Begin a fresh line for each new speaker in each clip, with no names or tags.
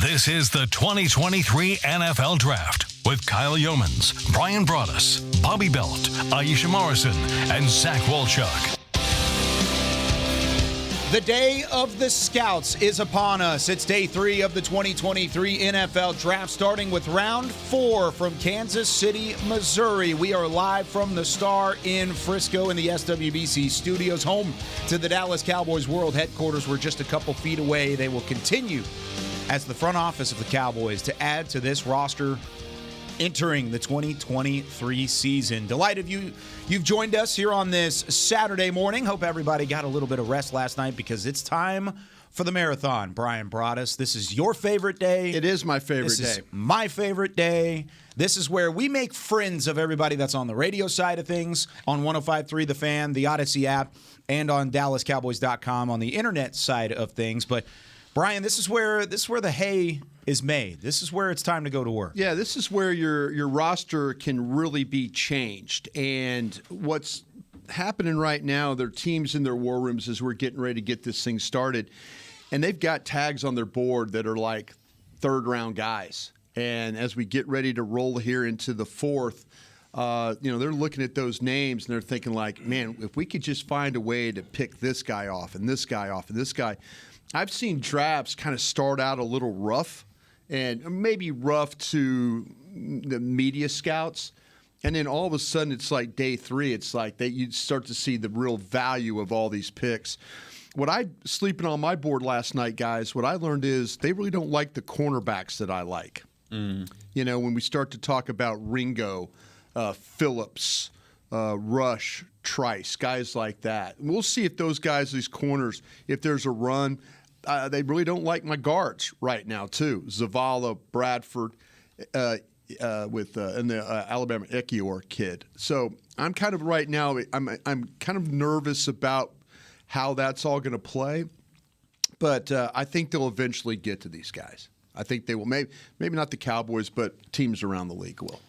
This is the 2023 NFL Draft with Kyle Yeomans, Brian Broaddus, Bobby Belt, Aisha Morrison, and Zach Wolchuk.
The day of the Scouts is upon us. It's day 3 of the 2023 NFL Draft, starting with round 4 from Kansas City, Missouri. We are live from the Star in Frisco in the SWBC studios, home to the Dallas Cowboys World Headquarters. We're just a couple feet away. They will continue as the front office of the Cowboys to add to this roster entering the 2023 season. Delighted you've joined us here on this Saturday morning. Hope everybody got a little bit of rest last night because it's time for the marathon. Brian Broaddus, this is your favorite day.
It is my favorite day.
This is my favorite day. This is where we make friends of everybody that's on the radio side of things, on 105.3 The Fan, the Odyssey app, and on DallasCowboys.com on the internet side of things. But Brian, this is where the hay is made. This is where it's time to go to work.
Yeah, this is where your roster can really be changed. And what's happening right now, their teams in their war rooms as we're getting ready to get this thing started, and they've got tags on their board that are like third-round guys. And as we get ready to roll here into the fourth, they're looking at those names and they're thinking like, man, if we could just find a way to pick this guy off and this guy off and this guy. I've seen drafts kind of start out a little rough, and maybe rough to the media scouts, and then all of a sudden it's like day 3. It's like you start to see the real value of all these picks. Sleeping on my board last night, guys, what I learned is they really don't like the cornerbacks that I like. When we start to talk about Ringo, Phillips, Rush, Trice, guys like that. We'll see if those guys, these corners, if there's a run. They really don't like my guards right now, too. Zavala, Bradford, and the Alabama Ekiyor kid. So I'm kind of right now, I'm kind of nervous about how that's all going to play. But I think they'll eventually get to these guys. I think they will. Maybe not the Cowboys, but teams around the league will.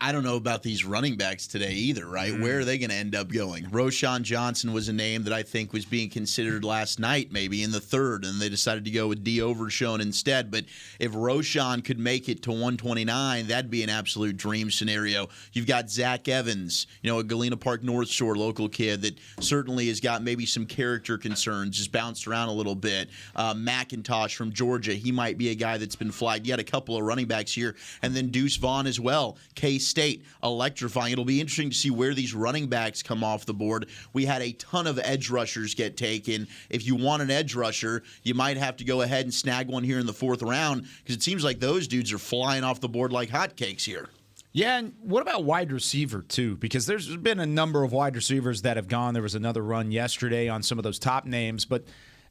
I don't know about these running backs today either, right? Where are they going to end up going? Roschon Johnson was a name that I think was being considered last night, maybe in the third, and they decided to go with D. Overshown instead. But if Roschon could make it to 129, that'd be an absolute dream scenario. You've got Zach Evans, a Galena Park North Shore local kid that certainly has got maybe some character concerns, just bounced around a little bit. McIntosh from Georgia, he might be a guy that's been flagged. You got a couple of running backs here, and then Deuce Vaughn as well. K-State, electrifying. It'll be interesting to see where these running backs come off the board. We had a ton of edge rushers get taken. If you want an edge rusher, you might have to go ahead and snag one here in the 4th round because it seems like those dudes are flying off the board like hotcakes here.
Yeah, and what about wide receiver, too? Because there's been a number of wide receivers that have gone. There was another run yesterday on some of those top names, but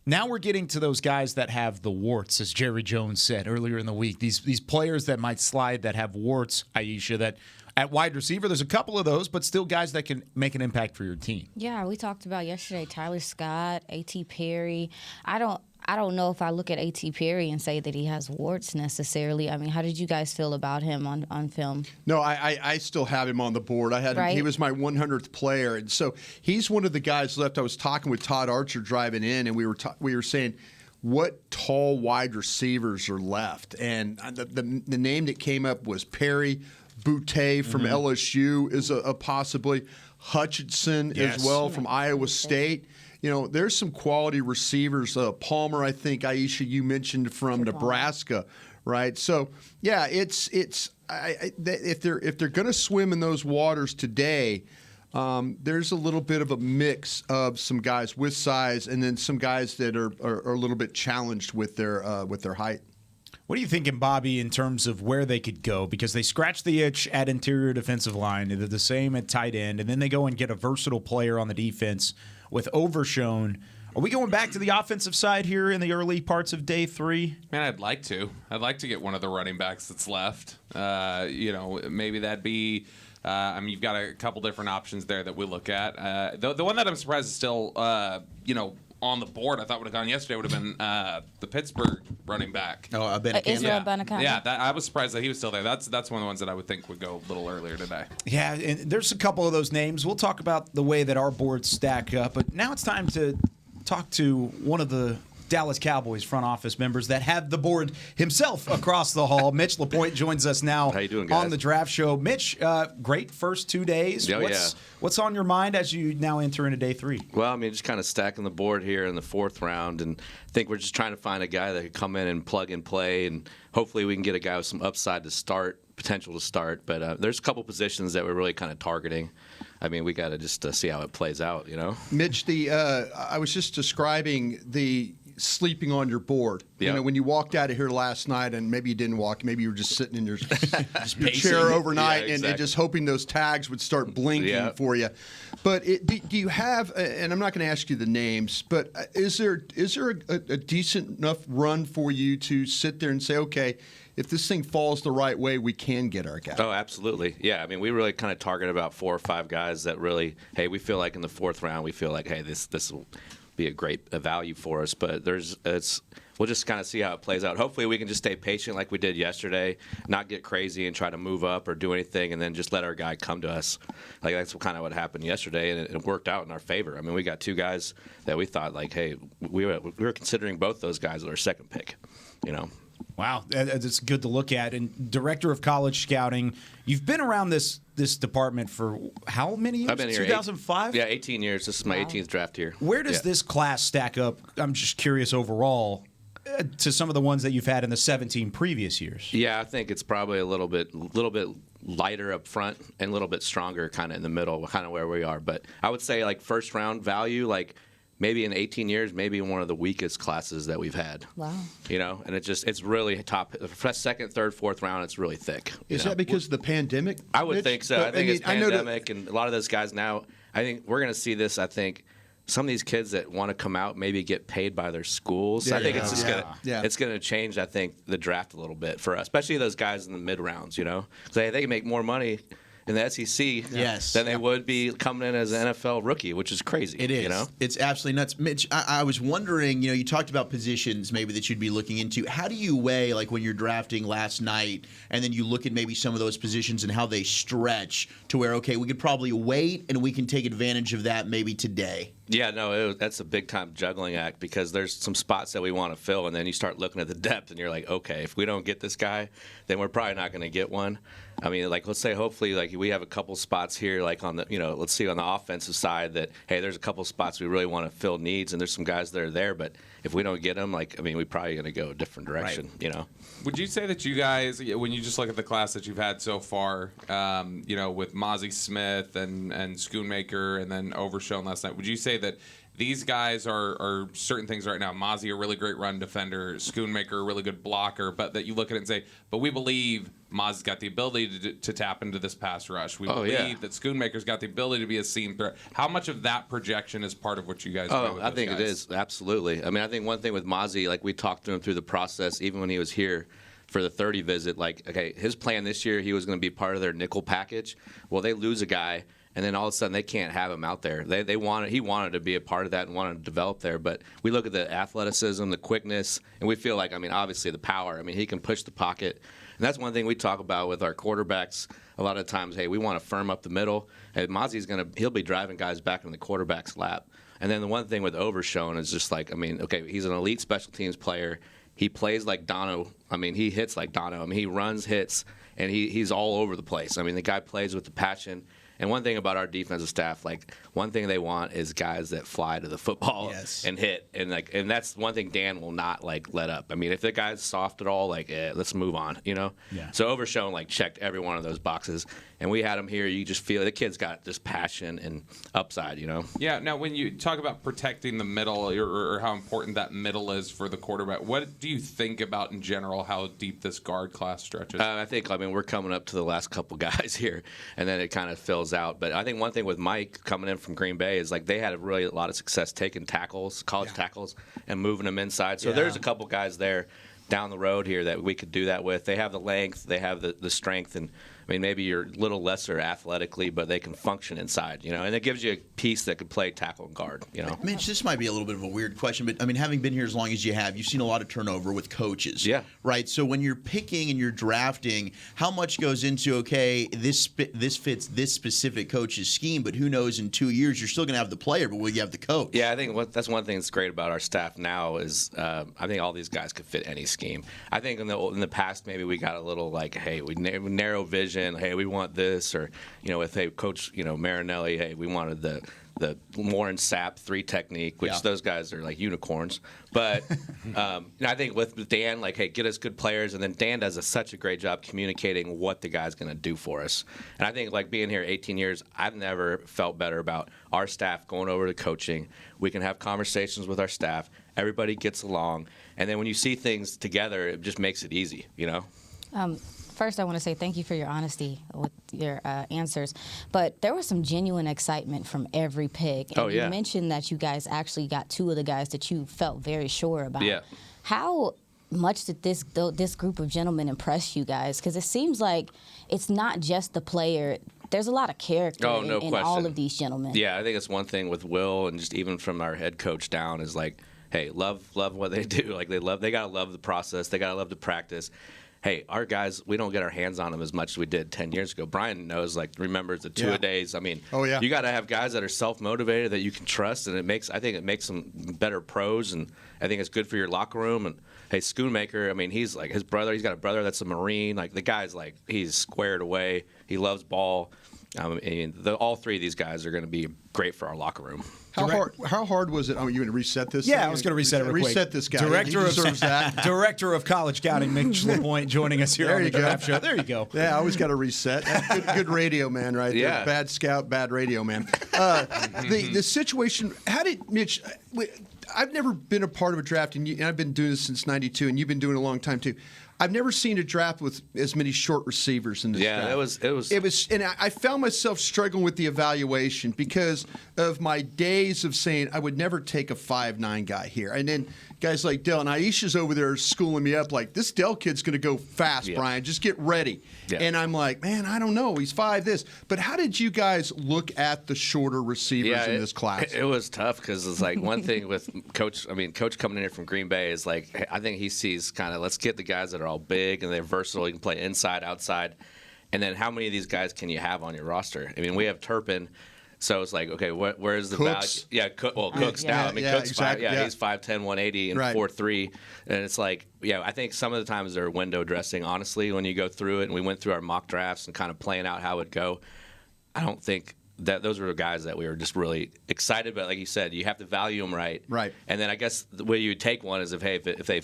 now we're getting to those guys that have the warts, as Jerry Jones said earlier in the week. These players that might slide that have warts, Aisha, that at wide receiver, there's a couple of those, but still guys that can make an impact for your team.
Yeah, we talked about yesterday Tyler Scott, A.T. Perry. I don't know if I look at A.T. Perry and say that he has warts necessarily. I mean, how did you guys feel about him on film?
No, I still have him on the board. I had him, he was my 100th player, and so he's one of the guys left. I was talking with Todd Archer driving in, and we were saying what tall wide receivers are left, and the name that came up was Perry. Boutte from LSU is a possibly. Hutchinson as well from Iowa State. There's some quality receivers. Palmer, I think, Aisha, you mentioned from Nebraska, right? So, yeah, if they're going to swim in those waters today, there's a little bit of a mix of some guys with size and then some guys that are a little bit challenged with their height.
What are you thinking, Bobby, in terms of where they could go? Because they scratch the itch at interior defensive line. They're the same at tight end. And then they go and get a versatile player on the defense with Overshown. Are we going back to the offensive side here in the early parts of day 3?
Man, I'd like to. I'd like to get one of the running backs that's left. Maybe that'd be you've got a couple different options there that we look at. The one that I'm surprised is still, on the board, I thought would have gone yesterday would have been the Pittsburgh running back.
Oh,
Israel Abanikanda.
Yeah, I was surprised that he was still there. That's one of the ones that I would think would go a little earlier today.
Yeah, and there's a couple of those names. We'll talk about the way that our boards stack up, but now it's time to talk to one of the Dallas Cowboys front office members that have the board himself across the hall. Mitch LaPointe joins us now.
How you doing, guys?
On the draft show. Mitch, great first 2 days. What's on your mind as you now enter into day 3?
Well, I mean, just kind of stacking the board here in the 4th round, and I think we're just trying to find a guy that could come in and plug and play, and hopefully we can get a guy with some upside to start, potential to start. But there's a couple positions that we're really kind of targeting. I mean, we got to just see how it plays out, you know?
Mitch, I was just describing the sleeping on your board.
Yeah.
You know, when you walked out of here last night, and maybe you didn't walk, maybe you were just sitting in your
pacing.
chair overnight
Yeah,
and just hoping those tags would start blinking for you. But do you have, and I'm not going to ask you the names, but is there a decent enough run for you to sit there and say, okay, if this thing falls the right way, we can get our guy?
Oh, absolutely. Yeah, I mean, we really kind of target about 4 or 5 guys that really, hey, we feel like in the 4th round, we feel like, hey, this will be a great value for us. But we'll just kind of see how it plays out. Hopefully we can just stay patient like we did yesterday, not get crazy and try to move up or do anything, and then just let our guy come to us. Like that's kind of what happened yesterday, and it worked out in our favor. I mean, we got 2 guys that we thought, like, hey, we were considering both those guys as our 2nd pick, you know.
Wow, that's good to look at. And Director of College Scouting, you've been around this department for how many years?
I've been here
2005?
18 years. This is my 18th draft year.
Where does this class stack up? I'm just curious overall to some of the ones that you've had in the 17 previous years.
Yeah, I think it's probably a little bit lighter up front and a little bit stronger kind of in the middle, kind of where we are. But I would say like first round value, like maybe in 18 years, maybe one of the weakest classes that we've had.
Wow.
You know, and it's really top. Second, third, 4th round, it's really thick.
Is that because of the pandemic?
I would
Mitch?
think so. I think it's pandemic, and a lot of those guys now, I think we're going to see this, I think, some of these kids that want to come out maybe get paid by their schools. I think it's just it's going to change, I think, the draft a little bit for us, especially those guys in the mid rounds, you know. Because they can make more money in the SEC than they would be coming in as an NFL rookie, which is crazy.
It is.
You know?
It's absolutely nuts. Mitch, I was wondering, you talked about positions maybe that you'd be looking into. How do you weigh, like when you're drafting last night, and then you look at maybe some of those positions and how they stretch to where, okay, we could probably wait and we can take advantage of that maybe today?
Yeah, no, that's a big-time juggling act because there's some spots that we want to fill, and then you start looking at the depth, and you're like, okay, if we don't get this guy, then we're probably not going to get one. I mean, like, let's say hopefully, like, we have a couple spots here, like on the, let's see on the offensive side that, hey, there's a couple spots we really want to fill needs, and there's some guys that are there, but if we don't get them, like, I mean, we're probably going to go a different direction, you know.
Would you say that you guys, when you just look at the class that you've had so far, with Mozzie Smith and Schoonmaker and then Overshown last night, would you say that these guys are certain things right now? Mozzie, a really great run defender, Schoonmaker, a really good blocker, but that you look at it and say, but we believe Mozzie's got the ability to tap into this pass rush. We believe that Schoonmaker's got the ability to be a seam threat. How much of that projection is part of what you guys do with
I think
guys?
It is, absolutely. I mean, I think one thing with Mozzie, like we talked to him through the process, even when he was here for the 30 visit, like, okay, his plan this year, he was going to be part of their nickel package. Well, they lose a guy, and then all of a sudden they can't have him out there. He wanted to be a part of that and wanted to develop there. But we look at the athleticism, the quickness, and we feel like, I mean, obviously the power. I mean, he can push the pocket. And that's one thing we talk about with our quarterbacks a lot of times. Hey, we want to firm up the middle. And Mozzie's he'll be driving guys back in the quarterback's lap. And then the one thing with Overshown is just like, I mean, okay, he's an elite special teams player. He plays like Dono. I mean, he hits like Dono. I mean, he runs, hits, and he's all over the place. I mean, the guy plays with the passion. And one thing about our defensive staff, like one thing they want is guys that fly to the football and hit, and that's one thing Dan will not let up. I mean, if the guy's soft at all, let's move on, you know. Yeah. So Overshown checked every one of those boxes, and we had him here. You just feel the kid's got this passion and upside, you know.
Yeah. Now, when you talk about protecting the middle or how important that middle is for the quarterback, what do you think about in general how deep this guard class stretches?
I think we're coming up to the last couple guys here, and then it kind of fills out. But I think one thing with Mike coming in from Green Bay is they had a lot of success taking tackles, college tackles, and moving them inside. So there's a couple guys there down the road here that we could do that with. They have the length, they have the strength, and I mean, maybe you're a little lesser athletically, but they can function inside, and it gives you a piece that could play tackle and guard,
Mitch, this might be a little bit of a weird question, but I mean, having been here as long as you have, you've seen a lot of turnover with coaches.
Yeah.
Right? So when you're picking and you're drafting, how much goes into, okay, this fits this specific coach's scheme, but who knows, in 2 years, you're still going to have the player, but will you have the coach?
Yeah, I think that's one thing that's great about our staff now is I think all these guys could fit any scheme. I think in the past, maybe we got a little like, hey, we narrow vision. Hey, we want this, or with Coach Marinelli, hey, we wanted the Warren Sapp 3 technique, which those guys are like unicorns. But I think with Dan, like, hey, get us good players, and then Dan does such a great job communicating what the guy's going to do for us. And I think, like, being here 18 years, I've never felt better about our staff going over to coaching. We can have conversations with our staff. Everybody gets along, and then when you see things together, it just makes it easy,
First, I want to say thank you for your honesty with your answers. But there was some genuine excitement from every pick. And you mentioned that you guys actually got 2 of the guys that you felt very sure about.
Yeah.
How much did this group of gentlemen impress you guys? Because it seems like it's not just the player. There's a lot of character in all of these gentlemen.
Yeah, I think it's one thing with Will, and just even from our head coach down, is like, hey, love what they do. Like, they gotta love the process. They gotta love the practice. Hey, our guys, we don't get our hands on them as much as we did 10 years ago. Brian remembers the 2-a-days. I mean, you got to have guys that are self-motivated that you can trust, and I think it makes them better pros, and I think it's good for your locker room. And hey, Schoonmaker, I mean, he's like his brother. He's got a brother that's a Marine. Like, the guy's like, he's squared away. He loves ball. All 3 of these guys are going to be great for our locker room.
How hard was it? Oh, you going to reset this?
Yeah, I was going to reset it real quick.
Reset this guy.
Director of college scouting, Mitch LaPointe, joining us here on the Draft Show. There you go.
Yeah, I always got to reset. Good radio man right there.
Yeah.
Bad scout, bad radio man. The situation, how did Mitch, I've never been a part of a draft, and I've been doing this since '92, and you've been doing it a long time too. I've never seen a draft with as many short receivers in this draft.
Yeah, it was,
and I found myself struggling with the evaluation because of my days of saying I would never take a 5'9" guy here, and then guys like Dell and Aisha's over there schooling me up like, this Dell kid's going to go fast, Brian. Just get ready. Yeah. And I'm like, man, I don't know. He's 5 this. But how did you guys look at the shorter receivers in this class?
It was tough because it's like one thing with Coach coming in here from Green Bay is like, hey, I think he sees kind of, let's get the guys that are all big and they're versatile. You can play inside, outside. And then how many of these guys can you have on your roster? I mean, we have Turpin. So it's like, okay, where's the
Cooks.
value? Yeah, Cooks now. I mean, Cooks,
exactly.
he's 5'10", 180, and 4'3". And it's like, I think some of the times they're window dressing, honestly, when you go through it. And we went through our mock drafts and kind of playing out how it would go. I don't think that those were the guys that we were just really excited about. Like you said, you have to value them right.
Right.
And then I guess the way you would take one is if they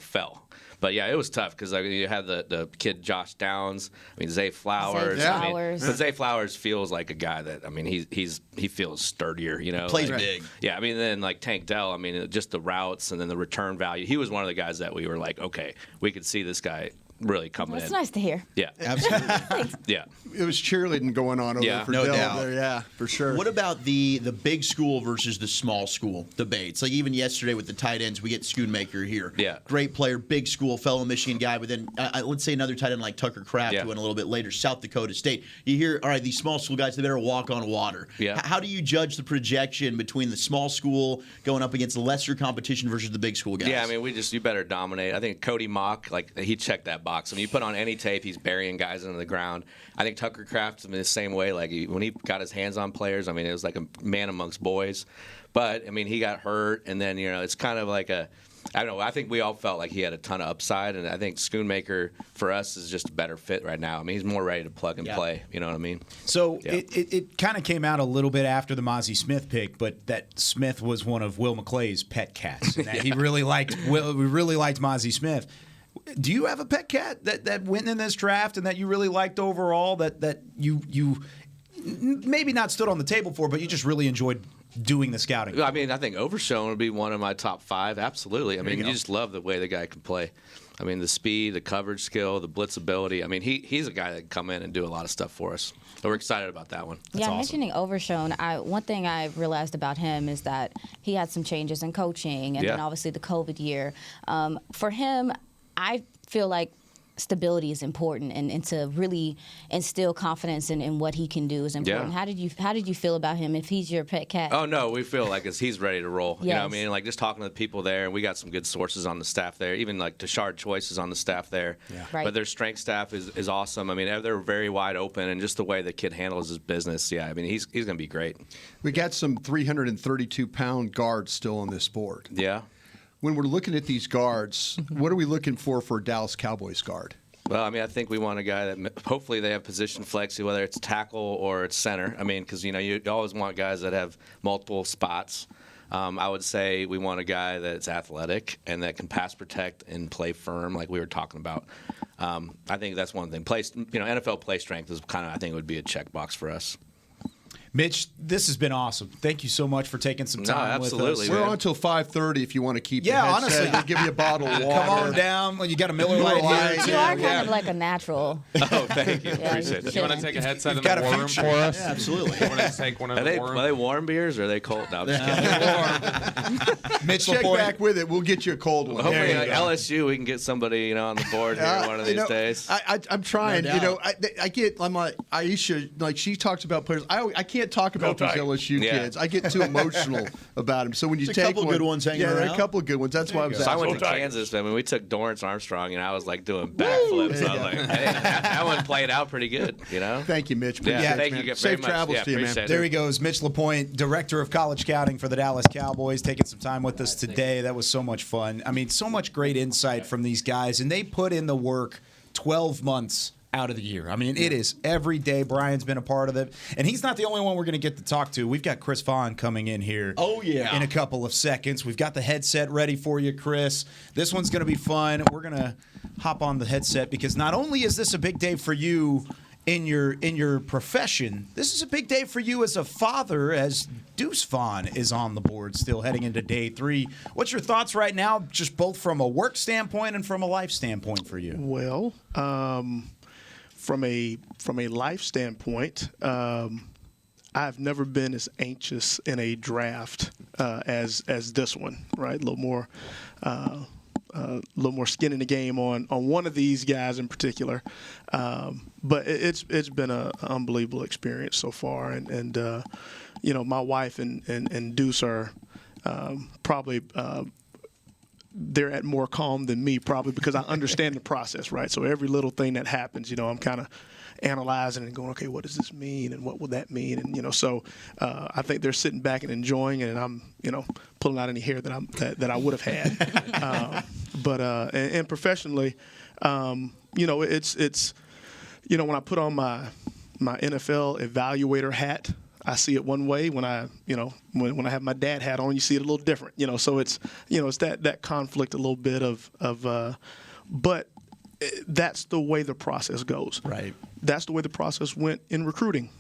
fell. But yeah, it was tough because you had the kid Josh Downs. I mean, Zay Flowers. But Zay Flowers feels like a guy that he feels sturdier.
Plays big.
Yeah, I mean, then like Tank Dell. I mean, just the routes and then the return value. He was one of the guys that we were like, okay, we could see this guy really coming in.
That's nice to hear.
Yeah,
absolutely.
Yeah,
it was cheerleading going on over there for
no
Dell
doubt.
there. Yeah, for sure.
What about the big school versus the small school debates? Like even yesterday with the tight ends, we get Schoonmaker here.
Yeah,
great player, big school, fellow Michigan guy. But then let's say another tight end like Tucker Kraft, who went a little bit later, South Dakota State. You hear, all right, these small school guys, they better walk on water.
Yeah.
How do you judge the projection between the small school going up against the lesser competition versus the big school guys?
Yeah, I mean, you better dominate. I think Cody Mock, like he checked that box. I mean, you put on any tape, he's burying guys into the ground. I think Tucker Kraft's in the same way. Like when he got his hands on players, I mean, it was like a man amongst boys. But I mean, he got hurt, and then it's kind of like I don't know. I think we all felt like he had a ton of upside, and I think Schoonmaker for us is just a better fit right now. I mean, he's more ready to plug and play. You know what I mean?
So it kind of came out a little bit after the Mozzie Smith pick, but that Smith was one of Will McClay's pet cats. And that he really liked. We really liked Mozzie Smith. Do you have a pet cat that went in this draft and that you really liked overall? That you maybe not stood on the table for, but you just really enjoyed doing the scouting?
I mean, I think Overshown would be one of my top 5. Absolutely. I mean, you just love the way the guy can play. I mean, the speed, the coverage skill, the blitzability. I mean, he's a guy that can come in and do a lot of stuff for us. So we're excited about that one.
That's awesome. Mentioning Overshown, one thing I realized about him is that he had some changes in coaching, and then obviously the COVID year. For him, I feel like stability is important, and to really instill confidence in what he can do is important.
Yeah.
How did you feel about him? If he's your pet cat?
Oh no, we feel like he's ready to roll.
Yes.
You know what I mean? Like just talking to the people there, and we got some good sources on the staff there. Even like Tashard Choice is on the staff there.
Yeah.
Right.
But their strength staff is awesome. I mean, they're very wide open, and just the way the kid handles his business. Yeah, I mean, he's going to be great.
We got some 332-pound guards still on this board.
Yeah.
When we're looking at these guards, what are we looking for a Dallas Cowboys guard?
Well, I mean, I think we want a guy that hopefully they have position flexi, whether it's tackle or it's center. I mean, because, you always want guys that have multiple spots. I would say we want a guy that's athletic and that can pass protect and play firm like we were talking about. I think that's one thing. NFL play strength is kind of, I think, would be a checkbox for us.
Mitch, this has been awesome. Thank you so much for taking some time with us.
We're on until 5:30 if you want to keep
Yeah,
the headset.
honestly.
We'll give you a bottle of water.
Come on down. Well, you got a Miller Lite here.
You are kind of like a natural.
Oh, thank you. Appreciate
Do
it.
you want to take a headset
You've
in
got
the
a
war room
future.
for us?
Yeah, absolutely.
You want to take one of the war room?
Are they warm beers or are they cold? No, I'm just kidding.
Mitch
Check
Lapointe.
back with it. We'll get you a cold one.
Hopefully,
There you go.
LSU, we can get somebody on the board here one of these days.
I'm trying.
No doubt.
I'm like Aisha. Like she talks about players. I can't talk about these LSU
Yeah.
kids. I get too emotional about them. So when you
There's a
take
couple
one,
good ones hanging
there are
around.
a couple of good ones. That's why I was
So I
asking.
went to Kansas. I mean, we took Dorrance Armstrong, and I was like doing backflips. I was like, hey, that one played out pretty good,
Thank you, Mitch.
Yeah,
Appreciate it,
thank
man.
you very
Safe
much.
travels
Yeah,
to you, man.
appreciate it.
There he goes, Mitch Lapointe, Director of College Scouting for the Dallas Cowboys, taking some time with us today. That was so much fun. I mean, so much great insight from these guys, and they put in the work 12 months out of the year. I mean, it is every day. Brian's been a part of it, and he's not the only one we're going to get to talk to. We've got Chris Vaughn coming in here.
Oh, yeah.
In a couple of seconds. We've got the headset ready for you, Chris. This one's going to be fun. We're going to hop on the headset because not only is this a big day for you in your profession, this is a big day for you as a father, as Deuce Vaughn is on the board still heading into day 3. What's your thoughts right now, just both from a work standpoint and from a life standpoint for you?
Well, from a life standpoint, I've never been as anxious in a draft as this one. Right, a little more skin in the game on one of these guys in particular, but it's been an unbelievable experience so far, and my wife and Deuce are probably. They're at more calm than me, probably because I understand the process, right? So every little thing that happens, I'm kind of analyzing and going, okay, what does this mean, and what would that mean, and so I think they're sitting back and enjoying it, and I'm pulling out any hair that I would have had, and professionally, it's when I put on my NFL evaluator hat, I see it one way. When I have my dad hat on, you see it a little different. So it's it's that conflict a little bit but that's the way the process goes.
Right.
That's the way the process went in recruiting.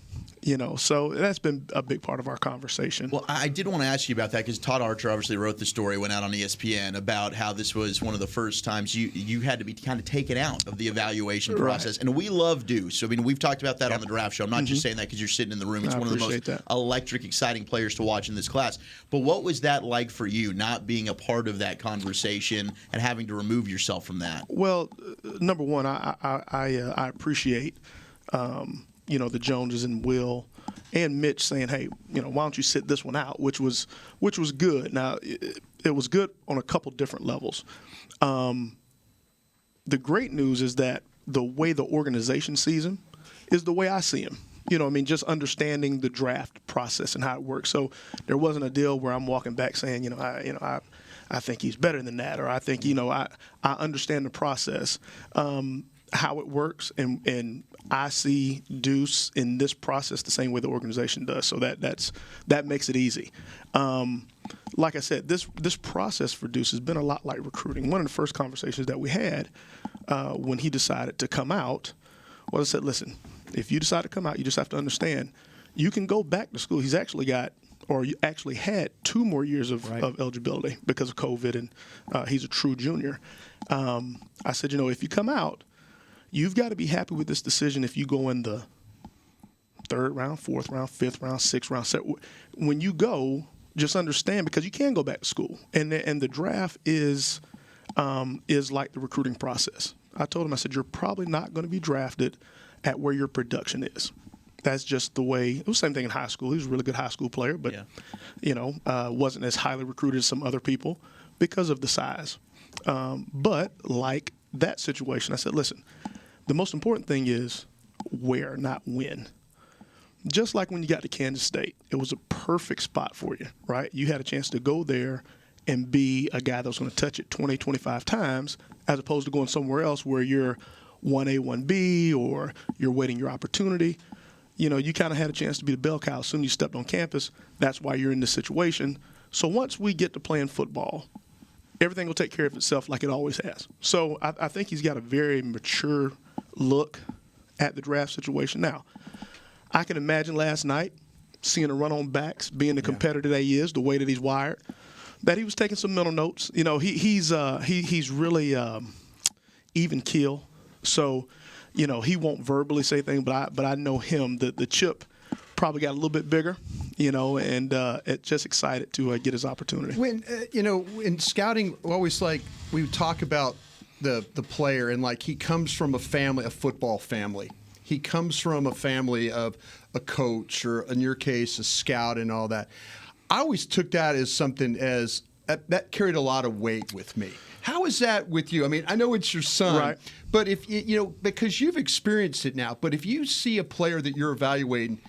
So that's been a big part of our conversation.
Well, I did want to ask you about that because Todd Archer obviously wrote the story, went out on ESPN about how this was one of the first times you had to be kind of taken out of the evaluation process. And we love Deuce. I mean, we've talked about that on the draft show. I'm not just saying that because you're sitting in the room. It's one of the most electric, exciting players to watch in this class. But what was that like for you, not being a part of that conversation and having to remove yourself from that?
Well, number one, I appreciate the Joneses and Will and Mitch saying, hey, why don't you sit this one out, which was good. Now, it was good on a couple different levels. The great news is that the way the organization sees him is the way I see him. Just understanding the draft process and how it works. So there wasn't a deal where I'm walking back saying, I think he's better than that, or I think, I understand the process, how it works, and I see Deuce in this process the same way the organization does. So that makes it easy. Like I said, this process for Deuce has been a lot like recruiting. One of the first conversations that we had when he decided to come out was I said, listen, if you decide to come out, you just have to understand you can go back to school. He's actually got, or you actually had 2 more years of eligibility because of COVID, and he's a true junior. I said, if you come out, you've got to be happy with this decision if you go in the 3rd round, 4th round, 5th round, 6th round. When you go, just understand, because you can go back to school. And the draft is like the recruiting process. I told him, I said, you're probably not going to be drafted at where your production is. That's just the way. It was the same thing in high school. He was a really good high school player, but, wasn't as highly recruited as some other people because of the size. But like that situation, I said, listen, the most important thing is where, not when. Just like when you got to Kansas State, it was a perfect spot for you, right? You had a chance to go there and be a guy that was going to touch it 20, 25 times, as opposed to going somewhere else where you're 1A, 1B, or you're waiting your opportunity. You kind of had a chance to be the bell cow as soon as you stepped on campus. That's why you're in this situation. So once we get to playing football, everything will take care of itself like it always has. So I think he's got a very mature look at the draft situation. Now, I can imagine last night seeing a run on backs, being the competitor that he is, the way that he's wired, that he was taking some mental notes. He's really even keel. So, he won't verbally say things, but I know him. The chip probably got a little bit bigger, and just excited to get his opportunity.
When in scouting, we talk about the player, and like he comes from a football family. He comes from a family of a coach, or in your case, a scout, and all that. I always took that as something that carried a lot of weight with me. How is that with you? I mean, I know it's your son,
right,
but if because you've experienced it now. But if you see a player that you're evaluating,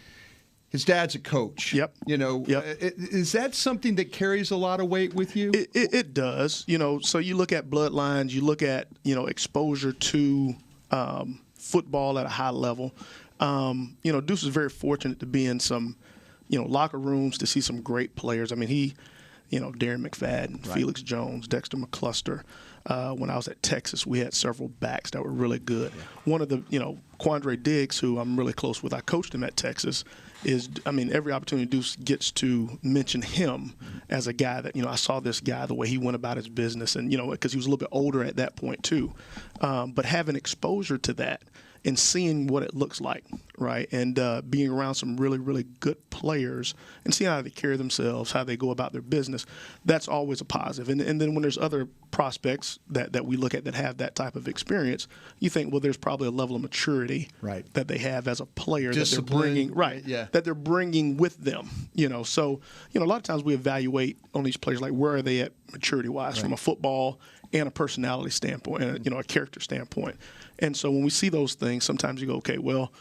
his dad's a coach.
Yep.
Is that something that carries a lot of weight with you?
It does. So you look at bloodlines, you look at exposure to football at a high level. Deuce is very fortunate to be in some locker rooms to see some great players. I mean, he. Darren McFadden, right, Felix Jones, Dexter McCluster. When I was at Texas, we had several backs that were really good. Yeah. One of the, Quandre Diggs, who I'm really close with, I coached him at Texas, every opportunity Deuce gets to mention him as a guy that, I saw this guy, the way he went about his business, and, because he was a little bit older at that point too. But having exposure to that and seeing what it looks like, right, and being around some really, really good players and seeing how they carry themselves, how they go about their business, that's always a positive. And then when there's other prospects that we look at that have that type of experience, you think, well, there's probably a level of maturity, right, that they have as a player,
discipline,
that they're bringing, right,
yeah,
that they're bringing with them. So a lot of times we evaluate on these players, like where are they at maturity-wise, right, from a football and a personality standpoint, and a character standpoint. And so when we see those things, sometimes you go, okay, well,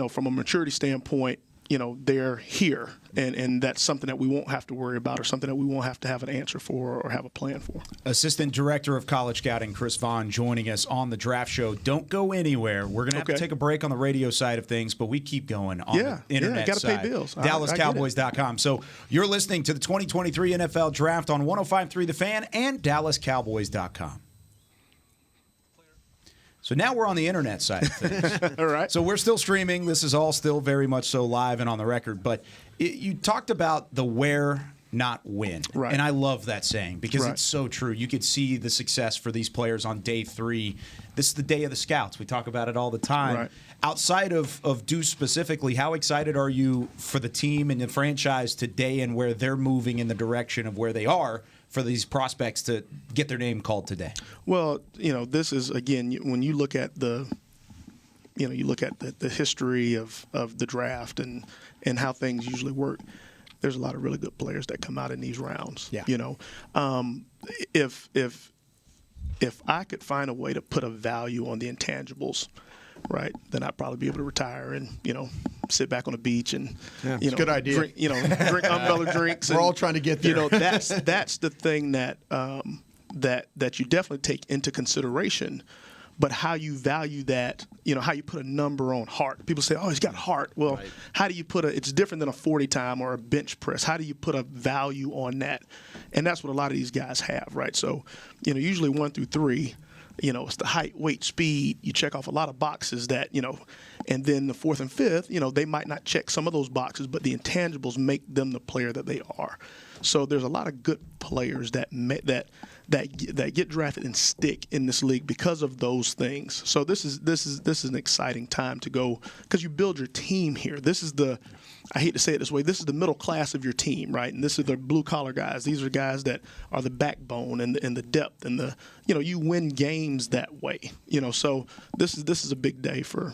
from a maturity standpoint, they're here, and that's something that we won't have to worry about, or something that we won't have to have an answer for or have a plan for.
Assistant Director of College Scouting, Chris Vaughn, joining us on the Draft Show. Don't go anywhere. We're going to have to take a break on the radio side of things, but we keep going on the internet
gotta
side.
Pay bills.
DallasCowboys.com. So you're listening to the 2023 NFL Draft on 105.3 The Fan and DallasCowboys.com. So now we're on the internet side of things.
All right.
So we're still streaming. This is all still very much so live and on the record. But you talked about the where, not when.
Right.
And I love that saying because it's so true. You could see the success for these players on day 3. This is the day of the scouts. We talk about it all the time.
Right.
Outside of Deuce specifically, how excited are you for the team and the franchise today and where they're moving in the direction of where they are for these prospects to get their name called today?
Well, this is, again, when you look at the history of the draft and how things usually work, there's a lot of really good players that come out in these rounds.
Yeah.
If I could find a way to put a value on the intangibles, right, then I'd probably be able to retire and sit back on the beach and
it's a good idea.
Drink umbrella drinks.
We're all trying to get there.
That's the thing that you definitely take into consideration. But how you value that, how you put a number on heart. People say, oh, he's got heart. Well, right. How do you it's different than a 40 time or a bench press. How do you put a value on that? And that's what a lot of these guys have, right? So, usually 1 through 3, it's the height, weight, speed. You check off a lot of boxes that, and then the 4th and 5th, they might not check some of those boxes, but the intangibles make them the player that they are. So there's a lot of good players that that get drafted and stick in this league because of those things. So this is an exciting time to go because you build your team here. This is I hate to say it this way, this is the middle class of your team, right? And this is the blue collar guys. These are guys that are the backbone and the depth and you win games that way. So this is a big day for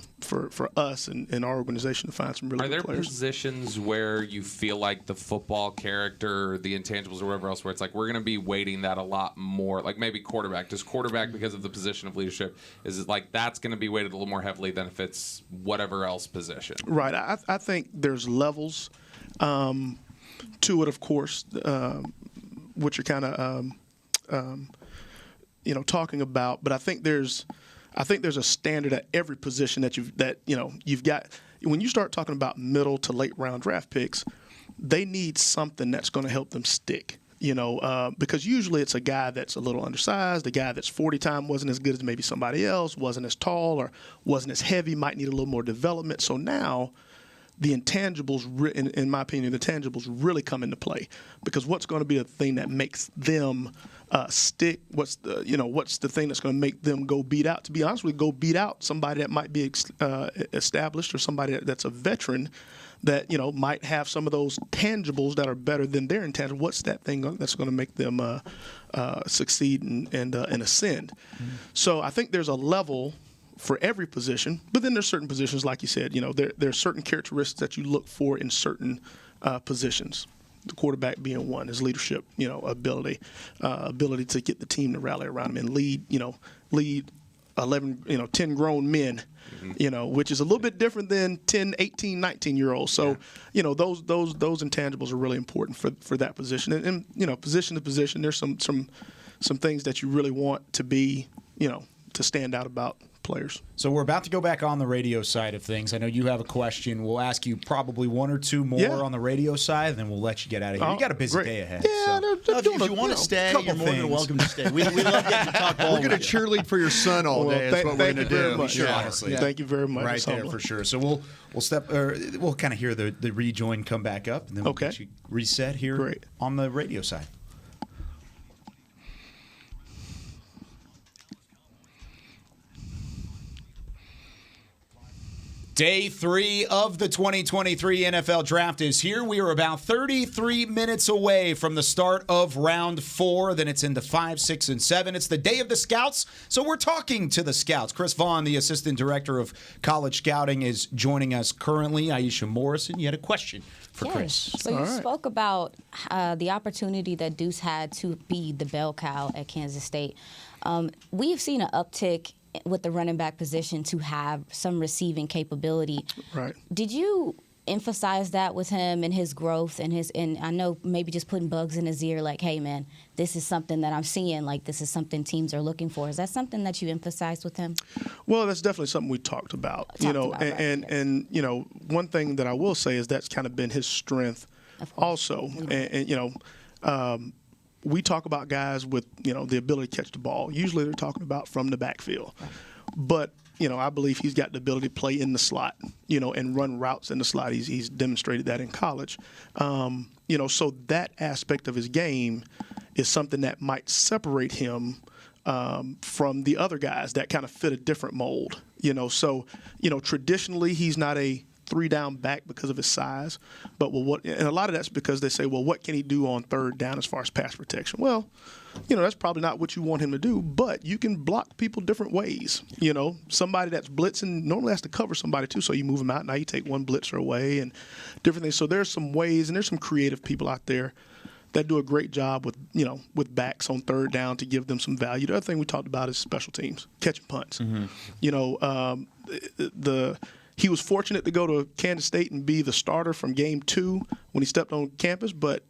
us and our organization to find some really good players.
Are there positions where you feel like the football character, the intangibles, or whatever else, where it's like we're going to be weighting that a lot more? Like maybe quarterback. Does quarterback, because of the position of leadership, is it like that's going to be weighted a little more heavily than if it's whatever else position?
Right. I think there's levels to it, of course, which you're kind of talking about. But I think there's a standard at every position that you've got. When you start talking about middle to late round draft picks, they need something that's going to help them stick. Because usually it's a guy that's a little undersized, a guy that's 40 time wasn't as good as maybe somebody else, wasn't as tall or wasn't as heavy, might need a little more development. So now the intangibles, in my opinion, the intangibles really come into play because what's going to be the thing that makes them stick? What's the thing that's going to make them go beat out? To be honest with you, go beat out somebody that might be established or somebody that's a veteran that might have some of those tangibles that are better than their intangibles. What's that thing that's going to make them succeed and ascend? Mm-hmm. So I think there's a level for every position, but then there's certain positions, like you said, there are certain characteristics that you look for in certain positions. The quarterback being one, his leadership, ability to get the team to rally around him and lead 11, 10 grown men, which is a little bit different than 10, 18, 19-year-olds. So, those intangibles are really important for that position. And position to position, there's some things that you really want to be, to stand out about players.
So we're about to go back on the radio side of things. I know you have a question. We'll ask you probably one or two more on the radio side, and then we'll let you get out of here. You got a busy day ahead.
Yeah, so. If you want to stay, you're more than welcome to stay. We love getting to talk ball.
We're going to cheerlead for your son all day. That's what we're going to do.
Sure, honestly.
Thank you very much.
Right there for sure. So we'll kind of hear the rejoin come back up, and then we'll get you reset here on the radio side. Day 3 of the 2023 NFL Draft is here. We are about 33 minutes away from the start of round 4. Then it's into 5, 6, and 7. It's the day of the scouts, so we're talking to the scouts. Chris Vaughn, the assistant director of college scouting, is joining us currently. Aisha Morrison, you had a question for Chris.
So you spoke about the opportunity that Deuce had to be the bell cow at Kansas State. We've seen an uptick with the running back position to have some receiving capability.
Right.
Did you emphasize that with him and his growth and I know maybe just putting bugs in his ear like, hey man, this is something that I'm seeing, like this is something teams are looking for. Is that something that you emphasized with him?
Well, that's definitely something we talked about. And one thing that I will say is that's kind of been his strength also. And we talk about guys with, the ability to catch the ball. Usually they're talking about from the backfield. But, I believe he's got the ability to play in the slot, and run routes in the slot. He's demonstrated that in college. So that aspect of his game is something that might separate him from the other guys that kind of fit a different mold. So traditionally he's not a 3-down back because of his size, but and a lot of that's because they say, well, what can he do on 3rd down as far as pass protection? Well, that's probably not what you want him to do, but you can block people different ways. Somebody that's blitzing normally has to cover somebody too, so you move them out. Now you take one blitzer away and different things. So there's some ways, and there's some creative people out there that do a great job with backs on 3rd down to give them some value. The other thing we talked about is special teams, catching punts. Mm-hmm. He was fortunate to go to Kansas State and be the starter from game 2 when he stepped on campus, but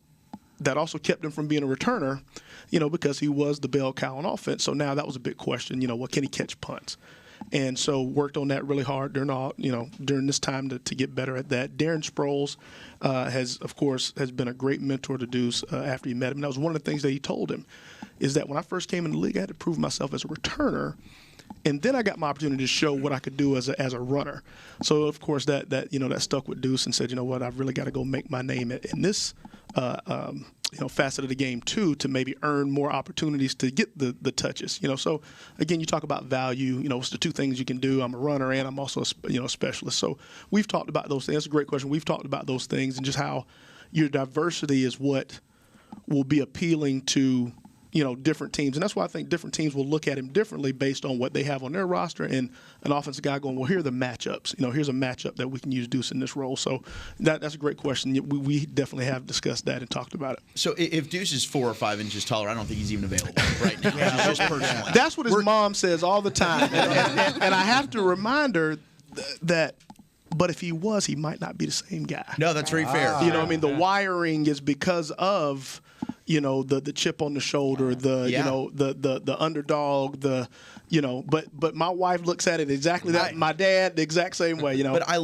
that also kept him from being a returner, because he was the bell cow on offense. So now that was a big question, can he catch punts? And so worked on that really hard during this time to get better at that. Darren Sproles has been a great mentor to Deuce after he met him. And that was one of the things that he told him is that when I first came in the league, I had to prove myself as a returner. And then I got my opportunity to show what I could do as a runner. So of course that stuck with Deuce and said, I've really got to go make my name in this facet of the game too, to maybe earn more opportunities to get the touches. So again, you talk about value. It's the two things you can do. I'm a runner and I'm also a specialist. So we've talked about those things. That's a great question. We've talked about those things and just how your diversity is what will be appealing to different teams. And that's why I think different teams will look at him differently based on what they have on their roster, and an offensive guy going, well, here are the matchups. Here's a matchup that we can use Deuce in this role. So that's a great question. We definitely have discussed that and talked about it.
So if Deuce is 4 or 5 inches taller, I don't think he's even available right now. Just personally.
That's what his mom says all the time. And I have to remind her that, but if he was, he might not be the same guy.
No, that's very fair.
The wiring is because of the chip on the shoulder, the underdog, but my wife looks at it exactly that. My dad, the exact same way,
But I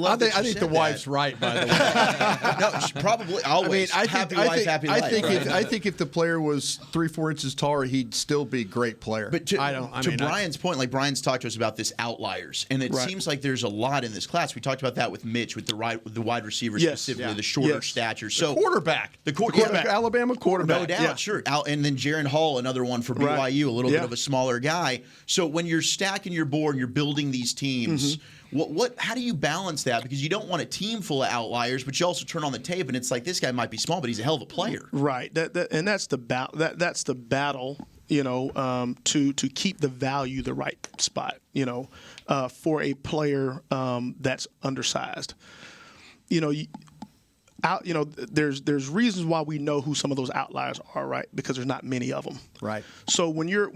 think the wife's right, by the way.
No, she probably always. Happy life.
I think if the player was 3-4 inches taller, he'd still be a great player.
But to Brian's point, like Brian's talked to us about this outliers, and it seems like there's a lot in this class. We talked about that with Mitch, with the wide receivers specifically, the shorter stature. So
the quarterback, Alabama quarterback.
No doubt, sure. And then Jaron Hall, another one for BYU, a little bit of a smaller guy. So when you're stacking your board and you're building these teams, how do you balance that? Because you don't want a team full of outliers, but you also turn on the tape and it's like, this guy might be small, but he's a hell of a player.
Right. And that's the battle. To keep the value the right spot. For a player that's undersized. There's reasons why we know who some of those outliers are, right? Because there's not many of them.
Right.
So when you're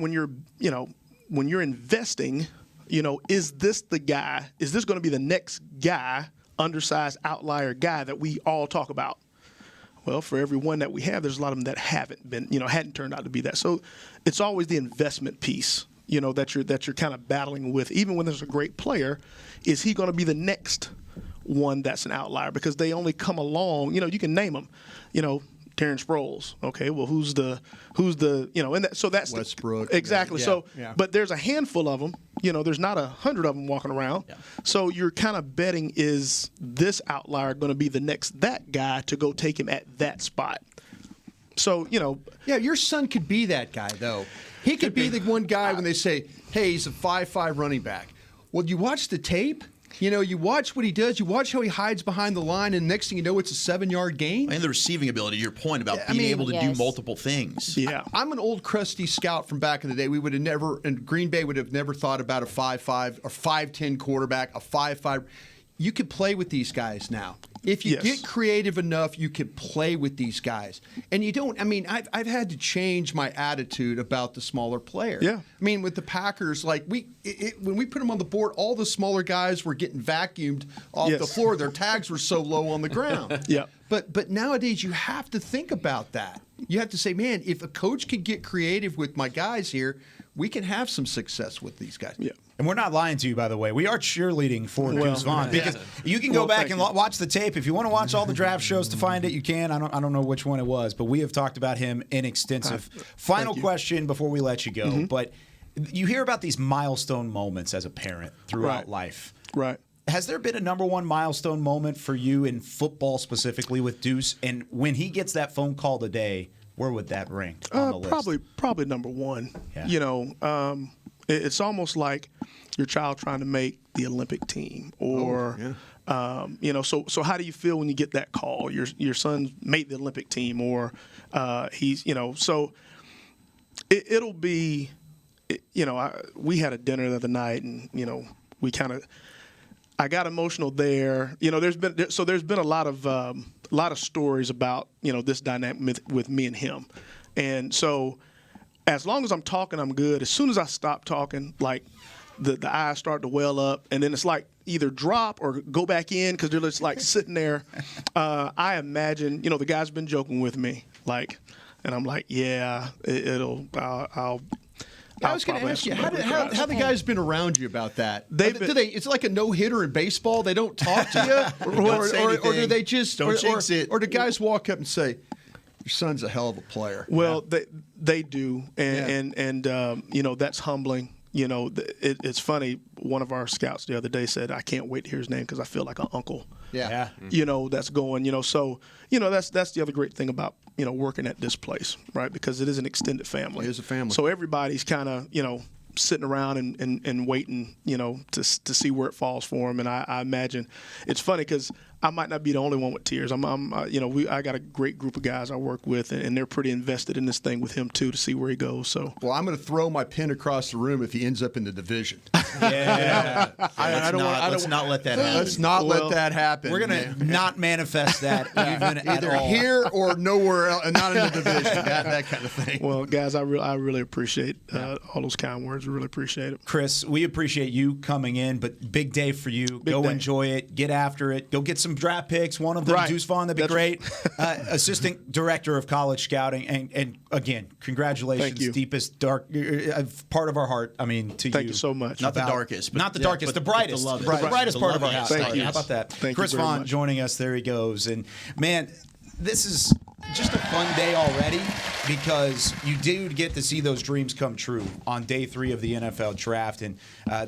investing, is this the guy? Is this going to be the next guy, undersized outlier guy that we all talk about? Well, for every one that we have, there's a lot of them that haven't been, hadn't turned out to be that. So it's always the investment piece, that you're kind of battling with. Even when there's a great player, is he going to be the next one that's an outlier? Because they only come along, you can name them, Darren Sproles. Okay, well, who's the and so that's
Westbrook.
Exactly. But there's a handful of them. There's not 100 of them walking around. Yeah. So you're kind of betting, is this outlier going to be the next that guy to go take him at that spot? So
yeah, your son could be that guy though. He could be the one guy when they say, hey, he's a 5'5" running back. Well, you watch the tape. You watch what he does. You watch how he hides behind the line, and next thing you know, it's a 7-yard gain.
And the receiving ability, your point about being able to do multiple things.
Yeah. I'm an old crusty scout from back in the day. We would have never, and Green Bay would have never thought about a 5'5" or 5'10" quarterback, a 5'5". You could play with these guys now. If you get creative enough, you can play with these guys. And you don't, I've had to change my attitude about the smaller player.
Yeah.
With the Packers, like when we put them on the board, all the smaller guys were getting vacuumed off the floor. Their tags were so low on the ground.
Yeah.
But nowadays you have to think about that. You have to say, man, if a coach can get creative with my guys here, we can have some success with these guys.
Yeah. And we're not lying to you, by the way. We are cheerleading for Deuce Vaughn because you can go back and watch the tape. If you want to watch all the draft shows to find it, you can. I don't know which one it was, but we have talked about him in extensive. Final question before we let you go. But you hear about these milestone moments as a parent throughout life.
Right.
Has there been a number one milestone moment for you in football specifically with Deuce? And when he gets that phone call today, where would that rank on the list? Probably number one. Yeah.
It's almost like your child trying to make the Olympic team, or So how do you feel when you get that call? Your son made the Olympic team, or he's So it'll be, we had a dinner the other night, and we kind of. I got emotional there. There's been a lot of stories about this dynamic with me and him, and so as long as I'm talking, I'm good. As soon as I stop talking, like the eyes start to well up, and then it's like either drop or go back in because they're just like sitting there. I imagine the guy's been joking with me, and I'm like, yeah,
I was going to ask you, how the guys been around you about that? It's like a no-hitter in baseball. They don't talk to you, or do they just
don't jinx it?
Or do guys walk up and say, "Your son's a hell of a player"?
Well, they do, and that's humbling. It's funny. One of our scouts the other day said, "I can't wait to hear his name because I feel like an uncle."
Yeah.
That's going. So that's the other great thing about working at this place, right? Because it is an extended family.
It is a family.
So everybody's kind of sitting around and waiting, to see where it falls for him. And I imagine it's funny because I might not be the only one with tears. I got a great group of guys I work with, and they're pretty invested in this thing with him too to see where he goes. So,
well, I'm going to throw my pin across the room if he ends up in the division.
Yeah.
Let's not let that happen.
Let's not let that happen.
We're going to not manifest that even at
either
all.
here or nowhere else, and not in the division. that kind of thing.
Well, guys, I really appreciate all those kind words. We really appreciate it.
Chris, we appreciate you coming in, but big day for you. Go enjoy it. Get after it. Go get some draft picks. One of them,
Right.
Deuce Vaughn, that'd be great. Assistant Director of College Scouting. And again, congratulations.
Thank you.
Deepest, dark, part of our heart. I mean, to you.
Thank you so much.
Not the darkest.
Not the darkest, the brightest.
The
brightest part of our house.
Thank you.
How about that?
Thank
Chris
you very
Vaughn
much.
joining us. There he goes. And, man, this is just a fun day already because you do get to see those dreams come true on day 3 of the NFL draft. And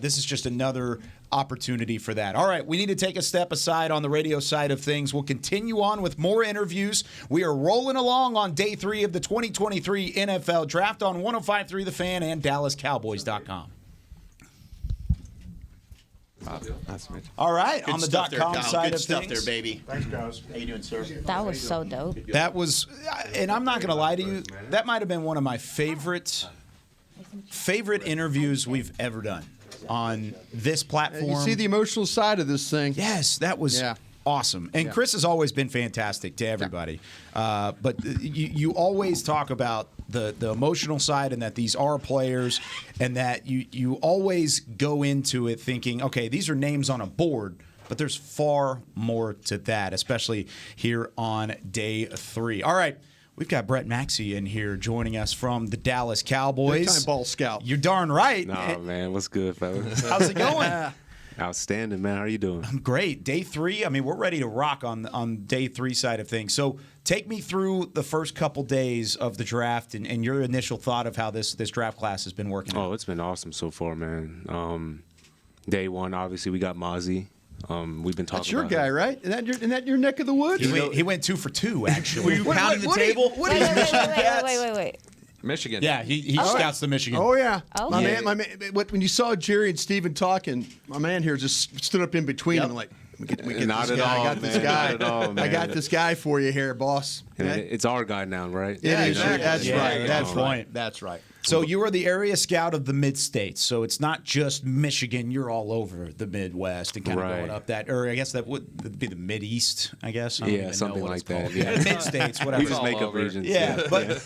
this is just another opportunity for that. All right, we need to take a step aside on the radio side of things. We'll continue on with more interviews. We are rolling along on day 3 of the 2023 NFL draft on 105.3 The Fan and DallasCowboys.com. All right, on the
stuff
.com
there, Kyle.
side
Good
of
stuff
things.
there, baby. Thanks, guys. How you doing, sir?
That was so dope.
That was, and I'm not going to lie to you, that might have been one of my favorite interviews we've ever done on this platform.
You see the emotional side of this thing.
Yes, that was awesome. And Chris has always been fantastic to everybody. But you always talk about the emotional side and that these are players and that you always go into it thinking, okay, these are names on a board, but there's far more to that, especially here on day 3. All right. We've got Brett Maxie in here joining us from the Dallas Cowboys.
Big-time ball scout.
You're darn right.
Nah, man. What's good, fellas?
How's it going?
Outstanding, man. How are you doing?
I'm great. Day 3, I mean, we're ready to rock on day 3 side of things. So take me through the first couple days of the draft and your initial thought of how this draft class has been working out.
Oh, it's been awesome so far, man. Day 1, obviously, we got Mozzie. We've been talking
That's your
about
guy,
him.
right? Isn't that your neck of the woods?
He went 2 for 2, actually.
Were you pounding the table?
Wait.
Michigan.
Yeah, he scouts the Michigan.
Oh yeah,
Okay.
my man. When you saw Jerry and Steven talking, my man here just stood up in between them like, we get
Not
this
at
guy.
all,
I got this
man.
guy.
Not at all,
I
man.
got this guy for you here, boss.
And it's our guy now, right?
Yeah,
exactly.
That's
Yeah,
right.
yeah,
That's
yeah.
right. That's right.
So you are the area scout of the mid-states. So it's not just Michigan. You're all over the Midwest and kind of
Right.
going up that. Or I guess that would be the Mid-East, I guess. I don't
Yeah,
even
something
know what
like
it's called.
that, yeah.
Mid-states, whatever.
We just
all
make up
over.
regions.
Yeah, but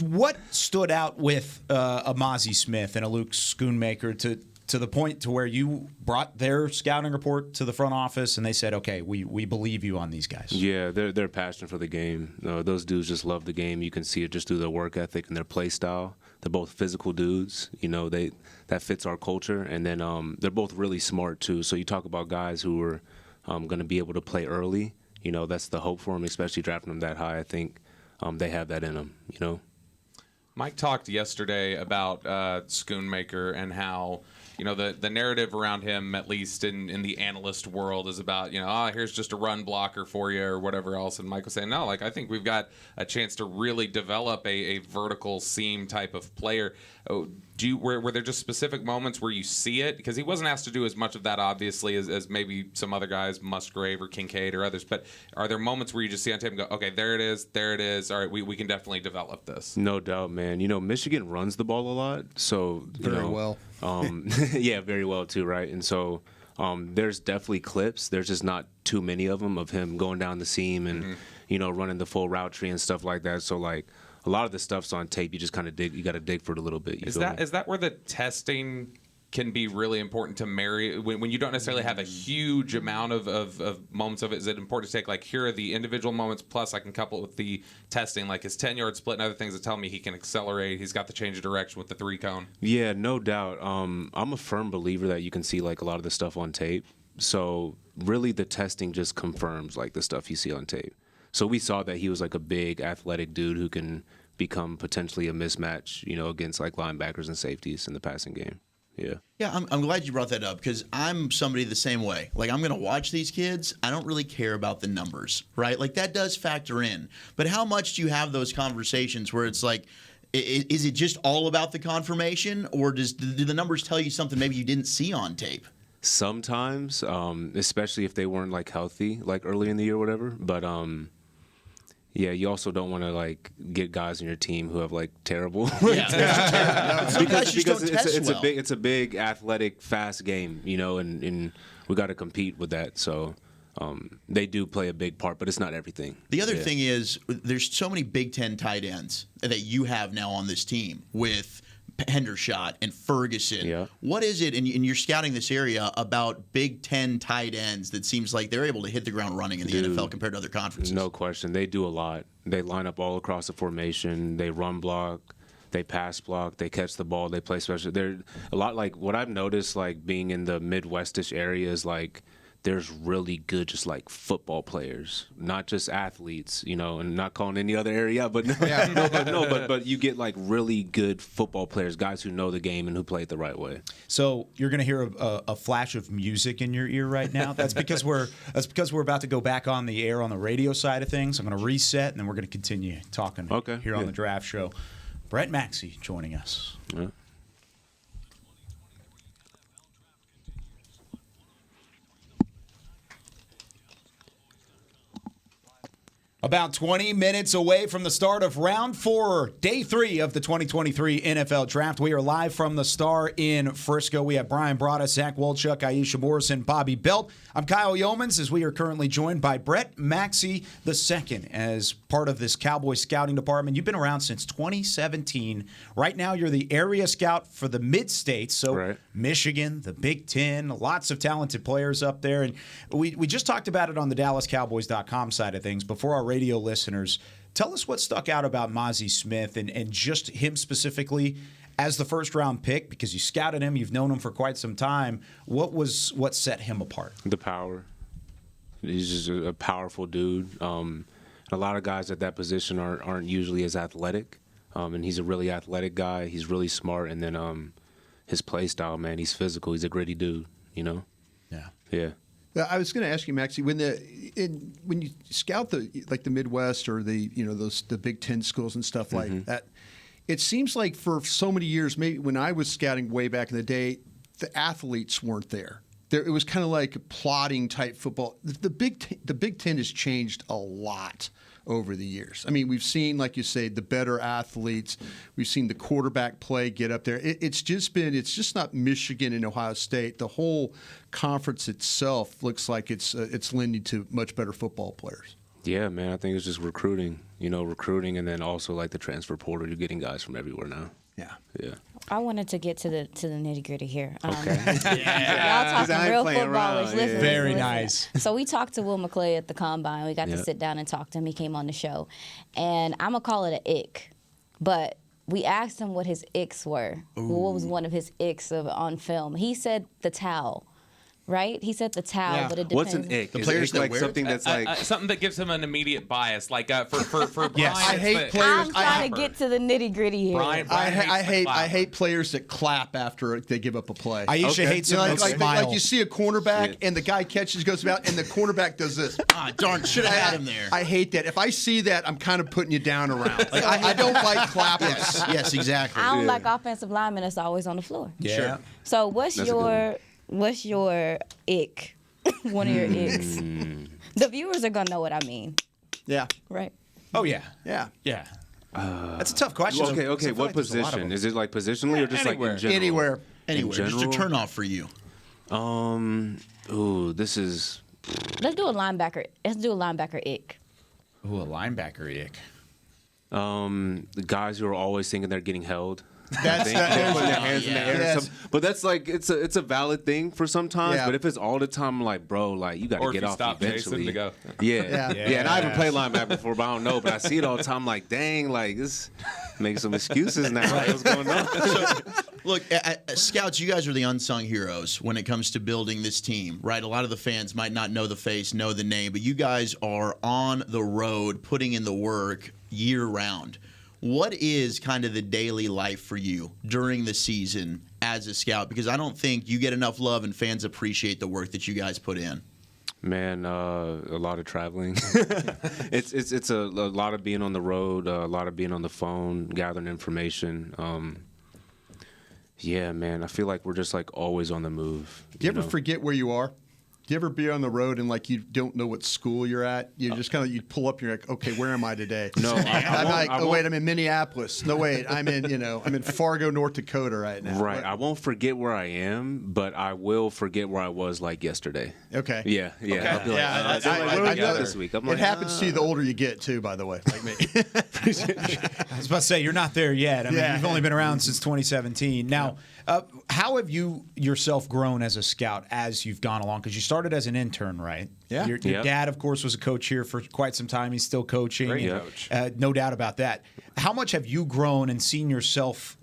what stood out with a Mozzie Smith and a Luke Schoonmaker to the point to where you brought their scouting report to the front office and they said, okay, we believe you on these guys?
Yeah, they're passionate for the game. Those dudes just love the game. You can see it just through their work ethic and their play style. They're both physical dudes. That fits our culture. And then they're both really smart too. So you talk about guys who are going to be able to play early. That's the hope for them, especially drafting them that high. I think they have that in them.
Mike talked yesterday about Schoonmaker and how the narrative around him, at least in the analyst world, is about here's just a run blocker for you or whatever else. And Mike was saying no, I think we've got a chance to really develop a vertical seam type of player. Were there just specific moments where you see it? Because he wasn't asked to do as much of that, obviously, as maybe some other guys, Musgrave or Kincaid or others. But are there moments where you just see on tape and go, okay, there it is. All right, we can definitely develop this.
No doubt, man. Michigan runs the ball a lot, so
Very well.
Yeah, very well too, right? And so there's definitely clips. There's just not too many of them of him going down the seam and running the full route tree and stuff like that. So a lot of the stuff's on tape. You just kind of dig. You got to dig for it a little bit.
Is that where the testing can be really important to marry when you don't necessarily have a huge amount of moments of it? Is it important to take here are the individual moments plus I can couple it with the testing, like his 10-yard split and other things that tell me he can accelerate, he's got the change of direction with the 3-cone?
Yeah, no doubt. I'm a firm believer that you can see a lot of the stuff on tape. So really the testing just confirms the stuff you see on tape. So we saw that he was a big athletic dude who can become potentially a mismatch, against like linebackers and safeties in the passing game. Yeah.
Yeah, I'm glad you brought that up because I'm somebody the same way. Like, I'm going to watch these kids. I don't really care about the numbers, right? Like, that does factor in. But how much do you have those conversations where it's like, is it just all about the confirmation, or do the numbers tell you something maybe you didn't see on tape?
Sometimes, especially if they weren't like healthy, like early in the year or whatever. But yeah, you also don't want to like get guys on your team who have like terrible. because it's a big athletic, fast game, and we got to compete with that. So they do play a big part, but it's not everything.
The other thing is there's so many Big Ten tight ends that you have now on this team with Hendershot and Ferguson.
Yeah.
What is it, and you're scouting this area, about Big Ten tight ends that seems like they're able to hit the ground running in the NFL compared to other conferences?
No question. They do a lot. They line up all across the formation. They run block. They pass block. They catch the ball. They play special. They're a lot like what I've noticed, like being in the Midwestish area, is like there's really good just like football players, not just athletes, and not calling any other area, but but you get like really good football players, guys who know the game and who play it the right way.
So you're going to hear a flash of music in your ear right now. That's because we're about to go back on the air on the radio side of things. I'm going to reset, and then we're going to continue talking here on the Draft Show. Brett Maxie joining us.
Yeah.
About 20 minutes away from the start of round 4, day 3 of the 2023 NFL Draft. We are live from the Star in Frisco. We have Brian Broaddus, Zach Wolchuk, Aisha Morrison, Bobby Belt. I'm Kyle Yeomans, as we are currently joined by Brett Maxie II as part of this Cowboys scouting department. You've been around since 2017. Right now, you're the area scout for the mid-states, so Michigan, the Big Ten, lots of talented players up there. And we just talked about it on the DallasCowboys.com side of things. Before our radio listeners, tell us what stuck out about Mazi Smith and just him specifically as the first-round pick, because you scouted him, you've known him for quite some time. What set him apart?
The power. He's just a powerful dude. A lot of guys at that position aren't usually as athletic, and he's a really athletic guy. He's really smart, and then his play style, man, he's physical. He's a gritty dude, Yeah.
I was going to ask you, Maxie, when you scout the Midwest or the Big Ten schools and stuff like that, it seems like for so many years, maybe when I was scouting way back in the day, the athletes weren't there. It was kind of like plotting type football. The Big Ten has changed a lot over the years. I mean, we've seen, like you say, the better athletes. We've seen the quarterback play get up there. It's just not Michigan and Ohio State. The whole conference itself looks like it's lending to much better football players.
Yeah, man, I think it's just recruiting, and then also like the transfer portal. You're getting guys from everywhere now. Yeah.
I wanted to get to the nitty gritty here.
Okay.
Y'all talking real footballish. Listen,
Very
listen.
nice.
So we talked to Will McClay at the Combine. We got to sit down and talk to him. He came on the show. And I'm going to call it an ick. But we asked him what his icks were. Ooh. What was one of his icks on film? He said the towel. Right? He said the towel, but it depends.
What's an ick?
The players that
like
wear
something that's like
something that gives him an immediate bias, like for Brian.
Yes.
I hate players.
I'm trying to get to the nitty gritty here.
Brian
I hate players that clap after they give up a play.
Aisha hates him
like you see a cornerback and the guy catches, goes about, and the cornerback does this.
Darn, should have had him there.
I hate that. If I see that, I'm kind of putting you down around. Like, I don't like clappers.
Yes, exactly.
I don't like offensive linemen that's always on the floor.
Yeah.
Sure.
So what's your ick? One of your icks. The viewers are gonna know what I mean,
Yeah.
right?
Oh, yeah.
Yeah.
Yeah. That's a tough question.
okay. What position? Is it like positionally or just
anywhere.
like in general?
Anywhere. Just a turnoff for you.
This is.
Let's do a linebacker. Let's do a linebacker ick.
Ooh, a linebacker ick.
The guys who are always thinking they're getting held.
That's
They're putting their hands in the air.
Yes.
But that's like it's a valid thing for sometimes.
Yeah.
But if it's all the time, I'm like, bro, like you got to
Or if
get
you
off
stop
eventually.
chasing to go.
Yeah. And I haven't played linebacker before, but I don't know. But I see it all the time. I'm like, dang, like this makes some excuses now. Like, what's going on?
Look, scouts, you guys are the unsung heroes when it comes to building this team, right? A lot of the fans might not know the face, know the name, but you guys are on the road putting in the work year round. What is kind of the daily life for you during the season as a scout? Because I don't think you get enough love and fans appreciate the work that you guys put in.
Man, a lot of traveling. It's a lot of being on the road, a lot of being on the phone, gathering information. Yeah, man, I feel like we're just like always on the move.
Do you ever forget where you are? Do you ever be on the road and like you don't know what school you're at? You just kind of you pull up and you're like, okay, where am I today?
No,
I'm like, oh wait, I'm in Minneapolis. No wait, I'm in Fargo, North Dakota right now.
Right, I won't forget where I am, but I will forget where I was like yesterday.
Okay.
Yeah.
Okay.
I'll be like,
I know
this week. I'm
it happens to you the older you get too, by the way, like me.
I was about to say, you're not there yet. I mean, you've only been around since 2017. Now, how have you yourself grown as a scout as you've gone along? Because you started as an intern, right?
Yeah.
Your dad, of course, was a coach here for quite some time. He's still coaching.
Great coach.
No doubt about that. How much have you grown and seen yourself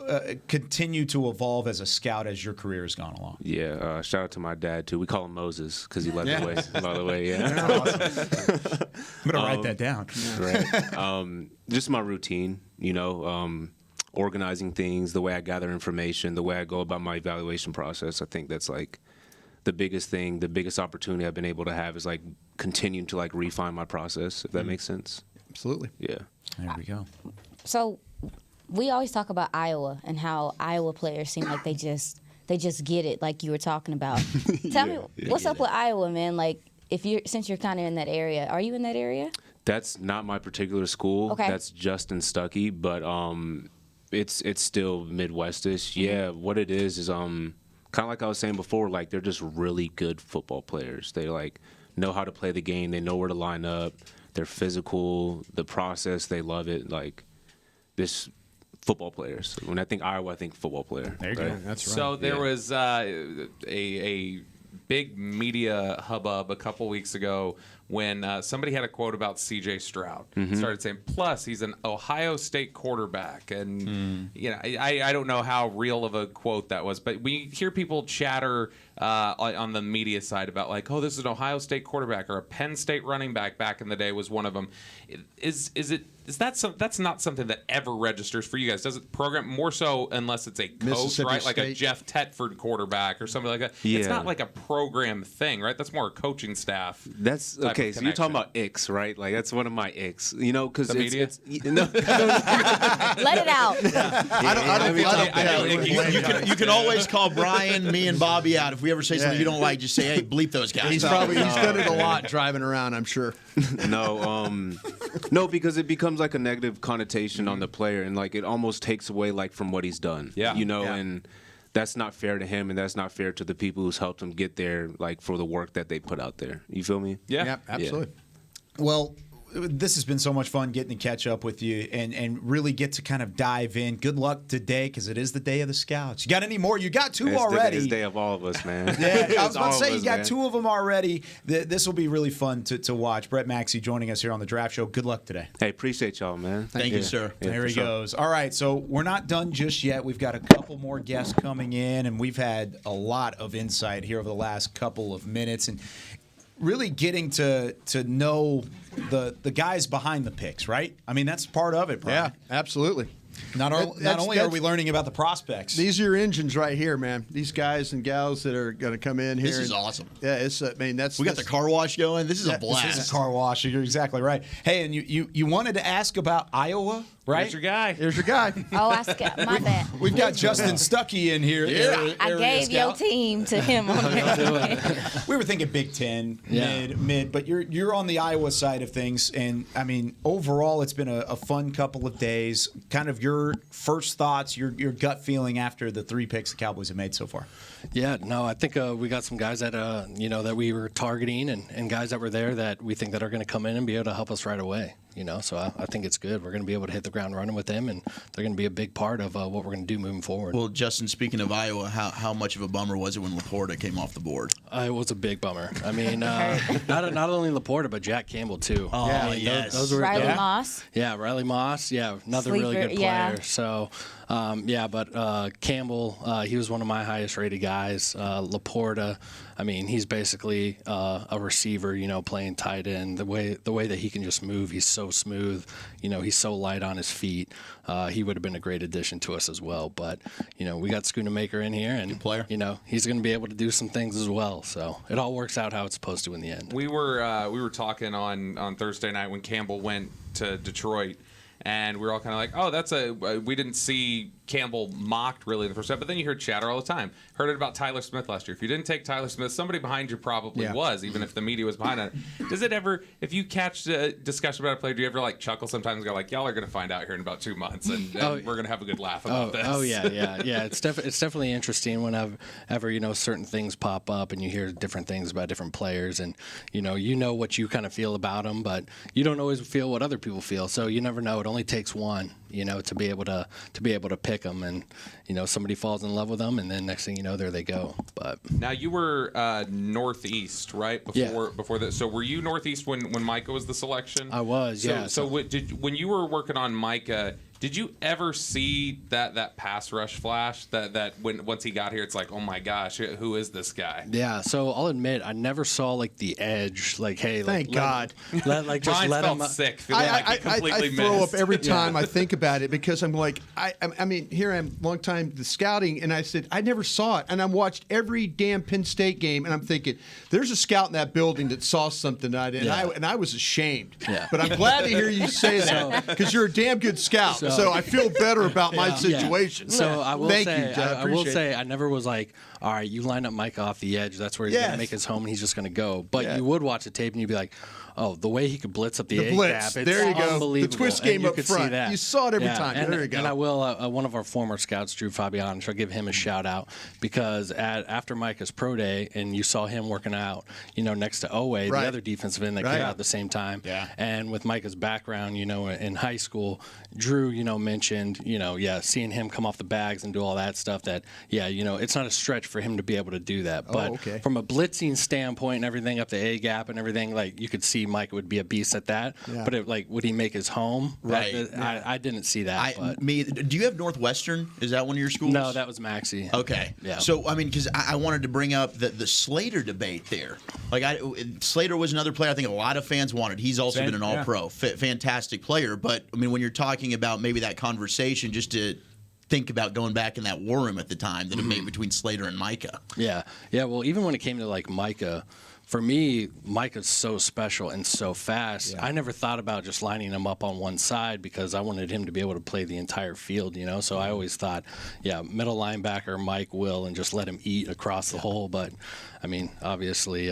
continue to evolve as a scout as your career has gone along?
Yeah, shout out to my dad, too. We call him Moses because he led the way. By the way,
I'm going to write that down.
Right. Just my routine, organizing things, the way I gather information, the way I go about my evaluation process. I think that's like the biggest thing, the biggest opportunity I've been able to have is like continuing to like refine my process, if that makes sense.
Absolutely.
Yeah.
There we go.
So we always talk about Iowa and how Iowa players seem like they just get it, like you were talking about. Tell me, what's up with Iowa, man? Like, since you're kind of in that area, are you in that area?
That's not my particular school.
Okay.
That's Justin Stuckey, but it's still Midwestish. Yeah, what it is kind of like I was saying before, like they're just really good football players. They like know how to play the game. They know where to line up. They're physical. The process, they love it. Like this football players. When I think Iowa, I think football player.
There you go. That's right.
So there was a big media hubbub a couple weeks ago when somebody had a quote about C.J. Stroud. Started saying, plus he's an Ohio State quarterback. And, I don't know how real of a quote that was, but we hear people chatter on the media side about like, oh, this is an Ohio State quarterback or a Penn State running back in the day was one of them. That's not something that ever registers for you guys? Does it program more so unless it's a coach, right? Like a Jeff Tetford quarterback or something like that. Yeah. It's not like a program thing, right? That's more a coaching staff.
That's okay. So you're talking about icks, right? Like that's one of my icks. Because
media.
Let it out.
You can always call Brian, me, and Bobby out if we ever say something you don't like. Just say, hey, bleep those guys.
He's done it a lot driving around, I'm sure.
No, because it becomes like a negative connotation on the player, and like it almost takes away like from what he's done. And that's not fair to him, and that's not fair to the people who's helped him get there, like for the work that they put out there. You feel me?
Yeah, absolutely. Yeah. Well, this has been so much fun getting to catch up with you and really get to kind of dive in. Good luck today because it is the day of the Scouts. You got any more? You got two already.
It's the day of all of us, man.
Yeah, I was about to say you got two of them already. This will be really fun to watch. Brett Maxie joining us here on the Draft Show. Good luck today.
Hey, appreciate y'all, man.
Thank you, sir.
Yeah, there he goes. All right, so we're not done just yet. We've got a couple more guests coming in, and we've had a lot of insight here over the last couple of minutes. And really getting to know the guys behind the picks, right? I mean, that's part of it, Brian.
Yeah, absolutely.
Not only are we learning about the prospects.
These are your engines right here, man. These guys and gals that are going to come in here.
This is awesome.
Yeah, we
got the car wash going. This is a blast.
This is a car wash. You're exactly right. Hey, and you wanted to ask about Iowa, right?
Here's your guy.
Here's your guy.
Oh, my bad.
We've got Justin Stuckey in here.
Yeah. I gave your team to him on there.
We were thinking Big Ten, mid, but you're on the Iowa side of things, and I mean, overall, it's been a fun couple of days. Kind of your first thoughts, your gut feeling after the 3 picks the Cowboys have made so far.
Yeah, no, I think we got some guys that that we were targeting and guys that were there that we think that are going to come in and be able to help us right away. So I think it's good. We're going to be able to hit the ground running with them, and they're going to be a big part of what we're going to do moving forward.
Well, Justin, speaking of Iowa, how much of a bummer was it when Laporta came off the board?
It was a big bummer. I mean, not only Laporta, but Jack Campbell, too.
Oh,
yeah,
yes.
Those were
Riley Moss.
Yeah, Riley Moss. Yeah, another really good player.
Yeah.
So, but Campbell, he was one of my highest-rated guys. Laporta, I mean, he's basically a receiver, playing tight end. The way that he can just move, he's so so smooth. He's so light on his feet. He would have been a great addition to us as well. But, we got Schoonamaker in here, and, he's going to be able to do some things as well. So it all works out how it's supposed to in the end.
We were talking on Thursday night when Campbell went to Detroit, and we were all kind of like, we didn't see Campbell mocked really in the first half, but then you heard chatter all the time. Heard it about Tyler Smith last year. If you didn't take Tyler Smith, somebody behind you probably was, even if the media was behind it. Does it ever, if you catch a discussion about a player, do you ever chuckle sometimes and go y'all are going to find out here in about 2 months, and we're going to have a good laugh about this?
Oh yeah. It's definitely interesting whenever certain things pop up and you hear different things about different players, and you know what you kind of feel about them, but you don't always feel what other people feel. So you never know. It only takes one, to be able to pick them, and somebody falls in love with them, and then next thing you know, there they go. But
now you were Northeast, right? Before that. So were you Northeast when Micah was the selection?
I was.
So when you were working on Micah, did you ever see that pass rush flash that once he got here, it's like, oh my gosh, who is this guy?
Yeah. So I'll admit, I never saw the edge. Hey,
thank God.
Just let him sick.
I
completely
throw up every time I think about it, because I'm like, I mean, here I am, long time the scouting, and I said I never saw it, and I watched every damn Penn State game, and I'm thinking, there's a scout in that building that saw something I did, and I was ashamed.
Yeah.
But I'm glad to hear you say that, because you're a damn good scout. So I feel better about my situation.
So I will
say,
I never was like, all right, you line up Mike off the edge. That's where he's going to make his home, and he's just going to go. But you would watch the tape, and you'd be like, oh, the way he could blitz up the A
blitz.
gap, it's
there you go.
unbelievable.
The twist game
up
front. You saw it every time. There you go.
And I will, one of our former scouts, Drew Fabian, so I'll give him a shout out, because after Micah's pro day, and you saw him working out, next to Owe, the other defensive end that came out at the same time.
Yeah.
And with Micah's background, in high school, Drew, mentioned, seeing him come off the bags and do all that stuff, that, it's not a stretch for him to be able to do that. But from a blitzing standpoint and everything up the A gap and everything, you could see Mike would be a beast at that. Yeah. But would he make his home?
Right.
I didn't see that.
Do you have Northwestern? Is that one of your schools?
No, that was Maxie.
Okay.
Yeah.
So, because I wanted to bring up the Slater debate there. Slater was another player I think a lot of fans wanted. He's also been an all-pro. Fantastic player. But, when you're talking about maybe that conversation, just to think about going back in that war room at the time, the debate between Slater and Micah.
Yeah. Well, even when it came to Micah, for me, Micah's so special and so fast. Yeah. I never thought about just lining him up on one side, because I wanted him to be able to play the entire field, So I always thought, middle linebacker, Mike will, and just let him eat across the hole. But, obviously,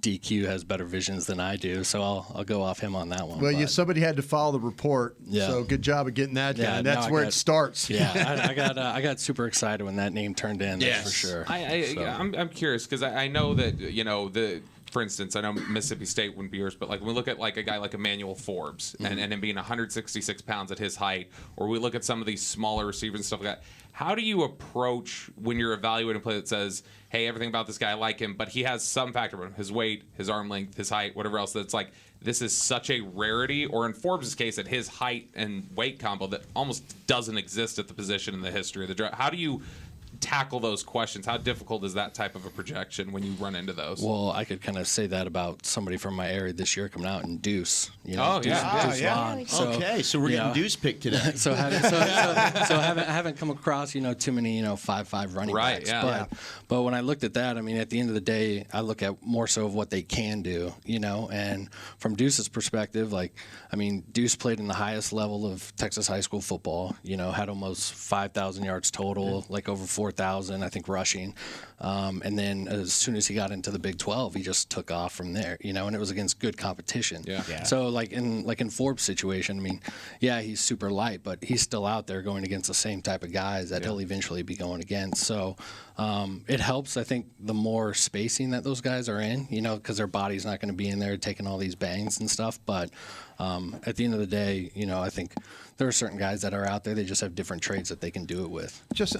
DQ has better visions than I do, so I'll go off him on that one.
Well, somebody had to follow the report, so good job of getting that done. That's where it starts.
Yeah, I got super excited when that name turned in. That's for sure.
I'm curious, because I know that for instance, I know Mississippi State wouldn't be yours, but when we look at a guy like Emmanuel Forbes and him being 166 pounds at his height, or we look at some of these smaller receivers and stuff like that, how do you approach when you're evaluating a play that says, hey, everything about this guy, I like him, but he has some factor about him, his weight, his arm length, his height, whatever else, that's this is such a rarity, or in Forbes' case, at his height and weight combo that almost doesn't exist at the position in the history of the draft. How do you tackle those questions? How difficult is that type of a projection when you run into those?
Well, I could kind of say that about somebody from my area this year coming out in Deuce.
Deuce
Vaughn.
So we're getting Deuce picked today.
So I haven't come across too many 5'5" running backs. But when I looked at that, at the end of the day, I look at more so of what they can do. And from Deuce's perspective, Deuce played in the highest level of Texas high school football. Had almost 5,000 yards total, over 4,000, I think, rushing. And then as soon as he got into the Big 12, he just took off from there, and it was against good competition. Yeah. So in Forbes' situation, he's super light, but he's still out there going against the same type of guys that he'll eventually be going against. So it helps, I think, the more spacing that those guys are in, because their body's not going to be in there taking all these bangs and stuff. But at the end of the day, I think there are certain guys that are out there, they just have different traits that they can do it with.
Just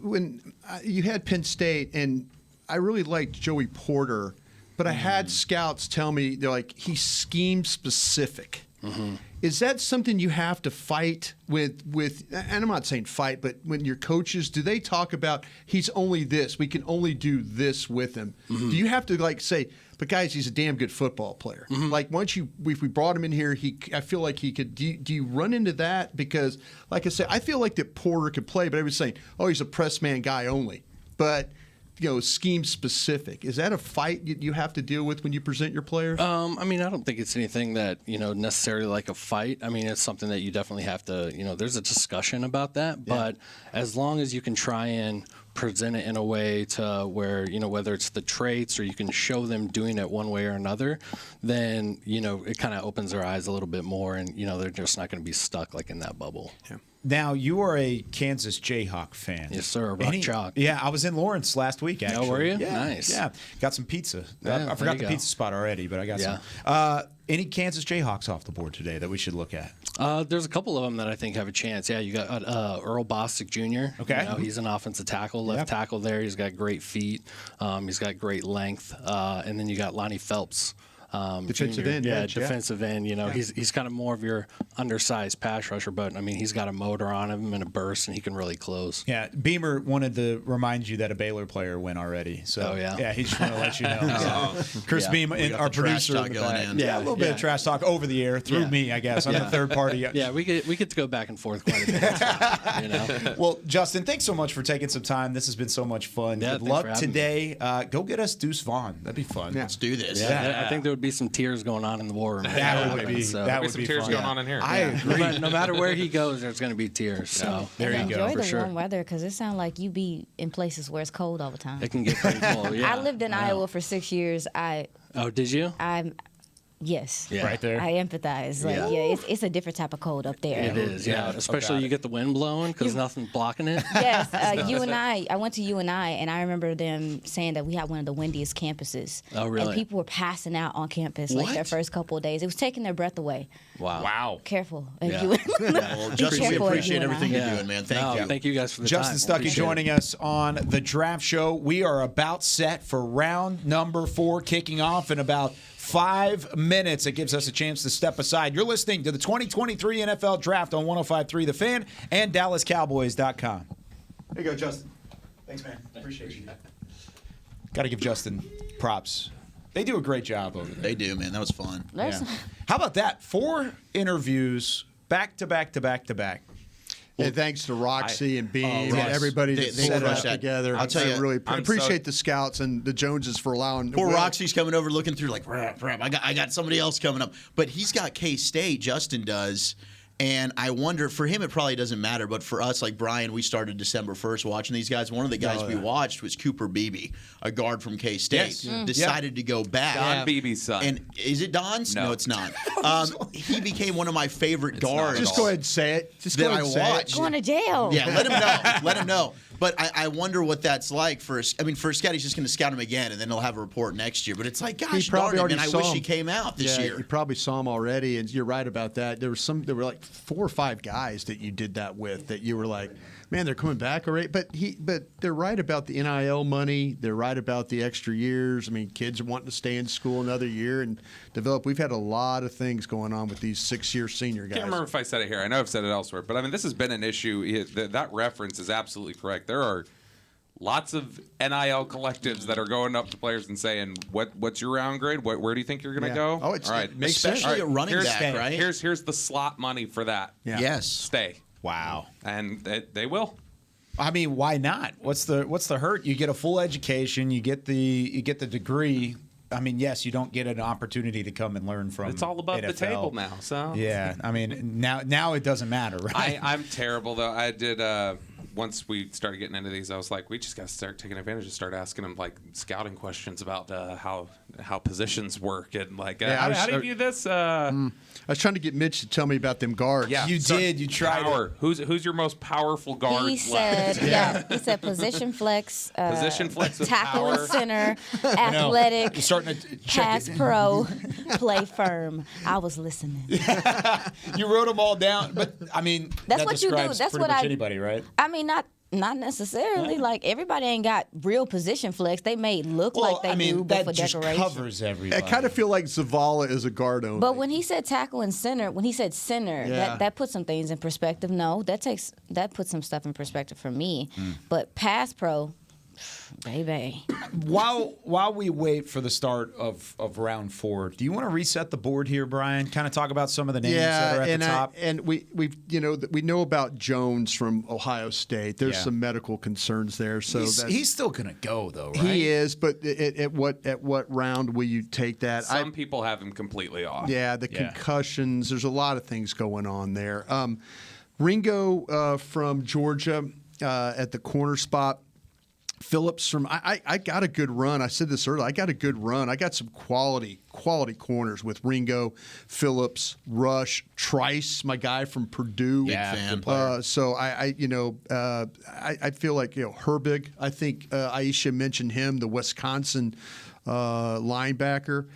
when you had Penn State, and I really liked Joey Porter, but I had scouts tell me, they're like, he's scheme specific. Mm-hmm. Is that something you have to fight with? And I'm not saying fight, but when your coaches, do they talk about he's only this? We can only do this with him. Mm-hmm. Do you have to say, but guys, he's a damn good football player. Mm-hmm. Like if we brought him in here, I feel like he could. Do you run into that? Because, like I said, I feel like that Porter could play, but I was saying, he's a press man guy only. But scheme specific. Is that a fight you have to deal with when you present your players?
I mean, I don't think it's anything that, necessarily like a fight. I mean, it's something that you definitely have to, there's a discussion about that. Yeah. But as long as you can try and present it in a way to where, whether it's the traits or you can show them doing it one way or another, then, it kind of opens their eyes a little bit more and, they're just not going to be stuck like in that bubble.
Yeah.
Now, you are a Kansas Jayhawk fan.
Yes, sir. Rock Chalk.
Yeah, I was in Lawrence last week, actually.
Oh, were you?
Yeah,
Nice.
Yeah, got some pizza.
Yeah,
I forgot the pizza spot already, but I got some. Any Kansas Jayhawks off the board today that we should look at?
There's a couple of them that I think have a chance. Yeah, you got Earl Bostic Jr.
Okay.
He's an offensive tackle, left tackle there. He's got great feet. He's got great length. And then you got Lonnie Phelps.
Defensive end.
Yeah, defensive end. He's kind of more of your undersized pass rusher, but, I mean, he's got a motor on him and a burst, and he can really close.
Yeah, Beamer wanted to remind you that a Baylor player went already. So, yeah, he just wanted to let you know. So, Chris Beam, our producer,
going in.
Yeah, a little bit of trash talk over the air through me, I guess. I'm the third party.
Yeah, we get to go back and forth quite a bit.
Well, Justin, thanks so much for taking some time. This has been so much fun.
Yeah,
good luck today. Go get us Deuce Vaughn. That'd be fun.
Yeah.
Let's do this.
Yeah, I think there would be some tears going on in the war room.
That would be
some tears going on in here.
I agree.
No matter where he goes, there's going to be tears. So
there you go.
Enjoy the
sure.
warm weather because it sounds like you be in places where it's cold all the time.
It can get pretty cold. Yeah.
I lived in Iowa for 6 years.
Oh, did you?
Yes.
Yeah.
Right there.
I empathize. It's a different type of cold up there.
It is, yeah. Especially you get the wind blowing because nothing's blocking it.
Yes. I went to UNI, and I remember them saying that we had one of the windiest campuses.
Oh, really?
And people were passing out on campus like their first couple of days. It was taking their breath away.
Wow.
Careful.
Yeah.
Well, Justin, we appreciate everything you're doing, man. Thank you.
Thank you guys for the
Justin
time.
Stuckey joining us on the Draft Show. We are about set for round number 4 kicking off in about 5 minutes. It gives us a chance to step aside. You're listening to the 2023 NFL Draft on 105.3 The Fan and DallasCowboys.com. There you go, Justin. Thanks, man. Appreciate you. Got to give Justin props. They do a great job over there.
They do, man. That was fun.
Yeah. How about that? 4 interviews back to back to back to back.
And thanks to Roxy and Beam and everybody that set us together.
I'll tell you,
I really appreciate the scouts and the Joneses for allowing.
Poor Roxy's coming over looking through like, I got somebody else coming up. But he's got K-State, Justin does. And I wonder, for him, it probably doesn't matter. But for us, like Brian, we started December 1st watching these guys. One of the guys we watched was Cooper Beebe, a guard from K-State.
Yes.
Decided to go back.
Don Beebe's son.
And is it Don's? No, it's not. He became one of my favorite guards.
Just go ahead and say it. Just go
that
ahead and
I
say
watched.
it.
Going to jail.
Yeah, let him know. Let him know. But I wonder what that's like for a scout. He's just going to scout him again, and then he'll have a report next year. But it's like, gosh darn it, man, I wish he came out this year.
You probably saw him already, and you're right about that. There were like 4 or 5 guys that you did that with that you were like, man, they're coming back already. But they're right about the NIL money. They're right about the extra years. I mean, kids are wanting to stay in school another year and develop. We've had a lot of things going on with these 6-year senior guys.
I can't remember if I said it here. I know I've said it elsewhere. But, I mean, this has been an issue. That reference is absolutely correct. There are lots of NIL collectives that are going up to players and saying, "What's your round grade? Where do you think you're going to go?"
Oh,
all right.
It makes
Especially
sense.
a running back, right?
Here's the slot money for that.
Yeah.
Yes.
Stay.
Wow.
And they will.
I mean, why not? What's the hurt? You get a full education. You get the degree. I mean, yes, you don't get an opportunity to come and learn from.
It's all above
NFL.
the table now. So
yeah, I mean, now it doesn't matter, right?
I'm terrible though. I did. Once we started getting into these, I was like, we just got to start taking advantage and start asking them like scouting questions about how positions work and like how do you view this?
I was trying to get Mitch to tell me about them guards.
Yeah, you did. You tried.
Power. Who's your most powerful guard?
He said, he said position flex.
Position flex with
tackle
power.
and center, athletic,
You're starting to check
pass
it.
pro, play firm. I was listening.
You wrote them all down, but I mean,
That's
that
what you do.
describes
That's
pretty
what
much
I-
anybody, right?
I mean, not Not necessarily. Like, everybody ain't got real position flex. They may look like they do, but
that
for
just
decoration.
covers everybody.
I kind of feel like Zavala is a guard only.
But when he said tackle and center, that puts some things in perspective. No, that puts some stuff in perspective for me. But pass pro, baby.
While we wait for the start of round 4, do you want to reset the board here, Brian? Kind of talk about some of the names that are at the top.
And we know about Jones from Ohio State. There's some medical concerns there. So
he's still going to go though, right?
He is, but at what round will you take that?
Some people have him completely off.
Yeah, concussions. There's a lot of things going on there. Ringo from Georgia at the corner spot. Phillips from I got a good run. I said this earlier. I got a good run. I got some quality corners with Ringo, Phillips, Rush, Trice, my guy from Purdue.
Big fan player.
So I feel like Herbig. I think Aisha mentioned him, the Wisconsin linebacker.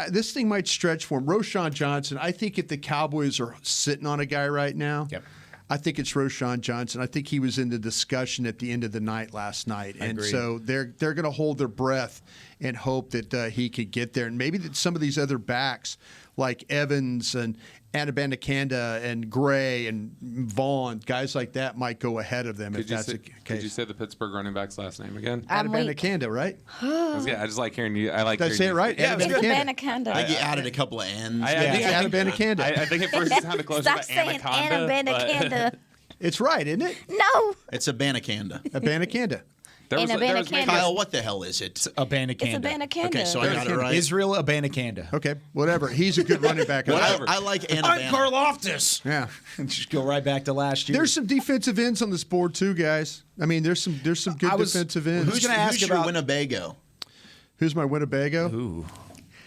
This thing might stretch for him. Roschon Johnson. I think if the Cowboys are sitting on a guy right now.
Yep.
I think it's Roschon Johnson. I think he was in the discussion at the end of the night last night. And so they're going to hold their breath and hope that he could get there. And maybe that some of these other backs like Evans and Abanikanda and Gray and Vaughn, guys like that might go ahead of them if that's the case.
Could you say the Pittsburgh running back's last name again?
Abanikanda, right?
I just like hearing you.
Did I say it right?
It's Abanikanda.
I think you added a couple of N's.
Abanikanda.
I think at first it sounded closer
Stop
to
saying
Anaconda.
Abanikanda.
It's right, isn't it?
No.
It's Abanikanda.
Abanikanda.
Kyle, what the hell is it?
Abanikanda.
It's Abanikanda.
Okay, so I got it right.
Israel Abanikanda.
Okay, whatever. He's a good running back.
I like Anabana.
I'm Karloftis.
Yeah.
Just go right back to last year.
There's some defensive ends on this board too, guys. I mean, there's some good defensive ends.
Who's going to ask about Winnebago?
Who's my Winnebago?
Ooh.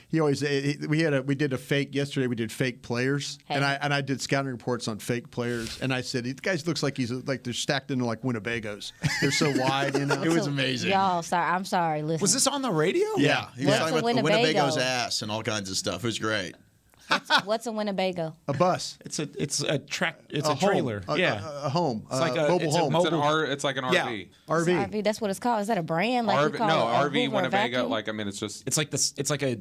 He always we did a fake yesterday. We did fake players, and I did scouting reports on fake players, and I said, "These guys looks like they're stacked into like Winnebagos. They're so wide, you know."
It was amazing.
Y'all, I'm sorry. Listen.
Was this on the radio?
Yeah, he was talking about the
Winnebago?
Winnebago's ass and all kinds of stuff. It was great.
What's a Winnebago?
A bus.
It's a
home.
trailer.
A home.
It's like
mobile home.
It's like an RV.
RV.
RV. That's what it's called. Is that a brand? Like
RV
Hoover
Winnebago.
vacuum?
It's just.
It's like this. It's like a.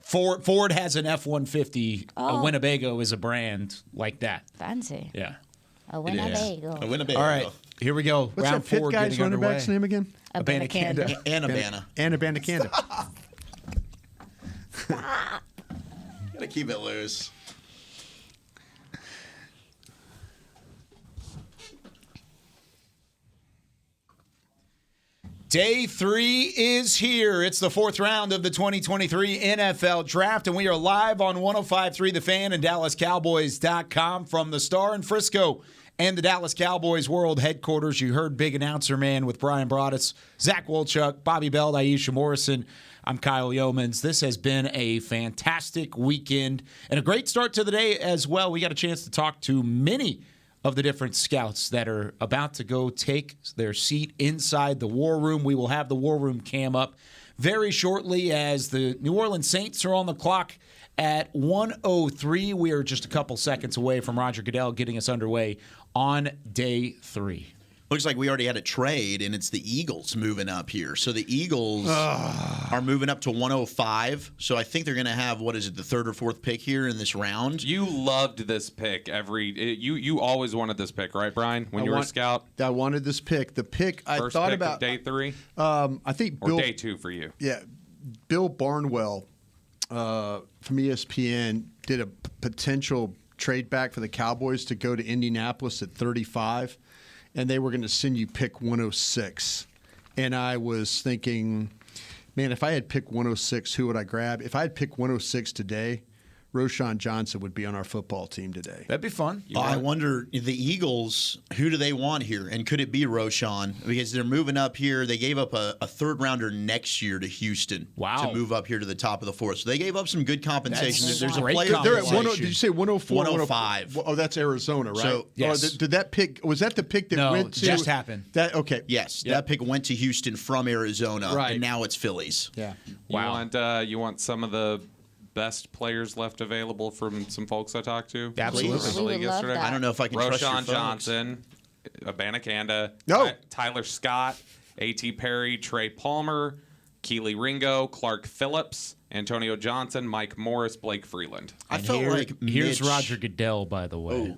Ford has an F-150. A Winnebago is a brand like that.
Fancy.
Yeah.
A Winnebago.
A Winnebago.
All right, here we go.
What's
round
that Pitt
4
guy's
getting
running
underway.
back's name again?
Abanikanda.
Anabana.
Abanikanda.
Gotta keep it loose.
Day 3 is here. It's the 4th round of the 2023 NFL Draft, and we are live on 105.3 The Fan and DallasCowboys.com from the Star in Frisco and the Dallas Cowboys World Headquarters. You heard Big Announcer Man with Brian Broaddus, Zach Wolchuk, Bobby Belt, Aisha Morrison. I'm Kyle Yeomans. This has been a fantastic weekend and a great start to the day as well. We got a chance to talk to many of the different scouts that are about to go take their seat inside the War Room. We will have the War Room cam up very shortly as the New Orleans Saints are on the clock at 1:03. We are just a couple seconds away from Roger Goodell getting us underway on day 3.
Looks like we already had a trade, and it's the Eagles moving up here. So the Eagles are moving up to 105. So I think they're going to have, the 3rd or 4th pick here in this round?
You loved this pick. You always wanted this pick, right, Brian? When you were a scout?
I wanted this pick. The pick I
First
thought
pick
about.
Of day 3?
I think
Or day 2 for you?
Yeah. Bill Barnwell from ESPN did a potential trade back for the Cowboys to go to Indianapolis at 35. And they were going to send you pick 106. And I was thinking, man, if I had pick 106, who would I grab? If I had pick 106 today, Roschon Johnson would be on our football team today.
That'd be fun.
I wonder, the Eagles, who do they want here? And could it be Roschon? Because they're moving up here. They gave up a 3rd-rounder next year to Houston to move up here to the top of the 4th. So they gave up some good compensation. There's a player.
They're at did you say 104?
105.
Oh, that's Arizona, right?
So,
yes.
Did that pick, was that the pick that went to?
just happened.
Okay.
Yes, that pick went to Houston from Arizona, and now it's Phillies.
Yeah.
You want some of the best players left available from some folks I talked to?
Absolutely.
We would love that.
I don't know if I can trust your
Roschon
folks.
Johnson, Abanikanda,
No.
Tyler Scott, A.T. Perry, Trey Palmer, Keely Ringo, Clark Phillips, Antonio Johnson, Mike Morris, Blake Freeland.
I felt like
here's
Mitch-
Roger Goodell, by the way.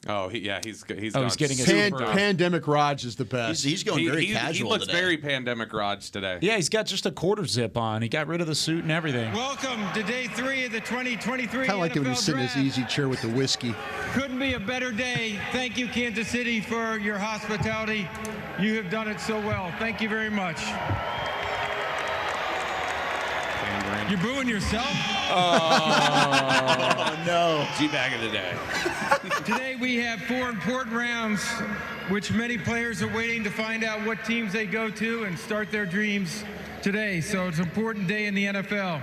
Oh, he's
he's
gone
getting his
super-
Pandemic Raj is the best.
He's going very casual
He looks
today.
very pandemic Raj today.
Yeah, he's got just a quarter zip on. He got rid of the suit and everything.
Welcome to day 3 of the 2023
Kind of like it when you
NFL
sit in his
Draft.
easy chair with the whiskey.
Couldn't be a better day. Thank you, Kansas City, for your hospitality. You have done it so well. Thank you very much. You're booing yourself?
Oh, no.
G-bag of the day.
Today we have 4 important rounds, which many players are waiting to find out what teams they go to and start their dreams today. So it's an important day in the NFL.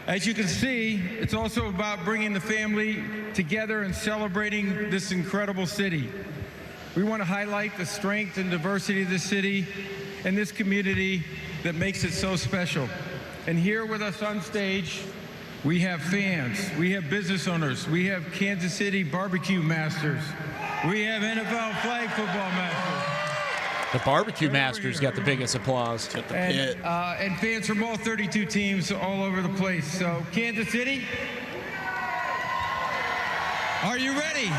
As you can see, it's also about bringing the family together and celebrating this incredible city. We want to highlight the strength and diversity of this city and this community that makes it so special. And here with us on stage, we have fans, we have business owners, we have Kansas City barbecue masters, we have NFL flag football masters.
The barbecue masters got the biggest applause.
And fans from all 32 teams all over the place. So, Kansas City, are you ready?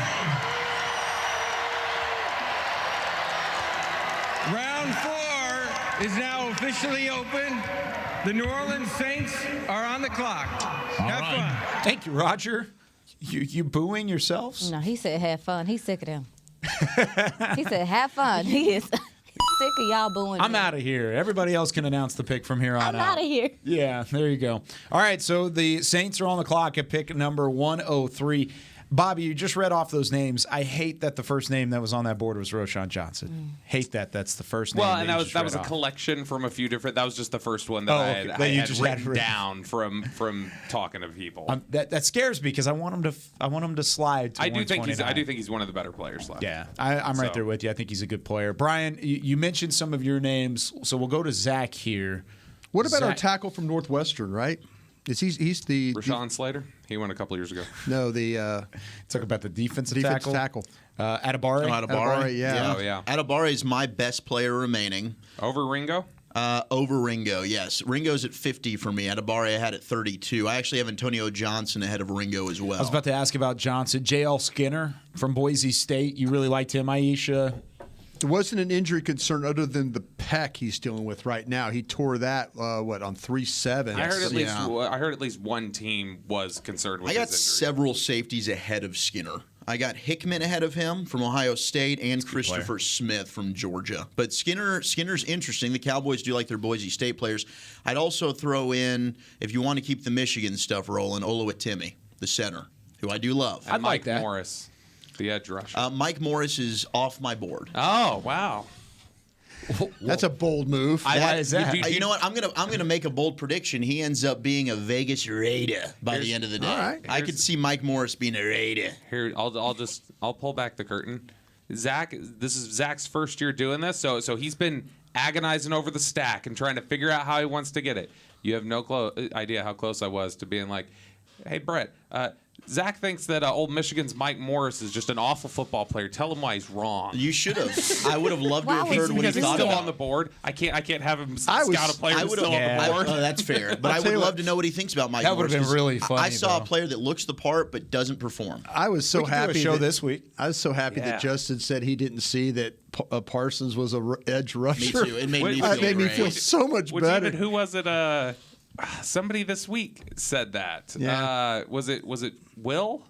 Round 4 is now officially open. The New Orleans Saints are on the clock. Have fun.
Thank you, Roger. You booing yourselves?
No, he said have fun. He's sick of them. He said have fun. He is sick of y'all booing.
I'm
him.
out of here. Everybody else can announce the pick from here on
I'm
out.
out of here.
Yeah, there you go. All right, so the Saints are on the clock at pick number 103. Bobby, you just read off those names. I hate that the first name that was on that board was Roschon Johnson. Hate that that's the first name.
Well, and
you
that
just
was
read
a
off.
collection from a few different. That was just the first one that
Oh,
I
okay.
had,
That
I
you
had
just
written
had written.
down from talking to people.
That scares me because I want him to slide to
I do think
129.
he's one of the better players left.
Yeah, I'm right there with you. I think he's a good player. Brian, you mentioned some of your names, so we'll go to Zach here.
What about our
Zach-
tackle from Northwestern, right? He's the
Rashawn Slater. He went a couple years ago.
No, the
talk about the defensive
defensive
tackle.
tackle.
Atabare.
Atabare,
yeah.
Oh yeah.
Atabare is my best player remaining.
Over Ringo.
Over Ringo, yes. Ringo's at 50 for me. Atabare I had at 32. I actually have Antonio Johnson ahead of Ringo as well.
I was about to ask about Johnson. J.L. Skinner from Boise State. You really liked him, Aisha?
There wasn't an injury concern other than the pec he's dealing with right now. He tore that on 3/7.
I heard at least one team was concerned with
I got
his injury.
several safeties ahead of Skinner. I got Hickman ahead of him from Ohio State and Christopher Smith from Georgia. But Skinner's interesting. The Cowboys do like their Boise State players. I'd also throw in, if you want to keep the Michigan stuff rolling, Oluwatimi, the center, who I do love.
And Mike Morris, the edge rusher.
Mike Morris is off my board.
Oh wow.
That's a bold move.
Why is that?
You know what? I'm gonna make a bold prediction. He ends up being a Vegas Raider by the end of the day.
All right.
I could see Mike Morris being a Raider.
Here, I'll pull back the curtain. Zach, this is Zach's first year doing this, so he's been agonizing over the stack and trying to figure out how he wants to get it. You have no idea how close I was to being like, hey, Brett, Zach thinks that Old Michigan's Mike Morris is just an awful football player. Tell him why he's wrong.
You should have. I would have loved to have heard what he
Because he's
thought
still
about.
on the board. I can't have him scout a player who's still on the board.
That's fair. But I would love to know what he thinks about Mike
That
Morris.
would have been really funny,
I saw
though.
a player that looks the part but doesn't perform.
I was so
We can do a
happy
show
that-
this week.
I was so happy that Justin said he didn't see that Parsons was a edge rusher.
Me too. It made me
That
feel
made me
great.
feel so much better.
Even, who was it? Somebody this week said that.
Yeah.
Was it Will?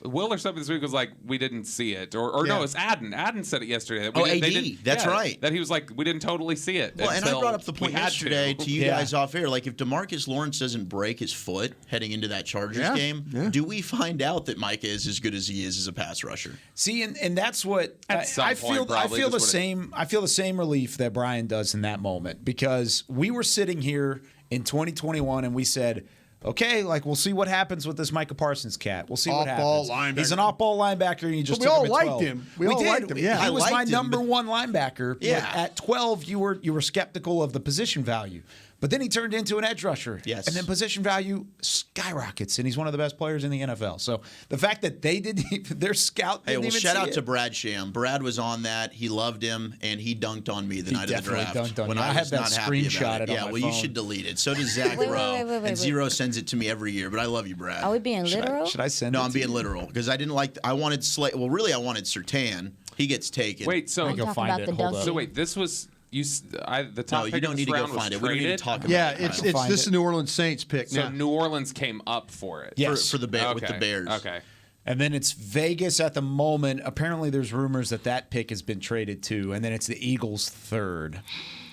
Will or something this week was like, we didn't see it. Or no, it's Adden. Adden said it yesterday. That
AD.
they didn't-
That's right.
That he was like, we didn't totally see it.
Well, and I
until
brought up the
we
point
had
yesterday to you
Yeah.
guys off air. Like, if DeMarcus Lawrence doesn't break his foot heading into that Chargers game, do we find out that Micah is as good as he is as a pass rusher?
See, and that's what
At some
I
point,
feel. I
probably,
feel the
just what it-
same. I feel the same relief that Brian does in that moment because we were sitting here in 2021 and we said, okay, like we'll see what happens with this Micah Parsons cat. We'll see what
Off-ball
happens.
linebacker.
He's an off-ball linebacker, and you just
But we
took
all
him at
liked
12.
him. We all
did.
liked him, yeah.
He
I
was
liked
my
him,
number one linebacker.
Yeah.
But at 12, you were skeptical of the position value. But then he turned into an edge rusher.
Yes.
And then position value skyrockets, and he's one of the best players in the NFL. So the fact that they didn't, their scout didn't even
shout
see
out
it.
to Brad Sham. Brad was on that. He loved him, and he dunked on me the night of the draft.
Definitely dunked on
when
you. I
was
have that
not happy
screenshot
about
it on
Yeah,
my
well, you
phone.
should delete it. So does Zach Rowe. And Zero sends it to me every year, but I love you, Brad.
Are we being literal?
Should I send it
No, I'm
to
being
you?
literal because I didn't like. I wanted Slay. Well, really, I wanted Sertan. He gets taken.
Wait, so
I'm
go
talking
find
about
it.
the
Hold
dunking.
up.
so wait, this was the top
No,
pick
you don't
of
need
this
to go
round was
find it. We don't need to
traded?
talk about
Yeah,
it.
it's
find
this
it.
New Orleans Saints pick
So
now.
New Orleans came up for it.
Yes.
for the with the
Okay,
Bears.
Okay.
And then it's Vegas at the moment. Apparently, there's rumors that pick has been traded too. And then it's the Eagles' third.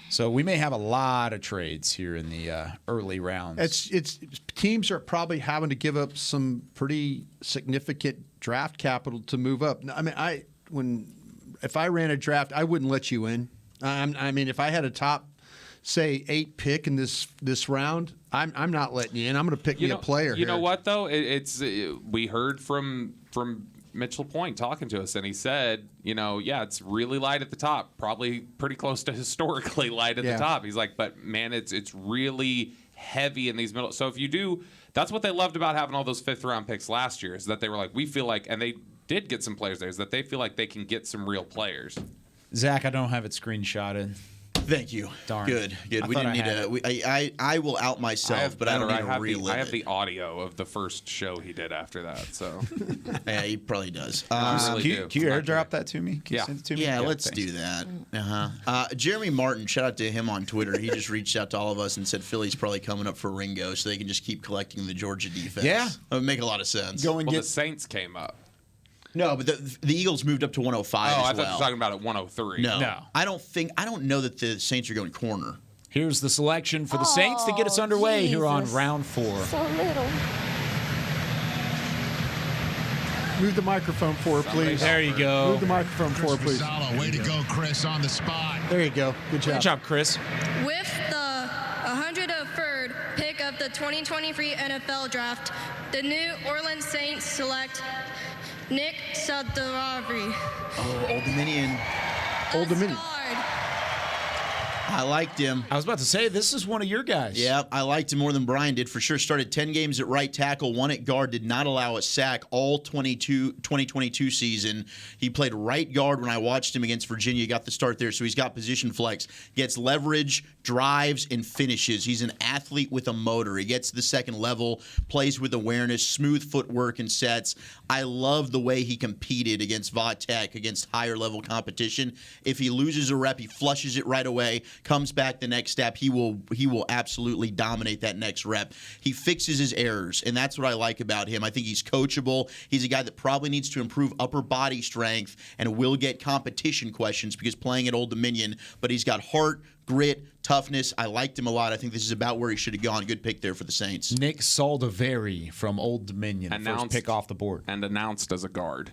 So we may have a lot of trades here in the early rounds.
It's teams are probably having to give up some pretty significant draft capital to move up. I mean, if I ran a draft, I wouldn't let you in. I mean, if I had a top, say 8 pick in this round, I'm not letting you in. I'm going to pick me a player.
You know what though? We heard from Mitchell Point talking to us, and he said, it's really light at the top, probably pretty close to historically light at the top. He's like, but man, it's really heavy in these middle. So if you do, that's what they loved about having all those 5th round picks last year, is that they were like, we feel like, and they did get some players there, is that they feel like they can get some real players.
Zach, I don't have it screenshotted.
Thank you.
Darn.
Good.
I
We
thought
didn't
I
need
had
to. I will out myself, but I don't need to relive
I have
it.
the audio of the first show he did after that. So
Yeah, he probably does.
really do.
Can you
I'm not
airdrop that to me? Can you
Yeah.
send it to me?
Yeah, let's
thanks.
do that. Jeremy Martin, shout out to him on Twitter. He just reached out to all of us and said Philly's probably coming up for Ringo, so they can just keep collecting the Georgia defense.
Yeah.
That would make a lot of sense.
Go and
well,
get
the Saints came up.
No, but the Eagles moved up to 105
Oh,
as
I thought
well.
you were talking about at 103.
No. I don't know that the Saints are going corner.
Here's the selection for the Saints to get us underway here on
Jesus.
round 4.
So little.
Move the microphone forward, please.
There you go.
Move the microphone forward, please.
Way to go, Chris, on the spot.
There you go. Good job.
Good job, Chris.
With the 103rd pick of the 2023 NFL Draft, the New Orleans Saints select Nick Saldaravi.
Oh, Old Dominion.
Old Dominion.
I liked him.
I was about to say, this is one of your guys.
Yeah, I liked him more than Brian did for sure. Started 10 games at right tackle, 1 at guard, did not allow a sack all 2022 season. He played right guard when I watched him against Virginia, got the start there, so he's got position flex. Gets leverage, drives, and finishes. He's an athlete with a motor. He gets to the second level, plays with awareness, smooth footwork and sets. I love the way he competed against Va-Tech, against higher level competition. If he loses a rep, he flushes it right away. Comes back the next step, he will absolutely dominate that next rep. He fixes his errors, and that's what I like about him. I think he's coachable. He's a guy that probably needs to improve upper body strength and will get competition questions because playing at Old Dominion, but he's got heart, grit, toughness. I liked him a lot. I think this is about where he should have gone. Good pick there for the Saints.
Nick Saldaravi from Old Dominion, first pick off the board.
And announced as a guard.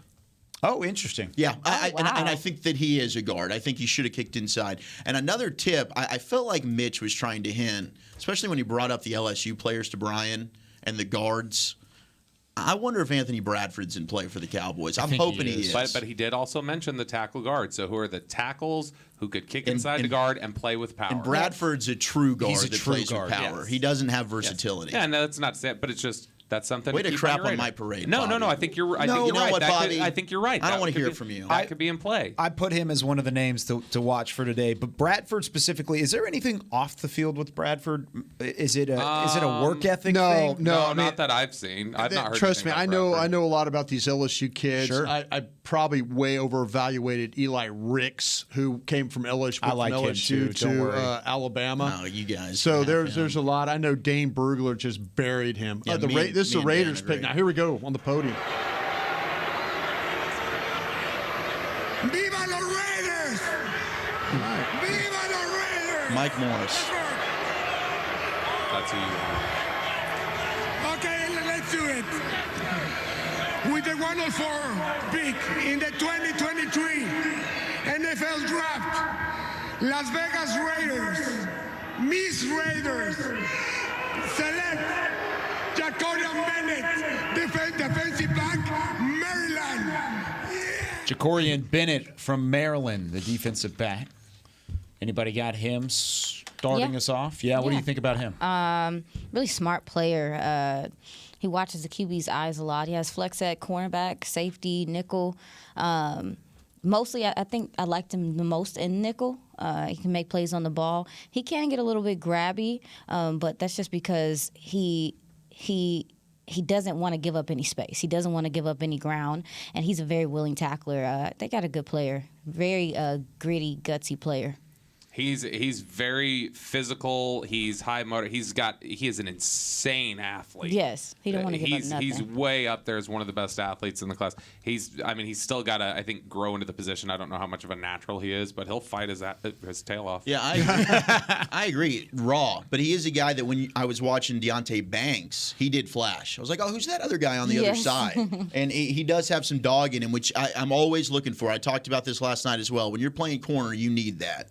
Oh, interesting.
Yeah, and I think that he is a guard. I think he should have kicked inside. And another tip, I felt like Mitch was trying to hint, especially when he brought up the LSU players to Brian and the guards. I wonder if Anthony Bradford's in play for the Cowboys. I'm hoping he is.
But he did also mention the tackle guard. So who are the tackles who could kick inside the guard and play with power?
And Bradford's a true guard that plays
guard.
with power.
Yes.
He doesn't have versatility.
Yeah, no, that's not it, but it's just that's something.
Way to
keep
crap
your
on
radar.
my parade,
No,
Bobby.
I think you're. I
No,
think
you
you're
know
right.
what, Bobby?
I think you're right.
I don't
That
wanna
could
hear
be-
it from you.
That could be in play.
I put him as one of the names to watch for today. But Bradford specifically, is there anything off the field with Bradford? Is it a work ethic thing?
No,
I mean,
not that I've seen. I've not heard.
Trust me,
anything
I
about
know
Bradford.
a lot about these LSU kids.
Sure.
I probably way over evaluated Eli Ricks, who came from LSU,
I like
from
him
LSU
too, don't worry.
Alabama.
No, you guys.
So
have
there's
him.
a lot. I know Dane Brugler just buried him.
Yeah,
This is the
and
Raiders
Dan
pick.
agree.
Now here we go on the podium.
Viva los Raiders! Viva los Raiders!
Mike Morris.
That's who you want.
Okay, let's do it. With the 104 pick in the 2023 NFL Draft, Las Vegas Raiders, Miss Raiders, select Jacorian Bennett, defensive back, Maryland.
Jacorian Bennett from Maryland, the defensive back. Anybody got him? starting us off. Yeah, what do you think about him?
Really smart player. He watches the QB's eyes a lot. He has flex at cornerback, safety, nickel. Mostly, I think I liked him the most in nickel. He can make plays on the ball. He can get a little bit grabby, but that's just because he doesn't want to give up any space. He doesn't want to give up any ground, and he's a very willing tackler. They got a good player, very gritty, gutsy player.
He's very physical. He's high motor. He is an insane athlete.
Yes, he don't want to give up nothing.
He's way up there as one of the best athletes in the class. He's still got to, I think, grow into the position. I don't know how much of a natural he is, but he'll fight his tail off.
Yeah, I agree. Raw, but he is a guy that when I was watching Deonte Banks, he did flash. I was like, oh, who's that other guy on the other side? And he does have some dog in him, which I'm always looking for. I talked about this last night as well. When you're playing corner, you need that.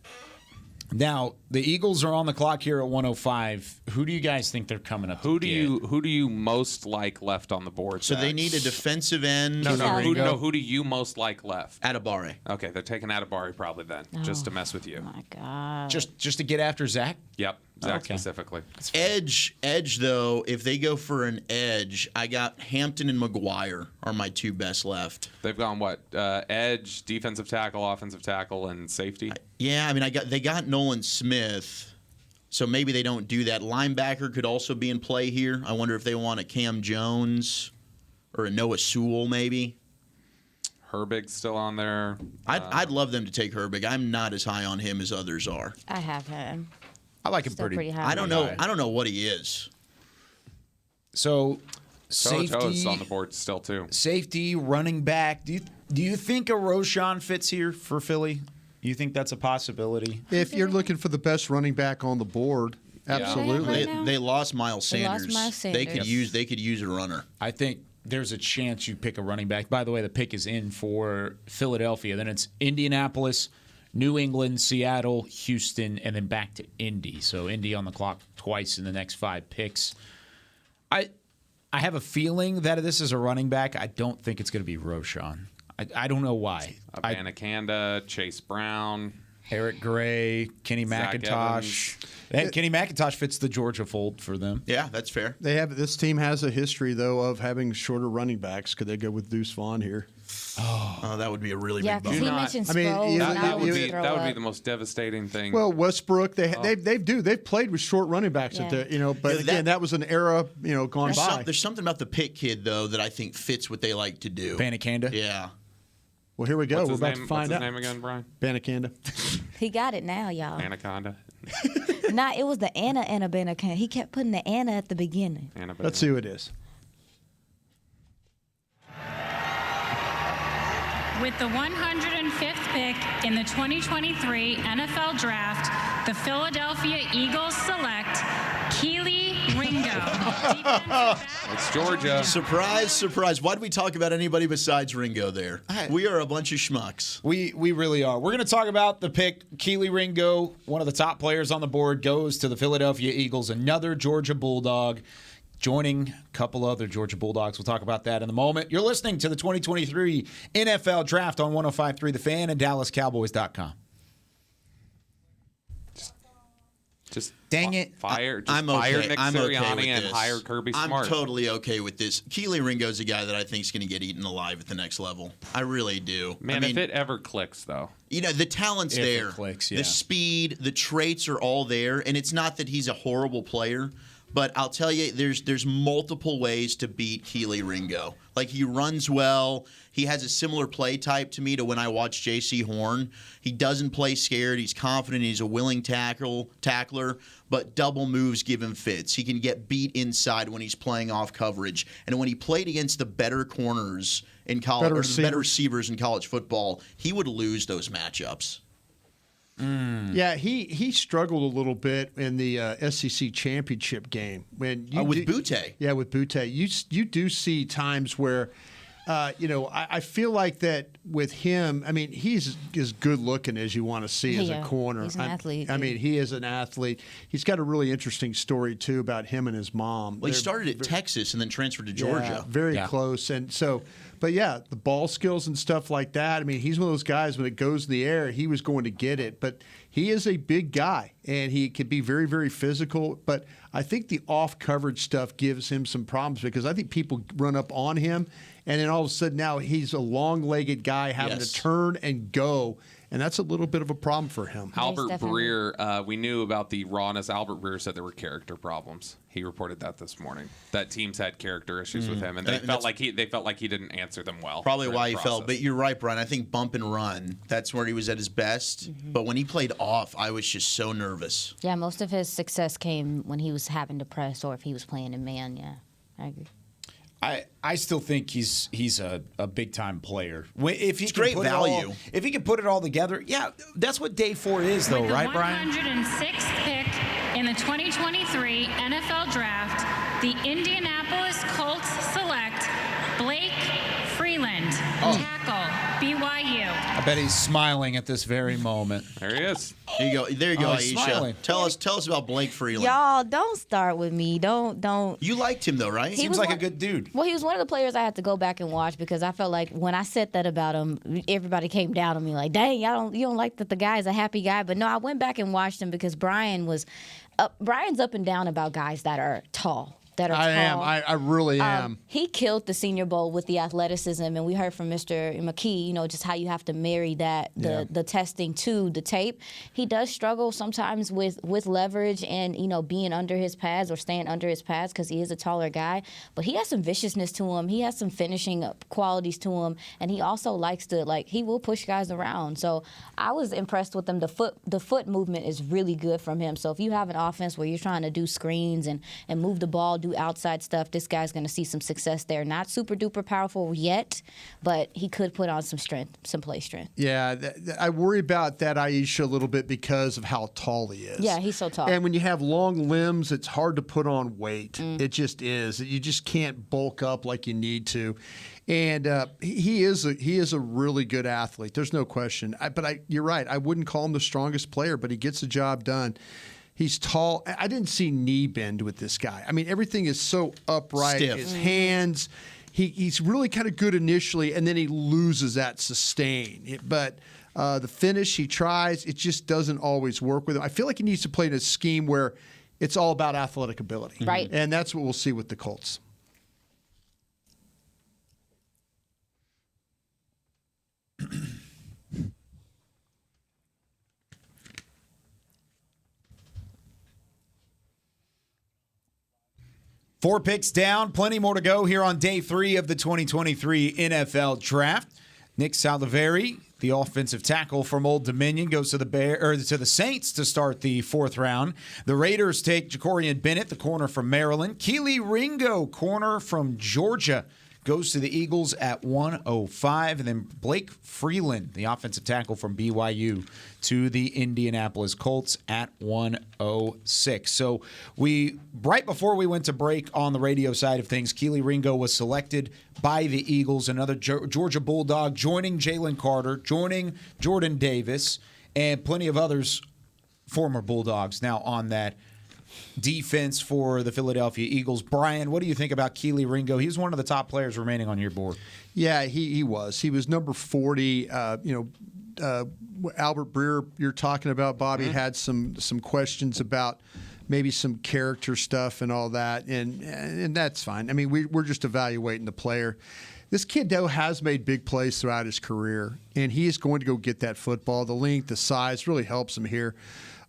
Now, the Eagles are on the clock here at 105. Who do you guys think they're coming up
Who do you most like left on the board?
So they need a defensive end.
Who do you most like left?
Adibare.
Okay, they're taking Adibare probably then, just to mess with you.
Oh, my God.
Just to get after Zach?
Yep, Zach specifically.
Edge, though, if they go for an edge, I got Hampton and McGuire are my two best left.
They've gone what? Edge, defensive tackle, offensive tackle, and safety?
Yeah, I mean, they got Nolan Smith, so maybe they don't do that. Linebacker could also be in play here. I wonder if they want a Cam Jones or a Noah Sewell maybe.
Herbig's still on there.
I'd love them to take Herbig. I'm not as high on him as others are.
I have him.
I like him
Still pretty high.
I don't know what he is.
So
To's on the board still too.
Safety, running back. Do you think a Roschon fits here for Philly? You think that's a possibility?
If you're looking for the best running back on the board, absolutely.
They lost Miles Sanders. They could use a runner.
I think there's a chance you pick a running back. By the way, the pick is in for Philadelphia. Then it's Indianapolis, New England, Seattle, Houston, and then back to Indy. So Indy on the clock twice in the next 5 picks. I have a feeling that this is a running back. I don't think it's going to be Roschon. I don't know why.
Abanikanda, Chase Brown,
Eric Gray, Kenny McIntosh. Kenny McIntosh fits the Georgia fold for them.
Yeah, that's fair.
This team has a history though of having shorter running backs. Could they go with Deuce Vaughn here?
Oh, that would be a really big
bump. He mentioned
that would be the most devastating thing.
Well, Westbrook, they've played with short running backs at the but again, that was an era gone by.
There's something about the Pitt kid though that I think fits what they like to do.
Abanikanda?
Yeah.
Well, here we go. We're about to find out.
What's his name again, Brian?
Abanikanda.
He got it now, y'all.
Anaconda.
It was the Anna Abanikanda. He kept putting the Anna at the beginning.
Let's see who it is.
With the 105th pick in the 2023 NFL Draft, the Philadelphia Eagles select Keely Ringo.
It's Georgia.
Surprise, surprise. Why do we talk about anybody besides Ringo there? We are a bunch of schmucks.
We really are. We're going to talk about the pick. Keely Ringo, one of the top players on the board, goes to the Philadelphia Eagles, another Georgia Bulldog, joining a couple other Georgia Bulldogs. We'll talk about that in a moment. You're listening to the 2023 NFL Draft on 105.3 The Fan and DallasCowboys.com.
Just
dang it.
Fire Nick
Sirianni
and hire Kirby Smart.
I'm totally okay with this. Keely Ringo's a guy that I think is going to get eaten alive at the next level. I really do.
Man, if it ever clicks, though.
The talent's there.
It clicks, yeah.
The speed, the traits are all there. And it's not that he's a horrible player. But I'll tell you, there's multiple ways to beat Keely Ringo. Like, he runs well. He has a similar play type to me to when I watched J.C. Horn. He doesn't play scared. He's confident. He's a willing tackler, but double moves give him fits. He can get beat inside when he's playing off coverage. And when he played against the better corners in college, better receivers in college football, he would lose those matchups.
Yeah, he struggled a little bit in the SEC championship game with
Butte.
Yeah, with Butte. You do see times where, I feel like that with him. I mean, he's as good looking as you want to see as a corner.
He's an athlete.
I mean, he is an athlete. He's got a really interesting story too about him and his mom.
Well, he started at Texas and then transferred to Georgia.
Yeah, very close, and so. But yeah, the ball skills and stuff like that. I mean, he's one of those guys when it goes in the air, he was going to get it. But he is a big guy, and he can be very, very physical. But I think the off-coverage stuff gives him some problems because I think people run up on him, and then all of a sudden now he's a long-legged guy having to turn and go. And that's a little bit of a problem for him.
Albert Breer, we knew about the rawness. Albert Breer said there were character problems. He reported that this morning. That teams had character issues with him, and they felt like he didn't answer them well.
Probably why he felt. But you're right, Brian. I think bump and run. That's where he was at his best. But when he played off, I was just so nervous.
Yeah, most of his success came when he was having to press or if he was playing in man. Yeah, I agree.
I still think he's a big time player. If he
it's great value.
If he can put it all together, yeah, that's what day 4 is, though, right, Brian?
106th pick in the 2023 NFL Draft, the Indianapolis Colts select Blake Freeland, tackle, BYU.
I bet he's smiling at this very moment.
There he is.
There you go. There you go, Aisha.
Smiling.
Tell us about Blake Freeland.
Y'all, don't start with me. Don't.
You liked him though, right?
Seems like a good dude.
Well, he was one of the players I had to go back and watch because I felt like when I said that about him, everybody came down on me like, "Dang, you don't like that the guy's a happy guy." But no, I went back and watched him because Brian's up and down about guys that are tall. I
really am.
He killed the Senior Bowl with the athleticism, and we heard from Mr. McKee, just how you have to marry that the testing to the tape. He does struggle sometimes with leverage and being under his pads or staying under his pads because he is a taller guy. But he has some viciousness to him. He has some finishing qualities to him, and he also likes to he will push guys around. So I was impressed with him. The foot movement is really good from him. So if you have an offense where you're trying to do screens and move the ball, do outside stuff, this guy's going to see some success there. Not super duper powerful yet, but he could put on some strength, some play strength.
Yeah, I worry about that, Aisha, a little bit because of how tall he is.
Yeah, he's so tall.
And when you have long limbs, it's hard to put on weight. It just is. You just can't bulk up like you need to. And he is a really good athlete. There's no question. You're right. I wouldn't call him the strongest player, but he gets the job done. He's tall. I didn't see knee bend with this guy. I mean, everything is so upright.
Stiff.
His hands. He's really kind of good initially, and then he loses that sustain. But the finish, he tries. It just doesn't always work with him. I feel like he needs to play in a scheme where it's all about athletic ability.
Right.
And that's what we'll see with the Colts.
Four picks down, plenty more to go here on day 3 of the 2023 NFL Draft. Nick Saliveri, the offensive tackle from Old Dominion, goes to the Saints to start the 4th round. The Raiders take Jacorian Bennett, the corner from Maryland. Keely Ringo, corner from Georgia, goes to the Eagles at 105. And then Blake Freeland, the offensive tackle from BYU, to the Indianapolis Colts at 106. So right before we went to break on the radio side of things, Keely Ringo was selected by the Eagles, another Georgia Bulldog, joining Jalen Carter, joining Jordan Davis, and plenty of others, former Bulldogs, now on that defense for the Philadelphia Eagles. Brian, what do you think about Keely Ringo? He was one of the top players remaining on your board.
Yeah, he was. He was number 40. Albert Breer, you're talking about, Bobby, had some questions about maybe some character stuff and all that, and that's fine. I mean, we're just evaluating the player. This kid, though, has made big plays throughout his career, and he is going to go get that football. The length, the size really helps him here.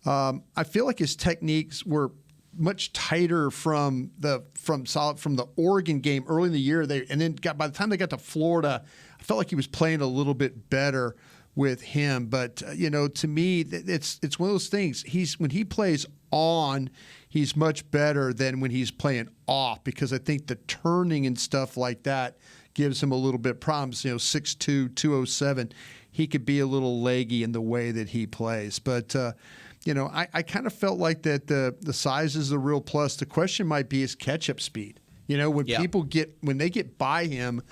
I feel like his techniques were much tighter from the Oregon game early in the year. By the time they got to Florida, I felt like he was playing a little bit better with him. But to me, it's one of those things. When he plays on, he's much better than when he's playing off, because I think the turning and stuff like that gives him a little bit problems. 6'2", 207. He could be a little leggy in the way that he plays, but. I kind of felt like that the size is the real plus. The question might be his catch-up speed. When they get by him,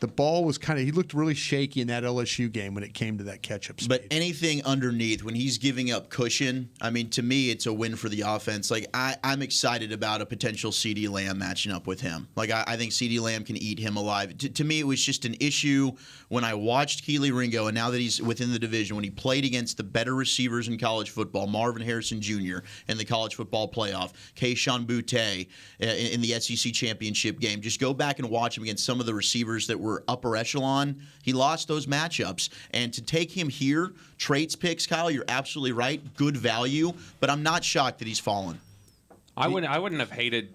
the ball was he looked really shaky in that LSU game when it came to that catch-up speed.
But anything underneath, when he's giving up cushion, I mean, to me, it's a win for the offense. Like, I'm excited about a potential CeeDee Lamb matching up with him. Like, I think CeeDee Lamb can eat him alive. To me, it was just an issue when I watched Kelee Ringo, and now that he's within the division, when he played against the better receivers in college football, Marvin Harrison Jr. in the college football playoff, Kayshon Boutte in the SEC championship game. Just go back and watch him against some of the receivers that were upper echelon. He lost those matchups. And to take him here, traits picks, Kyle, you're absolutely right. Good value, but I'm not shocked that he's fallen.
I wouldn't have hated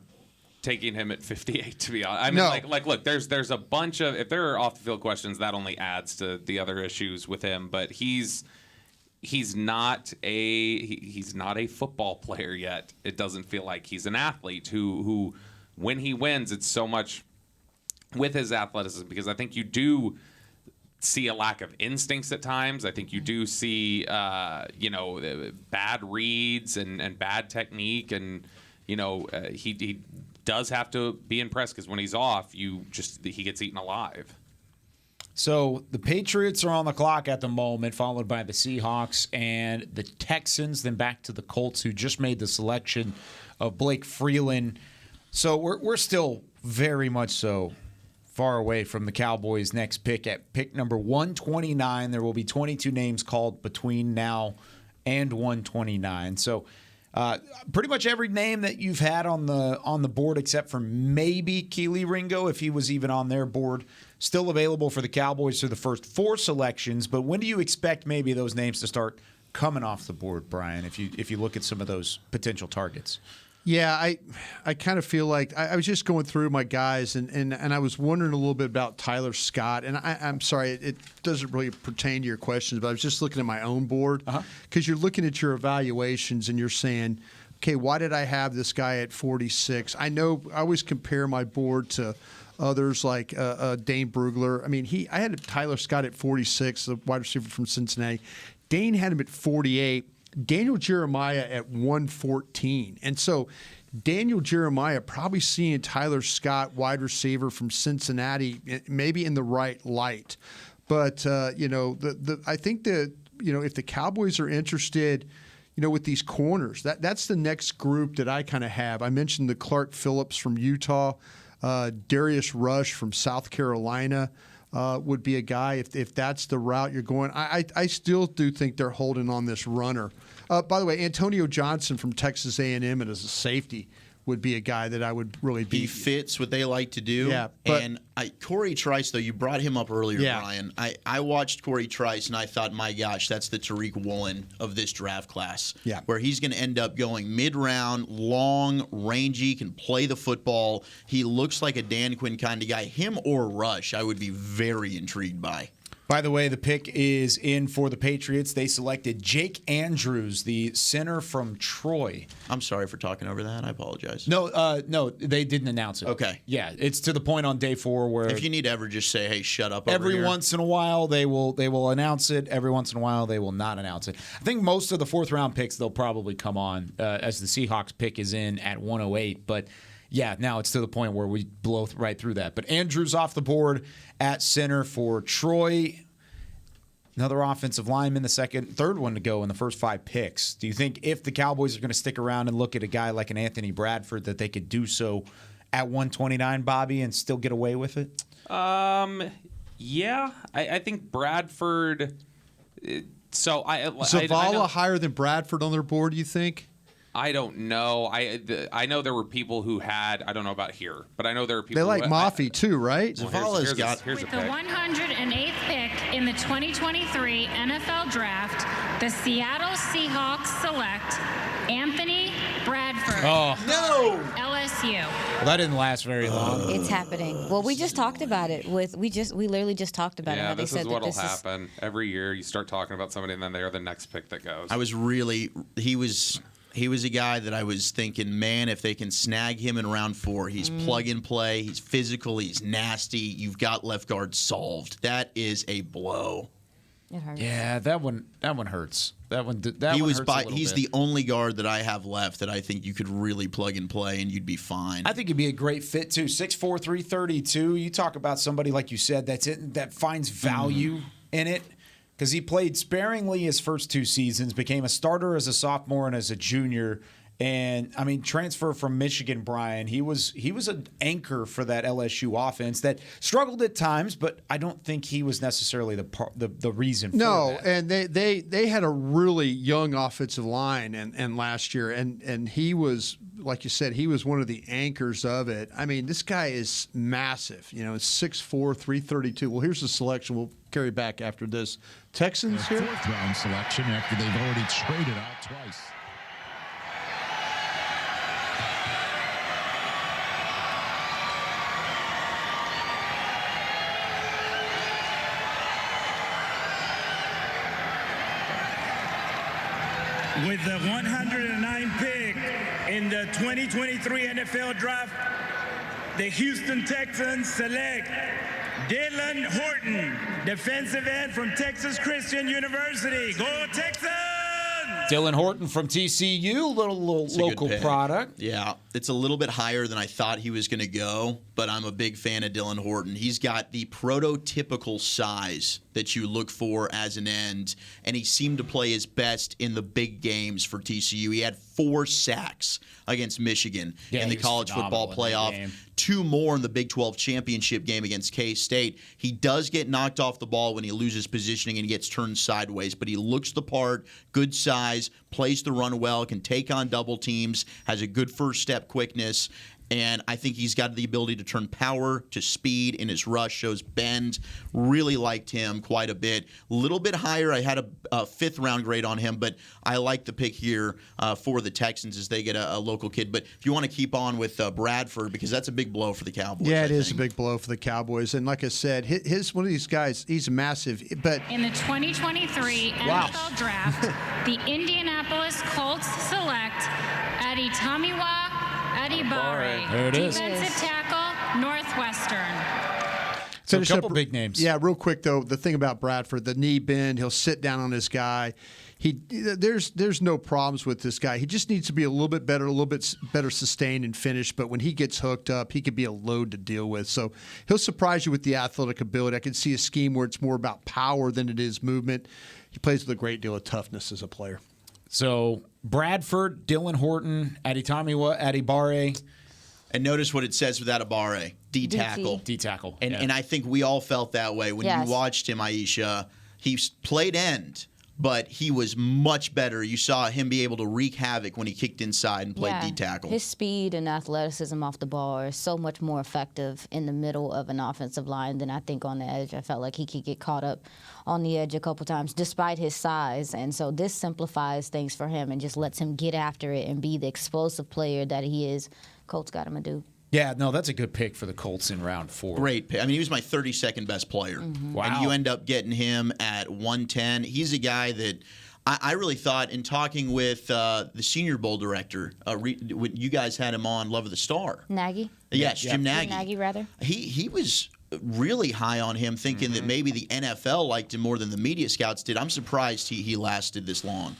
taking him at 58, to be honest. I mean, like, look, there's a bunch of, if there are off the field questions, that only adds to the other issues with him. But he's not a football player yet. It doesn't feel like he's an athlete who when he wins, it's so much with his athleticism, because I think you do see a lack of instincts at times. I think you do see bad reads and bad technique, and he does have to be impressed, because when he's off, he gets eaten alive.
So the Patriots are on the clock at the moment, followed by the Seahawks and the Texans, then back to the Colts, who just made the selection of Blake Freeland. So we're still very much so far away from the Cowboys' next pick. At pick number 129, there will be 22 names called between now and 129. So pretty much every name that you've had on the board, except for maybe Kelee Ringo, if he was even on their board, still available for the Cowboys through the first 4 selections. But when do you expect maybe those names to start coming off the board, Brian, if you look at some of those potential targets?
Yeah, I kind of feel like I was just going through my guys, and I was wondering a little bit about Tyler Scott. And I'm sorry, it doesn't really pertain to your questions, but I was just looking at my own board, because you're looking at your evaluations and you're saying, okay, why did I have this guy at 46? I know I always compare my board to others like Dane Brugler. I mean, I had Tyler Scott at 46, the wide receiver from Cincinnati. Dane had him at 48. Daniel Jeremiah at 114. And so Daniel Jeremiah probably seeing Tyler Scott, wide receiver from Cincinnati, maybe in the right light. But, I think that, if the Cowboys are interested, with these corners, that's the next group that I kind of have. I mentioned the Clark Phillips from Utah, Darius Rush from South Carolina. Would be a guy if that's the route you're going. I still do think they're holding on this runner. By the way, Antonio Johnson from Texas A&M and as a safety would be a guy that I would really be.
He fits what they like to do.
Yeah,
and Corey Trice, though, you brought him up earlier, Brian. I watched Corey Trice, and I thought, my gosh, that's the Tariq Woolen of this draft class.
Yeah.
Where he's going to end up going mid-round, long, rangy, can play the football. He looks like a Dan Quinn kind of guy. Him or Rush, I would be very intrigued by.
By the way, the pick is in for the Patriots. They selected Jake Andrews, the center from Troy.
I'm sorry for talking over that. I apologize.
No, they didn't announce it.
Okay.
Yeah, it's to the point on day 4 where
if you need to ever just say, "Hey, shut up."
Every once in a while they will announce it. Every once in a while they will not announce it. I think most of the 4th round picks they'll probably come on as the Seahawks pick is in at 108, but. Yeah, now it's to the point where we blow right through that. But Andrews off the board at center for Troy. Another offensive lineman, the third one to go in the first 5 picks. Do you think if the Cowboys are going to stick around and look at a guy like an Anthony Bradford that they could do so at 129, Bobby, and still get away with it?
Yeah, I think Bradford.
Zavala higher than Bradford on their board, you think?
I don't know. I know there were people who had. I don't know about here, but I know there are people.
They like Mafi too, right?
Zavala's
got. With the 108th pick in the 2023 NFL Draft, the Seattle Seahawks select Anthony Bradford.
Oh
no! LSU.
Well, that didn't last very long.
It's happening. Well, we just talked about it. We literally just talked about it.
Yeah, this is what'll happen every year. You start talking about somebody, and then they're the next pick that goes.
He was a guy that I was thinking, man, if they can snag him in round 4, he's plug and play, he's physical, he's nasty, you've got left guard solved. That is a blow.
It hurts.
Yeah, that one hurts.
He's the only guard that I have left that I think you could really plug and play and you'd be fine.
I think he'd be a great fit too. 6'4", 332. You talk about somebody like you said that finds value in it, because he played sparingly his first 2 seasons, became a starter as a sophomore and as a junior. And I mean, transfer from Michigan, Brian. He was an anchor for that LSU offense that struggled at times, but I don't think he was necessarily the reason for that.
No, and they had a really young offensive line and last year, and he was, like you said, he was one of the anchors of it. I mean, this guy is massive. You know, it's 6'4", 332. Well, here's the selection. We'll carry back after this. Texans here.
4th round selection after they've already traded out twice.
With the 109 pick in the 2023 NFL Draft, the Houston Texans select Jalen Horton, defensive end from Texas Christian University. Go Texans!
Dylan Horton from TCU, little local product.
Yeah, it's a little bit higher than I thought he was going to go, but I'm a big fan of Dylan Horton. He's got the prototypical size that you look for as an end, and he seemed to play his best in the big games for TCU. He had 4 sacks against Michigan in the college football playoff, 2 more in the Big 12 championship game against K-State. He does get knocked off the ball when he loses positioning and he gets turned sideways, but he looks the part, good size, plays the run well, can take on double teams, has a good first step quickness. And I think he's got the ability to turn power to speed in his rush, shows bend. Really liked him quite a bit. A little bit higher. I had a 5th round grade on him, but I like the pick here for the Texans as they get a local kid. But if you want to keep on with Bradford, because that's a big blow for the Cowboys.
Yeah, it is a big blow for the Cowboys. And like I said, his one of these guys, he's massive. But
in the 2023 NFL Draft, the Indianapolis Colts select Adetomiwa Adibare,
There it is.
defensive tackle, Northwestern.
So a couple big names.
Yeah, real quick though, the thing about Bradford, the knee bend, he'll sit down on this guy. There's no problems with this guy. He just needs to be a little bit better sustained and finished. But when he gets hooked up, he could be a load to deal with. So he'll surprise you with the athletic ability. I can see a scheme where it's more about power than it is movement. He plays with a great deal of toughness as a player.
So Bradford, Dylan Horton, Adetomiwa Adibare.
And notice what it says with Adibare, D-tackle.
D-tackle.
And I think we all felt that way when you watched him, Aisha. He played end, but he was much better. You saw him be able to wreak havoc when he kicked inside and played D-tackle.
His speed and athleticism off the ball are so much more effective in the middle of an offensive line than I think on the edge. I felt like he could get caught up on the edge a couple times despite his size. And so this simplifies things for him and just lets him get after it and be the explosive player that he is. Colts got him a dude.
Yeah, no, that's a good pick for the Colts in round 4.
Great pick. I mean, he was my 32nd best player.
Mm-hmm.
Wow.
And you end up getting him at 110. He's a guy that I really thought, in talking with the Senior Bowl director, when you guys had him on Love of the Star.
Nagy?
Yes, Jim Nagy.
Nagy, rather.
He was really high on him, thinking that maybe the NFL liked him more than the media scouts did. I'm surprised he lasted this long.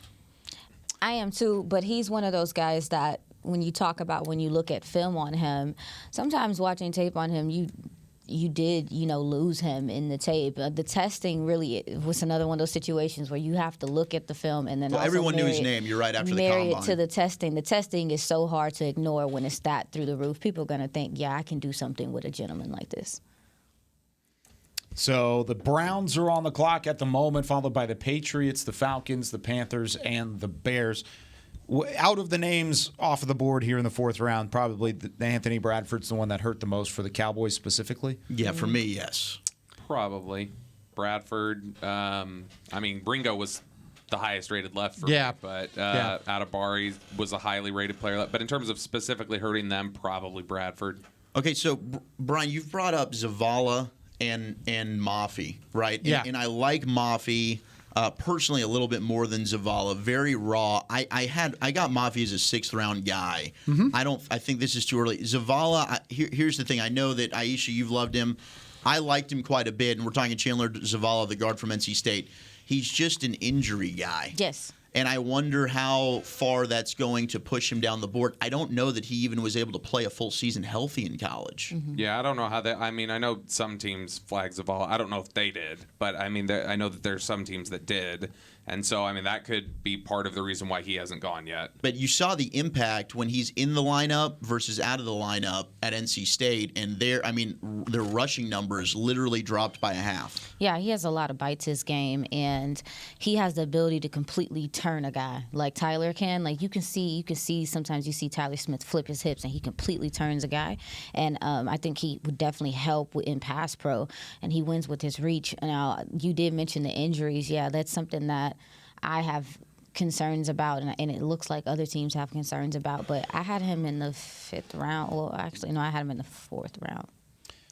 I am too, but he's one of those guys that when you look at film on him, sometimes watching tape on him, you did lose him in the tape. The testing really was another one of those situations where you have to look at the film and then
everyone knew his name. You're right, after the combine.
Marry it to the testing. The testing is so hard to ignore when it's that through the roof. People are going to think, yeah, I can do something with a gentleman like this.
So the Browns are on the clock at the moment, followed by the Patriots, the Falcons, the Panthers, and the Bears. Out of the names off of the board here in the 4th round, probably the Anthony Bradford's the one that hurt the most for the Cowboys specifically.
Yeah, for me, yes.
Probably. Bradford. I mean, Bringo was the highest rated left for
me,
but Adibare was a highly rated player. But in terms of specifically hurting them, probably Bradford.
Okay, so Brian, you've brought up Zavala and Mafi, right?
Yeah.
And I like Mafi personally a little bit more than Zavala. Very raw. I got Mafi as a 6th round guy.
Mm-hmm.
I think this is too early. Zavala. Here's the thing. I know that Aisha, you've loved him. I liked him quite a bit, and we're talking Chandler Zavala, the guard from NC State. He's just an injury guy.
Yes.
And I wonder how far that's going to push him down the board. I don't know that he even was able to play a full season healthy in college.
Yeah, I don't know how that. I mean, I know some teams flag Zavala. I don't know if they did, but I mean, I know that there's some teams that did. And so, I mean, that could be part of the reason why he hasn't gone yet.
But you saw the impact when he's in the lineup versus out of the lineup at NC State, and their rushing numbers literally dropped by a half.
Yeah, he has a lot of bites his game, and he has the ability to completely turn a guy like Tyler can. Like you can see sometimes you see Tyler Smith flip his hips, and he completely turns a guy. And I think he would definitely help in pass pro, and he wins with his reach. Now, you did mention the injuries. Yeah, that's something that I have concerns about, and it looks like other teams have concerns about. But I had him in the 5th round. Well, actually, no, I had him in the 4th round.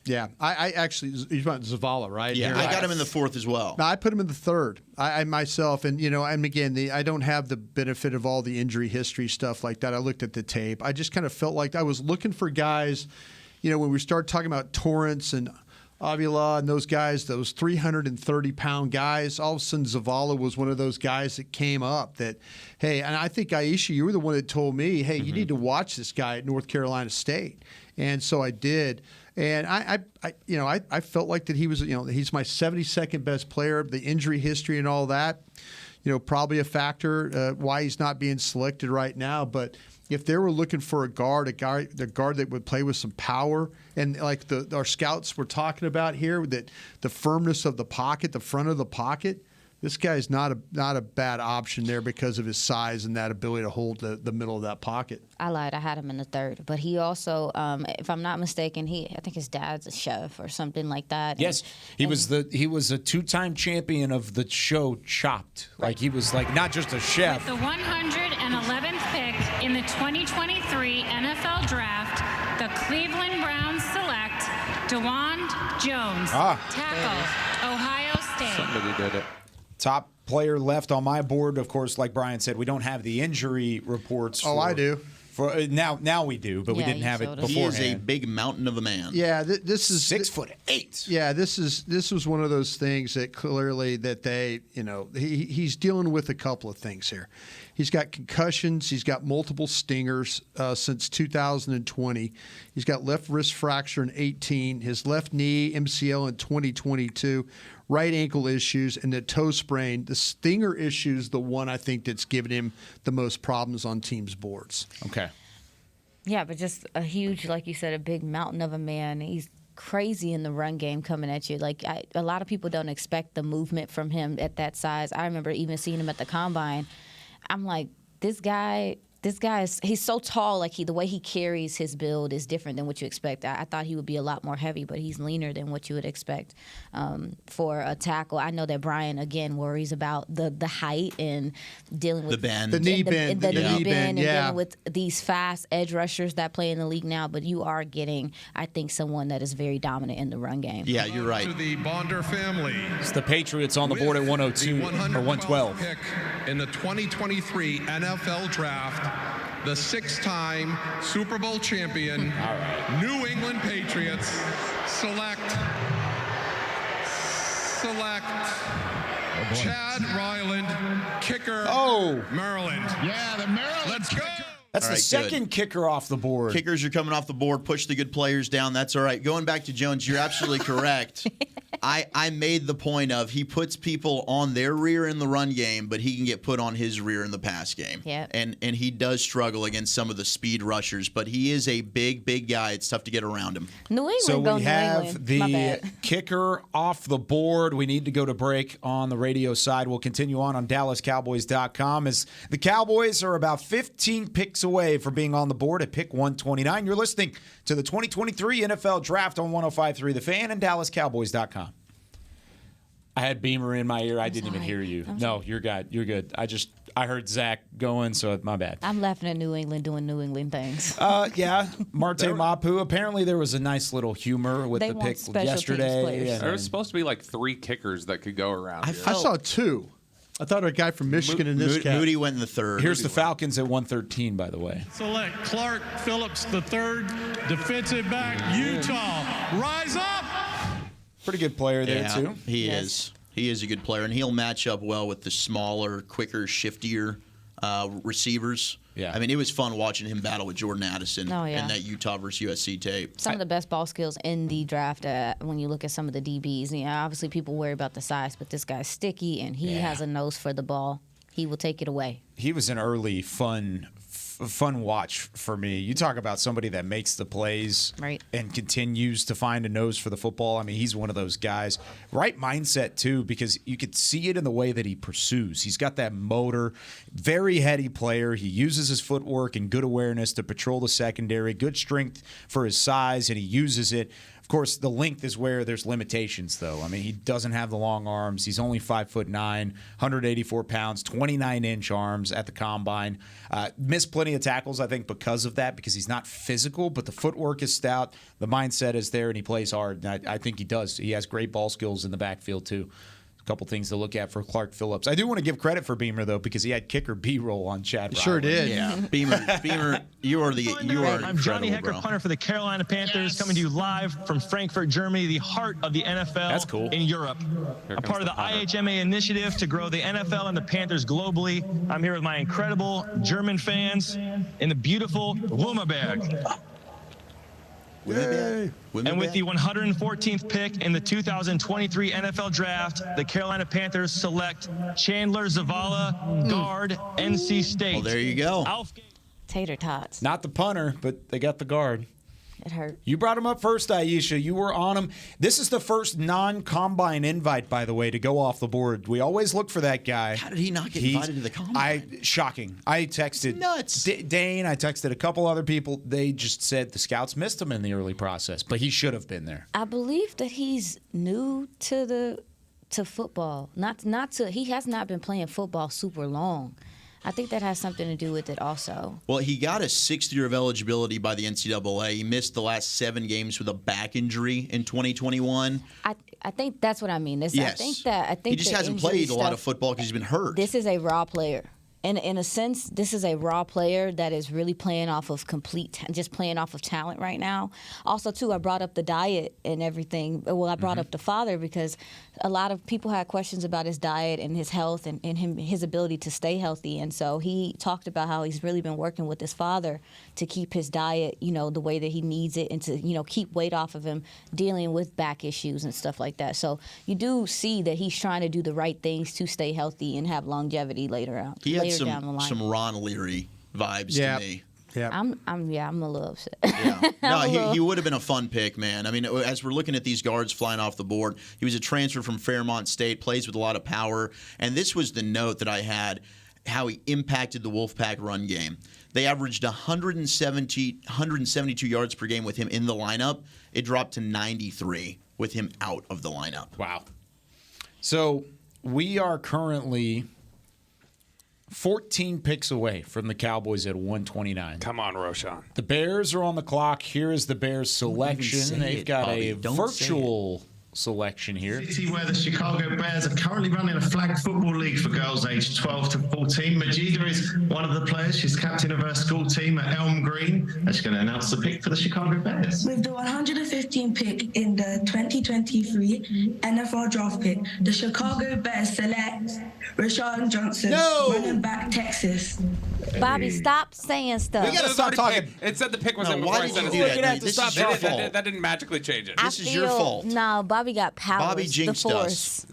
Yeah, I actually, you're talking Zavala, right?
Yeah, I got him in the 4th as well.
No, I put him in the 3rd. I myself, and again, I don't have the benefit of all the injury history stuff like that. I looked at the tape. I just kind of felt like I was looking for guys, when we start talking about Torrance and Avila and those guys, those 330-pound guys, all of a sudden Zavala was one of those guys that came up that, hey, and I think, Aisha, you were the one that told me, hey, you need to watch this guy at North Carolina State. And so I did. And I felt like that he was, he's my 72nd best player. The injury history and all that, probably a factor why he's not being selected right now. But if they were looking for a guard that would play with some power, and like our scouts were talking about here, that the firmness of the pocket, the front of the pocket, this guy's not a bad option there because of his size and that ability to hold the middle of that pocket.
I lied. I had him in the 3rd, but he also, if I'm not mistaken, I think his dad's a chef or something like that.
Yes, he was a 2-time champion of the show Chopped. Like he was like not just a chef.
With the 111th pick in the 2023 NFL Draft, the Cleveland Browns select DeWand Jones, tackle, Ohio State.
Somebody did it.
Top player left on my board. Of course, like Brian said, we don't have the injury reports.
I do.
Now we do, but we didn't have it beforehand.
He is a big mountain of a man.
Yeah, this is
6'8".
Yeah, this was one of those things that clearly that they, he's dealing with a couple of things here. He's got concussions. He's got multiple stingers since 2020. He's got left wrist fracture in 2018. His left knee MCL in 2022. Right ankle issues and the toe sprain. The stinger issue is the one I think that's given him the most problems on teams' boards.
Okay.
Yeah, but just a huge, like you said, a big mountain of a man. He's crazy in the run game coming at you. Like a lot of people don't expect the movement from him at that size. I remember even seeing him at the combine. I'm like, this guy he's so tall. Like the way he carries his build is different than what you expect. I thought he would be a lot more heavy, but he's leaner than what you would expect for a tackle. I know that Brian again worries about the height and dealing with
the bend,
the knee bend,
and dealing with these fast edge rushers that play in the league now. But you are getting, I think, someone that is very dominant in the run game.
Yeah, you're right.
To the Bonder family.
It's the Patriots on the board at 102 or 112.
Pick in the 2023 NFL Draft. The 6-time Super Bowl champion, New England Patriots, select Chad Ryland, kicker, Maryland.
Yeah, the Maryland.
Let's go.
That's the second kicker off the board.
Kickers are coming off the board. Push the good players down. That's all right. Going back to Jones, you're absolutely correct. I made the point of he puts people on their rear in the run game, but he can get put on his rear in the pass game.
Yeah.
And he does struggle against some of the speed rushers, but he is a big guy. It's tough to get around him.
New England.
So we have
England.
the kicker off the board. We need to go to break on the radio side. We'll continue on DallasCowboys.com as the Cowboys are about 15 picks away from being on the board at pick 129. You're listening to the 2023 NFL Draft on 105.3 The Fan and DallasCowboys.com. I had Beamer in my ear. I didn't even hear you. No, you're good. You're good. I heard Zach going, so my bad.
I'm laughing at New England doing New England things.
Yeah, Marte Mapu. Apparently, there was a nice little humor with the pick yesterday.
There was supposed to be like 3 kickers that could go around.
I saw 2. I thought a guy from Michigan in this
Moody went in the 3rd.
Here's the Falcons at 113, by the way.
Select Clark Phillips III, defensive back, Utah. Rise up!
Pretty good player there, too.
He is. He is a good player, and he'll match up well with the smaller, quicker, shiftier receivers.
Yeah.
I mean, it was fun watching him battle with Jordan Addison
in
that Utah versus USC tape.
Some of the best ball skills in the draft when you look at some of the DBs. Obviously, people worry about the size, but this guy's sticky, and he has a nose for the ball. He will take it away.
He was an early fun watch for me. You talk about somebody that makes the plays and continues to find a nose for the football. I mean, he's one of those guys. Right mindset, too, because you could see it in the way that he pursues. He's got that motor, very heady player. He uses his footwork and good awareness to patrol the secondary, good strength for his size, and he uses it. Of course, the length is where there's limitations, though. I mean, he doesn't have the long arms. He's only 5'9", 184 pounds, 29-inch arms at the combine. Missed plenty of tackles, I think, because of that, because he's not physical, but the footwork is stout. The mindset is there, and he plays hard. And I think he does. He has great ball skills in the backfield, too. Couple things to look at for Clark Phillips. I do want to give credit for Beamer though, because he had kicker B-roll on Chad.
Sure did.
Yeah, Beamer, you are
I'm Johnny Hecker, punter for the Carolina Panthers, coming to you live from Frankfurt, Germany, the heart of the NFL.
That's cool.
In Europe. I'm part of the IHMA initiative to grow the NFL and the Panthers globally. I'm here with my incredible German fans in the beautiful Wimmerberg. And with the 114th pick in the 2023 NFL Draft, the Carolina Panthers select Chandler Zavala, guard, NC State.
Well, there you go.
Tater tots.
Not the punter, but they got the guard.
It hurt.
You brought him up first, Aisha. You were on him. This is the first non-combine invite, by the way, to go off the board. We always look for that guy.
How did he not get invited to the combine?
Shocking. I texted
nuts.
Dane. I texted a couple other people. They just said the scouts missed him in the early process, but he should have been there.
I believe that he's new to football. He has not been playing football super long. I think that has something to do with it also.
Well, he got a sixth year of eligibility by the NCAA. He missed the last 7 games with a back injury in 2021.
I think that's what I mean.
Yes.
I think
he just hasn't played a lot of football because he's been hurt.
This is a raw player. And in a sense, this is a raw player that is really playing off of just playing off of talent right now. Also, too, I brought up the diet and everything. Well, I brought up the father because a lot of people had questions about his diet and his health and his ability to stay healthy. And so he talked about how he's really been working with his father to keep his diet, the way that he needs it and to, keep weight off of him, dealing with back issues and stuff like that. So you do see that he's trying to do the right things to stay healthy and have longevity later on.
He had some Ron Leary vibes to me.
Yeah. I'm a little upset.
Yeah. No, he would have been a fun pick, man. I mean, as we're looking at these guards flying off the board, he was a transfer from Fairmont State, plays with a lot of power. And this was the note that I had, how he impacted the Wolfpack run game. They averaged 172 yards per game with him in the lineup. It dropped to 93 with him out of the lineup.
Wow. So we are currently 14 picks away from the Cowboys at 129.
Come on, Roshan.
The Bears are on the clock. Here is the Bears selection. They've got a virtual selection here.
City where the Chicago Bears are currently running a flag football league for girls aged 12 to 14. Majida is one of the players. She's captain of her school team at Elm Green, and she's going to announce the pick for the Chicago Bears.
With the 115th pick in the 2023 NFL Draft pick, the Chicago Bears select Rashawn Johnson, running back, Texas.
Bobby, stop saying stuff.
We gotta stop talking.
It said the pick was in before I said it. That didn't magically change it.
This is your fault.
No, Bobby got powers.
Bobby jinxed us.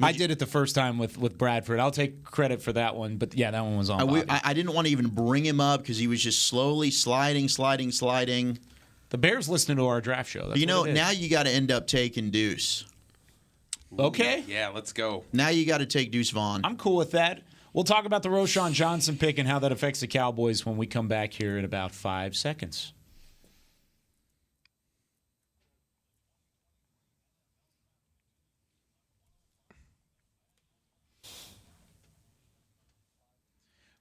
I did it the first time with Bradford. I'll take credit for that one, but yeah, that one was on Bobby.
I didn't want to even bring him up because he was just slowly sliding.
The Bears listening to our draft show. That's
now you got to end up taking Deuce.
Okay.
Yeah, let's go.
Now you got to take Deuce Vaughn.
I'm cool with that. We'll talk about the Roshan Johnson pick and how that affects the Cowboys when we come back here in about 5 seconds.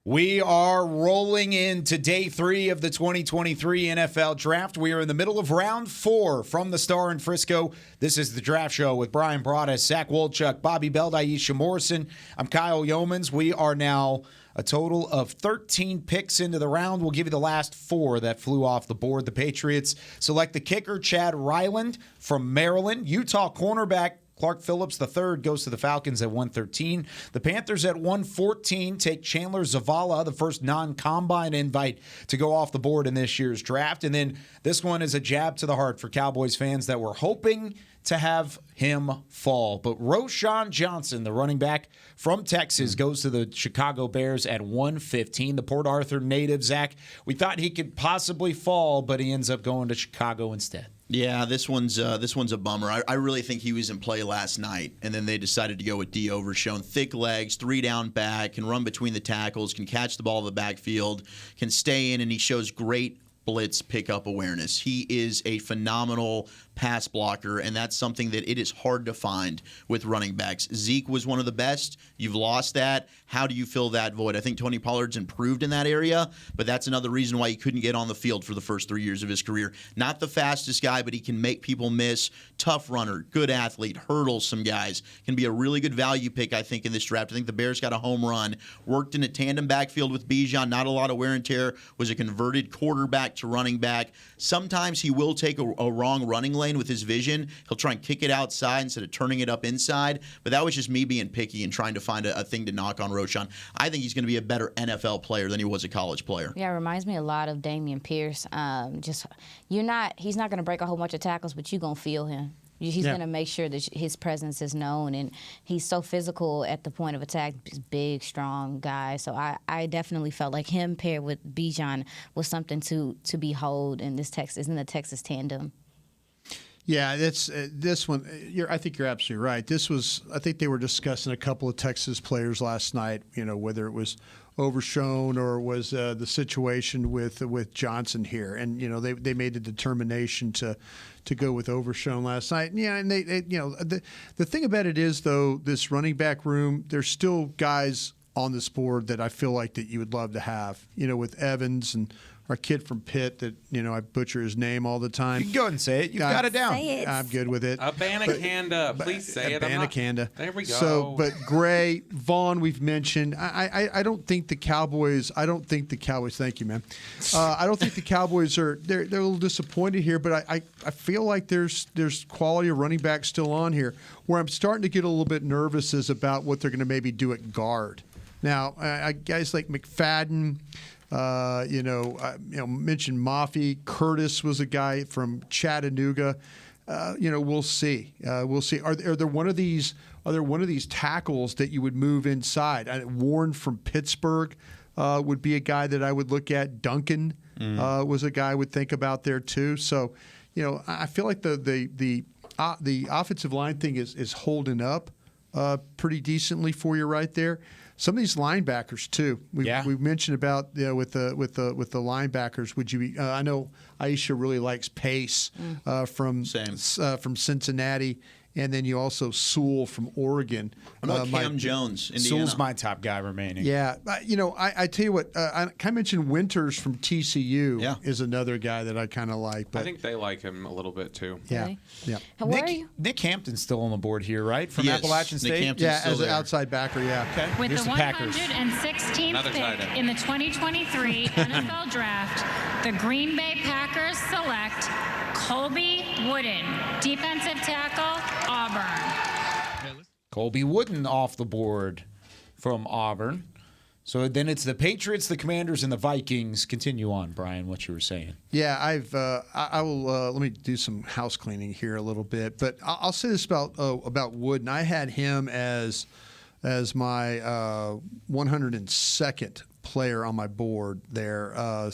We are rolling into day 3 of the 2023 NFL Draft. We are in the middle of round 4 from the Star in Frisco. This is the Draft Show with Brian Broaddus, Zach Wolchuk, Bobby Belt, Aisha Morrison. I'm Kyle Yeomans. We are now a total of 13 picks into the round. We'll give you the last 4 that flew off the board. The Patriots select the kicker, Chad Ryland from Maryland. Utah cornerback Clark Phillips III goes to the Falcons at 113. The Panthers at 114 take Chandler Zavala, the first non-combine invite to go off the board in this year's draft. And then this one is a jab to the heart for Cowboys fans that were hoping to have him fall. But Roschon Johnson, the running back from Texas, goes to the Chicago Bears at 115. The Port Arthur native, Zach, we thought he could possibly fall, but he ends up going to Chicago instead.
Yeah, this one's a bummer. I really think he was in play last night, and then they decided to go with D. Overshown. Thick legs, 3 down back, can run between the tackles, can catch the ball in the backfield, can stay in, and he shows great blitz pickup awareness. He is a phenomenal pass blocker, and that's something that it is hard to find with running backs. Zeke was one of the best. You've lost that. How do you fill that void? I think Tony Pollard's improved in that area, but that's another reason why he couldn't get on the field for the first 3 years of his career. Not the fastest guy, but he can make people miss. Tough runner, good athlete, hurdles some guys. Can be a really good value pick, I think, in this draft. I think the Bears got a home run. Worked in a tandem backfield with Bijan, not a lot of wear and tear. Was a converted quarterback to running back. Sometimes he will take a wrong running lane with his vision. He'll try and kick it outside instead of turning it up inside. But that was just me being picky and trying to find a thing to knock on Roschon. I think he's going to be a better NFL player than he was a college player.
Yeah, it reminds me a lot of Dameon Pierce. He's not going to break a whole bunch of tackles, but you're going to feel him. He's going to make sure that his presence is known, and he's so physical at the point of attack. He's big, strong guy. So I definitely felt like him paired with Bijan was something to behold in the Texas tandem.
Yeah, that's this one. I think you're absolutely right. I think they were discussing a couple of Texas players last night. You know, whether it was Overshown or was the situation with Johnson here, and you know they made the determination to go with Overshown last night. Yeah, and they the thing about it is though, this running back room, there's still guys on this board that I feel like that you would love to have. You know, with Evans and our kid from Pitt that, I butcher his name all the time.
You can go ahead and say it. You've got it down.
Say it.
I'm good with it.
Abanikanda. Please say it.
Abanikanda.
There we go.
So, but Gray, Vaughn, we've mentioned. I don't think the Cowboys. Thank you, man. I don't think the Cowboys they're a little disappointed here, but I feel like there's quality of running back still on here. Where I'm starting to get a little bit nervous is about what they're going to maybe do at guard. Now, guys like McFadden. Mentioned Mafi. Curtis was a guy from Chattanooga. We'll see. We'll see. Are there one of these tackles that you would move inside? Warren from Pittsburgh would be a guy that I would look at. Duncan was a guy I would think about there too. So, I feel like the offensive line thing is holding up pretty decently for you right there. Some of these linebackers too. We mentioned about with the linebackers. Would you be? I know Aisha really likes Pace from Cincinnati, and then you also Sewell from Oregon.
What about Cam Jones, Indiana?
Sewell's my top guy remaining.
Yeah, I tell you what. I kind of mentioned Winters from TCU is another guy that I kind of like. But
I think they like him a little bit too.
Yeah,
Really?
yeah.
Nick Hampton's still on the board here, right? From
Yes,
Appalachian
Nick
State.
Hampton's still
as an
there.
outside backer. Yeah.
Okay.
With
Here's
the
Packers.
116th
Another tight
pick
end.
in the 2023 NFL Draft, the Green Bay Packers select Colby Wooden, defensive tackle, Auburn.
Colby Wooden off the board from Auburn. So then it's the Patriots, the Commanders, and the Vikings. Continue on, Brian, what you were saying.
Yeah, I will. Let me do some house cleaning here a little bit, but I'll say this about Wooden. I had him as my 102nd player on my board there.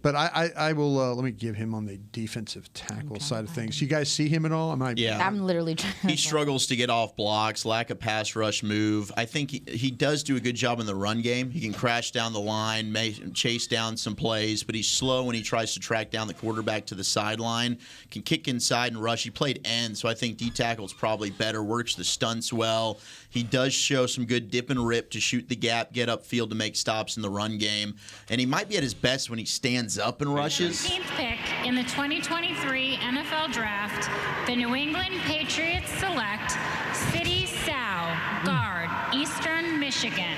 But I will let me give him on the defensive tackle side of things. You guys see him at all?
I'm literally trying.
He struggles to get off blocks, lack of pass rush move. I think he does do a good job in the run game. He can crash down the line, chase down some plays, but he's slow when he tries to track down the quarterback to the sideline. Can kick inside and rush. He played end, so I think D-tackle's probably better, works the stunts well. He does show some good dip and rip to shoot the gap, get upfield to make stops in the run game. And he might be at his best when he stands up and rushes.
13th pick in the 2023 NFL Draft, the New England Patriots select Sidy Sow, guard, Eastern Michigan.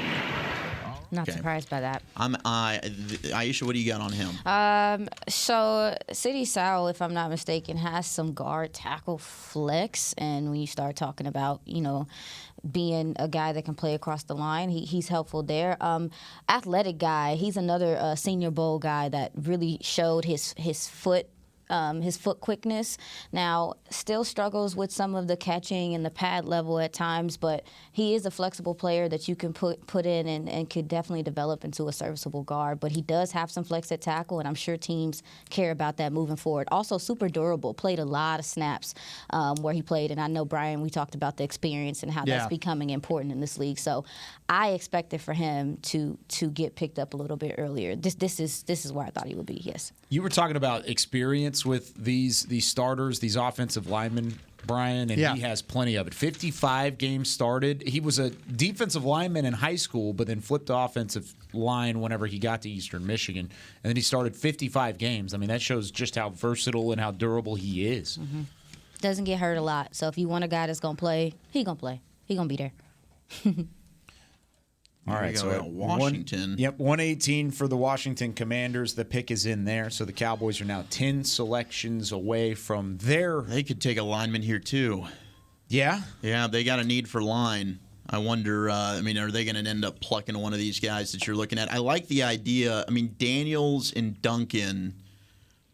Not surprised by that.
Aisha, what do you got on him?
So Sidy Sow, if I'm not mistaken, has some guard tackle flex, and when you start talking about, being a guy that can play across the line, he's helpful there. Athletic guy, he's another Senior Bowl guy that really showed his foot quickness. Now, still struggles with some of the catching and the pad level at times, but he is a flexible player that you can put in and could definitely develop into a serviceable guard. But he does have some flex at tackle, and I'm sure teams care about that moving forward. Also, super durable. Played a lot of snaps where he played, and I know, Brian, we talked about the experience and how that's becoming important in this league. So I expected for him to get picked up a little bit earlier. This is where I thought he would be, yes.
You were talking about experience with these starters, these offensive linemen, Brian, and he has plenty of it. 55 games started. He was a defensive lineman in high school, but then flipped to offensive line whenever he got to Eastern Michigan. And then he started 55 games. I mean, that shows just how versatile and how durable he is.
Mm-hmm. Doesn't get hurt a lot. So if you want a guy that's going to play, he going to play. He going to be there.
All right, so
Washington.
118 for the Washington Commanders. The pick is in there, so the Cowboys are now 10 selections away from there.
They could take a lineman here too.
Yeah?
Yeah, they got a need for line. I wonder, are they going to end up plucking one of these guys that you're looking at? I like the idea. Daniels and Duncan,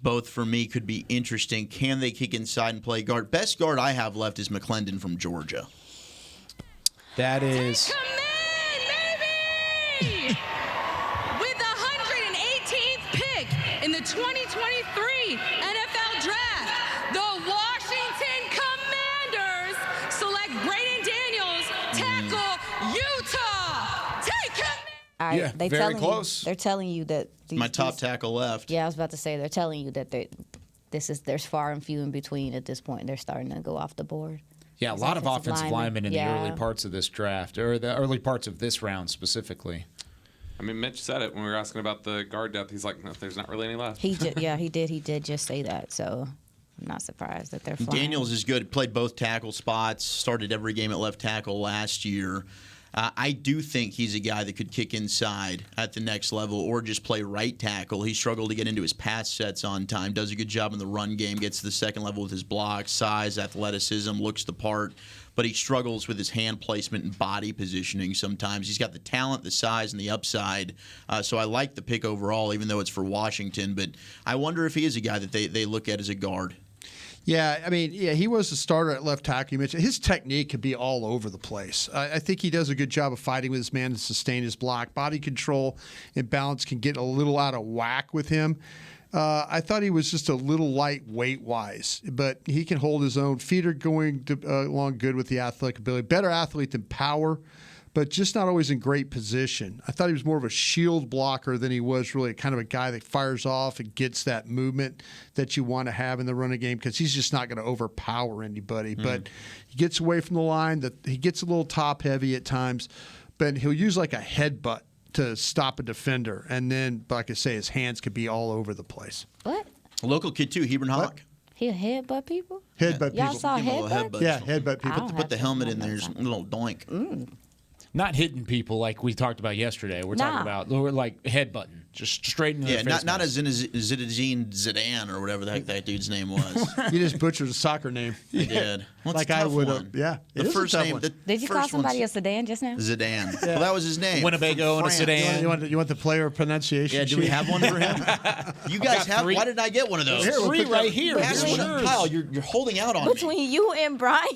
both for me, could be interesting. Can they kick inside and play guard? Best guard I have left is McClendon from Georgia.
That is...
With the 118th pick in the 2023 NFL Draft, the Washington Commanders select Braden Daniels, tackle, Utah. Take him.
Very close.
They're telling you that
my top tackle left.
Yeah, I was about to say they're telling you that there's far and few in between at this point. They're starting to go off the board.
Yeah, a lot of offensive linemen in the early parts of this draft, or the early parts of this round specifically.
Mitch said it when we were asking about the guard depth. He's like, no, there's not really any left.
He did just say that. So I'm not surprised that they're flying.
Daniels is good. Played both tackle spots. Started every game at left tackle last year. I do think he's a guy that could kick inside at the next level or just play right tackle. He struggled to get into his pass sets on time, does a good job in the run game, gets to the second level with his blocks, size, athleticism, looks the part, but he struggles with his hand placement and body positioning sometimes. He's got the talent, the size, and the upside, so I like the pick overall, even though it's for Washington, but I wonder if he is a guy that they look at as a guard.
Yeah, he was a starter at left tackle. You mentioned his technique could be all over the place. I think he does a good job of fighting with his man to sustain his block. Body control and balance can get a little out of whack with him. I thought he was just a little light weight-wise, but he can hold his own. Feet are going along good with the athletic ability. Better athlete than power, but just not always in great position. I thought he was more of a shield blocker than he was really kind of a guy that fires off and gets that movement that you want to have in the running game because he's just not going to overpower anybody. But he gets away from the line. He gets a little top-heavy at times, but he'll use like a headbutt to stop a defender. And then, like I say, his hands could be all over the place.
What?
A local kid, too, Hebron Hawk.
He'll headbutt people?
Headbutt people.
Y'all saw headbutt?
Yeah, headbutt people.
Put the helmet in there, just a little doink.
Not hitting people like we talked about yesterday. We're talking about like headbutting, just straight into the face.
Not as in Zinedine Zidane or whatever the heck that dude's name was.
You just butchered a soccer name.
I did. What's
like I would have. Yeah,
the first name.
Did you call somebody a Zidane just now?
Zidane. Yeah. Well, that was his name.
Winnebago and a Zidane.
You want the player pronunciation?
Yeah. Do we have one for him? You guys have. Why didn't I get one of those?
Three right here.
Kyle, you're holding out on
me. Between you and Brian.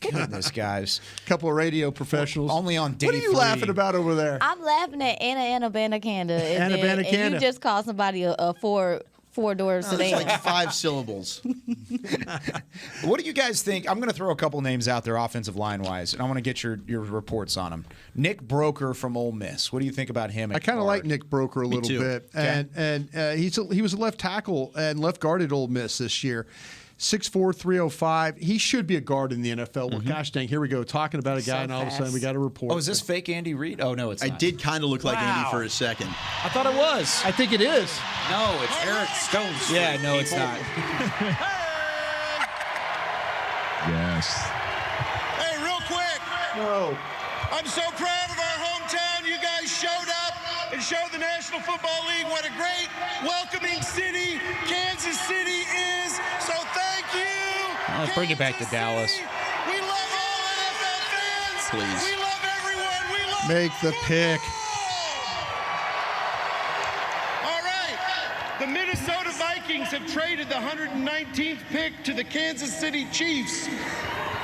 goodness, guys.
A couple of radio professionals.
Only on day
What are you
3.
laughing about over there?
I'm laughing at Anna Banacanda.
Anna Banacanda.
And you just called somebody a four-door sedan.
It's like 5 syllables.
What do you guys think? I'm going to throw a couple names out there offensive line-wise, and I want to get your reports on them. Nick Broker from Ole Miss. What do you think about him?
I kind of like Nick Broker a little bit.
Okay.
And he was a left tackle and left guard at Ole Miss this year. 6'4", 305. He should be a guard in the NFL. Well, gosh dang, here we go. Talking about a guy, and all of a sudden we got a report.
Oh, is this fake Andy Reid? Oh, no, it's not.
I did kind of look like Andy for a second.
I thought it was.
I think it is.
No, it's Eric Stone.
Yeah, no, it's not.
Yes.
Hey, real quick.
No.
I'm so proud of our hometown. You guys showed up and showed the National Football League what a great, welcoming city Kansas City is. So thank you.
Let's bring it back to Dallas.
We love all NFL fans.
Please.
We love everyone. We love
Make the pick.
All right. The Minnesota Vikings have traded the 119th pick to the Kansas City Chiefs.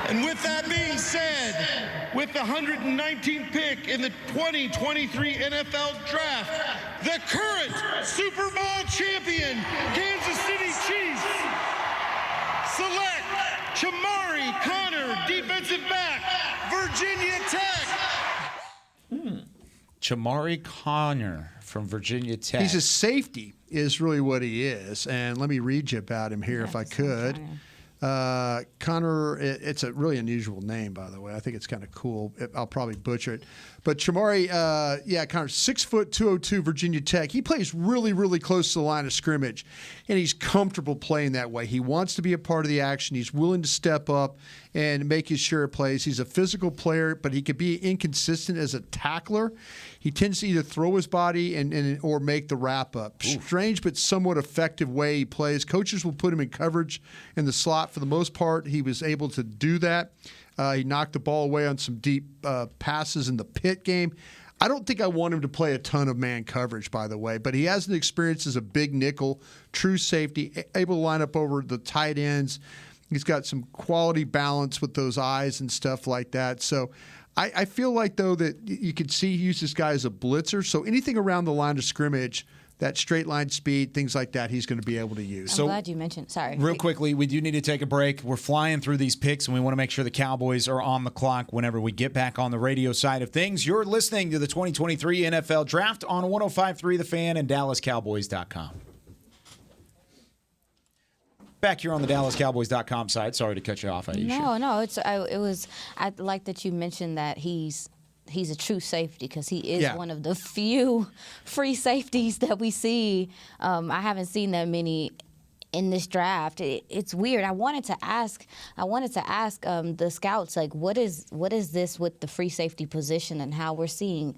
And with that being said, with the 119th pick in the 2023 NFL Draft, the current Super Bowl champion Kansas City Chiefs select Chamari Connor, defensive back, Virginia Tech.
Chamari Connor from Virginia Tech.
He's a safety is really what he is. And let me read you about him here if I could. Connor, it's a really unusual name, by the way. I think it's kind of cool. I'll probably butcher it. But Chamari, Connor, 6 foot, 202, Virginia Tech. He plays really, really close to the line of scrimmage, and he's comfortable playing that way. He wants to be a part of the action. He's willing to step up and make his share of plays. He's a physical player, but he could be inconsistent as a tackler. He tends to either throw his body or make the wrap up. Strange but somewhat effective way he plays. Coaches will put him in coverage in the slot for the most part. He was able to do that. He knocked the ball away on some deep passes in the pit game. I don't think I want him to play a ton of man coverage, by the way, but he has an experience as a big nickel, true safety, able to line up over the tight ends. He's got some quality balance with those eyes and stuff like that. So I feel like, though, that you could see he uses this guy as a blitzer. So anything around the line of scrimmage, that straight line speed, things like that, he's going to be able to use.
I'm glad you mentioned. Sorry.
Real quickly, we do need to take a break. We're flying through these picks, and we want to make sure the Cowboys are on the clock whenever we get back on the radio side of things. You're listening to the 2023 NFL Draft on 105.3 The Fan and DallasCowboys.com. Back here on the DallasCowboys.com side. Sorry to cut you off, Aisha.
No. I like that you mentioned that he's a true safety because he is one of the few free safeties that we see. I haven't seen that many in this draft. It's weird. I wanted to ask the scouts, like, what is this with the free safety position and how we're seeing?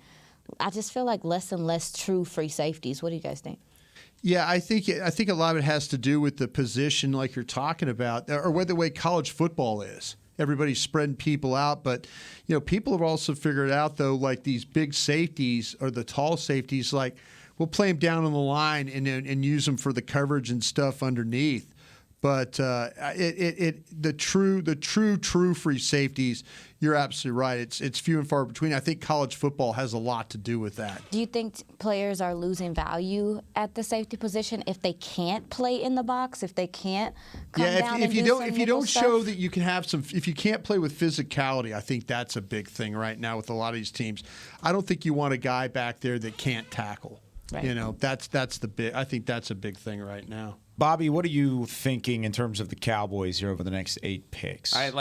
I just feel like less and less true free safeties. What do you guys think?
Yeah, I think a lot of it has to do with the position, like you're talking about, or with the way college football is. Everybody's spreading people out, but people have also figured out, though, like these big safeties or the tall safeties, like we'll play them down on the line and use them for the coverage and stuff underneath. But the true free safeties, you're absolutely right. It's few and far between. I think college football has a lot to do with that.
Do you think players are losing value at the safety position if they can't play in the box, if they can't come down and do some
if you don't
stuff?
show that you can have some, if you can't play with physicality, I think that's a big thing right now with a lot of these teams. I don't think you want a guy back there that can't tackle. Right. That's the big. I think that's a big thing right now.
Bobby, what are you thinking in terms of the Cowboys here over the next 8 picks?
I've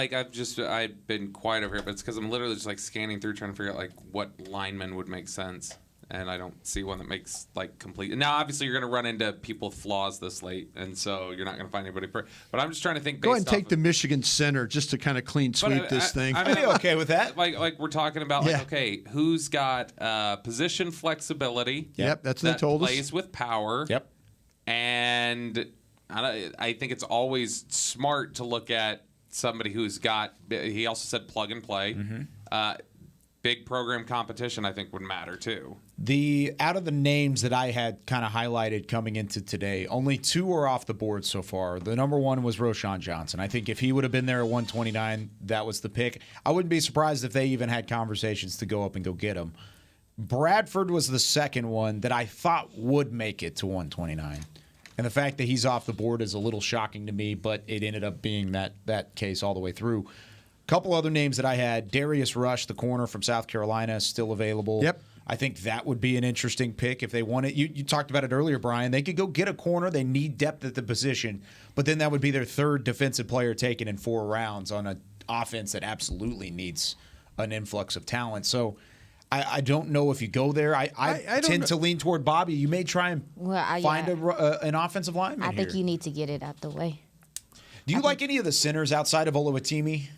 been quiet over here, but it's because I'm literally just like scanning through trying to figure out like what lineman would make sense, and I don't see one that makes like complete. Now, obviously, you're going to run into people with flaws this late, and so you're not going to find anybody. But I'm just trying to think.
Go ahead and take the Michigan center just to kind of clean sweep this thing.
I'd be okay with that.
Like we're talking about, like, okay, who's got position flexibility?
Yep, that's what they told us.
Plays with power.
Yep.
And I think it's always smart to look at somebody who's got. He also said plug and play.
Mm-hmm.
big program competition, I think would matter too.
Out of the names that I had kind of highlighted coming into today, only 2 are off the board so far. The number 1 was Roschon Johnson. I think if he would have been there at 129, that was the pick. I wouldn't be surprised if they even had conversations to go up and go get him. Bradford was the second one that I thought would make it to 129. And the fact that he's off the board is a little shocking to me, but it ended up being that case all the way through. Couple other names that I had. Darius Rush, the corner from South Carolina, is still available.
Yep.
I think that would be an interesting pick if they want it. You talked about it earlier, Brian. They could go get a corner. They need depth at the position, but then that would be their 3rd defensive player taken in 4 rounds on an offense that absolutely needs an influx of talent. So I don't know if you go there. I tend to lean toward Bobby. You may try and find an offensive lineman
I think you need to get it out the way.
Do you like any of the centers outside of Oluwatimi?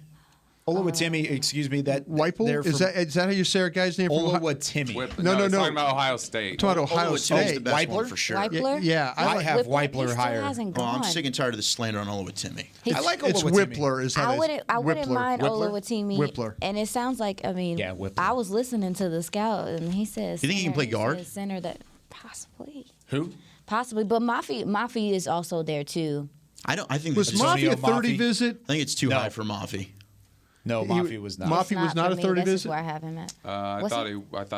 Oluwatimi, excuse me, that
Whipple? Is that how you say our guy's name?
Oluwatimi.
No.
Talking about Ohio State.
Talking about Ohio State.
The best one for sure.
Whipler?
Yeah,
I have Whipler higher.
I'm sick and tired of the slander on
I
Oluwatimi.
like Oluwatimi.
It's Whippler. Is how
I wouldn't mind Oluwatimi.
Whippler.
And it sounds like,
Whippler.
I was listening to the scout, and he says,
You think he can play guard?
Center that possibly.
Who?
Possibly, but Mafi is also there too.
I think
Was Mafi a 30 visit?
I think it's too high for Mafi.
No, Mafi was not.
Mafi was not a 30
This is
visit?
where I have him at.
I thought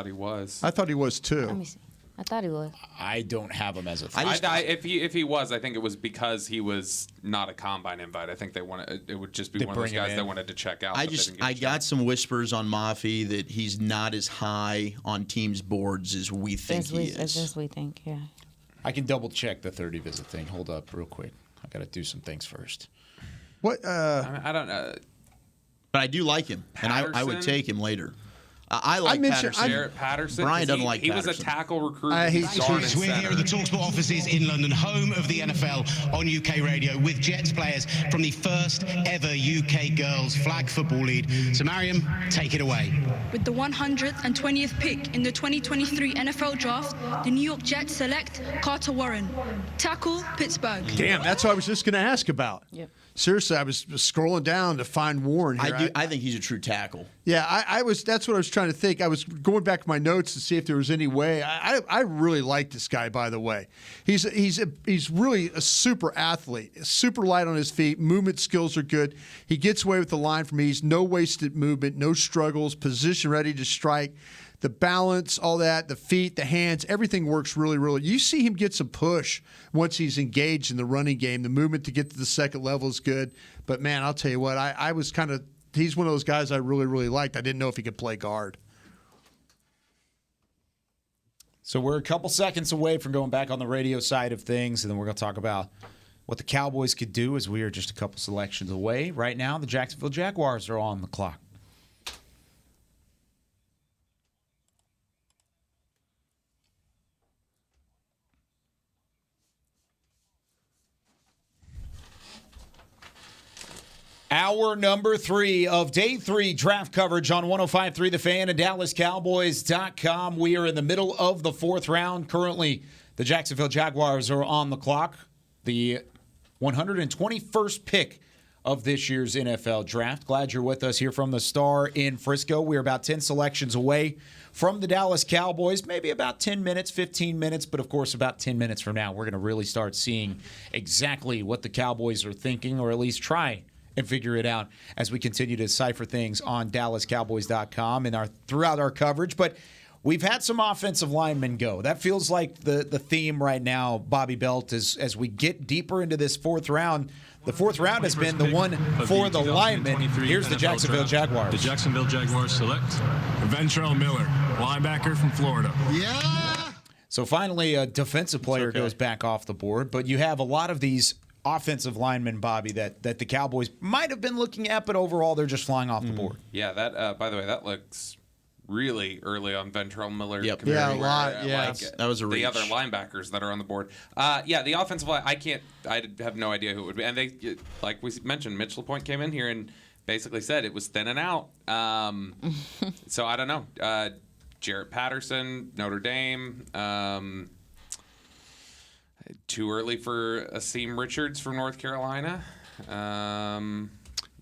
he was.
I thought he was too.
Let me see. I thought he was.
I don't have him as a
30. If he was, I think it was because he was not a combine invite. I think they wanted it would just be one of those guys that wanted to check out.
I got some whispers on Mafi that he's not as high on teams' boards as we think he is.
As we think, yeah.
I can double check the 30 visit thing. Hold up real quick. I got to do some things first.
What?
I don't know.
But I do like him, and I would take him later. I like Patterson.
Jarrett Patterson.
Brian doesn't like
He
Patterson.
was a tackle recruit.
We're here at the TalkSport offices in London, home of the NFL on UK radio, with Jets players from the first ever UK Girls Flag Football League. So, Mariam, take it away.
With the 120th pick in the 2023 NFL Draft, the New York Jets select Carter Warren, tackle, Pittsburgh.
Damn, that's what I was just going to ask about.
Yep.
Seriously, I was scrolling down to find Warren here.
I think he's a true tackle.
Yeah, that's what I was trying to think. I was going back to my notes to see if there was any way. I really like this guy, by the way. He's really a super athlete, super light on his feet. Movement skills are good. He gets away with the line from ease. No wasted movement, no struggles. Position ready to strike. The balance, all that, the feet, the hands, everything works really, really. You see him get some push once he's engaged in the running game. The movement to get to the second level is good. But, man, I'll tell you what, I was kind of – he's one of those guys I really, really liked. I didn't know if he could play guard.
So we're a couple seconds away from going back on the radio side of things, and then we're going to talk about what the Cowboys could do as we are just a couple selections away. Right now, the Jacksonville Jaguars are on the clock. Hour number 3 of day 3 draft coverage on 105.3 The Fan and DallasCowboys.com. We are in the middle of the 4th round. Currently, the Jacksonville Jaguars are on the clock. The 121st pick of this year's NFL draft. Glad you're with us here from the Star in Frisco. We're about 10 selections away from the Dallas Cowboys. Maybe about 10 minutes, 15 minutes, but of course about 10 minutes from now, we're going to really start seeing exactly what the Cowboys are thinking, or at least try and figure it out as we continue to decipher things on DallasCowboys.com and throughout our coverage. But we've had some offensive linemen go. That feels like the theme right now, Bobby Belt, as we get deeper into this 4th round. The 4th round has been the one for the linemen. Here's the Jacksonville Jaguars.
The Jacksonville Jaguars select Ventrell Miller, linebacker from Florida.
Yeah. So finally, a defensive player goes back off the board, but you have a lot of these offensive linemen, Bobby, that the Cowboys might have been looking at, but overall they're just flying off the board.
Yeah, that by the way, that looks really early on Ventrell Miller.
Yep.
Yeah, a lot. Yeah,
that was a reach.
The other linebackers that are on the board. Yeah, the offensive line. I have no idea who it would be. And they, like we mentioned, Mitch LaPointe came in here and basically said it was thinning out. So I don't know. Jarrett Patterson, Notre Dame. Too early for Asim Richards from North Carolina.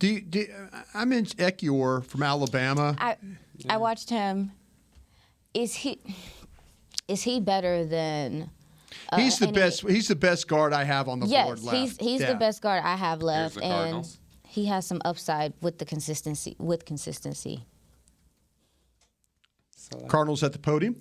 I'm in Ekiyor from Alabama.
I watched him. Is he better than?
He's the best. He's the best guard I have on the board left.
Yes, he's the best guard I have left,
the
and
Cardinals.
he has some upside with the consistency.
Cardinals at the podium.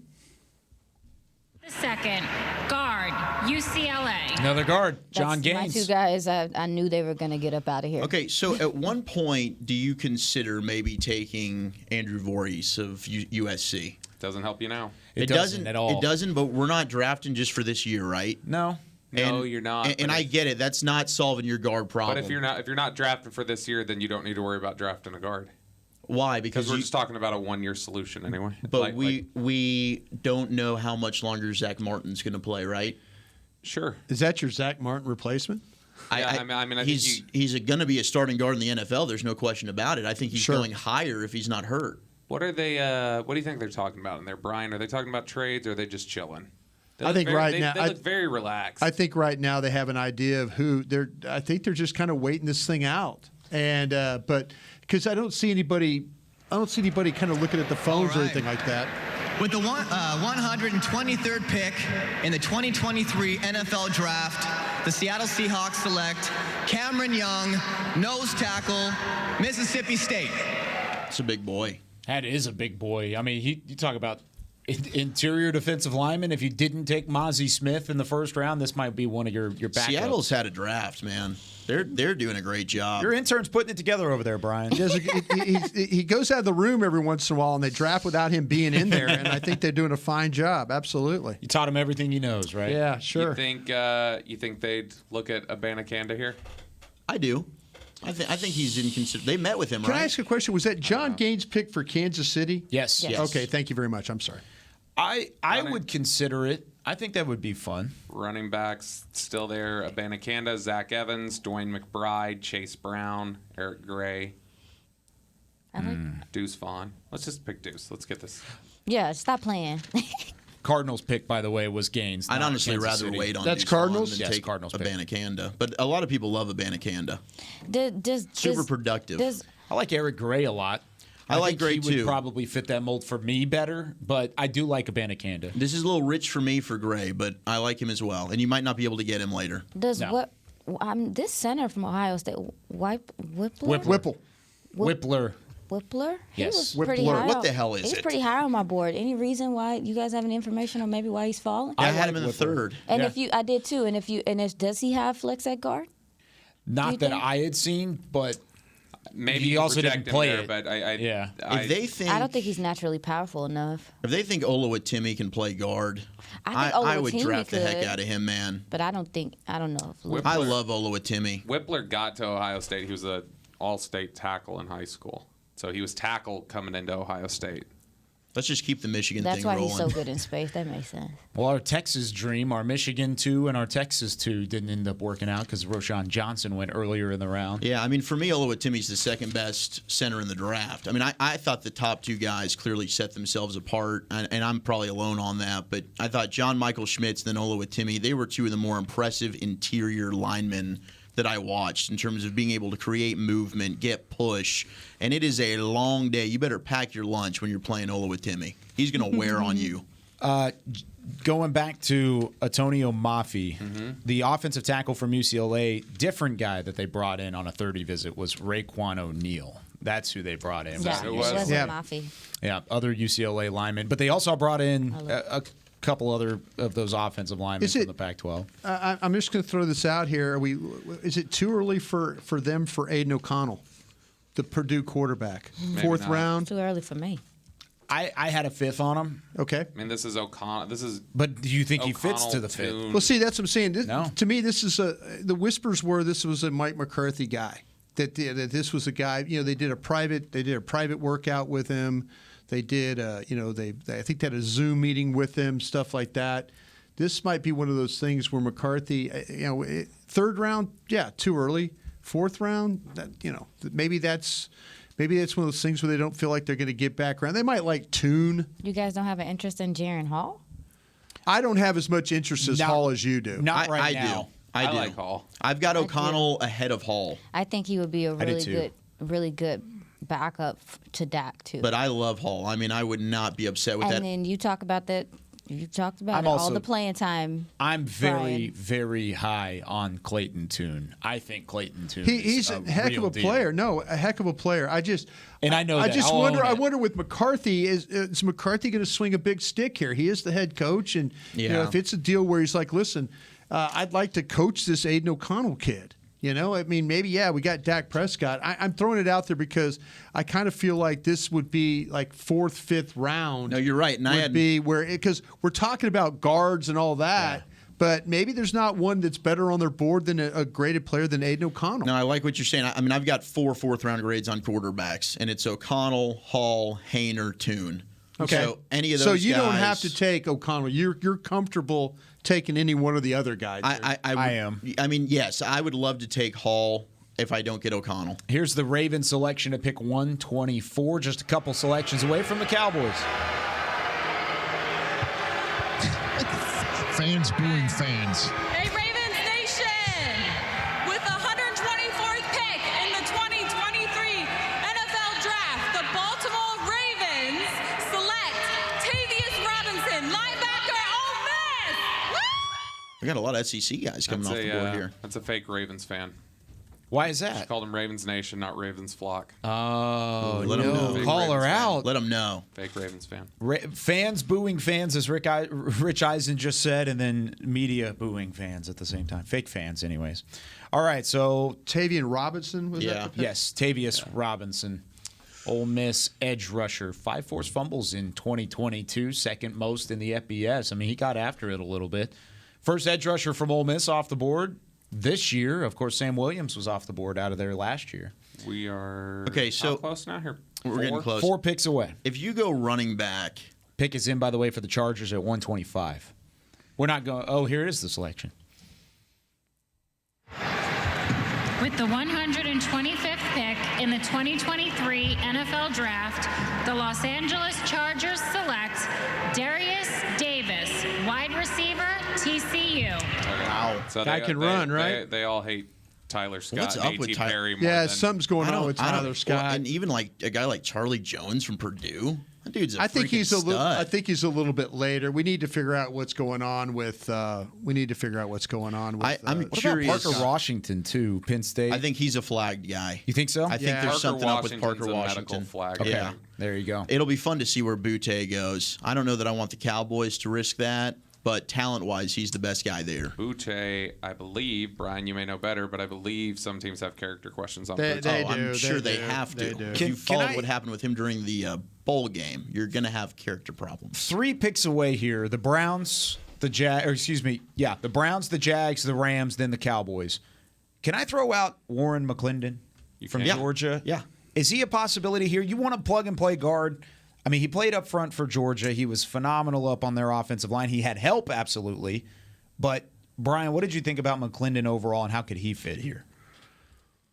The second guard, UCLA.
Another guard, John
That's my
Gaines.
two guys. I knew they were going to get up out of here.
Okay, so at one point, do you consider maybe taking Andrew Voorhees of USC?
Doesn't help you now.
It doesn't at all.
It doesn't, but we're not drafting just for this year, right?
No.
No, you're not.
And I get it. That's not solving your guard problem.
But if you're not drafting for this year, then you don't need to worry about drafting a guard.
Why?
Because we're just talking about a one-year solution anyway.
But we don't know how much longer Zach Martin's going to play, right?
Sure.
Is that your Zach Martin replacement?
I think
he's going to be a starting guard in the NFL. There's no question about it. I think he's going higher if he's not hurt.
What are they? What do you think they're talking about in there, Brian? Are they talking about trades or are they just chilling?
I think right now
they look very relaxed.
I think right now they have an idea of who they're. I think they're just kind of waiting this thing out, and but because I don't see anybody kind of looking at the phones or anything like that.
With the 123rd pick in the 2023 NFL Draft, the Seattle Seahawks select Cameron Young, nose tackle, Mississippi State.
It's a big boy.
That is a big boy. I mean, you talk about interior defensive lineman. If you didn't take Mozzie Smith in the first round, this might be one of your backups.
Seattle's had a draft, man. They're doing a great job.
Your intern's putting it together over there, Brian.
He goes out of the room every once in a while, and they draft without him being in there, and I think they're doing a fine job. Absolutely.
You taught him everything he knows, right?
Yeah, sure.
You think they'd look at Abanikanda here?
I do. I think he's in consideration. They met with him,
Can
right?
I ask a question? Was that John Gaines' pick for Kansas City?
Yes.
Okay, thank you very much. I'm sorry.
I would consider it. I think that would be fun.
Running backs still there: Abanikanda, Zach Evans, Dwayne McBride, Chase Brown, Eric Gray, Deuce Vaughn. Let's just pick Deuce. Let's get this.
Yeah, stop playing.
Cardinals pick, by the way, was Gaines.
I'd honestly
Kansas
rather
City.
wait on
That's
Deuce Vaughn
Cardinals?
than
Yes,
take
Cardinals pick.
Abanikanda. But a lot of people love Abanikanda. Super productive.
I like Eric Gray a lot.
I like
think
Gray
he
too.
would probably fit that mold for me better, but I do like Abanikanda.
This is a little rich for me for Gray, but I like him as well. And you might not be able to get him later.
This center from Ohio State,
Whipple.
Whippler? He
Yes.
was pretty
Whippler.
high.
What the hell is
he's
it?
pretty high on my board. Any reason why you guys have any information on maybe why he's falling?
I had him in the third.
And I did too. And does he have flex at guard?
Not that I had seen, but
Maybe
he
you
also
project
didn't
him
play
there,
it.
but
If they think
I don't think he's naturally powerful enough.
if they think Oluwatimi can play guard,
I think
I would
Oluwatimi
draft the heck
could.
out of him, man.
But I don't know. If
I love Oluwatimi.
Whippler got to Ohio State. He was an all-state tackle in high school. So he was tackle coming into Ohio State.
Let's just keep the Michigan
That's
thing
why
rolling.
he's so good in space. That makes sense.
Well, our Texas dream, our Michigan 2 and our Texas 2 didn't end up working out because Roschon Johnson went earlier in the round.
Yeah, I mean, for me, Oluwatimi's the second best center in the draft. I mean, I thought the top two guys clearly set themselves apart, and I'm probably alone on that, but I thought John Michael Schmitz and then Oluwatimi, they were two of the more impressive interior linemen that I watched in terms of being able to create movement, get push, and it is a long day. You better pack your lunch when you're playing Oluwatimi. He's going to wear on you.
Going back to Antonio Mafi, the offensive tackle from UCLA, different guy that they brought in on a 30 visit was Raekwon O'Neal. That's who they brought in.
Yeah, it wasn't Mafi.
Yeah, other UCLA linemen. But they also brought in a couple other of those offensive linemen from the Pac-12.
I'm just going to throw this out here. Is it too early for them for Aiden O'Connell, the Purdue quarterback?
Maybe
Fourth
not.
round?
Too early for me.
I had a fifth on him.
Okay.
I mean, this is O'Connell.
But do you think he fits to the fifth?
Well, see, that's what I'm saying.
No.
To me, this is the whispers were this was a Mike McCarthy guy. That this was a guy. They did a private workout with him. They did, I think they had a Zoom meeting with him, stuff like that. This might be one of those things where McCarthy, third round, too early. Fourth round, maybe that's one of those things where they don't feel like they're going to get back around. They might like tune.
You guys don't have an interest in Jaron Hall?
I don't have as much interest as Hall as you do.
Not right
I
now.
do. I do.
like Hall.
I've got O'Connell ahead of Hall.
I think he would be a really good really good backup to Dak too.
But I love Hall. I mean, I would not be upset with that.
And then you talk about that. You talked about all the playing time.
I'm very high on Clayton Tune. I think Clayton Tune.
He's a heck of a player. No, a heck of a player. I know. I just wonder. I wonder with McCarthy, is McCarthy going to swing a big stick here? He is the head coach, and if it's a deal where he's like, listen, I'd like to coach this Aiden O'Connell kid. I mean, maybe, we got Dak Prescott. I'm throwing it out there because I kind of feel like this would be like 4th, 5th round.
No, you're right. And
because we're talking about guards and all that, but maybe there's not one that's better on their board than a graded player than Aiden O'Connell.
No, I like what you're saying. I mean, I've got 4 4th-round grades on quarterbacks, and it's O'Connell, Hall, Haener, Tune.
Okay.
So any of those
So you
guys,
don't have to take O'Connell. You're comfortable taking any one of the other guys.
I am. I mean, yes, I would love to take Hall if I don't get O'Connell.
Here's the Ravens selection at pick 124, just a couple selections away from the Cowboys.
Fans booing fans.
Hey, Ravens Nation! With the 124th pick in the 2023 NFL Draft, the Baltimore Ravens select Tavius Robinson, linebacker, Ole Miss!
We got a lot of SEC guys coming off the board here.
That's a fake Ravens fan.
Why is that?
She called him Ravens Nation, not Ravens Flock.
Oh,
let them know.
Call her out.
Let them know.
Fake Ravens fan.
Fans booing fans, as Rich Eisen just said, and then media booing fans at the same time. Fake fans, anyways. All right, so
Tavian Robinson was that?
Yes, Tavius Robinson. Ole Miss edge rusher. 5 forced fumbles in 2022, second most in the FBS. I mean, he got after it a little bit. First edge rusher from Ole Miss off the board this year. Of course, Sam Williams was off the board out of there last year.
We are
so
close now here.
We're getting close.
4 picks away.
If you go running back.
Pick is in, by the way, for the Chargers at 125. We're not going. Oh, here is the selection.
With the 125th pick in the 2023 NFL Draft, the Los Angeles Chargers select Darius Davis, wide receiver, TCU.
Wow.
So
Guy can run, right?
They all hate Tyler Scott.
What's up
and
with
A.T.
Tyler?
Perry more
Yeah,
than,
something's going on with Tyler Scott.
Well, and even like a guy like Charlie Jones from Purdue. That dude's a
I think he's
freaking stud.
I think he's a little bit later. We need to figure out what's going on with. I'm
What
curious.
about Parker Washington too? Penn State.
I think he's a flagged guy.
You think so?
I think there's something up with
Washington's
Parker
a
Washington.
medical flag.
Okay.
Yeah.
There you go.
It'll be fun to see where Butte goes. I don't know that I want the Cowboys to risk that, but talent-wise, he's the best guy there.
Butte, I believe, Brian, you may know better, but I believe some teams have character questions on
They
Butte.
do.
I'm sure they
do.
have to.
They do.
If you followed what happened with him during the bowl game, you're going to have character problems.
3 picks away here. The Browns, the Browns, the Jags, the Rams, then the Cowboys. Can I throw out Warren McClendon from Georgia?
Yeah.
Is he a possibility here? You want to plug and play guard? I mean, he played up front for Georgia. He was phenomenal up on their offensive line. He had help, absolutely. But, Brian, what did you think about McClendon overall, and how could he fit here?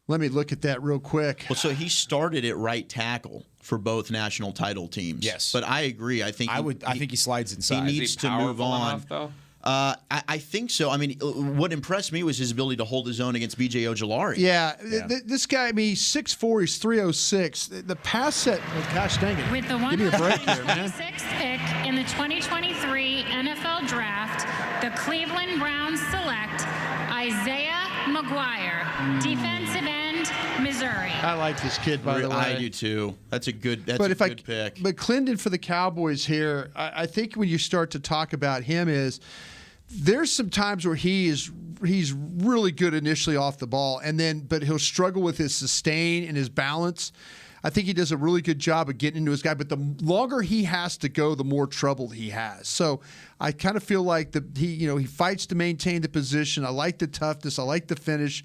Let me look at that real quick.
Well, so he started at right tackle for both national title teams.
Yes.
But I agree. I think
he slides inside.
He needs to move on.
Enough, though?
I think so. I mean, what impressed me was his ability to hold his own against B.J. Ojolari.
Yeah. This guy, I mean, he's 6'4", he's 306. The pass set, gosh dang it.
With the
Give me a break here, man.
126th pick in the 2023 NFL Draft, the Cleveland Browns select Isaiah McGuire, defensive end, Missouri.
I like this kid, by the way.
I do too. That's a good pick.
But McClendon for the Cowboys here, I think when you start to talk about him is there's some times where he's really good initially off the ball, but he'll struggle with his sustain and his balance. I think he does a really good job of getting into his guy, but the longer he has to go, the more trouble he has. So I kind of feel like he fights to maintain the position. I like the toughness. I like the finish.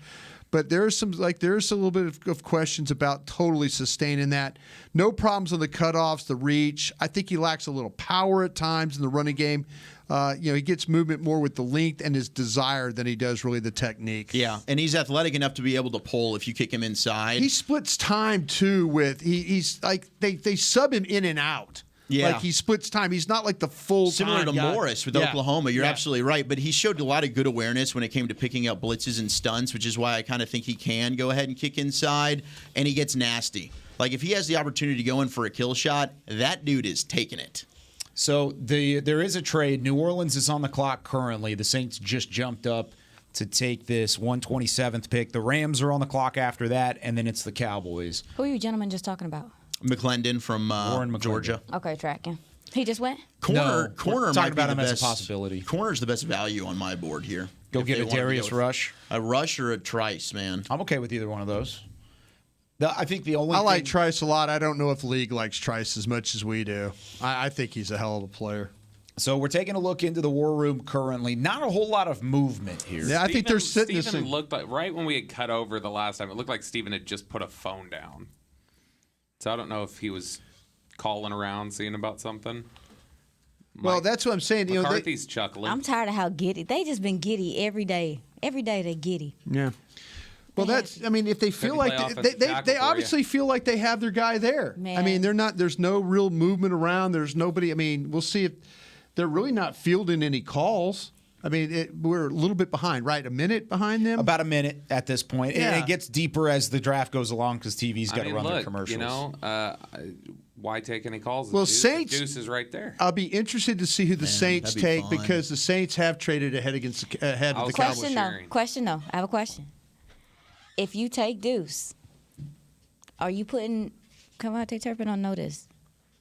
But there's a little bit of questions about totally sustaining that. No problems on the cutoffs, the reach. I think he lacks a little power at times in the running game. He gets movement more with the length and his desire than he does really the technique.
Yeah, and he's athletic enough to be able to pull if you kick him inside.
He splits time too with he's like they sub him in and out.
Yeah.
Like he splits time. He's not like the full
Similar to
guy.
Morris with
Yeah.
Oklahoma. You're
Yeah.
absolutely right. But he showed a lot of good awareness when it came to picking up blitzes and stunts, which is why I kind of think he can go ahead and kick inside. And he gets nasty. Like if he has the opportunity to go in for a kill shot, that dude is taking it.
So there is a trade. New Orleans is on the clock currently. The Saints just jumped up to take this 127th pick. The Rams are on the clock after that, and then it's the Cowboys.
Who are you gentlemen just talking about?
McClendon from Georgia.
Okay, tracking. He just went?
Corner
talking
might
about
be
him
the
as a
best
possibility.
Corner's the best value on my board here.
Go
If
get
they
a
wanted to
Darius
go with
Rush.
A Rush or a Trice, man.
I'm okay with either one of those. I think the only
I
thing,
like Trice a lot. I don't know if the league likes Trice as much as we do. I think he's a hell of a player.
So we're taking a look into the war room currently. Not a whole lot of movement here.
Yeah, I think they're sitting this
Steven
thing.
looked like, right when we had cut over the last time, it looked like Steven had just put a phone down. So I don't know if he was calling around, seeing about something.
Well, that's what I'm saying. You know,
McCarthy's chuckling.
I'm tired of how giddy. They just been giddy every day. Every day they giddy.
Yeah. Well, that's. I mean, if they feel
Couldn't
like
play offensive
they
tackle for
obviously feel like they have their guy there.
Man.
I mean, they're not. There's no real movement around. There's nobody. I mean, we'll see if they're really not fielding any calls. I mean, we're a little bit behind, right? A minute behind them.
About a minute at this point.
Yeah.
And it gets deeper as the draft goes along because TV's got to run their commercials.
You know, why take any calls?
Well,
Deuce,
Saints.
Deuce is right there.
I'll be interested to see who the Saints
that'd be
take
fun.
because the Saints have traded ahead of the
Question
Cowboys.
Question though. I have a question. If you take Deuce, are you putting Cavante Turpin on notice?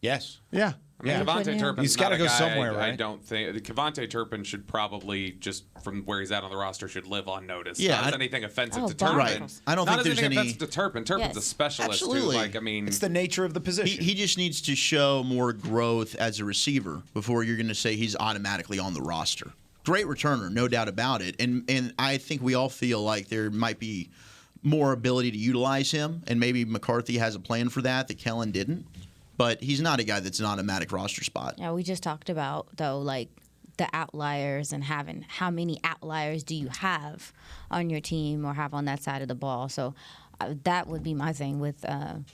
Yes.
Yeah.
I mean, Cavante Turpin's
He's gotta
not a
go
guy
somewhere,
I
right?
don't think Cavante Turpin should probably just from where he's at on the roster should live on notice.
Yeah,
Not as anything offensive
Oh,
to Turpin.
Right. I don't
Not
think
as
there's
anything
any-
offensive to Turpin. Turpin's
Yes.
a specialist
Absolutely.
too. Like I mean,
It's the nature of the position.
He just needs to show more growth as a receiver before you're going to say he's automatically on the roster. Great returner, no doubt about it. And I think we all feel like there might be more ability to utilize him, and maybe McCarthy has a plan for that Kellen didn't. But he's not a guy that's an automatic roster spot.
Yeah, we just talked about though, like the outliers and having how many outliers do you have on your team or have on that side of the ball. So that would be my thing with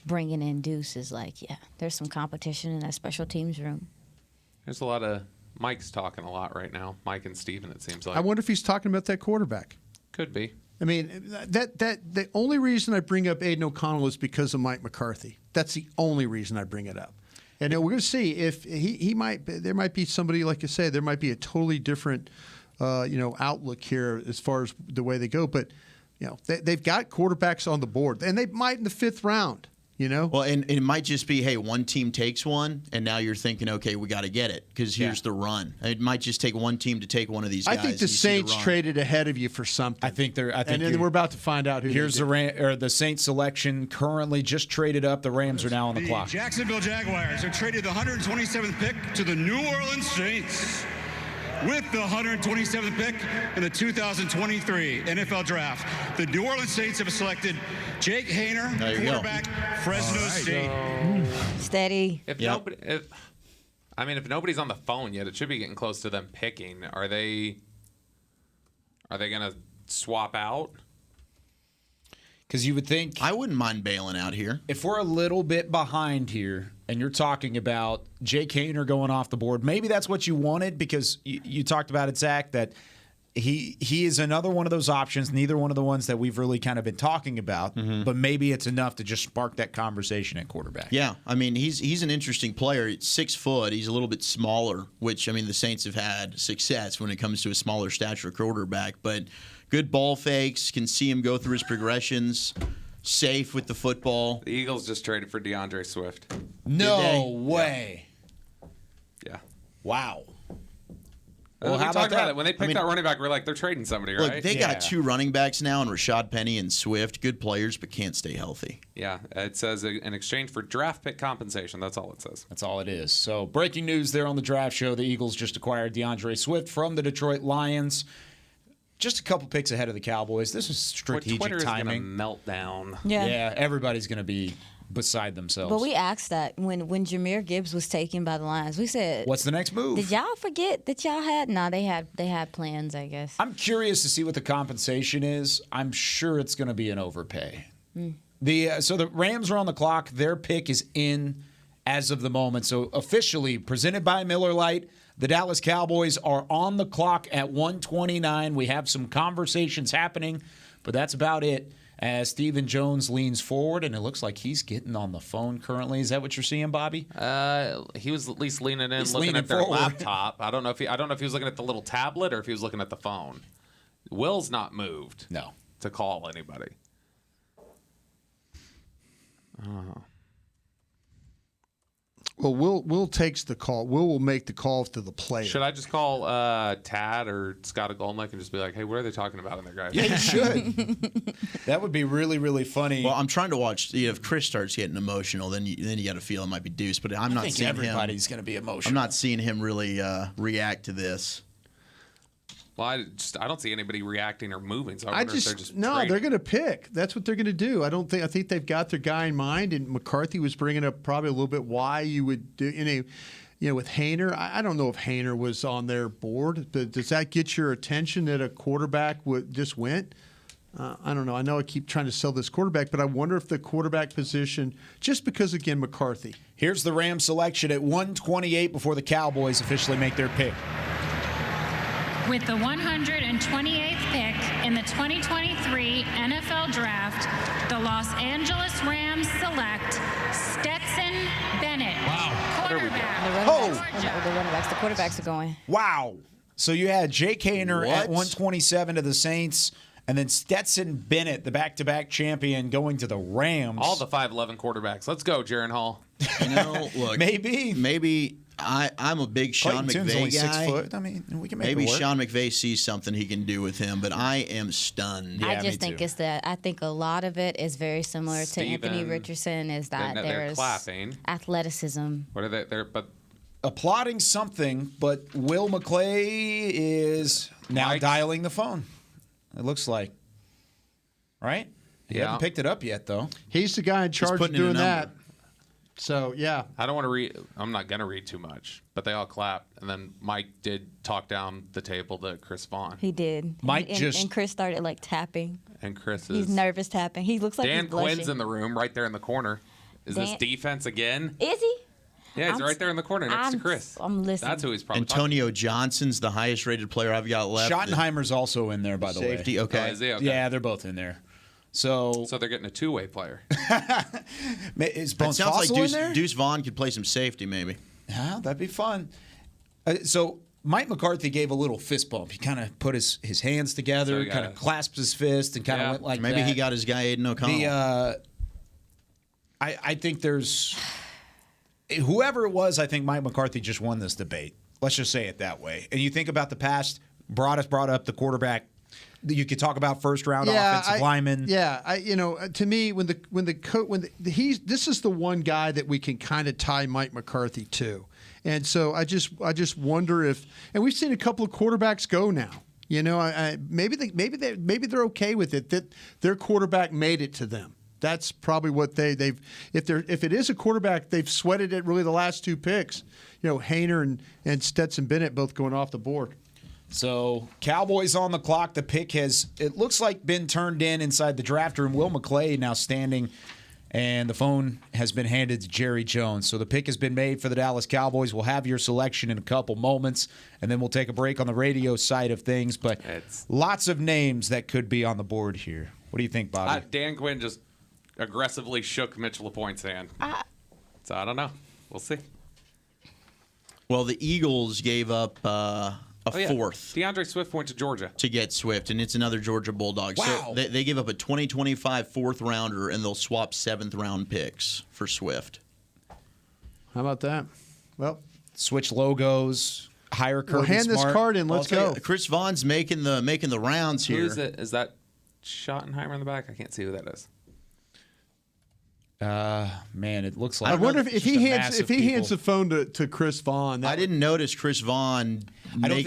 bringing in Deuce is like, yeah, there's some competition in that special teams room.
there's a lot of Mike's talking a lot right now. Mike and Steven, it seems like.
I wonder if he's talking about that quarterback.
Could be.
I mean, that the only reason I bring up Aiden O'Connell is because of Mike McCarthy. That's the only reason I bring it up. And we're going to see if he might. There might be somebody, like you say, there might be a totally different, outlook here as far as the way they go. But they've got quarterbacks on the board, and they might in the 5th round.
Well, and it might just be, hey, one team takes one, and now you're thinking, okay, we got to get it because here's the run. It might just take one team to take one of these guys.
I think the Saints traded ahead of you for something.
I think
and then we're about to find out who.
Here's the Saints selection currently just traded up. The Rams are now on the clock.
Jacksonville Jaguars have traded the 127th pick to the New Orleans Saints. With the 127th pick in the 2023 NFL Draft, the New Orleans Saints have selected Jake Hayner, quarterback, Fresno State.
Steady.
If nobody's on the phone yet, it should be getting close to them picking. Are they gonna swap out?
Because you would think
I wouldn't mind bailing out here.
If we're a little bit behind here and you're talking about Jake Hayner going off the board, maybe that's what you wanted because you talked about it, Zach, that he is another one of those options, neither one of the ones that we've really kind of been talking about, but maybe it's enough to just spark that conversation at quarterback.
Yeah, I mean, he's an interesting player. It's 6 foot. He's a little bit smaller, which, I mean, the Saints have had success when it comes to a smaller stature quarterback, but good ball fakes, can see him go through his progressions, safe with the football.
The Eagles just traded for DeAndre Swift.
No way.
Yeah.
Wow.
Well,
how about that?
When they picked that running back, we're like, they're trading somebody, right?
Look, they got 2 running backs now, and Rashad Penny and Swift, good players, but can't stay healthy.
Yeah, it says in exchange for draft pick compensation. That's all it says.
That's all it is. So, breaking news there on the draft show: the Eagles just acquired DeAndre Swift from the Detroit Lions. Just a couple picks ahead of the Cowboys. This is strategic
Twitter
timing.
Is gonna meltdown.
Yeah.
Everybody's going to be beside themselves.
But we asked that when Jahmyr Gibbs was taken by the Lions. We said,
"What's the next move?"
Did y'all forget that y'all had? No, they had plans, I guess.
I'm curious to see what the compensation is. I'm sure it's going to be an overpay. So the Rams are on the clock. Their pick is in as of the moment. So officially presented by Miller Lite, the Dallas Cowboys are on the clock at 1:29. We have some conversations happening, but that's about it as Stephen Jones leans forward, and it looks like he's getting on the phone currently. Is that what you're seeing, Bobby?
He was at least leaning in,
He's
looking
leaning
at their
forward.
laptop. I don't know if he was looking at the little tablet or if he was looking at the phone. Will's not moved.
No.
To call anybody.
Well, Will takes the call. Will make the call to the player.
Should I just call Tad or Scott Golnick and just be like, hey, what are they talking about in their guys?
Yeah, you should. That would be really, really funny.
Well, I'm trying to watch. If Chris starts getting emotional, then you got to feel it might be Deuce. But I'm not
think
seeing
everybody's going to be emotional.
I'm not seeing him really react to this.
Well, I don't see anybody reacting or moving. So I wonder if they're just trading.
They're going to pick. That's what they're going to do. I think they've got their guy in mind. And McCarthy was bringing up probably a little bit why you would do with Haener. I don't know if Haener was on their board, but does that get your attention that a quarterback just went? I don't know. I know I keep trying to sell this quarterback, but I wonder if the quarterback position, just because again McCarthy.
Here's the Rams selection at 1:28 before the Cowboys officially make their pick.
With the 128th pick in the 2023 NFL Draft, the Los Angeles Rams select Stetson Bennett.
Wow.
Quarterback.
The quarterbacks are going.
Wow. So you had Jake Haener
What?
at 127 to the Saints, and then Stetson Bennett, the back-to-back champion, going to the Rams.
All the 5'11 quarterbacks. Let's go, Jaron Hall.
Look,
maybe.
I'm a big Sean
Clayton Tune's
McVay
only
guy.
6 foot. I mean, we can make
Maybe
it work.
Sean McVay sees something he can do with him, but I am stunned.
I just think it's that. I think a lot of it is very similar to Anthony
Steven,
Richardson. Is that
they're
there's
clapping.
athleticism.
What are they? But
applauding something, but Will McClay is now dialing the phone. It looks like. Right? He hasn't picked it up yet, though.
He's the guy in charge of doing that. So, yeah.
I don't want to read. I'm not going to read too much, but they all clapped. And then Mike did talk down the table to Chris Vaughn.
He did.
Mike
and Chris started like tapping.
And Chris
He's nervous tapping. He looks like
Dan
he's blushing.
Quinn's in the room right there in the corner. Is this defense again?
Is he?
Yeah, he's right there in the corner next to Chris.
I'm listening.
That's who he's probably
Antonio Johnson's the highest rated player I've got left.
Schottenheimer's also in there, by the way.
Safety, okay.
Oh, is he? Okay.
Yeah, they're both in there. So
they're getting a two-way player.
Is
It
Bones
sounds like
Fossil in there?
Deuce Vaughn could play some safety, maybe.
Yeah, that'd be fun. So Mike McCarthy gave a little fist bump. He kind of put his hands together, kind of clasped his fist, and kind of went like
maybe
that.
he got his guy Aiden O'Connell.
I think there's whoever it was. I think Mike McCarthy just won this debate. Let's just say it that way. And you think about the past, brought up the quarterback. You could talk about first round offensive linemen.
Yeah, to me, this is the one guy that we can kind of tie Mike McCarthy to, and so I just wonder if, and we've seen a couple of quarterbacks go now. Maybe they're okay with it that their quarterback made it to them. That's probably what they've if it is a quarterback, they've sweated it really the last two picks. Haener and Stetson Bennett both going off the board.
So Cowboys on the clock. The pick has, it looks like, been turned in inside the draft room. Will McClay now standing, and the phone has been handed to Jerry Jones. So the pick has been made for the Dallas Cowboys. We'll have your selection in a couple moments, and then we'll take a break on the radio side of things. But lots of names that could be on the board here. What do you think, Bobby?
Dan Quinn just aggressively shook Mitch LaPointe's hand. So I don't know. We'll see.
Well, the Eagles gave up fourth.
DeAndre Swift went to Georgia
to get Swift, and it's another Georgia Bulldog.
Wow.
So they give up a 2025 fourth rounder, and they'll swap seventh round picks for Swift.
How about that? Well,
switch logos, hire Kirby
hand
Smart.
this card in. Let's go.
Chris Vaughn's making the rounds here.
Who is it? Is that Schottenheimer in the back? I can't see who that is.
Man, it looks like.
I wonder if he hands the phone to Chris Vaughn.
I didn't notice Chris Vaughn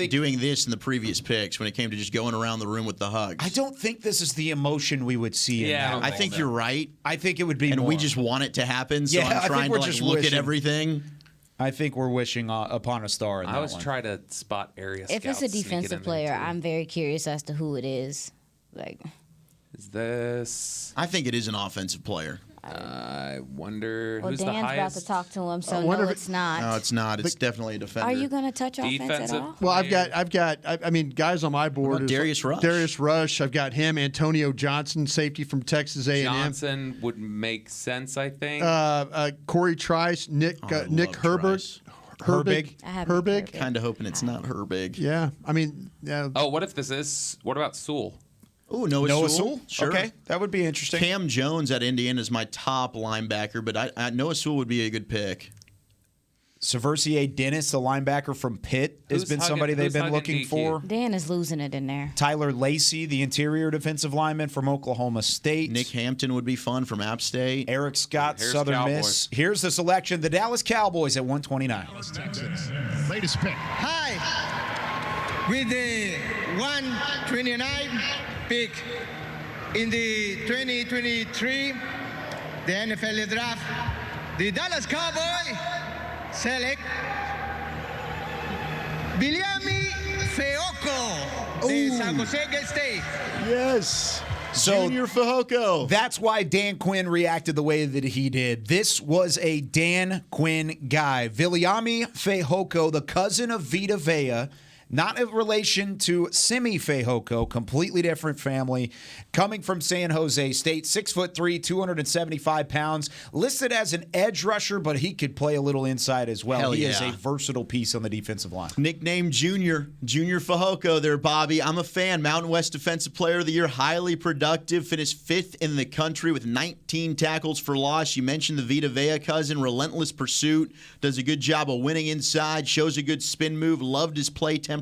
doing this in the previous picks when it came to just going around the room with the hugs.
I don't think this is the emotion we would see.
Yeah,
in
I think you're right.
I think it would be,
and
more.
we just want it to happen. So I'm trying to look at everything.
I think we're wishing upon a star.
I was trying to spot area scouts.
If it's a defensive player, I'm very curious as to who it is. Like,
is this?
I think it is an offensive player.
I wonder
Well,
who's
Dan's
the
about
highest.
to talk to him, so
I wonder
no,
if
it's not.
No, it's not. It's definitely a defender.
Are you going to touch offense at
Defensive
all?
Well, I mean, guys on my board.
about Darius Rush?
Darius Rush. I've got him. Antonio Johnson, safety from Texas A&M.
Johnson would make sense, I think.
Corey Trice, Nick Herbert.
Herbig.
Herbig.
Kind of hoping it's not Herbig.
Yeah, I mean, yeah.
Oh, what about Sewell?
Oh, Noah Sewell? Sure.
Okay, that would be interesting.
Cam Jones at Indiana is my top linebacker, but Noah Sewell would be a good pick.
Seversier Dennis, the linebacker from Pitt, has been somebody they've been looking for.
Dan is losing it in there.
Tyler Lacey, the interior defensive lineman from Oklahoma State.
Nick Hampton would be fun from App State.
Eric Scott,
Here's
Southern
Cowboys.
Miss. Here's the selection. The Dallas Cowboys at 129.
Texans. Latest pick.
Hi. With the 129 pick in the 2023 the NFL Draft, the Dallas Cowboys select Viliami Fajoko, the San Jose State.
Yes.
So
Junior Fajoko.
That's why Dan Quinn reacted the way that he did. This was a Dan Quinn guy. Viliami Fajoko, the cousin of Vita Vea, not in relation to Simi Fajoko, completely different family, coming from San Jose State, 6'3", 275 pounds, listed as an edge rusher, but he could play a little inside as well.
Hell
He
yeah.
is a versatile piece on the defensive line.
Nicknamed Junior Fajoko there, Bobby. I'm a fan. Mountain West Defensive Player of the Year, highly productive, finished 5th in the country with 19 tackles for loss. You mentioned the Vita Vea cousin, relentless pursuit, does a good job of winning inside, shows a good spin move, loved his play temperament,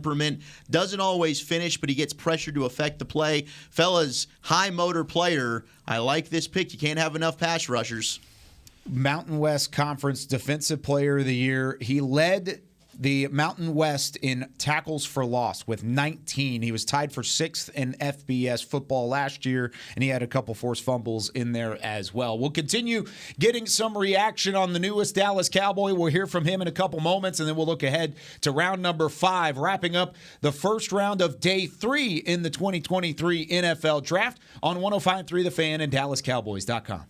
doesn't always finish, but he gets pressure to affect the play. Fellas, high motor player. I like this pick. You can't have enough pass rushers.
Mountain West Conference Defensive Player of the Year. He led the Mountain West in tackles for loss with 19. He was tied for 6th in FBS football last year, and he had a couple forced fumbles in there as well. We'll continue getting some reaction on the newest Dallas Cowboy. We'll hear from him in a couple moments, and then we'll look ahead to round number 5, wrapping up the first round of day 3 in the 2023 NFL Draft on 105.3 The Fan and DallasCowboys.com.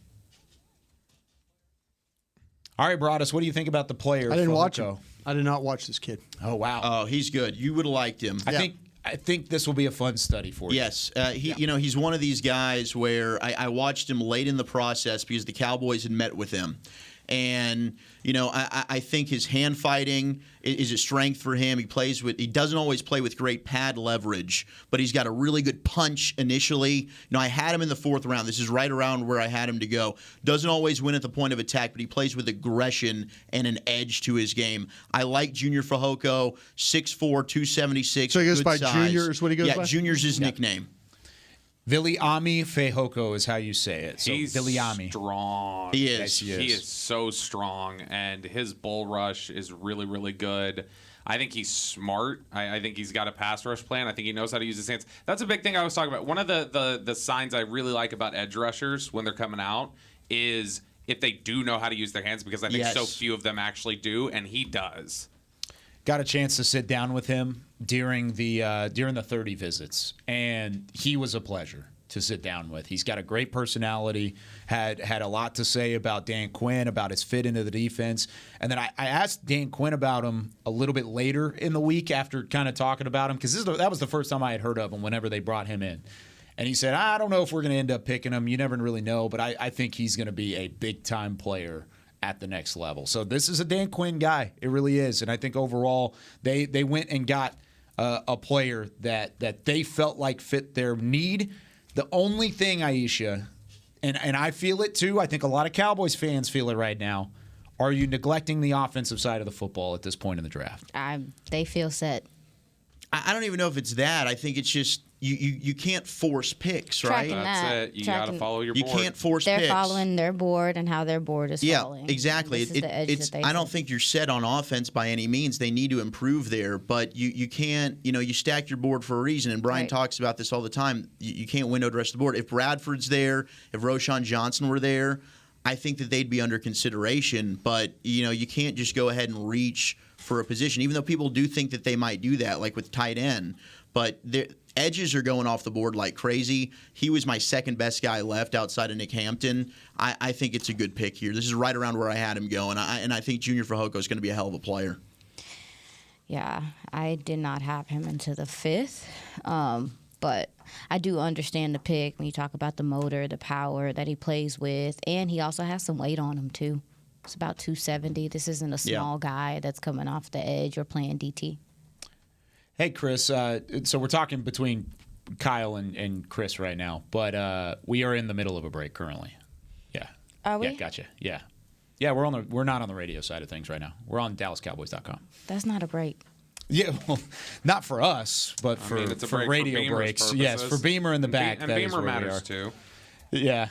All right, Broadus, what do you think about the player?
I didn't watch
Fajoko?
him. I did not watch this kid.
Oh, wow.
Oh, he's good. You would have liked him.
I think this will be a fun study for you.
Yes. He's one of these guys where I watched him late in the process because the Cowboys had met with him. And, I think his hand fighting is a strength for him. He doesn't always play with great pad leverage, but he's got a really good punch initially. I had him in the 4th round. This is right around where I had him to go. Doesn't always win at the point of attack, but he plays with aggression and an edge to his game. I like Junior Fajoko, 6'4", 276.
So he goes
good
by
size.
Junior is what he goes by?
Yeah, Junior's his nickname.
Viliami Fajoko is how you say it. So
He's
Viliami.
strong.
He is.
Yes, he is.
He is so strong, and his bull rush is really, really good. I think he's smart. I think he's got a pass rush plan. I think he knows how to use his hands. That's a big thing I was talking about. One of the signs I really like about edge rushers when they're coming out is if they do know how to use their hands, because I think so few of them actually do, and he does.
Got a chance to sit down with him during the 30 visits, and he was a pleasure to sit down with. He's got a great personality, had a lot to say about Dan Quinn, about his fit into the defense. And then I asked Dan Quinn about him a little bit later in the week after kind of talking about him, because that was the first time I had heard of him whenever they brought him in. And he said, I don't know if we're going to end up picking him. You never really know, but I think he's going to be a big-time player at the next level. So this is a Dan Quinn guy. It really is. And I think overall they went and got a player that they felt like fit their need. The only thing, Aisha, and I feel it too, I think a lot of Cowboys fans feel it right now, are you neglecting the offensive side of the football at this point in the draft?
They feel set.
I don't even know if it's that. I think it's just you can't force picks, right?
That's it. You got to follow your board.
You can't force
They're
picks.
following their board and how their board is falling.
Yeah, exactly.
This is the edge that they
I don't
take.
think you're set on offense by any means. They need to improve there, but you can't. You stack your board for a reason, and Brian talks about this all the time. You can't window dress the board. If Bradford's there, if Roschon Johnson were there, I think that they'd be under consideration. But you can't just go ahead and reach for a position, even though people do think that they might do that, like with tight end. But Edges are going off the board like crazy. He was my second best guy left outside of Nick Hampton. I think it's a good pick here. This is right around where I had him going, and I think Junior Fajoko is going to be a hell of a player.
Yeah, I did not have him into the 5th, but I do understand the pick when you talk about the motor, the power that he plays with, and he also has some weight on him too. It's about 270. This isn't a small guy that's coming off the edge or playing DT.
Hey, Chris. So we're talking between Kyle and Chris right now, but we are in the middle of a break currently. Yeah.
Are we?
Yeah, gotcha. Yeah. Yeah, we're not on the radio side of things right now. We're on DallasCowboys.com.
That's not a break.
Yeah, well, not for us, but for radio breaks.
Purposes.
Yes, for Beamer in the back.
And
that
Beamer
is where
matters too.
Yeah,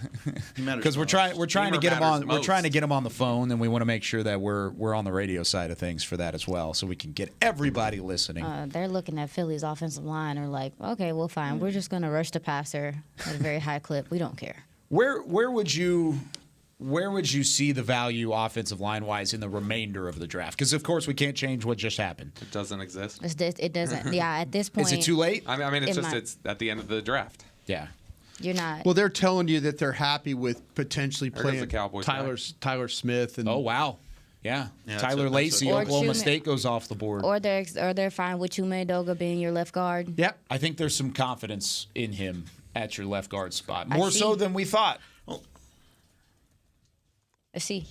because we're trying to get him on. We're trying to get him on the phone, and we want to make sure that we're on the radio side of things for that as well, so we can get everybody listening.
They're looking at Philly's offensive line. Are like, okay, well, fine. We're just going to rush the passer at a very high clip. We don't care.
Where would you see the value offensive line wise in the remainder of the draft? Because of course we can't change what just happened.
It doesn't exist.
It doesn't. Yeah, at this point.
Is it too late?
I mean, it's at the end of the draft.
Yeah.
You're not.
Well, they're telling you that they're happy with potentially playing
Cowboys
Tyler Smith. And
oh wow, yeah Tyler Lacey, Oklahoma State goes off the board.
Or they're fine with Chume Doga being your left guard.
Yep, I think there's some confidence in him at your left guard spot, more so than we thought.
I see.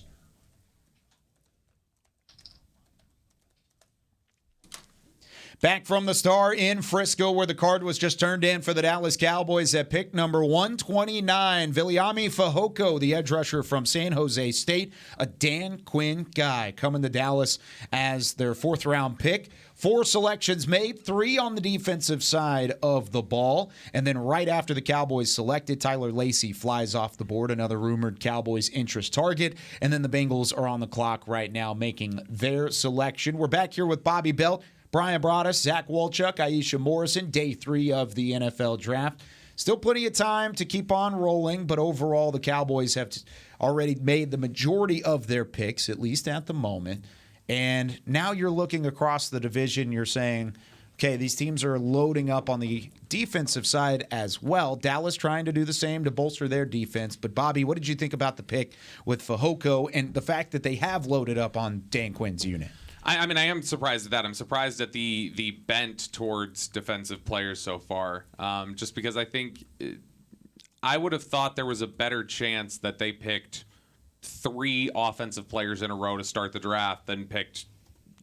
Back from the Star in Frisco, where the card was just turned in for the Dallas Cowboys at pick number 129. Viliami Fajoko, the edge rusher from San Jose State, a Dan Quinn guy, coming to Dallas as their 4th-round pick. 4 selections made, 3 on the defensive side of the ball. And then right after the Cowboys selected, Tyler Lacey flies off the board, another rumored Cowboys interest target. And then the Bengals are on the clock right now making their selection. We're back here with Bobby Belt, Brian Broaddus, Zach Walchuk, Aisha Morrison, day 3 of the NFL draft. Still plenty of time to keep on rolling, but overall the Cowboys have already made the majority of their picks, at least at the moment. And now you're looking across the division, you're saying, okay, these teams are loading up on the defensive side as well. Dallas trying to do the same to bolster their defense. But, Bobby, what did you think about the pick with Fajoko and the fact that they have loaded up on Dan Quinn's unit?
I mean, I am surprised at that. I'm surprised at the bent towards defensive players so far, just because I think I would have thought there was a better chance that they picked 3 offensive players in a row to start the draft than picked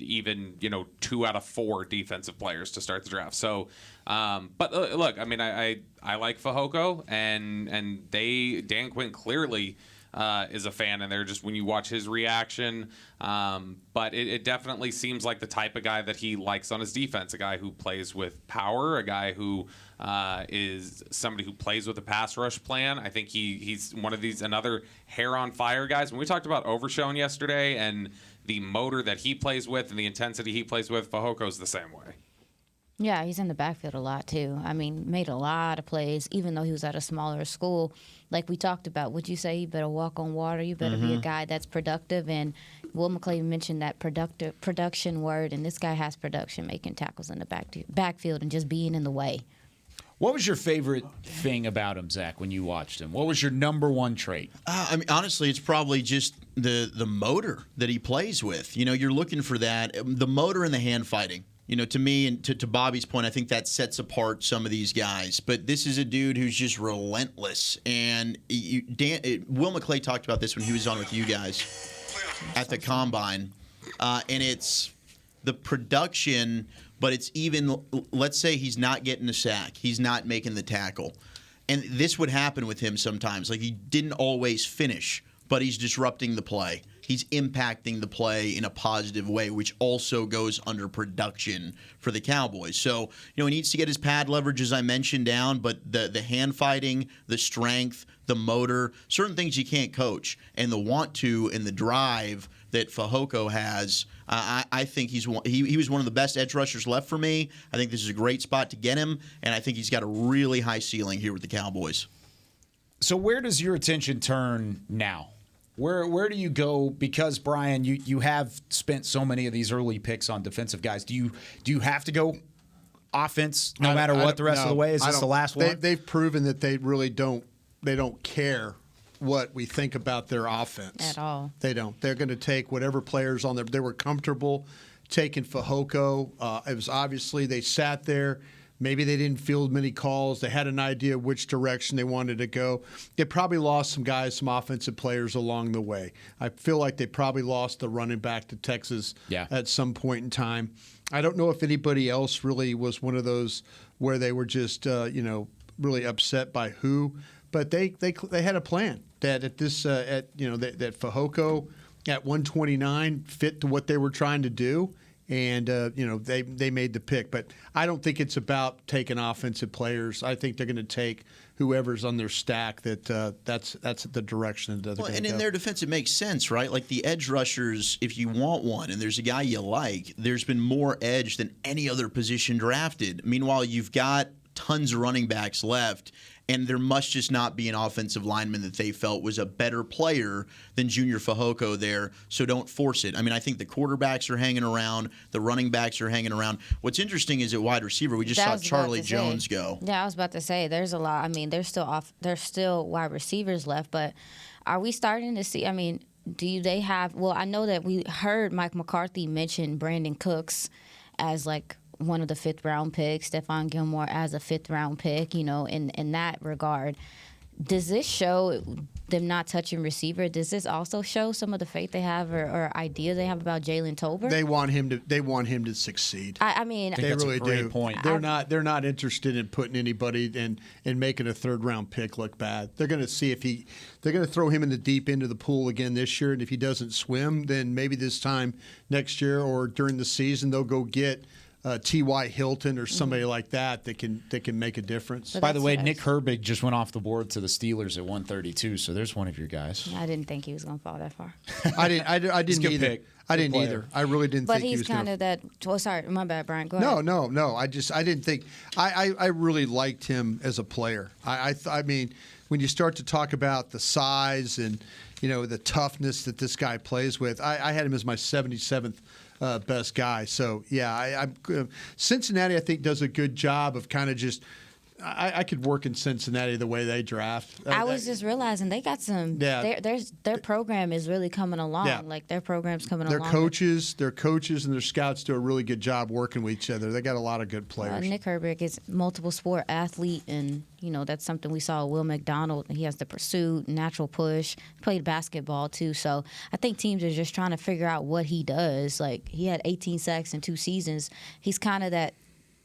even 2 out of 4 defensive players to start the draft. So, but look, I mean, I like Fajoko, and Dan Quinn clearly is a fan, and they're just when you watch his reaction. But it definitely seems like the type of guy that he likes on his defense, a guy who plays with power, a guy who is somebody who plays with a pass rush plan. I think he's one of these another hair on fire guys. When we talked about Overshown yesterday and the motor that he plays with and the intensity he plays with, Fajoko's the same way.
Yeah, he's in the backfield a lot, too. I mean, made a lot of plays, even though he was at a smaller school. Like we talked about, would you say you better walk on water? You better be a guy that's productive. And Will McClay mentioned that production word, and this guy has production, making tackles in the backfield and just being in the way.
What was your favorite thing about him, Zach, when you watched him? What was your number one trait?
I mean, honestly, it's probably just the motor that he plays with. You're looking for that, the motor and the hand fighting. To me and to Bobby's point, I think that sets apart some of these guys. But this is a dude who's just relentless. And Will McClay talked about this when he was on with you guys at the Combine. And it's the production, but it's even, let's say he's not getting the sack. He's not making the tackle. And this would happen with him sometimes. Like, he didn't always finish, but he's disrupting the play. He's impacting the play in a positive way, which also goes under production for the Cowboys. So, he needs to get his pad leverage, as I mentioned, down, but the hand fighting, the strength, the motor, certain things you can't coach. And the want to and the drive that Fajoko has, I think he was one of the best edge rushers left for me. I think this is a great spot to get him, and I think he's got a really high ceiling here with the Cowboys.
So where does your attention turn now? Where do you go? Because, Brian, you have spent so many of these early picks on defensive guys. Do you have to go offense no matter what the rest of the way? Is this the last one?
They've proven that they really don't care what we think about their offense.
At all.
They don't. They're going to take whatever players on there. They were comfortable taking Fajoko. It was obviously they sat there. Maybe they didn't field many calls. They had an idea which direction they wanted to go. They probably lost some guys, some offensive players along the way. I feel like they probably lost the running back to Texas at some point in time. I don't know if anybody else really was one of those where they were just really upset by who, but they had a plan that at this that Fajoko at 129 fit to what they were trying to do. And they made the pick, but I don't think it's about taking offensive players. I think they're going to take whoever's on their stack. That's the direction that they're going to go.
And in their defense, it makes sense, right? Like the edge rushers, if you want one, and there's a guy you like, there's been more edge than any other position drafted. Meanwhile, you've got tons of running backs left. And there must just not be an offensive lineman that they felt was a better player than Junior Fajoko there, so don't force it. I mean, I think the quarterbacks are hanging around. The running backs are hanging around. What's interesting is at wide receiver, we just saw Charlie Jones go.
Yeah, I was about to say, there's a lot. I mean, there's still wide receivers left, but are we starting to see, I mean, they have – well, I know that we heard Mike McCarthy mention Brandon Cooks as like – one of the fifth-round picks, Stephon Gilmore as a fifth-round pick, in that regard. Does this show them not touching receiver? Does this also show some of the faith they have or ideas they have about Jalen Tolbert?
They want him to succeed.
I mean,
they really do.
Point.
They're not interested in putting anybody and making a third-round pick look bad. They're going to see they're going to throw him in the deep end of the pool again this year, and if he doesn't swim, then maybe this time next year or during the season they'll go get T.Y. Hilton or somebody like that can make a difference.
By the way, Nick Herbig just went off the board to the Steelers at 132, so there's one of your guys.
I didn't think he was going to fall that far.
I didn't either.
Pick.
I didn't either. I really didn't think he was going to.
But he's kind of that. Oh, sorry, my bad, Brian. Go ahead.
No. I didn't think. I really liked him as a player. I mean, when you start to talk about the size and the toughness that this guy plays with, I had him as my 77th. Best guy. So, yeah, Cincinnati, I think, does a good job of kind of just I could work in Cincinnati the way they draft.
I was just realizing they got some. Yeah. Their program is really coming along. Yeah. Like their program's coming along.
Their coaches and their scouts do a really good job working with each other. They got a lot of good players.
Nick Herbig is multiple sport athlete, and that's something we saw with Will McDonald. He has the pursuit, natural push. Played basketball too. So I think teams are just trying to figure out what he does. Like he had 18 sacks in 2 seasons. He's kind of that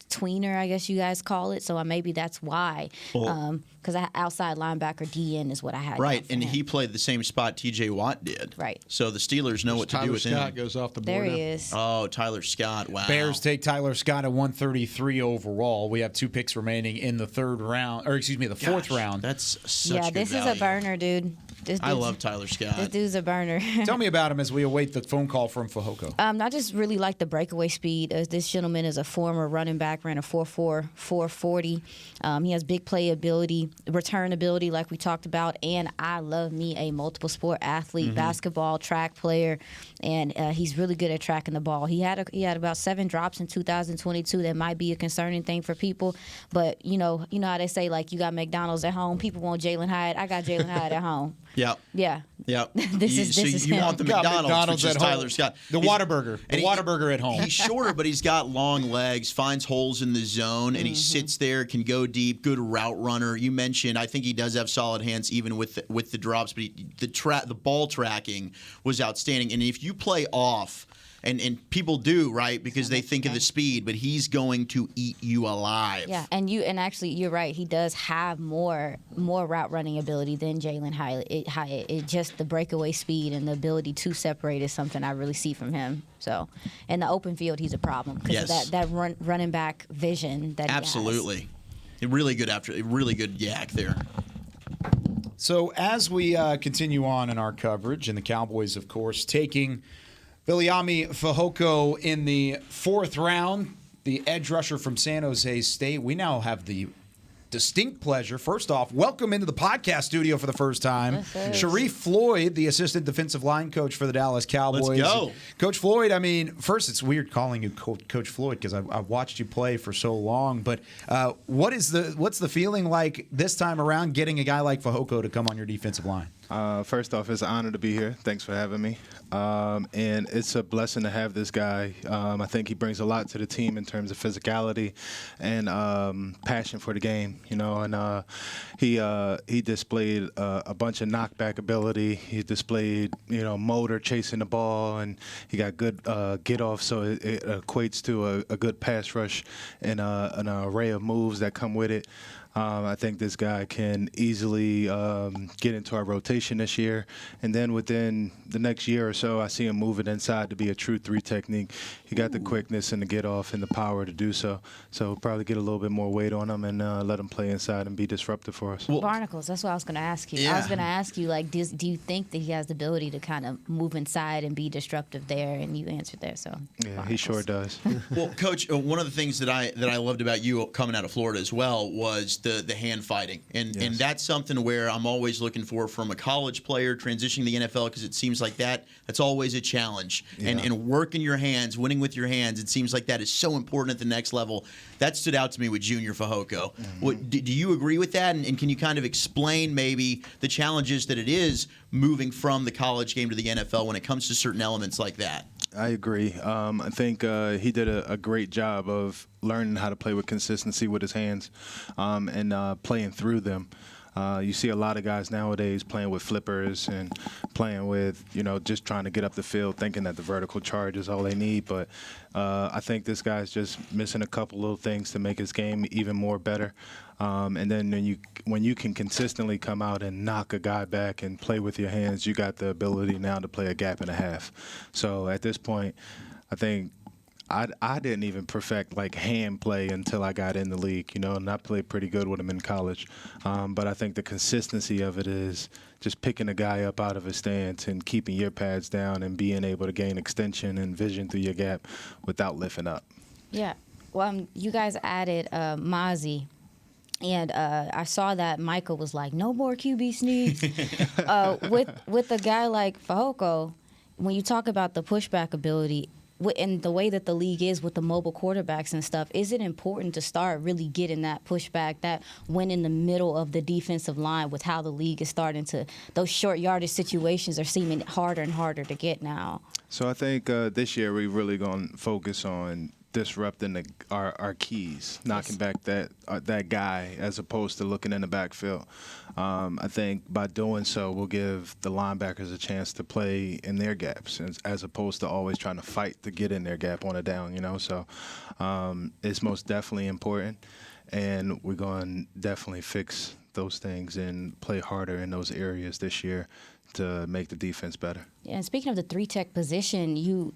tweener, I guess you guys call it. So maybe that's why. Because outside linebacker DN is what I had.
Right, and he played the same spot T.J. Watt did.
Right.
So the Steelers know what to do with him.
Tyler Scott goes off the board.
There he is.
Oh, Tyler Scott. Wow.
Bears take Tyler Scott at 133 overall. We have 2 picks remaining in the fourth round.
That's such good
this
value.
is a burner, dude.
I love Tyler Scott.
This dude's a burner.
Tell me about him as we await the phone call from Fajoko.
I just really like the breakaway speed. This gentleman is a former running back, ran a 4.4, 4.40. He has big play ability, return ability like we talked about, and I love me a multiple sport athlete, basketball, track player, and he's really good at tracking the ball. He had about 7 drops in 2022. That might be a concerning thing for people, but you know how they say, like, you got McDonald's at home, people want Jalen Hyatt. I got Jalen Hyatt at home.
Yep.
Yeah.
Yep.
This is
you
him.
want the McDonald's which is Tyler Scott.
The Whataburger. The Whataburger at home.
He's shorter, but he's got long legs, finds holes in the zone, and he sits there, can go deep, good route runner. You mentioned, I think he does have solid hands even with the drops, but the ball tracking was outstanding. And if you play off, and people do, right, because they think of the speed, but he's going to eat you alive.
Yeah, and actually you're right. He does have more route running ability than Jalen Hyatt. It just the breakaway speed and the ability to separate is something I really see from him. So, in the open field, he's a problem because of that running back vision that
absolutely. He has. Really good yak there.
So as we continue on in our coverage, and the Cowboys, of course, taking Viliami Fajoko in the 4th round, the edge rusher from San Jose State. We now have the distinct pleasure. First off, welcome into the podcast studio for the first time. Sharif Floyd, the assistant defensive line coach for the Dallas Cowboys.
Let's go.
Coach Floyd, I mean, first, it's weird calling you Coach Floyd because I've watched you play for so long. But what's the feeling like this time around getting a guy like Fajoko to come on your defensive line?
First off, it's an honor to be here. Thanks for having me. And it's a blessing to have this guy. I think he brings a lot to the team in terms of physicality and passion for the game, and he displayed a bunch of knockback ability. He displayed, motor chasing the ball, and he got good get-off, so it equates to a good pass rush and an array of moves that come with it. I think this guy can easily get into our rotation this year. And then within the next year or so, I see him moving inside to be a true 3 technique. He got the quickness and the get off and the power to do so. So we'll probably get a little bit more weight on him and let him play inside and be disruptive for us.
Barnacles, that's what I was going to ask you.
Yeah.
I was going to ask you, do you think that he has the ability to kind of move inside and be disruptive there? And you answered there, so.
Yeah,
Barnacles.
he sure does.
Well, Coach, one of the things that I loved about you coming out of Florida as well was the hand fighting, and that's something where I'm always looking for from a college player transitioning to the NFL, because it seems like that's always a challenge.
Yeah.
And working your hands, winning with your hands, it seems like that is so important at the next level. That stood out to me with Junior Fajoko.
Mm-hmm.
Do you agree with that? And can you kind of explain maybe the challenges that it is moving from the college game to the NFL when it comes to certain elements like that?
I agree. I think he did a great job of learning how to play with consistency with his hands and playing through them. You see a lot of guys nowadays playing with flippers and playing with, just trying to get up the field, thinking that the vertical charge is all they need. But I think this guy's just missing a couple little things to make his game even more better. And then when you can consistently come out and knock a guy back and play with your hands, you got the ability now to play a gap and a half. So at this point, I think I didn't even perfect hand play until I got in the league, and I played pretty good with him in college. But I think the consistency of it is just picking a guy up out of his stance and keeping your pads down and being able to gain extension and vision through your gap without lifting up.
Yeah. Well, you guys added Maxie. And I saw that Michael was like, no more QB sneaks. With a guy like Fajoko, when you talk about the pushback ability, and the way that the league is with the mobile quarterbacks and stuff, is it important to start really getting that pushback, that win in the middle of the defensive line with how the league is starting to, those short yardage situations are seeming harder and harder to get now?
So I think this year we're really going to focus on disrupting our keys, knocking back that guy as opposed to looking in the backfield. I think by doing so, we'll give the linebackers a chance to play in their gaps as opposed to always trying to fight to get in their gap on a down, So it's most definitely important, and we're going to definitely fix those things and play harder in those areas this year to make the defense better.
Yeah, and speaking of the 3-tech position, you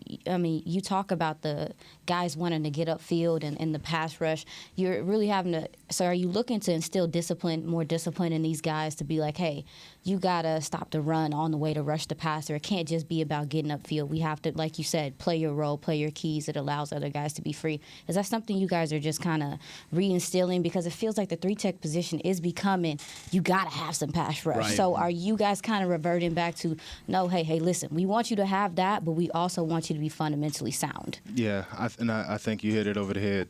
talk about the guys wanting to get upfield and the pass rush. You're really having to. So, are you looking to instill more discipline in these guys to be like, hey, you gotta stop the run on the way to rush the passer. It can't just be about getting upfield. We have to, like you said, play your role, play your keys. It allows other guys to be free. Is that something you guys are just kind of reinstilling? Because it feels like the 3-tech position is becoming, you gotta have some pass rush.
Right.
So, are you guys kind of reverting back to, no, hey, listen, we want you to have that, but we also want you to be fundamentally sound.
Yeah, I think you hit it over the head.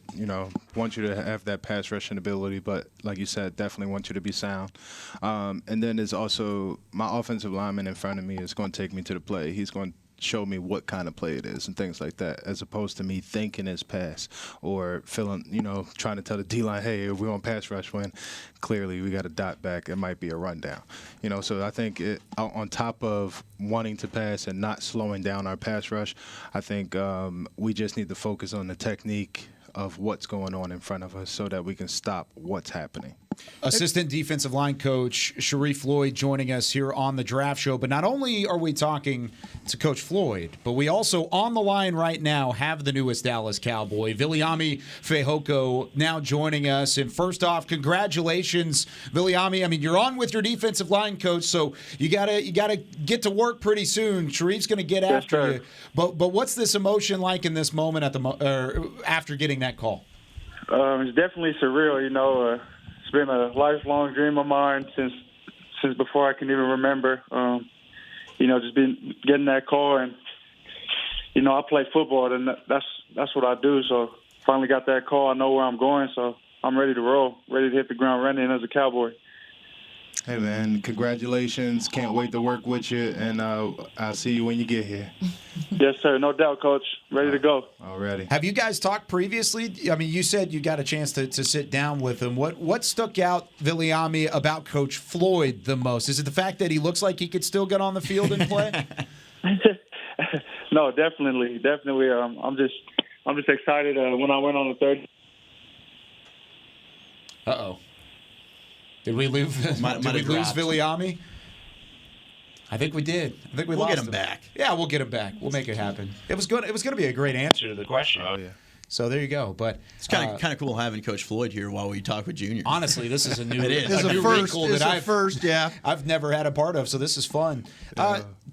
Want you to have that pass rushing ability, but like you said, definitely want you to be sound. And then there's also my offensive lineman in front of me is going to take me to the play. He's going to show me what kind of play it is and things like that, as opposed to me thinking it's pass or feeling, trying to tell the D-line, hey, we're on pass rush when clearly we got a dot back. It might be a rundown. So I think on top of wanting to pass and not slowing down our pass rush, I think we just need to focus on the technique of what's going on in front of us so that we can stop what's happening.
Assistant defensive line coach Sharif Floyd joining us here on the Draft Show. But not only are we talking to Coach Floyd, but we also on the line right now have the newest Dallas Cowboy, Viliami Fajoko, now joining us. And first off, congratulations, Viliami. I mean, you're on with your defensive line coach, so you gotta get to work pretty soon. Sharif's gonna get after you. But what's this emotion like in this moment after getting that call?
It's definitely surreal,
been a lifelong dream of mine since before I can even remember. Just getting that call, and I play football, and that's what I do. So finally got that call. I know where I'm going, so I'm ready to roll, ready to hit the ground running as a Cowboy.
Hey, man, congratulations. Can't wait to work with you, and I'll see you when you get here.
Yes, sir. No doubt, Coach. Ready to go.
Already.
Have you guys talked previously? I mean, you said you got a chance to sit down with him. What stuck out, Viliami, about Coach Floyd the most? Is it the fact that he looks like he could still get on the field and play?
No, definitely. I'm just excited when I went on the third.
Uh-oh. Did we lose Viliami? I think we did. I think we lost
We'll get him back.
Yeah, we'll get him back. We'll make it happen. It was good. It was going to be a great answer to the question.
Oh, yeah.
So there you go. But
it's kind of cool having Coach Floyd here while we talk with Junior.
Honestly, this is a new.
It is.
It's a first.
That
I've
never had a part of. So this is fun.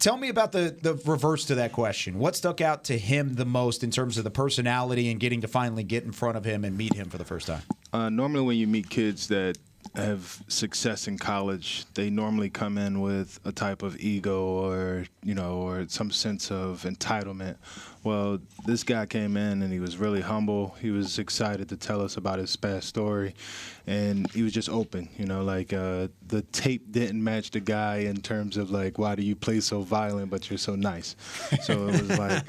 Tell me about the reverse to that question. What stuck out to him the most in terms of the personality and getting to finally get in front of him and meet him for the first time?
Normally, when you meet kids that have success in college, they normally come in with a type of ego or some sense of entitlement. Well, this guy came in and he was really humble. He was excited to tell us about his past story, and he was just open. The tape didn't match the guy in terms of why do you play so violent but you're so nice? So it was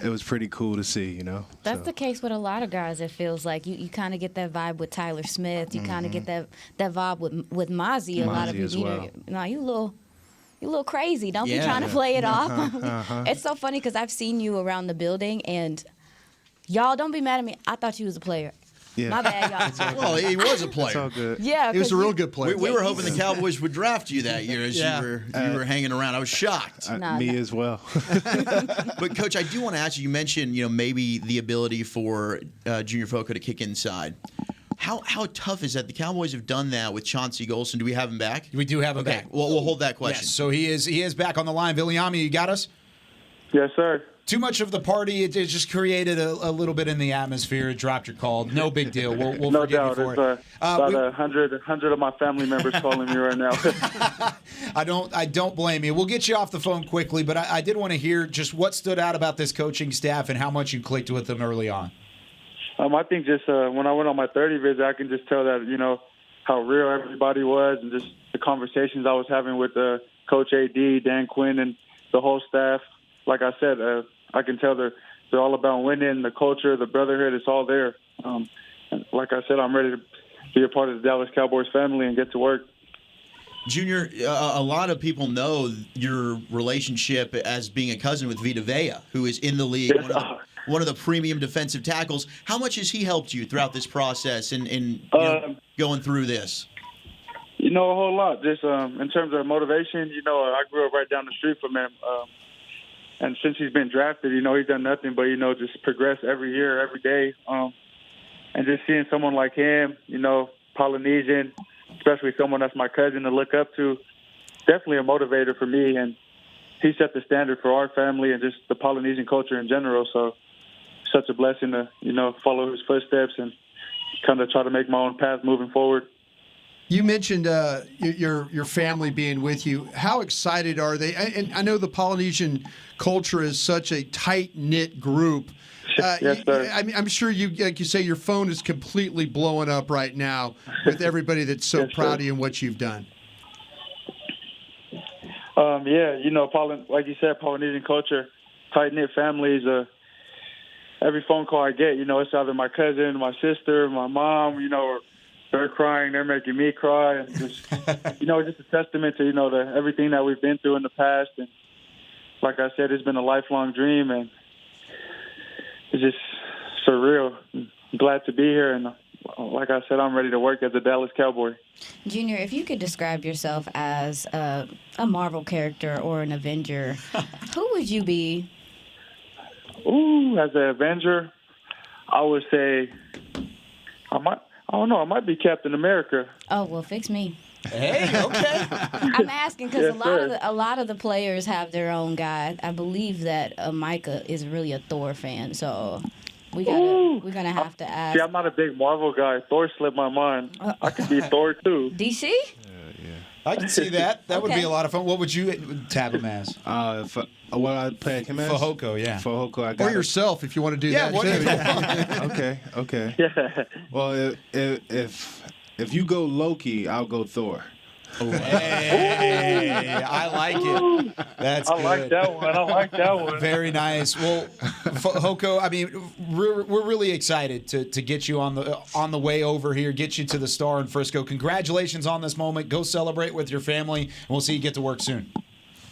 it was pretty cool to see,
That's the case with a lot of guys. It feels like you kind of get that vibe with Tyler Smith. You kind of get that vibe with Mozzie. A lot of
as well.
You a little crazy. Don't be trying to play it off. It's so funny because I've seen you around the building, and y'all don't be mad at me. I thought you was a player.
Yeah.
My bad, y'all.
Well, he was a player.
It's all good.
Yeah,
he was a real good player.
We were hoping the Cowboys would draft you that year as you were hanging around. I was shocked.
Me as well.
But Coach, I do want to ask you. You mentioned maybe the ability for Junior Fajoko to kick inside. How tough is that? The Cowboys have done that with Chauncey Golston. Do we have him back?
We do have him back.
Well, we'll hold that question.
Yes, so he is back on the line. Viliami, you got us?
Yes, sir.
Too much of the party, it just created a little bit in the atmosphere. It dropped your call. No big deal. We'll
no
forgive
doubt.
you for it.
About 100 of my family members calling me right now.
I don't blame you. We'll get you off the phone quickly, but I did want to hear just what stood out about this coaching staff and how much you clicked with them early on.
I think just when I went on my 30 visit, I can just tell that, how real everybody was, and just the conversations I was having with Coach AD, Dan Quinn, and the whole staff. Like I said, I can tell they're all about winning, the culture, the brotherhood, it's all there. And like I said, I'm ready to be a part of the Dallas Cowboys family and get to work.
Junior, a lot of people know your relationship as being a cousin with Vita Vea, who is in the league, one of the premium defensive tackles. How much has he helped you throughout this process and going through this?
A whole lot. Just in terms of motivation, I grew up right down the street from him. And since he's been drafted, he's done nothing but, just progress every year, every day. And just seeing someone like him, Polynesian, especially someone that's my cousin to look up to, definitely a motivator for me. And he set the standard for our family and just the Polynesian culture in general. So such a blessing to, follow his footsteps and kind of try to make my own path moving forward.
You mentioned your family being with you. How excited are they? And I know the Polynesian culture is such a tight-knit group.
Yes, sir.
I'm sure like you say, your phone is completely blowing up right now with everybody that's so proud of you and what you've done. Like you said, Polynesian culture, tight-knit families. Every phone call I get, it's either my cousin, my sister, my mom, or they're crying, they're making me cry. And just, just a testament to, to everything that we've been through in the past. And like I said, it's been a lifelong dream, and it's just surreal. I'm glad to be here. And like I said, I'm ready to work as a Dallas Cowboy.
Junior, if you could describe yourself as a Marvel character or an Avenger, who would you be?
As an Avenger, I would say I might be Captain America.
Oh, well, fix me.
Hey, okay.
I'm asking because
Yes,
a lot of the players have their own guy. I believe that Micah is really a Thor fan, so we're gonna have to ask.
See, I'm not a big Marvel guy. Thor slipped my mind. I could be Thor too.
DC?
I can see that. That would be
Okay.
a lot of fun. What would you tab him as?
What I play him as?
Fajoko, yeah.
Fajoko, I got
Or yourself, if you want to do that.
too. Okay. Well, if you go Loki, I'll go Thor.
Hey, I like it. That's
I
good.
like that one.
Very nice. Well, Hoko, I mean, we're really excited to get you on the way over here, get you to the Star in Frisco. Congratulations on this moment. Go celebrate with your family, and we'll see you get to work soon.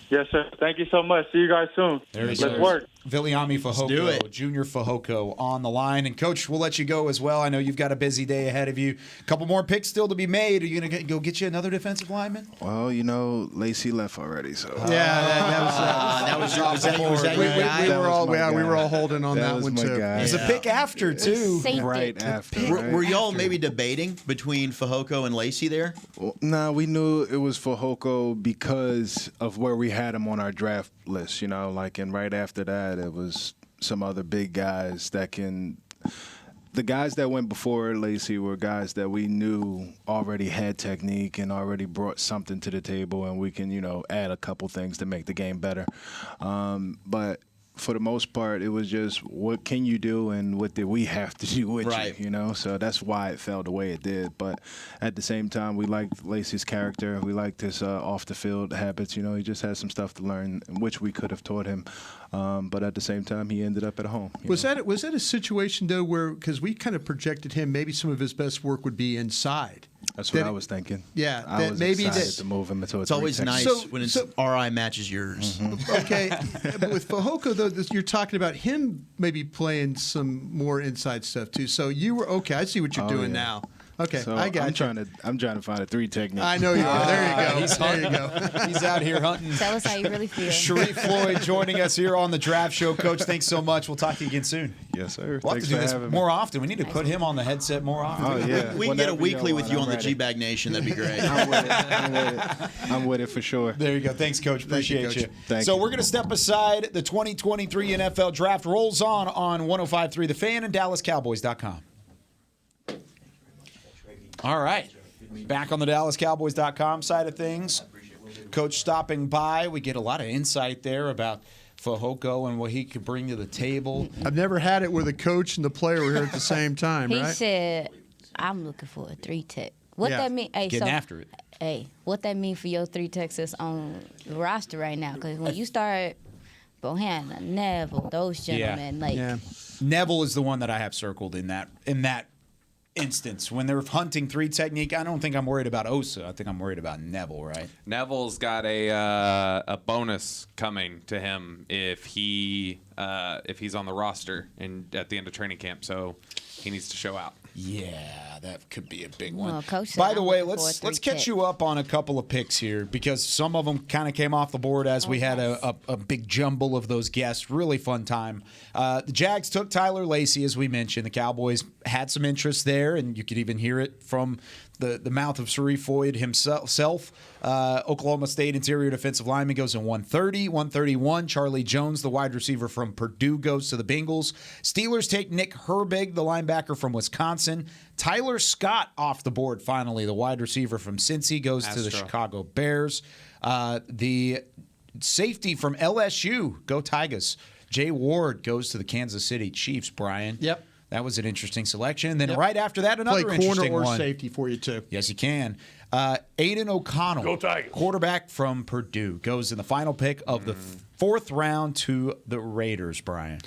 Yes, sir. Thank you so much. See you guys soon.
Let's
work.
Viliami Fajoko, Junior Fajoko on the line. And, Coach, we'll let you go as well. I know you've got a busy day ahead of you. A couple more picks still to be made. Are you going to go get you another defensive lineman?
Well, Lacey left already, so.
that was we were all holding on that one, too.
There's a pick after, too.
Right after.
Were y'all maybe debating between Fajoko and Lacey there?
Well, no, we knew it was Fajoko because of where we had him on our draft list, and right after that, it was some other big guys that the guys that went before Lacey were guys that we knew already had technique and already brought something to the table, and we can, add a couple things to make the game better. But for the most part, it was just what can you do and what did we have to do with you, So that's why it fell the way it did. But at the same time, we liked Lacey's character. We liked his off-the-field habits. He just had some stuff to learn, which we could have taught him. But at the same time, he ended up at home.
Was that a situation, though, where because we kind of projected him, maybe some of his best work would be inside?
That's what I was thinking.
Yeah,
I was
maybe
excited to move him into a
It's always nice when it's RI matches yours.
Okay, but with Fajoko, though, you're talking about him maybe playing some more inside stuff, too. So you were, okay, I see what you're doing now. Okay,
so
I got
I'm trying to find a 3 technique.
I know you are. There you go. There you go.
He's out here hunting.
Tell us how you really feel.
Sharif Floyd joining us here on the Draft Show. Coach, thanks so much. We'll talk to you again soon.
Yes, sir.
We'll have to do this more often. We need to put him on the headset more often.
Oh, yeah.
We can get a weekly with you on the G-Bag Nation. That'd be great.
I'm with it for sure.
There you go. Thanks, Coach. Appreciate you.
Thank
so
you.
we're going to step aside. The 2023 NFL Draft rolls on 105.3 The Fan and DallasCowboys.com. All right. Back on the DallasCowboys.com side of things. Coach stopping by. We get a lot of insight there about Fajoko and what he could bring to the table.
I've never had it where the coach and the player were here at the same time,
He
right?
said, I'm looking for a 3 tech. What that mean? Hey,
Getting after it.
Hey, what that mean for your 3 techs that's on the roster right now? Because when you start Bohanna, Neville, those gentlemen,
Neville is the one that I have circled in that instance. When they're hunting 3 technique, I don't think I'm worried about Osa. I think I'm worried about Neville, right?
Neville's got a bonus coming to him if he's on the roster and at the end of training camp. So he needs to show out.
Yeah, that could be a big one.
Well, Coach said
By the
I'm
way,
looking for a
let's
3
catch
tech.
you up on a couple of picks here because some of them kind of came off the board as we had a big jumble of those guests. Really fun time. The Jags took Tyler Lacey, as we mentioned. The Cowboys had some interest there, and you could even hear it from the mouth of Sharif Floyd himself. Oklahoma State interior defensive lineman goes in 130, 131. Charlie Jones, the wide receiver from Purdue, goes to the Bengals. Steelers take Nick Herbig, the linebacker from Wisconsin. Tyler Scott off the board finally. The wide receiver from Cincy goes to the Chicago Bears. The safety from LSU, go Tigers. Jay Ward goes to the Kansas City Chiefs, Brian.
Yep.
That was an interesting selection. Then right after that, another
Play
interesting
corner or
one.
safety for you, too.
Yes, you can. Aiden O'Connell,
Go Tigers.
quarterback from Purdue, goes in the final pick of the 4th round to the Raiders, Brian.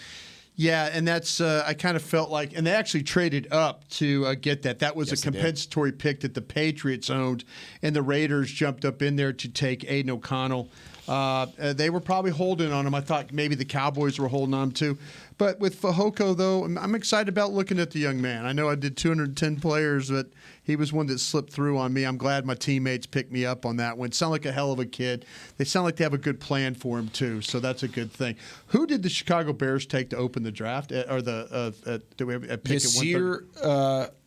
Yeah, and that's I kind of felt like, and they actually traded up to get that. That was a compensatory pick that the Patriots owned, and the Raiders jumped up in there to take Aiden O'Connell. They were probably holding on him. I thought maybe the Cowboys were holding on him too. But with Fajoko, though, I'm excited about looking at the young man. I know I did 210 players, but he was one that slipped through on me. I'm glad my teammates picked me up on that one. Sound like a hell of a kid. They sound like they have a good plan for him, too, so that's a good thing. Who did the Chicago Bears take to open the draft? Or the do we have a pick at 130?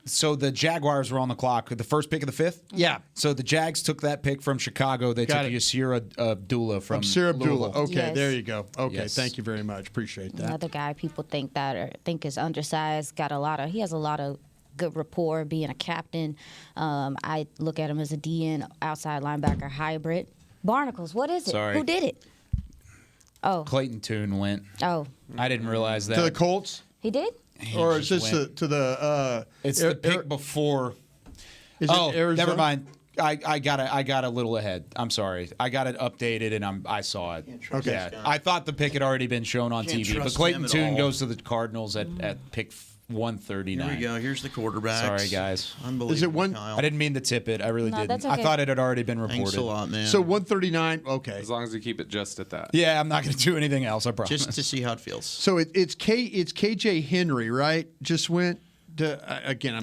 So the Jaguars were on the clock. The first pick of the fifth?
Yeah.
So the Jags took that pick from Chicago. They
Got
took
it.
Yasir Abdullah from
Yasir Abdullah.
Louisville.
Okay,
Yes.
there you go. Okay,
Yes.
thank you very much. Appreciate that.
Another guy people think is undersized. He has a lot of good rapport, being a captain. I look at him as a DN outside linebacker hybrid. Barnacles, what is it?
Sorry.
Who did it? Oh,
Clayton Tune went.
oh,
I didn't realize that.
To the Colts?
he did?
Or is
just
this to the
It's the pick before.
Is it Arizona?
Never mind. I got a little ahead. I'm sorry. I got it updated and I saw it.
Okay.
Yeah. I thought the pick had already been shown on
Can't
TV, but
trust
Clayton
him at
Tune
all.
goes to the Cardinals at pick 139.
Here we go. Here's the quarterback.
Sorry, guys.
Unbelievable.
Is it one-
Kyle.
I didn't mean to tip it. I really
No,
didn't.
that's
I
okay.
thought it had already been reported.
Thanks a lot, man.
So 139. Okay.
As long as you keep it just at that.
Yeah, I'm not going to do anything else. I promise.
Just to see how it feels.
So it's KJ Henry, right? Just went to again.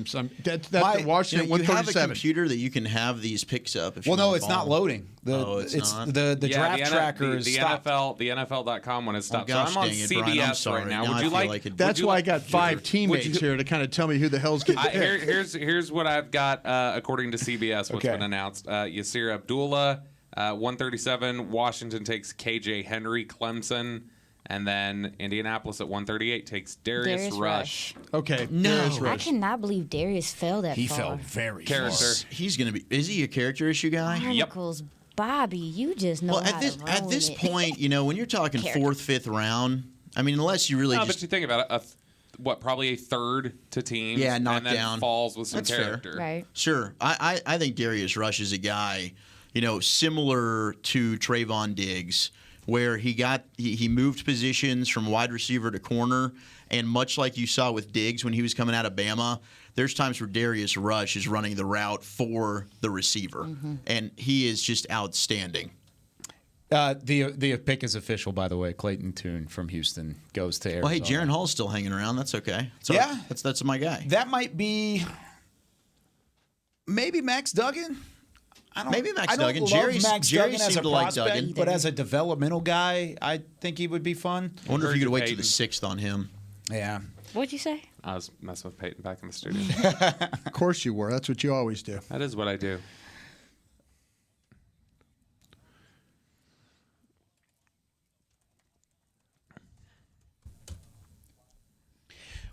That's
My-
the Washington
You have a
137.
computer that you can have these picks up. If you
Well, no,
wanna
it's not
follow.
loading.
It's not?
The
Yeah,
draft
the
tracker is
the
stopped.
NFL, the NFL.com one is stopped.
gosh,
so I'm on
dang it,
CBS
Brian, I'm sorry.
right now.
Now
Would
I
you
feel
like?
like it-
That's why I got five
would
teammates
you-
here to kind of tell me who the hell's getting picked.
Here's what I've got according to CBS. What's
Okay.
been announced? Yasir Abdullah, 137. Washington takes KJ Henry, Clemson, and then Indianapolis at 138 takes Darius Rush.
Okay.
No.
Darius
I
Rush.
cannot believe Darius fell that
He
far.
fell very
Character.
far.
He's going to be. Is he a character issue guy?
Barnacles, Bobby, you just know
Well,
how
at this
to ruin it.
point, when you're talking
Character.
fourth, fifth round, I mean, unless you really
No,
just
but you think about it, probably a third to teams.
Yeah, knocked
and then
down.
falls with some
That's fair.
character.
Right.
Sure. I think Darius Rush is a guy, similar to Trayvon Diggs, where he moved positions from wide receiver to corner, and much like you saw with Diggs when he was coming out of Bama, there's times where Darius Rush is running the route for the receiver, and he is just outstanding.
The pick is official, by the way. Clayton Tune from Houston goes to Arizona.
Well, hey, Jaron Hall's still hanging around. That's okay.
Yeah.
That's my guy.
That might be maybe Max Duggan.
Maybe Max
I don't
Duggan.
love
Jerry
Max
Jerry
Duggan as a
seemed to like
prospect,
Duggan.
but as a developmental guy, I think he would be fun.
I wonder if you could wait till
Peyton.
the 6th on him.
Yeah.
What'd you say?
I was messing with Peyton back in the studio.
Of course you were. That's what you always do.
That is what I do.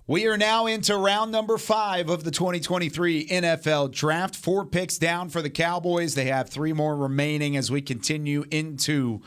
We are now into round number 5 of the 2023 NFL Draft. 4 picks down for the Cowboys. They have 3 more remaining as we continue into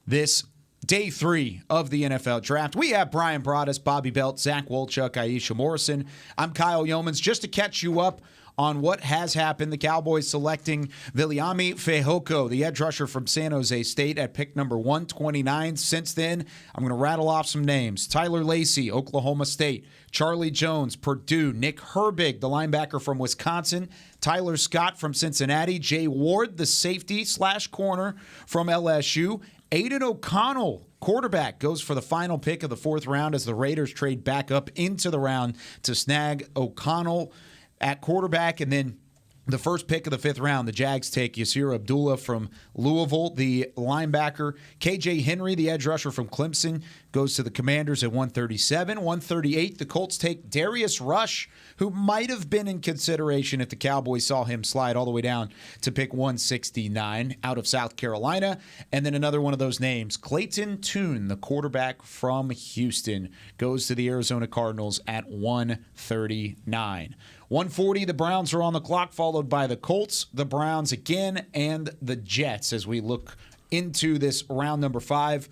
this day 3 of the NFL Draft. We have Brian Broaddus, Bobby Belt, Zach Wolchuk, Aisha Morrison. I'm Kyle Yeomans. Just to catch you up on what has happened, the Cowboys selecting Viliami Fajoko, the edge rusher from San Jose State, at pick number 129. Since then, I'm going to rattle off some names. Tyler Lacey, Oklahoma State. Charlie Jones, Purdue. Nick Herbig, the linebacker from Wisconsin. Tyler Scott from Cincinnati. Jay Ward, the safety/corner from LSU. Aiden O'Connell, quarterback, goes for the final pick of the 4th round as the Raiders trade back up into the round to snag O'Connell at quarterback. And then the first pick of the 5th round, the Jags take Yasir Abdullah from Louisville, the linebacker. KJ Henry, the edge rusher from Clemson, goes to the Commanders at 137. 138, the Colts take Darius Rush, who might have been in consideration if the Cowboys saw him slide all the way down to pick 169 out of South Carolina. And then another one of those names, Clayton Tune, the quarterback from Houston, goes to the Arizona Cardinals at 139. 140, the Browns are on the clock, followed by the Colts, the Browns again, and the Jets as we look into this round number 5.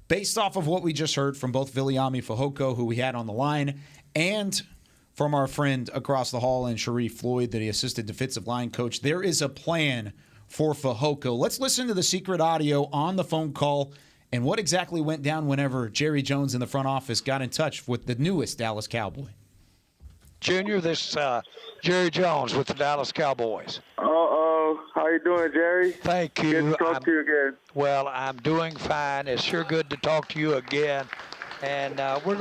Based off of what we just heard from both Viliami Fajoko, who we had on the line, and from our friend across the hall in Sharif Floyd, the assistant defensive line coach, there is a plan for Fajoko. Let's listen to the secret audio on the phone call and what exactly went down whenever Jerry Jones in the front office got in touch with the newest Dallas Cowboy.
Junior, this Jerry Jones with the Dallas Cowboys.
How you doing, Jerry?
Thank you.
Good to talk to you again.
Well, I'm doing fine. It's sure good to talk to you again. And we're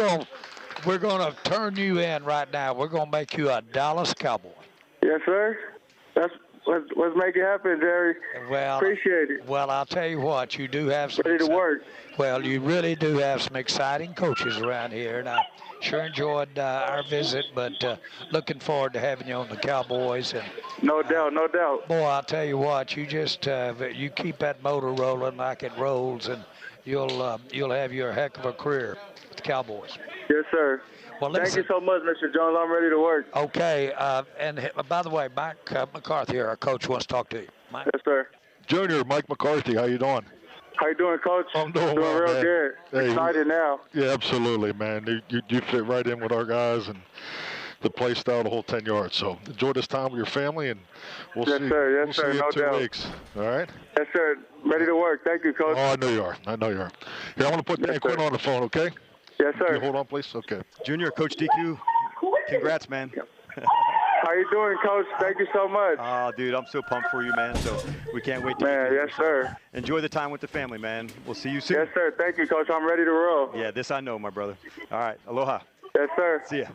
gonna turn you in right now. We're gonna make you a Dallas Cowboy.
Yes, sir. Let's make it happen, Jerry.
Well,
appreciate it.
Well, I'll tell you what, you do have some.
Ready to work.
Well, you really do have some exciting coaches around here, and I sure enjoyed our visit. But looking forward to having you on the Cowboys. And
no doubt, no doubt.
Boy, I'll tell you what, you just you keep that motor rolling like it rolls, and you'll have your heck of a career with the Cowboys.
Yes, sir.
Well,
thank you so much, Mr. Jones. I'm ready to work.
Okay, and by the way, Mike McCarthy, our coach, wants to talk to you. Mike?
Yes, sir.
Junior, Mike McCarthy, how you doing?
How you doing, Coach?
I'm doing well,
real
man.
good.
Hey,
Excited now.
Yeah, absolutely, man. You fit right in with our guys and the play style, the whole 10 yards. So enjoy this time with your family, and we'll see.
Sir. Yes,
we'll
sir.
see you
No
in 2
doubt.
weeks. All right?
Yes, sir. Ready to work. Thank you, Coach.
Oh, I know you are. Here, I want to put Dan Quinn on the phone, okay?
Yes, sir.
Can you hold on, please? Okay.
Junior, Coach DQ, congrats, man.
How you doing, Coach? Thank you so much.
Oh, dude, I'm so pumped for you, man. So we can't wait to
Man, yes, sir.
Enjoy the time with the family, man. We'll see you soon.
Yes, sir. Thank you, Coach. I'm ready to roll.
Yeah, this I know, my brother. All right, aloha.
Yes, sir.
See ya.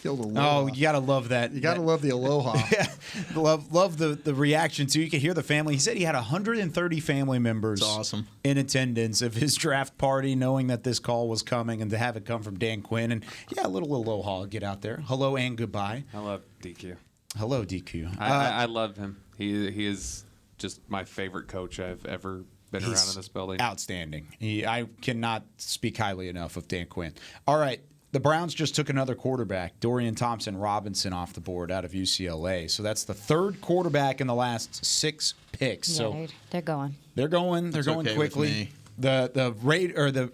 Oh, you gotta love that.
You gotta love the aloha.
Yeah, love the reaction too. You can hear the family. He said he had 130 family members.
That's awesome.
In attendance of his draft party, knowing that this call was coming, and to have it come from Dan Quinn, and yeah, a little aloha, get out there, hello and goodbye.
I love DQ.
Hello, DQ.
I love him. He is just my favorite coach I've ever been around in this building.
Outstanding. I cannot speak highly enough of Dan Quinn. All right. The Browns just took another quarterback, Dorian Thompson-Robinson, off the board out of UCLA. So that's the third quarterback in the last 6 picks.
Yeah,
so
they're going.
They're going
okay
quickly. The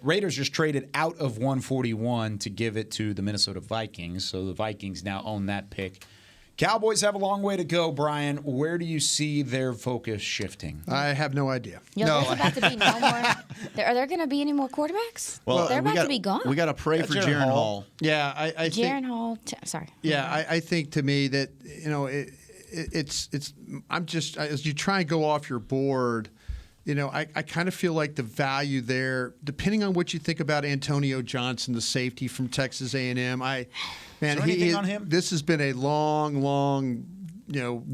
Raiders just traded out of 141 to give it to the Minnesota Vikings. So the Vikings now own that pick. Cowboys have a long way to go, Brian. Where do you see their focus shifting?
I have no idea.
There's about to be no more. Are there going to be any more quarterbacks?
Well,
they're about to be gone.
We got to pray for Jaron Hall.
Yeah, I think.
Jaron Hall. Sorry.
Yeah, I think to me that it's. I'm just as you try and go off your board. I kind of feel like the value there, depending on what you think about Antonio Johnson, the safety from Texas A&M.
Anything on him?
This has been a long,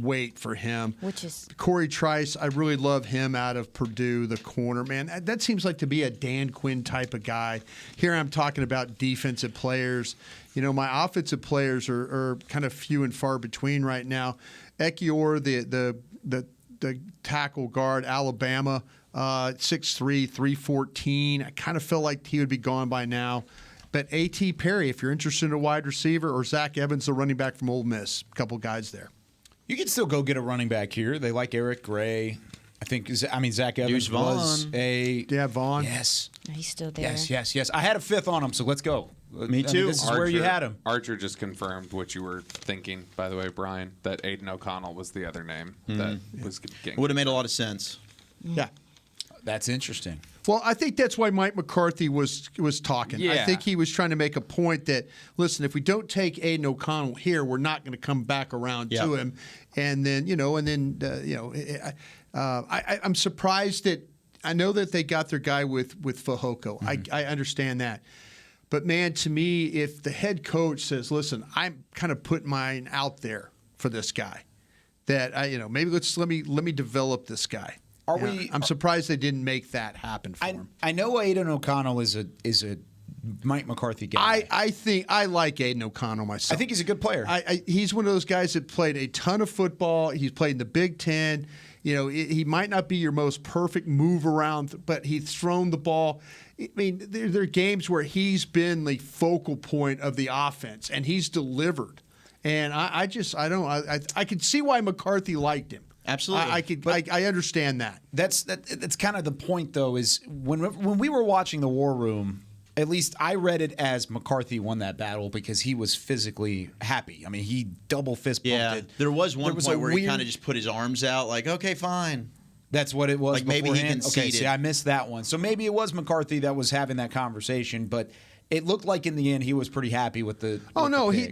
wait for him.
Which is
Corey Trice. I really love him out of Purdue, the corner. Man, that seems like to be a Dan Quinn type of guy. Here I'm talking about defensive players. My offensive players are kind of few and far between right now. Ekiyor, the tackle guard, Alabama, 6'3", 314. I kind of felt like he would be gone by now. But A.T. Perry, if you're interested in a wide receiver, or Zach Evans, the running back from Ole Miss, a couple guys there.
You can still go get a running back here. They like Eric Gray. Zach Evans
Deuce Vaughn.
was a...
Yeah, Vaughn.
Yes.
He's still there.
Yes. I had a fifth on him, so let's go.
Me too.
This is where you had him.
Archer just confirmed what you were thinking, by the way, Brian, that Aiden O'Connell was the other name that was getting.
Would have made a lot of sense.
Yeah.
That's interesting.
Well, I think that's why Mike McCarthy was talking.
Yeah.
I think he was trying to make a point that, listen, if we don't take Aiden O'Connell here, we're not going to come back around to him. And then, I'm surprised that I know that they got their guy with Fajoko. I understand that. But, man, to me, if the head coach says, listen, I'm kind of putting mine out there for this guy, that, maybe let me develop this guy. I'm surprised they didn't make that happen for him.
I know Aiden O'Connell is a Mike McCarthy guy.
I think I like Aiden O'Connell myself.
I think he's a good player.
He's one of those guys that played a ton of football. He's played in the Big Ten. He might not be your most perfect move around, but he's thrown the ball. I mean, there are games where he's been the focal point of the offense, and he's delivered. And I can see why McCarthy liked him.
Absolutely.
I understand that.
That's kind of the point, though, is when we were watching the War Room, at least I read it as McCarthy won that battle because he was physically happy. I mean, he double fist bumped it.
There was one point where he kind of just put his arms out like, okay, fine.
That's what it was.
Like maybe he conceded.
Okay, see, I missed that one. So maybe it was McCarthy that was having that conversation, but it looked like in the end he was pretty happy with the.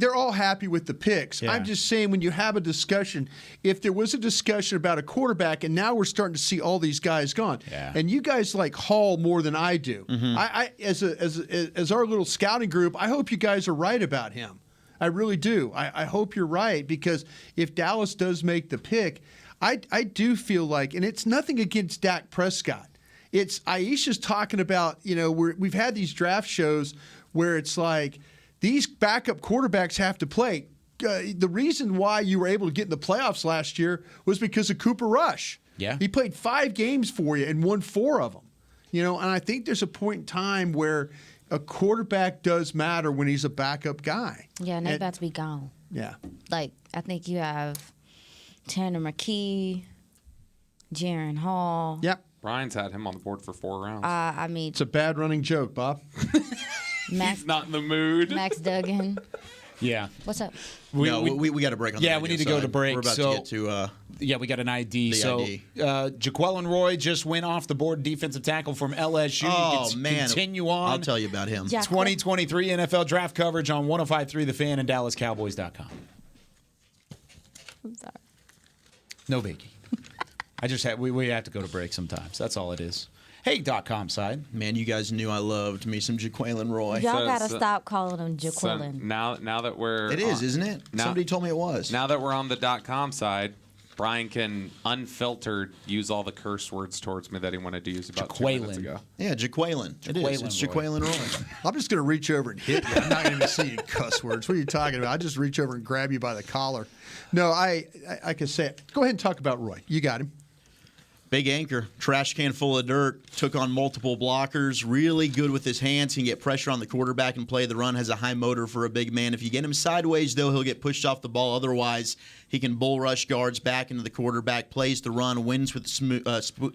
They're all happy with the picks.
Yeah.
I'm just saying when you have a discussion, if there was a discussion about a quarterback, and now we're starting to see all these guys gone, and you guys like Hall more than I do. I as our little scouting group, I hope you guys are right about him. I really do. I hope you're right, because if Dallas does make the pick, I do feel like, and it's nothing against Dak Prescott. It's Aisha's talking about, we've had these draft shows where it's like these backup quarterbacks have to play. The reason why you were able to get in the playoffs last year was because of Cooper Rush.
Yeah.
He played 5 games for you and won 4 of them. And I think there's a point in time where a quarterback does matter when he's a backup guy.
Yeah, and they're about to be gone.
Yeah.
Like, I think you have Tanner McKee, Jaron Hall.
Yep.
Brian's had him on the board for 4 rounds.
I mean,
it's a bad running joke, Bob.
Max,
He's not in the mood.
Max Duggan.
Yeah.
What's up?
We got to break on the
Yeah, we need to go to break.
We're about to get to
we got an ID.
the ID.
Jaquelin Roy just went off the board, defensive tackle from LSU.
Oh,
you can
man.
Continue on.
I'll tell you about him.
2023 NFL draft coverage on 105.3 The Fan and DallasCowboys.com.
I'm sorry.
No biggie. We have to go to break sometimes. That's all it is. Hey.com side.
Man, you guys knew I loved me some Jaquelin Roy.
Y'all gotta stop calling him Jaquelin.
So now that we're
It is, isn't it? Somebody told me it was.
Now that we're on the .com side, Brian can unfiltered use all the curse words towards me that he wanted to use about 2 minutes ago.
Yeah, Jaquelin. It is. It's Jaquelin Roy.
I'm just going to reach over and hit you. I'm not going to see any cuss words. What are you talking about? I just reach over and grab you by the collar. No, I can say it. Go ahead and talk about Roy. You got him.
Big anchor, trash can full of dirt, took on multiple blockers, really good with his hands. He can get pressure on the quarterback and play the run, has a high motor for a big man. If you get him sideways, though, he'll get pushed off the ball. Otherwise, he can bull rush guards back into the quarterback, plays the run, wins with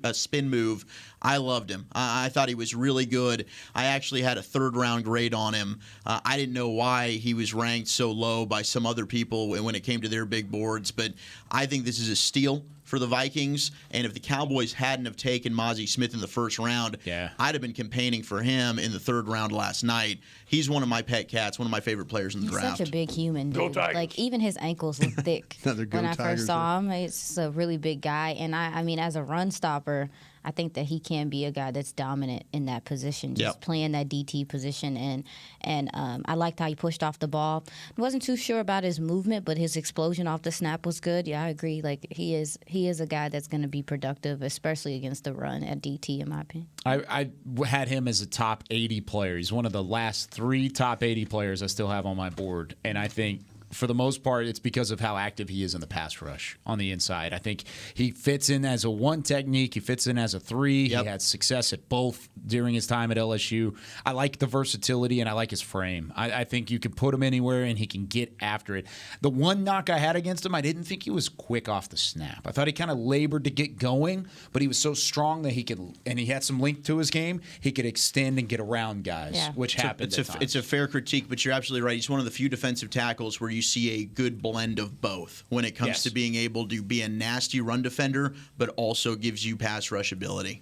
a spin move. I loved him. I thought he was really good. I actually had a 3rd-round grade on him. I didn't know why he was ranked so low by some other people when it came to their big boards, but I think this is a steal for the Vikings, and if the Cowboys hadn't have taken Mozzie Smith in the 1st round, I'd have been campaigning for him in the 3rd round last night. He's one of my pet cats, one of my favorite players in the draft.
Such a big human, dude.
Go Tigers.
Like, even his ankles look thick. When I first saw him, he's just a really big guy. And I mean, as a run stopper, I think that he can be a guy that's dominant in that position, just playing that DT position. And I liked how he pushed off the ball. I wasn't too sure about his movement, but his explosion off the snap was good. Yeah, I agree. Like, he is a guy that's going to be productive, especially against the run at DT, in my opinion.
I had him as a top 80 player. He's one of the last 3 top 80 players I still have on my board. And I think, for the most part, it's because of how active he is in the pass rush on the inside. I think he fits in as a 1 technique. He fits in as a 3. He had success at both during his time at LSU. I like the versatility, and I like his frame. I think you can put him anywhere, and he can get after it. The one knock I had against him, I didn't think he was quick off the snap. I thought he kind of labored to get going, but he was so strong that he could, and he had some length to his game, he could extend and get around guys, which happened at times.
It's a fair critique, but you're absolutely right. He's one of the few defensive tackles where you see a good blend of both when it comes to being able to be a nasty run defender, but also gives you pass rush ability.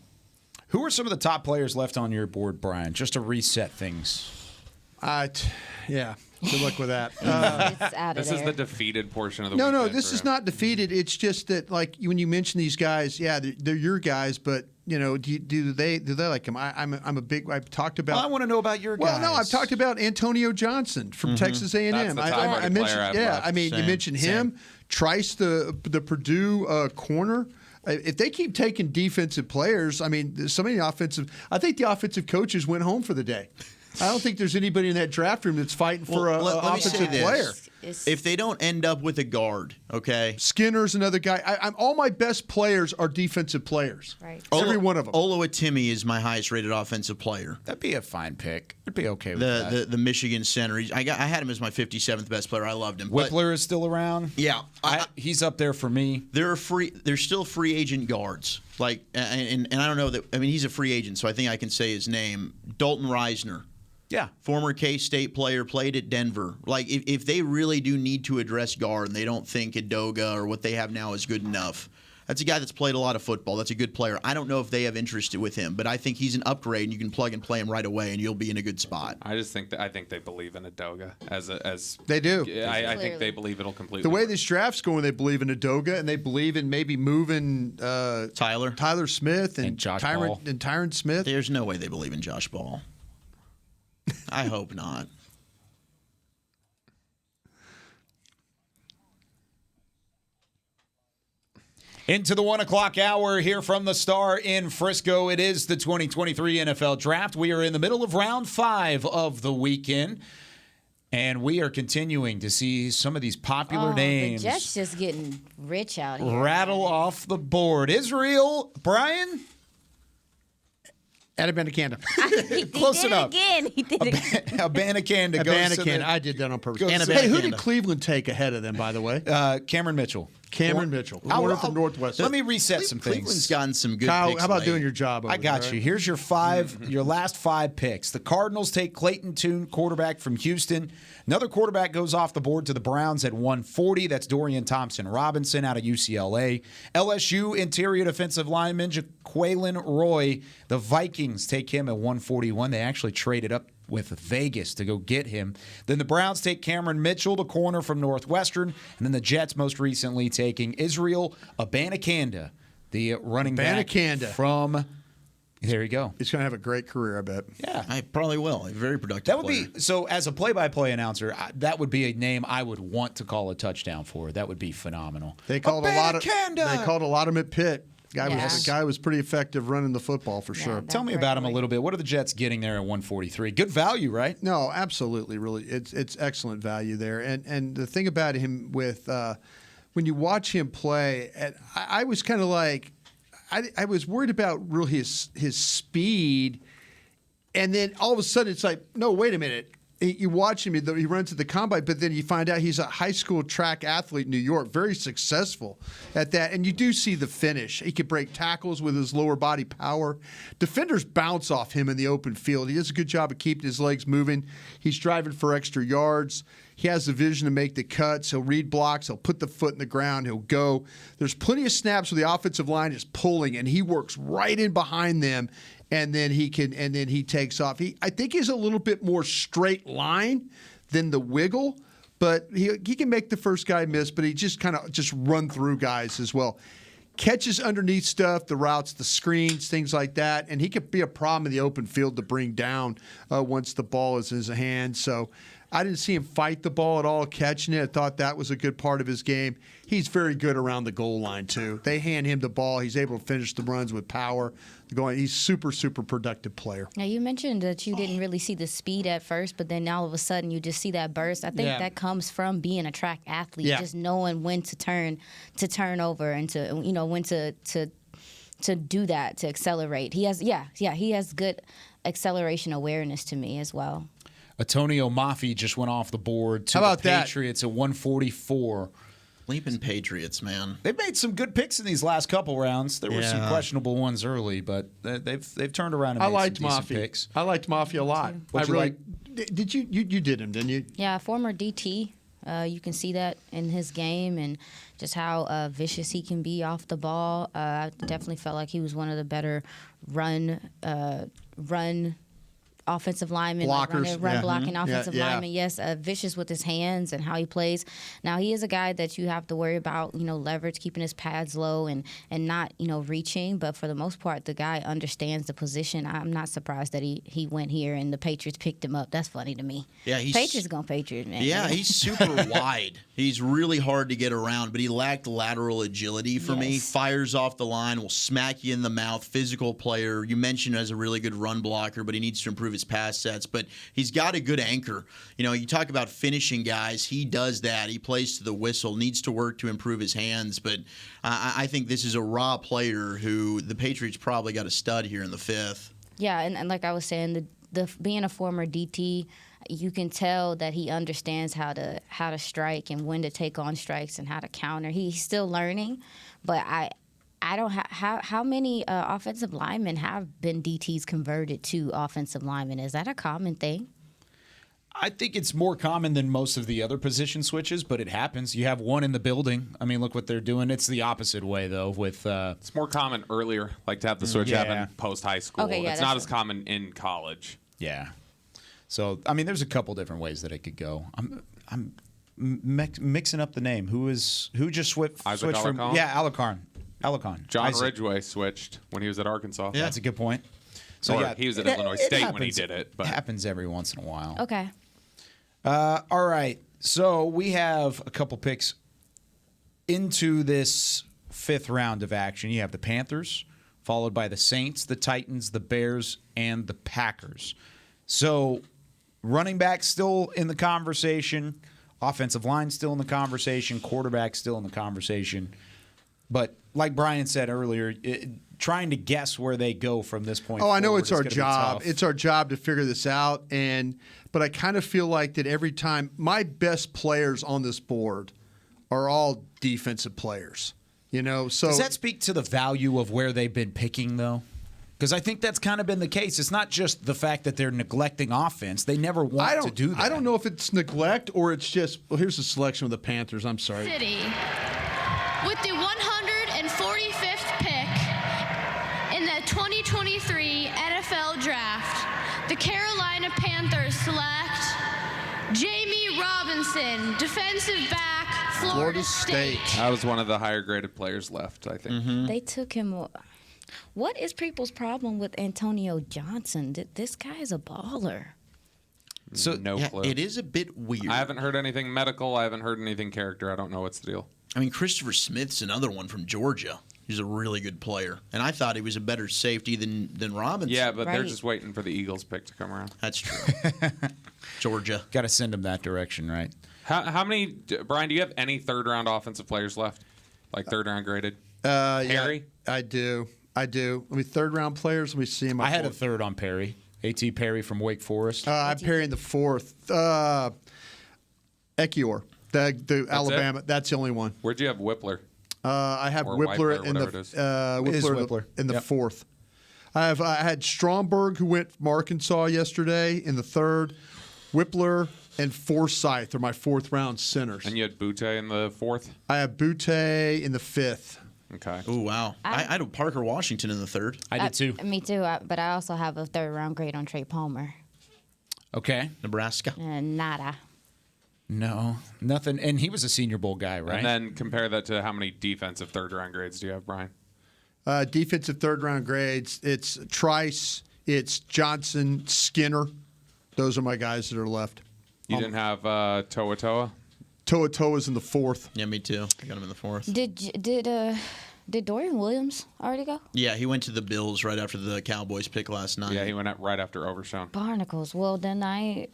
Who are some of the top players left on your board, Brian, just to reset things?
Yeah. Good luck with that.
This is the defeated portion of the
No,
weekend
this
for
is
him.
not defeated. It's just that, like, when you mention these guys, they're your guys, but do they like him? I've talked about.
Well, I want to know about your guys.
Well, no, I've talked about Antonio Johnson from Texas A&M. I mentioned, you mentioned him, Trice, the Purdue corner. If they keep taking defensive players, I think the offensive coaches went home for the day. I don't think there's anybody in that draft room that's fighting for an offensive player.
If they don't end up with a guard, okay?
Skinner's another guy. All my best players are defensive players.
Right.
Every one of them.
Oluwatimi is my highest rated offensive player.
That'd be a fine pick. I'd be okay with that.
The Michigan center. I had him as my 57th best player. I loved him.
Whippler is still around.
Yeah,
he's up there for me.
They're still free agent guards. Like, and I don't know that. I mean, he's a free agent, so I think I can say his name. Dalton Reisner.
Yeah.
Former K-State player, played at Denver. Like, if they really do need to address guard and they don't think Edoga or what they have now is good enough, that's a guy that's played a lot of football. That's a good player. I don't know if they have interest with him, but I think he's an upgrade, and you can plug and play him right away, and you'll be in a good spot.
I think they believe in Edoga as
they do.
I think they believe it'll completely.
The way
work.
this draft's going, they believe in Edoga, and they believe in maybe moving Tyler Smith and Tyron Smith.
There's no way they believe in Josh Ball. I hope not.
Into the 1 o'clock hour here from the Star in Frisco. It is the 2023 NFL Draft. We are in the middle of round 5 of the weekend, and we are continuing to see some of these popular names.
The Jets just getting rich out here.
Rattle off the board. Israel, Brian?
Abanikanda.
Close enough.
Again. He did it again.
Abanikanda goes to the...
I did that on purpose.
goes to
Hey, who
the-
did Cleveland take ahead of them, by the way?
Cameron Mitchell.
Cameron Mitchell. Corner from Northwest.
Let me reset some things.
Cleveland's gotten some good
Kyle,
picks
how about
late.
doing your job over
I got
there,
you.
right?
Here's your last 5 picks. The Cardinals take Clayton Tune, quarterback from Houston. Another quarterback goes off the board to the Browns at 140. That's Dorian Thompson-Robinson out of UCLA. LSU interior defensive lineman Jaquelin Roy. The Vikings take him at 141. They actually traded up with Vegas to go get him. Then the Browns take Cameron Mitchell, the corner from Northwestern. And then the Jets most recently taking Israel Abanikanda, the running back from... There you go.
He's going to have a great career, I bet.
Yeah.
I probably will. A very productive
That would
player.
be so. As a play-by-play announcer, that would be a name I would want to call a touchdown for. That would be phenomenal.
They called a lot of him at Pitt.
Yeah.
The guy was pretty effective running the football for sure.
Tell me about him a little bit. What are the Jets getting there at 143? Good value, right?
No, absolutely. Really, it's excellent value there. And the thing about him with when you watch him play, and I was kind of like, I was worried about really his speed, and then all of a sudden it's like, no, wait a minute. You watch him, he runs at the combine, but then you find out he's a high school track athlete in New York, very successful at that. And you do see the finish. He can break tackles with his lower body power. Defenders bounce off him in the open field. He does a good job of keeping his legs moving. He's driving for extra yards. He has the vision to make the cuts. He'll read blocks. He'll put the foot in the ground. He'll go. There's plenty of snaps where the offensive line is pulling, and he works right in behind them. And then he takes off. I think he's a little bit more straight line than the wiggle, but he can make the first guy miss, but he just kind of run through guys as well. Catches underneath stuff, the routes, the screens, things like that, and he could be a problem in the open field to bring down once the ball is in his hand. So I didn't see him fight the ball at all, catching it. I thought that was a good part of his game. He's very good around the goal line, too. They hand him the ball. He's able to finish the runs with power. He's super, super productive player.
Now, you mentioned that you didn't really see the speed at first, but then all of a sudden you just see that burst. I think that comes from being a track athlete, just knowing when to turn over and to when to do that, to accelerate. He has good acceleration awareness to me as well.
Antonio Mafi just went off the board to the Patriots at 144.
Leaping Patriots, man.
They've made some good picks in these last couple rounds. There were some questionable ones early, but they've turned around and made some decent picks.
I liked Mafi a lot. Did you did him, didn't you?
Yeah, former DT. You can see that in his game and just how vicious he can be off the ball. I definitely felt like he was one of the better run offensive linemen,
blockers,
blocking offensive linemen. Yes, vicious with his hands and how he plays. Now he is a guy that you have to worry about, leverage, keeping his pads low and not, reaching. But for the most part, the guy understands the position. I'm not surprised that he went here and the Patriots picked him up. That's funny to me.
Yeah,
Patriots gonna Patriots, man.
Yeah, he's super wide. He's really hard to get around, but he lacked lateral agility for me. Fires off the line, will smack you in the mouth. Physical player. You mentioned as a really good run blocker, but he needs to improve his pass sets. But he's got a good anchor. You talk about finishing guys. He does that. He plays to the whistle. Needs to work to improve his hands. But I think this is a raw player who the Patriots probably got a stud here in the 5th.
Yeah, and like I was saying, the being a former DT, you can tell that he understands how to strike and when to take on strikes and how to counter. He's still learning, but I don't how many offensive linemen have been DTs converted to offensive linemen? Is that a common thing?
I think it's more common than most of the other position switches, but it happens. You have one in the building. I mean, look what they're doing. It's the opposite way, though. With
it's more common earlier, like to have the switch happen post high school.
Okay,
it's not as common in college.
Yeah. So I mean, there's a couple different ways that it could go. I'm mixing up the name. Who just switched from? Alarcon.
John Ridgway switched when he was at Arkansas.
Yeah, that's a good point. So
he was at Illinois State when he did it. But
it happens every once in a while.
Okay.
All right. So we have a couple picks into this fifth round of action, you have the Panthers, followed by the Saints, the Titans, the Bears, and the Packers. So running back still in the conversation, offensive line still in the conversation, quarterback still in the conversation. But like Brian said earlier, trying to guess where they go from this point forward.
I know it's our
gonna be
job.
tough.
It's our job to figure this out. But I kind of feel like that every time my best players on this board are all defensive players. So
does that speak to the value of where they've been picking, though? Because I think that's kind of been the case. It's not just the fact that they're neglecting offense. They never want to do that.
I don't know if it's neglect or it's just, here's the selection of the Panthers. I'm sorry.
City. With the 145th pick in the 2023 NFL Draft, the Carolina Panthers select Jamie Robinson, defensive back, Florida State.
That was one of the higher graded players left, I think.
They took him. What is people's problem with Antonio Johnson? This guy is a baller.
So no clue.
It is a bit weird.
I haven't heard anything medical. I haven't heard anything character. I don't know what's the deal.
I mean, Christopher Smith's another one from Georgia. He's a really good player. And I thought he was a better safety than Robinson.
Yeah, but they're just waiting for the Eagles pick to come around.
That's true. Georgia.
Got to send them that direction, right?
How many, Brian, do you have any third-round offensive players left? Like third-round graded?
Perry? Yeah, I do. Let me third-round players. Let me see him.
I had a third on Perry. A.T. Perry from Wake Forest.
I'm Perry in the fourth. Ekiyor, the Alabama.
It?
That's the only one.
Where'd you have Whippler?
I have Whippler in the fourth. I had Stromberg, who went from Arkansas yesterday, in the third. Whippler and Forsythe are my fourth-round centers.
And you had Butte in the fourth?
I have Butte in the fifth.
Okay.
Oh, wow. I had a Parker Washington in the third.
I did too.
Me too, but I also have a third-round grade on Trey Palmer.
Okay.
Nebraska.
Nada.
No, nothing. And he was a Senior Bowl guy, right?
And then compare that to how many defensive third-round grades do you have, Brian?
Defensive third-round grades, it's Trice, it's Johnson, Skinner. Those are my guys that are left.
You didn't have Toa Toa?
Toa Toa's in the fourth.
Yeah, me too. I got him in the fourth.
Did Dorian Williams already go?
Yeah, he went to the Bills right after the Cowboys pick last night.
Yeah, he went right after Overshown.
Barnacles. Well, then I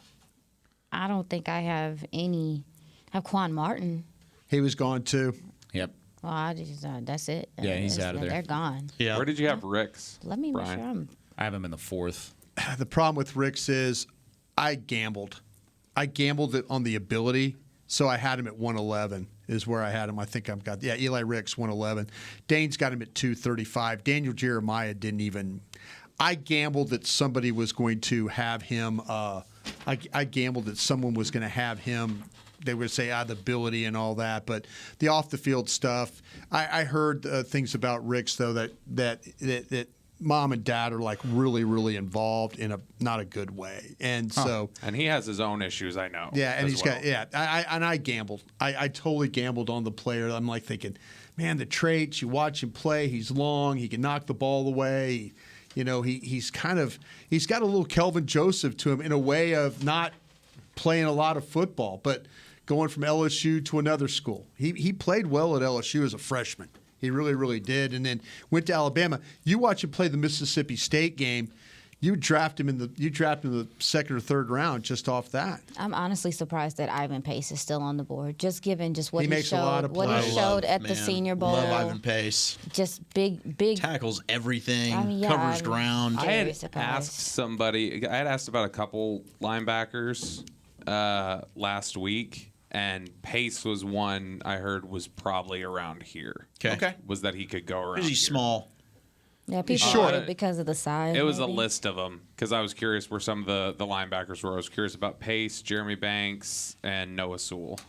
don't think I have any. I have Quan Martin.
He was gone too.
Yep.
Well, I just that's it.
Yeah, he's out of there.
They're gone.
Yeah.
Where did you have Ricks?
Let me make
Brian?
sure
I have him in the fourth.
The problem with Ricks is I gambled. I gambled it on the ability, so I had him at 111 is where I had him. I think I've got Eli Ricks 111. Dane's got him at 235. Daniel Jeremiah didn't even. I gambled that somebody was going to have him. I gambled that someone was going to have him. They would say the ability and all that, but the off the field stuff. I heard things about Ricks though that mom and dad are like really, really involved in a not a good way, and so
and he has his own issues, I know.
Yeah, and he's got I gambled. I totally gambled on the player. I'm like thinking, man, the traits. You watch him play. He's long. He can knock the ball away. He's got a little Kelvin Joseph to him in a way of not playing a lot of football, but going from LSU to another school. He played well at LSU as a freshman. He really, really did, and then went to Alabama. You watch him play the Mississippi State game. You draft him in the second or third round just off that.
I'm honestly surprised that Ivan Pace is still on the board, just given just what
He makes a lot of
what he
plays.
showed at the Senior Bowl.
Love Ivan Pace.
Just big
tackles everything.
yeah,
covers ground.
I had asked about a couple linebackers last week. And Pace was one I heard was probably around here.
Okay.
Was that he could go around
He's small.
Yeah, people short it because of the size.
It was
maybe.
a list of them because I was curious where some of the linebackers were. I was curious about Pace, Jeremy Banks, and Noah Sewell.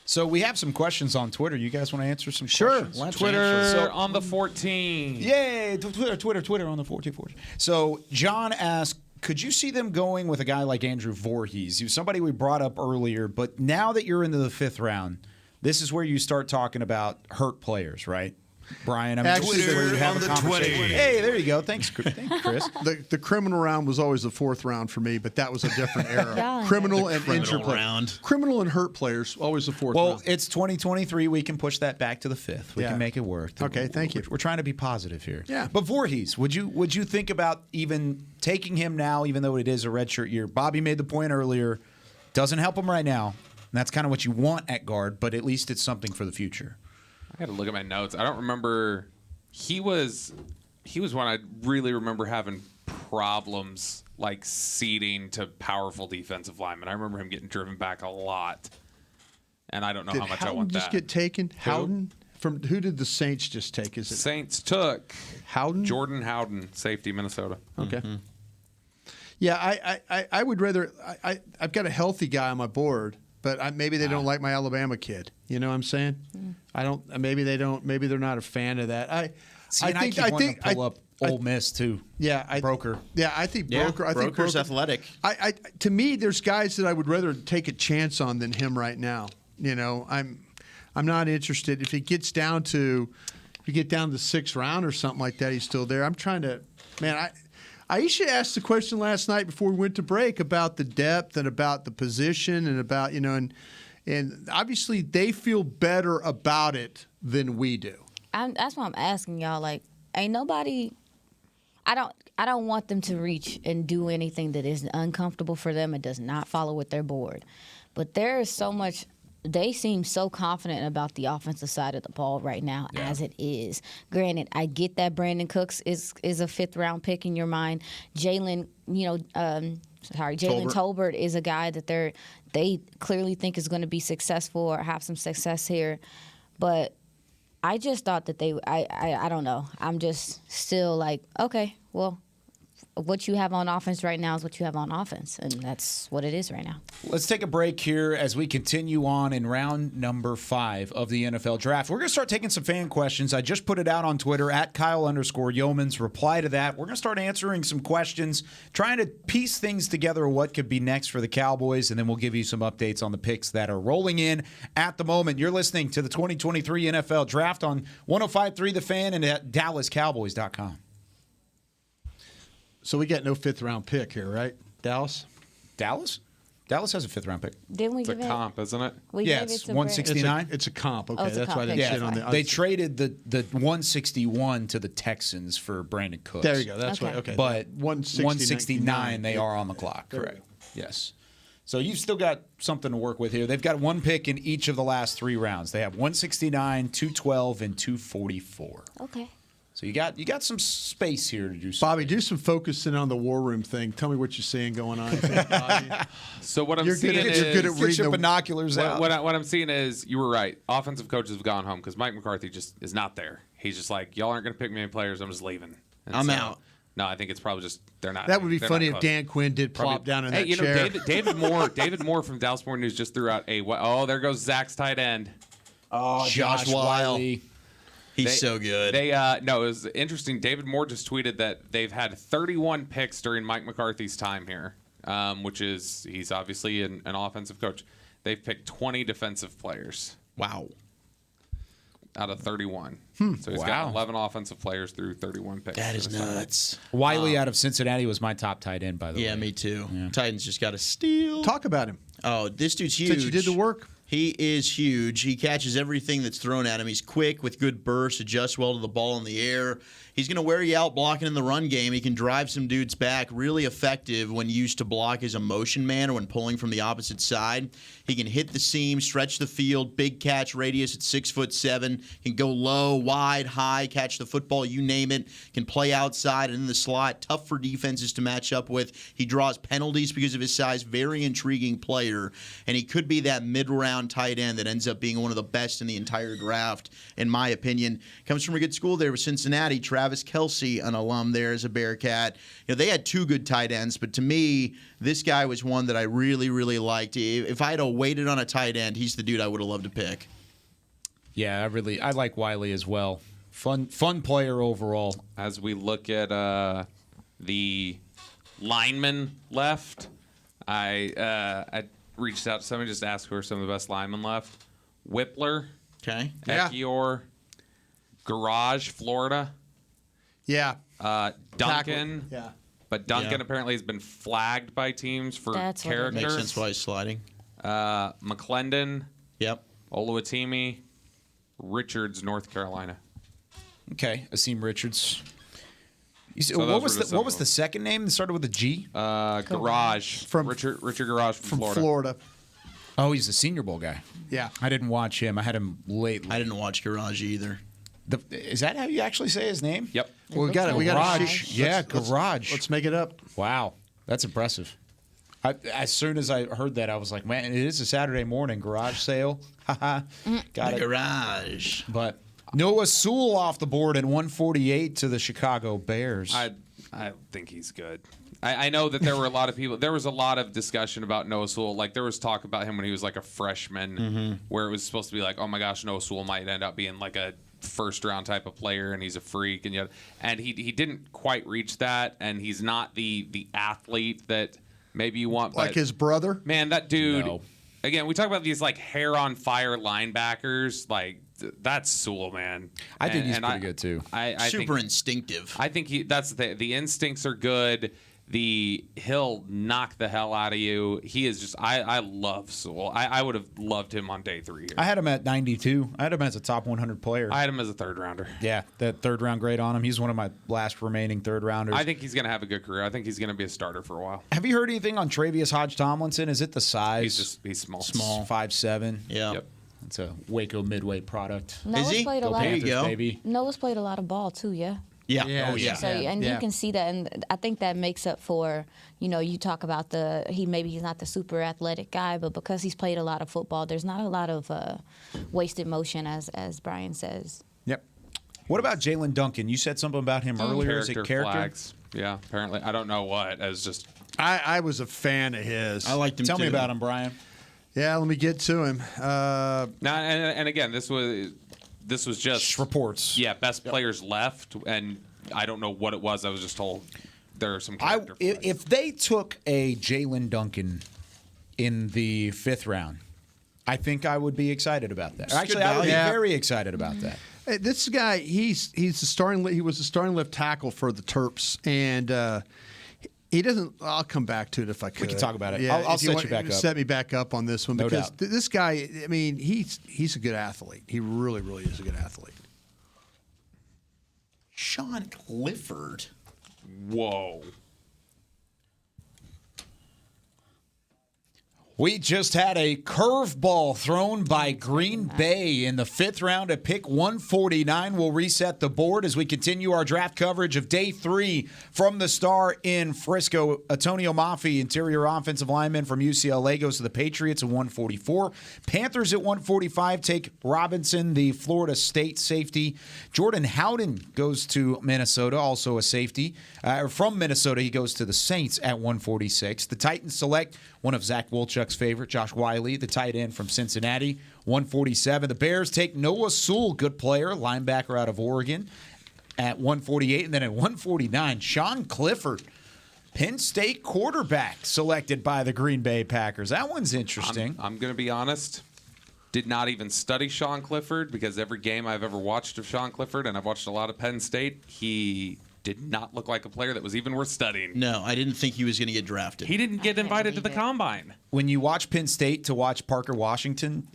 So we have some questions on Twitter. You guys want to answer some questions?
Let's Twitter on the 14.
Yay! Twitter on the 14. So John asked, could you see them going with a guy like Andrew Voorhees? He was somebody we brought up earlier, but now that you're into the fifth round, this is where you start talking about hurt players, right? Brian. I mean,
Actually,
this is where you have
on
a
the
conversation.
20.
Hey, there you go. Thanks, Chris.
The criminal round was always the fourth round for me, but that was a different era.
Yeah.
Criminal
The
and
criminal
injured players.
round.
Criminal and hurt players, always the fourth
Well,
round.
it's 2023. We can push that back to the fifth. We
Yeah.
can make it work.
Okay, thank you.
We're trying to be positive here.
Yeah.
But Voorhees, would you think about even taking him now, even though it is a redshirt year? Bobby made the point earlier. Doesn't help him right now. And that's kind of what you want at guard, but at least it's something for the future.
I got to look at my notes. I don't remember. He was one I really remember having problems like seeding to powerful defensive linemen. I remember him getting driven back a lot, and I don't know
Did
how much
Howden
I want
just
that.
get taken?
Who?
Howden? From who did the Saints just take? Is it
Saints took
Howden?
Jordan Howden, safety, Minnesota.
Okay. Yeah, I would rather. I've got a healthy guy on my board, but maybe they don't like my Alabama kid. You know what I'm saying? I don't. Maybe they don't. Maybe they're not a fan of that. I think.
I think. Pull up Ole Miss too.
Yeah,
Broker.
Yeah, I think
Yeah,
Broker. I think
Broker's
Broker,
athletic.
To me, there's guys that I would rather take a chance on than him right now. You know, I'm not interested. If it gets down to, if you get down to the sixth round or something like that, he's still there. I'm trying to, man. Aisha asked the question last night before we went to break about the depth and about the position and about and obviously they feel better about it than we do.
That's why I'm asking y'all. Like, ain't nobody. I don't want them to reach and do anything that is uncomfortable for them and does not follow with their board. But there is so much. They seem so confident about the offensive side of the ball right now as it is. Granted, I get that Brandon Cooks is a fifth-round pick in your mind. Jalen Tolbert is a guy that they clearly think is going to be successful or have some success here. But I just thought that I don't know. I'm just still like, okay, well, what you have on offense right now is what you have on offense, and that's what it is right now.
Let's take a break here as we continue on in round number 5 of the NFL Draft. We're going to start taking some fan questions. I just put it out on Twitter, @Kyle_Yeomans. Reply to that. We're going to start answering some questions, trying to piece things together what could be next for the Cowboys, and then we'll give you some updates on the picks that are rolling in at the moment. You're listening to the 2023 NFL Draft on 105.3 The Fan and at DallasCowboys.com.
So we got no fifth-round pick here, right? Dallas
has a fifth-round pick.
Didn't we
It's a
give it?
comp, isn't it?
We
Yeah,
gave it
it's
to
169.
It's a comp. Okay,
Oh, it's a
that's
comp
why they
pick.
shit on the.
They traded the 161 to the Texans for Brandon Cooks.
There you go. That's
Okay.
right. Okay,
But
169,
they are on the clock.
There we
Correct. Yes. So you've still got something to work with here. They've got one pick in each of the last 3 rounds. They have 169, 212, and 244.
Okay.
So you got some space here to do something.
Bobby, do some focusing on the war room thing. Tell me what you're seeing going on.
So what I'm
You're
seeing
good at-
is
you're good at
Get
reading
your
the
binoculars out.
what I'm seeing is you were right. Offensive coaches have gone home because Mike McCarthy just is not there. He's just like, y'all aren't going to pick me any players. I'm just leaving. And
I'm
so-
out.
No, I think it's probably just they're not.
That would be
they're
funny
not
if
close.
Dan Quinn did plop down in
Hey,
that
you know,
chair.
David Moore from Dallas Morning News just threw out there goes Zach's tight end.
Oh,
Josh Wiley. He's so good.
It was interesting. David Moore just tweeted that they've had 31 picks during Mike McCarthy's time here, which is he's obviously an offensive coach. They've picked 20 defensive players.
Wow.
Out of 31. So he's
Wow.
got 11 offensive players through 31 picks.
That is nuts.
Wiley out of Cincinnati was my top tight end, by the way.
Yeah, me too. Titans just got a steal.
Talk about him.
Oh, this dude's huge.
Since you did the work.
He is huge. He catches everything that's thrown at him. He's quick with good bursts, adjusts well to the ball in the air. He's going to wear you out blocking in the run game. He can drive some dudes back. Really effective when used to block as a motion man or when pulling from the opposite side. He can hit the seam, stretch the field, big catch radius at 6'7". Can go low, wide, high, catch the football, you name it. Can play outside and in the slot. Tough for defenses to match up with. He draws penalties because of his size. Very intriguing player. And he could be that mid-round tight end that ends up being one of the best in the entire draft, in my opinion. Comes from a good school there with Cincinnati. Travis Kelce, an alum there as a Bearcat. They had 2 good tight ends, but to me, this guy was one that I really, really liked. If I had waited on a tight end, he's the dude I would have loved to pick.
Yeah, I like Wiley as well. Fun player overall.
As we look at the linemen left, I reached out to somebody just to ask who are some of the best linemen left. Whippler.
Okay.
Ekiyor. Garage, Florida.
Yeah.
Duncan.
Yeah.
But Duncan apparently has been flagged by teams for character.
Makes sense why he's sliding.
McClendon.
Yep.
Oluwatimi. Richards, North Carolina.
Okay, Asim Richards.
So
what
those
was the second name that started with a G?
Garage.
From
Richard Garage from
Florida.
Oh, he's the Senior Bowl guy.
Yeah.
I didn't watch him. I had him late.
I didn't watch Garage either.
Is that how you actually say his name?
Yep.
Well, we got it. We got
Garage. Yeah, Garage.
Let's make it up.
Wow, that's impressive. As soon as I heard that, I was like, man, it is a Saturday morning garage sale. Haha. Got
The
it.
Garage.
But Noah Sewell off the board at 148 to the Chicago Bears.
I think he's good. I know that there were a lot of people. There was a lot of discussion about Noah Sewell. Like, there was talk about him when he was like a freshman, where it was supposed to be like, oh my gosh, Noah Sewell might end up being like a first-round type of player, and he's a freak, and he didn't quite reach that, and he's not the athlete that maybe you want.
Like his brother?
Man, that dude.
No.
Again, we talk about these like hair on fire linebackers. Like that's Sewell, man.
I think he's pretty good too.
I
Super
think,
instinctive.
I think that's the thing. The instincts are good. He'll knock the hell out of you. He is just I love Sewell. I would have loved him on day 3 here.
I had him at 92. I had him as a top 100 player.
I had him as a third rounder.
Yeah, that third round grade on him. He's one of my last remaining third rounders.
I think he's going to have a good career. I think he's going to be a starter for a while.
Have you heard anything on Travius Hodge-Tomlinson? Is it the size?
He's small.
5'7".
Yeah.
Yep.
It's a Waco Midway product.
Noah's
Is he?
played a lot.
Panthers,
go.
baby.
Noah's played a lot of ball too. Yeah.
Yeah.
Oh, yeah.
So and you can see that, and I think that makes up for, you talk about he's not the super athletic guy, but because he's played a lot of football, there's not a lot of wasted motion, as Brian says.
Yep. What about Jalen Duncan? You said something about him earlier. Is it character?
Flags. Yeah, apparently. I don't know what. As just.
I was a fan of his.
I liked him
Tell
too.
me about him, Brian.
Yeah, let me get to him.
Now, and again, this was just
reports.
Yeah, best players left, and I don't know what it was. I was just told there are some character flags.
If they took a Jalen Duncan in the 5th round, I think I would be excited about that. Actually, I would be very excited about that.
Hey, this guy, he was the starting left tackle for the Terps, and he doesn't. I'll come back to it if I could.
We can talk about it.
Yeah,
I'll set you back up.
Set me back up on this one
No
because
doubt.
this guy. I mean, he's a good athlete. He really, really is a good athlete.
Sean Clifford.
Whoa.
We just had a curveball thrown by Green Bay in the 5th round at pick 149. We'll reset the board as we continue our draft coverage of day 3 from the Star in Frisco. Antonio Mafi, interior offensive lineman from UCLA, goes to the Patriots at 144. Panthers at 145 take Robinson, the Florida State safety. Jordan Howden goes to Minnesota, also a safety. From Minnesota, he goes to the Saints at 146. The Titans select one of Zach Wolchuk's favorite, Josh Wiley, the tight end from Cincinnati, 147. The Bears take Noah Sewell, good player, linebacker out of Oregon, at 148. And then at 149, Sean Clifford, Penn State quarterback, selected by the Green Bay Packers. That one's interesting.
I'm going to be honest. Did not even study Sean Clifford because every game I've ever watched of Sean Clifford, and I've watched a lot of Penn State, he did not look like a player that was even worth studying.
No, I didn't think he was going to get drafted.
He didn't get invited to the combine.
When you watch Penn State to watch Parker Washington,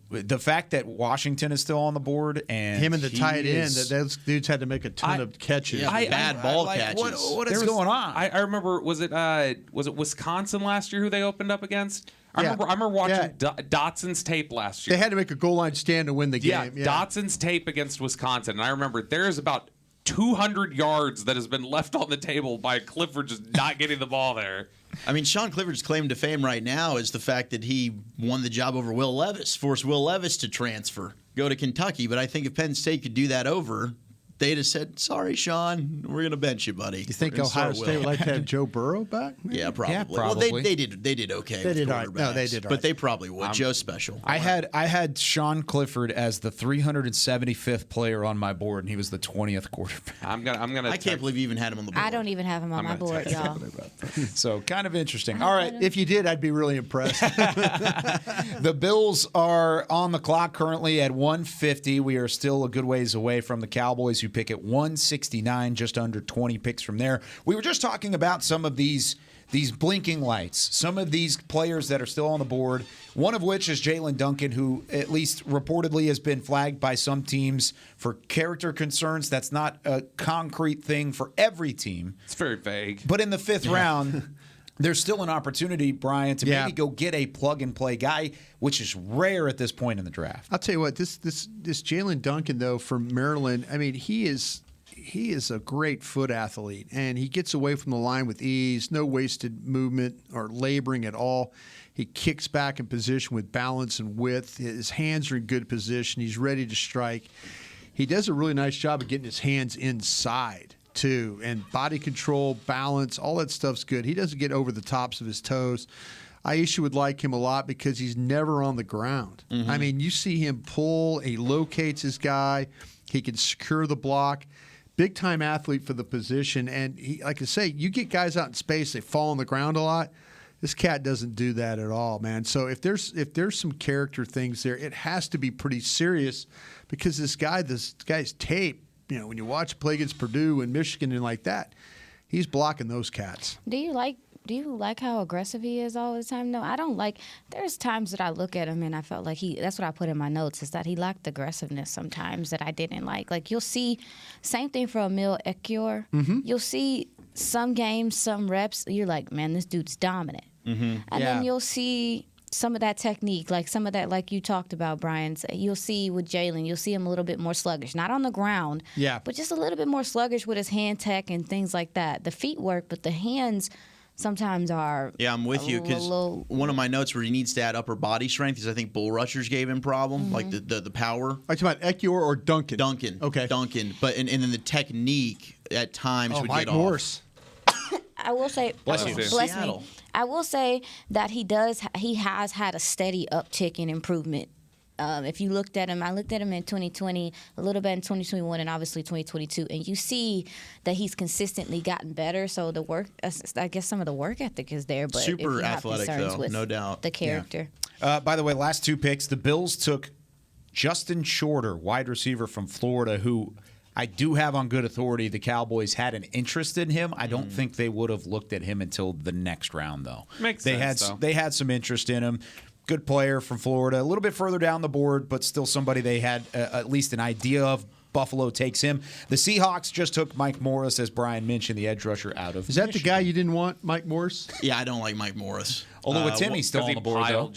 the fact that Washington is still on the board and
him and the tight end, those dudes had to make a ton of catches.
Yeah, bad ball catches.
What is going on?
I remember, was it Wisconsin last year who they opened up against? I remember watching Dotson's tape last year.
They had to make a goal line stand to win the game.
Yeah, Dotson's tape against Wisconsin. And I remember there's about 200 yards that has been left on the table by Clifford just not getting the ball there.
I mean, Sean Clifford's claim to fame right now is the fact that he won the job over Will Levis, forced Will Levis to transfer, go to Kentucky. But I think if Penn State could do that over, they'd have said, "Sorry, Sean, we're going to bench you, buddy."
You think Ohio State would like to have Joe Burrow back?
Yeah, probably.
Yeah,
Well,
probably.
they did okay.
They
with
did all right.
quarterbacks,
No, they did all
but
right.
they probably would. Joe's special.
I had Sean Clifford as the 375th player on my board, and he was the 20th quarterback.
I'm gonna.
I can't believe you even had him on the board.
I don't even have him on my board, y'all.
So kind of interesting. All right.
If you did, I'd be really impressed.
The Bills are on the clock currently at 150. We are still a good ways away from the Cowboys, who pick at 169, just under 20 picks from there. We were just talking about some of these blinking lights, some of these players that are still on the board, one of which is Jalen Duncan, who at least reportedly has been flagged by some teams for character concerns. That's not a concrete thing for every team.
It's very vague.
But in the fifth round, there's still an opportunity, Brian, to maybe go get a plug-and-play guy, which is rare at this point in the draft.
I'll tell you what, this Jalen Duncan, though, from Maryland, I mean, he is a great foot athlete, and he gets away from the line with ease, no wasted movement or laboring at all. He kicks back in position with balance and width. His hands are in good position. He's ready to strike. He does a really nice job of getting his hands inside, too, and body control, balance, all that stuff's good. He doesn't get over the tops of his toes. Aisha would like him a lot because he's never on the ground. I mean, you see him pull, he locates his guy, he can secure the block. Big-time athlete for the position, and he, like I say, you get guys out in space, they fall on the ground a lot. This cat doesn't do that at all, man. So if there's some character things there, it has to be pretty serious because this guy's tape, you know, when you watch play against Purdue and Michigan and like that, he's blocking those cats.
Do you like how aggressive he is all the time? No, I don't like. There's times that I look at him and I felt like that's what I put in my notes, is that he lacked aggressiveness sometimes that I didn't like. Like you'll see, same thing for Emil Ekiyor. You'll see some games, some reps, you're like, man, this dude's dominant. And then you'll see some of that technique, like some of that, like you talked about, Brian. You'll see with Jalen, you'll see him a little bit more sluggish, not on the ground, but just a little bit more sluggish with his hand tech and things like that. The feet work, but the hands sometimes are.
Yeah, I'm with you because one of my notes where he needs to add upper body strength is I think bull rushers gave him problem, like the power.
Are you talking about Ekiyor or Duncan?
Duncan.
Okay.
Duncan. But and then the technique at times would
Mike
get
Morse.
I will say,
Bless you.
bless me. I will say that he has had a steady uptick in improvement. If you looked at him, I looked at him in 2020, a little bit in 2021, and obviously 2022, and you see that he's consistently gotten better. So the work, I guess some of the work ethic is there, but
super
if you have
athletic
concerns
though,
with
no doubt.
the character.
By the way, last two picks, the Bills took Justin Shorter, wide receiver from Florida, who I do have on good authority the Cowboys had an interest in him. I don't think they would have looked at him until the next round, though.
Makes sense, though.
They had some interest in him. Good player from Florida. A little bit further down the board, but still somebody they had at least an idea of. Buffalo takes him. The Seahawks just took Mike Morris, as Brian mentioned, the edge rusher out of
Is that
Michigan.
the guy you didn't want, Mike Morris?
Yeah, I don't like Mike Morris.
Although with Tim, he's still on the board, though.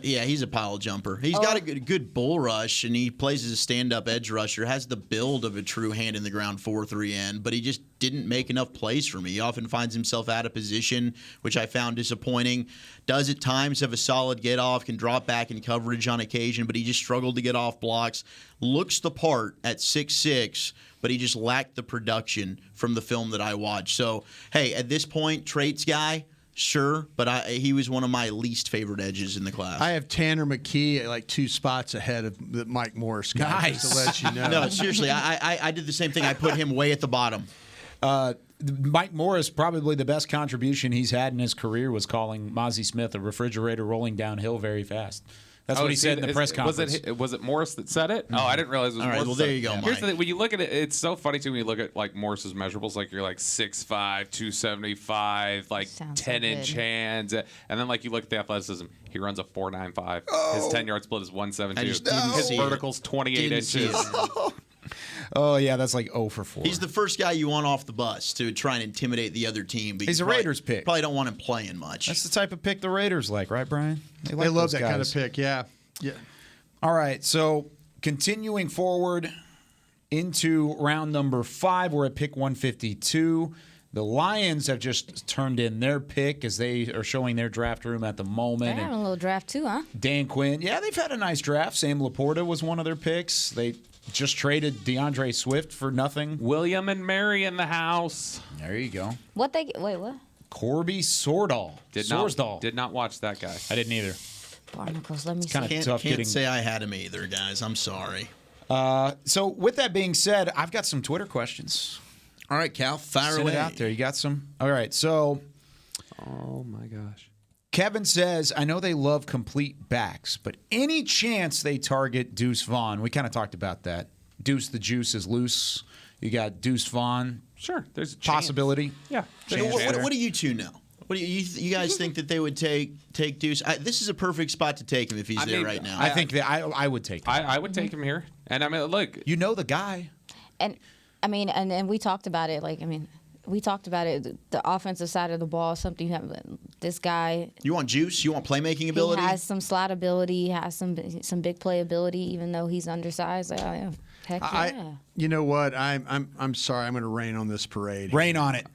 He's a pile jumper. He's got a good bull rush, and he plays as a stand-up edge rusher. Has the build of a true hand-in-the-ground 4-3 end, but he just didn't make enough plays for me. He often finds himself out of position, which I found disappointing. Does at times have a solid get-off, can drop back in coverage on occasion, but he just struggled to get off blocks. Looks the part at 6'6", but he just lacked the production from the film that I watched. So, hey, at this point, traits guy, sure, but he was one of my least favorite edges in the class.
I have Tanner McKee like 2 spots ahead of the Mike Morris guy.
Nice.
Just to let you know.
No, seriously, I did the same thing. I put him way at the bottom.
Mike Morris, probably the best contribution he's had in his career was calling Mozzie Smith a refrigerator rolling downhill very fast. That's what he said in the press conference.
Was it Morris that said it? Oh, I didn't realize it was
All right,
Morris.
well, there you go,
Here's
Mike.
the thing. When you look at it, it's so funny too when you look at like Morris's measurables. Like you're like 6'5", 275, like 10-inch hands, and then like you look at the athleticism. He runs a 4.95. His 10-yard split is 1.72. His vertical's 28 inches.
Oh, yeah, that's like 0 for 4.
He's the first guy you want off the bus to try and intimidate the other team. But
He's a Raiders pick.
Probably don't want him playing much.
That's the type of pick the Raiders like, right, Brian?
They
like
love
those
that kind of
guys.
pick, yeah.
All right, so continuing forward into round number 5, we're at pick 152. The Lions have just turned in their pick as they are showing their draft room at the moment.
They're having a little draft too, huh?
Dan Quinn, yeah, they've had a nice draft. Sam Laporta was one of their picks. They just traded DeAndre Swift for nothing.
William and Mary in the house.
There you go.
What?
Corby Sorsdal.
Did not watch that guy.
I didn't either.
Barnacles, let me see.
Kind of tough
Can't
getting.
say I had him either, guys. I'm sorry.
So with that being said, I've got some Twitter questions.
All right, Cal, fire
Send
away.
it out there. You got some? All right. So,
oh my gosh.
Kevin says, I know they love complete backs, but any chance they target Deuce Vaughn? We kind of talked about that. Deuce the Juice is loose. You got Deuce Vaughn.
Sure, there's a
possibility.
Yeah.
What do you two know? What do you guys think that they would take Deuce? This is a perfect spot to take him if he's there right now.
I think that I would take him.
I would take him here. And I mean, look.
You know the guy.
And I mean, and we talked about it. We talked about it. The offensive side of the ball, something you have. This guy.
You want juice? You want playmaking ability?
He has some slot ability. He has some big play ability, even though he's undersized. Heck yeah.
You know what? I'm sorry. I'm going to rain on this parade.
Rain on it.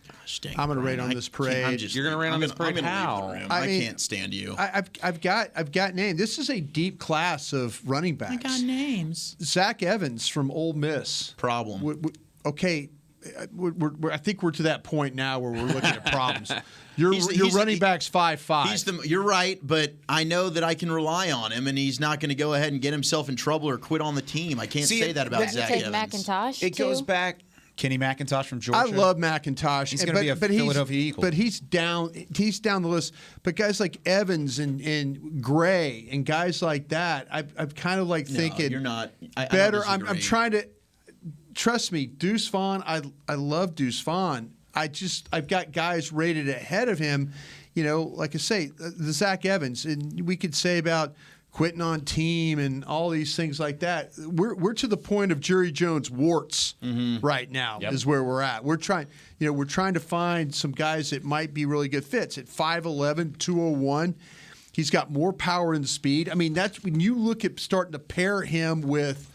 I'm going to rain on this parade.
You're going to rain on this parade? How?
I can't stand you.
I've got names. This is a deep class of running backs.
I got names.
Zach Evans from Ole Miss.
Problem.
Okay. I think we're to that point now where we're looking at problems. Your running back's 5'5".
You're right, but I know that I can rely on him, and he's not going to go ahead and get himself in trouble or quit on the team. I can't say that about Zach Evans.
McIntosh.
It goes back. Kenny McIntosh from Georgia.
I love McIntosh.
He's going to be a Philadelphia Eagle.
But he's down the list. But guys like Evans and Gray and guys like that, I've kind of thinking
you're not
better. I'm trying to trust me. Deuce Vaughn. I love Deuce Vaughn. I've got guys rated ahead of him. You know, like I say, the Zach Evans, and we could say about quitting on team and all these things like that. We're to the point of Jerry Jones warts right now. Is where we're at. We're trying to find some guys that might be really good fits at 5'11", 201. He's got more power and speed. I mean, that's when you look at starting to pair him with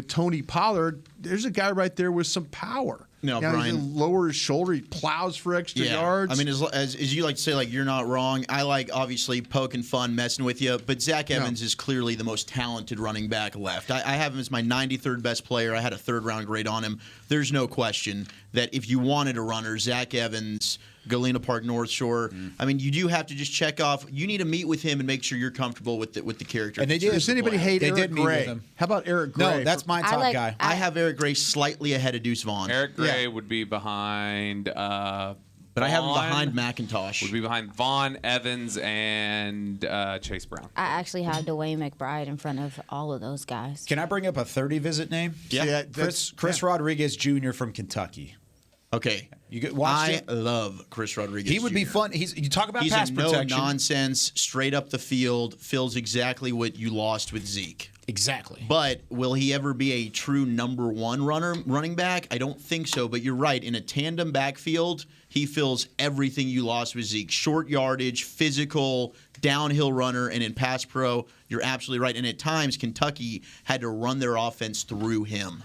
Tony Pollard. There's a guy right there with some power.
No, Brian.
He lower his shoulder. He plows for extra yards.
I mean, as you like to say, you're not wrong. I like, obviously, poking fun, messing with you. But Zach Evans is clearly the most talented running back left. I have him as my 93rd best player. I had a third-round grade on him. There's no question that if you wanted a runner, Zach Evans, Galena Park, North Shore. I mean, you do have to just check off. You need to meet with him and make sure you're comfortable with the character.
And they did.
Does anybody hate Eric Gray? How about Eric Gray?
No, that's my top guy.
I have Eric Gray slightly ahead of Deuce Vaughn.
Eric Gray would be behind.
But I have him behind McIntosh.
Would be behind Vaughn, Evans, and Chase Brown.
I actually have Dwayne McBride in front of all of those guys.
Can I bring up a 30 visit name?
Yeah.
Chris Rodriguez Jr. from Kentucky.
Okay.
I
love Chris Rodriguez.
He would be fun. You talk about pass
a
protection.
no-nonsense, straight up the field, fills exactly what you lost with Zeke.
Exactly.
But will he ever be a true number one running back? I don't think so. But you're right. In a tandem backfield, he fills everything you lost with Zeke. Short yardage, physical, downhill runner, and in pass pro, you're absolutely right. And at times, Kentucky had to run their offense through him.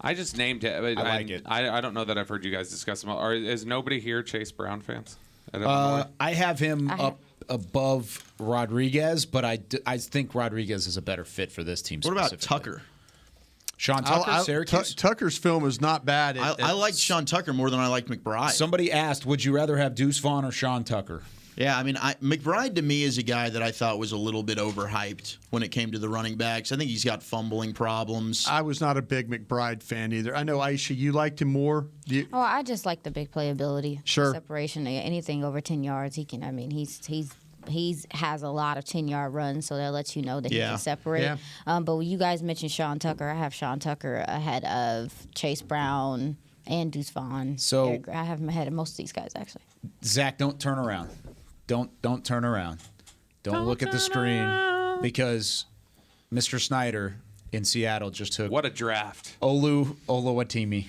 I just named it.
I like it.
I don't know that I've heard you guys discuss them. Is nobody here Chase Brown fans?
I have him up above Rodriguez, but I think Rodriguez is a better fit for this team.
What about Tucker?
Sean Tucker, Syracuse?
Tucker's film is not bad.
I liked Sean Tucker more than I liked McBride.
Somebody asked, would you rather have Deuce Vaughn or Sean Tucker?
Yeah, I mean, McBride to me is a guy that I thought was a little bit overhyped when it came to the running backs. I think he's got fumbling problems.
I was not a big McBride fan either. I know, Aisha, you liked him more.
I just like the big playability.
Sure.
Separation, anything over 10 yards, he can. I mean, he has a lot of 10-yard runs, so that lets you know that he can separate.
Yeah.
But when you guys mentioned Sean Tucker, I have Sean Tucker ahead of Chase Brown and Deuce Vaughn.
So
I have him ahead of most of these guys, actually.
Zach, don't turn around. Don't turn around. Don't look at the screen because Mr. Snyder in Seattle just took
what a draft.
Oluwatimi.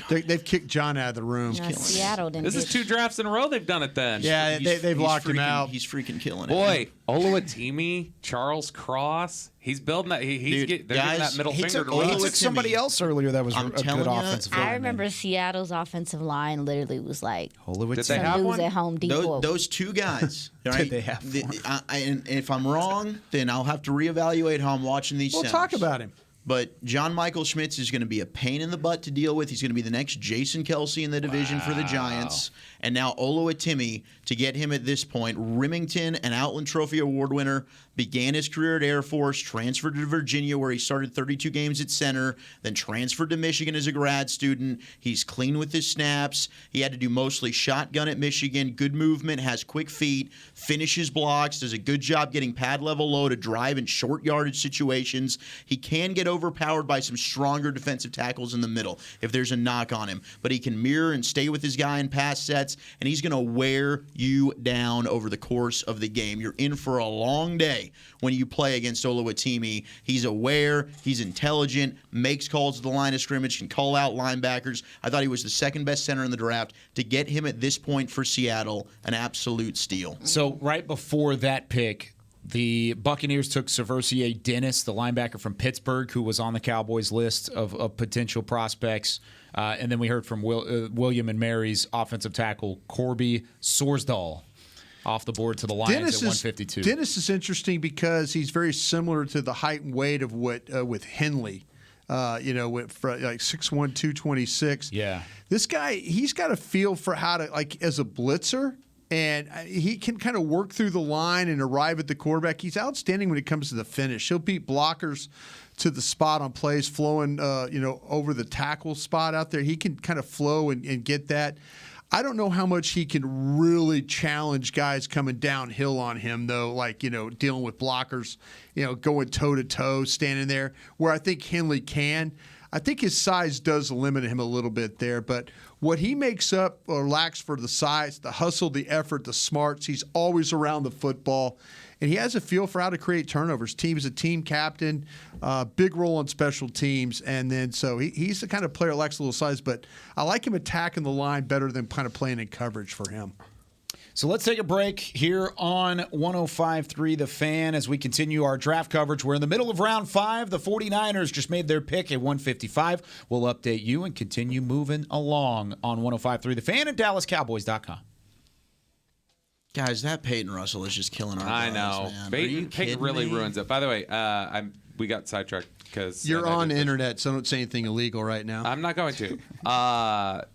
They've kicked John out of the room.
No, Seattle didn't.
This is 2 drafts in a row they've done it then.
Yeah, they've locked him out.
He's freaking killing it.
Boy, Oluwatimi, Charles Cross. He's building that. They're giving that middle finger to
He took somebody else earlier that was a good offensive lineman.
I remember Seattle's offensive line literally was like
Did
they have one?
at Home Depot.
Those two guys. Right?
Did they have one?
And if I'm wrong, then I'll have to reevaluate how I'm watching these.
We'll talk about him.
But John Michael Schmitz is going to be a pain in the butt to deal with. He's going to be the next Jason Kelsey in the division for the Giants. And now Oluwatimi, to get him at this point, Remington, an Outland Trophy Award winner, began his career at Air Force, transferred to Virginia where he started 32 games at center, then transferred to Michigan as a grad student. He's clean with his snaps. He had to do mostly shotgun at Michigan, good movement, has quick feet, finishes blocks, does a good job getting pad level low to drive in short yardage situations. He can get overpowered by some stronger defensive tackles in the middle if there's a knock on him. But he can mirror and stay with his guy in pass sets, and he's going to wear you down over the course of the game. You're in for a long day when you play against Oluwatimi. He's aware, he's intelligent, makes calls at the line of scrimmage, can call out linebackers. I thought he was the second best center in the draft. To get him at this point for Seattle, an absolute steal.
So right before that pick, the Buccaneers took Seversier Dennis, the linebacker from Pittsburgh, who was on the Cowboys list of potential prospects. And then we heard from William and Mary's offensive tackle, Corby Sorsdahl, off the board to the Lions at 152.
Dennis is interesting because he's very similar to the height and weight of what with Henley. Like 6'1", 226.
Yeah.
This guy, he's got a feel for how to, like, as a blitzer, and he can kind of work through the line and arrive at the quarterback. He's outstanding when it comes to the finish. He'll beat blockers to the spot on plays, flowing, over the tackle spot out there. He can kind of flow and get that. I don't know how much he can really challenge guys coming downhill on him, though, like, dealing with blockers, going toe-to-toe, standing there, where I think Henley can. I think his size does limit him a little bit there, but what he makes up or lacks for the size, the hustle, the effort, the smarts, he's always around the football, and he has a feel for how to create turnovers. He's a team captain, big role on special teams, and then so he's the kind of player that lacks a little size, but I like him attacking the line better than kind of playing in coverage for him.
So let's take a break here on 105.3 The Fan as we continue our draft coverage. We're in the middle of round 5. The 49ers just made their pick at 155. We'll update you and continue moving along on 105.3 The Fan and DallasCowboys.com.
Guys, that Peyton Russell is just killing our
I know.
man.
Peyton really ruins it. By the way, we got sidetracked because
you're on the internet, so don't say anything illegal right now.
I'm not going to.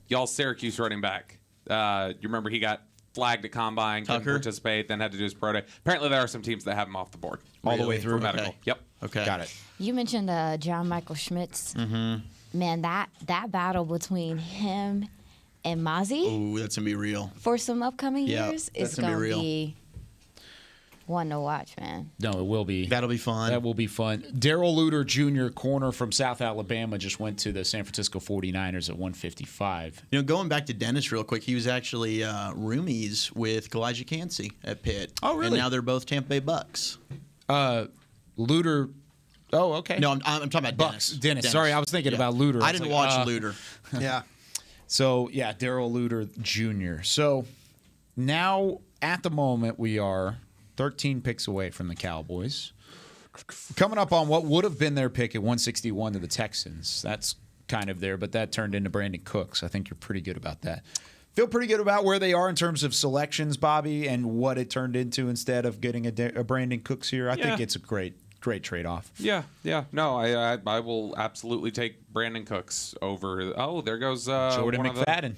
Y'all Syracuse running back. You remember he got flagged at Combine, couldn't participate, then had to do his pro day. Apparently there are some teams that have him off the board.
All the way through
for medical.
Okay.
Yep.
Okay.
Got it.
You mentioned John Michael Schmitz.
Mm-hmm.
Man, that battle between him and Mozzie
Ooh, that's going to be real.
for some upcoming years is
gonna
going
be
to
real.
be one to watch, man.
No, it will be.
That'll be fun.
That will be fun. Darrell Luter Jr., corner from South Alabama, just went to the San Francisco 49ers at 155.
Going back to Dennis real quick, he was actually roomies with Elijah Cansey at Pitt.
Oh, really?
And now they're both Tampa Bay Bucks.
Luter. Oh, okay.
No, I'm talking about
Bucks. Dennis. Sorry, I was thinking about Luter.
I didn't watch Luter.
Yeah.
So, yeah, Darrell Luter Jr. So, now at the moment we are 13 picks away from the Cowboys. Coming up on what would have been their pick at 161 to the Texans. That's kind of there, but that turned into Brandon Cooks. I think you're pretty good about that. Feel pretty good about where they are in terms of selections, Bobby, and what it turned into instead of getting a Brandon Cooks here. I think it's a great trade-off.
Yeah. No, I will absolutely take Brandon Cooks over. Oh, there goes
Jordan McFadden.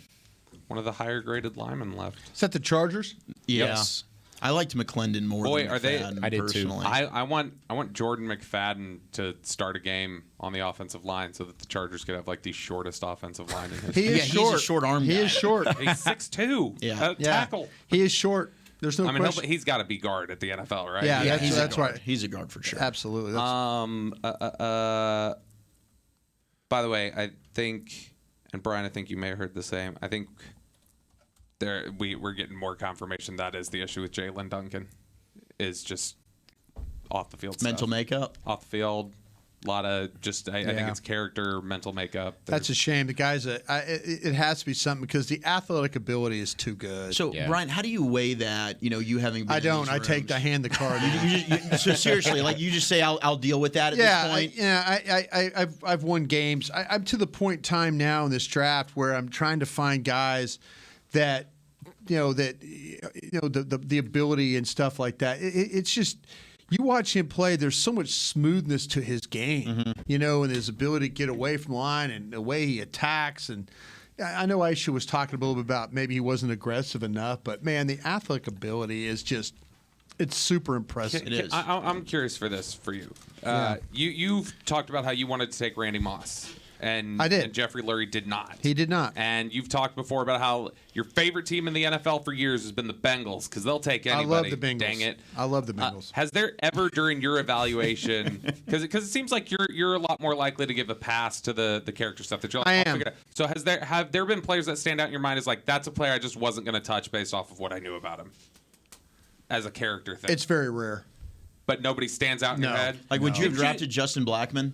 One of the higher-graded linemen left.
Is that the Chargers?
Yeah.
Yes.
I liked McClendon more
Boy,
than
are they?
McFadden,
I did
personally.
too.
I want Jordan McFadden to start a game on the offensive line so that the Chargers could have like the shortest offensive line in history.
He is short.
He's a short arm guy.
He is short.
He's 6'2".
Yeah.
Tackle.
He is short. There's no question.
He's got to be guard at the NFL, right?
Yeah,
he's
that's right.
He's a guard for sure.
Absolutely.
By the way, I think, and Brian, I think you may have heard the same. I think we're getting more confirmation that is the issue with Jalen Duncan, is just off the field
Mental
stuff.
makeup.
Off the field. A lot of just, I think it's character, mental makeup.
That's a shame. The guy's it has to be something because the athletic ability is too good.
So, Brian, how do you weigh that? You having been
I don't.
in these
I hand the card.
so seriously, like you just say, I'll deal with that at this point.
I've won games. I'm to the point in time now in this draft where I'm trying to find guys that the ability and stuff like that. It's just. You watch him play, there's so much smoothness to his game, and his ability to get away from the line and the way he attacks. And I know Aisha was talking a little bit about maybe he wasn't aggressive enough, but, man, the athletic ability is just – it's super impressive.
It is. I'm curious for you. You've talked about how you wanted to take Randy Moss. And
I did.
And Jeffrey Lurie did not.
He did not.
And you've talked before about how your favorite team in the NFL for years has been the Bengals because they'll take anybody.
I love the Bengals.
Dang it.
I love the Bengals.
Has there ever during your evaluation, because it seems like you're a lot more likely to give a pass to the character stuff that you're like,
I am.
So have there been players that stand out in your mind as like, that's a player I just wasn't going to touch based off of what I knew about him as a character thing?
It's very rare.
But nobody stands out in your head?
Like, would you have drafted Justin Blackmon?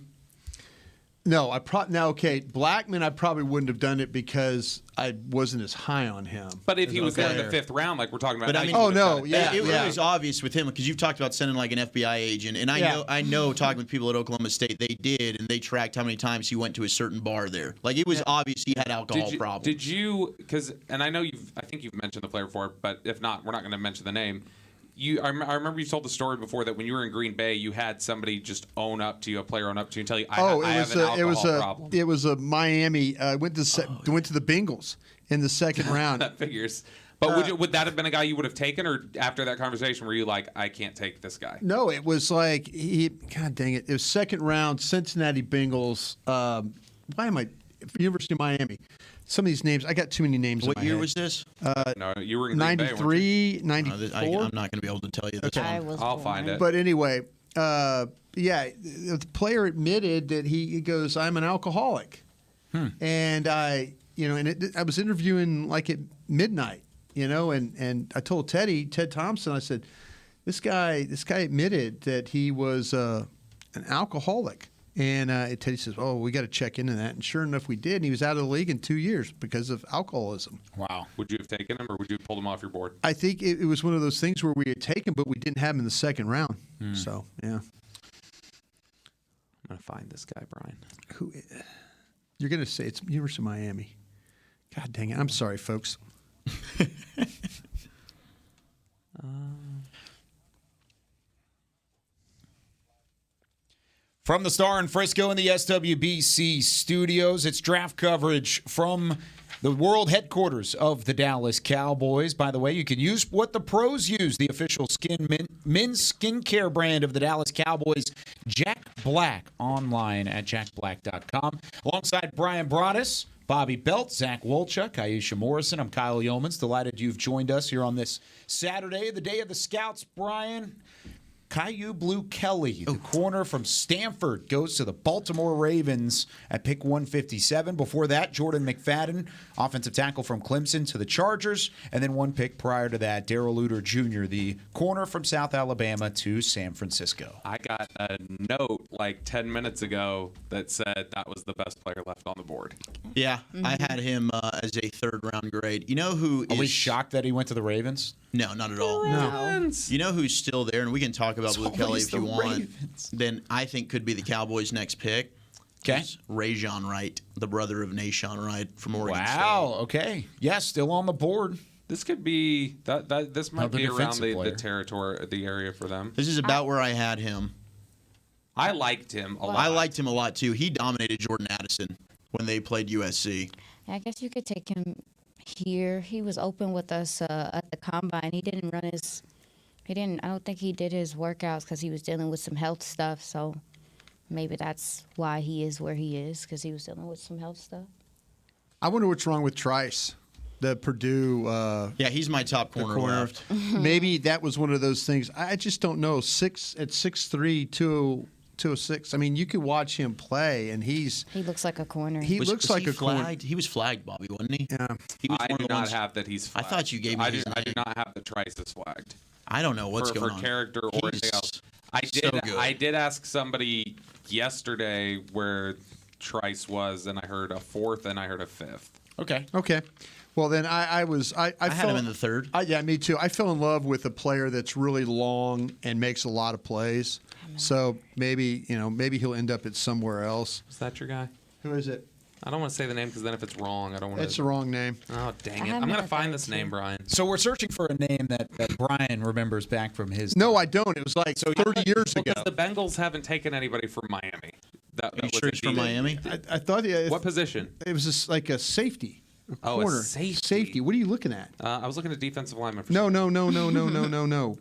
No, Blackmon, I probably wouldn't have done it because I wasn't as high on him.
But if he was there in the 5th round, like we're talking about,
But I mean, it was obvious with him because you've talked about sending like an FBI agent, and I know talking with people at Oklahoma State, they did, and they tracked how many times he went to a certain bar there. Like it was obvious he had alcohol problems.
Did you? Because, and I know I think you've mentioned the player before, but if not, we're not going to mention the name. I remember you told the story before that when you were in Green Bay, you had somebody just own up to you, a player own up to you, and tell you, I have an alcohol problem.
It was a Miami. Went to the Bengals in the 2nd round.
That figures. But would that have been a guy you would have taken, or after that conversation, were you like, I can't take this guy?
No, it was like God dang it! It was 2nd round, Cincinnati Bengals. University of Miami. Some of these names, I got too many names.
What year was this?
No, you were in Green
93, 94.
I'm not going to be able to tell you this one.
I'll find it.
But anyway, the player admitted that he goes, I'm an alcoholic. And I was interviewing like at midnight, and I told Ted Thompson, I said, this guy admitted that he was an alcoholic. And Teddy says, "Oh, we got to check into that." And sure enough, we did. And he was out of the league in 2 years because of alcoholism.
Wow. Would you have taken him, or would you have pulled him off your board?
I think it was one of those things where we had taken, but we didn't have him in the 2nd round. So, yeah.
I'm going to find this guy, Brian.
Who? You're going to say it's University of Miami. God dang it. I'm sorry, folks.
From the Star in Frisco in the SWBC studios, it's draft coverage from the world headquarters of the Dallas Cowboys. By the way, you can use what the pros use, the official men's skincare brand of the Dallas Cowboys, Jack Black, online at jackblack.com. Alongside Brian Broaddus, Bobby Belt, Zach Wolchuk, Aisha Morrison, I'm Kyle Yeomans. Delighted you've joined us here on this Saturday, the day of the Scouts. Brian, Caillou Blue Kelly, the corner from Stanford, goes to the Baltimore Ravens at pick 157. Before that, Jordan McFadden, offensive tackle from Clemson, to the Chargers. And then one pick prior to that, Darrell Luter Jr., the corner from South Alabama, to San Francisco.
I got a note like 10 minutes ago that said that was the best player left on the board.
Yeah, I had him as a 3rd-round grade. You know who
Are we shocked that he went to the Ravens?
No, not at all.
No.
You know who's still there, and we can talk about Blue Kelly if you want.
Ravens.
Then I think could be the Cowboys' next pick.
Okay.
Rajon Wright, the brother of Nashawn Wright from Oregon State.
Wow, okay. Yes, still on the board.
This could be this might
Another
be around
defensive
the
player.
territory, the area for them.
This is about where I had him.
I liked him a lot.
I liked him a lot too. He dominated Jordan Addison when they played USC.
I guess you could take him here. He was open with us at the combine. He didn't run his. I don't think he did his workouts because he was dealing with some health stuff. So maybe that's why he is where he is, because he was dealing with some health stuff.
I wonder what's wrong with Trice, the Purdue.
Yeah, he's my top corner left.
Maybe that was one of those things. I just don't know. 6'3", 206. I mean, you could watch him play, and he
looks like a corner.
He looks like a corner.
He was flagged, Bobby, wasn't he?
Yeah.
I
do not have that he's flagged.
I thought you gave me his name.
I do not have the Trice as flagged.
I don't know what's going
on.
on.
For character or anything else. I did ask somebody yesterday where Trice was, and I heard a 4th and I heard a 5th.
Okay. Well, then I had
him in the 3rd.
Yeah, me too. I fell in love with a player that's really long and makes a lot of plays. So maybe he'll end up at somewhere else.
Is that your guy?
Who is it?
I don't want to say the name because then if it's wrong, I don't want to.
It's the wrong name.
Oh, dang it. I'm going to find this name, Brian.
So we're searching for a name that Brian remembers back from his.
No, I don't. It was like 30 years ago.
Because the Bengals haven't taken anybody from Miami.
Are you sure it's from Miami?
I thought.
What position?
It was just like a safety.
Oh, a
corner.
safety.
What are you looking at?
I was looking at defensive lineman.
No.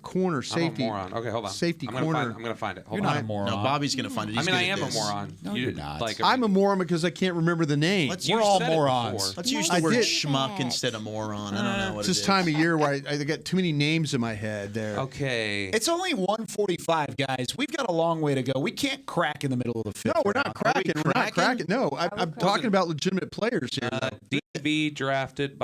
Corner, safety.
I'm a moron. Okay, hold on.
Safety
I'm gonna
corner.
I'm going to find it. Hold
You're
on.
not a moron.
No, Bobby's going to find it. He's
I mean, I
good at
am a
this.
moron.
No, you're not.
I'm a moron because I can't remember the name.
We're all morons.
Let's use the word schmuck instead of moron. I don't know what
It's
it
this
is.
time of year where I got too many names in my head there.
Okay.
It's only 1:45, guys. We've got a long way to go. We can't crack in the middle of the fifth.
No, we're not cracking. We're not cracking. No, I'm talking about legitimate players here.
DB drafted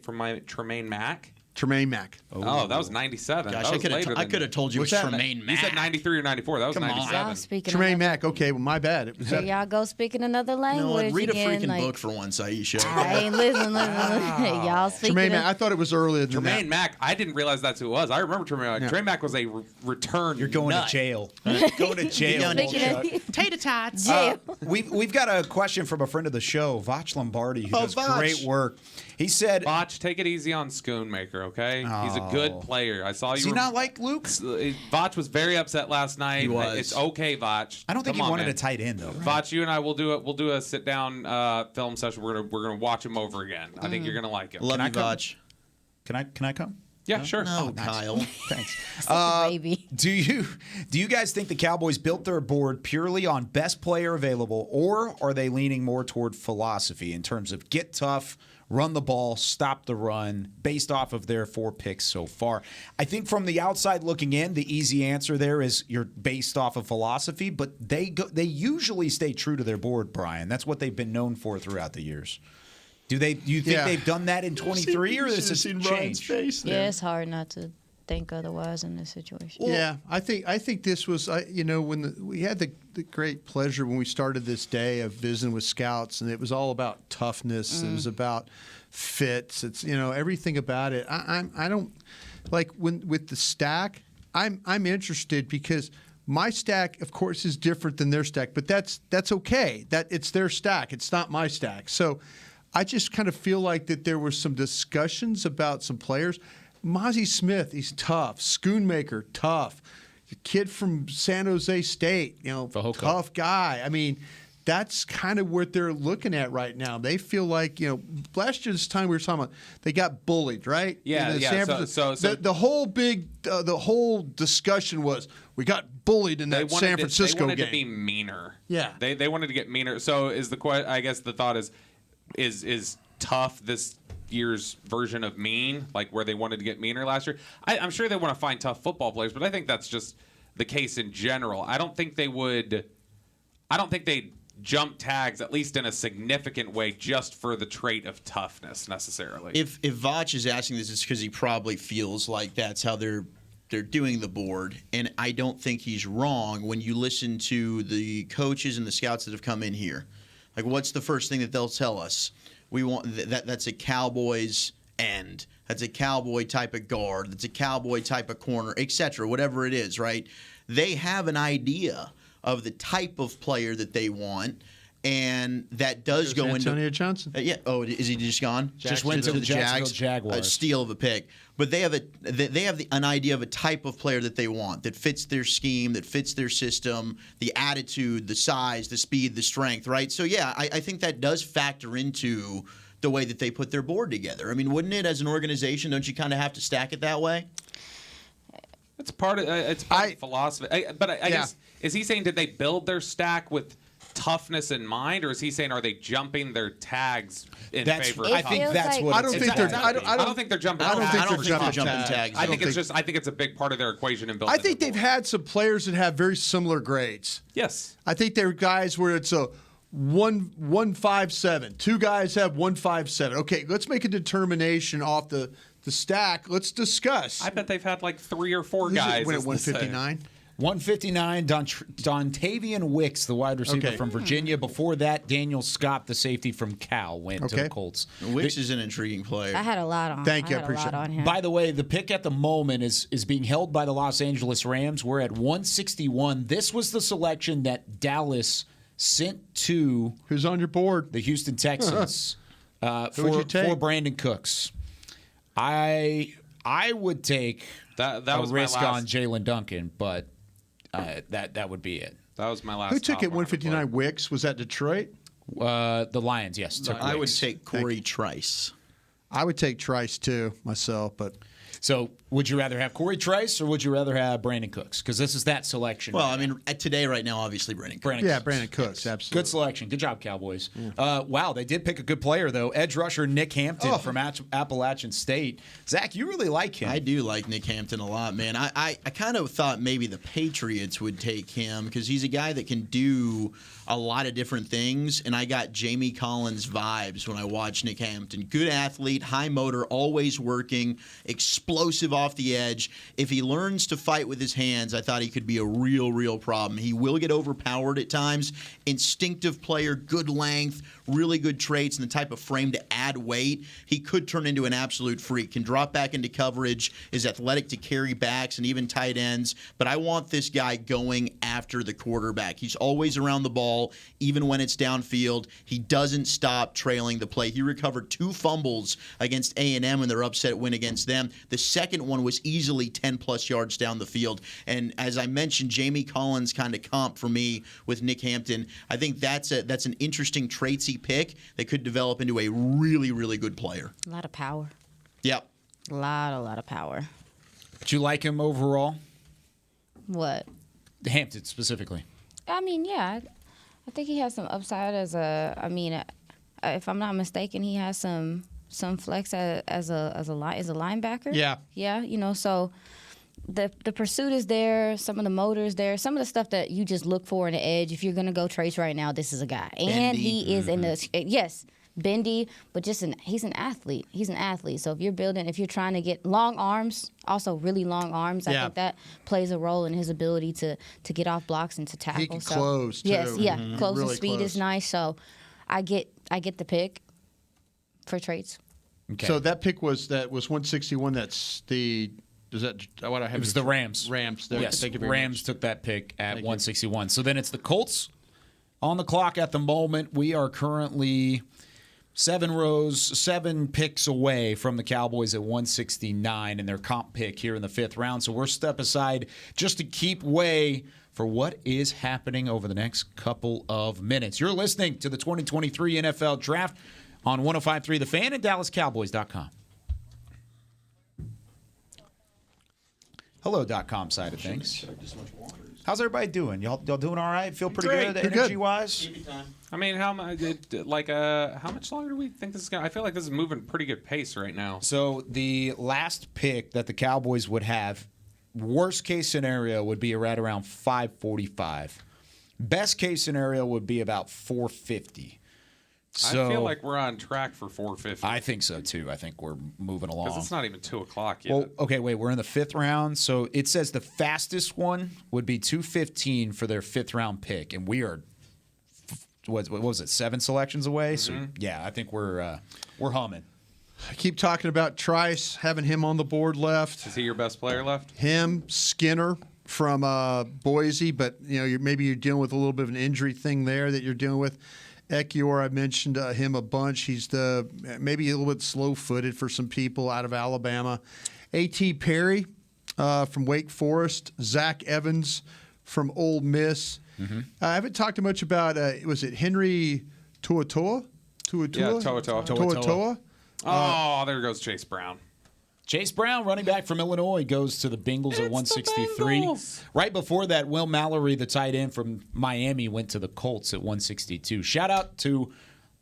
from Tremaine Mack.
Tremaine Mack.
Oh, that was 97.
Gosh,
that was
I could have told you it was Tremaine
You
Mack.
said 93 or 94. That was
Y'all
97.
speaking
Tremaine
another,
Mack. Okay, well, my bad.
Here y'all go speaking another
You know
language
what? Read a
again.
freaking book for once, Aisha.
I ain't listen. Y'all speaking.
Tremaine Mack. I thought it was earlier than
Tremaine Mack. I didn't realize that's who it was. I remember Tremaine Mack.
Yeah.
Tremaine Mack was a return.
You're going
nut.
to jail. Going to jail.
Tater tots.
We've got a question from a friend of the show, Vach Lombardi, who does
Vach.
great work. He said,
Vach, take it easy on Schoonmaker, okay? He's a good player. I saw you.
Does he not like Luke?
Vach was very upset last night.
He was.
It's okay, Vach.
I don't think
Come
he
on,
wanted
man.
a tight end, though.
Vach, you and I will do it. We'll do a sit down film session. We're gonna watch him over again. I think you're gonna like it.
Love you,
come?
Vach.
Can I come?
Yeah, sure.
No, Kyle.
Thanks.
Baby.
Do you guys think the Cowboys built their board purely on best player available, or are they leaning more toward philosophy in terms of get tough, run the ball, stop the run, based off of their 4 picks so far? I think from the outside looking in, the easy answer there is you're based off of philosophy, but they usually stay true to their board, Brian. That's what they've been known for throughout the years. Do you think they've done that in 23, or is this changed?
Yeah, it's hard not to think otherwise in this situation.
Yeah, I think this was, when we had the great pleasure when we started this day of visiting with scouts, and it was all about toughness. It was about fits. It's everything about it. I don't like with the stack. I'm interested because my stack, of course, is different than their stack, but that's okay. That it's their stack. It's not my stack. So I just kind of feel like that there were some discussions about some players. Mozzie Smith, he's tough. Schoonmaker, tough. The kid from San Jose State,
Fajoko.
Tough guy. I mean, that's kind of what they're looking at right now. They feel like, last year this time we were talking about they got bullied, right?
Yeah, yeah. So
the whole discussion was we got bullied in that San Francisco
They wanted
game.
to be meaner.
Yeah.
They wanted to get meaner. So I guess the thought is tough this year's version of mean, like where they wanted to get meaner last year. I'm sure they want to find tough football players, but I think that's just the case in general. I don't think they'd jump tags, at least in a significant way, just for the trait of toughness necessarily.
If Vach is asking this, it's because he probably feels like that's how they're doing the board, and I don't think he's wrong. When you listen to the coaches and the scouts that have come in here, like what's the first thing that they'll tell us? We want that's a Cowboys end. That's a Cowboy type of guard. That's a Cowboy type of corner, etc. Whatever it is, right? They have an idea of the type of player that they want, and that does go into
Antonio Johnson.
Yeah. Oh, is he just gone?
Just went to the Jacksonville Jaguars.
A steal of a pick. But they have an idea of a type of player that they want that fits their scheme, that fits their system, the attitude, the size, the speed, the strength, right? So yeah, I think that does factor into the way that they put their board together. I mean, wouldn't it, as an organization? Don't you kind of have to stack it that way?
It's part of philosophy. I guess, is he saying did they build their stack with toughness in mind, or is he saying are they jumping their tags in favor of
I think that's what
I don't think they're
I don't think they're jumping
tags.
I think it's a big part of their equation in building.
I think they've had some players that have very similar grades.
Yes.
I think they're guys where it's a 1.57. Two guys have 1.57. Okay, let's make a determination off the stack. Let's discuss.
I bet they've had like 3 or 4 guys.
Went at 159.
159, Dontavian Wicks, the wide receiver from Virginia. Before that, Daniel Scott, the safety from Cal, went to the Colts.
Wicks is an intriguing player.
I had a lot on.
Thank you, I
appreciate it. On him.
By the way, the pick at the moment is being held by the Los Angeles Rams. We're at 161. This was the selection that Dallas sent to
who's on your board?
The Houston Texans
for
Brandon Cooks. I would take
that
a
was
risk
my last,
on Jalen Duncan, but that would be it.
That was my last.
Who took it? 159 Wicks. Was that Detroit?
The Lions, yes. Took
I would
Wicks.
take Corey Trice.
I would take Trice too myself, but.
So, would you rather have Corey Trice or would you rather have Brandon Cooks? Because this is that selection.
Well, I mean, today, right now, obviously, Brandon Cooks.
Brandon Cooks, absolutely.
Good selection. Good job, Cowboys. Wow, they did pick a good player, though. Edge rusher Nick Hampton from Appalachian State. Zach, you really like him.
I do like Nick Hampton a lot, man. I kind of thought maybe the Patriots would take him because he's a guy that can do a lot of different things, and I got Jamie Collins vibes when I watched Nick Hampton. Good athlete, high motor, always working, explosive off the edge. If he learns to fight with his hands, I thought he could be a real problem. He will get overpowered at times. Instinctive player, good length, really good traits, and the type of frame to add weight. He could turn into an absolute freak. Can drop back into coverage, is athletic to carry backs and even tight ends. But I want this guy going after the quarterback. He's always around the ball, even when it's downfield. He doesn't stop trailing the play. He recovered 2 fumbles against A&M in their upset win against them. The second one was easily 10-plus yards down the field. And as I mentioned, Jamie Collins kind of comp for me with Nick Hampton. I think that's an interesting traitsy pick that could develop into a really good player.
A lot of power.
Yep.
A lot of power.
Did you like him overall?
What?
Hampton specifically.
I mean, yeah. I think he has some upside as if I'm not mistaken, he has some flex as a linebacker.
Yeah.
Yeah, so the pursuit is there, some of the motor is there, some of the stuff that you just look for in the edge. If you're going to go trace right now, this is a guy. And he is in the yes, bendy, but he's an athlete. He's an athlete. So if you're trying to get long arms, also really long arms, I think that plays a role in his ability to get off blocks and to tackle.
He can close too.
Yes, yeah, close
really
and speed
close.
is nice. So I get the pick for traits.
Okay.
So that pick was 161. That's the. Does that what I have?
It was the Rams.
Rams. There.
Yes,
Thank you very
Rams
much.
took that pick at 161. So then it's the Colts on the clock at the moment. We are currently 7 picks away from the Cowboys at 169 and their comp pick here in the 5th round. So we're step aside just to keep way for what is happening over the next couple of minutes. You're listening to the 2023 NFL Draft on 105.3 The Fan and DallasCowboys.com. Hello.com side of things. How's everybody doing? Y'all doing all right? Feel pretty good energy-wise?
I mean, how much longer do we think this is going to? I feel like this is moving pretty good pace right now.
So the last pick that the Cowboys would have, worst case scenario would be right around 545. Best case scenario would be about 450. So,
I feel like we're on track for 450.
I think so, too. I think we're moving along.
Because it's not even 2 o'clock yet.
Well, okay, wait. We're in the 5th round. So it says the fastest one would be 215 for their 5th round pick. And we are, what was it, 7 selections away?
Mm-hmm.
So, yeah, I think we're humming.
I keep talking about Trice, having him on the board left.
Is he your best player left?
Him, Skinner from Boise, but maybe you're dealing with a little bit of an injury thing there that you're dealing with. Ekior, I mentioned him a bunch. He's maybe a little bit slow-footed for some people out of Alabama. A.T. Perry from Wake Forest. Zach Evans from Ole Miss.
Mm-hmm.
I haven't talked much about, was it Henry Tuatoa?
Yeah,
Tuatoa.
Oh, there goes Chase Brown.
Chase Brown, running back from Illinois, goes to the Bengals at 163. Right before that, Will Mallory, the tight end from Miami, went to the Colts at 162. Shout out to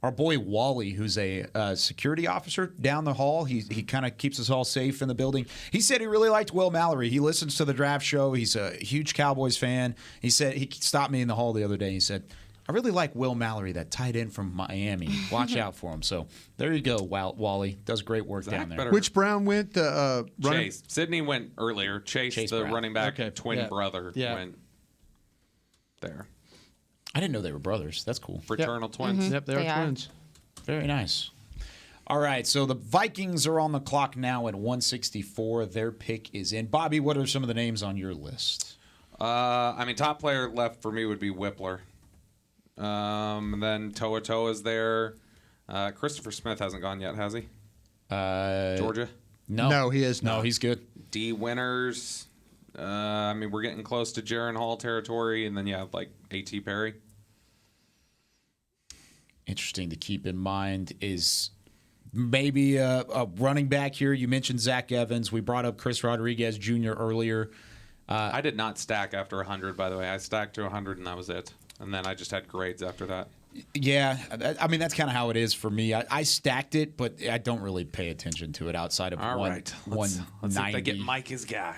our boy Wally, who's a security officer down the hall. He kind of keeps us all safe in the building. He said he really liked Will Mallory. He listens to the draft show. He's a huge Cowboys fan. He said he stopped me in the hall the other day. He said, I really like Will Mallory, that tight end from Miami. Watch out for him. So there you go, Wally. Does great work down there.
Which Brown went?
Chase. Sydney went earlier. Chase the
Brown.
running back twin brother, went there.
I didn't know they were brothers. That's cool.
Fraternal twins.
Mm-hmm. Yep, they are twins.
Very nice. All right, so the Vikings are on the clock now at 164. Their pick is in. Bobby, what are some of the names on your list?
Top player left for me would be Whippler. And then Toa Toa's there. Christopher Smith hasn't gone yet, has he? Georgia?
No, he is not.
No, he's good.
D. Winters. I mean, we're getting close to Jaron Hall territory, and then you have like A.T. Perry.
Interesting to keep in mind is maybe a running back here. You mentioned Zach Evans. We brought up Chris Rodriguez Jr. earlier.
I did not stack after 100, by the way. I stacked to 100, and that was it. And then I just had grades after that.
Yeah, I mean, that's kind of how it is for me. I stacked it, but I don't really pay attention to it outside of
All right. Let's see if they get Mike his guy.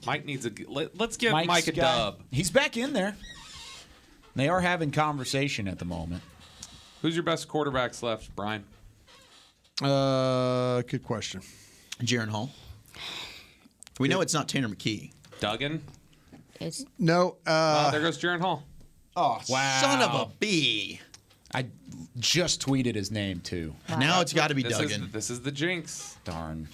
Mike needs let's give Mike a dub.
He's back in there. They are having conversation at the moment.
Who's your best quarterbacks left, Brian?
Good question.
Jaron Hall. We know it's not Tanner McKee.
Duggan?
No.
There goes Jaron Hall.
Oh,
wow.
Son of a B.
I just tweeted his name, too.
Wow. Now it's got to be Duggan.
This is the jinx.
Darn.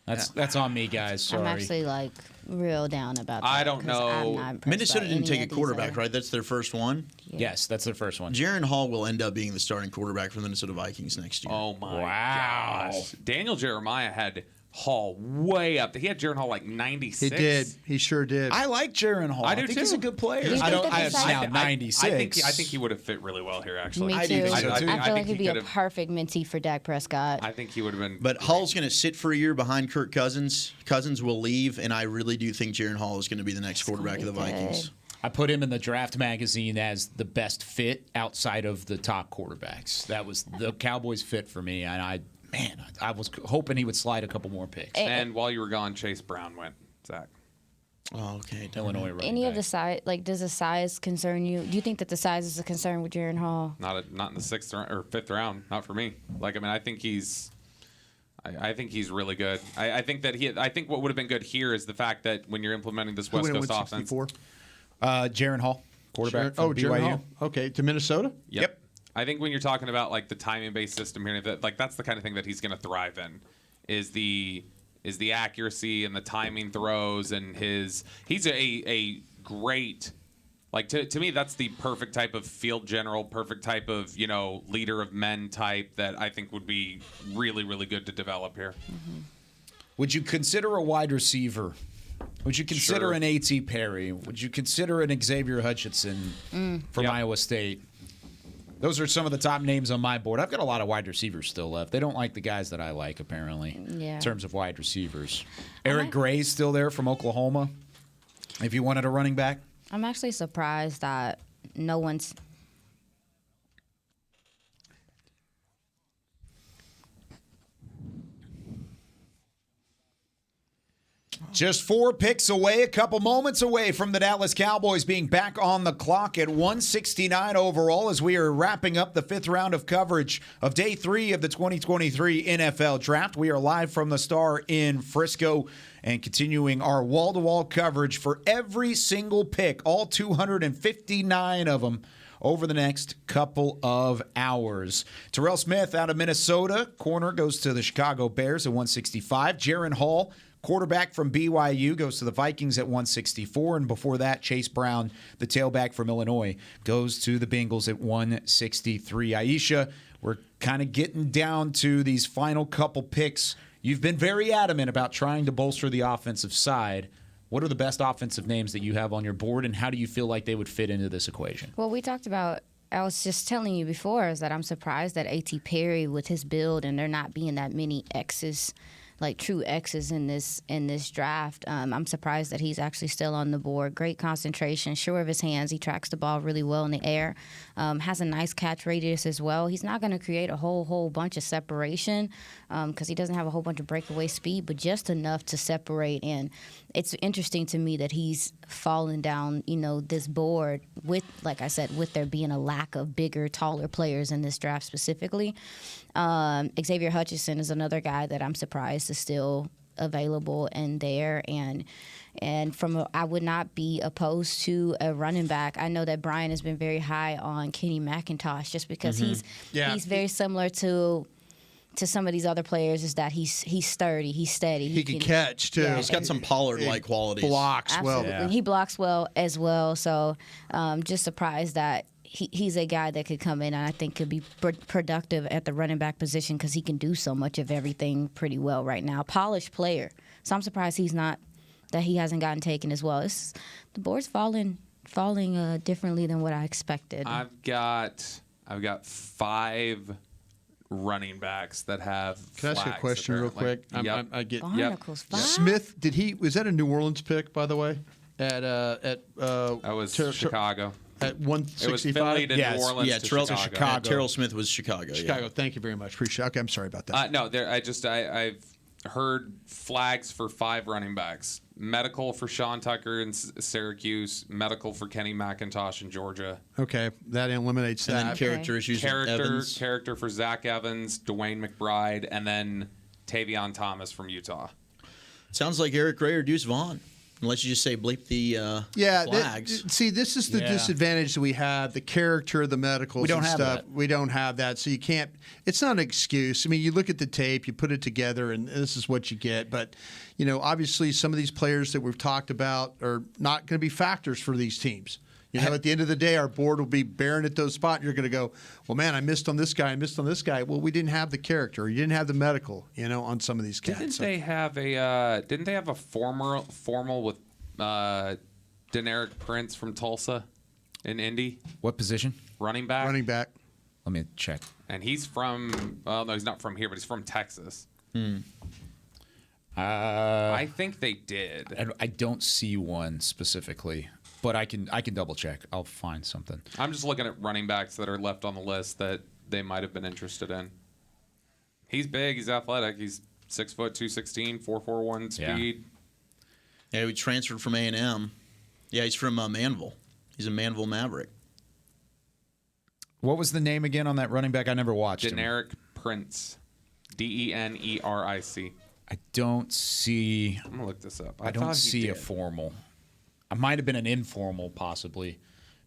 That's on me, guys. Sorry.
I'm actually, real down about that.
I don't know.
Minnesota didn't take a quarterback, right? That's their first one?
Yeah.
Yes, that's their first one.
Jaron Hall will end up being the starting quarterback for the Minnesota Vikings next year.
Oh, my gosh. Daniel Jeremiah had Hall way up. He had Jaron Hall like 96.
He did. He sure did.
I like Jaron Hall.
I do
think
too.
he's a good player.
I
96.
I think he would have fit really well here, actually.
Me too. I feel like
think
he'd be a perfect mentee for Dak Prescott.
I think he would have been.
But Hall's going to sit for a year behind Kirk Cousins. Cousins will leave, and I really do think Jaron Hall is going to be the next quarterback of the Vikings.
I put him in the draft magazine as the best fit outside of the top quarterbacks. That was the Cowboys fit for me, and I was hoping he would slide a couple more picks.
And while you were gone, Chase Brown went, Zach.
Oh, okay.
Illinois running
Any
back.
of the size, does the size concern you? Do you think that the size is a concern with Jaron Hall?
Not in the 6th or 5th round. Not for me. I think he's. I think he's really good. I think that I think what would have been good here is the fact that when you're implementing this West Coast offense.
Jaron Hall, quarterback from BYU.
Jaron Hall. Okay, to Minnesota?
Yep. I think when you're talking about the timing-based system here, that's the kind of thing that he's going to thrive in, is the accuracy and the timing throws, and he's a great, to me, that's the perfect type of field general, perfect type of leader of men type that I think would be really, really good to develop here.
Mm-hmm.
Would you consider a wide receiver? Would you consider an A.T. Perry? Would you consider an Xavier Hutchinson from Iowa State? Those are some of the top names on my board. I've got a lot of wide receivers still left. They don't like the guys that I like, apparently, in terms of wide receivers. Eric Gray's still there from Oklahoma, if you wanted a running back.
I'm actually surprised that no one's.
Just 4 picks away, a couple moments away from the Dallas Cowboys being back on the clock at 169 overall as we are wrapping up the 5th round of coverage of Day 3 of the 2023 NFL Draft. We are live from the Star in Frisco and continuing our wall-to-wall coverage for every single pick, all 259 of them, over the next couple of hours. Terrell Smith out of Minnesota, corner, goes to the Chicago Bears at 165. Jaron Hall, quarterback from BYU, goes to the Vikings at 164. And before that, Chase Brown, the tailback from Illinois, goes to the Bengals at 163. Aisha, we're kind of getting down to these final couple picks. You've been very adamant about trying to bolster the offensive side. What are the best offensive names that you have on your board, and how do you feel like they would fit into this equation?
Well, we talked about, I was just telling you before, is that I'm surprised that A.T. Perry, with his build and there not being that many X's, true X's in this draft. I'm surprised that he's actually still on the board. Great concentration, sure of his hands. He tracks the ball really well in the air. Has a nice catch radius as well. He's not going to create a whole bunch of separation because he doesn't have a whole bunch of breakaway speed, but just enough to separate. And it's interesting to me that he's fallen down, this board with, like I said, with there being a lack of bigger, taller players in this draft specifically. Xavier Hutchinson is another guy that I'm surprised is still available and there. And I would not be opposed to a running back. I know that Brian has been very high on Kenny McIntosh just because he's very similar to some of these other players, is that he's sturdy, he's steady.
He can catch, too.
Yeah, he's got some Pollard-like qualities.
Blocks
Absolutely.
well.
He blocks well as well. So just surprised that he's a guy that could come in and I think could be productive at the running back position because he can do so much of everything pretty well right now. Polished player. So I'm surprised he hasn't gotten taken as well. The board's falling differently than what I expected.
I've got 5 running backs that have.
Can I ask a question real quick?
Yep.
I get
Barnacles, 5?
Smith. Was that a New Orleans pick, by the way?
That was Chicago.
At 165.
It was Philly to New Orleans to Chicago.
Terrell Smith was Chicago.
Chicago. Thank you very much. Appreciate it. Okay, I'm sorry about that.
No, I've heard flags for 5 running backs. Medical for Sean Tucker in Syracuse. Medical for Kenny McIntosh in Georgia.
Okay, that eliminates that.
And then character issues with Evans.
Character for Zach Evans, Dwayne McBride, and then Tavion Thomas from Utah.
Sounds like Eric Gray or Deuce Vaughn. Unless you just say bleep the flags.
This is the disadvantage that we have, the character, the medicals
We don't
and
have
stuff.
that.
We don't have that. So you can't – it's not an excuse. I mean, you look at the tape, you put it together, and this is what you get. But, obviously some of these players that we've talked about are not going to be factors for these teams. At the end of the day, our board will be barren at those spots. You're going to go, well, man, I missed on this guy. I missed on this guy. Well, we didn't have the character. You didn't have the medical, on some of these cats.
Didn't they have a formal with Deneric Prince from Tulsa in Indy?
What position?
Running back.
Running back.
Let me check.
And he's from. Well, no, he's not from here, but he's from Texas. I think they did.
I don't see one specifically. But I can double check. I'll find something.
I'm just looking at running backs that are left on the list that they might have been interested in. He's big. He's athletic. He's 6 foot 216, 4.41 speed.
Yeah, he transferred from A&M. Yeah, he's from Manville. He's a Manville Maverick.
What was the name again on that running back? I never watched him.
Deneric Prince. Deneric.
I don't see.
I'm gonna look this up.
I don't see a formal. It might have been an informal, possibly.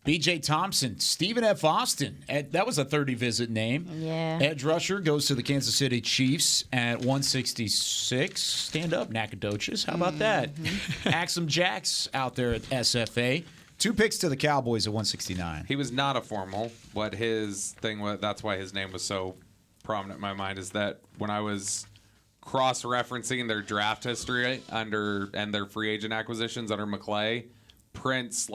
B.J. Thompson, Stephen F. Austin. That was a 30 visit name.
Yeah.
Edge rusher goes to the Kansas City Chiefs at 166. Stand up, Nacogdoches. How about that? Axum Jacks out there at SFA. 2 picks to the Cowboys at 169.
He was not a formal. What his thing was, that's why his name was so prominent in my mind, is that when I was cross-referencing their draft history and their free agent acquisitions under McClay, Prince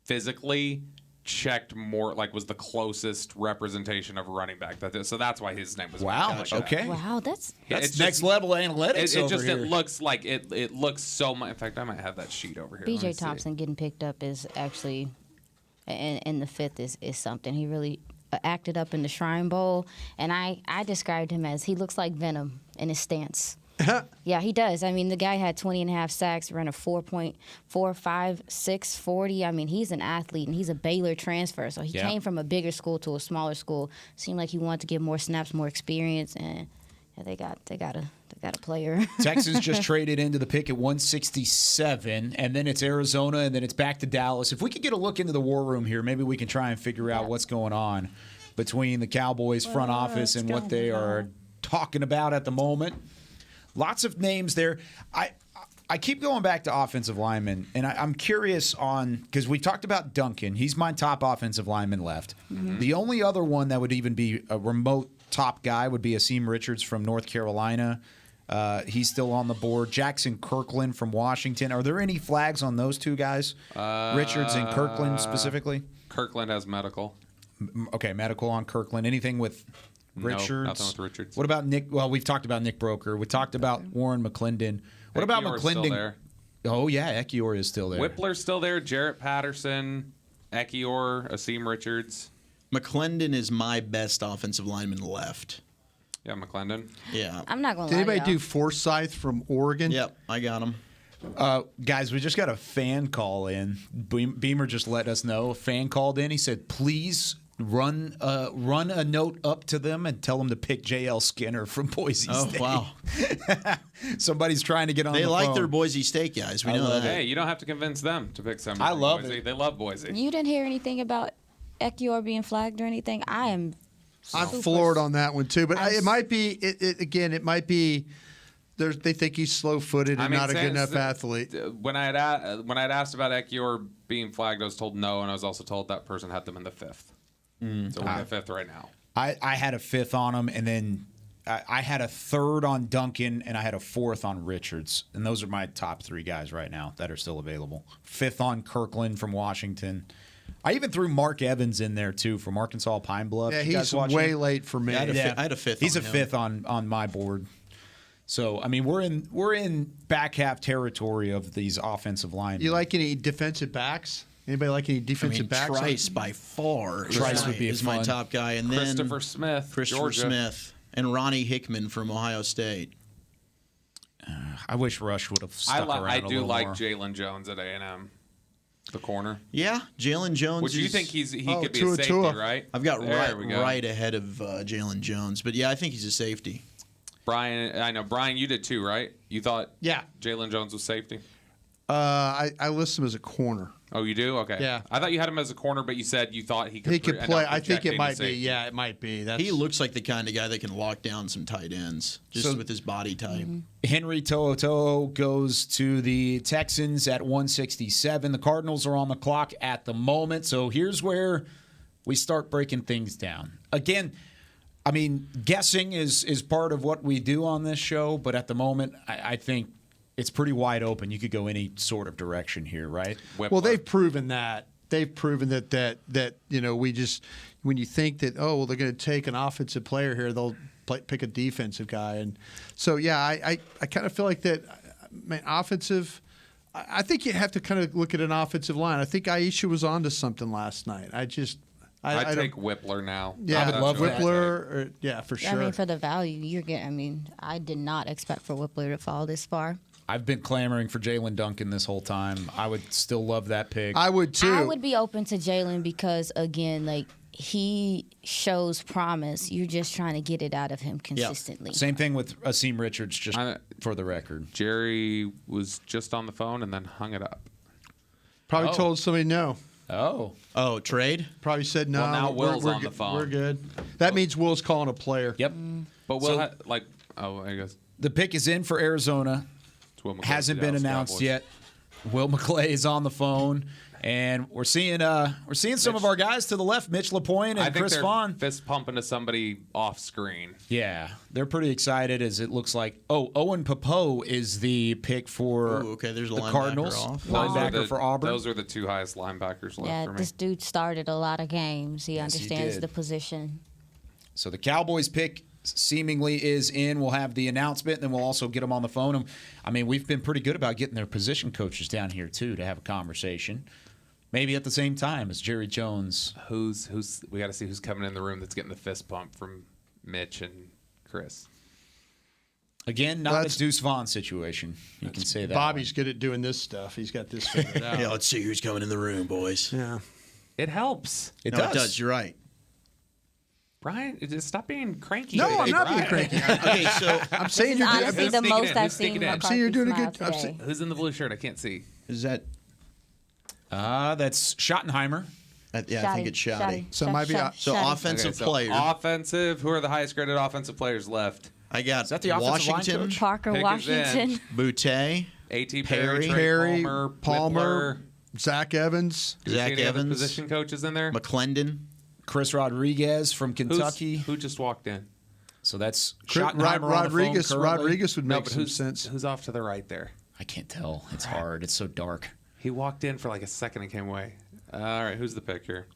physically checked more, was the closest representation of a running back. So that's why his name was.
Wow. Okay.
Wow, that's
next level analytics.
It looks like it looks so much. In fact, I might have that sheet over here.
B.J. Thompson getting picked up is actually, in the 5th is something. He really acted up in the Shrine Bowl, and I described him as he looks like Venom in his stance. Yeah, he does. I mean, the guy had 20.5 sacks, ran a 4.456 40. I mean, he's an athlete, and he's a Baylor transfer, so he came from a bigger school to a smaller school. Seemed like he wanted to get more snaps, more experience, and they got a player.
Texans just traded into the pick at 167, and then it's Arizona, and then it's back to Dallas. If we could get a look into the war room here, maybe we can try and figure out what's going on between the Cowboys front office and what they are talking about at the moment. Lots of names there. I keep going back to offensive linemen, and I'm curious because we talked about Duncan. He's my top offensive lineman left. Mm-hmm. The only other one that would even be a remote top guy would be Asim Richards from North Carolina. He's still on the board. Jackson Kirkland from Washington. Are there any flags on those two guys? Richards and Kirkland specifically?
Kirkland has medical.
Okay, medical on Kirkland. Anything with Richards?
No, nothing with Richards.
What about Nick? Well, we've talked about Nick Broker. We talked about Warren McClendon. What about McClendon?
Still there.
Oh, yeah, Ekiyor is still there.
Whippler's still there. Jarrett Patterson, Ekiyor, Asim Richards.
McClendon is my best offensive lineman left.
Yeah, McClendon.
Yeah.
I'm not going to
lie. Did anybody
to
do Forsyth from Oregon?
Yep, I got him.
Guys, we just got a fan call in. Beamer just let us know. A fan called in. He said, please run a note up to them and tell them to pick J.L. Skinner from Boise State.
Oh, wow.
Somebody's trying to get on the phone.
They like their Boise State guys. We know that.
Hey, you don't have to convince them to pick somebody.
I love
Boise.
it.
They love Boise.
You didn't hear anything about Ekiyor being flagged or anything? I'm
floored on that one too. But it might be. It might be they think he's slow-footed and not a good enough athlete.
When I had asked about Ekiyor being flagged, I was told no, and I was also told that person had them in the 5th. So we're in the 5th right now.
I had a 5th on him, and then I had a 3rd on Duncan, and I had a 4th on Richards. And those are my top 3 guys right now that are still available. 5th on Kirkland from Washington. I even threw Mark Evans in there, too, from Arkansas Pine Bluff.
Yeah, he's way late for me.
I had a 5th
He's
on
a
him.
5th on my board. So, I mean, we're in back half territory of these offensive linemen.
You like any defensive backs? Anybody like any defensive backs?
Trice by far.
Trice would be
is my top guy, and then
Christopher Smith,
and Ronnie Hickman from Ohio State.
I wish Rush would have stuck around
I
a
do
little
like
more.
Jalen Jones at A&M, the corner.
Yeah, Jalen Jones.
Which you think he could be a safety, right?
I've got
There we go.
right ahead of Jalen Jones, but yeah, I think he's a safety.
Brian, I know Brian, you did too, right? You thought Jalen Jones was safety.
I list him as a corner.
Oh, you do? Okay.
Yeah.
I thought you had him as a corner, but you said you thought he could.
He could
end
play.
up
I think it
projecting
might
to safety.
be. Yeah, it might be.
He looks like the kind of guy that can lock down some tight ends just with his body type.
Henry To'oTo'o goes to the Texans at 167. The Cardinals are on the clock at the moment. So here's where we start breaking things down. Again, I mean, guessing is part of what we do on this show, but at the moment, I think it's pretty wide open. You could go any sort of direction here, right?
Well, they've proven that. They've proven that we just when you think that they're going to take an offensive player here, they'll pick a defensive guy, and so I kind of feel like that. Man, offensive. I think you have to kind of look at an offensive line. I think Aisha was onto something last night. I'd
take Whippler now.
Yeah,
I would love
Whippler. For sure.
I mean, for the value you're getting, I mean, I did not expect for Whippler to fall this far.
I've been clamoring for Jalen Duncan this whole time. I would still love that pick.
I would too.
I would be open to Jalen because, again, like he shows promise. You're just trying to get it out of him consistently.
Same thing with Asim Richards, just for the record.
Jerry was just on the phone and then hung it up.
Probably told somebody no.
Oh,
trade?
Probably said no.
Well, now Will's
we're
on the phone.
We're good. That means Will's calling a player.
Yep.
But Will, I guess.
The pick is in for Arizona. Hasn't been announced yet. Will McClay is on the phone, and we're seeing some of our guys to the left, Mitch LaPointe and Chris Vaughn.
Fist pumping to somebody off screen.
Yeah, they're pretty excited as it looks like. Owen Popo is the pick for
there's a
the
linebacker
Cardinals.
off.
Linebacker for Auburn.
Those are the 2 highest linebackers left
Yeah,
for me.
this dude started a lot of games. He
Yes, he
understands
did.
the position.
So the Cowboys pick seemingly is in. We'll have the announcement, and then we'll also get them on the phone. And, I mean, we've been pretty good about getting their position coaches down here, too, to have a conversation. Maybe at the same time as Jerry Jones.
We got to see who's coming in the room that's getting the fist pump from Mitch and Chris.
Again, not a Deuce Vaughn situation. You can say that.
Bobby's good at doing this stuff. He's got this figured out.
Yeah, let's see who's coming in the room, boys.
Yeah.
It helps.
It
It does. You're right.
Brian, just stop being cranky.
No, I'm not being
Brian.
cranky.
Okay, so
I'm saying
This is honestly the most I've seen
I'm saying you're doing a good.
today.
Who's in the blue shirt? I can't see.
Is that?
That's Schottenheimer.
I think it's Shoddy.
So it might be
offensive player.
Offensive. Who are the highest graded offensive players left?
I got
Is that the offensive line
Washington,
coach?
Parker
Pick is in.
Washington.
Butte,
A.T.
Perry,
Perry,
Palmer,
Whippler.
Zach Evans.
Do we see
Zach
any other
Evans,
position coaches in there?
McClendon.
Chris Rodriguez from Kentucky.
Who just walked in?
So that's Schottenheimer
Rodriguez.
on the phone currently.
Rodriguez would make
but
some sense.
Who's off to the right there?
I can't tell. It's hard. It's so dark.
He walked in for like a second and came away. All right, who's the pick here?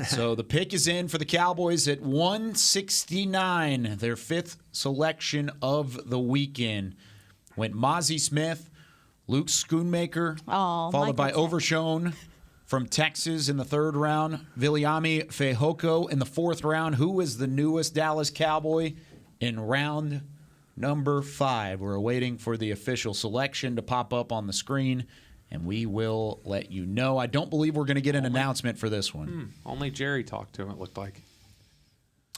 So the pick is in for the Cowboys at 169, their 5th selection of the weekend. Went Mozzie Smith, Luke Schoonmaker, followed by Overshone from Texas in the 3rd round, Viliami Fajoko in the 4th round. Who is the newest Dallas Cowboy in round number 5? We're waiting for the official selection to pop up on the screen, and we will let you know. I don't believe we're going to get an announcement for this one.
Only Jerry talked to him, it looked like.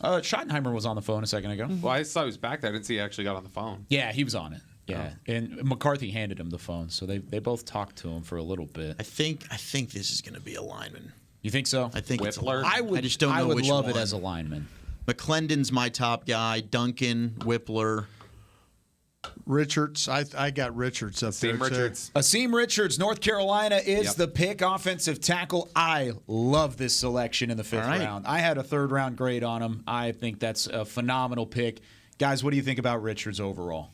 Schottenheimer was on the phone a second ago.
Well, I saw he was back there. I didn't see he actually got on the phone.
Yeah, he was on it. Yeah, and McCarthy handed him the phone, so they both talked to him for a little bit.
I think this is going to be a lineman.
You think so?
I think it's a
Whippler?
lineman. I just don't know
I would
which
love
one.
it as a lineman.
McClendon's my top guy. Duncan, Whippler,
Richards. I got Richards up there.
Richards.
Asim Richards, North Carolina is the pick. Offensive tackle. I love this selection in the 5th round. I had a 3rd round grade on him. I think that's a phenomenal pick. Guys, what do you think about Richards overall?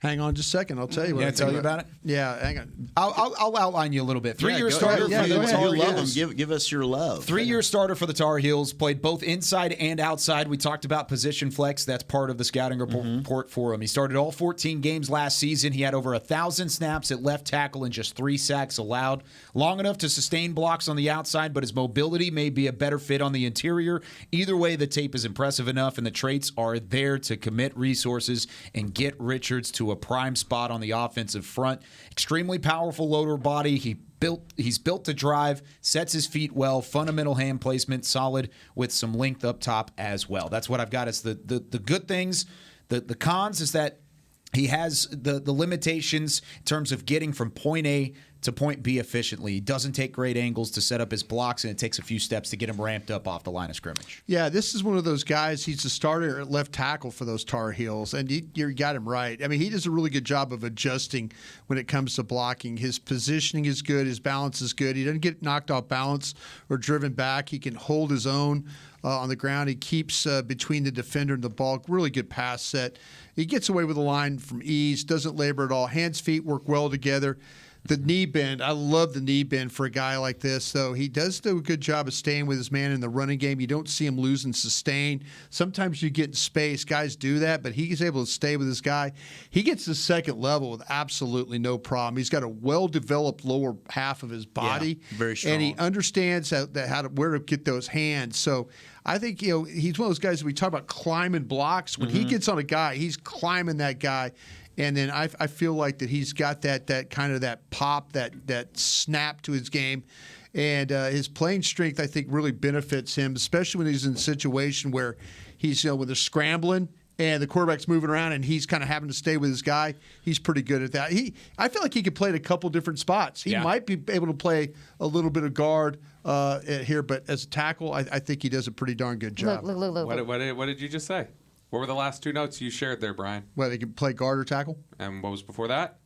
Hang on just a second. I'll tell you what I think
tell you about it?
Yeah, hang on.
I'll outline you a little bit. 3-year starter for the Tar Heels.
Give us your love.
3-year starter for the Tar Heels. Played both inside and outside. We talked about position flex. That's part of the scouting report for him. He started all 14 games last season. He had over 1,000 snaps at left tackle and just 3 sacks allowed. Long enough to sustain blocks on the outside, but his mobility may be a better fit on the interior. Either way, the tape is impressive enough, and the traits are there to commit resources and get Richards to a prime spot on the offensive front. Extremely powerful lower body. He's built to drive, sets his feet well, fundamental hand placement, solid with some length up top as well. That's what I've got as the good things. The cons is that he has the limitations in terms of getting from point A to point B efficiently. He doesn't take great angles to set up his blocks, and it takes a few steps to get him ramped up off the line of scrimmage.
Yeah, this is one of those guys. He's the starter at left tackle for those Tar Heels, and you got him right. I mean, he does a really good job of adjusting when it comes to blocking. His positioning is good. His balance is good. He doesn't get knocked off balance or driven back. He can hold his own on the ground. He keeps between the defender and the ball. Really good pass set. He gets away with the line from ease, doesn't labor at all. Hands, feet work well together. The knee bend, I love the knee bend for a guy like this, though. He does do a good job of staying with his man in the running game. You don't see him losing sustain. Sometimes you get in space. Guys do that, but he's able to stay with his guy. He gets to the second level with absolutely no problem. He's got a well-developed lower half of his body.
Yeah, very strong.
And he understands where to get those hands. So I think he's one of those guys that we talk about climbing blocks. When he gets on a guy, he's climbing that guy. And then I feel like that he's got that kind of that pop, that snap to his game. And his playing strength, I think, really benefits him, especially when he's in a situation where he's, when they're scrambling and the quarterback's moving around and he's kind of having to stay with his guy. He's pretty good at that. I feel like he could play at a couple different spots. He might be able to play a little bit of guard here, but as a tackle, I think he does a pretty darn good job.
Look.
What did you just say? What were the last 2 notes you shared there, Brian?
Well, he can play guard or tackle.
And what was before that?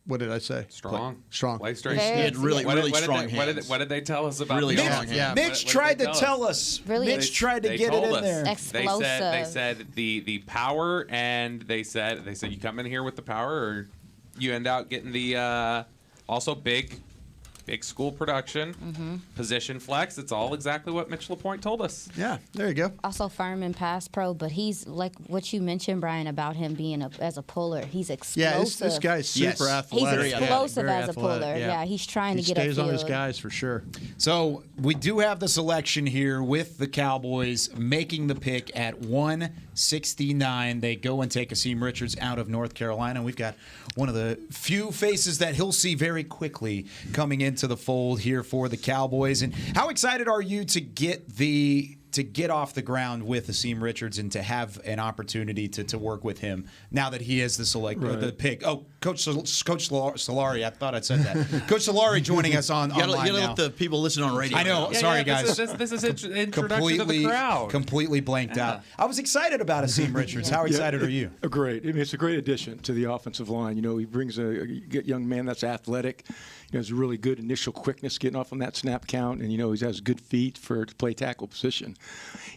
What did I say?
Strong.
Strong.
Play straight.
He had really strong hands.
What did they tell us about
really
the
strong
offense?
hands?
Mitch tried to tell us.
Really?
Mitch tried to get it in there.
Explosive.
They said the power, and they said you come in here with the power, or you end out getting the also big school production, position flex. It's all exactly what Mitch LaPointe told us.
Yeah, there you go.
Also fireman pass pro, but he's like what you mentioned, Brian, about him being as a puller. He's explosive.
Yeah, this guy's super athletic.
He's explosive
Very
as a
athletic,
puller. Yeah, he's trying to get
He stays
upfield.
on his guys for sure.
So we do have the selection here with the Cowboys making the pick at 169. They go and take Asim Richards out of North Carolina. We've got one of the few faces that he'll see very quickly coming into the fold here for the Cowboys. And how excited are you to get off the ground with Asim Richards and to have an opportunity to work with him now that he is the pick? Oh, Coach Solari, I thought I'd said that. Coach Solari joining us online
you gotta
now.
let the people listen on radio.
I know. Sorry, guys.
This is introduction to the crowd.
Completely blanked out. I was excited about Asim Richards. How excited are you?
Great. I mean, it's a great addition to the offensive line. He brings a young man that's athletic. Has really good initial quickness getting off on that snap count, and he has good feet to play tackle position.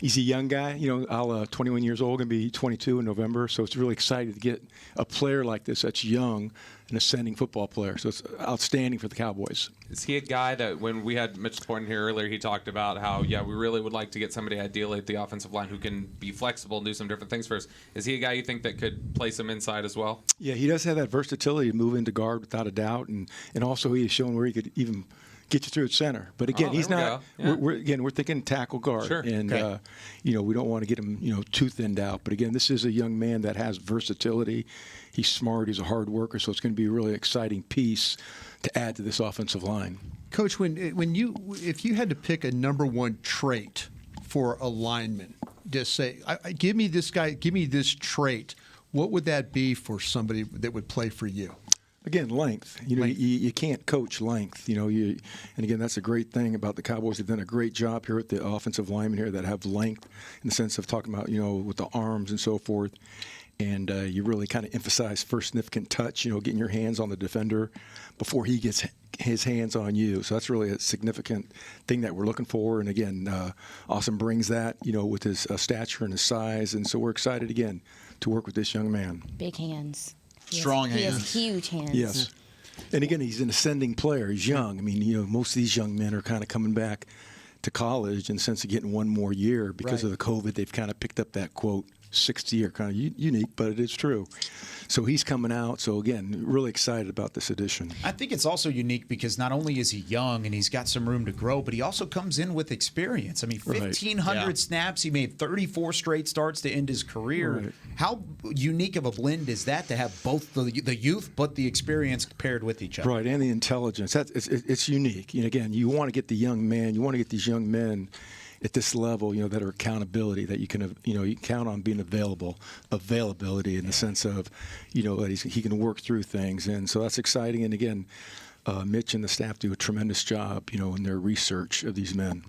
He's a young guy. I'll 21 years old, gonna be 22 in November, so it's really exciting to get a player like this that's young, an ascending football player. So it's outstanding for the Cowboys.
Is he a guy that when we had Mitch LaPointe here earlier, he talked about how, we really would like to get somebody ideally at the offensive line who can be flexible and do some different things for us. Is he a guy you think that could play some inside as well? Yeah,
he does have that versatility to move into guard without a doubt, and also he has shown where he could even get you through at center. But again, he's not. Yeah. We're thinking tackle guard,
sure.
And
okay.
We don't want to get him too thinned out. But again, this is a young man that has versatility. He's smart. He's a hard worker. So it's going to be a really exciting piece to add to this offensive line.
Coach, if you had to pick a number one trait for a lineman, just say, give me this guy, give me this trait. What would that be for somebody that would play for you?
Again, length. You can't coach length. And again, that's a great thing about the Cowboys. They've done a great job here with the offensive linemen here that have length in the sense of talking about, with the arms and so forth. and you really kind of emphasize first significant touch, getting your hands on the defender before he gets his hands on you. So that's really a significant thing that we're looking for. And again, Austin brings that, with his stature and his size. And so we're excited again to work with this young man.
Big hands.
Strong hands.
He has huge hands.
Yes. And again, he's an ascending player. He's young. I mean, most of these young men are kind of coming back to college in the sense of getting one more year because of the COVID. They've kind of picked up that, quote, sixth year, kind of unique, but it is true. So he's coming out. So again, really excited about this addition.
I think it's also unique because not only is he young and he's got some room to grow, but he also comes in with experience. I mean, 1,500 snaps. He made 34 straight starts to end his career.
Right.
How unique of a blend is that to have both the youth but the experience paired with each other?
Right, and the intelligence. It's unique. Again, you want to get the young man, you want to get these young men at this level, that are accountability, that you can, you count on being availability in the sense of, that he can work through things. And so that's exciting. And again, Mitch and the staff do a tremendous job, in their research of these men.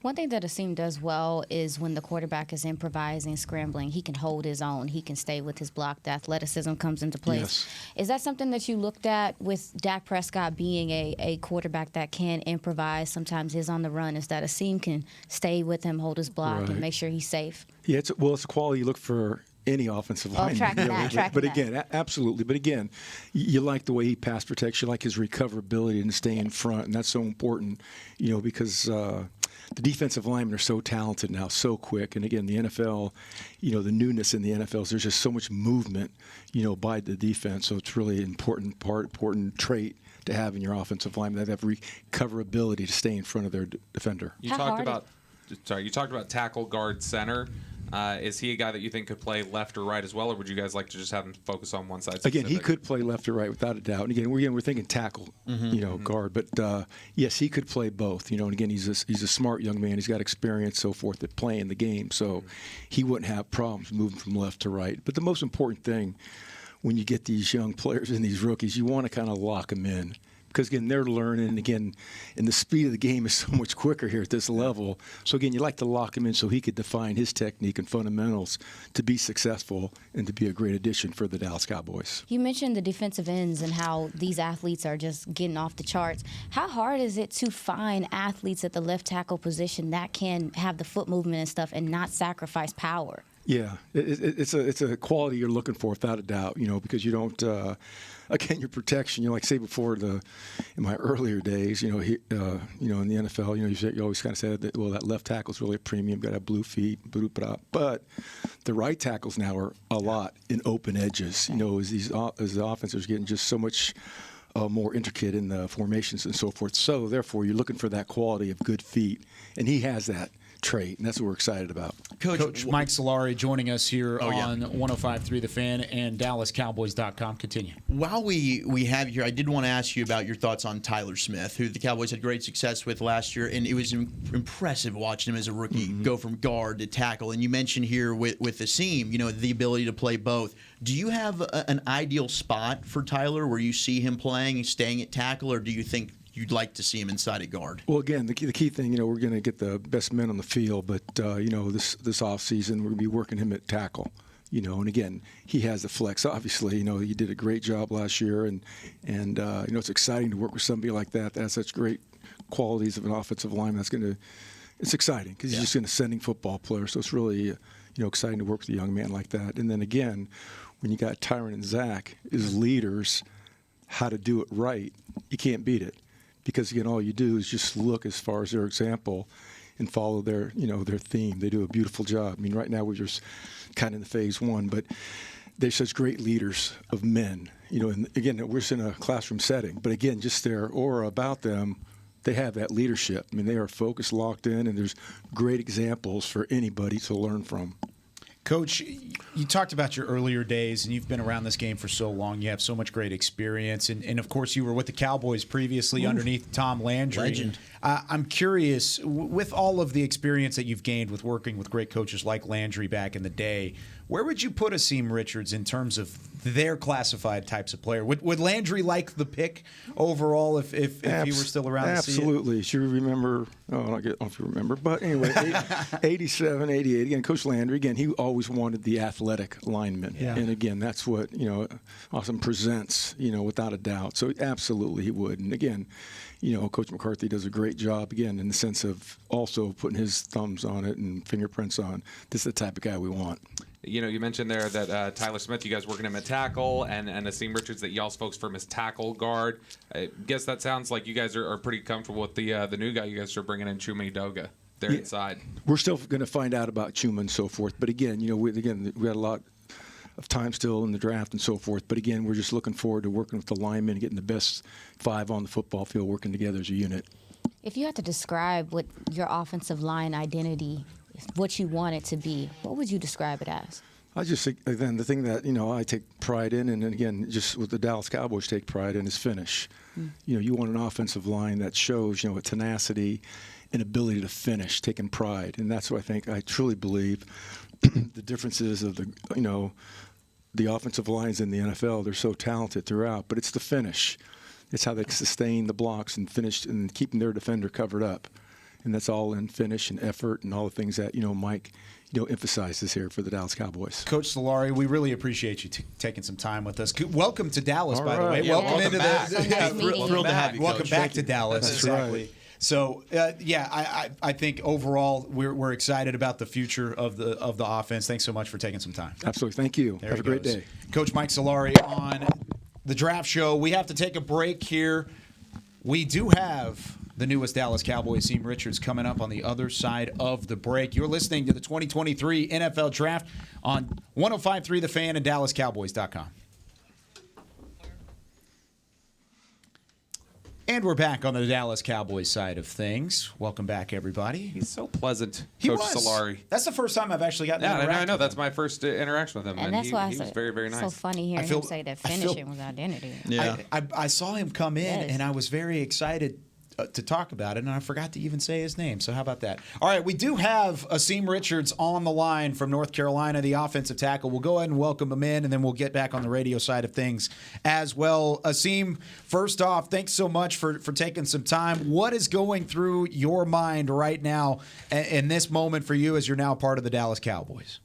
One thing that Asim does well is when the quarterback is improvising, scrambling, he can hold his own. He can stay with his block. The athleticism comes into place.
Yes.
Is that something that you looked at with Dak Prescott being a quarterback that can improvise, sometimes is on the run, is that Asim can stay with him, hold his block, and make sure he's safe?
Yeah, it's a quality you look for any offensive lineman.
Tracking that.
Again, absolutely. But again, you like the way he pass protects. You like his recoverability and staying in front, and that's so important, because the defensive linemen are so talented now, so quick. And again, the NFL, the newness in the NFL is there's just so much movement, by the defense. So it's really an important trait to have in your offensive lineman, that have recoverability to stay in front of their defender.
You talked about tackle, guard, center. Is he a guy that you think could play left or right as well, or would you guys like to just have him focus on one side?
Again, he could play left or right without a doubt. And again, we're thinking tackle, guard. But yes, he could play both. And again, he's a smart young man. He's got experience, so forth, at playing the game. So he wouldn't have problems moving from left to right. But the most important thing when you get these young players and these rookies, you want to kind of lock them in. Because, again, they're learning, and, again, and the speed of the game is so much quicker here at this level. So, again, you like to lock him in so he could define his technique and fundamentals to be successful and to be a great addition for the Dallas Cowboys.
You mentioned the defensive ends and how these athletes are just getting off the charts. How hard is it to find athletes at the left tackle position that can have the foot movement and stuff and not sacrifice power?
Yeah, it's a quality you're looking for without a doubt, because you don't, again, your protection, like say before in my earlier days, in the NFL, you always kind of said that, well, that left tackle's really a premium, got to have blue feet, but the right tackles now are a lot in open edges, as the offense is getting just so much more intricate in the formations and so forth. So, therefore, you're looking for that quality of good feet, and he has that trait, and that's what we're excited about.
Coach Mike Solari joining us here on 105.3 The Fan and DallasCowboys.com. Continue.
While we have you here, I did want to ask you about your thoughts on Tyler Smith, who the Cowboys had great success with last year, and it was impressive watching him as a rookie go from guard to tackle. And you mentioned here with Asim, the ability to play both. Do you have an ideal spot for Tyler where you see him playing and staying at tackle, or do you think you'd like to see him inside at guard?
Well, again, the key thing, we're going to get the best men on the field, but, this offseason, we're going to be working him at tackle. And again, he has the flex. Obviously, he did a great job last year, and it's exciting to work with somebody like that has such great qualities of an offensive lineman. It's exciting because he's just an ascending football player. So it's really, exciting to work with a young man like that. And then again, when you got Tyron and Zach as leaders, how to do it right, you can't beat it. Because, again, all you do is just look as far as their example and follow their theme. They do a beautiful job. I mean, right now we're just kind of in the phase one, but they're such great leaders of men. And, again, we're just in a classroom setting. But, again, just their aura about them, they have that leadership. I mean, they are focused, locked in, and there's great examples for anybody to learn from.
Coach, you talked about your earlier days, and you've been around this game for so long. You have so much great experience. And of course, you were with the Cowboys previously underneath Tom Landry.
Legend.
I'm curious, with all of the experience that you've gained with working with great coaches like Landry back in the day, where would you put Asim Richards in terms of their classified types of player? Would Landry like the pick overall if he were still around?
Absolutely.
To see it?
You remember I don't know if you remember. But anyway, 87, 88. Again, Coach Landry, again, he always wanted the athletic lineman.
Yeah.
And again, that's what, Austin presents, without a doubt. So absolutely he would. And again, Coach McCarthy does a great job, again, in the sense of also putting his thumbs on it and fingerprints on. This is the type of guy we want.
You mentioned there that Tyler Smith, you guys working him at tackle, and Asim Richards that y'all's folks from his tackle guard. I guess that sounds like you guys are pretty comfortable with the new guy you guys are bringing in, Chuma Edoga, there inside.
We're still going to find out about Chuma and so forth. But again, we got a lot of time still in the draft and so forth. But again, we're just looking forward to working with the linemen and getting the best 5 on the football field, working together as a unit.
If you had to describe what your offensive line identity, what you want it to be, what would you describe it as?
I just think, then the thing that, I take pride in, and again, just what the Dallas Cowboys take pride in, is finish. You want an offensive line that shows, a tenacity and ability to finish, taking pride. And that's what I truly believe the differences of the offensive lines in the NFL. They're so talented throughout, but it's the finish. It's how they sustain the blocks and finish and keeping their defender covered up. And that's all in finish and effort and all the things that, Mike, emphasizes here for the Dallas Cowboys.
Coach Solari, we really appreciate you taking some time with us. Welcome to Dallas, by the way.
Yeah,
welcome into
back.
thrilled to have you. Welcome back to Dallas.
That's
exactly.
Right.
So, I think overall we're excited about the future of the offense. Thanks so much for taking some time.
Absolutely. Thank you.
There
have a great day.
Coach Mike Solari on the Draft Show. We have to take a break here. We do have the newest Dallas Cowboys, Asim Richards, coming up on the other side of the break. You're listening to the 2023 NFL Draft on 105.3 The Fan and DallasCowboys.com. And we're back on the Dallas Cowboys side of things. Welcome back, everybody.
He's so pleasant,
He
Coach
was.
Solari.
That's the first time I've actually gotten to
Yeah,
interact
I know.
with
That's
him.
my first interaction with him.
And that's why
he was very, very nice.
so funny hearing him say that finishing was identity.
Yeah.
I saw him come in,
Yes.
and I was very excited to talk about it, and I forgot to even say his name. So how about that? All right, we do have Asim Richards on the line from North Carolina, the offensive tackle. We'll go ahead and welcome him in, and then we'll get back on the radio side of things as well. Asim, first off, thanks so much for taking some time. What is going through your mind right now in this moment for you as you're now part of the Dallas Cowboys?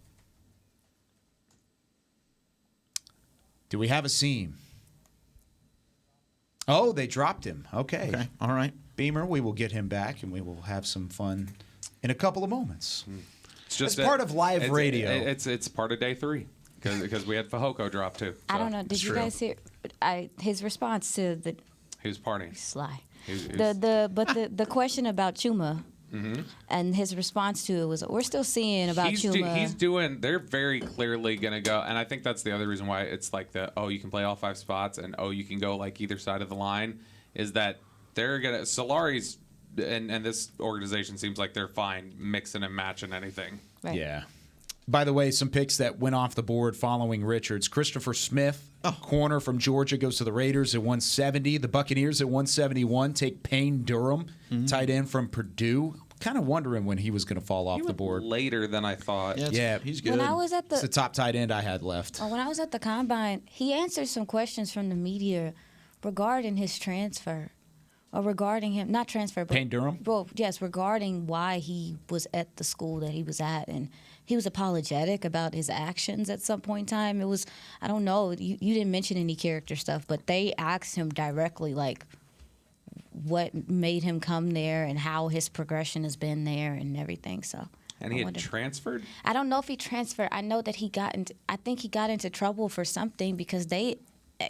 Do we have Asim? Oh, they dropped him. Okay.
All right.
Beamer, we will get him back, and we will have some fun in a couple of moments.
It's just
part of live radio.
It's part of day 3 because we had Fajoko drop too.
I don't know. Did you guys hear his response to the
He was partying.
Sly?
He was-
The question about Chuma and his response to it was, we're still seeing about Chuma.
They're very clearly going to go, and I think that's the other reason why it's like you can play all 5 spots, and you can go like either side of the line, is that they're going to, Solari's, and this organization seems like they're fine mixing and matching anything.
Right.
Yeah. By the way, some picks that went off the board following Richards. Christopher Smith, corner from Georgia, goes to the Raiders at 170. The Buccaneers at 171 take Payne Durham, tight end from Purdue. Kind of wondering when he was going to fall off the board.
Later than I thought.
Yeah,
he's good.
When I was at
It's the top tight end I had left.
When I was at the Combine, he answered some questions from the media regarding his transfer. Or regarding him, not transfer, but
Payne Durham?
Well, yes, regarding why he was at the school that he was at, and he was apologetic about his actions at some point in time. It was, I don't know, you didn't mention any character stuff, but they asked him directly, like, what made him come there and how his progression has been there and everything. So.
And he had transferred?
I don't know if he transferred. I know that I think he got into trouble for something because they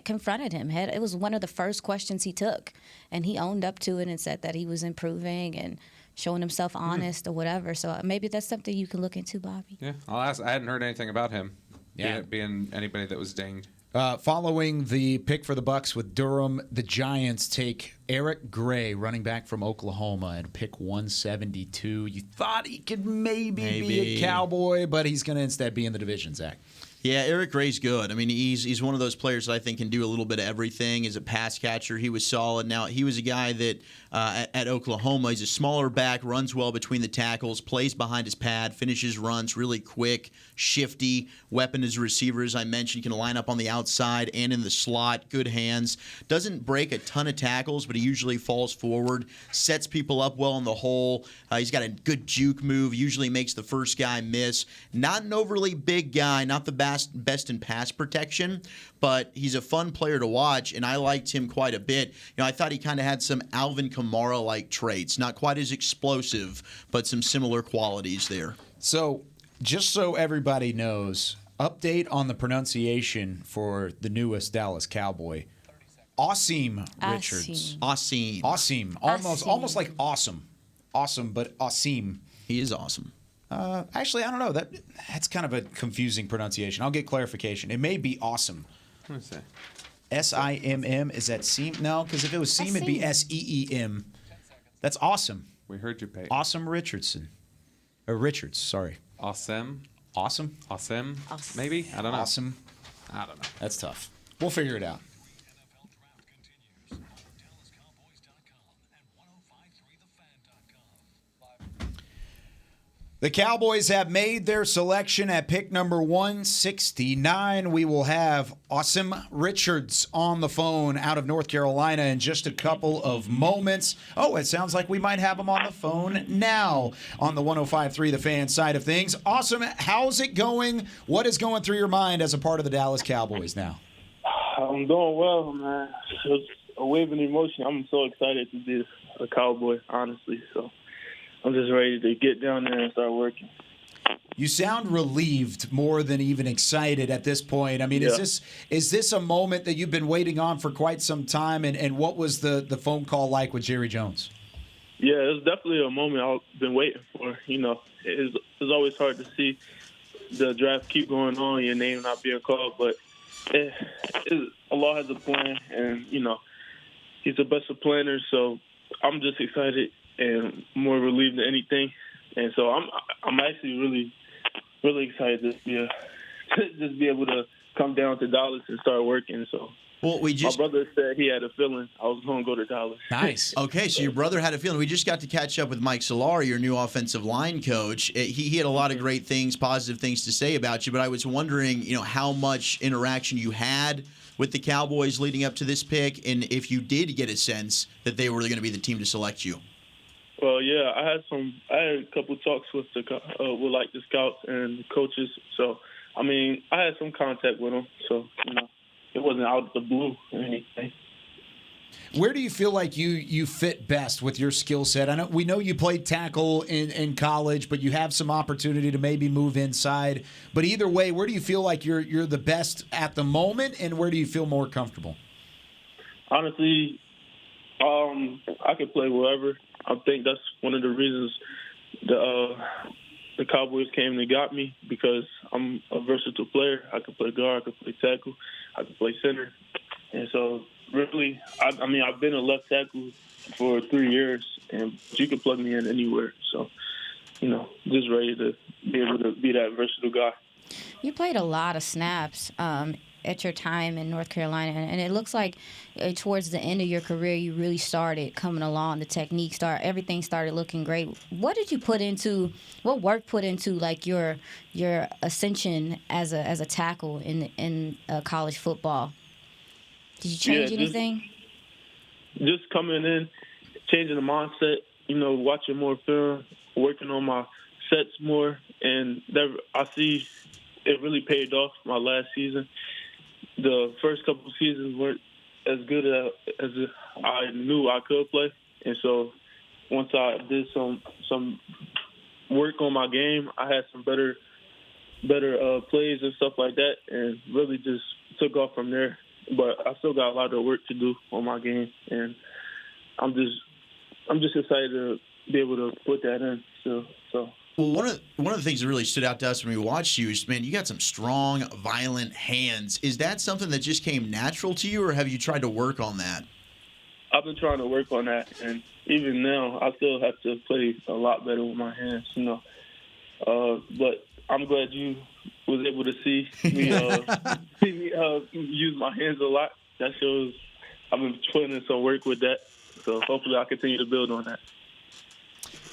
confronted him. It was one of the first questions he took, and he owned up to it and said that he was improving and showing himself honest or whatever. So maybe that's something you can look into, Bobby.
Yeah, I'll ask. I hadn't heard anything about him.
Yeah.
Being anybody that was dinged.
Following the pick for the Bucs with Durham, the Giants take Eric Gray, running back from Oklahoma, and pick 172. You thought he could maybe be a Cowboy, but he's going to instead be in the division, Zach.
Yeah, Eric Gray's good. I mean, he's one of those players that I think can do a little bit of everything. As a pass catcher, he was solid. Now, he was a guy that at Oklahoma, he's a smaller back, runs well between the tackles, plays behind his pad, finishes runs really quick, shifty, weapon as a receiver, as I mentioned. He can line up on the outside and in the slot, good hands. Doesn't break a ton of tackles, but he usually falls forward, sets people up well in the hole. He's got a good juke move, usually makes the first guy miss. Not an overly big guy, not the best in pass protection, but he's a fun player to watch, and I liked him quite a bit. I thought he kind of had some Alvin Kamara-like traits, not quite as explosive, but some similar qualities there.
So, just so everybody knows, update on the pronunciation for the newest Dallas Cowboy. Asim Richards.
Asim.
Almost like awesome. Awesome, but Asim.
He is awesome.
Actually, I don't know. That's kind of a confusing pronunciation. I'll get clarification. It may be awesome.
What is that?
S-I-M-M. Is that seam? No, because if it was seam, it'd be S-E-E-M. That's awesome.
We heard you, Pate.
Awesome Richardson. Or Richards, sorry.
Awesome.
Awesome?
Awesome. Maybe? I don't know.
Awesome.
I don't know.
That's tough. We'll figure it out. The Cowboys have made their selection at pick number 169. We will have Asim Richards on the phone out of North Carolina in just a couple of moments. Oh, it sounds like we might have him on the phone now on the 105.3 The Fan side of things. Asim, how's it going? What is going through your mind as a part of the Dallas Cowboys now?
I'm doing well, man. It's a wave of emotion. I'm so excited to be a Cowboy, honestly, so I'm just ready to get down there and start working.
You sound relieved more than even excited at this point. I mean,
Yeah.
is this a moment that you've been waiting on for quite some time? And what was the phone call like with Jerry Jones?
Yeah, it was definitely a moment I've been waiting for. It's always hard to see the draft keep going on, your name not being called, but Allah has a plan, and, he's the best of planners, so I'm just excited and more relieved than anything, and so I'm actually really, really excited to just be able to come down to Dallas and start working. So, my brother said he had a feeling I was going to go to Dallas.
Nice.
Okay, so your brother had a feeling. We just got to catch up with Mike Solari, your new offensive line coach. He had a lot of great things, positive things to say about you, but I was wondering, how much interaction you had with the Cowboys leading up to this pick, and if you did get a sense that they were going to be the team to select you.
Well, yeah, I had a couple talks with the scouts and the coaches. So, I mean, I had some contact with them. So, it wasn't out of the blue or anything.
Where do you feel like you fit best with your skill set? We know you played tackle in college, but you have some opportunity to maybe move inside. But either way, where do you feel like you're the best at the moment, and where do you feel more comfortable?
Honestly, I could play wherever. I think that's one of the reasons the Cowboys came and got me, because I'm a versatile player. I can play guard, I can play tackle, I can play center. And so, really, I've been a left tackle for 3 years, and you can plug me in anywhere. So, just ready to be able to be that versatile guy.
You played a lot of snaps at your time in North Carolina, and it looks like towards the end of your career, you really started coming along. The technique everything started looking great. What work put into like your ascension as a tackle in college football? Did you change anything?
Just coming in, changing the mindset, watching more film, working on my sets more, and I see it really paid off my last season. The first couple of seasons weren't as good as I knew I could play, and so once I did some work on my game, I had some better plays and stuff like that, and really just took off from there. But I still got a lot of work to do on my game, and I'm just excited to be able to put that in. So.
Well, one of the things that really stood out to us when we watched you is, man, you got some strong, violent hands. Is that something that just came natural to you, or have you tried to work on that?
I've been trying to work on that, and even now, I still have to play a lot better with my hands, But I'm glad you was able to see me use my hands a lot. That shows I've been putting in some work with that. So hopefully I'll continue to build on that.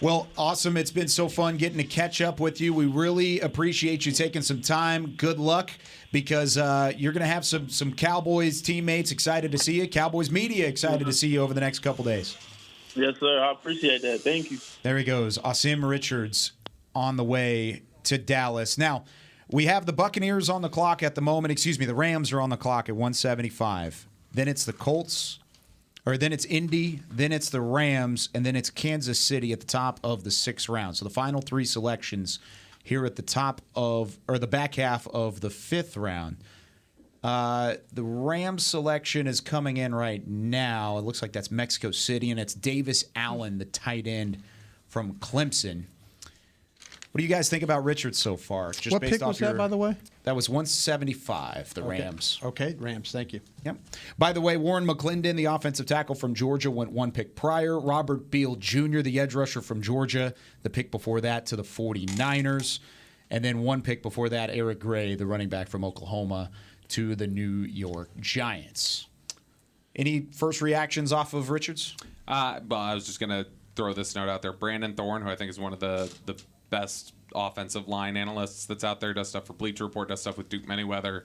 Well, awesome. It's been so fun getting to catch up with you. We really appreciate you taking some time. Good luck, because you're going to have some Cowboys teammates excited to see you, Cowboys media excited to see you over the next couple days.
Yes, sir. I appreciate that. Thank you.
There he goes. Asim Richards on the way to Dallas. Now, we have the Buccaneers on the clock at the moment. Excuse me, the Rams are on the clock at 175. Then it's the Colts. Or then it's Indy, then it's the Rams, and then it's Kansas City at the top of the 6th round. So the final 3 selections here at the top of, or the back half of the 5th round. The Rams selection is coming in right now. It looks like that's Mexico City, and it's Davis Allen, the tight end from Clemson. What do you guys think about Richards so far? Just
what
based
pick
off
was that, by the way?
That was 175, the Rams.
Okay, Rams, thank you.
Yep. By the way, Warren McClendon, the offensive tackle from Georgia, went 1 pick prior. Robert Beal Jr., the edge rusher from Georgia, the pick before that to the 49ers. And then 1 pick before that, Eric Gray, the running back from Oklahoma, to the New York Giants. Any first reactions off of Richards?
Well, I was just going to throw this note out there. Brandon Thorne, who I think is one of the best offensive line analysts that's out there, does stuff for Bleacher Report, does stuff with Duke Manyweather.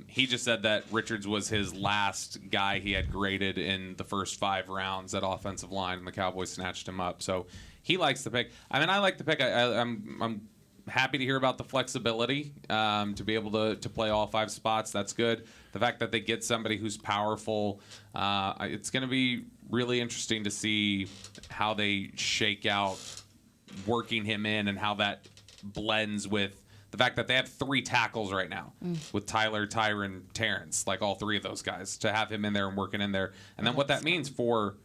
He just said that Richards was his last guy he had graded in the first 5 rounds at offensive line, and the Cowboys snatched him up. So he likes the pick. I mean, I like the pick. I'm happy to hear about the flexibility to be able to play all 5 spots. That's good. The fact that they get somebody who's powerful, it's going to be really interesting to see how they shake out working him in and how that blends with the fact that they have 3 tackles right now with Tyler, Tyron, Terrence, like all 3 of those guys, to have him in there and working in there. And then what that means for,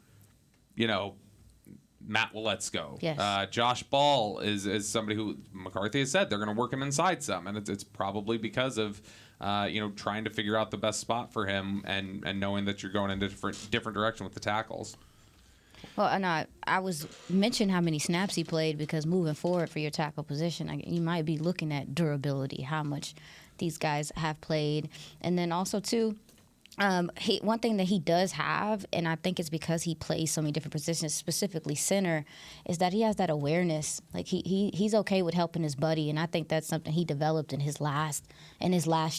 Matt Waletzko.
Yes.
Josh Ball is somebody who McCarthy has said they're going to work him inside some, and it's probably because of trying to figure out the best spot for him and knowing that you're going in a different direction with the tackles.
Well, and I was mentioning how many snaps he played, because moving forward for your tackle position, you might be looking at durability, how much these guys have played. And then also, too, one thing that he does have, and I think it's because he plays so many different positions, specifically center, is that he has that awareness. Like he's okay with helping his buddy, and I think that's something he developed in his last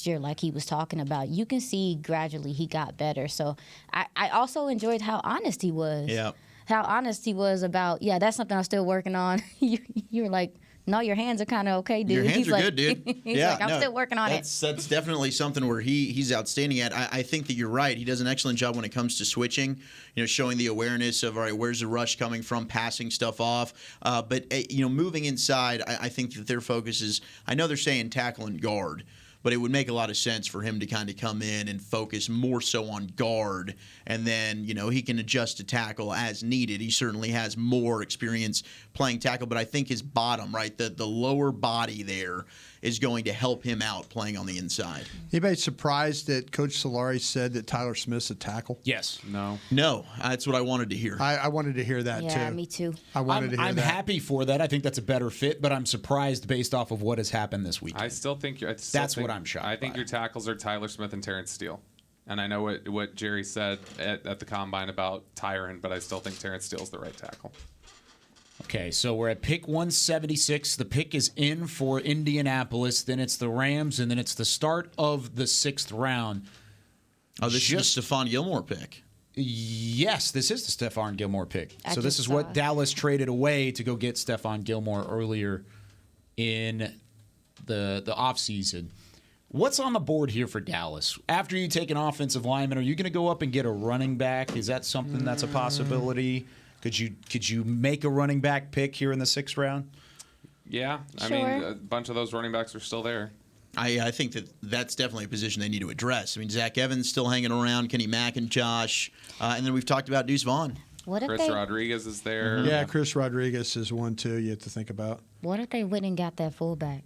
year, like he was talking about. You can see gradually he got better. So I also enjoyed how honest he was.
Yeah.
How honest he was about, that's something I'm still working on. You were like, no, your hands are kind of okay, dude.
Your hands are good, dude.
He's like, I'm still working on it.
That's definitely something where he's outstanding at. I think that you're right. He does an excellent job when it comes to switching, showing the awareness of, all right, where's the rush coming from, passing stuff off. But moving inside, I think that their focus is, I know they're saying tackle and guard, but it would make a lot of sense for him to kind of come in and focus more so on guard, and then, he can adjust to tackle as needed. He certainly has more experience playing tackle, but I think his bottom, right, the lower body there is going to help him out playing on the inside.
Anybody surprised that Coach Solari said that Tyler Smith's a tackle?
Yes.
No, that's what I wanted to hear.
I wanted to hear that, too.
Yeah, me too.
I wanted to hear
I'm
that.
happy for that. I think that's a better fit, but I'm surprised based off of what has happened this week.
I still think
what I'm shocked
I think your tackles are Tyler Smith and Terrence Steele. And I know what Jerry said at the Combine about Tyron, but I still think Terrence Steele's the right tackle.
Okay, so we're at pick 176. The pick is in for Indianapolis. Then it's the Rams, and then it's the start of the 6th round.
Oh, this is the Stephon Gilmore pick.
Yes, this is the Stephon Gilmore pick. So this is what Dallas traded away to go get Stephon Gilmore earlier in the offseason. What's on the board here for Dallas? After you take an offensive lineman, are you going to go up and get a running back? Is that something that's a possibility? Could you make a running back pick here in the 6th round?
Yeah, I
Sure.
mean, a bunch of those running backs are still there.
I think that's definitely a position they need to address. I mean, Zach Evans still hanging around, Kenny McIntosh, and then we've talked about Deuce Vaughn.
Chris Rodriguez is there.
Yeah, Chris Rodriguez is one, too, you have to think about.
What if they went and got that fullback?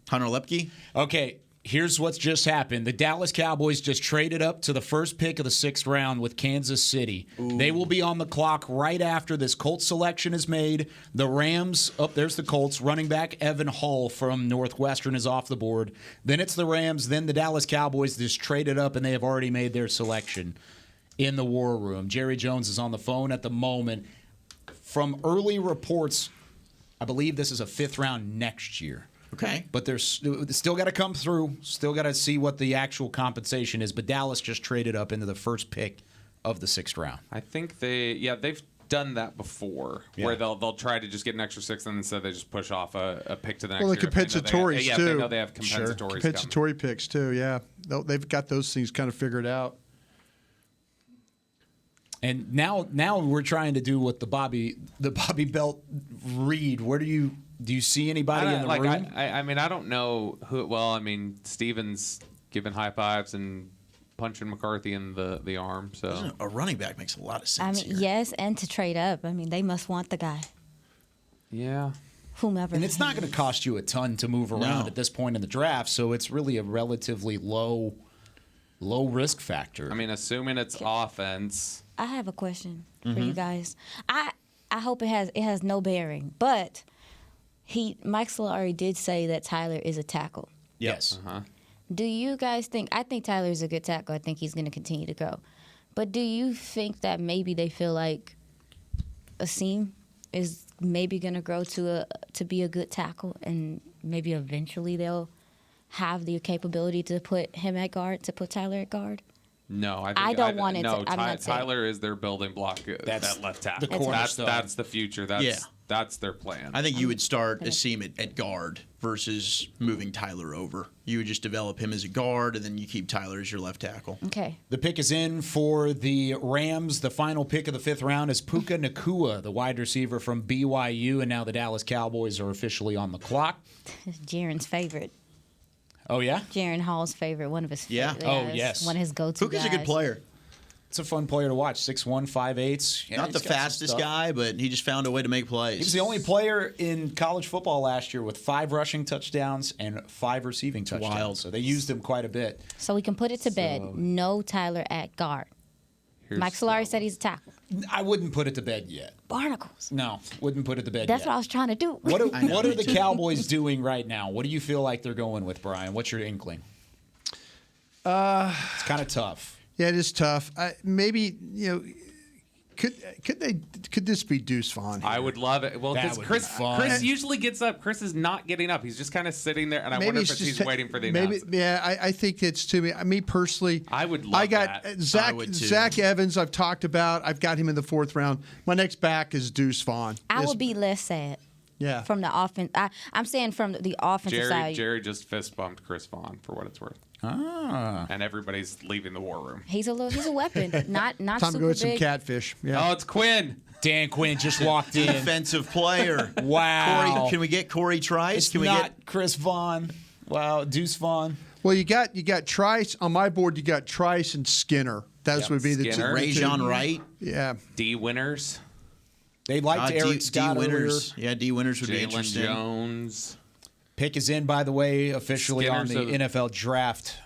Hunter Lepke?
Okay, Here's what's just happened. The Dallas Cowboys just traded up to the first pick of the 6th round with Kansas City. Ooh. They will be on the clock right after this Colts selection is made. The Rams, there's the Colts. Running back Evan Hull from Northwestern is off the board. Then it's the Rams. Then the Dallas Cowboys just traded up, and they have already made their selection in the war room. Jerry Jones is on the phone at the moment. From early reports, I believe this is a 5th round next year.
Okay.
But there's still got to come through. Still got to see what the actual compensation is. But Dallas just traded up into the first pick of the 6th round.
I think they've done that before, where they'll try to just get an extra 6 and instead they just push off a pick to the next year.
Well, the compensatories too.
They know they have compensatories.
Sure. Compensatory picks too. Yeah, they've got those things kind of figured out.
And now we're trying to do what the Bobby Belt read. Where do you see anybody in the room?
I mean, I don't know who. Well, I mean, Stevens giving high fives and punching McCarthy in the arm. So
a running back makes a lot of sense.
I mean, yes, and to trade up. I mean, they must want the guy.
Yeah.
Whomever.
And it's not going to cost you a ton to move around at this point in the draft, so it's really a relatively low risk factor.
I mean, assuming it's offense.
I have a question for you guys. I hope it has no bearing, but Mike Solari did say that Tyler is a tackle.
Yes.
Do you guys think? I think Tyler's a good tackle. I think he's going to continue to go. But do you think that maybe they feel like Asim is maybe going to grow to be a good tackle, and maybe eventually they'll have the capability to put him at guard, to put Tyler at guard?
No,
I don't want it.
No,
I'm not saying.
Tyler is their building block. That left tackle. That's the future. That's their plan.
I think you would start Asim at guard versus moving Tyler over. You would just develop him as a guard, and then you keep Tyler as your left tackle.
Okay.
The pick is in for the Rams. The final pick of the 5th round is Puka Nacua, the wide receiver from BYU, and now the Dallas Cowboys are officially on the clock.
Jaron's favorite.
Oh, yeah?
Jaron Hall's favorite, one of his favorites.
Oh, yes.
One of his go-to
Puka's
guys.
a good player.
It's a fun player to watch. 6'1", 5'8". Yeah,
not the fastest guy, but he just found a way to make plays.
He was the only player in college football last year with 5 rushing touchdowns and 5 receiving touchdowns.
Wild.
So they used him quite a bit.
So we can put it to bed. No Tyler at guard. Mike Solari said he's a tackle.
I wouldn't put it to bed yet.
Barnacles.
No, wouldn't put it to bed
That's
yet.
what I was trying to do.
What are the Cowboys doing right now? What do you feel like they're going with, Brian? What's your inkling? It's kind of tough.
Yeah, it is tough. Maybe, could this be Deuce Vaughn here?
I would love it. Well, because Chris usually gets up. Chris is not getting up. He's just kind of sitting there, and I wonder if he's waiting for the announcement.
Yeah, I think it's to me personally.
I would love that.
Zach Evans. I've talked about. I've got him in the 4th round. My next back is Deuce Vaughn.
I would be less sad.
Yeah.
From the offense, I'm saying from the offensive side.
Jerry just fist bumped Chris Vaughn for what it's worth.
Ah.
And every's leaving the war room.
He's a weapon. Not
Time
super
to go with some
big.
catfish. Yeah.
Oh, it's Quinn.
Dan Quinn just walked in.
Defensive player.
Wow.
Can we get Corey Trice?
It's not Chris Vaughn. Wow, Deuce Vaughn.
Well, you got Trice on my board. You got Trice and Skinner. Those would be the two.
Rajon Wright.
Yeah.
D Winners.
They liked Eric Scott
Winners. Yeah, D Winners would be interesting.
Jalen Jones.
Pick is in, by the way, officially on the NFL draft.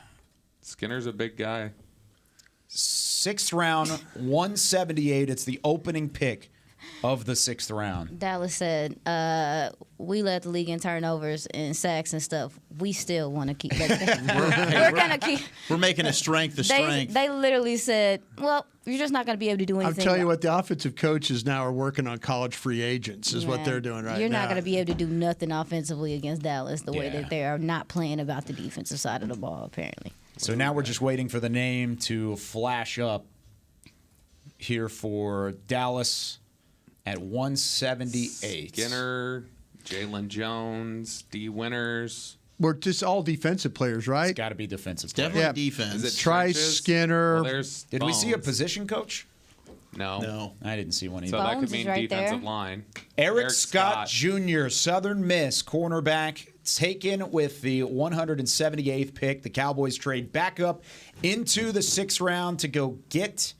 Skinner's a big guy.
6th round, 178. It's the opening pick of the 6th round.
Dallas said, we led the league in turnovers and sacks and stuff. We still want to keep we're going to keep.
We're making a strength a strength.
They literally said, well, you're just not going to be able to do anything.
I'm telling you what, the offensive coaches now are working on college free agents is what they're doing right now.
You're not going to be able to do nothing offensively against Dallas the way that they are not playing about the defensive side of the ball, apparently.
So now we're just waiting for the name to flash up here for Dallas at 178.
Skinner, Jalen Jones, D Winners.
We're just all defensive players, right?
It's got to be defensive.
Definitely defense.
Is it
Trice,
trenches?
Skinner.
Well,
Did we see a position coach?
No.
I didn't see one either.
So that could
Bones
mean
is right
defensive
there.
line.
Eric Scott Jr., Southern Miss cornerback, taken with the 178th pick. The Cowboys trade back up into the 6th round to go get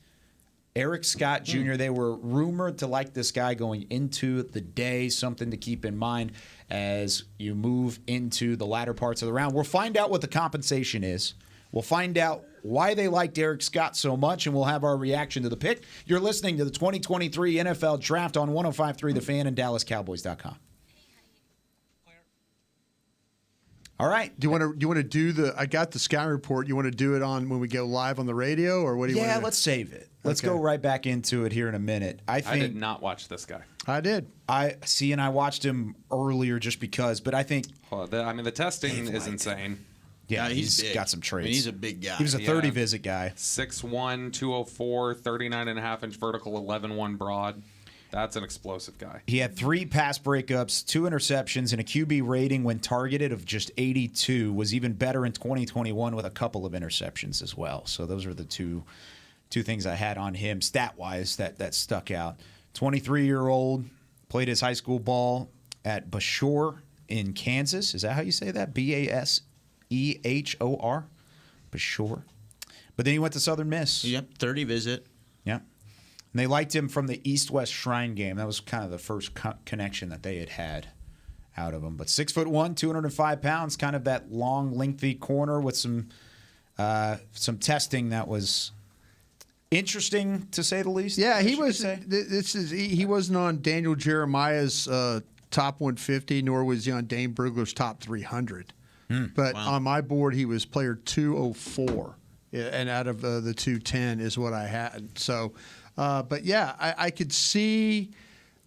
Eric Scott Jr., they were rumored to like this guy going into the day, something to keep in mind as you move into the latter parts of the round. We'll find out what the compensation is. We'll find out why they liked Eric Scott so much, and we'll have our reaction to the pick. You're listening to the 2023 NFL Draft on 105.3 The Fan and DallasCowboys.com. All right.
Do you want to do the? I got the scouting report. You want to do it on when we go live on the radio, or what do you?
Yeah,
want to do?
let's save it. Let's
Okay.
go right back into it here in a minute. I
did not watch this guy.
I did.
And I watched him earlier just because, but I think.
Well, the testing is insane.
Yeah, he's
big.
got some traits.
I mean, he's a big guy.
He was a 30 visit guy.
6'1", 204, 39.5-inch vertical, 11.1 broad. That's an explosive guy.
He had 3 pass breakups, 2 interceptions, and a QB rating when targeted of just 82. Was even better in 2021 with a couple of interceptions as well. So those are the two things I had on him stat-wise that stuck out. 23-year-old, played his high school ball at Bashor in Kansas. Is that how you say that? Basehor? Bashor. But then he went to Southern Miss.
Yep, 30 visit.
Yep. And they liked him from the East-West Shrine game. That was kind of the first connection that they had out of him. But 6'1", 205 pounds, kind of that long, lengthy corner with some testing that was interesting to say the least.
Yeah, he was. He wasn't on Daniel Jeremiah's top 150, nor was he on Dane Brugler's top 300. But on my board, he was player 204, and out of the 210 is what I had. So. But yeah, I could see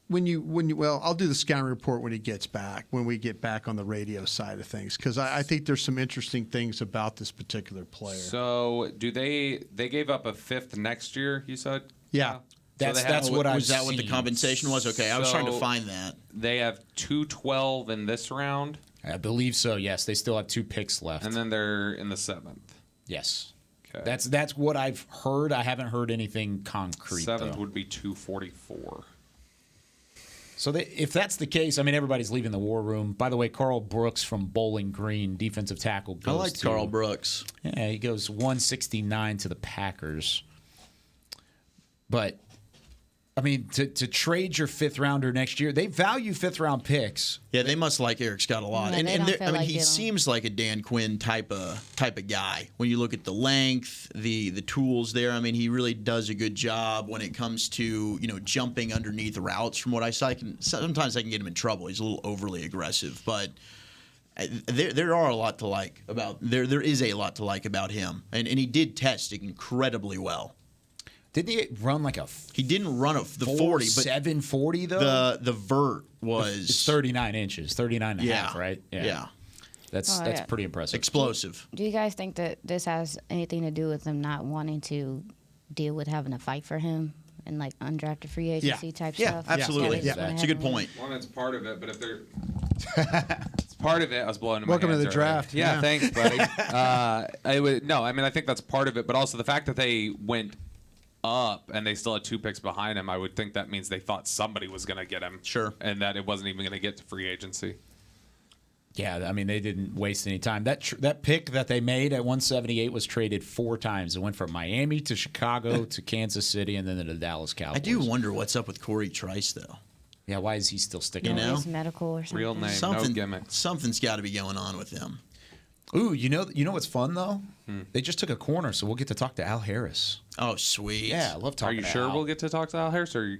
when you I'll do the scouting report when he gets back, when we get back on the radio side of things, because I think there's some interesting things about this particular player.
So they gave up a 5th next year, you said?
Yeah.
That's what I
was. That what the compensation was? Okay, I was trying to find that.
They have 212 in this round.
I believe so. Yes, they still have 2 picks left,
and then they're in the 7th.
Yes.
Okay.
That's what I've heard. I haven't heard anything concrete.
7th would be 244.
So if that's the case, I mean, everybody's leaving the war room. By the way, Carl Brooks from Bowling Green, defensive tackle.
I like Carl Brooks.
Yeah, he goes 169 to the Packers. But, I mean, to trade your 5th rounder next year, they value 5th round picks.
Yeah, they must like Eric Scott a lot,
Yeah,
he seems like a Dan Quinn type of guy. When you look at the length, the tools there, I mean, he really does a good job when it comes to jumping underneath routes. From what I saw, sometimes I can get him in trouble. He's a little overly aggressive, but there are a lot to like about there is a lot to like about him, and he did test incredibly well.
Didn't he run like
He didn't run the 40, but
740 though.
The vert was
it's 39 inches, 39 and a half, right?
Yeah.
That's pretty impressive.
Explosive.
Do you guys think that this has anything to do with them not wanting to deal with having to fight for him and like undrafted free agency type stuff?
Absolutely. Yeah, it's a good point.
One, it's part of it, but if they're it's part of it. I was blowing.
Welcome to the
earlier.
draft.
Yeah, thanks, buddy. I think that's part of it, but also the fact that they went up and they still had 2 picks behind him. I would think that means they thought somebody was going to get him.
Sure.
And that it wasn't even going to get to free agency.
Yeah, I mean, they didn't waste any time. That pick that they made at 178 was traded 4 times. It went from Miami to Chicago to Kansas City and then to the Dallas Cowboys.
I do wonder what's up with Corey Trice, though.
Yeah, why is he still sticking around?
His medical or something.
Real name, no gimmick.
Something's got to be going on with him.
Ooh, you know what's fun though? They just took a corner, so we'll get to talk to Al Harris.
Oh, sweet.
Yeah, I love talking.
Are you
to
sure
Al.
we'll get to talk to Al Harris, or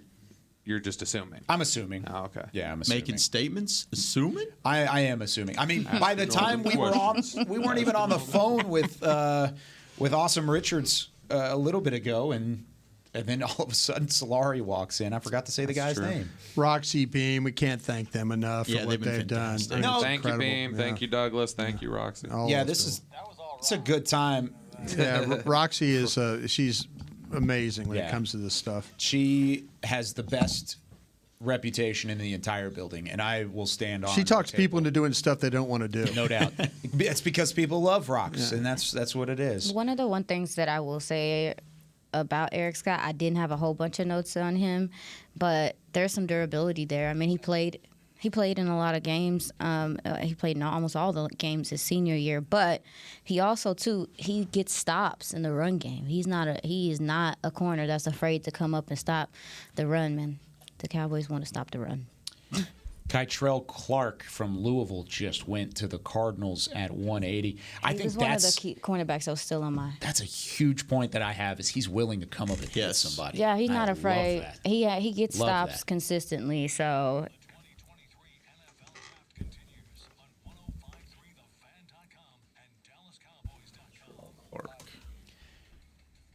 you're just assuming?
I'm assuming.
Oh, okay.
Yeah, I'm assuming.
Making statements? Assuming?
I am assuming. I mean, by the time we weren't even on the phone with Awesome Richards a little bit ago, and then all of a sudden Solari walks in. I forgot to say the guy's name.
Roxy Beam. We can't thank them enough for what they've done.
No, thank you, Beam. Thank you, Douglas. Thank you, Roxy.
It's a good time.
Yeah, Roxy is she's amazing when it comes to this stuff.
She has the best reputation in the entire building, and I will stand on.
She talks people into doing stuff they don't want to do.
No doubt. It's because people love rocks, and that's what it is.
One of the things that I will say about Eric Scott, I didn't have a whole bunch of notes on him, but there's some durability there. I mean, he played He played in a lot of games. He played in almost all the games his senior year. But he also, too, he gets stops in the run game. He is not a corner that's afraid to come up and stop the run, man. The Cowboys want to stop the run.
Kytrell Clark from Louisville just went to the Cardinals at 180. I think
that's one of the key cornerbacks that was still on my.
That's a huge point that I have is he's willing to come up and hit somebody.
Yeah, he's not afraid.
Love that.
He gets
Love
stops
that.
consistently. So.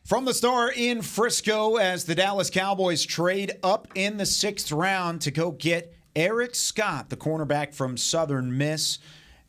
From the Star in Frisco, as the Dallas Cowboys trade up in the 6th round to go get Eric Scott, the cornerback from Southern Miss.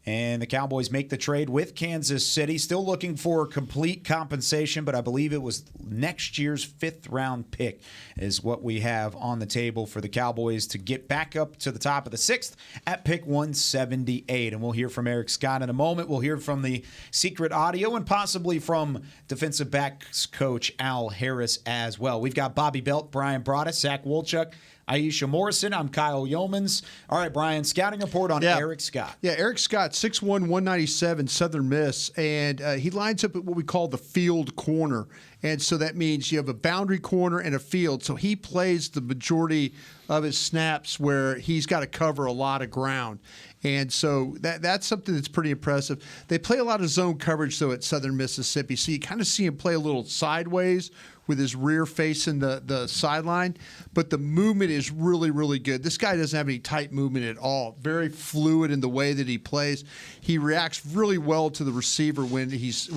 And the Cowboys make the trade with Kansas City. Still looking for complete compensation, but I believe it was next year's 5th-round pick is what we have on the table for the Cowboys to get back up to the top of the 6th at pick 178. And we'll hear from Eric Scott in a moment. We'll hear from the secret audio and possibly from defensive backs coach Al Harris as well. We've got Bobby Belt, Brian Broaddus, Zach Wolchuk, Aisha Morrison. I'm Kyle Yeomans. All right, Brian, scouting report on Eric Scott.
Yeah, Eric Scott, 6'1", 197, Southern Miss, and he lines up at what we call the field corner. And so that means you have a boundary corner and a field. So he plays the majority of his snaps where he's got to cover a lot of ground. And so that's something that's pretty impressive. They play a lot of zone coverage, though, at Southern Mississippi. So you kind of see him play a little sideways with his rear facing the sideline. But the movement is really, really good. This guy doesn't have any tight movement at all. Very fluid in the way that he plays. He reacts really well to the receiver when he's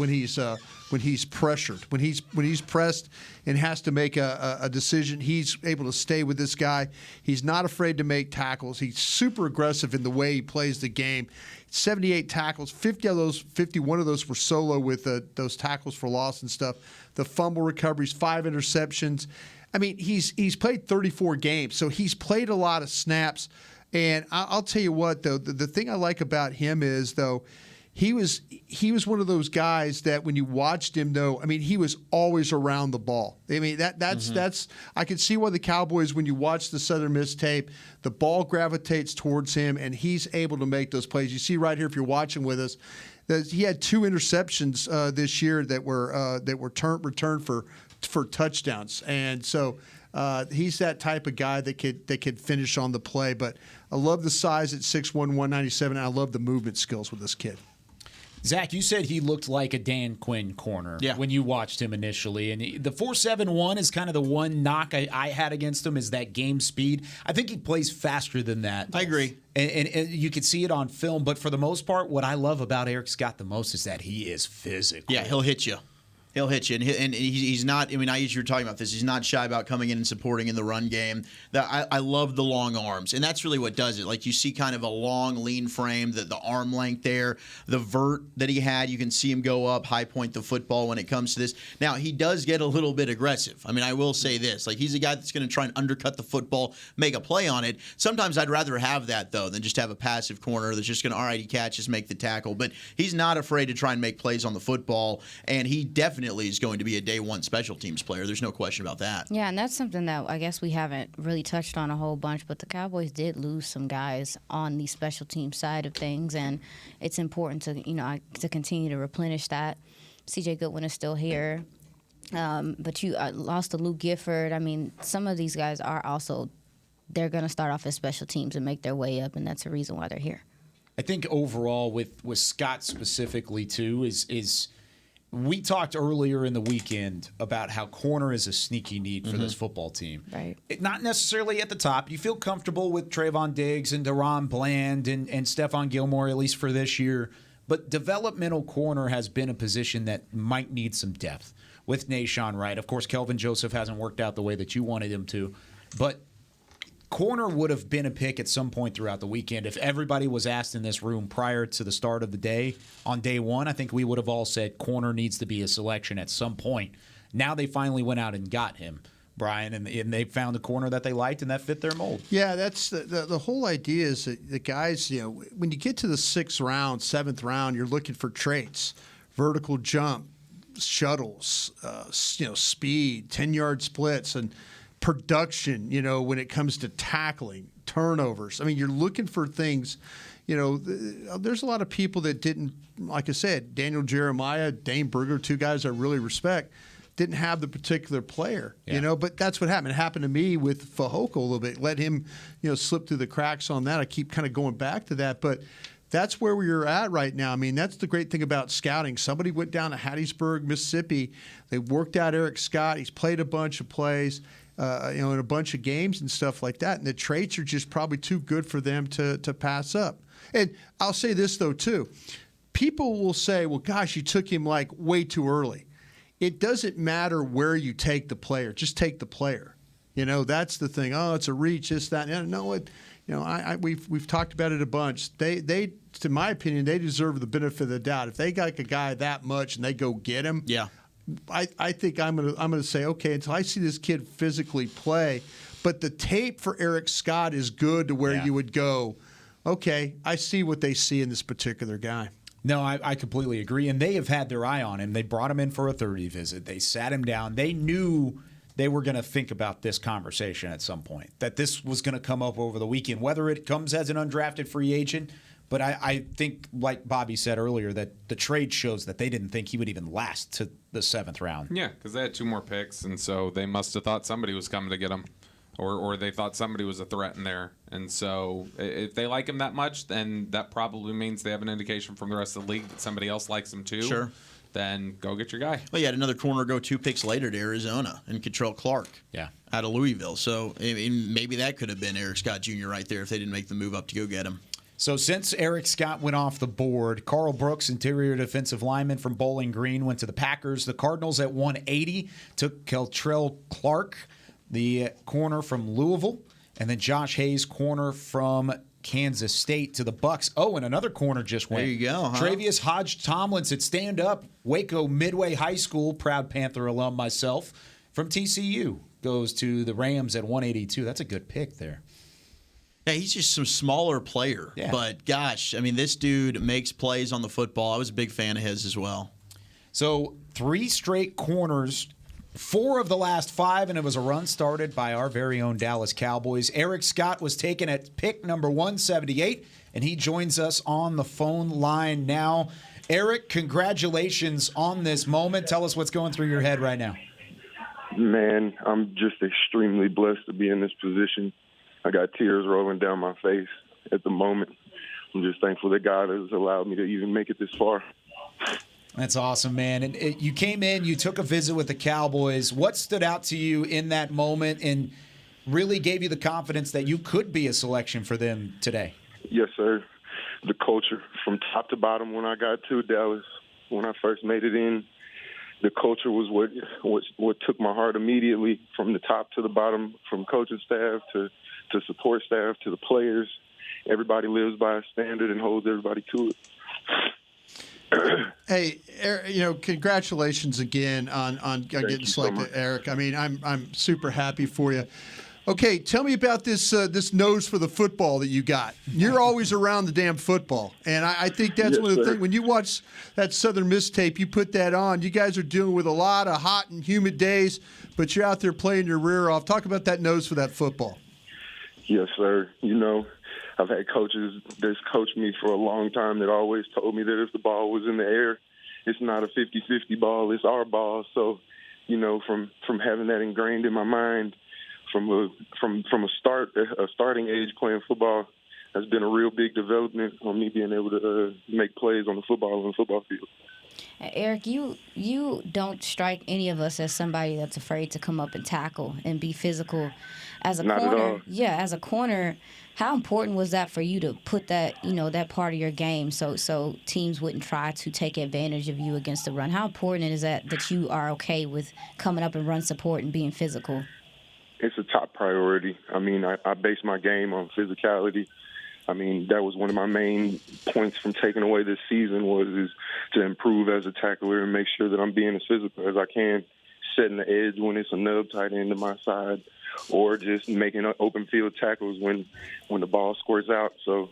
pressured. When he's pressed and has to make a decision, he's able to stay with this guy. He's not afraid to make tackles. He's super aggressive in the way he plays the game. 78 tackles, 51 of those were solo with those tackles for loss and stuff. The fumble recoveries, 5 interceptions. I mean, he's played 34 games, so he's played a lot of snaps. And I'll tell you what, though, the thing I like about him is, though, he was one of those guys that when you watched him, though, I mean, he was always around the ball. I mean, that's I could see why the Cowboys, when you watch the Southern Miss tape, the ball gravitates towards him, and he's able to make those plays. You see right here, if you're watching with us, that he had 2 interceptions this year that were returned for touchdowns, and so he's that type of guy that could finish on the play. But I love the size at 6'1", 197, and I love the movement skills with this kid.
Zach, you said he looked like a Dan Quinn corner when you watched him initially. And the 4.71 is kind of the one knock I had against him is that game speed. I think he plays faster than that.
I agree.
And you can see it on film. But for the most part, what I love about Eric Scott the most is that he is physical.
Yeah, he'll hit you. He'll hit you, and he's not. I mean, you were talking about this. He's not shy about coming in and supporting in the run game. I love the long arms, and that's really what does it. Like you see, kind of a long, lean frame, the arm length there, the vert that he had. You can see him go up, high point the football when it comes to this. Now he does get a little bit aggressive. I mean, I will say this: like he's a guy that's going to try and undercut the football, make a play on it. Sometimes I'd rather have that though than just have a passive corner that's just going to he catches, make the tackle. But he's not afraid to try and make plays on the football, and he definitely is going to be a day one special teams player. There's no question about that.
Yeah, and that's something that I guess we haven't really touched on a whole bunch, but the Cowboys did lose some guys on the special team side of things, and it's important to continue to replenish that. C.J. Goodwin is still here, but you lost to Luke Gifford. I mean, some of these guys are also they're going to start off as special teams and make their way up, and that's the reason why they're here.
I think overall with Scott specifically too is we talked earlier in the weekend about how corner is a sneaky need for this football team.
Right.
Not necessarily at the top. You feel comfortable with Trayvon Diggs and Deron Bland and Stephon Gilmore, at least for this year. But developmental corner has been a position that might need some depth with Nashawn Wright. Of course, Kelvin Joseph hasn't worked out the way that you wanted him to. But corner would have been a pick at some point throughout the weekend. If everybody was asked in this room prior to the start of the day, on day one, I think we would have all said corner needs to be a selection at some point. Now they finally went out and got him, Brian, and they found a corner that they liked and that fit their mold.
Yeah, that's the whole idea is that the guys, when you get to the 6th round, 7th round, you're looking for traits, vertical jump, shuttles, speed, 10-yard splits, and production, when it comes to tackling, turnovers. I mean, you're looking for things. There's a lot of people that didn't, like I said, Daniel Jeremiah, Dane Brugger, two guys I really respect, didn't have the particular player, but that's what happened. It happened to me with Fajoko a little bit. Let him, slip through the cracks on that. I keep kind of going back to that, but that's where we're at right now. I mean, that's the great thing about scouting. Somebody went down to Hattiesburg, Mississippi. They worked out Eric Scott. He's played a bunch of plays, in a bunch of games and stuff like that. And the traits are just probably too good for them to pass up. And I'll say this, though, too. People will say, well, gosh, you took him like way too early. It doesn't matter where you take the player. Just take the player. That's the thing. Oh, it's a reach, this, that. No, we've talked about it a bunch. They, to my opinion, they deserve the benefit of the doubt. If they got a guy that much and they go get him, I think I'm gonna say, okay, until I see this kid physically play, but the tape for Eric Scott is good to where you would go, okay, I see what they see in this particular guy.
No, I completely agree. And they have had their eye on him. They brought him in for a 30 visit. They sat him down. They knew they were going to think about this conversation at some point, that this was going to come up over the weekend, whether it comes as an undrafted free agent. But I think, like Bobby said earlier, that the trade shows that they didn't think he would even last to the 7th round.
Yeah, because they had 2 more picks, and so they must have thought somebody was coming to get him. Or they thought somebody was a threat in there. And so if they like him that much, then that probably means they have an indication from the rest of the league that somebody else likes him too.
Sure.
Then go get your guy.
Well, you had another corner go 2 picks later to Arizona and Contrell Clark out of Louisville. So maybe that could have been Eric Scott Jr. right there if they didn't make the move up to go get him.
So since Eric Scott went off the board, Carl Brooks, interior defensive lineman from Bowling Green, went to the Packers. The Cardinals at 180 took Contrell Clark, the corner from Louisville, and then Josh Hayes, corner from Kansas State, to the Bucks. Oh, and another corner just went.
There you go.
Travius Hodge-Tomlinson at stand-up, Waco Midway High School, proud Panther alum myself, from TCU, goes to the Rams at 182. That's a good pick there.
Yeah, he's just some smaller player.
Yeah.
But, gosh, I mean, this dude makes plays on the football. I was a big fan of his as well.
So 3 straight corners, 4 of the last 5, and it was a run started by our very own Dallas Cowboys. Eric Scott was taken at pick number 178, and he joins us on the phone line now. Eric, congratulations on this moment. Tell us what's going through your head right now.
Man, I'm just extremely blessed to be in this position. I got tears rolling down my face at the moment. I'm just thankful that God has allowed me to even make it this far.
That's awesome, man. And you came in, you took a visit with the Cowboys. What stood out to you in that moment and really gave you the confidence that you could be a selection for them today?
Yes, sir. The culture from top to bottom when I got to Dallas, when I first made it in, the culture was what took my heart immediately, from the top to the bottom, from coaching staff to support staff to the players. Everybody lives by a standard and holds everybody to it.
Hey, Eric, congratulations again on getting selected, Eric. I mean, I'm super happy for you. Okay, tell me about this nose for the football that you got. You're always around the damn football, and I think that's one of the things. When you watch that Southern Miss tape, you put that on. You guys are dealing with a lot of hot and humid days, but you're out there playing your rear off. Talk about that nose for that football.
Yes, sir. I've had coaches that's coached me for a long time that always told me that if the ball was in the air, it's not a 50-50 ball, it's our ball. So, from having that ingrained in my mind from a starting age playing football has been a real big development on me being able to make plays on the football field.
Eric, you don't strike any of us as somebody that's afraid to come up and tackle and be physical. As a
Not
corner,
at all.
yeah, as a corner, how important was that for you to put that, that part of your game so teams wouldn't try to take advantage of you against the run? How important is that you are okay with coming up and run support and being physical?
It's a top priority. I mean, I base my game on physicality. I mean, that was one of my main points from taking away this season is to improve as a tackler and make sure that I'm being as physical as I can, setting the edge when it's a nub tight end to my side, or just making open field tackles when the ball squirts out. So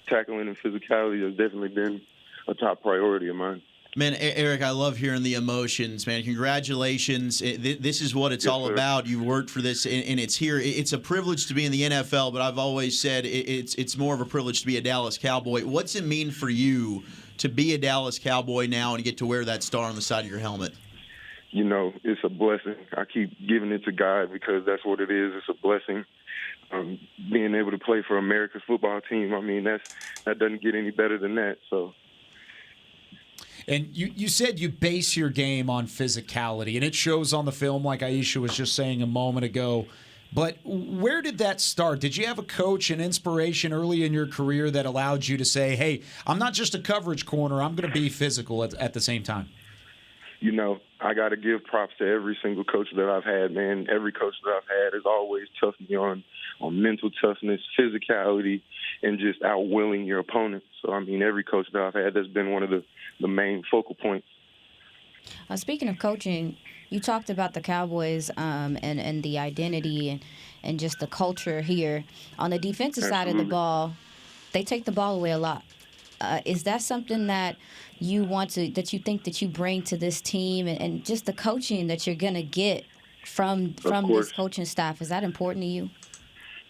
tackling and physicality has definitely been a top priority of mine.
Man, Eric, I love hearing the emotions, man. Congratulations. This is what it's all about. You've worked for this, and it's here. It's a privilege to be in the NFL, but I've always said it's more of a privilege to be a Dallas Cowboy. What's it mean for you to be a Dallas Cowboy now and get to wear that star on the side of your helmet?
You know, it's a blessing. I keep giving it to God because that's what it is. It's a blessing. Being able to play for America's football team, I mean, that doesn't get any better than that, so.
And you said you base your game on physicality, and it shows on the film, like Aisha was just saying a moment ago. But where did that start? Did you have a coach, an inspiration early in your career that allowed you to say, hey, I'm not just a coverage corner, I'm going to be physical at the same time?
You know, I got to give props to every single coach that I've had, man. Every coach that I've had has always toughed me on mental toughness, physicality, and just outwilling your opponent. So, I mean, every coach that I've had, that's been one of the main focal points.
Speaking of coaching, you talked about the Cowboys and the identity and just the culture here. On the defensive side of the ball, they take the ball away a lot. Is that something that you think that you bring to this team and just the coaching that you're going to get from this coaching staff? Is that important to you?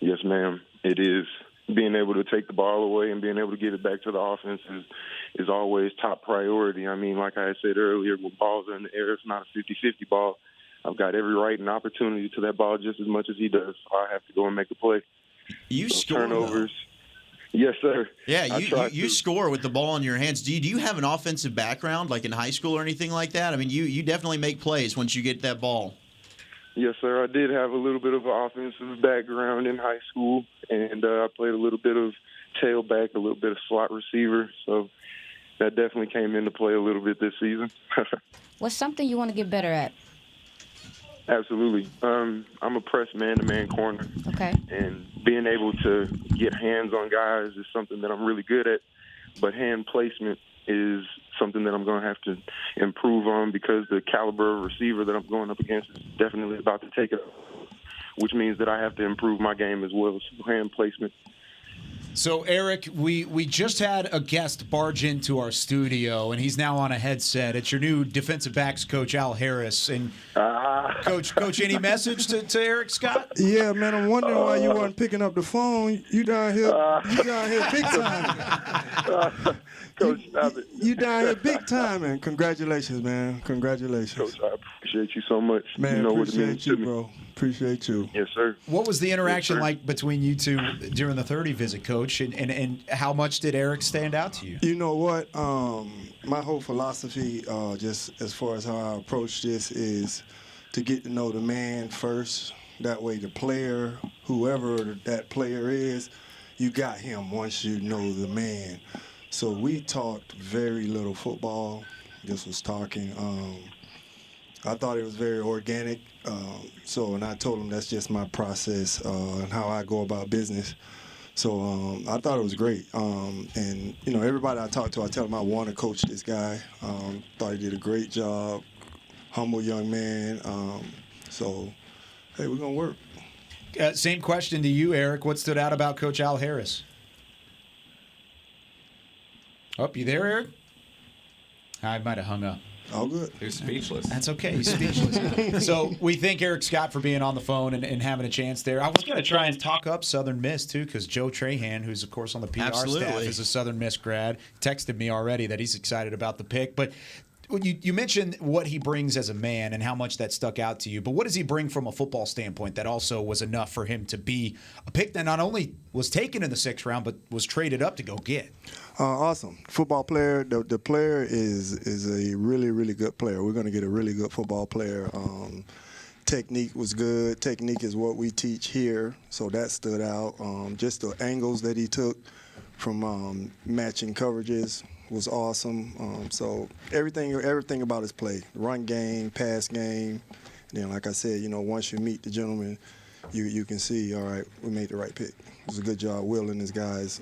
Yes, ma'am. It is. Being able to take the ball away and being able to get it back to the offense is always top priority. I mean, like I said earlier, when balls are in the air, it's not a 50-50 ball. I've got every right and opportunity to that ball just as much as he does. So I have to go and make a play.
You score
turnovers. Yes, sir.
Yeah, you score with the ball in your hands. Do you have an offensive background, like in high school or anything like that? I mean, you definitely make plays once you get that ball.
Yes, sir. I did have a little bit of an offensive background in high school, and I played a little bit of tailback, a little bit of slot receiver. So that definitely came into play a little bit this season.
What's something you want to get better at?
Absolutely. I'm a press man-to-man corner.
Okay.
And being able to get hands on guys is something that I'm really good at, but hand placement is something that I'm going to have to improve on because the caliber of receiver that I'm going up against is definitely about to take it up, which means that I have to improve my game as well as hand placement.
So, Eric, we just had a guest barge into our studio, and he's now on a headset. It's your new defensive backs coach, Al Harris. And Coach, any message to Eric Scott?
Yeah, man, I'm wondering why you weren't picking up the phone. You down here big time.
Coach, stop it.
You down here big time, man. Congratulations, man. Congratulations.
Coach, I appreciate you so much.
Man,
you know
appreciate
what it means
you,
to me.
bro. Appreciate you.
Yes, sir.
What was the interaction like between you two during the 30 visit, Coach? And how much did Eric stand out to you?
You know what? My whole philosophy, just as far as how I approach this, is to get to know the man first. That way the player, whoever that player is, you got him once you know the man. So we talked very little football. Just was talking. I thought it was very organic. And I told him that's just my process and how I go about business. So I thought it was great. And, you know, everybody I talk to, I tell them I want to coach this guy. Thought he did a great job. Humble young man. Hey, we're going to work.
Same question to you, Eric. What stood out about Coach Al Harris? Oh, you there, Eric? I might have hung up.
All good.
He's speechless.
That's okay. He's speechless. So we thank Eric Scott for being on the phone and having a chance there. I was going to try and talk up Southern Miss, too, because Joe Trahan, who's, of course, on the PR staff, is a Southern Miss grad, texted me already that he's excited about the pick. But you mentioned what he brings as a man and how much that stuck out to you. But what does he bring from a football standpoint that also was enough for him to be a pick that not only was taken in the 6th round, but was traded up to go get?
Awesome. Football player. The player is a really, really good player. We're going to get a really good football player. Technique was good. Technique is what we teach here, so that stood out. Just the angles that he took from matching coverages was awesome. So everything about his play, run game, pass game. And then, like I said, you know, once you meet the gentleman, you can see, all right, we made the right pick. It was a good job. Will and his guys,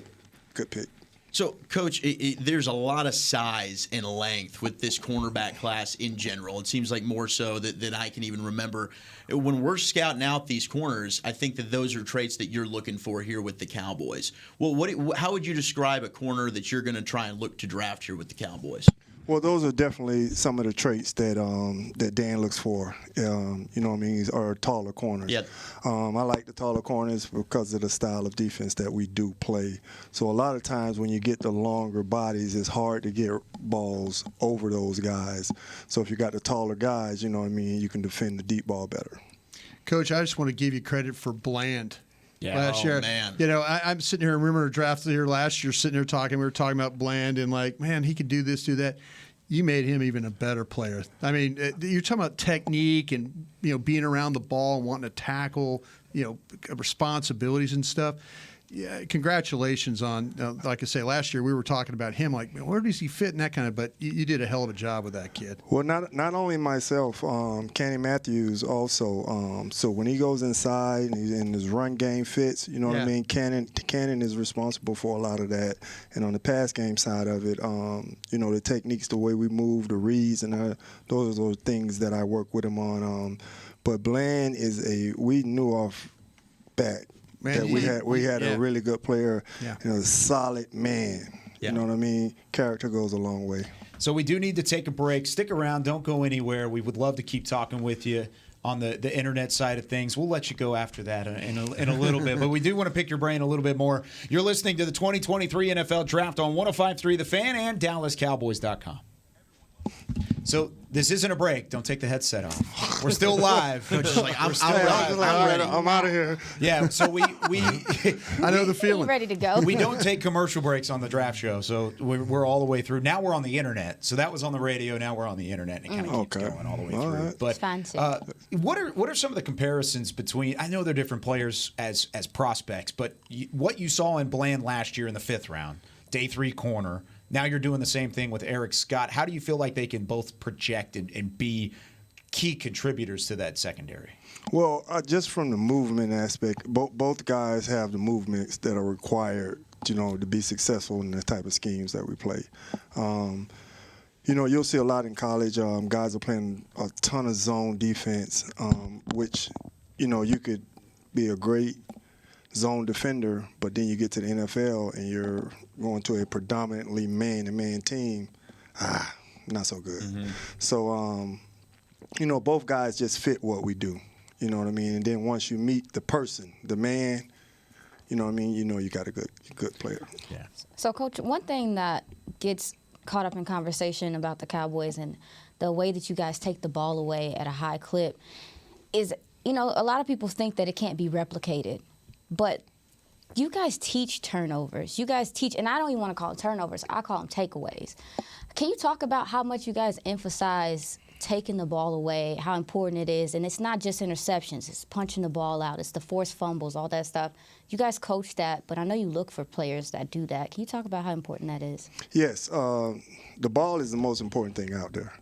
good pick.
So, Coach, there's a lot of size and length with this cornerback class in general. It seems like more so than I can even remember. When we're scouting out these corners, I think that those are traits that you're looking for here with the Cowboys. Well, how would you describe a corner that you're going to try and look to draft here with the Cowboys?
Well, those are definitely some of the traits that that Dan looks for. You know what I mean? Are taller corners.
Yep.
I like the taller corners because of the style of defense that we do play. So a lot of times when you get the longer bodies, it's hard to get balls over those guys. So if you got the taller guys, you know what I mean, you can defend the deep ball better.
Coach, I just want to give you credit for Bland.
Yeah.
Last year,
man.
You know, I'm sitting here. I remember a draft here last year, sitting here talking. We were talking about Bland and like, man, he could do this, do that. You made him even a better player. I mean, you're talking about technique and, you know, being around the ball and wanting to tackle, you know, responsibilities and stuff. Yeah, congratulations on, like I say, last year we were talking about him, like, where does he fit in that kind of, but you did a hell of a job with that kid.
Well, not only myself, Kenny Matthews also. So when he goes inside and his run game fits, you know what I mean? Cannon is responsible for a lot of that. And on the pass game side of it, you know, the techniques, the way we move, the reads, and those are those things that I work with him on. But Bland we knew off bat.
Man,
that we had a really good player,
Yeah.
you know, a solid man.
Yeah.
You know what I mean? Character goes a long way.
So we do need to take a break. Stick around. Don't go anywhere. We would love to keep talking with you on the internet side of things. We'll let you go after that in a little bit. But we do want to pick your brain a little bit more. You're listening to the 2023 NFL Draft on 105.3 The Fan and DallasCowboys.com. So this isn't a break. Don't take the headset off. We're still live.
Coach is like, I'm
ready. I'm out of here.
Yeah, so we
I know the feeling.
Ready to go.
We don't take commercial breaks on the draft show, so we're all the way through. Now we're on the internet. So that was on the radio. Now we're on the internet, and it kind of keeps going all the way through.
Right.
But
It's fancy.
what are some of the comparisons between? I know they're different players as prospects, but what you saw in Bland last year in the 5th round, day 3 corner. Now you're doing the same thing with Eric Scott. How do you feel like they can both project and be key contributors to that secondary?
Well, just from the movement aspect, both guys have the movements that are required, you know, to be successful in the type of schemes that we play. You know, you'll see a lot in college. Guys are playing a ton of zone defense, which, you know, you could be a great zone defender, but then you get to the NFL and you're going to a predominantly man-to-man team. Not so good.
Mm-hmm.
So, you know, both guys just fit what we do. You know what I mean? And then once you meet the person, the man, you know what I mean? You know you got a good player.
Yeah.
So, Coach, one thing that gets caught up in conversation about the Cowboys and the way that you guys take the ball away at a high clip is, you know, a lot of people think that it can't be replicated. But you guys teach turnovers. You guys teach, and I don't even want to call them turnovers. I call them takeaways. Can you talk about how much you guys emphasize taking the ball away, how important it is? And it's not just interceptions. It's punching the ball out. It's the forced fumbles, all that stuff. You guys coach that, but I know you look for players that do that. Can you talk about how important that is?
Yes. The ball is the most important thing out there.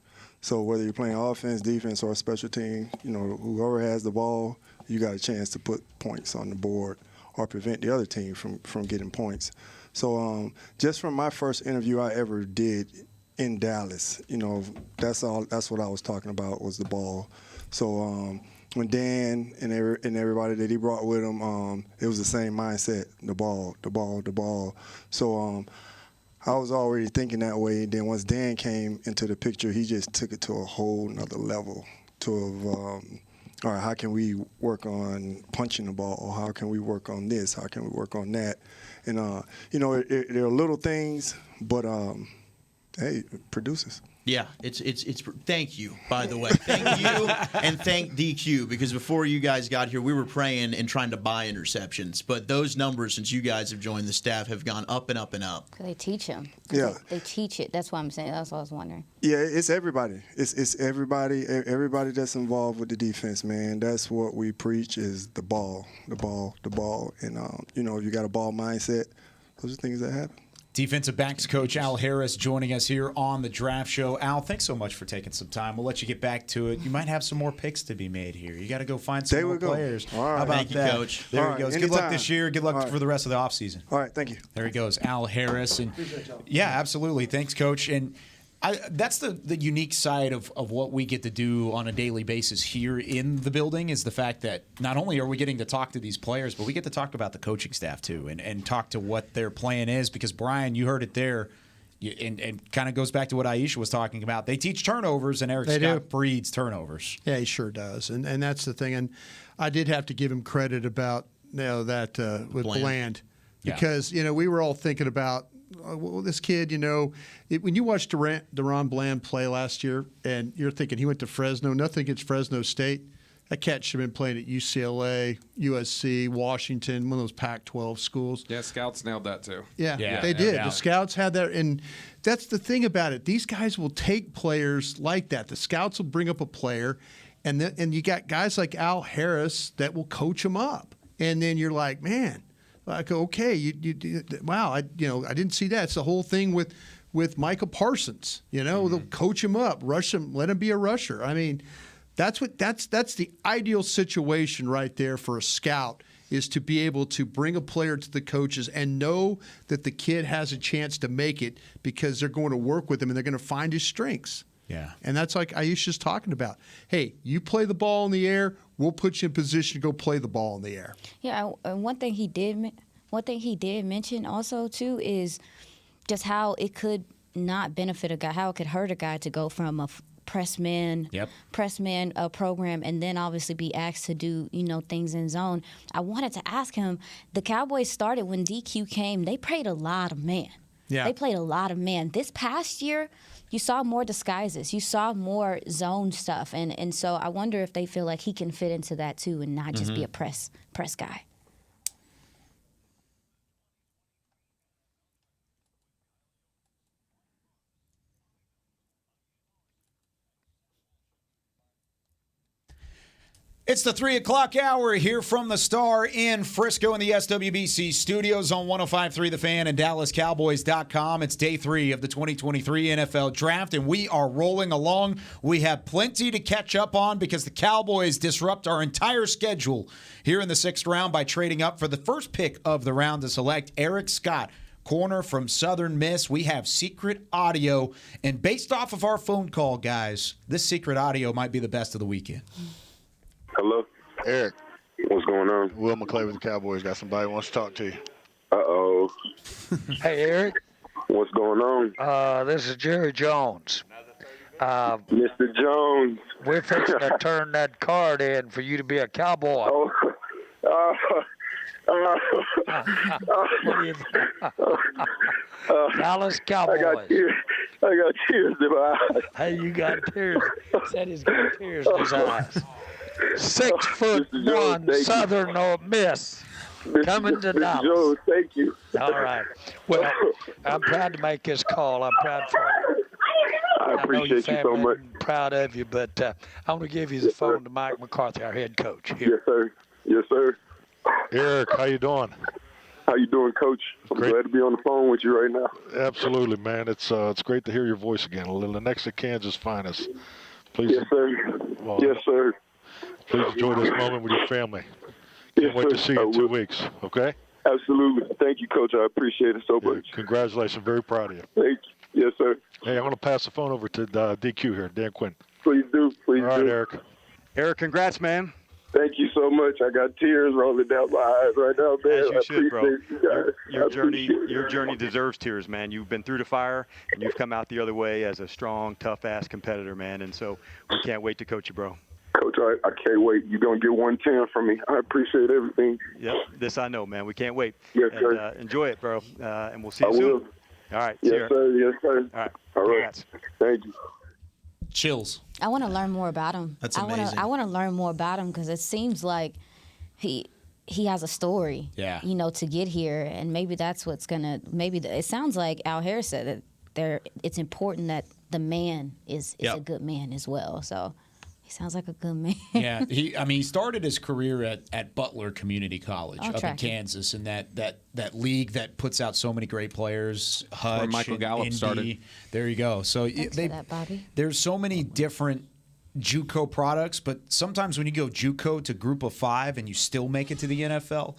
So whether you're playing offense, defense, or special team, you know, whoever has the ball, you got a chance to put points on the board or prevent the other team from getting points. So just from my first interview I ever did in Dallas, you know, that's what I was talking about was the ball. So when Dan and everybody that he brought with him, it was the same mindset, the ball. So I was already thinking that way. And then once Dan came into the picture, he just took it to a whole nother level all right, how can we work on punching the ball? How can we work on this? How can we work on that? And, you know, there are little things, but, hey, it produces.
Yeah, it's. Thank you, by the way. Thank you and thank DQ, because before you guys got here, we were praying and trying to buy interceptions. But those numbers, since you guys have joined the staff, have gone up and up and up.
They teach them.
Yeah.
They teach it. That's what I'm saying. That's what I was wondering.
Yeah, it's everybody. It's everybody that's involved with the defense, man. That's what we preach is the ball. And, you know, you got a ball mindset. Those are things that happen.
Defensive backs coach Al Harris joining us here on the Draft Show. Al, thanks so much for taking some time. We'll let you get back to it. You might have some more picks to be made here. You got to go find some more players.
All right.
How about
Thank you,
that?
Coach.
There
All
he goes.
right.
Good luck
Anytime.
this year. Good luck for the rest of the offseason.
All right, thank you.
There he goes, Al Harris. And yeah, absolutely. Thanks, Coach. And that's the unique side of what we get to do on a daily basis here in the building is the fact that not only are we getting to talk to these players, but we get to talk about the coaching staff too and talk to what their plan is. Because, Brian, you heard it there. and kind of goes back to what Aisha was talking about. They teach turnovers, and Eric Scott breeds turnovers.
Yeah, he sure does, and that's the thing. And I did have to give him credit about that with Bland, because we were all thinking about this kid. When you watched Deron Bland play last year, and you're thinking he went to Fresno. Nothing against Fresno State. That cat should have been playing at UCLA, USC, Washington, one of those Pac-12 schools.
Yeah, scouts nailed that too.
Yeah, they did. The scouts had that, and that's the thing about it. These guys will take players like that. The scouts will bring up a player, and you got guys like Al Harris that will coach them up, and then you're like, man, okay, wow, I didn't see that. It's the whole thing with Micah Parsons. They'll coach him up, rush him, let him be a rusher. I mean. That's the ideal situation right there for a scout, is to be able to bring a player to the coaches and know that the kid has a chance to make it because they're going to work with him and they're going to find his strengths.
Yeah.
And that's like Aisha's talking about. Hey, you play the ball in the air, we'll put you in position to go play the ball in the air.
Yeah, and one thing he did mention also too is just how it could not benefit a guy, how it could hurt a guy to go from a press man program and then obviously be asked to do things in zone. I wanted to ask him, the Cowboys started when DQ came, they played a lot of man. They played a lot of man. This past year, you saw more disguises, you saw more zone stuff, and so I wonder if they feel like he can fit into that too and not just be a press guy.
It's the 3 o'clock hour here from the Star in Frisco in the SWBC studios on 105.3 The Fan and DallasCowboys.com. It's day 3 of the 2023 NFL Draft, and we are rolling along. We have plenty to catch up on because the Cowboys disrupt our entire schedule here in the 6th round by trading up for the first pick of the round to select Eric Scott, corner from Southern Miss. We have secret audio, and based off of our phone call, guys, this secret audio might be the best of the weekend.
Hello?
Eric.
What's going on?
Will McClay with the Cowboys. Got somebody who wants to talk to you.
Uh-oh.
Hey, Eric.
What's going on?
This is Jerry Jones.
Mr. Jones.
We're fixing to turn that card in for you to be a Cowboy.
Oh.
What do you think? Dallas Cowboys.
I got tears in my eyes.
Hey, you got tears. Said he's got tears in his eyes. 6'1", Southern Miss, coming to Dallas.
Jones, thank you.
All right. Well, I'm proud to make this call. I'm proud for you.
I appreciate you so much.
I'm proud of you, but I'm going to give you the phone to Mike McCarthy, our head coach. Here.
Yes, sir. Yes, sir.
Eric, how you doing?
How you doing, Coach? I'm glad to be on the phone with you right now.
Absolutely, man. It's great to hear your voice again. The next to Kansas finest. Please.
Yes, sir.
Well,
yes, sir.
Please enjoy this moment with your family. Can't wait to see you in 2 weeks, okay?
Absolutely. Thank you, Coach. I appreciate it so much.
Congratulations. Very proud of you.
Thank you. Yes, sir.
Hey, I'm going to pass the phone over to DQ here, Dan Quinn.
Please do. Please do.
All right, Eric.
Eric, congrats, man.
Thank you so much. I got tears rolling down my eyes right now, man.
As you should, bro.
You
Your journey deserves tears, man. You've been through the fire, and you've come out the other way as a strong, tough-ass competitor, man. And so we can't wait to coach you, bro.
Coach, I can't wait. You're going to get 110 from me. I appreciate everything.
Yep, this I know, man. We can't wait.
Yes,
and,
sir.
Enjoy it, bro. And we'll see you soon.
Will.
All right.
Yes, sir. Yes, sir.
All right.
All right.
Congrats.
Thank you.
Chills.
I want to learn more about him.
That's amazing.
I want to learn more about him because it seems like he has a story.
Yeah.
To get here, and maybe that's what's gonna. It sounds like Al Harris said that it's important that the man is a good man as well. So. He sounds like a good man.
Yeah, he started his career at Butler Community College up in
track.
Kansas, and that league that puts out so many great players. Hutch,
where Michael Gallup
Indy.
started.
There you go. So
Thanks for that, Bobby.
There's so many different JUCO products, but sometimes when you go JUCO to Group of 5 and you still make it to the NFL,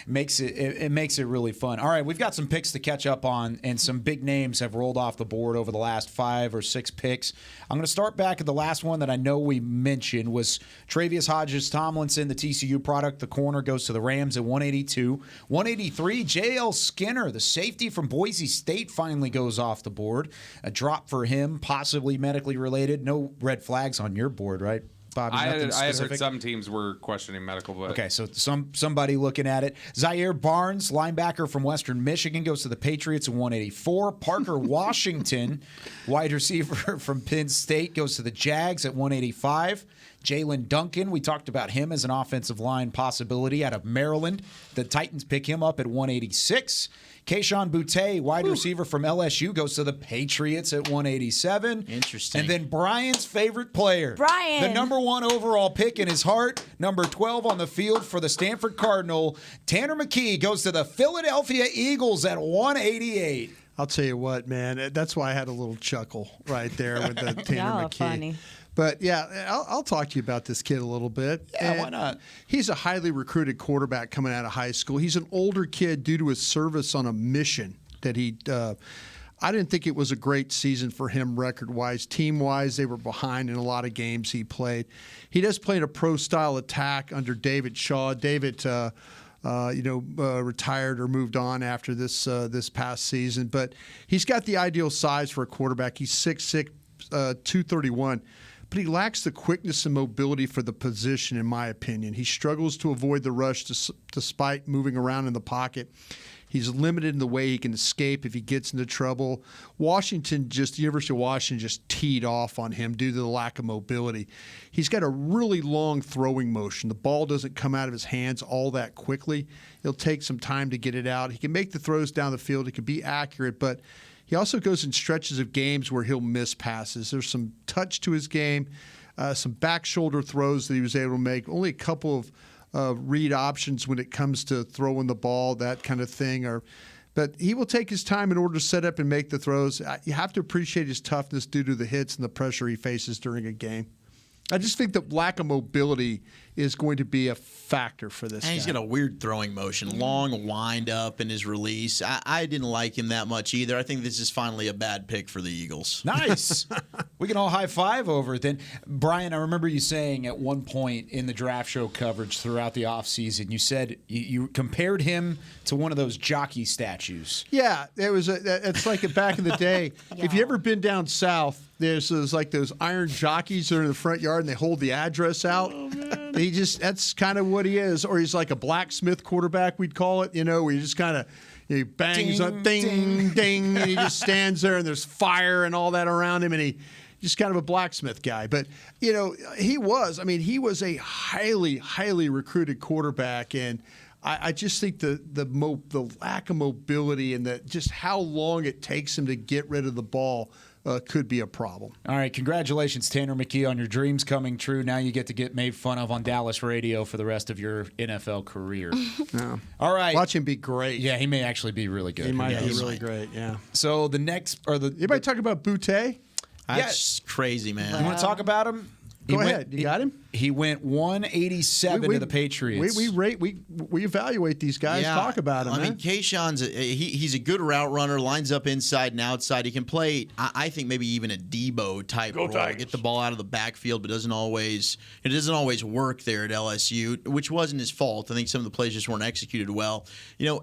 makes it really fun. All right, we've got some picks to catch up on, and some big names have rolled off the board over the last 5 or 6 picks. I'm going to start back at the last one that I know we mentioned was Travius Hodges-Tomlinson, the TCU product. The corner goes to the Rams at 182. 183, J.L. Skinner, the safety from Boise State, finally goes off the board. A drop for him, possibly medically related. No red flags on your board, right? Bobby,
I had heard some teams were questioning medical, but
okay, so somebody looking at it. Zaire Barnes, linebacker from Western Michigan, goes to the Patriots at 184. Parker Washington, wide receiver from Penn State, goes to the Jags at 185. Jalen Duncan, we talked about him as an offensive line possibility out of Maryland. The Titans pick him up at 186. Kayshon Boutte, wide receiver from LSU, goes to the Patriots at 187.
Interesting.
And then Brian's favorite player.
Brian.
The number 1 overall pick in his heart, number 12 on the field for the Stanford Cardinal. Tanner McKee goes to the Philadelphia Eagles at 188.
I'll tell you what, man. That's why I had a little chuckle right there with the Tanner
Y'all
McKee.
funny.
But, yeah, I'll talk to you about this kid a little bit.
Yeah, why not?
He's a highly recruited quarterback coming out of high school. He's an older kid due to his service on a mission that I didn't think it was a great season for him record-wise. Team-wise, they were behind in a lot of games he played. He does play in a pro-style attack under David Shaw. David retired or moved on after this past season. But he's got the ideal size for a quarterback. He's 6'6", 231. But he lacks the quickness and mobility for the position, in my opinion. He struggles to avoid the rush despite moving around in the pocket. He's limited in the way he can escape if he gets into trouble. The University of Washington just teed off on him due to the lack of mobility. He's got a really long throwing motion. The ball doesn't come out of his hands all that quickly. It'll take some time to get it out. He can make the throws down the field. He can be accurate, but he also goes in stretches of games where he'll miss passes. There's some touch to his game, some back shoulder throws that he was able to make. Only a couple of read options when it comes to throwing the ball, that kind of thing. But he will take his time in order to set up and make the throws. You have to appreciate his toughness due to the hits and the pressure he faces during a game. I just think the lack of mobility is going to be a factor for this guy.
He's got a weird throwing motion, long wind up in his release. I didn't like him that much either. I think this is finally a bad pick for the Eagles.
Nice. We can all high five over it then. Brian, I remember you saying at one point in the draft show coverage throughout the offseason, you said you compared him to one of those jockey statues.
Yeah, it's like back in the day. Yeah. If you ever been down south, there's those iron jockeys that are in the front yard and they hold the address out. Oh, that's kind of what he is. Or he's like a blacksmith quarterback, we'd call it, where he just kind of he bangs up, ding, ding, and he just stands there and there's fire and all that around him, and he just kind of a blacksmith guy. But, he was a highly, highly recruited quarterback, and I just think the lack of mobility and just how long it takes him to get rid of the ball could be a problem.
All right, congratulations, Tanner McKee, on your dreams coming true. Now you get to get made fun of on Dallas radio for the rest of your NFL career.
Yeah.
All right.
Watch him be great.
Yeah, he may actually be really good.
He might be really great, yeah.
So the next...
Anybody talk about Boutte?
That's crazy, man.
You want to talk about him?
Go ahead. You got him?
He went 187 to the Patriots.
We evaluate these guys.
Yeah,
talk about him.
I mean, Kayshon's he's a good route runner. Lines up inside and outside. He can play. I think maybe even a Debo type role. Get the ball out of the backfield, but it doesn't always work there at LSU, which wasn't his fault. I think some of the plays just weren't executed well.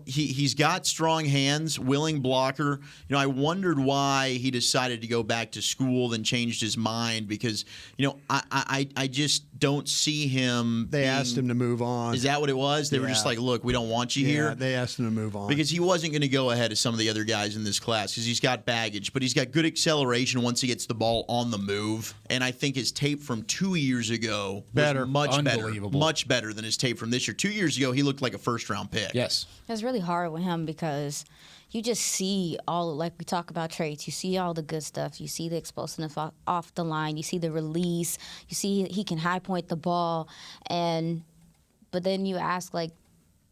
He's got strong hands, willing blocker. I wondered why he decided to go back to school, then changed his mind because I just don't see him.
They asked him to move on.
Is that what it was? They were just like, look, we don't want you here.
Yeah, they asked him to move on.
Because he wasn't going to go ahead of some of the other guys in this class because he's got baggage, but he's got good acceleration once he gets the ball on the move. And I think his tape from 2 years ago was much better than his tape from this year. 2 years ago, he looked like a first-round pick.
Yes.
It's really hard with him because you just see like we talk about traits. You see all the good stuff. You see the explosiveness off the line. You see the release. You see he can high point the ball. But then you ask,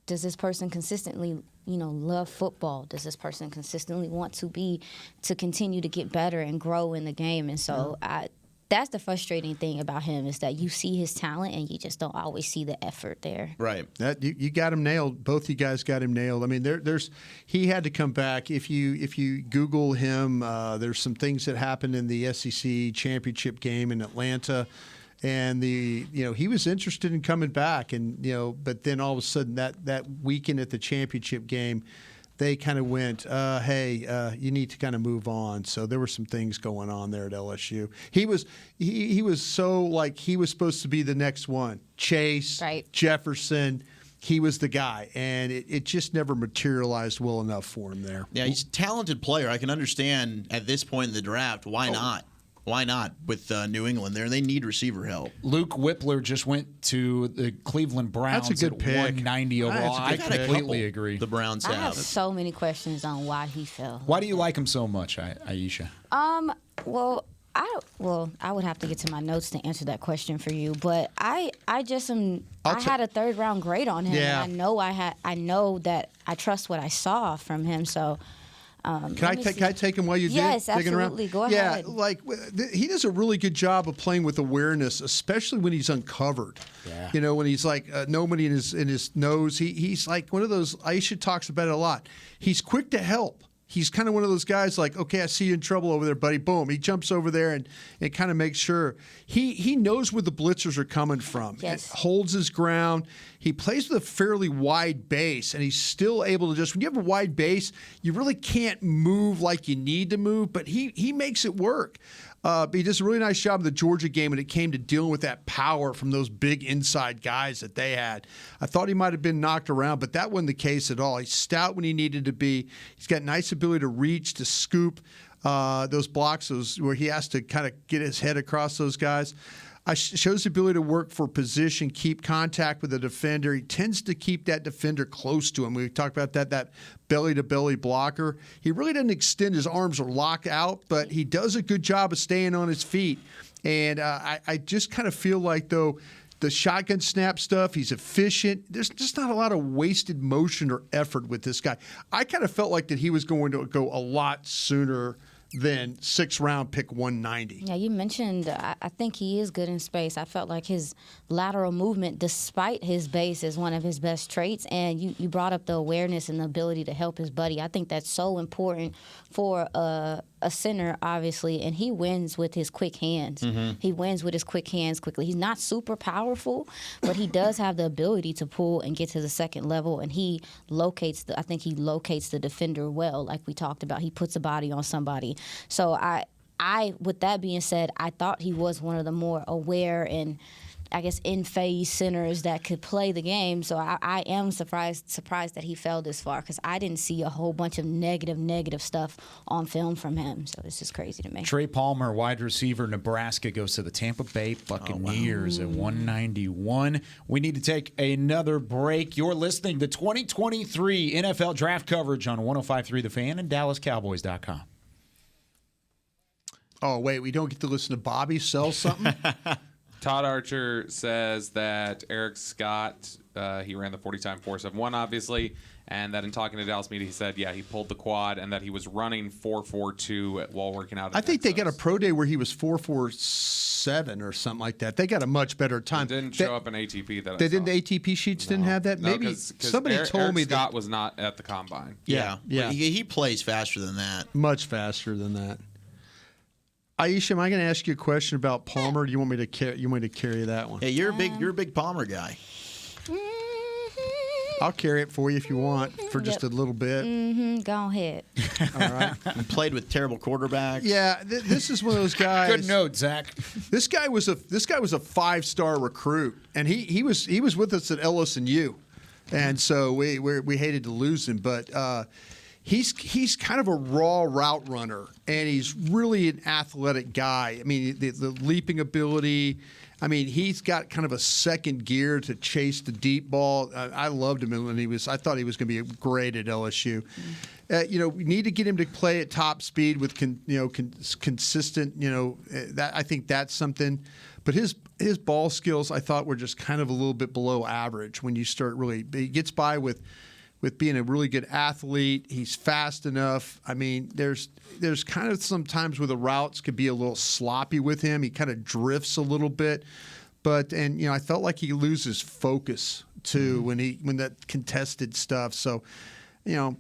does this person consistently, love football? Does this person consistently want to continue to get better and grow in the game? And so that's the frustrating thing about him is that you see his talent and you just don't always see the effort there.
Right.
That you got him nailed. Both you guys got him nailed. I mean, he had to come back. If you Google him, there's some things that happened in the SEC championship game in Atlanta. And he was interested in coming back, and but then all of a sudden that weekend at the championship game, they kind of went, hey, you need to kind of move on. So there were some things going on there at LSU. He was so like he was supposed to be the next one. Chase,
right.
Jefferson. He was the guy, and it just never materialized well enough for him there.
Yeah, he's a talented player. I can understand at this point in the draft why not. Why not with New England there? They need receiver help.
Luke Whippler just went to the Cleveland Browns.
That's a good
at
pick.
190 overall. I completely agree.
The Browns
I have so many questions on why he fell.
Why do you like him so much, Aisha?
Well, I would have to get to my notes to answer that question for you, but I had a 3rd round grade on him,
Yeah.
and I know that I trust what I saw from him, so.
Can I take him while you
Yes,
digging around?
absolutely. Go
yeah,
ahead.
like he does a really good job of playing with awareness, especially when he's uncovered.
Yeah.
When he's like nobody in his nose. He's like one of those. Aisha talks about it a lot. He's quick to help. He's kind of one of those guys like, okay, I see you in trouble over there, buddy. Boom. He jumps over there and kind of makes sure. He knows where the blitzers are coming from.
Yes.
Holds his ground. He plays with a fairly wide base, and he's still able to when you have a wide base, you really can't move like you need to move, but he makes it work. He does a really nice job in the Georgia game when it came to dealing with that power from those big inside guys that they had. I thought he might have been knocked around, but that wasn't the case at all. He's stout when he needed to be. He's got nice ability to reach, to scoop those blocks, where he has to kind of get his head across those guys. Shows the ability to work for position, keep contact with the defender. He tends to keep that defender close to him. We talked about that belly-to-belly blocker. He really doesn't extend his arms or lock out, but he does a good job of staying on his feet. And I just kind of feel like, though, the shotgun snap stuff, he's efficient. There's just not a lot of wasted motion or effort with this guy. I kind of felt like that he was going to go a lot sooner than 6th round pick 190.
Yeah, you mentioned, I think he is good in space. I felt like his lateral movement, despite his base, is one of his best traits. And you brought up the awareness and the ability to help his buddy. I think that's so important for a center, obviously, and he wins with his quick hands.
Mhm.
He wins with his quick hands quickly. He's not super powerful, but he does have the ability to pull and get to the second level, and he locates the defender well, like we talked about. He puts a body on somebody. So I with that being said, I thought he was one of the more aware and, I guess, in-phase centers that could play the game. So I am surprised that he fell this far, because I didn't see a whole bunch of negative stuff on film from him. So this is crazy to me.
Trey Palmer, wide receiver, Nebraska, goes to the Tampa Bay Buccaneers at 191. We need to take another break. You're listening to 2023 NFL Draft coverage on 105.3 The Fan and DallasCowboys.com.
Oh, wait, we don't get to listen to Bobby sell something?
Todd Archer says that Eric Scott, he ran the 40-time 4.71, obviously, and that in talking to Dallas Media, he said, yeah, he pulled the quad and that he was running 4.42 while working out.
I think they got a pro day where he was 4.47 or something like that. They got a much better time.
It didn't show up in ATP.
The ATP sheets didn't have that? Maybe
cause
somebody told
Eric
me
Scott
that.
was not at the combine.
Yeah.
He plays faster than that.
Much faster than that. Aisha, am I going to ask you a question about Palmer? Or do you want me to carry that one?
Yeah, you're a big Palmer guy.
I'll carry it for you if you want for just a little bit.
Go ahead.
All right.
And played with terrible quarterbacks.
Yeah, this is one of those guys.
Good note, Zach.
This guy was a 5-star recruit, and he was with us at LSU, and so we hated to lose him, but. He's kind of a raw route runner, and he's really an athletic guy. I mean, the leaping ability. I mean, he's got kind of a second gear to chase the deep ball. I loved him when I thought he was going to be great at LSU. We need to get him to play at top speed with consistent. I think that's something. But his ball skills, I thought, were just kind of a little bit below average when you start really. He gets by with with being a really good athlete. He's fast enough. I mean, there's kind of sometimes where the routes could be a little sloppy with him. He kind of drifts a little bit. And I felt like he loses focus too when that contested stuff. So,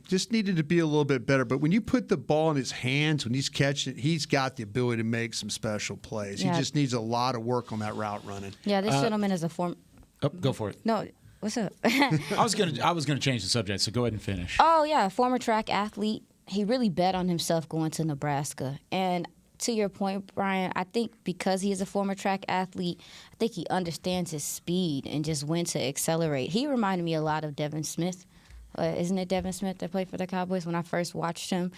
just needed to be a little bit better. But when you put the ball in his hands, when he's catching it, he's got the ability to make some special plays.
Yeah.
He just needs a lot of work on that route running.
Yeah, this gentleman is a former.
Oh, go for it.
No, what's up?
I was gonna change the subject, so go ahead and finish.
Oh yeah, former track athlete. He really bet on himself going to Nebraska. And to your point, Brian, I think because he is a former track athlete, I think he understands his speed and just when to accelerate. He reminded me a lot of Devin Smith. Isn't it Devin Smith that played for the Cowboys when I first watched him?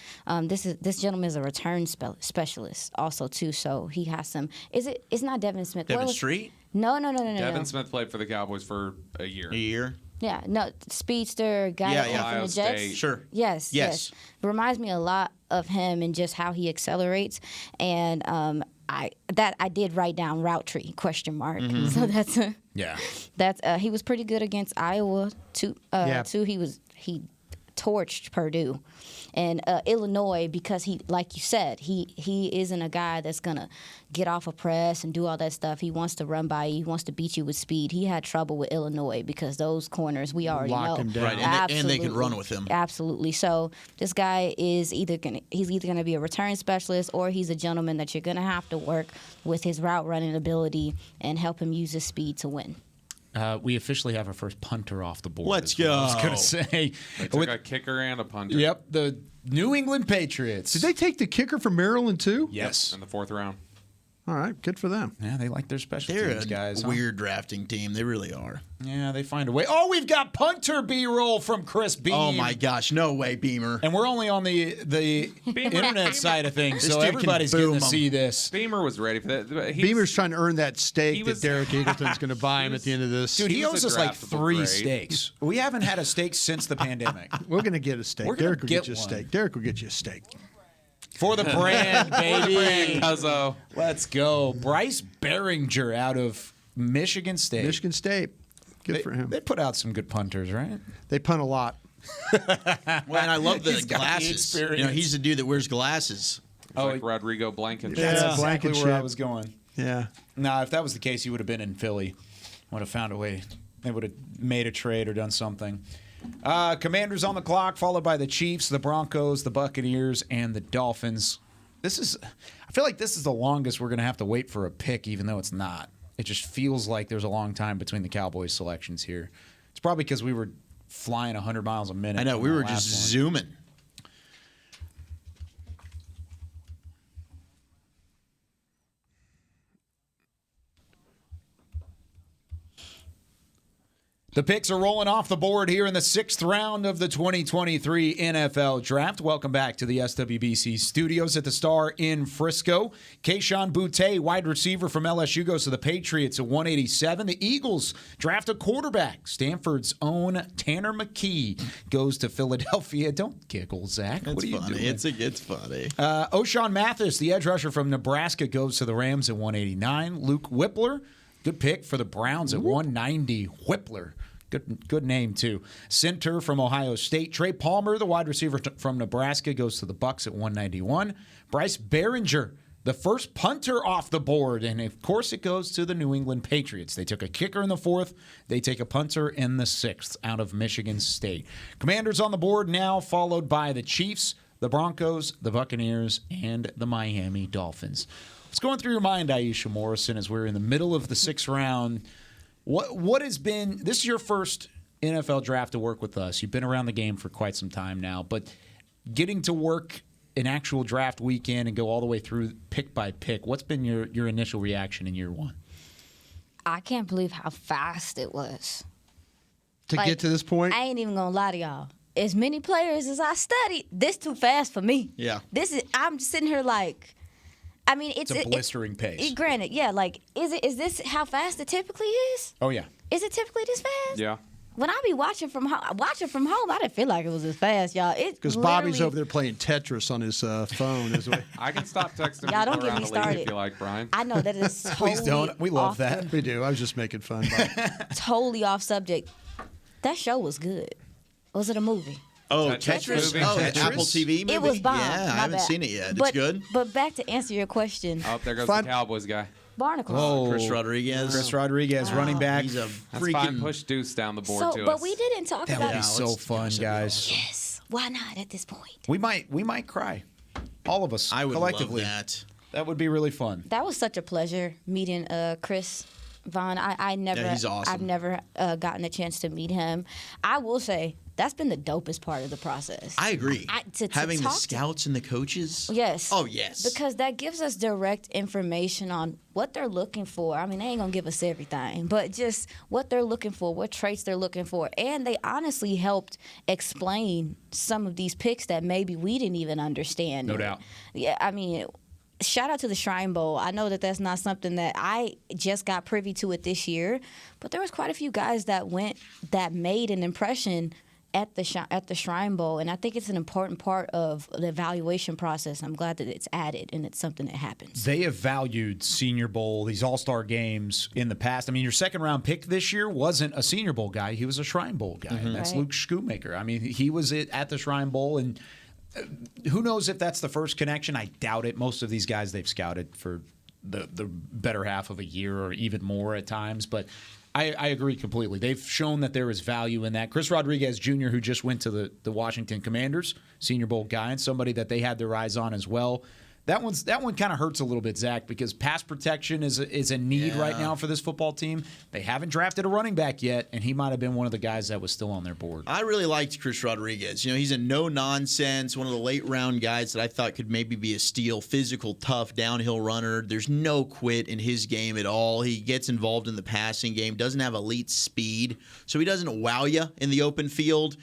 This gentleman is a return specialist also too, so he has some. It's not Devin Smith.
Devin Street?
No.
Devin Smith played for the Cowboys for a year.
A year?
Yeah, no, speedster guy that came from the Jets.
State.
Sure.
Yes. Reminds me a lot of him and just how he accelerates. And I did write down route tree ?
Mm-hmm.
So that's he was pretty good against Iowa too. He torched Purdue. And Illinois, because he, like you said, he isn't a guy that's going to get off a press and do all that stuff. He wants to run by you. He wants to beat you with speed. He had trouble with Illinois because those corners, we already know.
Him down.
Right, and they can run with him.
Absolutely. So this guy is either going to be a return specialist or he's a gentleman that you're going to have to work with his route running ability and help him use his speed to win.
We officially have our first punter off the board.
Let's go.
I was going to say.
They took a kicker and a punter.
Yep, the New England Patriots.
Did they take the kicker from Maryland too?
Yes.
In the 4th round.
All right, good for them.
Yeah, they like their special
They're
teams, guys.
a weird drafting team. They really are.
Yeah, they find a way. Oh, we've got punter B-roll from Chris Beam.
Oh, my gosh. No way, Beamer.
And we're only on the internet side of things, so everybody's getting to see this.
Beamer was ready for that.
Beamer's trying to earn that steak that Derek Eagleton's going to buy him at the end of this.
Dude, he owes us like 3 steaks. We haven't had a steak since the pandemic.
We're going to get a steak.
Derek
will get you a steak. Derek will get you a steak.
For the brand, baby.
Cuzzo.
Let's go. Bryce Behringer out of Michigan State.
Michigan State. Good for him.
They put out some good punters, right?
They punt a lot.
Well, and I love the
He's got the
glasses.
experience.
He's the dude that wears glasses.
Like Rodrigo Blankenship.
That's exactly
Blankenship.
where I was going.
Yeah.
Nah, if that was the case, he would have been in Philly. Would have found a way. They would have made a trade or done something. Commanders on the clock, followed by the Chiefs, the Broncos, the Buccaneers, and the Dolphins. I feel like this is the longest we're going to have to wait for a pick, even though it's not. It just feels like there's a long time between the Cowboys selections here. It's probably because we were flying 100 miles a minute.
I know, we were just zooming.
The picks are rolling off the board here in the 6th round of the 2023 NFL Draft. Welcome back to the SWBC studios at the Star in Frisco. Kayshon Boutte, wide receiver from LSU, goes to the Patriots at 187. The Eagles draft a quarterback. Stanford's own Tanner McKee goes to Philadelphia. Don't giggle, Zach. What are you doing?
It's funny.
O'Shawn Mathis, the edge rusher from Nebraska, goes to the Rams at 189. Luke Whippler, good pick for the Browns at 190. Whippler. Good name, too. Center from Ohio State. Trey Palmer, the wide receiver from Nebraska, goes to the Bucs at 191. Bryce Behringer, the first punter off the board. And, of course, it goes to the New England Patriots. They took a kicker in the 4th. They take a punter in the 6th out of Michigan State. Commanders on the board now, followed by the Chiefs, the Broncos, the Buccaneers, and the Miami Dolphins. What's going through your mind, Aisha Morrison, as we're in the middle of the 6th round? What has been – this is your first NFL draft to work with us. You've been around the game for quite some time now, but getting to work an actual draft weekend and go all the way through pick by pick, what's been your initial reaction in year one?
I can't believe how fast it was.
To get to this point?
I ain't even going to lie to y'all. As many players as I studied, this too fast for me.
Yeah.
I'm sitting here like – I mean, it's
a blistering pace.
Granted, yeah. Like, is this how fast it typically is?
Oh yeah.
Is it typically this fast?
Yeah.
When I be watching from home, I didn't feel like it was as fast, y'all.
Because Bobby's over there playing Tetris on his phone.
I can stop texting
y'all
people
don't get
around
me
the league
started.
if you like, Brian.
I know that is totally
Please don't. We love that.
We do. I was just making fun.
Totally off subject. That show was good. Was it a movie?
Oh,
Tetris?
Tetris? Oh,
Tetris?
Apple TV movie?
It was bomb.
Yeah, I haven't seen it yet.
But,
It's good?
But back to answer your question.
Oh, there goes the Cowboys guy.
Barnacles.
Whoa.
Chris Rodriguez.
Chris Rodriguez, running back.
He's a
That's fine.
freaking...
Push Deuce down the board
So,
to
but
us.
we didn't talk
That
about
would be so
let's-
fun, guys.
Yes. Why not at this point?
We might cry. All of us.
I would
collectively.
love that.
That would be really fun.
That was such a pleasure meeting Chris Vaughn. I never,
Yeah, he's awesome.
I've never gotten a chance to meet him. I will say that's been the dopest part of the process.
I agree.
To
Having the
talk to-
scouts and the coaches.
Yes.
Oh, yes.
Because that gives us direct information on what they're looking for. I mean, they ain't going to give us everything, but just what they're looking for, what traits they're looking for. And they honestly helped explain some of these picks that maybe we didn't even understand.
No doubt.
Yeah, I mean, shout out to the Shrine Bowl. I know that that's not something that I just got privy to it this year, but there was quite a few guys that made an impression at the Shrine Bowl, and I think it's an important part of the evaluation process. I'm glad that it's added and it's something that happens.
They have valued Senior Bowl, these All-Star games in the past. I mean, your second-round pick this year wasn't a Senior Bowl guy. He was a Shrine Bowl guy, and that's
Right.
Luke Schoonmaker. I mean, he was at the Shrine Bowl, and who knows if that's the first connection? I doubt it. Most of these guys they've scouted for the better half of a year or even more at times, but I agree completely. They've shown that there is value in that. Chris Rodriguez Jr., who just went to the Washington Commanders, Senior Bowl guy, and somebody that they had their eyes on as well. That one kind of hurts a little bit, Zach, because pass protection is a need right now for this football team. They haven't drafted a running back yet, and he might have been one of the guys that was still on their board.
I really liked Chris Rodriguez. You know, he's a no-nonsense, one of the late-round guys that I thought could maybe be a steal, physical, tough, downhill runner. There's no quit in his game at all. He gets involved in the passing game, doesn't have elite speed, so he doesn't wow you in the open field,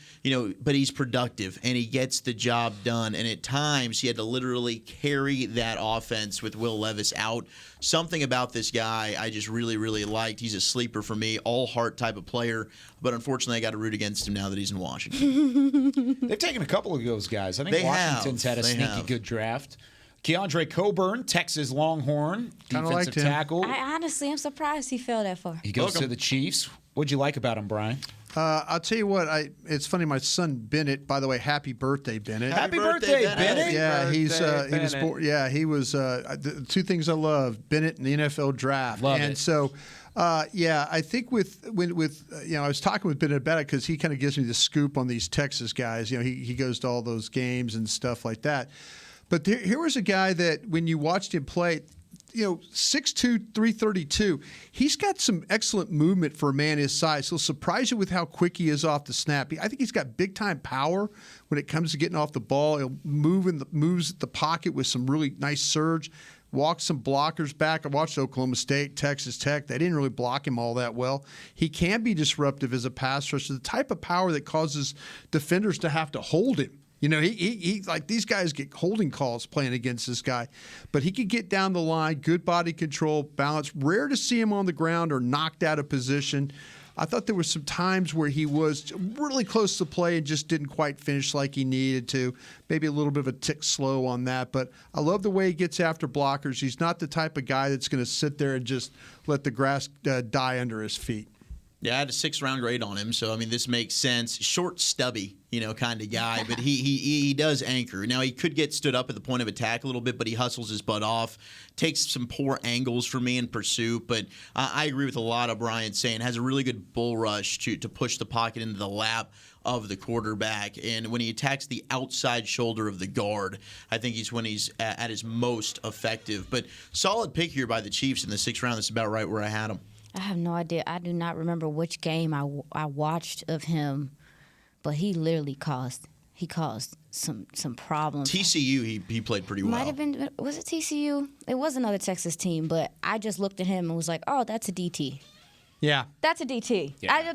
but he's productive, and he gets the job done. And at times, he had to literally carry that offense with Will Levis out. Something about this guy I just really, really liked. He's a sleeper for me, all-heart type of player, but unfortunately I got to root against him now that he's in Washington.
They've taken a couple of those guys. I think
They
Washington's
have.
had a
They
sneaky
have.
good draft. Keandre Coburn, Texas Longhorn,
Kinda
defensive
liked him.
tackle.
I honestly am surprised he fell that far.
He goes to the Chiefs. What'd you like about him, Brian?
I'll tell you what. It's funny. My son Bennett. By the way, happy birthday, Bennett.
Happy birthday, Bennett.
Yeah, he was
Bennett.
born. Yeah, he was. The two things I love: Bennett and the NFL draft.
Love
and
it.
so, I think with I was talking with Bennett about it because he kind of gives me the scoop on these Texas guys. He goes to all those games and stuff like that. But here was a guy that when you watched him play. 6'2", 332. He's got some excellent movement for a man his size. He'll surprise you with how quick he is off the snap. I think he's got big-time power when it comes to getting off the ball. He'll moves the pocket with some really nice surge, walks some blockers back. I watched Oklahoma State, Texas Tech. They didn't really block him all that well. He can be disruptive as a pass rusher, the type of power that causes defenders to have to hold him. He like these guys get holding calls playing against this guy, but he could get down the line, good body control, balance. Rare to see him on the ground or knocked out of position. I thought there were some times where he was really close to play and just didn't quite finish like he needed to. Maybe a little bit of a tick slow on that, but I love the way he gets after blockers. He's not the type of guy that's going to sit there and just let the grass die under his feet.
Yeah, I had a 6th-round grade on him, so, this makes sense. Short, stubby, kind of guy, but he does anchor. Now, he could get stood up at the point of attack a little bit, but he hustles his butt off, takes some poor angles for me in pursuit, but I agree with a lot of Brian saying, has a really good bull rush to push the pocket into the lap of the quarterback, and when he attacks the outside shoulder of the guard, I think when he's at his most effective. But solid pick here by the Chiefs in the 6th round. That's about right where I had him.
I have no idea. I do not remember which game I watched of him, but he literally caused some problems.
TCU, he played pretty well.
Might have been. Was it TCU? It was another Texas team, but I just looked at him and was like, "Oh, that's a DT."
Yeah,
that's a DT.
Yeah.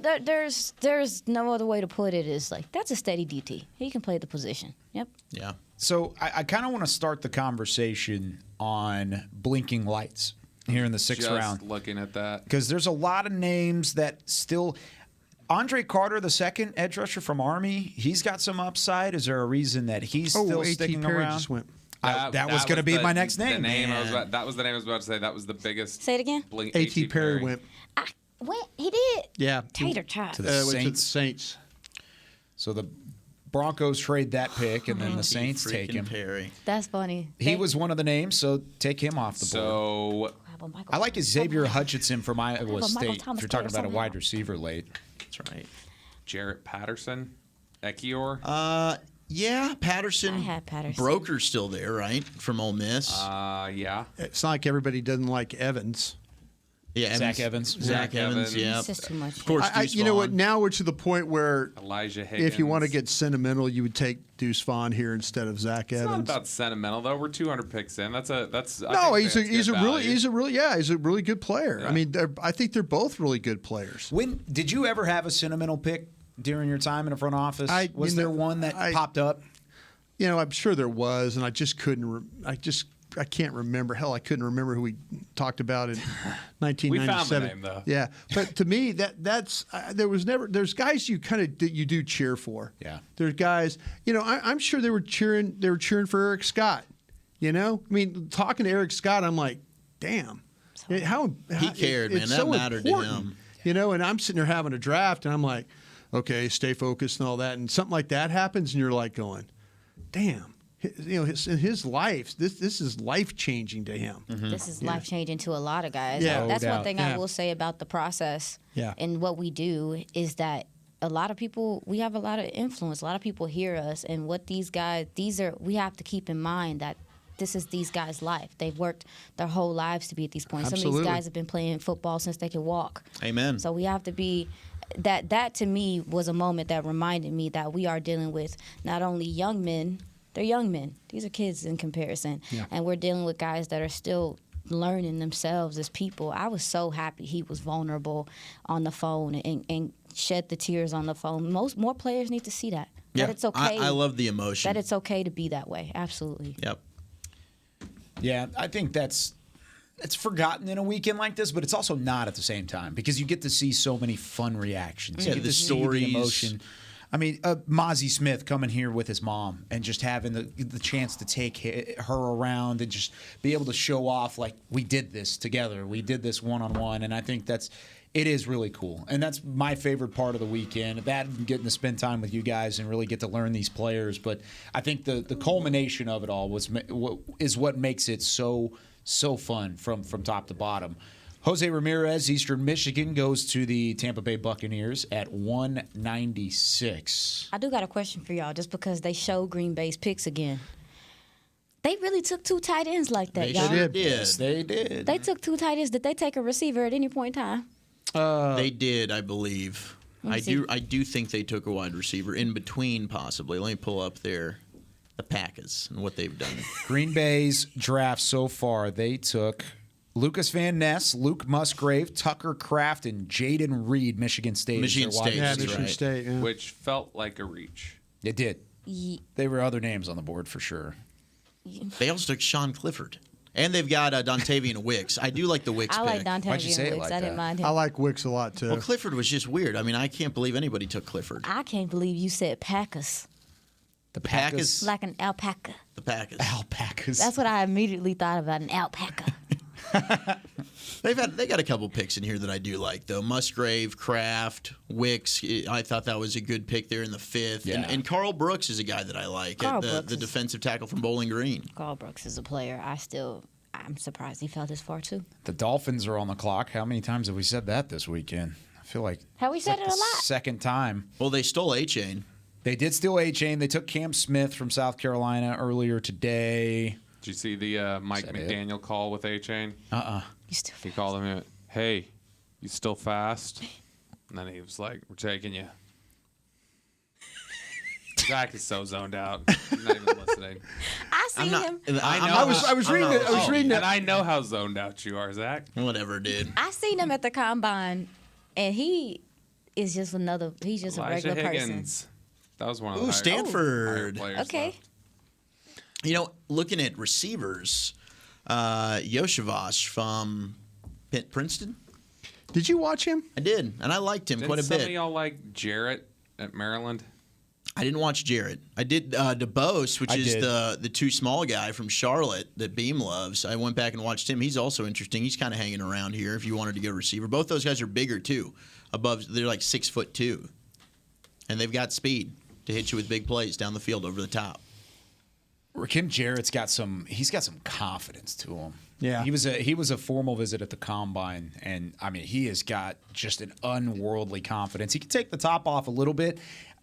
There's no other way to put it. Is like that's a steady DT. He can play the position. Yep.
Yeah.
So I kind of want to start the conversation on blinking lights here in the 6th round.
Just looking at that.
Because there's a lot of names that still... Andre Carter, the second edge rusher from Army, he's got some upside. Is there a reason that he's still sticking
Perry
around?
Just went.
That was going to be my next name.
That was the name I was about to say. That was the biggest.
Say it again.
A.T. Perry went.
He did.
Yeah.
Tater tot.
To the Saints.
Saints.
So the Broncos trade that pick, and then the Saints take him.
Perry.
That's funny.
He was one of the names, so take him off the board. I like Xavier Hutchinson from Iowa State. If you're talking about a wide receiver late.
That's right.
Jarrett Patterson, Ekior.
Yeah, Patterson.
I had Patterson.
Broker's still there, right? From Ole Miss.
Yeah.
It's not like everybody doesn't like Evans.
Yeah,
Zach Evans.
Zach Evans, yeah.
It's just too much.
Of course, Deuce
you know what?
Vaughn.
Now we're to the point where
Elijah Higgins.
if you want to get sentimental, you would take Deuce Vaughn here instead of Zach
It's not
Evans.
about sentimental though. We're 200 picks in. That's.
No, he's a really good player.
Yeah.
I mean, I think they're both really good players.
When did you ever have a sentimental pick during your time in the front office? Was there one that popped up?
You know, I'm sure there was, and I just couldn't. I can't remember. Hell, I couldn't remember who we talked about in 1997.
We found the name though.
Yeah, but to me, that's there was never. There's guys you you do cheer for.
Yeah.
There's guys. You know, I'm sure they were cheering. They were cheering for Eric Scott. You know, I mean, talking to Eric Scott, I'm like, damn, how
he cared, man.
It's
That
so
mattered
important,
to him.
You know, and I'm sitting there having a draft, and I'm like, okay, stay focused and all that, and something like that happens, and you're like going, damn. You know, in his life, this is life changing to him.
Mm-hmm.
This is life changing to a lot of guys.
Yeah,
That's
no
one
doubt.
thing I will say about the process and what we do is that a lot of people, we have a lot of influence. A lot of people hear us, and what these guys, we have to keep in mind that this is these guys' life. They've worked their whole lives to be at these points. Some of these guys have been playing football since they could walk.
Amen.
So we have to be. That to me was a moment that reminded me that we are dealing with not only young men. They're young men. These are kids in comparison.
Yeah.
And we're dealing with guys that are still learning themselves as people. I was so happy he was vulnerable on the phone and shed the tears on the phone. More players need to see that.
Yeah,
that it's okay.
I love the emotion.
That it's okay to be that way. Absolutely.
Yep.
Yeah, I think it's forgotten in a weekend like this, but it's also not at the same time because you get to see so many fun reactions.
Yeah,
You get
the
to see
stories.
the emotion. I mean, Mozzie Smith coming here with his mom and just having the chance to take her around and just be able to show off like we did this together. We did this one-on-one, and I think it is really cool. And that's my favorite part of the weekend, that and getting to spend time with you guys and really get to learn these players. But I think the culmination of it all is what makes it so fun from top to bottom. Jose Ramirez, Eastern Michigan, goes to the Tampa Bay Buccaneers at 196.
I do got a question for y'all just because they show Green Bay's picks again. They really took two tight ends like that, y'all.
They did.
Yes, they did.
They took two tight ends. Did they take a receiver at any point in time?
They did, I believe. I do think they took a wide receiver in between, possibly. Let me pull up the Packers and what they've done.
Green Bay's draft so far, they took Lucas Van Ness, Luke Musgrave, Tucker Kraft, and Jaden Reed, Michigan State.
Michigan State,
Yeah,
that's
Michigan
right.
State. Yeah.
Which felt like a reach.
It did. There were other names on the board for sure.
They also took Sean Clifford. And they've got Dontavian Wicks. I do like the Wicks
I
pick.
like Dontavian Wicks. I didn't mind him.
I like Wicks a lot too.
Well, Clifford was just weird. I mean, I can't believe anybody took Clifford.
I can't believe you said Packers.
The
Packers?
Like an alpaca.
The Packers.
Alpacas.
That's what I immediately thought about, an alpaca.
They got a couple picks in here that I do like though. Musgrave, Kraft, Wicks. I thought that was a good pick there in the fifth.
Yeah.
And Carl Brooks is a guy that I like. The defensive tackle from Bowling Green.
Carl Brooks is a player. I'm surprised he fell this far too.
The Dolphins are on the clock. How many times have we said that this weekend? I feel like
Have we said it a lot?
Second time.
Well, they stole A-Chain.
They did steal A-Chain. They took Cam Smith from South Carolina earlier today.
Did you see the Mike McDaniel call with A-Chain?
He
called him, hey, you still fast? And then he was like, we're taking you. Zach is so zoned out. He's not even listening.
I see him.
I know.
I was reading it. I was reading it.
And I know how zoned out you are, Zach.
Whatever, dude.
I seen him at the combine, and he is just he's just
Elijah
a regular
Higgins.
person.
That was one of the
Ooh,
higher
Stanford.
players.
Okay.
You know, looking at receivers, Yoshivas from Princeton.
Did you watch him?
I did, and I liked him quite a
Some
bit.
of y'all like Jarrett at Maryland?
I didn't watch Jarrett. I did DeBose, which is
did.
the too small guy from Charlotte that Beam loves. I went back and watched him. He's also interesting. He's kind of hanging around here if you wanted to go receiver. Both those guys are bigger too. They're like 6'2", and they've got speed. to hit you with big plays down the field over the top.
Rakim Jarrett's got some confidence to him.
Yeah.
He was a formal visit at the Combine, and I mean he has got just an unworldly confidence. He can take the top off a little bit.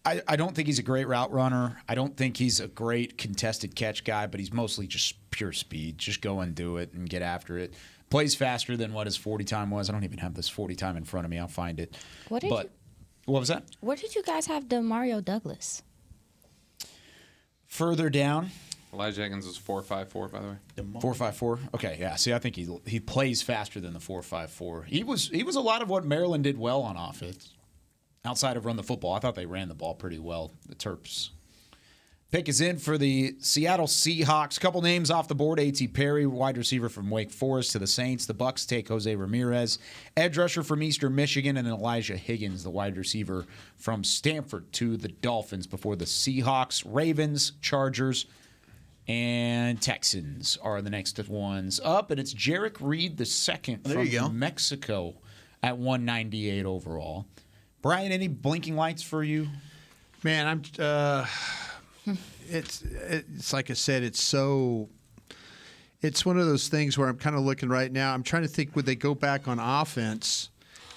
I don't think he's a great route runner. I don't think he's a great contested catch guy, but he's mostly just pure speed. Just go and do it and get after it. Plays faster than what his 40 time was. I don't even have this 40 time in front of me. I'll find it.
What
was that?
Where did you guys have Demario Douglas?
Further down.
Elijah Higgins was 4.54, by the way.
4.54. Okay, yeah. See, I think he plays faster than the 4.54. He was a lot of what Maryland did well on offense. Outside of run the football, I thought they ran the ball pretty well. The Terps. Pick is in for the Seattle Seahawks. Couple names off the board. A.T. Perry, wide receiver from Wake Forest to the Saints. The Bucs take Jose Ramirez, edge rusher from Eastern Michigan, and Elijah Higgins, the wide receiver from Stanford, to the Dolphins before the Seahawks, Ravens, Chargers, and Texans are the next ones up. And it's Jarek Reed II from Mexico at 198 overall. Brian, any blinking lights for you?
Man, it's like I said, it's one of those things where I'm kind of looking right now. I'm trying to think, would they go back on offense?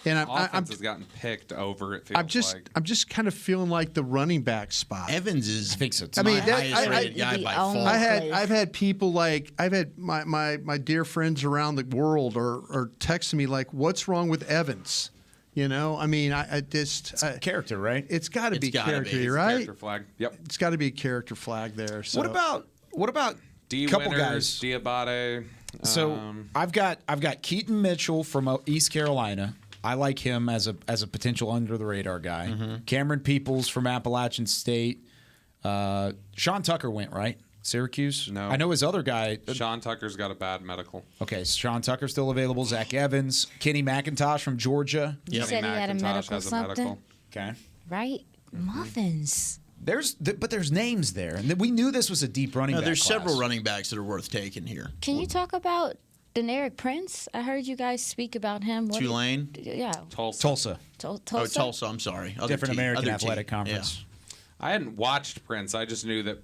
And
offense has gotten picked over. It feels
I'm just kind of feeling like the running back spot.
Evans is.
I think so too.
I mean,
highest rated guy by far.
I've had people I've had my dear friends around the world are texting me like, "What's wrong with Evans?" You know, I mean, it's
character, right?
It's got to be character, right?
Character flag. Yep.
It's got to be a character flag there. So.
What about
D.
couple
Winters,
guys?
Diabate.
So I've got Keaton Mitchell from East Carolina. I like him as a potential under the radar guy.
Mm-hmm.
Cameron Peoples from Appalachian State. Sean Tucker went right. Syracuse?
No.
I know his other guy.
Sean Tucker's got a bad medical.
Okay, Sean Tucker's still available. Zach Evans. Kenny McIntosh from Georgia.
You said he had a medical something.
Okay.
Right? Muffins.
But there's names there. And we knew this was a deep running back
There's
class.
several running backs that are worth taking here.
Can you talk about Deneric Prince? I heard you guys speak about him.
Tulane?
Yeah.
Tulsa.
Tulsa, I'm sorry.
Different American Athletic Conference.
Yeah.
I hadn't watched Prince. I just knew that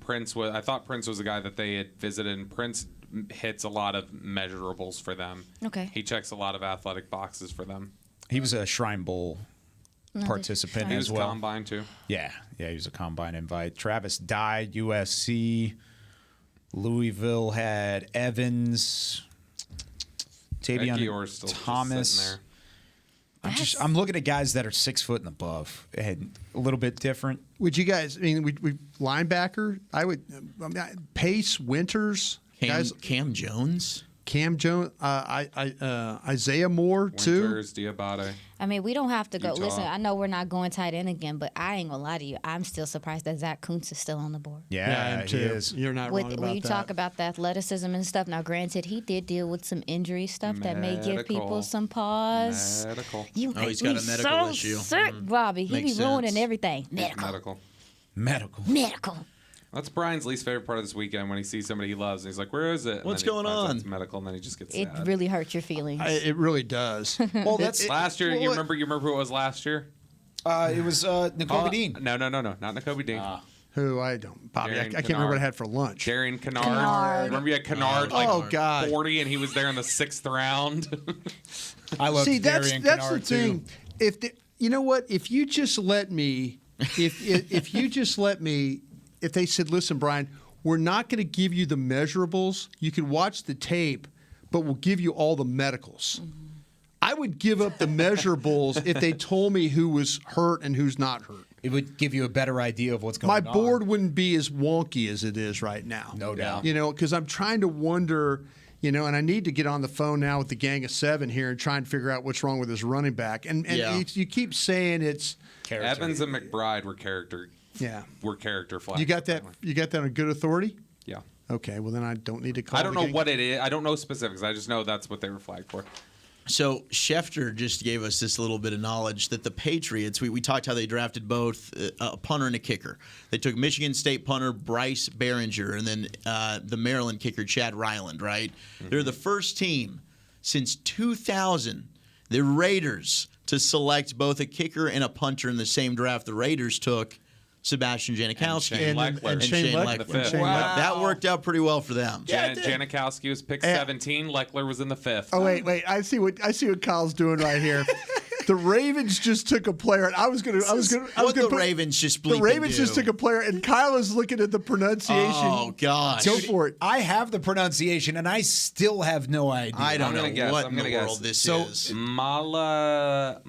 I thought Prince was a guy that they had visited, and Prince hits a lot of measurables for them.
Okay.
He checks a lot of athletic boxes for them.
He was a Shrine Bowl participant
he
as
was
well.
Combine too.
Yeah, he was a Combine invite. Travis died, USC. Louisville had Evans. Tavion Thomas. I'm looking at guys that are 6 foot and above, and a little bit different.
Would you guys? I mean, we linebacker. I would Pace Winters.
Cam Jones.
Isaiah Moore too.
Winters, Diabate.
I mean, we don't have to go.
Utah.
Listen, I know we're not going tight end again, but I ain't gonna lie to you. I'm still surprised that Zach Kuntz is still on the board.
Yeah, I am too.
He is.
You're not wrong about that.
When you talk about the athleticism and stuff, now granted, he did deal with some injury stuff that may give people some pause.
Medical.
You make
he's got
me
a medical
so
issue.
sick, Bobby. He
Makes
be ruining
sense.
everything.
Medical. That's Brian's least favorite part of this weekend, when he sees somebody he loves and he's like, "Where is it?" And
What's
then he
going
finds out
on?
It's medical, and then he just gets
It
sad.
really hurts your feelings.
It really does.
Well, that's
last year. You remember who it was last year?
It was N'Kobe Dean.
No, not N'Kobe Dean.
Who I don't, Bobby. I
Darren
can't remember what I
Kennard.
had for lunch.
Darren Kennard. Remember you had Kennard
God.
40, and he was there in the 6th round.
I love
that's
Darren
the
Kennard
thing.
too.
You know what? If you just let me, if they said, "Listen, Brian, we're not going to give you the measurables. You can watch the tape, but we'll give you all the medicals." I would give up the measurables if they told me who was hurt and who's not hurt.
It would give you a better idea of what's going
My
on.
board wouldn't be as wonky as it is right now.
No doubt.
You know, because I'm trying to wonder, and I need to get on the phone now with the Gang of Seven here and try and figure out what's wrong with this running back. And you keep saying it's
character.
Evans and McBride were character.
Yeah.
Were character flags.
You got that? You got that on good authority?
Yeah.
Okay. Well, then I don't need to call.
I don't know what it is. I don't know specifics. I just know that's what they were flagged for.
So Schefter just gave us this little bit of knowledge that the Patriots, we talked how they drafted both a punter and a kicker. They took Michigan State punter Bryce Behringer and then the Maryland kicker Chad Ryland, right? Mm-hmm. They're the first team since 2000, the Raiders, to select both a kicker and a punter in the same draft the Raiders took Sebastian Janikowski.
And Shane Leckler.
Wow. That worked out pretty well for them.
Janikowski was picked 17. Leckler was in the 5th.
Oh wait! I see what Kyle's doing right here. The Ravens just took a player, and I was gonna.
The Ravens just
took a player, and Kyle is looking at the pronunciation.
Oh gosh,
go for it.
I have the pronunciation, and I still have no idea.
I don't know what in the world this is.
Malay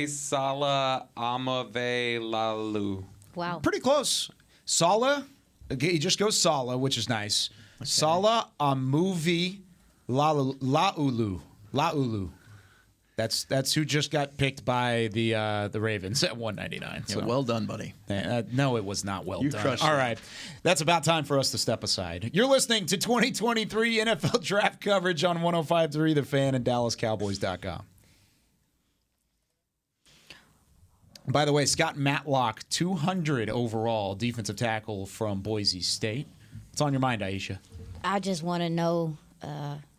Sala Amave Lalu.
Wow,
pretty close. Sala, okay, he just goes Sala, which is nice. Okay. Sala Amuvi Laulu. That's who just got picked by the Ravens at 199.
So. Yeah, well done, buddy.
No, it was not well
you
done.
Crushed
All
it.
right, that's about time for us to step aside. You're listening to 2023 NFL Draft coverage on 105.3 The Fan and DallasCowboys.com. By the way, Scott Matlock, 200 overall defensive tackle from Boise State. What's on your mind, Aisha?
I just want to know,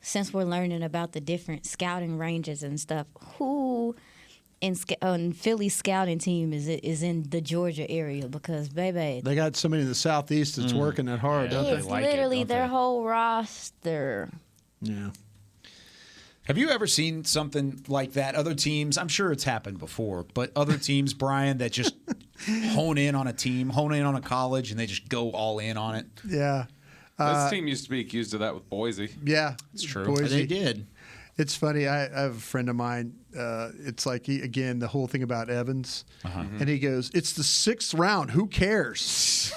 since we're learning about the different scouting ranges and stuff, who in Philly's scouting team is in the Georgia area? Because, baby,
they got somebody in the Southeast that's working that hard, don't they?
It's literally their whole roster.
Yeah.
Have you ever seen something like that? Other teams, I'm sure it's happened before, but other teams, Brian, that just hone in on a team, hone in on a college, and they just go all in on it?
Yeah.
This team used to be accused of that with Boise.
Yeah.
It's true.
Boise.
They did.
It's funny. I have a friend of mine. It's like, again, the whole thing about Evans. And he goes, it's the 6th round. Who cares?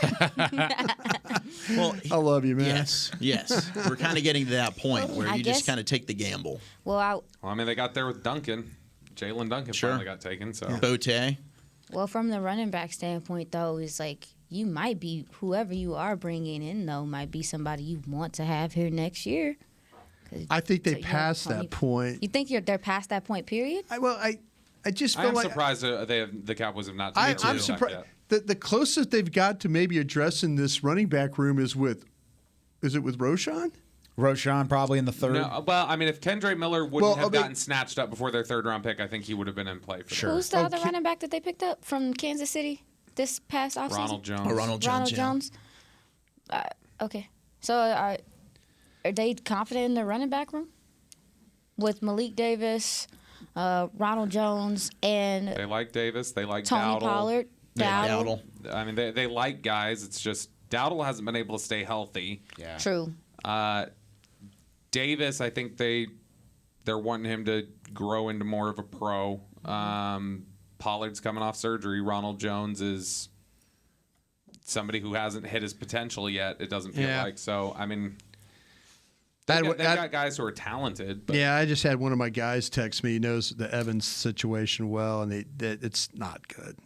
Well,
I love you, man.
Yes. We're kind of getting to that point where you just kind of take the gamble.
Well,
I mean, they got there with Duncan. Jalen Duncan finally got taken. So
Bote.
Well, from the running back standpoint, though, it's like you might be, whoever you are bringing in, though, might be somebody you want to have here next year.
I think they passed that point.
You think they're past that point, period?
I just feel
I'm
like
surprised the Cowboys have not taken
I'm surprised. The closest they've got to maybe addressing this running back room is it with Roshan?
Roshan probably in the 3rd.
No, well, I mean, if Kendre Miller wouldn't have gotten snatched up before their 3rd-round pick, I think he would have been in play for sure.
Who's the other running back that they picked up from Kansas City this past offseason?
Ronald Jones.
Ronald Jones.
Okay. So are they confident in their running back room? With Malik Davis, Ronald Jones, and
they like Davis. They like
Tony
Dowdle.
Pollard. Dowdle.
I mean, they like guys. It's just Dowdle hasn't been able to stay healthy.
Yeah.
True.
Davis, I think they're wanting him to grow into more of a pro. Pollard's coming off surgery. Ronald Jones is somebody who hasn't hit his potential yet. It doesn't feel like so. I mean. They've got guys who are talented. But.
Yeah, I just had one of my guys text me. He knows the Evans situation well, and it's not good.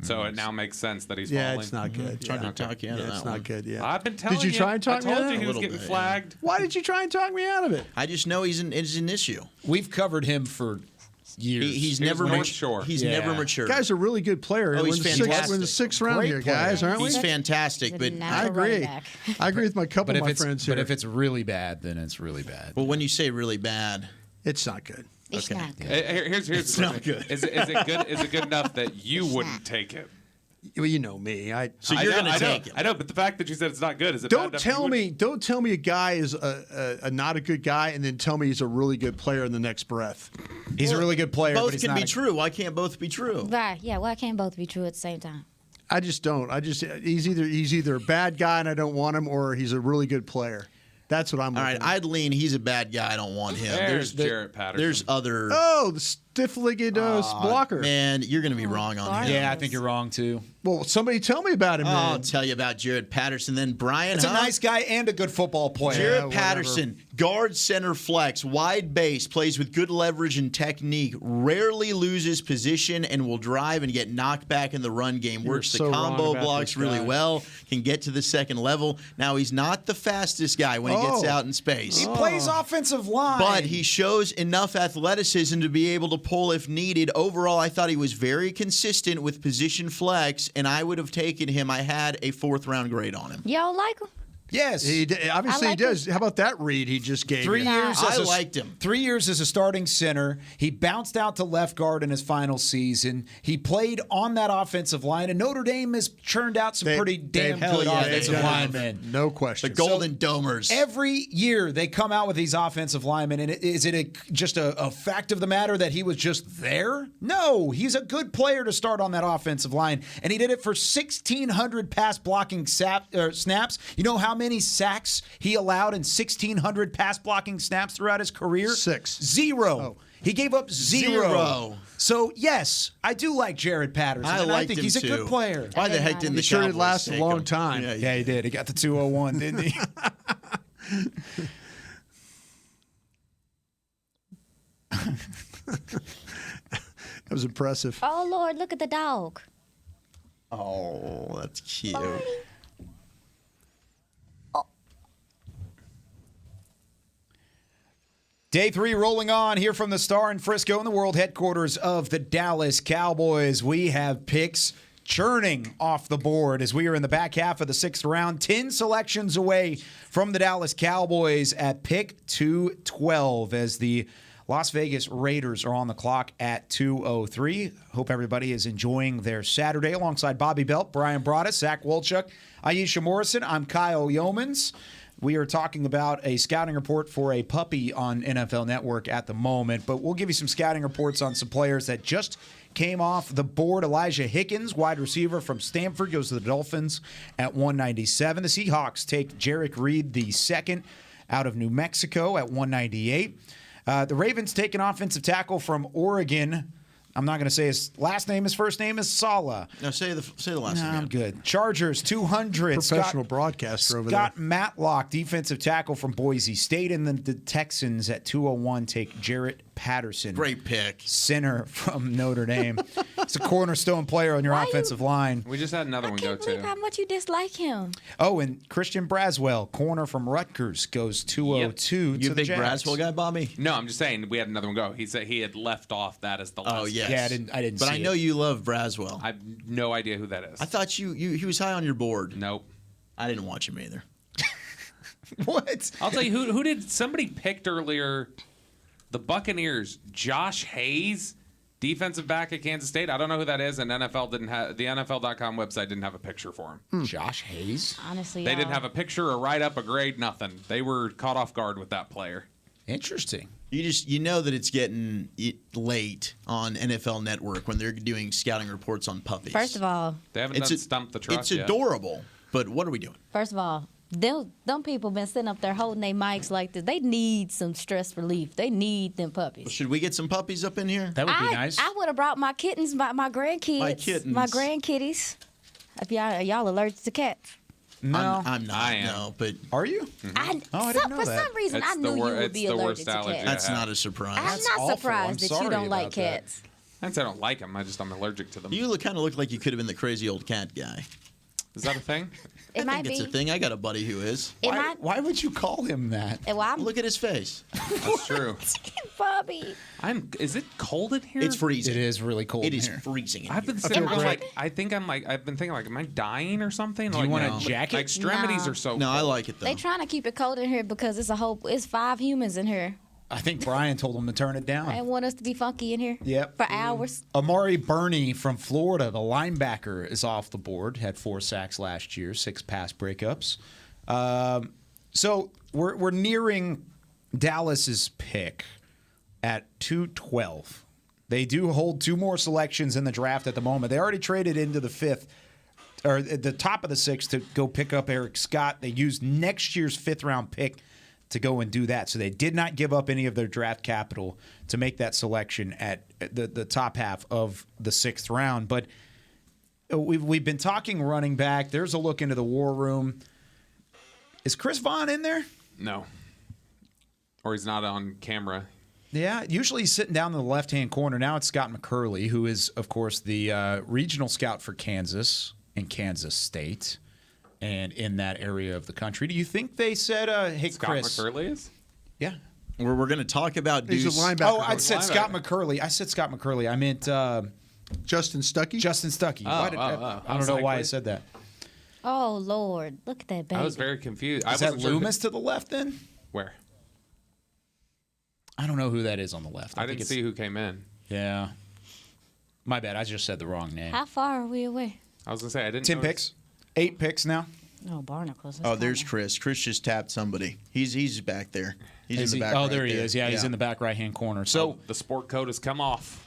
So it now makes sense that he's falling.
Yeah, it's not good.
Trying to talk you out of that
it's
one.
not good. Yeah,
I've been telling you.
Did you try and talk me out of it?
I told you he was getting flagged.
Yeah. Why did you try and talk me out of it?
I just know it's an issue.
We've covered him for years.
He's never mature. He's never matured.
Guy's a really good player.
Oh, he's fantastic.
We're in the 6th round here, guys, aren't we?
He's fantastic, but
I agree. I agree with my couple of my friends here.
But if it's really bad, then it's really bad.
Well, when you say really bad,
it's not good.
It's not good.
Here's
it's not good.
Is it good? Is it good enough that you wouldn't take it?
Well, you know me.
So you're going to take it.
I know, but the fact that you said it's not good is it?
Don't tell me a guy is a not a good guy, and then tell me he's a really good player in the next breath.
He's a really good player.
Both
but he's
can
not
be true. Why can't both be true?
Right. Yeah. Why can't both be true at the same time?
I just don't. He's either a bad guy and I don't want him, or he's a really good player. That's what I'm.
All right, I'd lean. He's a bad guy. I don't want him.
There's Jarrett Patterson.
There's other.
Oh, the stiff-legged blocker.
Man, you're going to be wrong on him.
Yeah, I think you're wrong too.
Well, somebody tell me about him. Man.
I'll tell you about Jarrett Patterson. Then Brian.
It's a nice guy and a good football player.
Jarrett Patterson, guard, center, flex, wide base, plays with good leverage and technique. Rarely loses position and will drive and get knocked back in the run game. Works the combo blocks really well. Can get to the second level. Now he's not the fastest guy when he gets out in space.
He plays offensive line,
but he shows enough athleticism to be able to pull if needed. Overall, I thought he was very consistent with position flex, and I would have taken him. I had a 4th-round grade on him.
Y'all like him?
Yes.
Obviously he does. How about that read he just gave
3
you?
years.
I liked him.
3 years as a starting center. He bounced out to left guard in his final season. He played on that offensive line, and Notre Dame has churned out some pretty damn good offensive linemen.
No question.
The Golden Domers.
Every year they come out with these offensive linemen, and is it just a fact of the matter that he was just there? No, he's a good player to start on that offensive line, and he did it for 1,600 pass blocking snaps. You know how many sacks he allowed in 1,600 pass blocking snaps throughout his career?
6.
0.
Oh.
He gave up 0. So, yes, I do like Jared Patterson. I think he's a good player.
Why the heck didn't the
sure
Cowboys
did last a
take
long
him?
time.
Yeah, he did. He got the 201, didn't he?
That was impressive.
Oh, Lord, look at the dog.
Oh, that's cute.
Day 3 rolling on here from the Star in Frisco in the world headquarters of the Dallas Cowboys. We have picks churning off the board as we are in the back half of the 6th round. 10 selections away from the Dallas Cowboys at pick 212 as the Las Vegas Raiders are on the clock at 2:03. Hope everybody is enjoying their Saturday alongside Bobby Belt, Brian Broaddus, Zach Wolchuk, Aisha Morrison. I'm Kyle Yeomans. We are talking about a scouting report for a puppy on NFL Network at the moment, but we'll give you some scouting reports on some players that just came off the board. Elijah Hickens, wide receiver from Stanford, goes to the Dolphins at 197. The Seahawks take Jarek Reed, the second, out of New Mexico at 198. The Ravens take an offensive tackle from Oregon. I'm not going to say his last name. His first name is Sala.
No, say the last name.
I'm good. Chargers, 200.
Professional broadcaster over there.
Scott Matlock, defensive tackle from Boise State. And then the Texans at 201 take Jarrett Patterson.
Great pick.
Center from Notre Dame. It's a cornerstone player on your offensive line.
We just had another one go
I can't believe
too.
how much you dislike him.
Oh, and Christian Braswell, corner from Rutgers, goes 202
You
to
a
the
big
Jags.
Braswell guy, Bobby?
No, I'm just saying we had another one go. He said he had left off that as the last.
Oh, yes.
Yeah, I didn't
But
see
I know
it.
you love Braswell.
I have no idea who that is.
I thought he was high on your board.
Nope.
I didn't watch him either.
What?
I'll tell you who did somebody picked earlier. The Buccaneers, Josh Hayes, defensive back at Kansas State. I don't know who that is, and NFL didn't have the NFL.com website didn't have a picture for him.
Josh Hayes?
Honestly,
They didn't have a picture, a write up, a grade, nothing. They were caught off guard with that player.
Interesting.
You know that it's getting late on NFL Network when they're doing scouting reports on puppies.
First of all,
They haven't done Stump the Trust
It's
yet.
adorable, but what are we doing?
them people been sitting up there holding their mics like this. They need some stress relief. They need them puppies.
Should we get some puppies up in here?
That would be nice.
I would have brought my kittens, my grandkids,
My kittens.
my grandkitties. If y'all allergic to cats.
No.
I'm not.
I am.
No, but
Are you?
I
didn't know
for
that.
some reason,
It's
I knew you would be
the
allergic
worst
to
allergy.
cats.
that's not a surprise.
I'm
That's
not
awful.
surprised
I'm
that you
sorry
don't like
about that.
cats.
I don't like them. I just I'm allergic to them.
You kind of look like you could have been the crazy old cat guy.
Is that a thing?
It
I
might
think it's
be.
a thing. I got a buddy who is.
It might.
Why would you call him that?
Well, I'm
Look at his face.
That's true.
Bobby.
Is it cold in here?
It's freezing.
It is really cold
It
in
is
here.
freezing. In
I've been
here.
sitting
feel
there
great.
I've been thinking am I dying or something?
Do you want a
no.
jacket?
My extremities
No.
are so
No, I
cold.
like it though.
They trying to keep it cold in here because it's 5 humans in here.
I think Brian told him to turn it
They
down.
want us to be funky in here.
Yep.
For hours.
Amari Burney from Florida, the linebacker, is off the board. Had 4 sacks last year, 6 pass breakups. So we're nearing Dallas's pick at 212. They do hold 2 more selections in the draft at the moment. They already traded into the 5th, or at the top of the 6th, to go pick up Eric Scott. They used next year's 5th round pick to go and do that. So they did not give up any of their draft capital to make that selection at the top half of the 6th round. But we've been talking running back. There's a look into the war room. Is Chris Vaughn in there?
No. Or he's not on camera.
Yeah, usually he's sitting down in the left-hand corner. Now it's Scott McCurley, who is, of course, the regional scout for Kansas and Kansas State and in that area of the country. Do you think they said, hey,
Scott
Chris?
McCurley is?
Yeah.
We're going to talk about
He's
Deuce.
a linebacker.
Oh, I said Scott McCurley. I said Scott McCurley. I meant
Justin Stuckey?
Justin Stuckey.
Oh,
I don't know why I said that.
Oh, Lord. Look at that baby.
I was very confused.
Is that Loomis to the left then?
Where?
I don't know who that is on the left.
I didn't see who came in.
Yeah. My bad. I just said the wrong name.
How far are we away?
I was going to say, I didn't
10
notice.
picks. 8 picks now.
Oh, Barnacles.
Oh, there's Chris. Chris just tapped somebody. He's back there. He's in the back.
Oh,
right
there he is. Yeah, he's in the back right-hand corner. So
the sport coat has come off.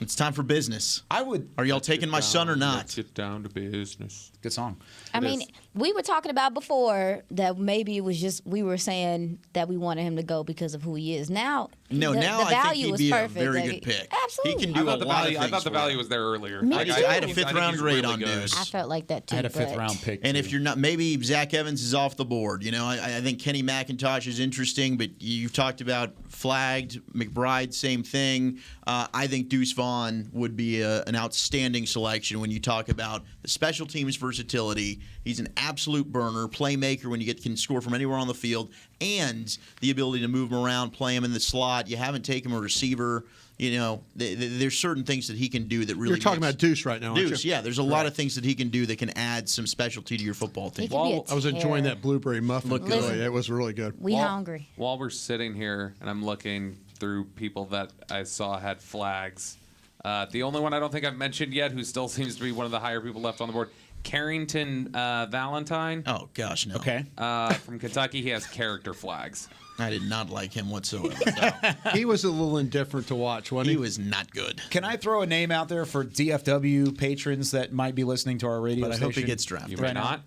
It's time for business.
Are
y'all taking my son or not?
Let's get down to business.
Good song.
I mean, we were talking about before that maybe it was just we were saying that we wanted him to go because of who he is. Now,
No,
the
now I
value
think
was
he'd be
perfect.
a very
Like,
good pick.
Absolutely.
He can do a lot of things.
I thought the value was there earlier.
Me
I
too.
had a fifth-round grade on Deuce.
I felt like that too.
I had a
but-
fifth-round pick.
And if you're not, maybe Zach Evans is off the board. You know, I think Kenny McIntosh is interesting, but you've talked about flagged. McBride, same thing. I think Deuce Vaughn would be an outstanding selection when you talk about the special teams versatility. He's an absolute burner, playmaker when you can score from anywhere on the field, and the ability to move him around, play him in the slot. You haven't taken him a receiver. You know, there's certain things that he can do that really.
You're talking about Deuce right now, aren't
Deuce,
you?
yeah. There's a lot of things that he can do that can add some specialty to your football team.
I was enjoying that blueberry muffin.
Look good.
It was really good.
We hungry.
While we're sitting here and I'm looking through people that I saw had flags, the only one I don't think I've mentioned yet, who still seems to be one of the higher people left on the board, Carrington Valentine.
Oh, gosh, no.
Okay.
From Kentucky, he has character flags.
I did not like him whatsoever.
He was a little indifferent to watch, wasn't he?
He was not good.
Can I throw a name out there for DFW patrons that might be listening to our radio
But I
station?
hope he gets drafted.
You may not.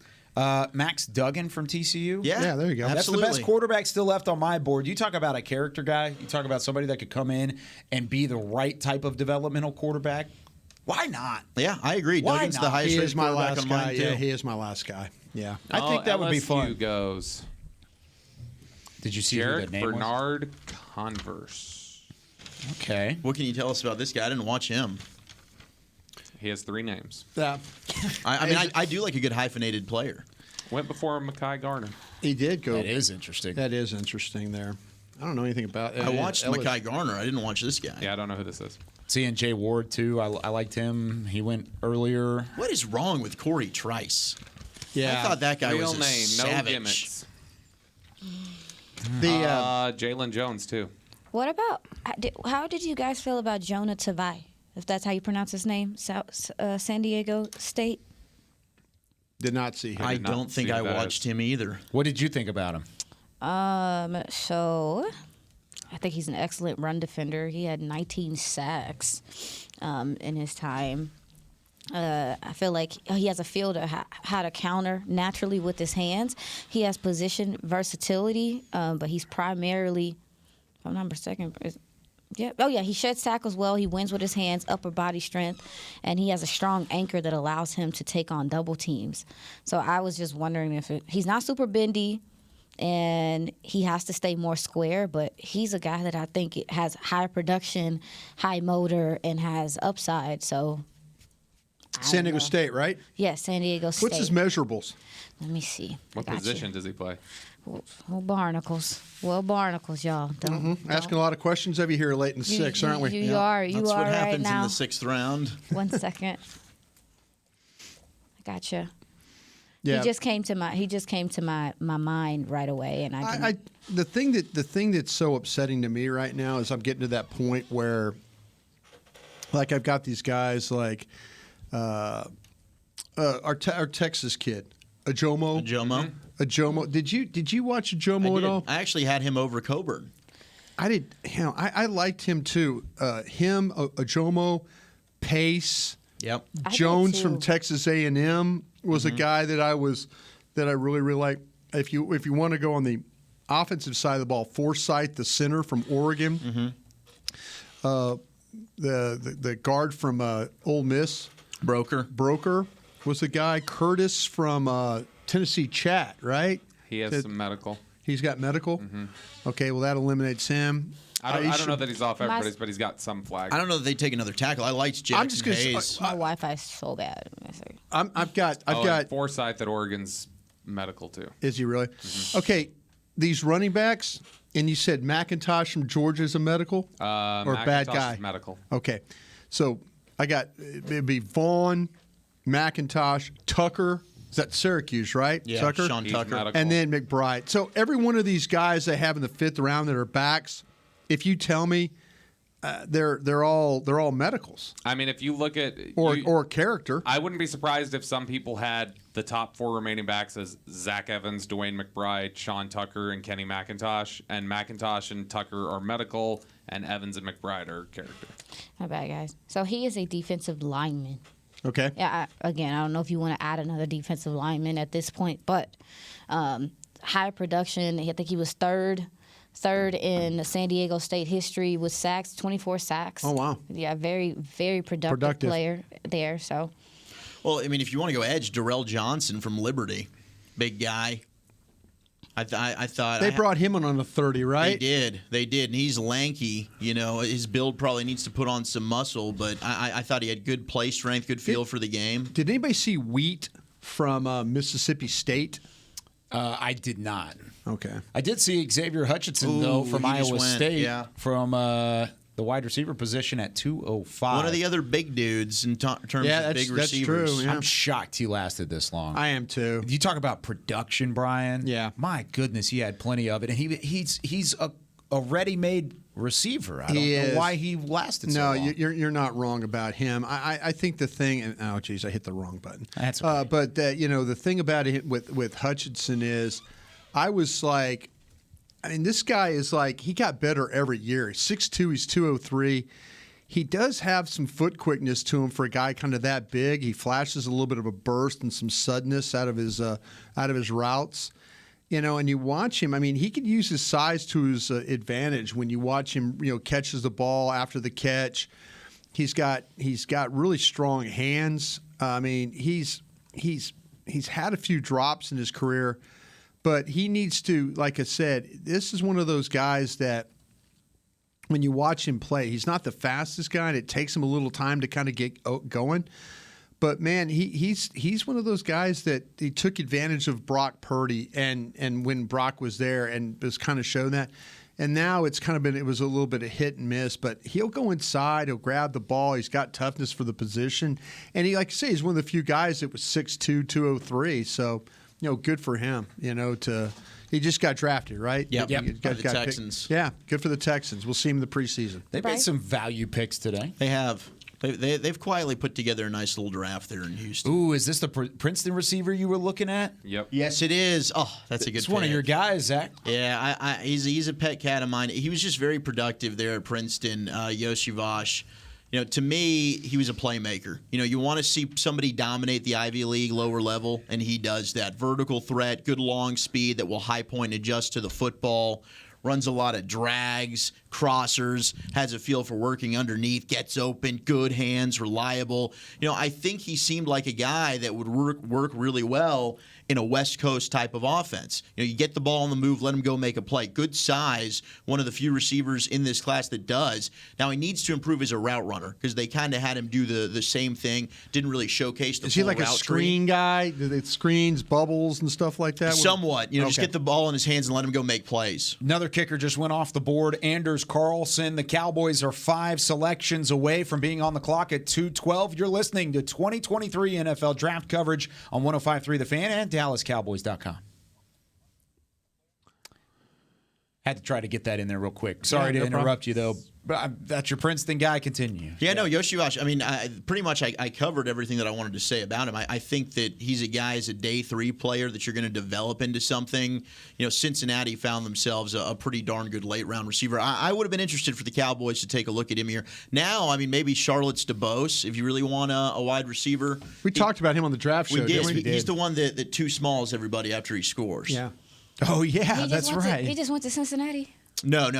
Max Duggan from TCU.
Yeah, there you go.
That's
Absolutely.
the best quarterback still left on my board. You talk about a character guy. You talk about somebody that could come in and be the right type of developmental quarterback. Why not?
Yeah, I agree.
Why
Duggan's
not?
the highest
He
rated
is my
quarterback
last
on
guy.
mine, too.
Yeah, he is my last guy. Yeah.
I think that would be fun.
LSU goes.
Did you see who
Jarek
the name was?
Bernard Converse.
Okay.
What can you tell us about this guy? I didn't watch him.
He has 3 names.
Yeah.
I mean, I do like a good hyphenated player.
Went before Mekhi Garner.
He did go.
That is interesting.
That is interesting there. I don't know anything about it.
I watched Mekhi Garner. I didn't watch this guy.
Yeah, I don't know who this is.
Seeing Jay Ward, too. I liked him. He went earlier.
What is wrong with Corey Trice?
Yeah.
I thought that guy
Real
was a
name,
savage.
no gimmicks.
The
Jalen Jones, too.
What about how did you guys feel about Jonah Tavai, if that's how you pronounce his name, San Diego State?
did not see him.
I don't think I watched him either.
What did you think about him?
So I think he's an excellent run defender. He had 19 sacks in his time. I feel like he has a feel to how to counter naturally with his hands. He has position versatility, but he's primarily, if I'm not mistaken, he sheds tackles well. He wins with his hands, upper body strength, and he has a strong anchor that allows him to take on double teams. So I was just wondering if he's not super bendy, and he has to stay more square, but he's a guy that I think has high production, high motor, and has upside. So
San Diego State, right?
Yes, San Diego State.
What's his measurables?
Let me see.
What position does he play?
Well, barnacles. Well, barnacles, y'all. Don't.
Asking a lot of questions of you here late in the sixth, aren't we?
You are. You
That's
are
what
right
happens
now.
in the 6th round.
1 second. I gotcha.
Yeah.
He just came to my mind right away, and I
the thing that's so upsetting to me right now is I'm getting to that point where, like, I've got these guys like our Texas kid, Ajomo. Ajomo. Did you watch Ajomo at all?
I actually had him over Coburn.
I did. You know, I liked him too. Ajomo, Pace.
Yep.
Jones from Texas A&M was a guy that I really liked. If you want to go on the offensive side of the ball, Forsythe, the center from Oregon, the guard from Ole Miss, Broker was the guy. Curtis from Tennessee Chat, right?
He has some medical.
He's got medical. Okay, well that eliminates him.
I don't know that he's off everybody's, but he's got some flags.
I don't know that they take another tackle. I liked Jackson Hayes.
my Wi-Fi is so bad.
I've got
Forsythe at Oregon's medical too.
Is he really? Okay, these running backs, and you said McIntosh from Georgia is a medical or
McIntosh
bad guy?
is medical.
Okay, so it'd be Vaughn, McIntosh, Tucker Is that Syracuse, right?
Yeah,
Tucker?
Sean Tucker.
And then McBride. So every one of these guys they have in the 5th round that are backs, if you tell me they're all medicals.
I mean, if you look at
or character,
I wouldn't be surprised if some people had the top 4 remaining backs as Zach Evans, Dwayne McBride, Sean Tucker, and Kenny McIntosh. And McIntosh and Tucker are medical, and Evans and McBride are character.
My bad, guys. So he is a defensive lineman.
Okay.
Yeah. I don't know if you want to add another defensive lineman at this point, but high production. I think he was third in San Diego State history with sacks, 24 sacks.
Oh, wow.
Yeah, very, very productive player there. So,
well, I mean, if you want to go edge, Darrell Johnson from Liberty, big guy. I thought
they brought him on a 30, right?
They did, and he's lanky. You know, his build probably needs to put on some muscle, but I thought he had good play strength, good feel for the game.
Did anybody see Wheat from Mississippi State?
I did not.
Okay.
I did see Xavier Hutchinson, though, from Iowa State, from the wide receiver position at 205.
One of the other big dudes in terms of big receivers.
True, yeah.
I'm shocked he lasted this long.
I am, too.
You talk about production, Brian.
Yeah.
My goodness, he had plenty of it. And he's a ready-made receiver. I don't know why he lasted so long.
No, you're not wrong about him. I think the thing – oh, geez, I hit the wrong button.
That's okay.
But, the thing about it with Hutchinson is I was like – I mean, this guy is like – he got better every year. He's 6'2", he's 203. He does have some foot quickness to him for a guy kind of that big. He flashes a little bit of a burst and some suddenness out of his routes. And you watch him. I mean, he could use his size to his advantage when you watch him. Catches the ball after the catch. He's got really strong hands. I mean, he's had a few drops in his career, but he needs to. Like I said, this is one of those guys that when you watch him play, he's not the fastest guy, and it takes him a little time to kind of get going. But, man, he's one of those guys that he took advantage of Brock Purdy and when Brock was there and was kind of shown that. And now it was a little bit of hit and miss. But he'll go inside. He'll grab the ball. He's got toughness for the position. And he, like I say, he's one of the few guys that was 6'2", 203. So, good for him, he just got drafted, right?
Yep. By the Texans.
Yeah, good for the Texans. We'll see him in the preseason.
They made some value picks today.
They have. They've quietly put together a nice little draft there in Houston.
Ooh, is this the Princeton receiver you were looking at?
Yep.
Yes, it is. Oh, that's a good pick.
It's one of your guys, Zach.
Yeah, he's a pet cat of mine. He was just very productive there at Princeton, Yoshivash. To me, he was a playmaker. You want to see somebody dominate the Ivy League lower level, and he does that. Vertical threat, good long speed that will high point and adjust to the football. Runs a lot of drags, crossers, has a feel for working underneath, gets open, good hands, reliable. I think he seemed like a guy that would work really well in a West Coast type of offense. You get the ball on the move, let him go make a play. Good size, one of the few receivers in this class that does. Now, he needs to improve as a route runner because they kind of had him do the same thing. Didn't really showcase the full route. Is he
like a screen guy that screens, bubbles, and stuff like that?
Somewhat. Just get the ball in his hands and let him go make plays.
Another kicker just went off the board, Anders Carlson. The Cowboys are 5 selections away from being on the clock at 2:12. You're listening to 2023 NFL Draft coverage on 105.3 The Fan and DallasCowboys.com. Had to try to get that in there real quick. Sorry to interrupt you, though. But that's your Princeton guy. Continue.
Yeah, no, Yoshivash, I mean, pretty much I covered everything that I wanted to say about him. I think that he's a guy as a day 3 player that you're going to develop into something. Cincinnati found themselves a pretty darn good late-round receiver. I would have been interested for the Cowboys to take a look at him here. Now, I mean, maybe Charlotte's DeBose, if you really want a wide receiver.
We talked about him on the draft show, didn't we?
He's the one that too smalls everybody after he scores.
Yeah.
Oh, yeah, that's right.
He just went to Cincinnati.
No.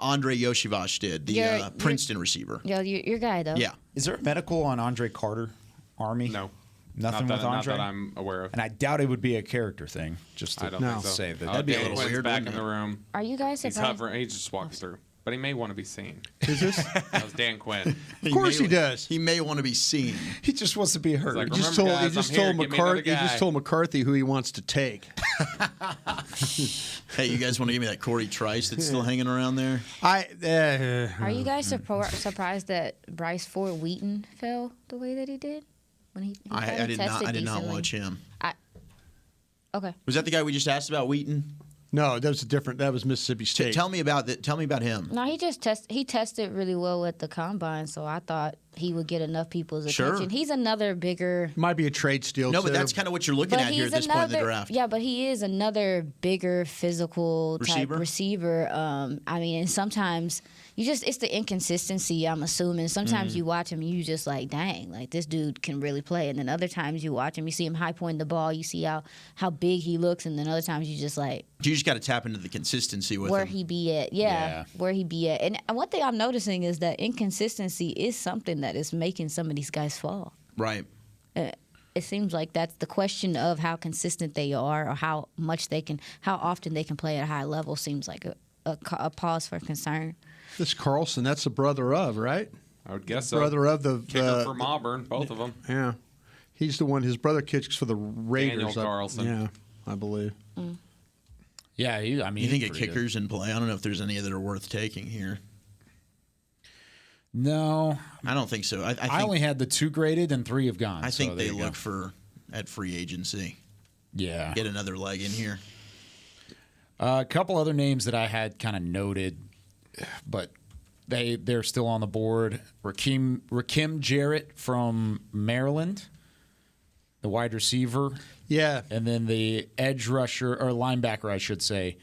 Andre Yoshivash did, the Princeton receiver.
Yeah, your guy, though.
Yeah.
Is there a medical on Andre Carter, Army?
No.
Nothing with Andre?
Not that I'm aware of.
And I doubt it would be a character thing, just to
I don't think so.
say that.
That'd be a little
weird.
Back in the room.
Are you guys
He's
surprised?
hovering. He just walks through. But he may want to be seen.
Is this?
That was Dan Quinn.
Of course he does.
He may want to be seen.
He just wants to be heard.
Like,
He just told McCarthy who he wants to take.
Hey, you guys want to give me that Corey Trice that's still hanging around there?
Are you guys surprised that Bryce Ford Wheaton fell the way that he did when he
I did not watch him.
Okay.
Was that the guy we just asked about, Wheaton?
No, that was different. That was Mississippi State.
Tell me about that. Tell me about him.
No, he tested really well at the combine, so I thought he would get enough people's
Sure.
attention. He's another bigger.
Might be a trade steal.
No,
too.
but that's kind of what you're looking at here at this point in the draft.
Yeah, but he is another bigger physical type receiver. I mean, and sometimes it's the inconsistency, I'm assuming. Sometimes you watch him, you just like, dang, like this dude can really play. And then other times you watch him, you see him high point the ball, you see how big he looks, and then other times you just like.
You just got to tap into the consistency with
where
him.
he be at. Yeah, where he be at. And one thing I'm noticing is that inconsistency is something that is making some of these guys fall.
Right.
It seems like that's the question of how consistent they are or how often they can play at a high level seems like a pause for concern.
This Carlson, that's the brother of, right?
I would guess so.
Brother of the
kicker from Auburn, both of them.
Yeah. He's the one, his brother kicks for the Raiders.
Daniel Carlson.
Yeah, I believe.
Yeah,
you think a kicker's in play? I don't know if there's any that are worth taking here.
No,
I don't think so. I think,
only had the 2 graded and 3 have gone.
I think
so
they look at free agency.
Yeah,
get another leg in here.
A couple other names that I had kind of noted, but they're still on the board. Rakim Jarrett from Maryland, the wide receiver.
Yeah,
and then the edge rusher or linebacker, I should say,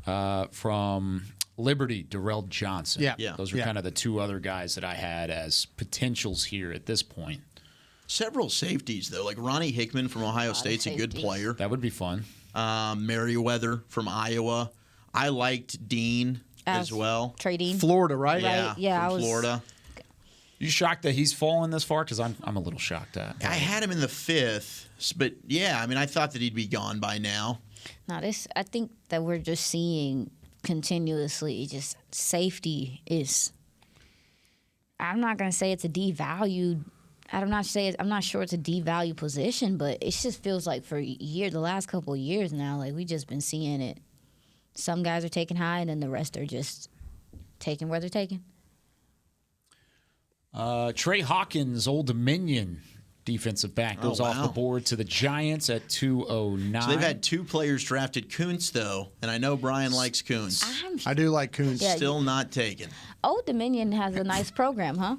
from Liberty, Darrell Johnson.
Yeah.
Those are kind of the 2 other guys that I had as potentials here at this point.
Several safeties, though. Like Ronnie Hickman from Ohio State's a good player.
That would be fun.
Merriweather from Iowa. I liked Dean as well.
Trey Dean.
Florida, right?
Yeah,
from Florida.
You shocked that he's fallen this far? Because I'm a little shocked at.
I had him in the 5th, but yeah, I mean, I thought that he'd be gone by now.
No, I think that we're just seeing continuously just safety is. I'm not gonna say it's a devalued. I'm not sure it's a devalued position, but it just feels like for the last couple of years now, like we just been seeing it. Some guys are taking high, and then the rest are just taking where they're taking.
Trey Hawkins, Old Dominion defensive back, goes off the board to the Giants at 209.
So they've had 2 players drafted. Kuntz, though, and I know Brian likes Kuntz.
I do like Kuntz.
Yeah,
Still not taken.
Old Dominion has a nice program, huh?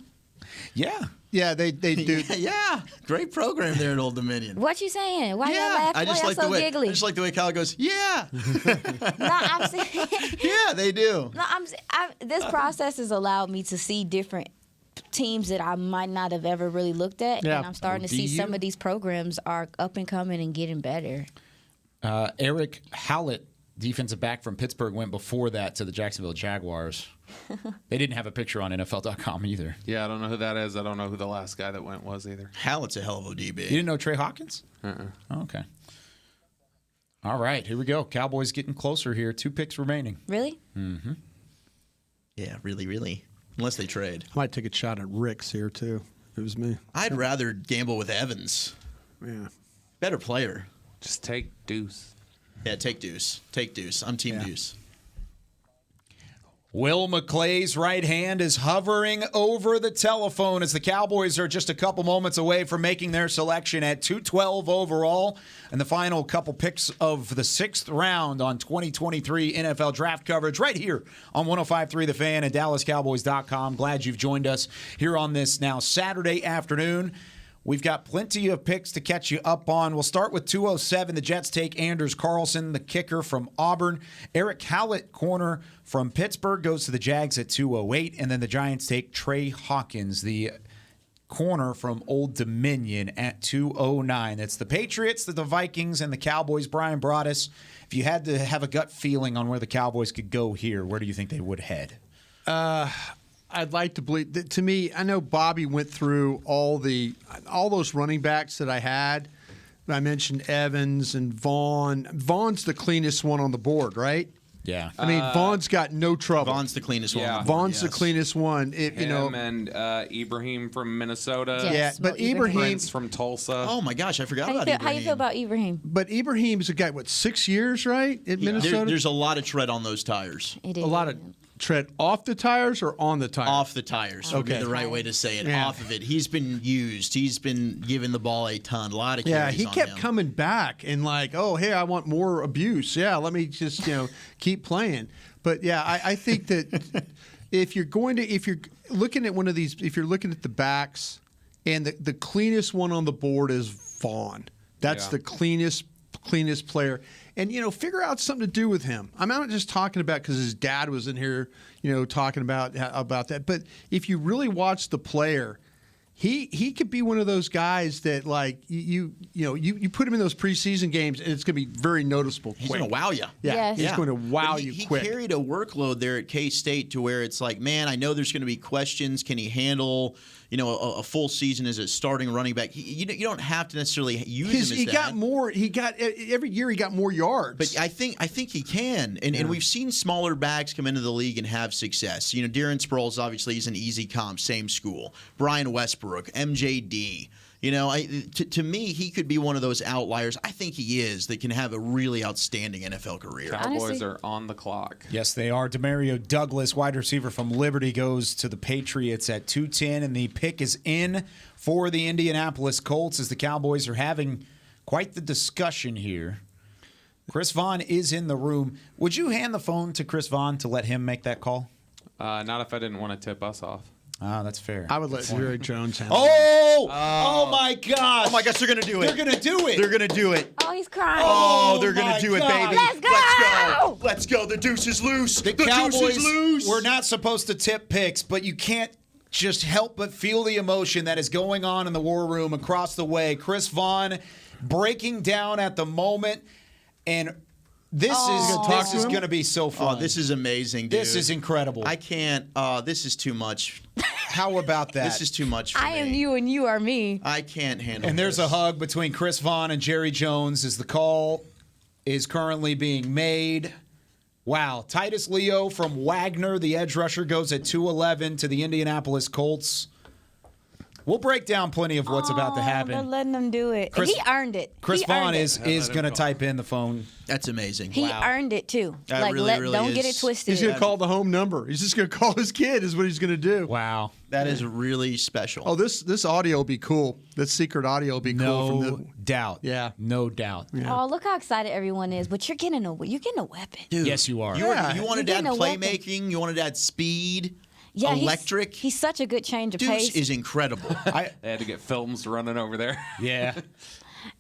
Yeah.
Yeah, they do.
Yeah, great program there at Old Dominion.
What you saying? Why y'all laughing?
I just
Why
like
y'all
the
so
way.
giggly?
I just like the way Kyle goes. Yeah.
No, I'm saying.
Yeah, they do.
No, this process has allowed me to see different teams that I might not have ever really looked at, and I'm starting to see some of these programs are up and coming and getting better.
Eric Hallett, defensive back from Pittsburgh, went before that to the Jacksonville Jaguars. They didn't have a picture on NFL.com either.
Yeah, I don't know who that is. I don't know who the last guy that went was either.
Hallett's a hell of a DB.
You didn't know Trey Hawkins? Oh, okay. All right, here we go. Cowboys getting closer here. 2 picks remaining.
Really?
Mm-hmm.
Yeah, really. Unless they trade.
I might take a shot at Rick's here, too, if it was me.
I'd rather gamble with Evans.
Yeah.
Better player.
Just take Deuce.
Yeah, take Deuce. Take Deuce. I'm Team Deuce.
Will McClay's right hand is hovering over the telephone as the Cowboys are just a couple moments away from making their selection at 212 overall. And the final couple picks of the 6th round on 2023 NFL draft coverage right here on 105.3 The Fan and DallasCowboys.com. Glad you've joined us here on this now Saturday afternoon. We've got plenty of picks to catch you up on. We'll start with 207. The Jets take Anders Carlson, the kicker from Auburn. Eric Hallett, corner from Pittsburgh, goes to the Jags at 208. And then the Giants take Trey Hawkins, the corner from Old Dominion, at 209. That's the Patriots, the Vikings, and the Cowboys. Brian Broaddus, if you had to have a gut feeling on where the Cowboys could go here, where do you think they would head?
I'd like to believe that. To me, I know Bobby went through all those running backs that I had. I mentioned Evans and Vaughn. Vaughn's the cleanest one on the board, right?
Yeah.
I mean, Vaughn's got no trouble.
Vaughn's the cleanest one.
Yeah.
Vaughn's the cleanest one.
Him and Ibrahim from Minnesota.
Yes.
Yeah, but Ibrahim
Prince from Tulsa.
Oh my gosh, I forgot
How
about Ibrahim.
how you feel about Ibrahim?
But Ibrahim's a guy, 6 years, right, at Minnesota?
There's a lot of tread on those tires.
It is.
A lot of tread off the tires or on the tires?
Off the tires would be
Okay.
the right way to say it.
Yeah.
Off of it. He's been used. He's been given the ball a ton. A lot of
Yeah,
carries
he
on
kept
him.
coming back and like, oh, hey, I want more abuse. Yeah, let me just keep playing. But yeah, I think that if you're looking at one of these, if you're looking at the backs, and the cleanest one on the board is Vaughn. That's the cleanest player. And, figure out something to do with him. I'm not just talking about because his dad was in here, talking about that. But if you really watch the player, he could be one of those guys that, like, you put him in those preseason games, and it's going to be very noticeable quick.
He's going to wow you.
Yeah,
Yes.
he's going to wow
But
you
he
quick.
He carried a workload there at K-State to where it's like, man, I know there's going to be questions. Can he handle, a full season as a starting running back? You don't have to necessarily use him as
He
that.
got more. He got every year. He got more yards.
But I think he can, and we've seen smaller backs come into the league and have success. Darren Sproles obviously is an easy comp, same school. Brian Westbrook, MJD. To me, he could be one of those outliers. I think he is that can have a really outstanding NFL career.
Cowboys are on the clock.
Yes, they are. Demario Douglas, wide receiver from Liberty, goes to the Patriots at 210, and the pick is in for the Indianapolis Colts as the Cowboys are having quite the discussion here. Chris Vaughn is in the room. Would you hand the phone to Chris Vaughn to let him make that call?
Not if I didn't want to tip us off.
Ah, that's fair.
I would let Jerry Jones handle it.
Oh my gosh.
Oh my gosh, they're going to do it.
They're going to do it.
They're going to do it.
Oh, he's crying.
Oh, they're going to do it, baby.
Let's go!
Let's go. The deuce is loose.
The
deuce
Cowboys
is loose.
We're not supposed to tip picks, but you can't just help but feel the emotion that is going on in the war room across the way. Chris Vaughn breaking down at the moment, and this is going to be so fun.
Oh, this is amazing, dude.
This is incredible.
I can't. This is too much.
How about that?
This is too much for
I
me.
am you and you are me.
I can't handle
And there's
this.
a hug between Chris Vaughn and Jerry Jones as the call is currently being made. Wow. Titus Leo from Wagner, the edge rusher, goes at 211 to the Indianapolis Colts. We'll break down plenty of what's about to
They're
happen.
letting him do it.
Chris-
He earned it.
Chris
He
Vaughn
earned
is
it.
going to type in the phone.
That's amazing.
He earned it too.
That
Like,
really
don't get
is.
it twisted.
He's going to call the home number. He's just going to call his kid. Is what he's going to do.
Wow.
That is really special.
Oh, this audio will be cool. This secret audio will be cool.
No doubt.
Yeah.
No doubt.
Oh, look how excited everyone is! But you're getting a weapon.
Dude,
Yes, you are.
You wanted to
You're
add
getting a weapon.
playmaking. You wanted to add speed.
Yeah,
electric.
He's such a good change of
Deuce
pace.
is incredible.
They had to get films running over there.
Yeah.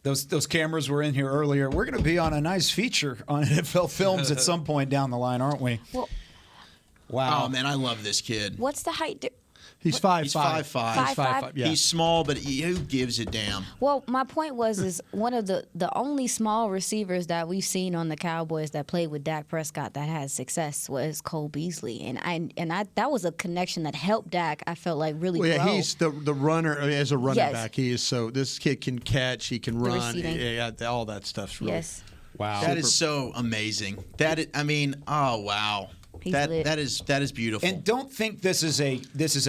Those cameras were in here earlier. We're going to be on a nice feature on NFL Films at some point down the line, aren't we?
Well,
Wow.
Oh man, I love this kid.
what's the height?
He's 5'5".
He's 5'5".
Five, five.
Yeah.
He's small, but who gives a damn?
Well, my point is one of the only small receivers that we've seen on the Cowboys that played with Dak Prescott that had success was Cole Beasley, and I that was a connection that helped Dak. I felt like really
Well, yeah,
grow.
he's the runner as a running
Yes.
back. He is so. This kid can catch. He can run.
receiving.
Yeah, all that stuff's really.
Yes.
Wow.
That is so amazing. Oh wow.
He's
That
lit.
that is beautiful.
And don't think this is a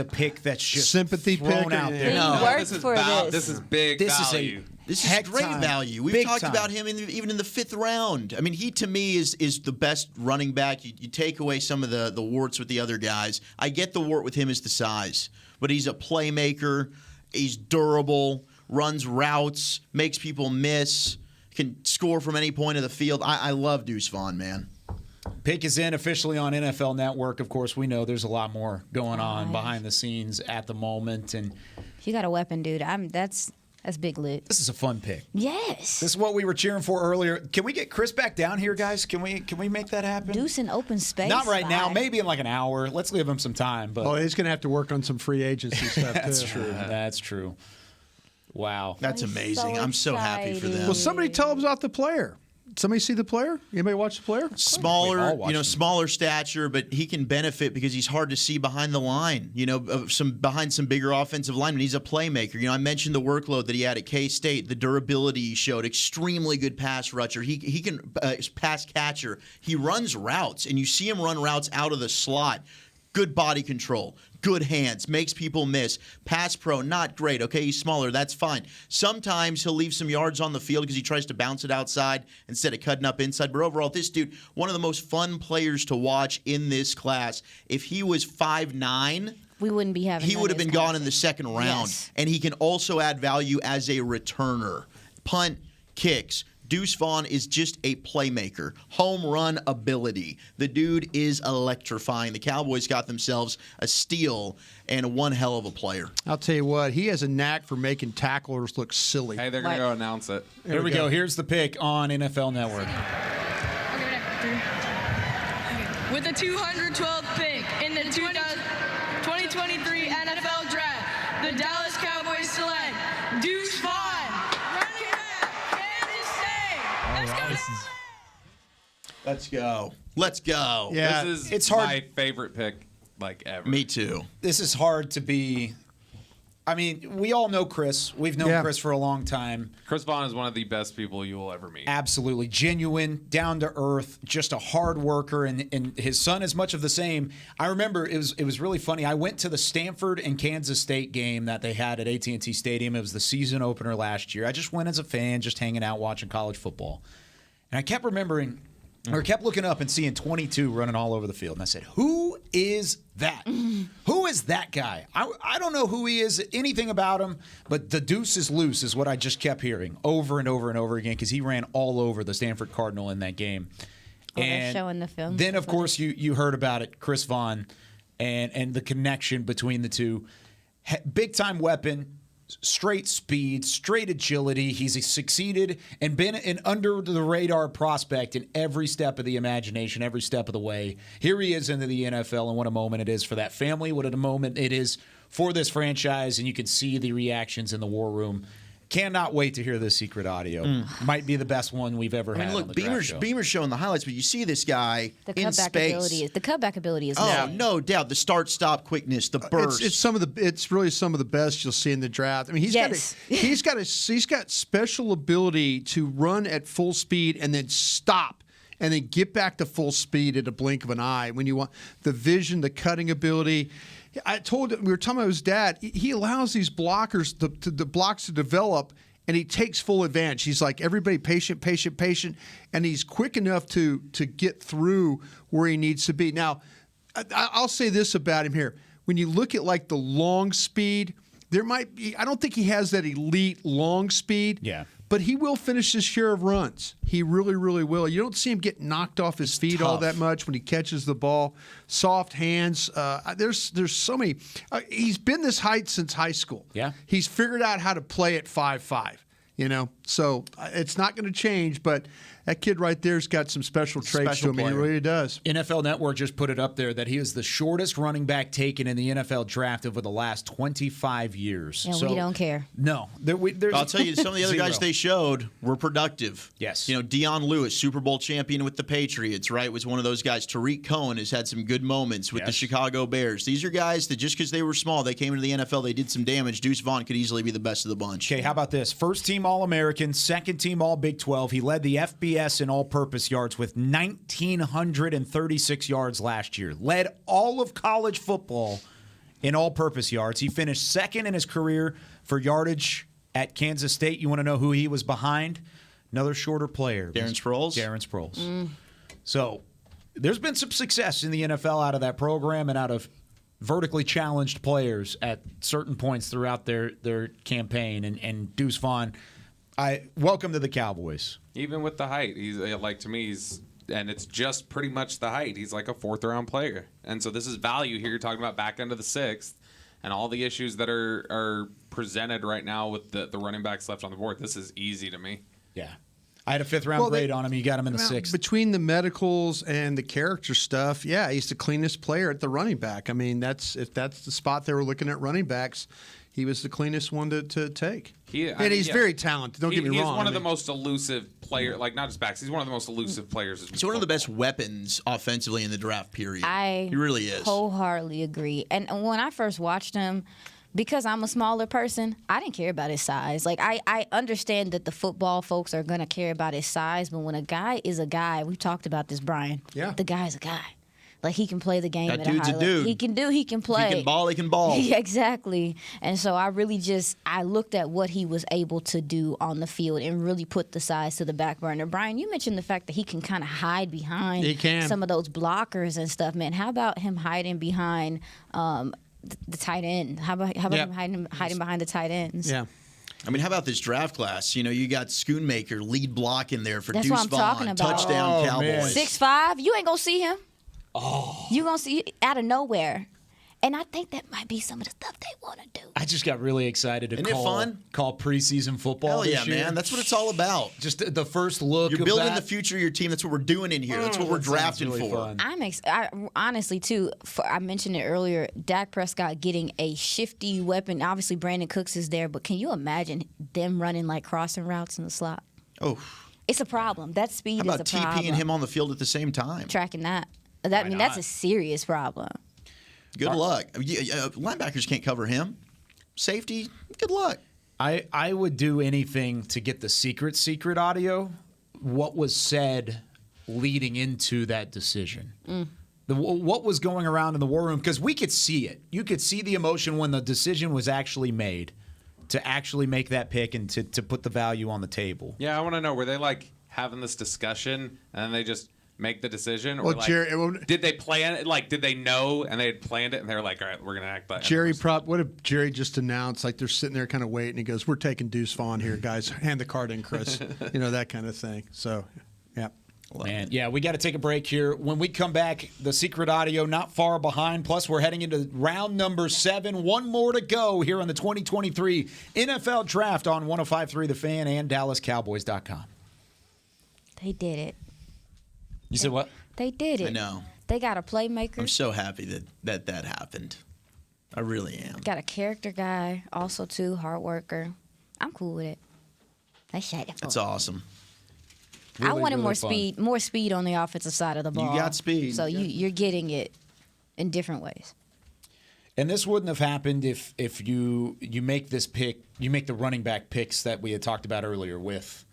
pick that's just
Sympathy
thrown
pick?
out there.
He
No,
worked
this is
for this.
This is big
This
value.
This is
heck
great
time.
value. We've
Big
talked
time.
about him even in the 5th round. I mean, he to me is the best running back. You take away some of the warts with the other guys. I get the wart with him is the size, but he's a playmaker. He's durable, runs routes, makes people miss, can score from any point of the field. I love Deuce Vaughn, man.
Pick is in officially on NFL Network. Of course, we know there's a lot more going on behind the scenes at the moment, and
You got a weapon, dude. That's big lit.
this is a fun pick.
Yes.
This is what we were cheering for earlier. Can we get Chris back down here, guys? Can we make that happen?
Deuce in open space.
Not right now.
Bye.
Maybe in like an hour. Let's give him some time. But
Oh, he's going to have to work on some free agency stuff
that's
too.
true. That's true. Wow.
That's
I'm
amazing.
so
I'm so happy for them.
excited.
Well, somebody tell him about the player. Somebody see the player? Anybody watch the player?
We've all
Smaller,
watched him.
smaller stature, but he can benefit because he's hard to see behind the line. Behind some bigger offensive linemen. He's a playmaker. I mentioned the workload that he had at K-State, the durability he showed, extremely good pass rusher. He can pass catcher. He runs routes, and you see him run routes out of the slot. good body control, good hands, makes people miss. Pass pro, not great. Okay, he's smaller. That's fine. Sometimes he'll leave some yards on the field because he tries to bounce it outside instead of cutting up inside. But overall, this dude, one of the most fun players to watch in this class. If he was 5'9",
we wouldn't be having.
He would have been gone in the second round.
Yes.
And he can also add value as a returner. Punt, kicks. Deuce Vaughn is just a playmaker. Home run ability. The dude is electrifying. The Cowboys got themselves a steal and one hell of a player.
I'll tell you what, he has a knack for making tacklers look silly.
Hey, they're going to go announce it.
Here we go. Here's the pick on NFL Network.
With the 212th pick in the 2023 NFL Draft, the Dallas Cowboys select Deuce Vaughn.
Let's go. Let's go.
Yeah, this is
it's hard.
my favorite pick ever.
Me too.
This is hard to be. I mean, we all know Chris. We've known Chris for a long time.
Chris Vaughn is one of the best people you will ever meet.
Absolutely. Genuine, down to earth, just a hard worker, and his son is much of the same. I remember it was really funny. I went to the Stanford and Kansas State game that they had at AT&T Stadium. It was the season opener last year. I just went as a fan, just hanging out, watching college football. And I kept remembering, or kept looking up and seeing 22 running all over the field. And I said, who is that? Who is that guy? I don't know who he is, anything about him, but the deuce is loose is what I just kept hearing over and over and over again because he ran all over the Stanford Cardinal in that game.
Oh,
and
they're showing the film.
Then, of course, you heard about it, Chris Vaughn, and the connection between the two. Big-time weapon. Straight speed, straight agility. He's succeeded and been an under-the-radar prospect in every step of the imagination, every step of the way. Here he is into the NFL, and what a moment it is for that family. What a moment it is for this franchise, and you can see the reactions in the war room. Cannot wait to hear this secret audio. Might be the best one we've ever had.
Look,
on the draft show.
Beamer's showing the highlights, but you see this guy in space.
The cutback ability is.
No doubt. The start-stop quickness, the burst.
It's really some of the best you'll see in the draft. I mean, he's got special ability to run at full speed and then stop. And then get back to full speed at a blink of an eye. When you want the vision, the cutting ability. We were talking about his dad. He allows these blockers, the blocks to develop, and he takes full advantage. He's like, everybody patient, and he's quick enough to get through where he needs to be. Now, I'll say this about him here. When you look at like the long speed, there might be, I don't think he has that elite long speed.
Yeah.
But he will finish his share of runs. He really, really will. You don't see him get knocked off his feet all that much when he catches the ball. Soft hands. There's so many. He's been this height since high school.
Yeah.
He's figured out how to play at 5'5". So it's not going to change, but that kid right there's got some special traits to him. He really does.
NFL Network just put it up there that he is the shortest running back taken in the NFL draft over the last 25 years.
And we don't care.
No.
I'll tell you, some of the other guys they showed were productive.
Yes.
Deion Lewis, Super Bowl champion with the Patriots, right, was one of those guys. Tariq Cohen has had some good moments with the Chicago Bears. These are guys that just because they were small, they came into the NFL, they did some damage. Deuce Vaughn could easily be the best of the bunch.
Okay, how about this? First team All-American, second team All-Big 12. He led the FBS in all-purpose yards with 1,936 yards last year. Led all of college football in all-purpose yards. He finished second in his career for yardage at Kansas State. You want to know who he was behind? Another shorter player.
Darren
Sproles. So there's been some success in the NFL out of that program and out of vertically challenged players at certain points throughout their campaign. And Deuce Vaughn, welcome to the Cowboys.
Even with the height, he's to me, and it's just pretty much the height. He's like a fourth-round player, and so this is value here. You're talking about back end of the sixth, and all the issues that are presented right now with the running backs left on the board. This is easy to me.
Yeah, I had a fifth-round grade on him. You got him in the sixth.
Between the medicals and the character stuff, he's the cleanest player at the running back. I mean, if that's the spot they were looking at running backs. He was the cleanest one to take. He's very talented. Don't get me wrong.
He's one of the most elusive players, not just backs. He's one of the most elusive players.
He's one of the best weapons offensively in the draft period. He really is.
Wholeheartedly agree. And when I first watched him, because I'm a smaller person, I didn't care about his size. I understand that the football folks are going to care about his size, but when a guy is a guy, we talked about this, Brian.
Yeah.
The guy's a guy. Like, he can play the game
That
at a
dude's
high
a
level.
dude.
He can play.
He can ball.
Yeah, exactly. And so I really I looked at what he was able to do on the field and really put the size to the back burner. Brian, you mentioned the fact that he can kind of hide behind some of those blockers and stuff, man. How about him hiding behind the tight end? How about him hiding behind the tight ends?
Yeah.
I mean, how about this draft class? You know, you got Schoonmaker, lead block in there for
That's
Deuce
what I'm
Vaughn,
talking about.
touchdown Cowboys.
6'5", you ain't gonna see him. You gonna see out of nowhere. And I think that might be some of the stuff they want to do.
I just got really excited to
Isn't it fun?
call preseason football.
Hell yeah,
this year.
man. That's what it's all about.
Just the first look.
You're
of
building
that.
the future of your team. That's what we're doing in here. That's what we're
that sounds
drafted
really
for.
fun.
I honestly, too, I mentioned it earlier, Dak Prescott getting a shifty weapon. Obviously, Brandon Cooks is there, but can you imagine them running like crossing routes in the slot?
Oh.
It's a problem. That speed
How
is
about
a problem.
TP and him on the field at the same time?
Tracking that. That's a serious problem.
Good luck. Linebackers can't cover him. Safety, good luck.
I would do anything to get the secret audio. What was said leading into that decision? What was going around in the war room? Because we could see it. You could see the emotion when the decision was actually made to actually make that pick and to put the value on the table.
Yeah, I want to know, were they like having this discussion and then they just make the decision, or
Well,
like,
Jerry,
did they plan it? Like, did they know and they had planned it and they were like, all right, we're gonna act like
what if Jerry just announced, like they're sitting there kind of waiting, he goes, we're taking Deuce Vaughn here, guys. Hand the card in, Chris. That kind of thing. So, yeah.
Man, yeah, we got to take a break here. When we come back, the secret audio not far behind. Plus, we're heading into round number 7. One more to go here on the 2023 NFL Draft on 105.3 The Fan and DallasCowboys.com.
They did it.
You said what?
They did it.
I know.
They got a playmaker.
I'm so happy that happened. I really am.
Got a character guy, also too, hard worker. I'm cool with it.
That's awesome.
I wanted
really
more speed on the offensive side of the ball.
You got speed.
So you're getting it in different ways.
And this wouldn't have happened if you make this pick, you make the running back picks that we had talked about earlier with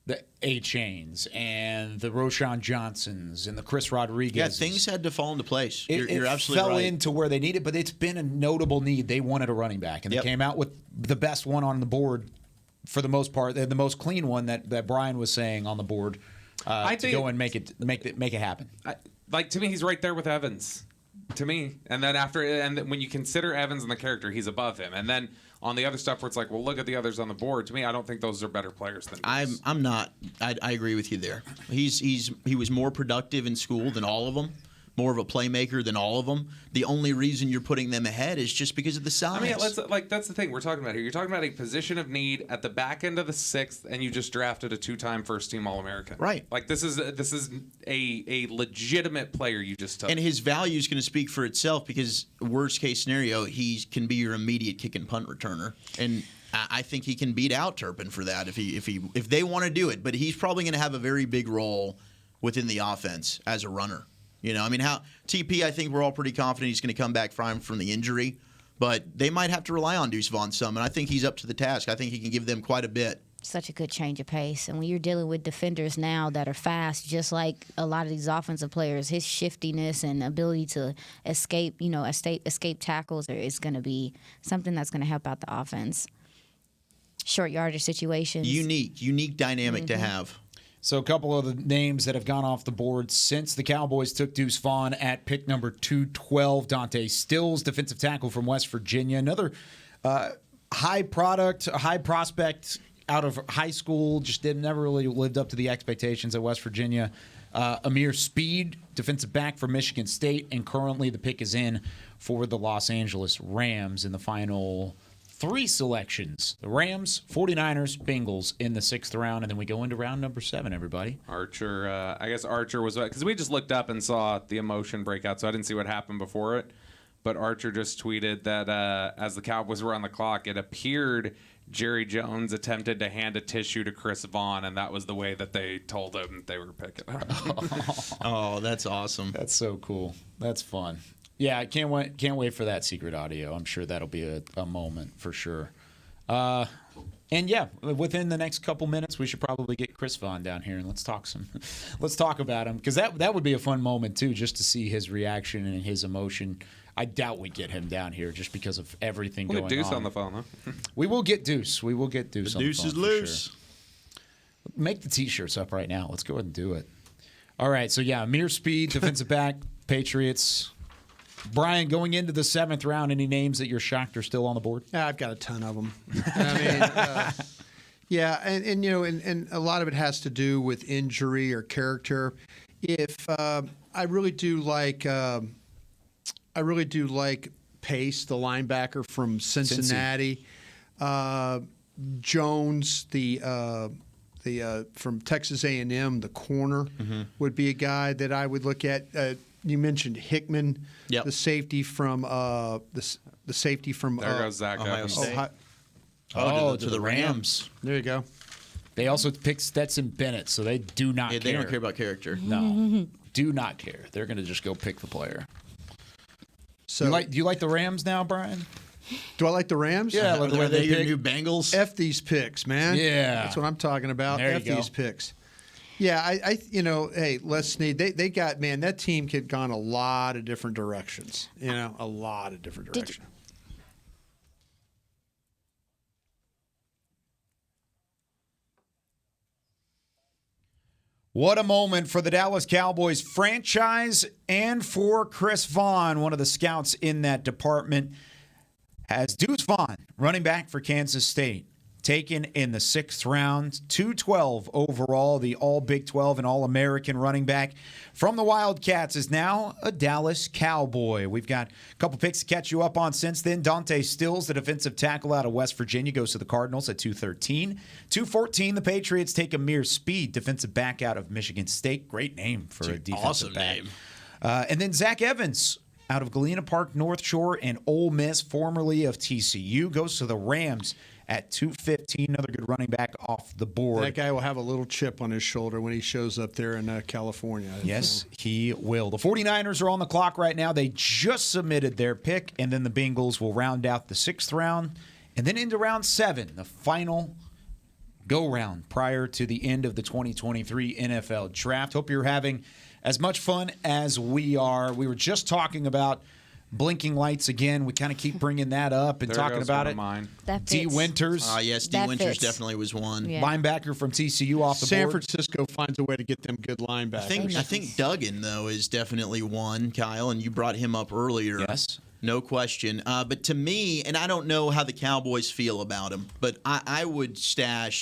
the A-Chains and the Roschon Johnsons and the Chris Rodriguez.
Yeah, things had to fall into place. You're absolutely
fell
right.
into where they needed, but it's been a notable need. They wanted a running back, and they came out with the best one on the board for the most part, the most clean one that Brian was saying on the board to go and make it happen.
To me, he's right there with Evans. To me, and then when you consider Evans and the character, he's above him. And then on the other stuff, where it's like, well, look at the others on the board. To me, I don't think those are better players than Deuce.
I'm not. I agree with you there. He was more productive in school than all of them. More of a playmaker than all of them. The only reason you're putting them ahead is just because of the size.
I mean, that's the thing we're talking about here. You're talking about a position of need at the back end of the 6th, and you just drafted a 2-time first-team All-American.
Right.
Like this is a legitimate player you just took.
And his value is going to speak for itself because worst case scenario, he can be your immediate kick and punt returner. And I think he can beat out Turpin for that if they want to do it. But he's probably going to have a very big role within the offense as a runner. I mean, TP, I think we're all pretty confident he's going to come back fine from the injury, but they might have to rely on Deuce Vaughn some, and I think he's up to the task. I think he can give them quite a bit.
Such a good change of pace. And when you're dealing with defenders now that are fast, just like a lot of these offensive players, his shiftiness and ability to escape tackles is going to be something that's going to help out the offense. Short yardage situations.
Unique dynamic to have.
So a couple of the names that have gone off the board since the Cowboys took Deuce Vaughn at pick number 212, Dante Stills, defensive tackle from West Virginia. Another high prospect out of high school, just never really lived up to the expectations at West Virginia. Amir Speed, defensive back for Michigan State, and currently the pick is in for the Los Angeles Rams in the final 3 selections. The Rams, 49ers, Bengals in the 6th round, and then we go into round number 7, everybody.
Archer, I guess Archer was, because we just looked up and saw the emotion breakout, so I didn't see what happened before it. But Archer just tweeted that as the Cowboys were on the clock, it appeared Jerry Jones attempted to hand a tissue to Chris Vaughn, and that was the way that they told him they were picking him.
Oh, that's awesome.
That's so cool. That's fun. Yeah, I can't wait for that secret audio. I'm sure that'll be a moment for sure. And yeah, within the next couple minutes, we should probably get Chris Vaughn down here and let's talk about him, because that would be a fun moment too, just to see his reaction and his emotion. I doubt we get him down here just because of everything going on.
We'll get Deuce on the phone, huh?
We will get Deuce. We will get Deuce on the phone.
Deuce is loose.
Sure. Make the T-shirts up right now. Let's go ahead and do it. All right. So yeah, Amir Speed, defensive back, Patriots. Brian, going into the 7th round, any names that you're shocked are still on the board?
I've got a ton of them. I mean, yeah, and you know, and a lot of it has to do with injury or character. If I really do like Pace, the linebacker from Cincinnati, Jones, the from Texas A&M, the corner would be a guy that I would look at. You mentioned Hickman, the safety from the safety from
there goes Zach
Ohio
Evans.
State. To the Rams.
There you go.
They also picked Stetson Bennett, so they do not care.
They don't care about character.
No, do not care. They're going to just go pick the player. So, do you like the Rams now, Brian?
Do I like the Rams?
Yeah,
like the way they your new Bengals.
F these picks, man.
Yeah,
that's what I'm talking about.
There
F these picks. Yeah, I hey, Les Snead, they got, man, that team could gone a lot of different directions. You know, a lot of different directions.
What a moment for the Dallas Cowboys franchise and for Chris Vaughn, one of the scouts in that department, has Deuce Vaughn, running back for Kansas State, taken in the 6th round, 212 overall, the all Big 12 and All-American running back from the Wildcats, is now a Dallas Cowboy. We've got a couple picks to catch you up on since then. Dante Stills, the defensive tackle out of West Virginia, goes to the Cardinals at 213. 214, the Patriots take Amir Speed, defensive back out of Michigan State. Great name for a defensive
awesome
back.
Name.
And then Zach Evans, out of Galena Park, North Shore, and Ole Miss, formerly of TCU, goes to the Rams at 215. Another good running back off the board.
That guy will have a little chip on his shoulder when he shows up there in California.
Yes, he will. The 49ers are on the clock right now. They just submitted their pick, and then the Bengals will round out the 6th round. And then into round 7, the final go-round prior to the end of the 2023 NFL Draft. Hope you're having as much fun as we are. We were just talking about blinking lights again. We kind of keep bringing that up and talking about it. D. Winters.
Yes, D. Winters definitely was one.
Yeah. Linebacker from TCU off the
San
board.
Francisco finds a way to get them good linebackers.
I think Duggan, though, is definitely one, Kyle, and you brought him up earlier.
Yes.
No question. But to me, and I don't know how the Cowboys feel about him, but I would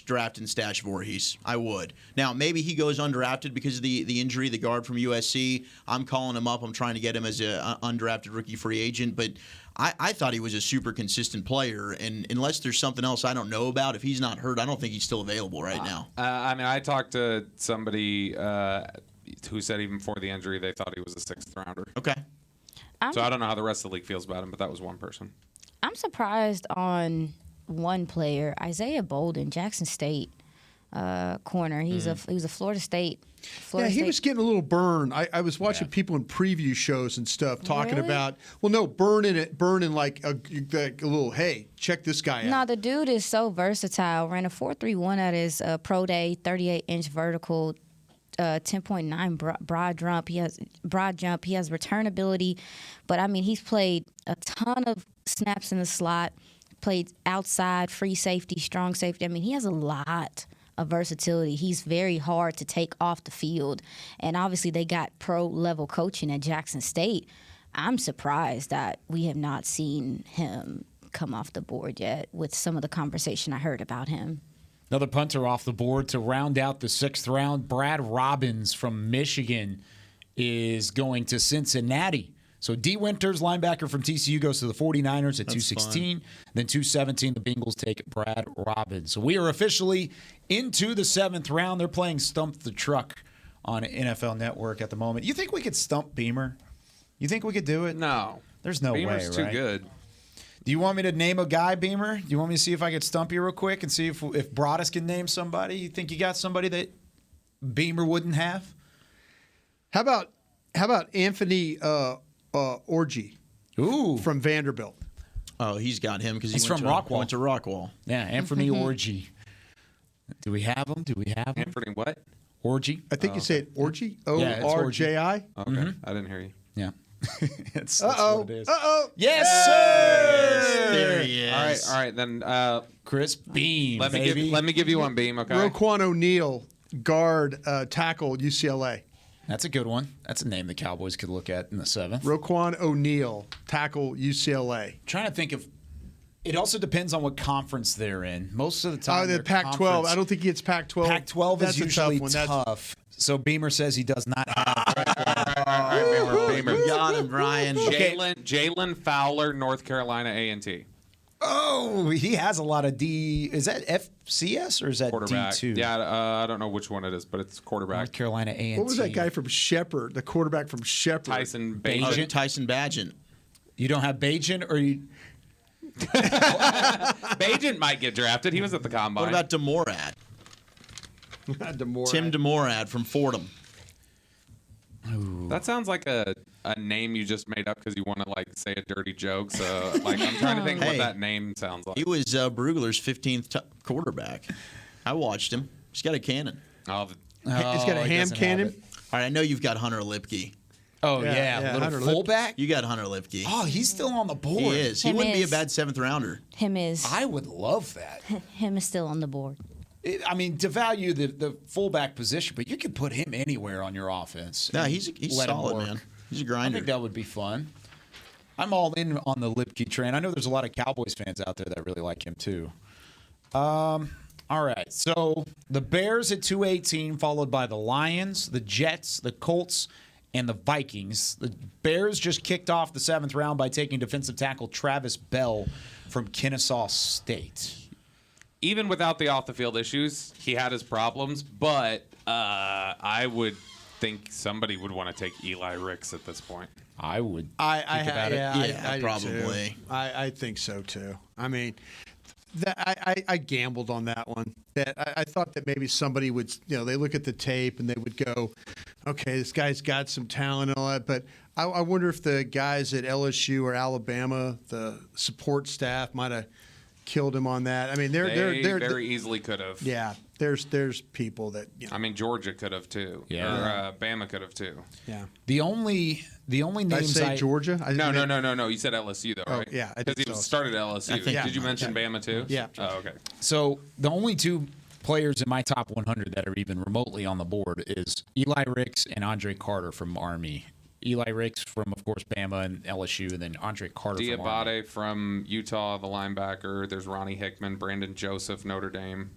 draft and stash Voorhees. I would. Now, maybe he goes undrafted because of the injury, the guard from USC. I'm calling him up. I'm trying to get him as an undrafted rookie free agent. But I thought he was a super consistent player. And unless there's something else I don't know about, if he's not hurt, I don't think he's still available right now.
I mean, I talked to somebody who said even before the injury, they thought he was a 6th rounder.
Okay.
So I don't know how the rest of the league feels about him, but that was one person.
I'm surprised on one player, Isaiah Bolden, Jackson State corner. He's a Florida State.
He was getting a little burn. I was watching people in preview shows and stuff talking about, burning like a little, hey, check this guy out.
No, the dude is so versatile. Ran a 4.31 at his pro day, 38-inch vertical, 10.9 broad jump. He has return ability, but I mean, he's played a ton of snaps in the slot, played outside, free safety, strong safety. I mean, he has a lot of versatility. He's very hard to take off the field, and obviously they got pro-level coaching at Jackson State. I'm surprised that we have not seen him come off the board yet with some of the conversation I heard about him.
Another punter off the board to round out the 6th round. Brad Robbins from Michigan is going to Cincinnati. So D. Winters, linebacker from TCU, goes to the 49ers at 216. Then 217, the Bengals take Brad Robbins. So we are officially into the 7th round. They're playing Stump the Truck on NFL Network at the moment. You think we could stump Beamer? You think we could do it?
No.
There's no
Beamer's
way,
too good.
Do you want me to name a guy, Beamer? Do you want me to see if I could stump you real quick and see if Broadus can name somebody? You think you got somebody that Beamer wouldn't have?
How about Anthony Orji?
Ooh,
from Vanderbilt.
Oh, he's got him because
he's from Rockwall.
Went to Rockwall.
Yeah, Anthony Orgy. Do we have him?
Anthony what?
Orgy.
I think you say it Orgy.
Yeah, it's
O-R-J-I.
Okay, I didn't hear you.
Yeah. That's
Uh-oh.
what it is.
Uh-oh.
Yes, sir.
There he is.
All right. Then
Chris Beam.
let me give you one, Beam. Okay.
Roquan O'Neal, guard, tackle, UCLA.
That's a good one. That's a name the Cowboys could look at in the 7th.
Roquan O'Neal, tackle, UCLA.
Trying to think of. It also depends on what conference they're in. Most of the time,
the Pac-12. I don't think he gets Pac-12.
Pac-12
That's
is usually
a tough one.
tough. So Beamer says he does not have.
Beamer.
Got him, Brian.
Jalen Fowler, North Carolina A&T.
Oh, he has a lot of D. Is that FCS or is that
Quarterback.
D2?
Yeah, I don't know which one it is, but it's quarterback.
North Carolina A&T.
What was that guy from Shepherd, the quarterback from Shepherd?
Tyson
Oh,
Bagent.
Tyson Bagent.
You don't have Bagent, or you?
Bagent might get drafted. He was at the combine.
What about Demorad? Tim Demorad from Fordham.
That sounds like a name you just made up because you want to say a dirty joke. So I'm trying to think what that name sounds like.
He was Brugler's 15th quarterback. I watched him. He's got a cannon.
Oh,
He's got a ham cannon.
All right, I know you've got Hunter Lipke.
Oh yeah, little
Hunter
fullback.
You got Hunter Lipke.
Oh, he's still on the board.
He is. He wouldn't be a bad 7th rounder.
Him is.
I would love that.
Him is still on the board.
I mean, to value the fullback position, but you could put him anywhere on your offense.
No, he's solid, man. He's a grinder.
I think that would be fun. I'm all in on the Lipke train. I know there's a lot of Cowboys fans out there that really like him too. All right, so the Bears at 218, followed by the Lions, the Jets, the Colts, and the Vikings. The Bears just kicked off the 7th round by taking defensive tackle Travis Bell from Kennesaw State.
Even without the off-the-field issues, he had his problems, but I would think somebody would want to take Eli Ricks at this point.
I would.
I
probably.
I think so too. I mean, I gambled on that one. That I thought that maybe somebody would, they look at the tape and they would go, okay, this guy's got some talent and all that. But I wonder if the guys at LSU or Alabama, the support staff, might have killed him on that. I mean, they're
very easily could have.
Yeah, there's people that.
I mean, Georgia could have too.
Yeah.
Or Bama could have too.
Yeah.
The only names
I say Georgia.
No. You said LSU though, right?
Yeah, I
because
did.
he started at LSU. Did you mention Bama too?
Yeah.
Oh, okay.
So the only two players in my top 100 that are even remotely on the board is Eli Ricks and Andre Carter from Army. Eli Ricks from, of course, Bama and LSU, and then Andre Carter from Army.
Diabate from Utah, the linebacker. There's Ronnie Hickman, Brandon Joseph, Notre Dame.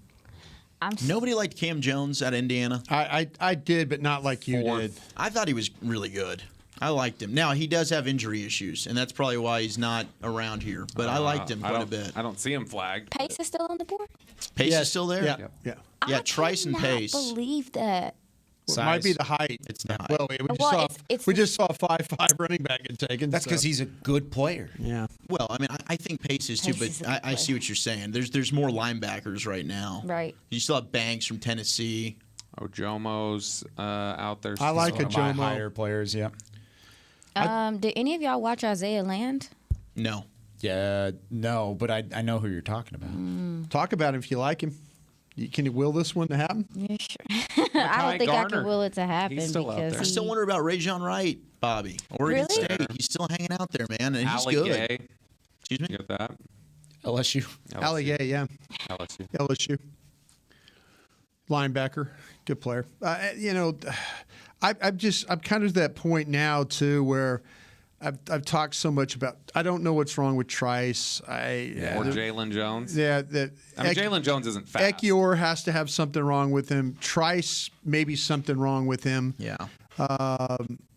Nobody liked Cam Jones at Indiana.
I did, but not like you did.
I thought he was really good. I liked him. Now, he does have injury issues, and that's probably why he's not around here. But I liked him quite a bit.
I don't see him flagged.
Pace is still on the board?
Pace is still there?
Yeah.
Yeah, Trice and Pace.
I believe that.
Well, it might be the height.
It's the height.
Well, we just saw a 5'5" running back get taken.
That's because he's a good player.
Yeah.
Well, I mean, I think Pace is too,
Pace is a
but
good
I see what you're saying. There's more linebackers right now.
Right.
You still have Banks from Tennessee.
Ojomo's out there.
I like
One of my
Ojomo.
higher players, yeah.
Did any of y'all watch Isaiah Land?
No.
Yeah, no, but I know who you're talking about.
Talk about him if you like him. Can you will this one to happen?
Yeah, sure. I don't think I can will it to happen
He's still out
because
there.
I still wonder about Rajon Wright, Bobby. Oregon
Really?
State. He's still hanging out there, man, and he's
Allie
good.
Gay.
Excuse me?
You got that?
LSU.
Ali Gay, yeah.
LSU.
LSU. Linebacker, good player. I'm kind of at that point now too where I've talked so much about. I don't know what's wrong with Trice.
Or Jalen Jones.
Yeah,
Jalen Jones isn't fast.
Ekior has to have something wrong with him. Trice, maybe something wrong with him.
Yeah.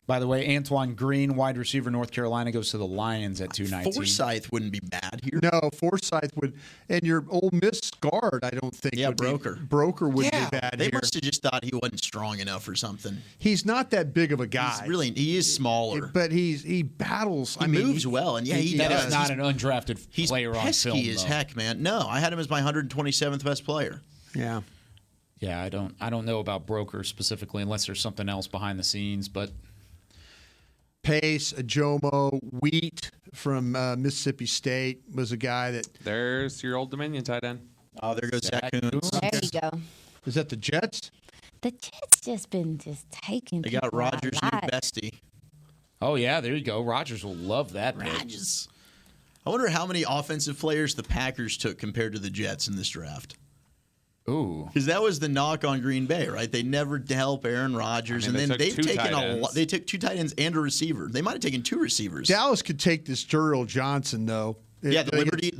By the way, Antoine Green, wide receiver, North Carolina, goes to the Lions at 219.
Forsyth wouldn't be bad here.
No, Forsyth would, and your Ole Miss guard, I don't think.
Yeah,
would
Broker.
Broker would be bad
They
here.
must have just thought he wasn't strong enough or something.
He's not that big of a guy.
He is smaller.
But he battles.
He moves well, and he
That
does.
is not an undrafted
He's
player on
pesky
film,
as
though.
heck, man. No, I had him as my 127th best player.
Yeah.
Yeah, I don't know about Broker specifically unless there's something else behind the scenes, but
pace, Ajomo, Wheat from Mississippi State was a guy that.
There's your Old Dominion tight end.
Oh, there goes Zach Kuntz.
There you go.
Is that the Jets?
The Jets just been taking.
They got
people
Rodgers'
a
new
lot.
bestie.
Oh, yeah, there you go. Rodgers will love that.
Rodgers. I wonder how many offensive players the Packers took compared to the Jets in this draft.
Ooh.
Because that was the knock on Green Bay, right? They never help Aaron Rodgers.
I mean,
and then they've taken
a lot.
They took 2 tight ends and a receiver. They might have taken 2 receivers.
Dallas could take this Juriel Johnson, though.
Yeah, the Liberty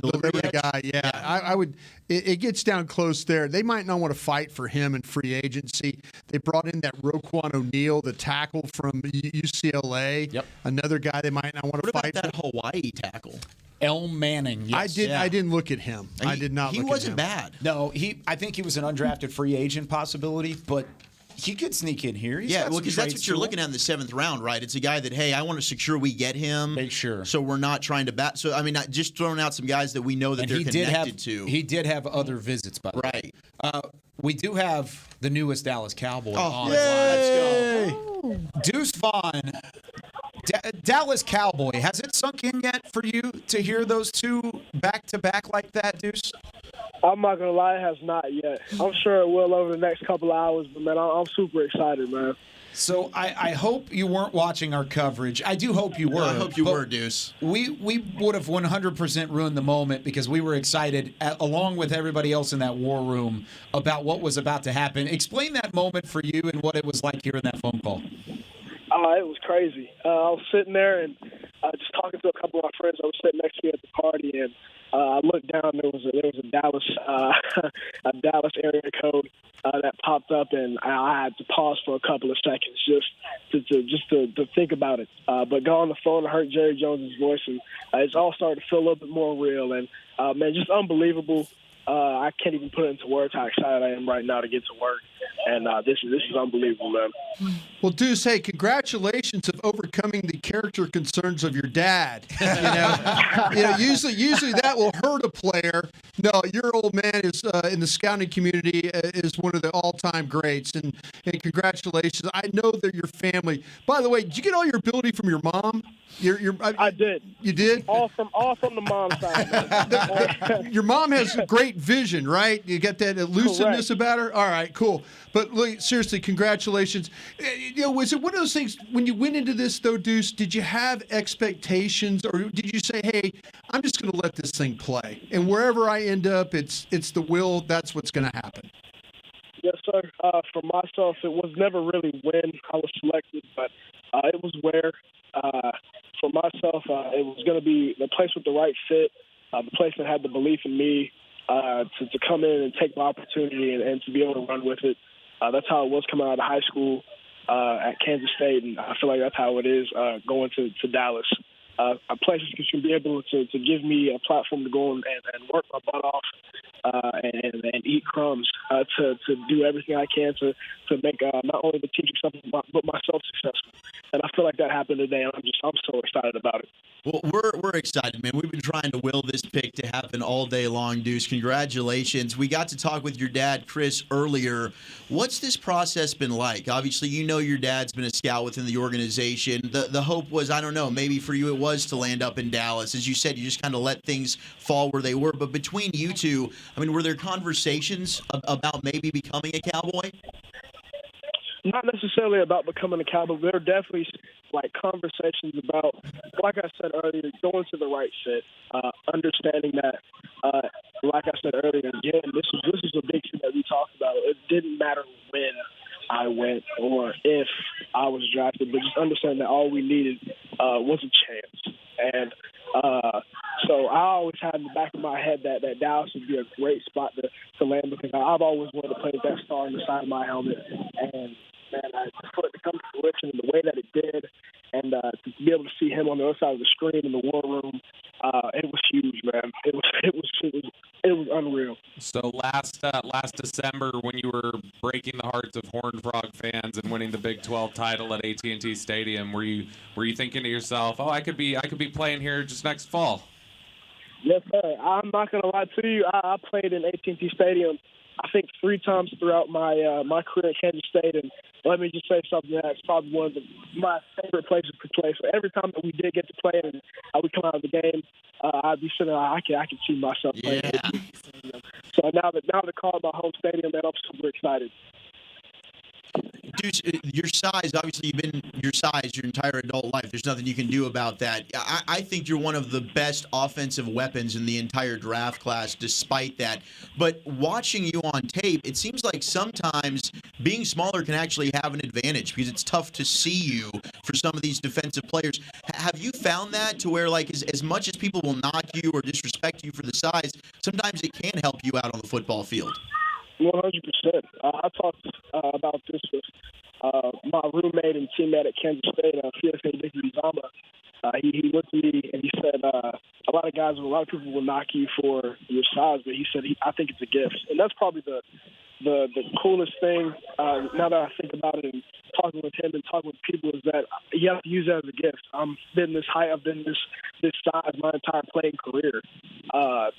guy. Yeah, I would. It gets down close there. They might not want to fight for him in free agency. They brought in that Roquan O'Neal, the tackle from UCLA.
Yep.
Another guy they might not want to fight.
What about that Hawaii tackle?
El Manning. Yes.
I didn't look at him. I did not.
He
look
wasn't
at him.
bad.
No, I think he was an undrafted free agent possibility, but he could sneak in here.
Yeah, well, because that's what you're looking at in the 7th round, right? It's a guy that, hey, I want to secure we get him.
Make sure.
So we're not trying to bat. So, I mean, not just throwing out some guys that we know that
And
they're
he
connected to.
He did have other visits, by the way.
Right.
We do have the newest Dallas Cowboy on.
Yay!
Let's go. Deuce Vaughn. Dallas Cowboy. Has it sunk in yet for you to hear those two back-to-back like that, Deuce?
I'm not going to lie, it has not yet. I'm sure it will over the next couple of hours, but, man, I'm super excited, man.
So I hope you weren't watching our coverage. I do hope you were.
I hope you were, Deuce.
We would have 100% ruined the moment because we were excited, along with everybody else in that war room, about what was about to happen. Explain that moment for you and what it was like hearing that phone call.
It was crazy. I was sitting there and just talking to a couple of my friends. I was sitting next to me at the party, and I looked down. There was a Dallas a Dallas area code that popped up, and I had to pause for a couple of seconds just to think about it. But got on the phone and heard Jerry Jones's voice, and it's all started to feel a little bit more real. And man, just unbelievable. I can't even put it into words how excited I am right now to get to work. And this is unbelievable, man.
Well, Deuce, hey, congratulations of overcoming the character concerns of your dad. Usually that will hurt a player. No, your old man is in the scouting community is one of the all-time greats, and congratulations. I know they're your family. By the way, did you get all your ability from your mom?
I did.
You did?
All from the mom's side.
Your mom has great vision, right? You got that elusiveness about her? All right, cool. But look, seriously, congratulations. Was it one of those things when you went into this, though, Deuce, did you have expectations, or did you say, hey, I'm just going to let this thing play, and wherever I end up, it's the will, that's what's going to happen?
Yes, sir. For myself, it was never really when I was selected, but it was where. For myself, it was going to be the place with the right fit, the place that had the belief in me to come in and take my opportunity and to be able to run with it. That's how it was coming out of high school at Kansas State, and I feel like that's how it is going to Dallas. A place that can be able to give me a platform to go and work my butt off and eat crumbs to do everything I can to make not only the team successful but myself successful. And I feel like that happened today, and I'm so excited about it.
Well, we're excited, man. We've been trying to will this pick to happen all day long, Deuce. Congratulations. We got to talk with your dad, Chris, earlier. What's this process been like? Obviously, you know your dad's been a scout within the organization. The hope was, I don't know, maybe for you it was to land up in Dallas. As you said, you just kind of let things fall where they were. But between you two, I mean, were there conversations about maybe becoming a Cowboy?
Not necessarily about becoming a Cowboy. There are definitely conversations about, like I said earlier, going to the right fit, understanding that, like I said earlier, again, this is a big thing that we talked about. It didn't matter when I went or if I was drafted, but just understanding that all we needed was a chance. And so I always had in the back of my head that Dallas would be a great spot to land because I've always wanted to play with that star on the side of my helmet. And man, for it to come to fruition in the way that it did, and to be able to see him on the other side of the screen in the war room, it was huge, man. It was unreal.
So last December, when you were breaking the hearts of Horned Frog fans and winning the Big 12 title at AT&T Stadium, were you thinking to yourself, "Oh, I could be playing here just next fall"?
Yes, sir. I'm not gonna lie to you. I played in AT&T Stadium I think 3 times throughout my my career at Kansas State, and let me just say something that's probably one of my favorite places to play. So every time that we did get to play and I would come out of the game, I'd be sitting there, I can see myself playing. Yeah. So now to call my home stadium, man, I'm super excited.
Deuce, your size, obviously you've been your size your entire adult life. There's nothing you can do about that. I think you're one of the best offensive weapons in the entire draft class despite that. But watching you on tape, it seems like sometimes being smaller can actually have an advantage because it's tough to see you for some of these defensive players. Have you found that to where, like, as much as people will knock you or disrespect you for the size, sometimes it can help you out on the football field?
100%. I talked about this with my roommate and teammate at Kansas State, Fajoko. He looked at me and he said, a lot of people will knock you for your size, but he said, I think it's a gift. And that's probably the coolest thing, now that I think about it and talking with him and talking with people, is that you have to use that as a gift. I've been this height, I've been this size my entire playing career,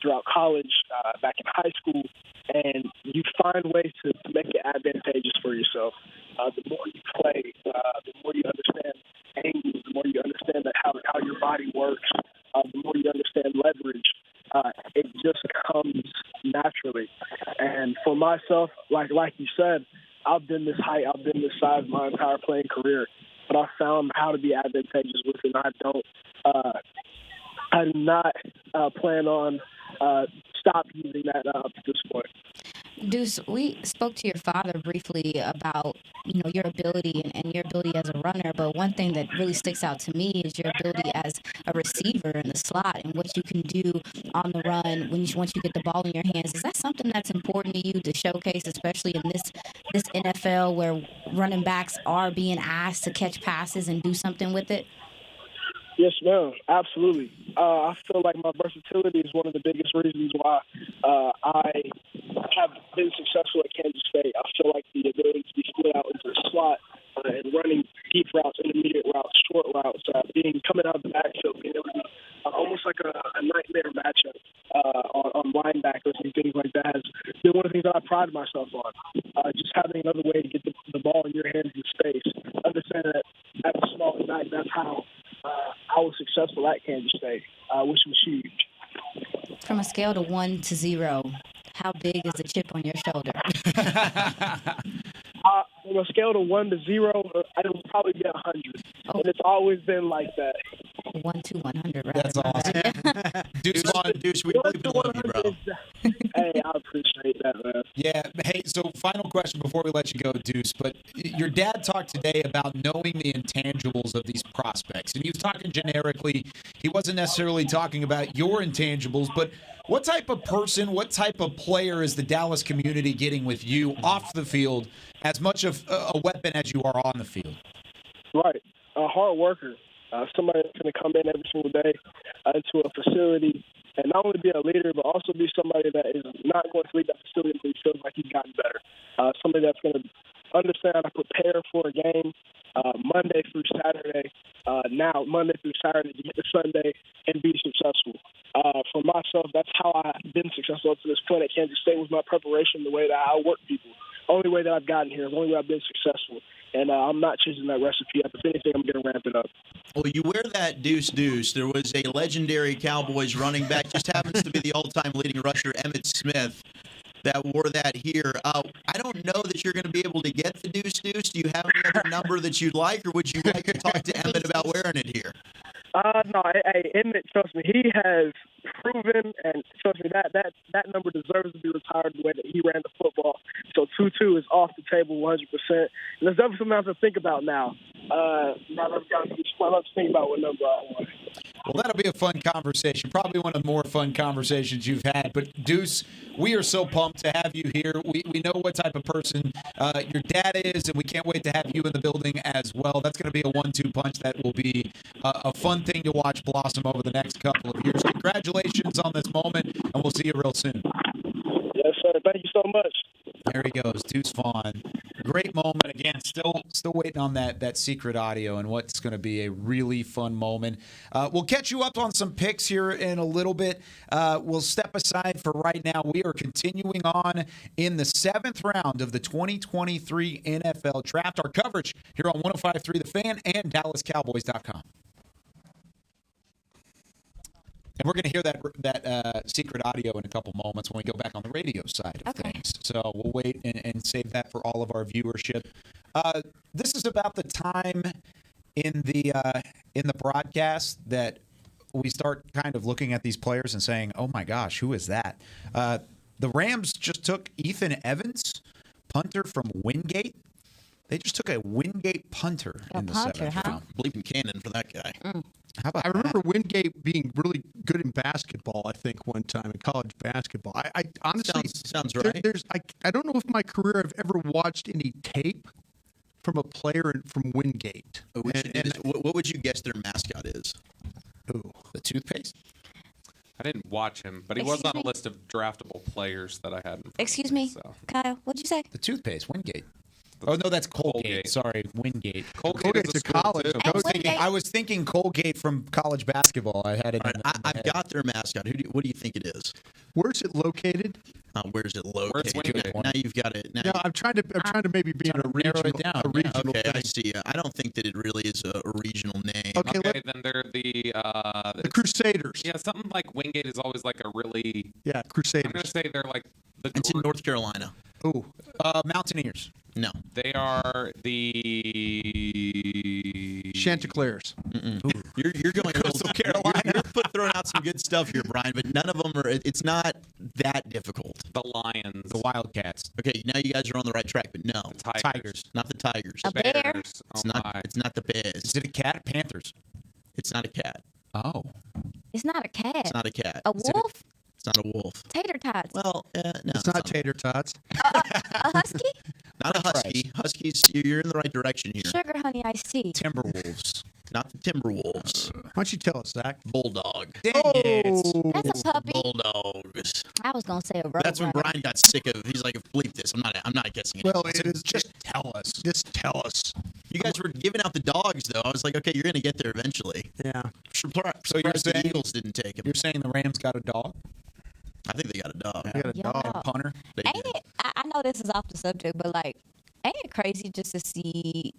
throughout college, back in high school, and you find ways to make it advantageous for yourself. The more you play, the more you understand angles, the more you understand how your body works, the more you understand leverage. It just comes naturally. And for myself, like you said, I've been this height, I've been this size my entire playing career, but I found how to be advantageous with it. And I do not plan on stop using that up at this point.
Deuce, we spoke to your father briefly about, your ability and your ability as a runner, but one thing that really sticks out to me is your ability as a receiver in the slot and what you can do on the run once you get the ball in your hands. Is that something that's important to you to showcase, especially in this NFL where running backs are being asked to catch passes and do something with it?
Yes, ma'am. Absolutely. I feel like my versatility is one of the biggest reasons why I have been successful at Kansas State. I feel like the ability to be split out into the slot and running deep routes, intermediate routes, short routes, coming out of the backfield, being able to be almost like a nightmare matchup on linebackers and things like that has been one of the things that I pride myself on. Just having another way to get the ball in your hands in space. Understand that as a small back, that's how I was successful at Kansas State, which was huge.
From a scale to 1 to 0, how big is the chip on your shoulder?
From a scale to 1 to 0, I would probably be 100. Oh. And it's always been like that.
1 to 100, right?
That's awesome.
Deuce, we really love you, bro.
Hey, I appreciate that, man.
Yeah. Hey, so final question before we let you go, Deuce. But your dad talked today about knowing the intangibles of these prospects. And he was talking generically. He wasn't necessarily talking about your intangibles, but what type of person, what type of player is the Dallas community getting with you off the field as much of a weapon as you are on the field?
Right. A hard worker. Somebody that's going to come in every single day into a facility and not only be a leader, but also be somebody that is not going to leave that facility until he feels like he's gotten better. Somebody that's going to understand how to prepare for a game Monday through Saturday, Monday through Saturday to get to Sunday and be successful. For myself, that's how I've been successful up to this point at Kansas State, was my preparation, the way that I work people. Only way that I've gotten here, the only way I've been successful. And I'm not changing that recipe up. If anything, I'm going to ramp it up.
Well, you wear that deuce. There was a legendary Cowboys running back, just happens to be the all-time leading rusher, Emmitt Smith, that wore that here. I don't know that you're going to be able to get the deuce. Do you have any other number that you'd like, or would you like to talk to Emmitt about wearing it here?
No, hey, Emmitt, trust me, he has proven, and trust me, that number deserves to be retired the way that he ran the football. So 2-2 is off the table 100%. And there's definitely something I have to think about now. Now that I've got to think about what number I want.
Well, that'll be a fun conversation, probably one of the more fun conversations you've had. But, Deuce, we are so pumped to have you here. We know what type of person your dad is, and we can't wait to have you in the building as well. That's going to be a 1-2 punch that will be a fun thing to watch blossom over the next couple of years. Congratulations on this moment, and we'll see you real soon.
Yes, sir. Thank you so much.
There he goes, Deuce Vaughn. Great moment again. Still waiting on that secret audio and what's going to be a really fun moment. We'll catch you up on some picks here in a little bit. We'll step aside for right now. We are continuing on in the 7th round of the 2023 NFL Draft. Our coverage here on 105.3 The Fan and DallasCowboys.com. And we're going to hear that secret audio in a couple moments when we go back on the radio side of things. So we'll wait and save that for all of our viewership. This is about the time in the broadcast that we start kind of looking at these players and saying, "Oh my gosh, who is that?" The Rams just took Ethan Evans, punter from Wingate. They just took a Wingate punter in the 7th round.
Bleeping cannon for that guy.
How about
I remember Wingate being really good in basketball, I think, one time in college basketball. I honestly
sounds right.
I don't know if my career I've ever watched any tape from a player from Wingate.
What would you guess their mascot is?
Ooh,
the toothpaste?
I didn't watch him, but he was on a list of draftable players that I had.
Excuse me, Kyle, what'd you say?
The toothpaste, Wingate. Oh, no, that's Colgate. Sorry, Wingate.
Colgate's a college.
I was thinking Colgate from college basketball. I had it.
I've got their mascot. What do you think it is?
Where's it located?
Where's it located? Now you've got it.
No, I'm trying to maybe be in a regional.
Okay, I see. I don't think that it really is a regional name.
Okay, then they're the
Crusaders.
Yeah, something like Wingate is always like a really
Crusaders.
I'm gonna say they're like the.
It's in North Carolina.
Oh,
Mountaineers.
No,
they are the
Chanticleers.
You're going Coastal Carolina. You're throwing out some good stuff here, Brian, but none of them are. It's not that difficult.
The Lions,
the Wildcats.
Okay, now you guys are on the right track, but no,
Tigers.
Not the Tigers.
A bear.
It's not. It's not the Bears.
Is it a cat? Panthers.
It's not a cat.
Oh.
It's not a cat.
It's not a cat.
A wolf?
It's not a wolf.
Tater tots.
Well, no,
it's not tater tots.
A husky?
Not a husky. Huskies, you're in the right direction here.
Sugar honey iced tea.
Timberwolves.
Not the Timberwolves.
Why don't you tell us, Zach?
Bulldog.
That's a puppy.
Bulldogs.
I was gonna say a road
That's when
runner.
Brian got sick of. He's like, "Bleep this. I'm not guessing it."
Well, it is.
Just tell us.
Just tell us.
You guys were giving out the dogs, though. I was like, "Okay, you're going to get there eventually."
Yeah.
So you're saying
the Eagles didn't take him?
You're saying the Rams got a dog?
I think they got a dog.
They got a dog.
Punter.
Ain't it? I know this is off the subject, but like, ain't it crazy just to see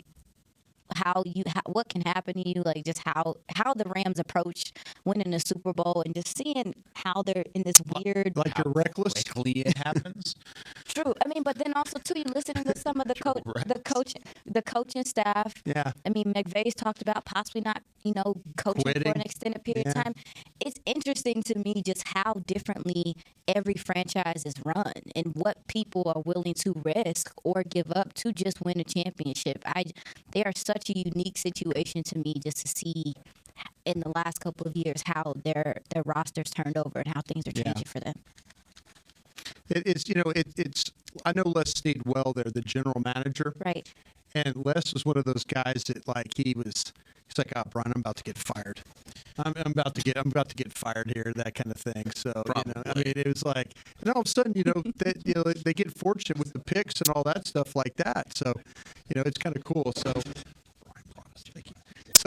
what can happen to you, like just how the Rams approach winning the Super Bowl and just seeing how they're in this weird,
like you're reckless.
Quickly it happens.
True. I mean, but then also too, you listening to some of the coaching staff.
Yeah.
I mean, McVay's talked about possibly not, coaching for an extended period of time. It's interesting to me just how differently every franchise is run and what people are willing to risk or give up to just win a championship. They are such a unique situation to me just to see in the last couple of years how their rosters turned over and how things are changing for them.
It's. I know Les Snead-Well, they're the general manager,
right?
And Les was one of those guys that he's like, "Oh, Brian, I'm about to get fired. I'm about to get fired here," that kind of thing. So it was like, and all of a sudden, they get fortunate with the picks and all that stuff like that. So, it's kind of cool. So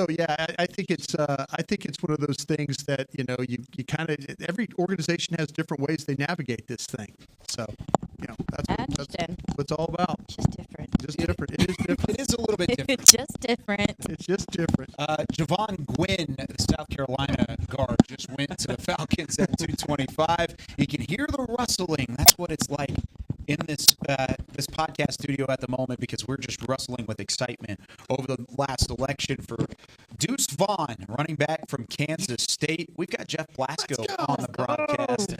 yeah, I think it's one of those things that you kind of every organization has different ways they navigate this thing. So that's what it's all about.
It's just different.
Just different. It is different.
It is a little bit different.
It's just different.
It's just different.
Javon Gwynn, the South Carolina guard, just went to the Falcons at 225. You can hear the rustling. That's what it's like in this podcast studio at the moment because we're just rustling with excitement over the last election for Deuce Vaughn, running back from Kansas State. We've got Jeff Blasco on the broadcast.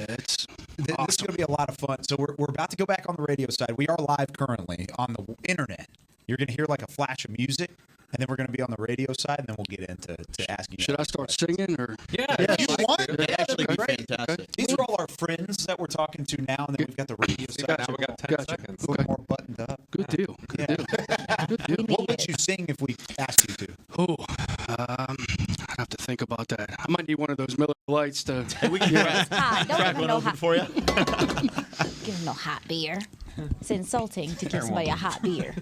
This is going to be a lot of fun. So we're about to go back on the radio side. We are live currently on the internet. You're going to hear like a flash of music. And then we're going to be on the radio side, and then we'll get into asking.
Should I start singing or?
Yeah, if you want.
That'd actually be fantastic.
These are all our friends that we're talking to now, and then we've got the radio side.
Now we got 10 seconds.
A little more buttoned up.
Good deal. Good deal.
What would you sing if we asked you to?
Oh, I'd have to think about that. I might need one of those Miller Lights to.
Hey, we can crack one open for you.
Give him no hot beer. It's insulting to give somebody a hot beer.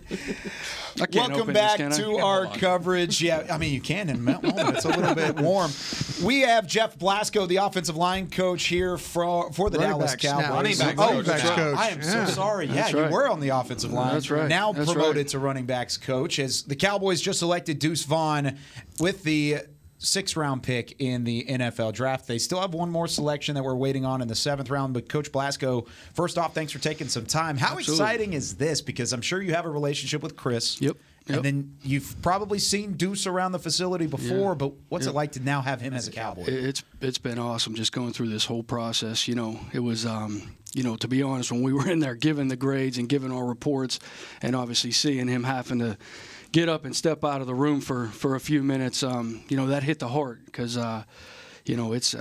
Welcome back to our coverage. Yeah, I mean, you can in a moment. It's a little bit warm. We have Jeff Blasco, the offensive line coach here for the Dallas Cowboys.
Running backs coach. I am so sorry. Yeah, you were on the offensive line.
That's right.
Now
That's
promoted
right.
to running backs coach as the Cowboys just elected Deuce Vaughn with the 6th-round pick in the NFL draft. They still have one more selection that we're waiting on in the 7th round. But Coach Blasco, first off, thanks for taking some time. How exciting is this? Because I'm sure you have a relationship with Chris.
Yep.
And then you've probably seen Deuce around the facility before, but what's it like to now have him as a Cowboy?
It's been awesome just going through this whole process. It was to be honest, when we were in there giving the grades and giving our reports, and obviously seeing him having to get up and step out of the room for a few minutes, that hit the heart because it's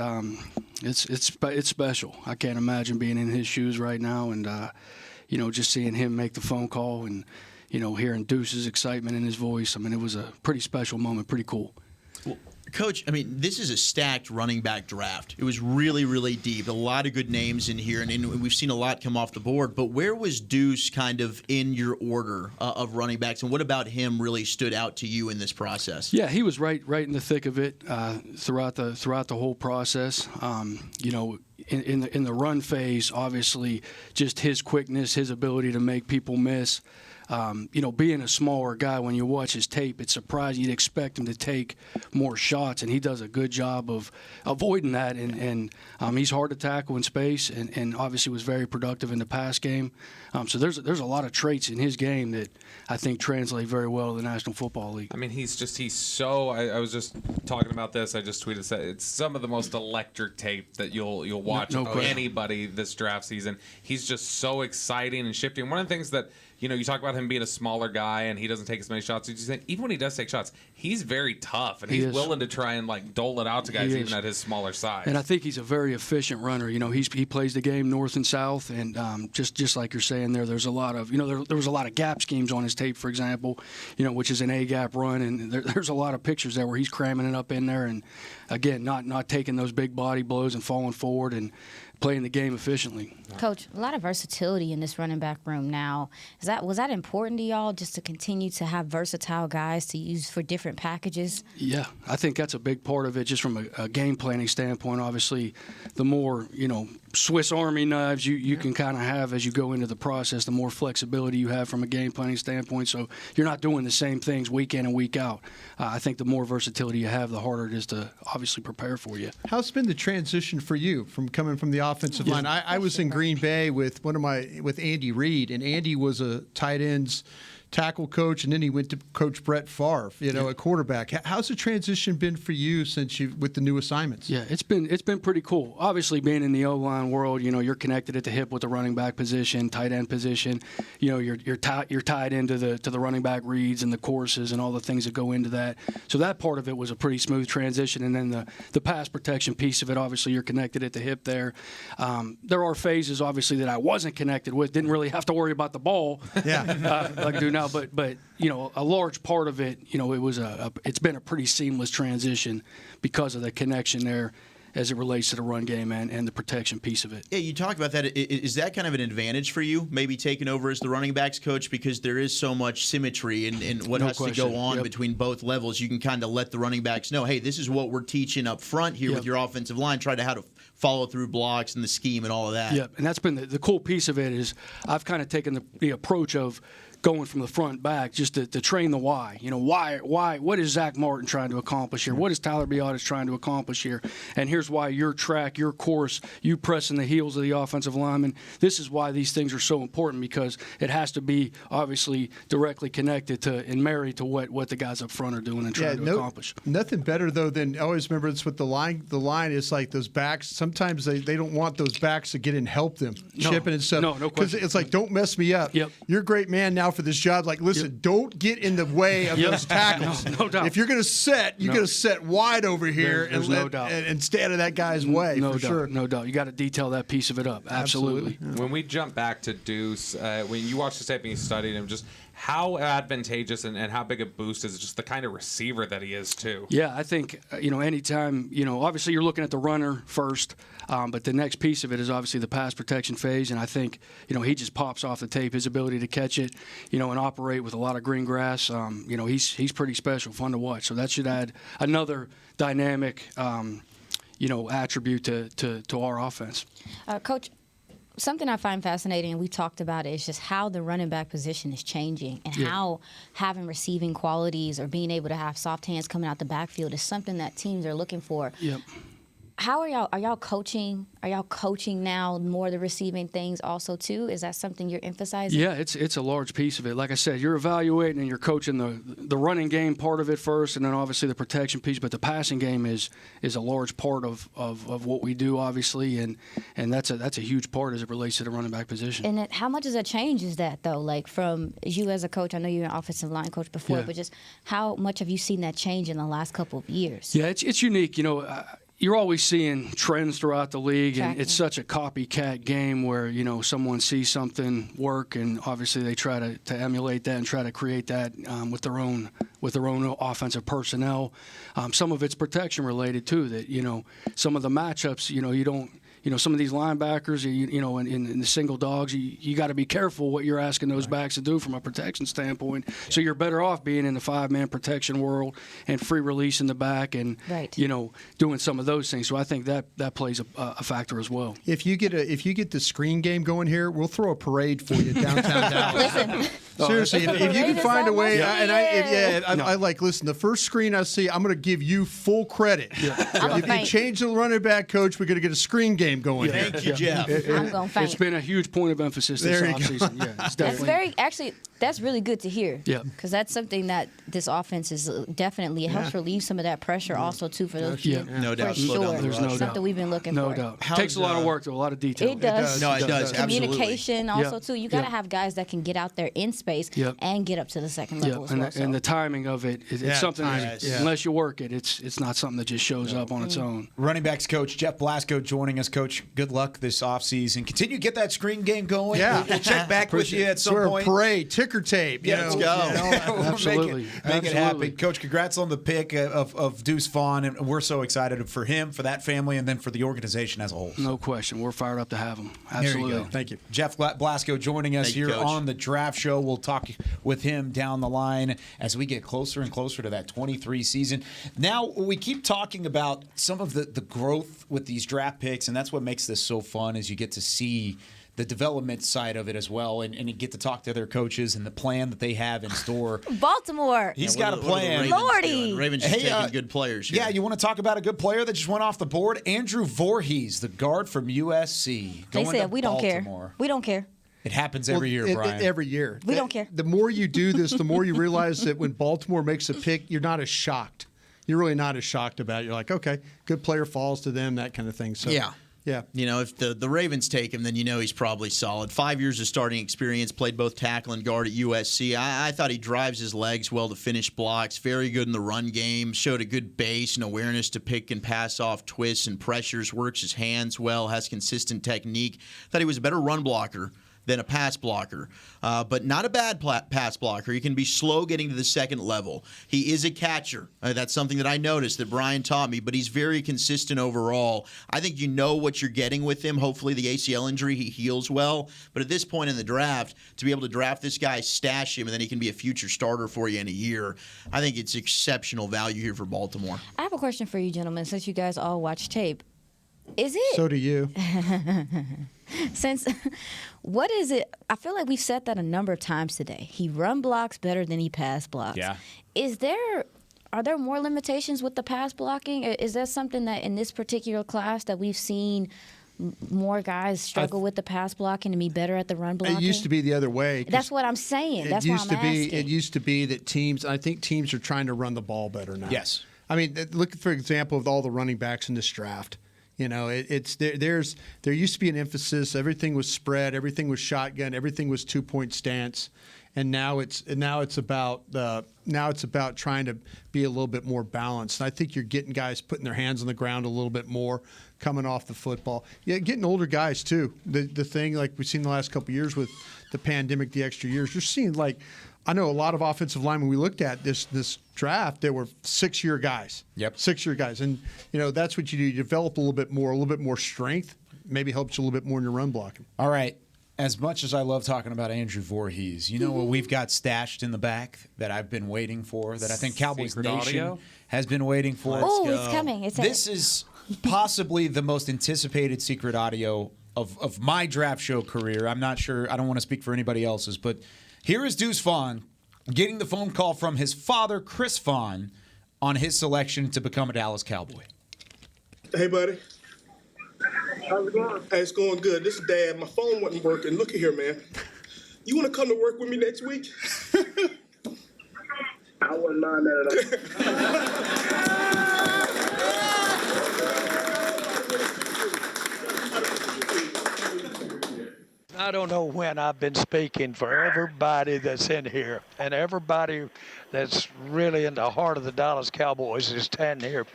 special. I can't imagine being in his shoes right now, and just seeing him make the phone call and hearing Deuce's excitement in his voice. I mean, it was a pretty special moment, pretty cool.
Well, Coach, I mean, this is a stacked running back draft. It was really, really deep. A lot of good names in here, and we've seen a lot come off the board. But where was Deuce kind of in your order of running backs, and what about him really stood out to you in this process?
Yeah, he was right in the thick of it throughout the whole process. In the run phase, obviously, just his quickness, his ability to make people miss. Being a smaller guy, when you watch his tape, it's surprising. You'd expect him to take more shots, and he does a good job of avoiding that. And he's hard to tackle in space, and obviously was very productive in the pass game. So there's a lot of traits in his game that I think translate very well to the National Football League.
I mean, he's so. I was just talking about this. I just tweeted. It's some of the most electric tape that you'll watch of anybody this draft season. He's just so exciting and shifting. One of the things that you talk about him being a smaller guy and he doesn't take as many shots. Even when he does take shots, he's very tough and he's willing to try and dole it out to guys even at his smaller size.
And I think he's a very efficient runner. He plays the game north and south, and just like you're saying there's a lot of there was a lot of gap schemes on his tape, for example, which is an A gap run, and there's a lot of pictures there where he's cramming it up in there, and again not taking those big body blows and falling forward and playing the game efficiently.
Coach, a lot of versatility in this running back room now. Was that important to y'all, just to continue to have versatile guys to use for different packages?
Yeah, I think that's a big part of it, just from a game planning standpoint. Obviously, the more Swiss Army knives you can kind of have as you go into the process, the more flexibility you have from a game planning standpoint. So you're not doing the same things week in and week out. I think the more versatility you have, the harder it is to obviously prepare for you.
How's been the transition for you from coming from the offensive line? I was in Green Bay with Andy Reid, and Andy was a tight ends tackle coach, and then he went to coach Brett Favre, a quarterback. How's the transition been for you with the new assignments?
Yeah, it's been pretty cool. Obviously, being in the O-line world, you're connected at the hip with the running back position, tight end position. You're tied into the running back reads and the courses and all the things that go into that. So that part of it was a pretty smooth transition. And then the pass protection piece of it, obviously, you're connected at the hip there. There are phases, obviously, that I wasn't connected with. Didn't really have to worry about the ball, like I do now. But a large part of it, it's been a pretty seamless transition because of the connection there as it relates to the run game and the protection piece of it.
Yeah, you talk about that. Is that kind of an advantage for you, maybe taking over as the running backs coach, because there is so much symmetry in what has to go on between both levels? You can kind of let the running backs know, hey, this is what we're teaching up front here with your offensive line. Try to how to follow through blocks and the scheme and all of that.
Yep, and that's been the cool piece of it is I've kind of taken the approach of going from the front back just to train the why. Why? What is Zach Martin trying to accomplish here? What is Tyler Biadasz trying to accomplish here? And here's why your track, your course, you pressing the heels of the offensive lineman. This is why these things are so important, because it has to be obviously directly connected to and married to what the guys up front are doing and trying to accomplish.
Nothing better though than I always remember this with the line. The line is like those backs. Sometimes they don't want those backs to get in and help them chipping and stuff.
No question.
Because it's like, don't mess me up.
Yep.
You're a great man now for this job. Like, listen, don't get in the way of those tackles.
No doubt.
If you're going to set, you're going to set wide over here and stay out of that guy's way.
No
for
doubt.
sure.
No doubt. You got to detail that piece of it up. Absolutely.
When we jump back to Deuce, when you watched the tape and you studied him, just how advantageous and how big a boost is just the kind of receiver that he is too?
Yeah, I think, anytime, obviously you're looking at the runner first, but the next piece of it is obviously the pass protection phase, and I think, he just pops off the tape. His ability to catch it, and operate with a lot of green grass, he's pretty special, fun to watch. So that should add another dynamic, attribute to our offense.
Coach, something I find fascinating, and we talked about it, is just how the running back position is changing and how having receiving qualities or being able to have soft hands coming out the backfield is something that teams are looking for.
Yep.
How are y'all coaching? Are y'all coaching now more the receiving things also too? Is that something you're emphasizing?
Yeah, it's a large piece of it. Like I said, you're evaluating and you're coaching the running game part of it first, and then obviously the protection piece. But the passing game is a large part of what we do, obviously, and that's a huge part as it relates to the running back position.
And how much does that change is that though? Like from you as a coach, I know you're an offensive line coach before, but just how much have you seen that change in the last couple of years?
Yeah, it's unique. You're always seeing trends throughout the league, and it's such a copycat game where, someone sees something work, and obviously they try to emulate that and try to create that with their own offensive personnel. Some of it's protection related too. That some of the matchups, you don't. Some of these linebackers, in the single dogs, you got to be careful what you're asking those backs to do from a protection standpoint. So you're better off being in the 5-man protection world and free release in the back and, doing some of those things. So I think that plays a factor as well.
If you get the screen game going here, we'll throw a parade for you downtown Dallas.
Listen.
Seriously, if you can find a way, I like, listen, the first screen I see, I'm going to give you full credit. If you change the running back coach, we're going to get a screen game going.
Thank you, Jeff.
I'm going to faint.
It's been a huge point of emphasis this offseason. Yeah, it's definitely.
That's really good to hear.
Yeah.
Because that's something that this offense is definitely, it helps relieve some of that pressure also, too, for those people.
No doubt.
For sure.
There's no doubt.
Something we've been looking for.
No doubt. Takes a lot of work, though, a lot of detail.
It does.
No, it does.
Communication also, too. You got to have guys that can get out there in space and get up to the second level as well.
And the timing of it, it's something that, unless you work it, it's not something that just shows up on its own.
Running backs coach Jeff Blasco joining us. Coach, good luck this offseason. Continue to get that screen game going.
Yeah.
We'll check back with you at some point.
Parade, ticker tape.
Let's go.
Absolutely.
Make it happen. Coach, congrats on the pick of Deuce Vaughn, and we're so excited for him, for that family, and then for the organization as a whole.
No question. We're fired up to have him. Absolutely.
There you go.
Thank you.
Jeff Blasco joining us here
Coach.
on the Draft Show. We'll talk with him down the line as we get closer and closer to that 23 season. Now, we keep talking about some of the growth with these draft picks, and that's what makes this so fun, is you get to see the development side of it as well, and you get to talk to their coaches and the plan that they have in store.
Baltimore.
He's got a plan.
Lordy.
Ravens just taking good players here.
Yeah, you want to talk about a good player that just went off the board? Andrew Voorhees, the guard from USC.
They said, we don't care.
Baltimore.
We don't care.
It happens every year, Brian.
Every year.
We don't care.
The more you do this, the more you realize that when Baltimore makes a pick, you're not as shocked. You're really not as shocked about it. You're like, okay, good player falls to them, that kind of thing. So
Yeah.
Yeah.
If the Ravens take him, then he's probably solid. 5 years of starting experience, played both tackle and guard at USC. I thought he drives his legs well to finish blocks, very good in the run game, showed a good base and awareness to pick and pass off twists and pressures, works his hands well, has consistent technique. Thought he was a better run blocker than a pass blocker, but not a bad pass blocker. He can be slow getting to the second level. He is a catcher. That's something that I noticed that Brian taught me, but he's very consistent overall. I think you know what you're getting with him. Hopefully the ACL injury, he heals well. But at this point in the draft, to be able to draft this guy, stash him, and then he can be a future starter for you in a year, I think it's exceptional value here for Baltimore.
I have a question for you, gentlemen, since you guys all watch tape. Is it?
So do you.
What is it? I feel like we've said that a number of times today. He run blocks better than he pass blocks.
Yeah.
Are there more limitations with the pass blocking? Is that something that in this particular class that we've seen more guys struggle with the pass blocking and be better at the run blocking?
It used to be the other way.
That's what I'm saying. That's why I'm asking.
It used to be that I think teams are trying to run the ball better now.
Yes.
I mean, look, for example, of all the running backs in this draft. There used to be an emphasis. Everything was spread. Everything was shotgun. Everything was 2-point stance. And now it's about trying to be a little bit more balanced. And I think you're getting guys putting their hands on the ground a little bit more, coming off the football. Yeah, getting older guys too. The thing like we've seen the last couple of years with the pandemic, the extra years, you're seeing like I know a lot of offensive linemen we looked at this draft, they were 6-year guys.
Yep.
6-year guys. And, that's what you do. You develop a little bit more strength, maybe helps you a little bit more in your run blocking.
All right. As much as I love talking about Andrew Voorhees, you know what we've got stashed in the back that I've been waiting for, that I think Cowboys
Secret
Nation
audio?
has been waiting for?
Oh, it's coming.
This is possibly the most anticipated secret audio of my draft show career. I'm not sure. I don't want to speak for anybody else's, but here is Deuce Vaughn getting the phone call from his father, Chris Vaughn, on his selection to become a Dallas Cowboy.
Hey, buddy. How's it going? Hey, it's going good. This is Dad. My phone wasn't working. Look at here, man. You want to come to work with me next week? I wouldn't mind that at all.
I don't know when I've been speaking for everybody that's in here, and everybody that's really in the heart of the Dallas Cowboys is standing here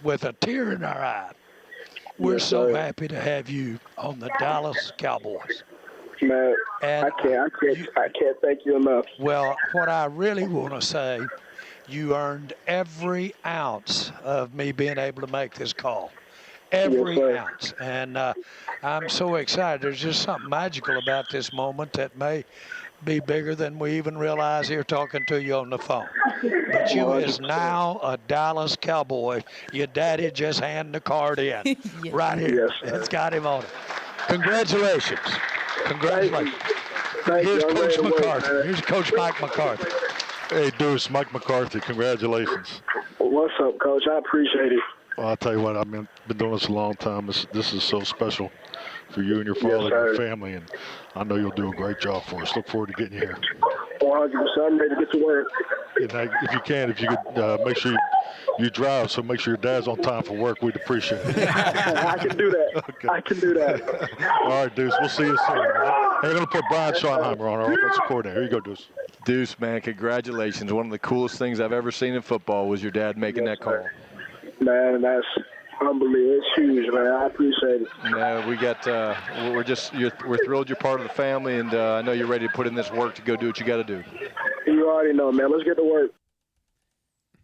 with a tear in our eye. We're so happy to have you on the Dallas Cowboys.
Man,
And
I can't thank you enough.
Well, what I really want to say, you earned every ounce of me being able to make this call. Every ounce. And I'm so excited. There's just something magical about this moment that may be bigger than we even realize here talking to you on the phone. But you is now a Dallas Cowboy. Your daddy just handed the card in right here.
Yes,
It's got him on it. Congratulations. Congratulations.
Thank
Here's
you. I'm
Coach
ready to work,
McCarthy.
man.
Here's Coach Mike McCarthy.
Hey, Deuce, Mike McCarthy, congratulations.
What's up, Coach? I appreciate it.
Well, I'll tell you what, I've been doing this a long time. This is so special for you and your father and your family, and I know you'll do a great job for us. Look forward to getting you here.
100%. I'm ready to get to work.
And if you could make sure you drive, so make sure your dad's on time for work, we'd appreciate it.
I can do that.
Okay.
I can do that.
All right, Deuce, we'll see you soon. Right? Hey, we're going to put Brian Schottenheimer on our offensive coordinator. Here you go, Deuce.
Deuce, man, congratulations. One of the coolest things I've ever seen in football was your dad making that call.
Man, that's unbelievable. It's huge, man. I appreciate it.
No, we're thrilled you're part of the family, and I know you're ready to put in this work to go do what you got to do.
You already know, man. Let's get to work.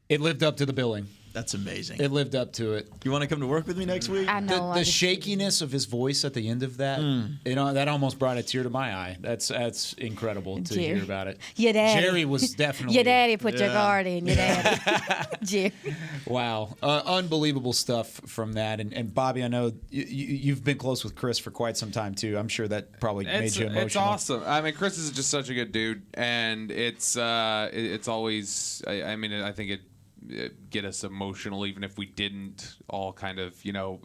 It lived up to the billing.
That's amazing.
It lived up to it.
You want to come to work with me next week?
I know.
The shakiness of his voice at the end of that, that almost brought a tear to my eye. That's incredible to hear about it.
Your daddy.
Jerry was definitely.
Your daddy put your guard in. Your daddy. Jerry.
Wow. Unbelievable stuff from that. And Bobby, I know you've been close with Chris for quite some time, too. I'm sure that probably made you emotional.
It's awesome. I mean, Chris is just such a good dude, and it's always, I think it get us emotional, even if we didn't all kind of,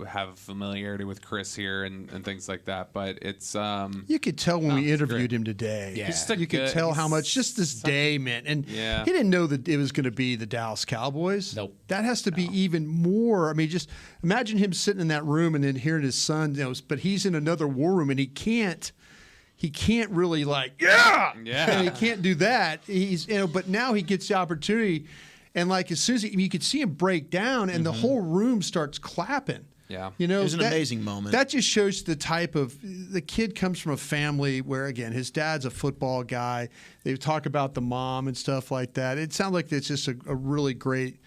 have familiarity with Chris here and things like that. But it's
you could tell when we interviewed him today.
Yeah.
You could tell how much just this day meant. And he didn't know that it was going to be the Dallas Cowboys.
Nope.
That has to be even more. I mean, just imagine him sitting in that room and then hearing his son, but he's in another war room and he can't really he can't do that. He's but now he gets the opportunity. And as soon as you could see him break down, and the whole room starts clapping.
Yeah,
it was an amazing moment.
That just shows the type of the kid comes from a family where, again, his dad's a football guy. They talk about the mom and stuff like that. It sounds like it's just a really great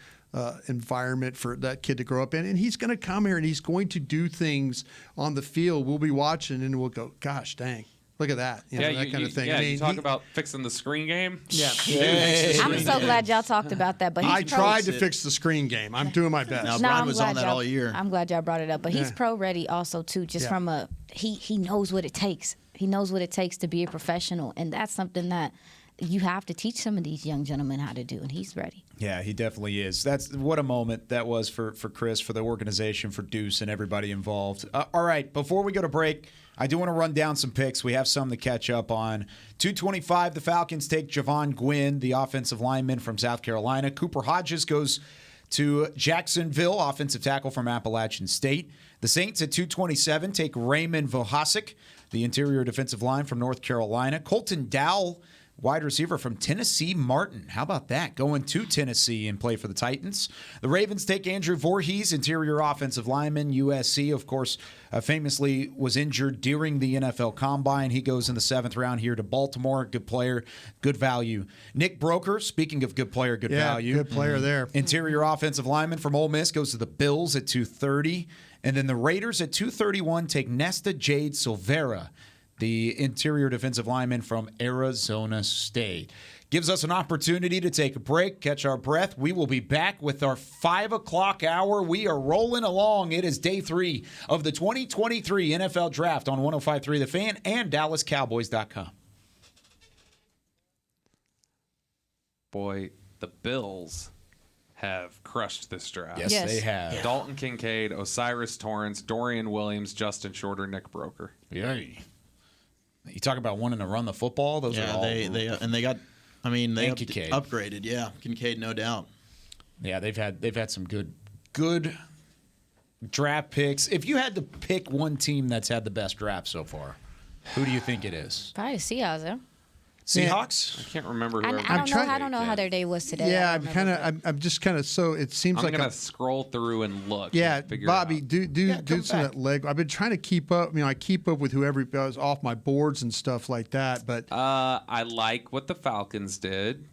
environment for that kid to grow up in. And he's going to come here and he's going to do things on the field. We'll be watching and we'll go, gosh, dang. Look at that. That kind of thing.
Yeah, you talk about fixing the screen game.
Yeah.
I'm so glad y'all talked about that. But
I tried to fix the screen game. I'm doing my best.
Now, Brian was on that all year.
I'm glad y'all brought it up. But he's pro ready also, too, just from he knows what it takes. He knows what it takes to be a professional. And that's something that you have to teach some of these young gentlemen how to do. And he's ready.
Yeah, he definitely is. That's what a moment that was for Chris, for the organization, for Deuce, and everybody involved. All right, before we go to break, I do want to run down some picks. We have some to catch up on. 225, the Falcons take Javon Gwynn, the offensive lineman from South Carolina. Cooper Hodges goes to Jacksonville, offensive tackle from Appalachian State. The Saints at 227 take Raymond Vohasek, the interior defensive line from North Carolina. Colton Dowell, wide receiver from Tennessee, Martin. How about that? Going to Tennessee and play for the Titans. The Ravens take Andrew Voorhees, interior offensive lineman, USC. Of course, famously was injured during the NFL Combine. He goes in the 7th round here to Baltimore. Good player, good value. Nick Broker, speaking of good player, good value.
Good player there.
Interior offensive lineman from Ole Miss goes to the Bills at 230. And then the Raiders at 231 take Nesta Jade Silvera, the interior defensive lineman from Arizona State. Gives us an opportunity to take a break, catch our breath. We will be back with our 5 o'clock hour. We are rolling along. It is day 3 of the 2023 NFL Draft on 105.3 The Fan and DallasCowboys.com.
Boy, the Bills have crushed this draft.
Yes, they have.
Dalton Kincaid, Osiris Torrance, Dorian Williams, Justin Shorter, Nick Broker.
Yeah. You talk about wanting to run the football. Those are all.
They got. I mean, they
Kincaid.
upgraded. Yeah, Kincaid, no doubt.
Yeah, they've had some good draft picks. If you had to pick one team that's had the best draft so far, who do you think it is?
Probably Seahawks, though.
Seahawks?
I can't remember who.
I don't know how their day was today.
Yeah, I'm just kind of so it seems like
I'm gonna scroll through and look.
Yeah,
and figure
Bobby,
it out.
do some of that leg. I've been trying to keep up. I keep up with whoever goes off my boards and stuff like that. But
I like what the Falcons did.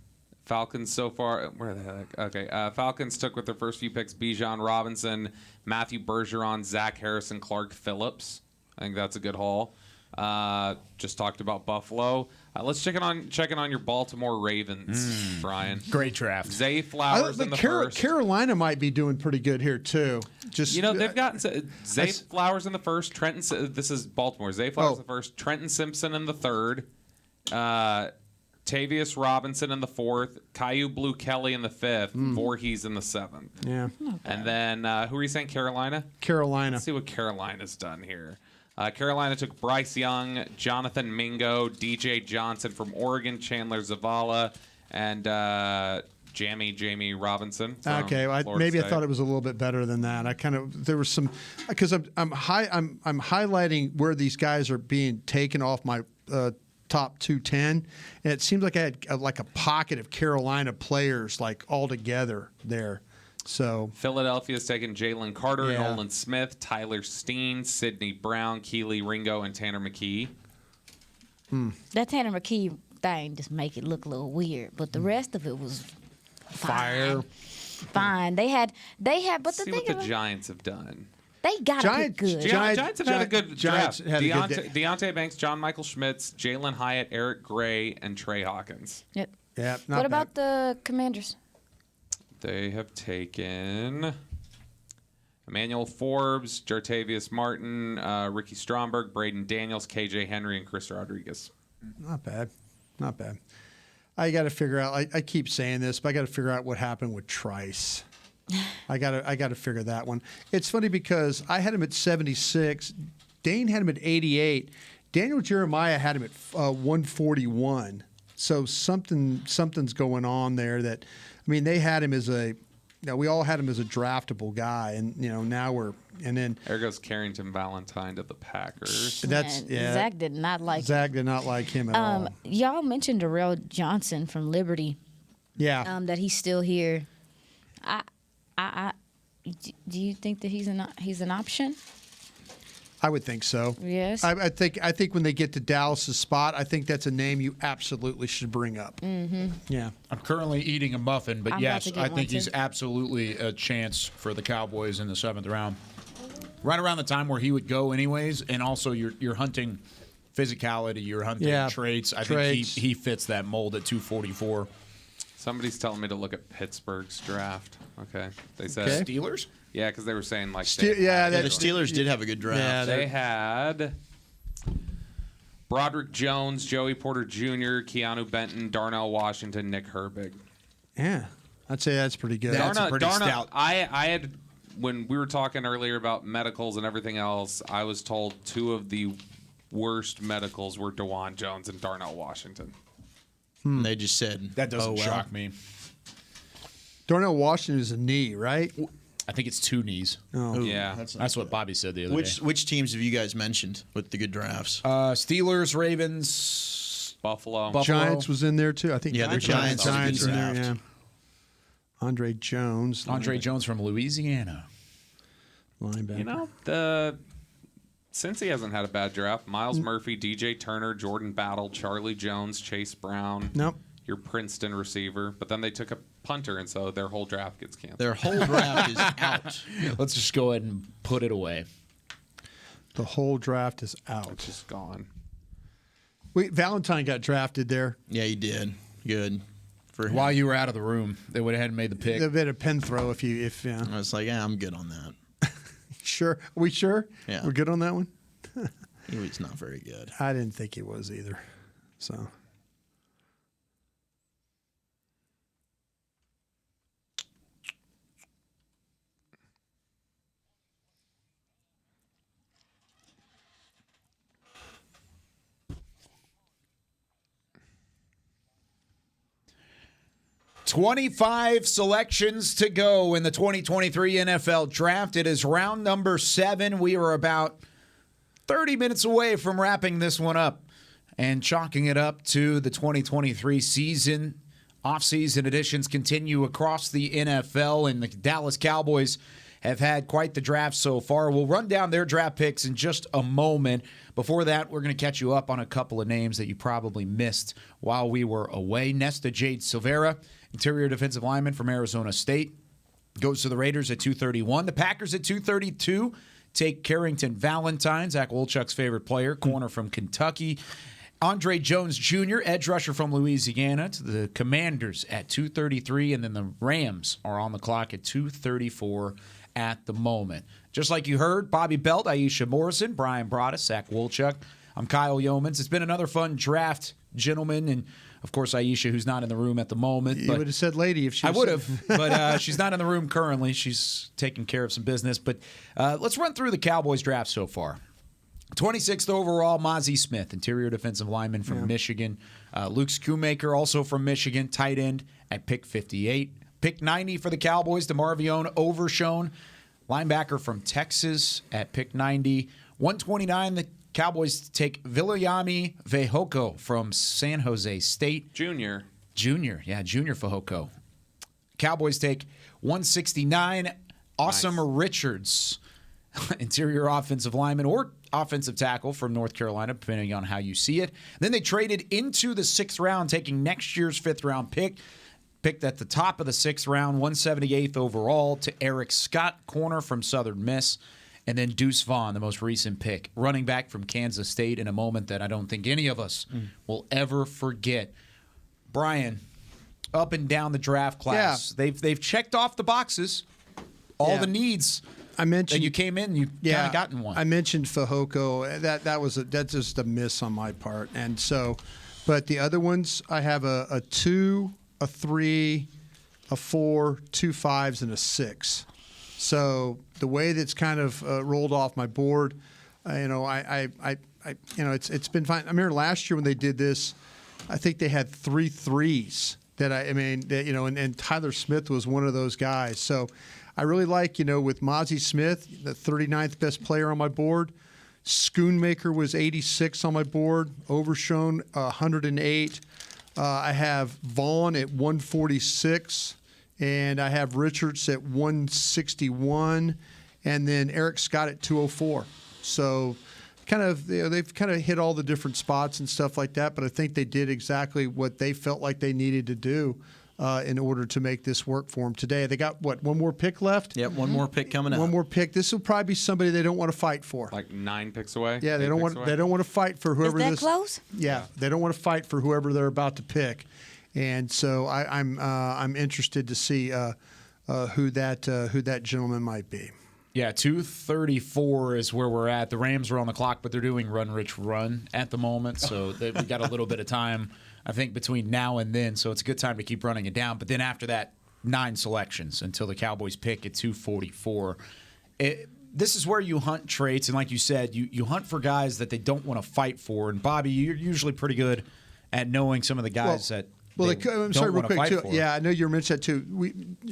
Falcons so far, where the heck? Okay, Falcons took with their first few picks Bijan Robinson, Matthew Bergeron, Zach Harrison, Clark Phillips. I think that's a good haul. Just talked about Buffalo. Let's check in on your Baltimore Ravens, Brian.
Great draft.
Zay Flowers in the first.
Carolina might be doing pretty good here too. Just
they've gotten Zay Flowers in the first. This is Baltimore. Zay Flowers in the first. Trenton Simpson in the third. Tavius Robinson in the fourth. Caillou Blue Kelly in the fifth. Voorhees in the seventh.
Yeah.
And then who are you saying? Carolina.
Carolina.
Let's see what Carolina's done here. Carolina took Bryce Young, Jonathan Mingo, DJ Johnson from Oregon, Chandler Zavala, and Jamie Robinson.
Okay, maybe I thought it was a little bit better than that. There was some because I'm highlighting where these guys are being taken off my top 210, and it seems like I had a pocket of Carolina players all together there. So
Philadelphia's taken Jalen Carter, Nolan Smith, Tyler Steen, Sidney Brown, Keely Ringo, and Tanner McKee.
That Tanner McKee thing just make it look a little weird, but the rest of it was
fire.
Fine. They had, but
see what the Giants have done.
They got to be good.
Giants have had a good draft.
Deontay
Banks, John Michael Schmitz, Jalen Hyatt, Eric Gray, and Trey Hawkins.
Yep.
Yeah.
What about the Commanders?
They have taken Emmanuel Forbes, Jartavius Martin, Ricky Stromberg, Braden Daniels, KJ Henry, and Chris Rodriguez.
Not bad. I got to figure out. I keep saying this, but I got to figure out what happened with Trice. I got to figure that one. It's funny because I had him at 76. Dane had him at 88. Daniel Jeremiah had him at 141. So something's going on there that. They had him as we all had him as a draftable guy, and now there
goes Carrington Valentine to the Packers.
Zach did not like
him at all.
Y'all mentioned Darrell Johnson from Liberty.
Yeah.
That he's still here. Do you think that he's an option?
I would think so.
Yes.
I think when they get to Dallas' spot, I think that's a name you absolutely should bring up.
Mm-hmm.
Yeah.
I'm currently eating a muffin, but yes, I think he's
too.
Absolutely a chance for the Cowboys in the 7th round. Right around the time where he would go anyways, and also you're hunting physicality, you're hunting traits. I think he fits that mold at 244.
Somebody's telling me to look at Pittsburgh's draft. Okay. They said
Steelers?
Yeah, because they were saying
the Steelers did have a good draft.
Yeah, they had Broderick Jones, Joey Porter Jr., Keanu Benton, Darnell Washington, Nick Herbig.
Yeah, I'd say that's pretty good.
That's pretty stout.
I had, when we were talking earlier about medicals and everything else, I was told 2 of the worst medicals were DeJuan Jones and Darnell Washington.
They just said
that doesn't shock me.
Darnell Washington is a knee, right?
I think it's 2 knees.
Oh,
yeah.
That's what Bobby said the other day.
Which teams have you guys mentioned with the good drafts?
Steelers, Ravens,
Buffalo.
Giants was in there too. I think.
Yeah, the Giants
in there. Yeah. Andre Jones.
Andre Jones from Louisiana.
Linebacker.
You know, since he hasn't had a bad draft, Miles Murphy, DJ Turner, Jordan Battle, Charlie Jones, Chase Brown.
Nope.
Your Princeton receiver. But then they took a punter, and so their whole draft gets canceled.
Their whole draft is out.
Let's just go ahead and put it away.
The whole draft is out.
It's just gone.
Wait, Valentine got drafted there.
Yeah, he did. Good. For him.
While you were out of the room, they would have made the pick.
They've been a pen throw if yeah.
I was like, yeah, I'm good on that.
Sure. Are we sure?
Yeah.
We're good on that one?
He was not very good.
I didn't think he was either. So.
$25 selections to go in the 2023 NFL Draft. It is round number 7. We are about 30 minutes away from wrapping this one up and chalking it up to the 2023 season. Off-season additions continue across the NFL, and the Dallas Cowboys have had quite the draft so far. We'll run down their draft picks in just a moment. Before that, we're going to catch you up on a couple of names that you probably missed while we were away. Nesta Jade Silvera, interior defensive lineman from Arizona State, goes to the Raiders at 231. The Packers at 232 take Carrington Valentine, Zach Wolchuk's favorite player, corner from Kentucky. Andre Jones Jr., edge rusher from Louisiana, to the Commanders at 233, and then the Rams are on the clock at 234 at the moment. Just like you heard, Bobby Belt, Aisha Morrison, Brian Broaddus, Zach Wolchuk. I'm Kyle Yeomans. It's been another fun draft, gentlemen, and of course Aisha, who's not in the room at the moment.
You would have said lady if she was.
I would have, but she's not in the room currently. She's taking care of some business. But let's run through the Cowboys draft so far. 26th overall, Mozzie Smith, interior defensive lineman from Michigan. Luke Schoonmaker, also from Michigan, tight end at pick 58. Pick 90 for the Cowboys, DeMarvion Overshown, linebacker from Texas at pick 90. 129, the Cowboys take Viliami Fajoko from San Jose State.
Junior
Fajoko. Cowboys take 169, Awesome Richards, interior offensive lineman or offensive tackle from North Carolina, depending on how you see it. Then they traded into the 6th round, taking next year's 5th round pick. Picked at the top of the 6th round, 178th overall, to Eric Scott, corner from Southern Miss. And then Deuce Vaughn, the most recent pick, running back from Kansas State, in a moment that I don't think any of us will ever forget. Brian, up and down the draft class, they've checked off the boxes, all the needs.
I mentioned
that you came in, you kind of gotten one.
I mentioned Fajoko. That's just a miss on my part, and so, but the other ones, I have a 2, a 3, a 4, 2 5s, and a 6. So the way that's kind of rolled off my board, it's been fine. I remember last year when they did this, I think they had 3 3s and Tyler Smith was one of those guys. So I really like, with Mozzie Smith, the 39th best player on my board. Schoonmaker was 86 on my board. Overshown 108. I have Vaughn at 146, and I have Richards at 161, and then Eric Scott at 204. So they've kind of hit all the different spots and stuff like that, but I think they did exactly what they felt like they needed to do in order to make this work for them today. They got, one more pick left?
Yep, one more pick coming up.
One more pick. This will probably be somebody they don't want to fight for.
Like 9 picks away?
Yeah, they don't want to fight for whoever
Is that close?
Yeah, they don't want to fight for whoever they're about to pick. And so I'm interested to see who that gentleman might be.
Yeah, 234 is where we're at. The Rams are on the clock, but they're doing run, Rich, run at the moment. So we got a little bit of time, I think, between now and then. So it's a good time to keep running it down. But then after that, 9 selections until the Cowboys pick at 244. This is where you hunt traits. And like you said, you hunt for guys that they don't want to fight for. And, Bobby, you're usually pretty good at knowing some of the guys that –
I'm sorry, real quick, too. Yeah, I know you mentioned that, too.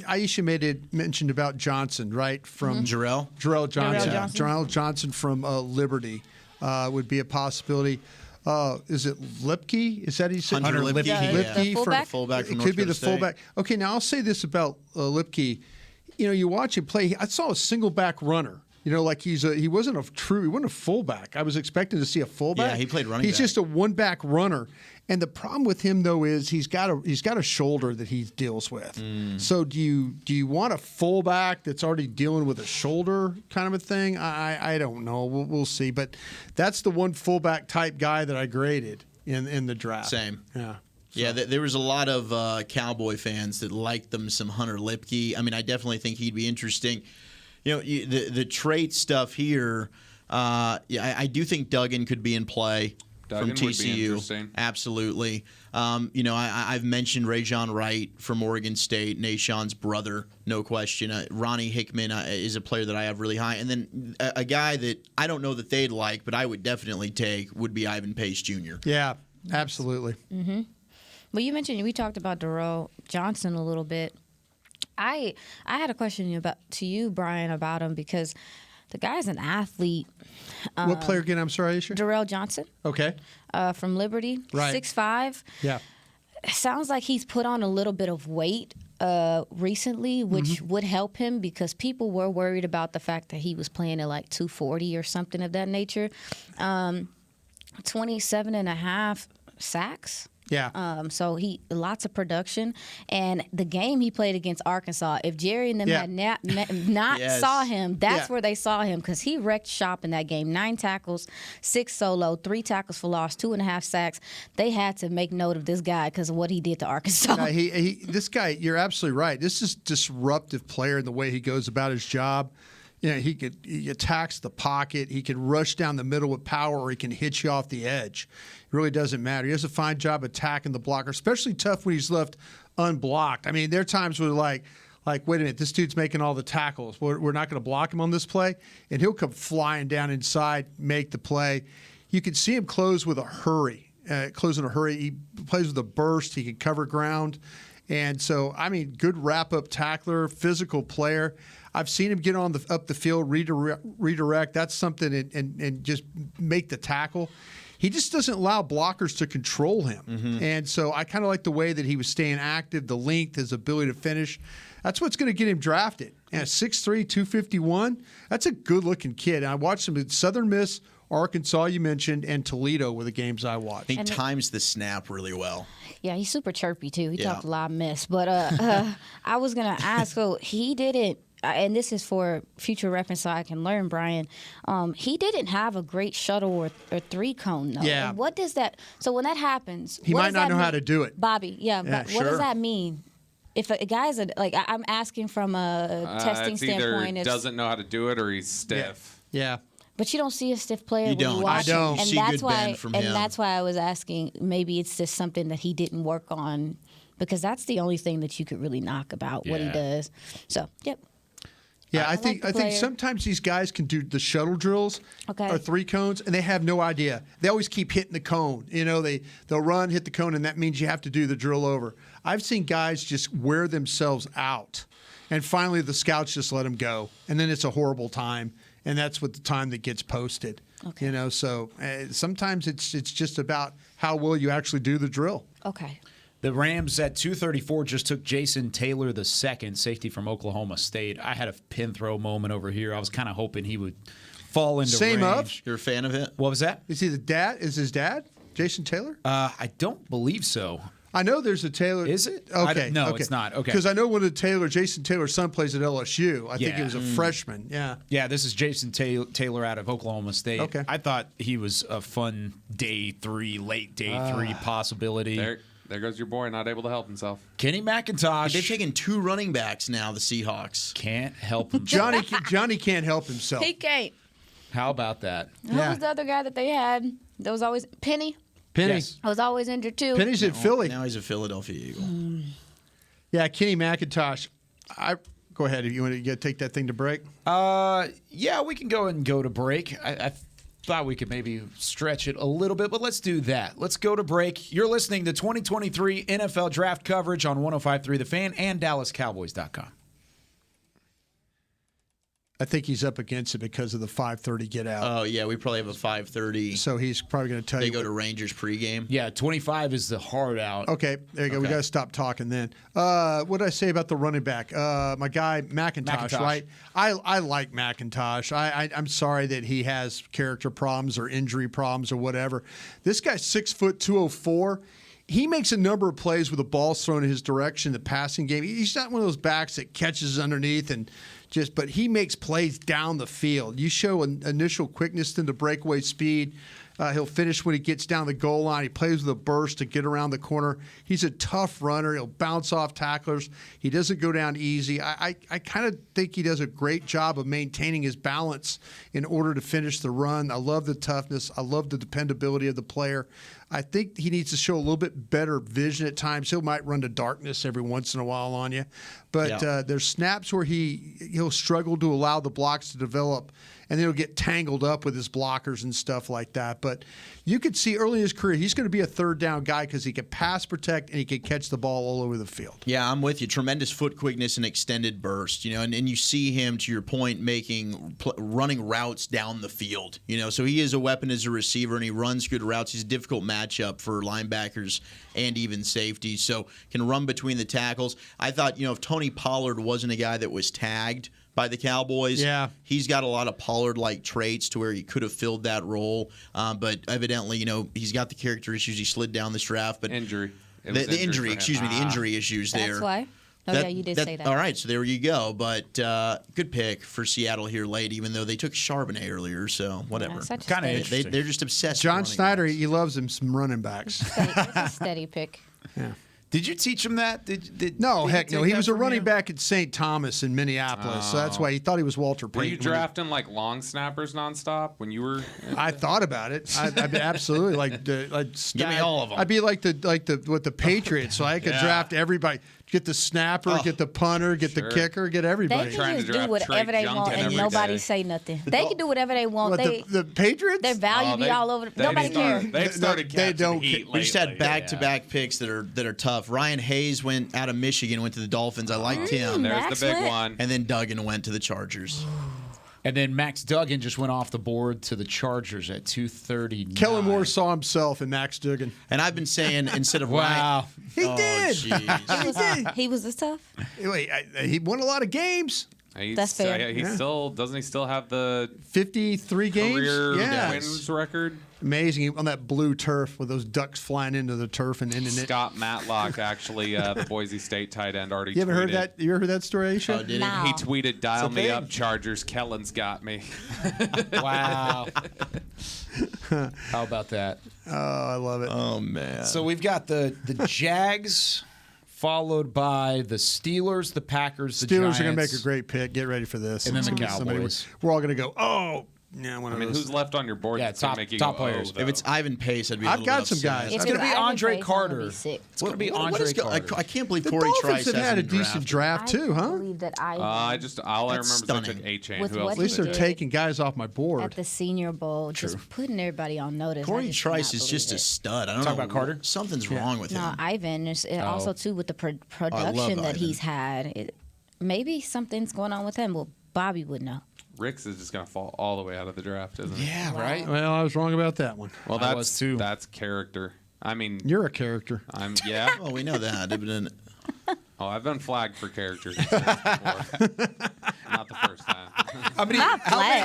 Aisha mentioned about Johnson, right? From Jarrell Johnson. Jarrell Johnson from Liberty would be a possibility. Is it Lipke? Is that he said?
Hunter Lipke.
The fullback?
Fullback from
It
North
could be the
Dakota State.
fullback. Okay, now I'll say this about Lipke. You watch him play. I saw a single back runner. Like he wasn't a fullback. I was expecting to see a fullback.
Yeah, he played running
He's
back.
just a one back runner. And the problem with him though is he's got a shoulder that he deals with. So do you want a fullback that's already dealing with a shoulder kind of a thing? I don't know. We'll see. But that's the one fullback type guy that I graded in the draft.
Same.
Yeah.
Yeah, there was a lot of Cowboy fans that liked them some Hunter Lipke. I mean, I definitely think he'd be interesting. The trait stuff here, I do think Duggan could be in play from
Duggan would be
TCU.
interesting.
Absolutely. I've mentioned Rajon Wright from Oregon State, Nashawn's brother, no question. Ronnie Hickman is a player that I have really high. And then a guy that I don't know that they'd like, but I would definitely take would be Ivan Pace Jr.
Yeah, absolutely.
Mm-hmm. Well, you mentioned we talked about Darrell Johnson a little bit. I had a question to you, Brian, about him because the guy's an athlete.
What player again? I'm sorry, Aisha?
Darrell Johnson.
Okay.
From Liberty.
Right.
6'5".
Yeah.
Sounds like he's put on a little bit of weight recently, which would help him because people were worried about the fact that he was playing at like 240 or something of that nature. 27.5 sacks.
Yeah.
So lots of production, and the game he played against Arkansas. If Jerry and them had not
Yes.
saw him, that's
Yeah.
where they saw him because he wrecked shop in that game. 9 tackles, 6 solo, 3 tackles for loss, 2.5 sacks. They had to make note of this guy because of what he did to Arkansas.
This guy, you're absolutely right. This is disruptive player in the way he goes about his job. He attacks the pocket. He can rush down the middle with power, or he can hit you off the edge. It really doesn't matter. He does a fine job attacking the blocker, especially tough when he's left unblocked. I mean, there are times where like, wait a minute, this dude's making all the tackles. We're not going to block him on this play, and he'll come flying down inside, make the play. You can see him close with a hurry. He plays with a burst. He can cover ground. And so, I mean, good wrap-up tackler, physical player. I've seen him get up the field, redirect. That's something, and just make the tackle. He just doesn't allow blockers to control him. And so I kind of like the way that he was staying active, the length, his ability to finish. That's what's going to get him drafted. And 6'3", 251, that's a good-looking kid. And I watched him at Southern Miss, Arkansas, you mentioned, and Toledo were the games I watched.
He times the snap really well.
Yeah, he's super chirpy, too. He talked a lot of mess. But I was going to ask, so he didn't, and this is for future reference so I can learn, Brian, he didn't have a great shuttle or 3-cone, though.
Yeah.
And what does that – so when that happens –
He might not know how to do it.
Bobby, what does that mean? If a guy's I'm asking from a testing
it's
standpoint.
Either doesn't know how to do it or he's stiff.
Yeah.
But you don't see a stiff player
You
when
don't.
you watch
I don't.
him. And
See
that's
good
why
bend from
and
him.
that's why I was asking, maybe it's just something that he didn't work on because that's the only thing that you could really knock about what he does. So, yep.
Yeah, I
like the
think sometimes these guys can do the shuttle drills or 3 cones, and they have no idea. They always keep hitting the cone. They'll run, hit the cone, and that means you have to do the drill over. I've seen guys just wear themselves out, and finally the scouts just let them go, and then it's a horrible time, and that's what the time that gets posted. Okay. So sometimes it's just about how well you actually do the drill.
Okay.
The Rams at 234 just took Jason Taylor the second, safety from Oklahoma State. I had a pin throw moment over here. I was kind of hoping he would fall into range.
You're a fan of it?
What was that?
Is he the dad? Is his dad Jason Taylor?
I don't believe so.
I know there's a Taylor.
Is it?
Okay.
No, it's not. Okay.
Because I know when Jason Taylor's son plays at LSU. I think he was a freshman. Yeah.
Yeah, this is Jason Taylor out of Oklahoma State.
Okay.
I thought he was a fun late day 3 possibility.
There goes your boy, not able to help himself.
Kenny McIntosh.
They've taken 2 running backs now, the Seahawks.
Can't help himself.
Johnny can't help himself.
He can't.
How about that?
Who was the other guy that they had? That was always Penny.
Yes.
I was always injured too.
Penny's at Philly.
Now he's a Philadelphia Eagle.
Yeah, Kenny McIntosh. Go ahead. If you want to take that thing to break.
Yeah, we can go to break. I thought we could maybe stretch it a little bit, but let's do that. Let's go to break. You're listening to 2023 NFL Draft coverage on 105.3 The Fan and DallasCowboys.com.
I think he's up against it because of the 5:30 get out.
Oh, yeah, we probably have a 5:30.
So he's probably going to tell
They
you.
go to Rangers pregame.
Yeah, 25 is the hard out.
Okay, there you go. We got to stop talking then. What did I say about the running back? My guy McIntosh, right? I like McIntosh. I'm sorry that he has character problems or injury problems or whatever. This guy's 6 foot 204. He makes a number of plays with the ball's thrown in his direction, the passing game. He's not one of those backs that catches underneath but he makes plays down the field. You show an initial quickness in the breakaway speed. He'll finish when he gets down the goal line. He plays with a burst to get around the corner. He's a tough runner. He'll bounce off tacklers. He doesn't go down easy. I kind of think he does a great job of maintaining his balance in order to finish the run. I love the toughness. I love the dependability of the player. I think he needs to show a little bit better vision at times. He might run to darkness every once in a while on you. But there's snaps where he'll struggle to allow the blocks to develop, and then he'll get tangled up with his blockers and stuff like that. But you could see early in his career, he's going to be a third down guy because he can pass protect and he can catch the ball all over the field.
Yeah, I'm with you. Tremendous foot quickness and extended burst, and you see him, to your point, running routes down the field. So he is a weapon as a receiver, and he runs good routes. He's a difficult matchup for linebackers and even safeties, so can run between the tackles. I thought, if Tony Pollard wasn't a guy that was tagged by the Cowboys, he's got a lot of Pollard-like traits to where he could have filled that role, but evidently, he's got the character issues. He slid down this draft, but
injury.
The injury issues there.
That's why. Yeah, you did say that.
All right, so there you go. But good pick for Seattle here late, even though they took Charbonnet earlier, so whatever.
Kind of
interesting. They're just obsessed
John
with running
Snyder,
backs.
he loves him some running backs.
It's a steady pick.
Yeah.
Did you teach him that?
No,
did
heck no.
take
He
that
was a
from
running
you?
back at St. Thomas in Minneapolis, so that's why he thought he was Walter Payton.
Were you drafting like long snappers nonstop when you were?
I thought about it. I'd be absolutely
Give me all of them.
I'd be like the Patriots, so I could draft everybody. Get the snapper, get the punter, get the kicker, get everybody.
They can just do whatever they want and nobody say nothing. They can do whatever they want.
The Patriots?
Their value be all over. Nobody cares.
They've started catching heat
We just had
lately.
back-to-back picks that are tough. Ryan Hayes went out of Michigan, went to the Dolphins. I liked him.
There's the big one.
And then Duggan went to the Chargers.
And then Max Duggan just went off the board to the Chargers at 2:39.
Kellen Moore saw himself in Max Duggan.
And I've been saying instead of
Wow.
He did.
Jeez.
He did.
He was this tough.
Wait, he won a lot of games.
That's fair.
He still doesn't he still have the
53 games?
career
Yes.
wins record?
Amazing on that blue turf with those ducks flying into the turf and ending it.
Scott Matlock, actually, the Boise State tight end, already.
You ever heard
tweeted-
that? You ever heard that story, Aisha?
Oh, did he?
No.
He tweeted, "Dial
It's a
me
thing.
up, Chargers. Kellen's got me."
Wow. How about that?
Oh, I love it.
Oh, man.
So we've got the Jags, followed by the Steelers, the Packers, the
Steelers
Giants.
are going to make a great pick. Get ready for this.
And then
It's
the
gonna be somebody-
Cowboys.
We're all going to go, oh, yeah, one
I
of
mean,
those.
who's left on your board?
Yeah,
that's gonna
top-
make you
top
go,
players.
Oh,
If it's Ivan Pace, I'd be.
I've
a little
got
bit
some
upset.
guys.
It's
If
going to be
Ivan
Andre
Pace, I'm gonna
Carter.
be sick.
It's going to be
What
Andre
is
Carter.
I can't believe
The
Corey
Dolphins
Trice
have had a
hasn't been
decent
drafted.
draft, too, huh?
I believe that
all I remember is
That's
they took
stunning.
A-Chain.
With
Who
what
else?
At least
he
they're
did
taking guys off my board.
at the Senior Bowl, just putting everybody on notice. I
Corey
just
Trice
cannot
is just
believe
a
it.
stud. I don't
Talk
know.
about Carter?
Something's wrong with
No,
him.
Ivan is also too with the production that he's had. Maybe something's going on with him. Well, Bobby would know.
Rick's is just going to fall all the way out of the draft, isn't it?
Yeah, right?
Well, I was wrong about that one.
Well,
I was too.
That's character. I mean,
You're a character.
yeah.
Well, we know that.
Oh, I've been flagged for character concerns before. Not the first time.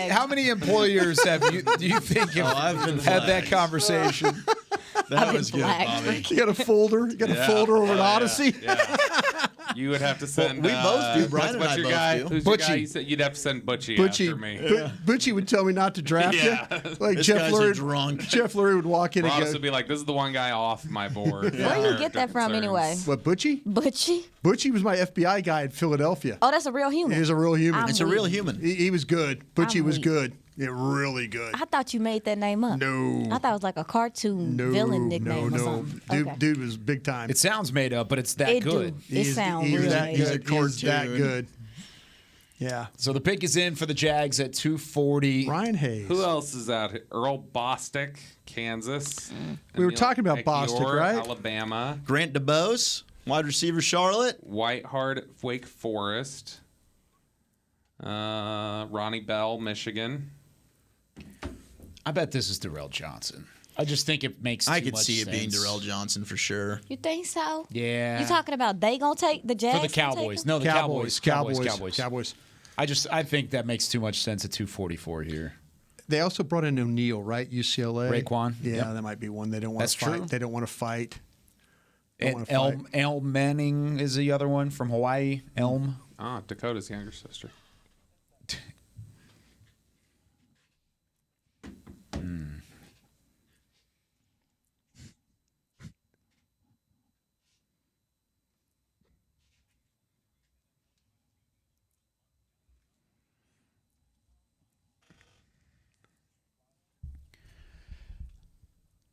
How many employers do you think have had that conversation?
That was good, Bobby.
You got a folder? You got a folder over at Odyssey?
Yeah. You would have to send.
we both do. Brian and
what's
I
your
both
guy?
do.
Who's your guy?
Butchie.
You said you'd have to send Butchie
Butchie,
after me.
Butchie would tell me not to draft
Yeah.
you. Like
This
Jeff
guy's a
Lurie.
drunk.
Jeff Lurie would walk in and
Ross
go,
would be like, "This is the one guy off my board."
Where you get that from anyway?
what, Butchie?
Butchie?
Butchie was my FBI guy in Philadelphia.
Oh, that's a real human.
He was a real human.
I'm
It's a real
weak.
human.
He was good. Butchie
I'm
was
weak.
good. Yeah, really good.
I thought you made that name up.
No.
I thought it was like a cartoon villain nickname or something.
Dude,
Okay.
dude was big time.
It sounds made up, but it's that
It
good.
do. It sounds
He's
really
that
made
good.
up.
He's that
Cartoon.
good. Yeah.
So the pick is in for the Jags at 240.
Ryan Hayes.
Who else is out here? Earl Bostick, Kansas.
We were
Emil
talking about
Ekiyor,
Bostick, right?
Alabama.
Grant DeBose, wide receiver, Charlotte.
Whitehart, Wake Forest. Ronnie Bell, Michigan.
I bet this is Darrell Johnson. I just think it makes too
I could
much
see it
sense.
being Darrell Johnson for sure.
You think so?
Yeah.
You talking about they gonna take the Jazz?
For the Cowboys. No, the Cowboys.
Cowboys.
I think that makes too much sense at 244 here.
They also brought in O'Neal, right? UCLA.
Raekwon.
Yeah,
Yep.
that might be one. They don't want
That's
to fight.
true.
They don't want to fight.
And Elm Manning is the other one from Hawaii. Elm.
Dakota's younger sister.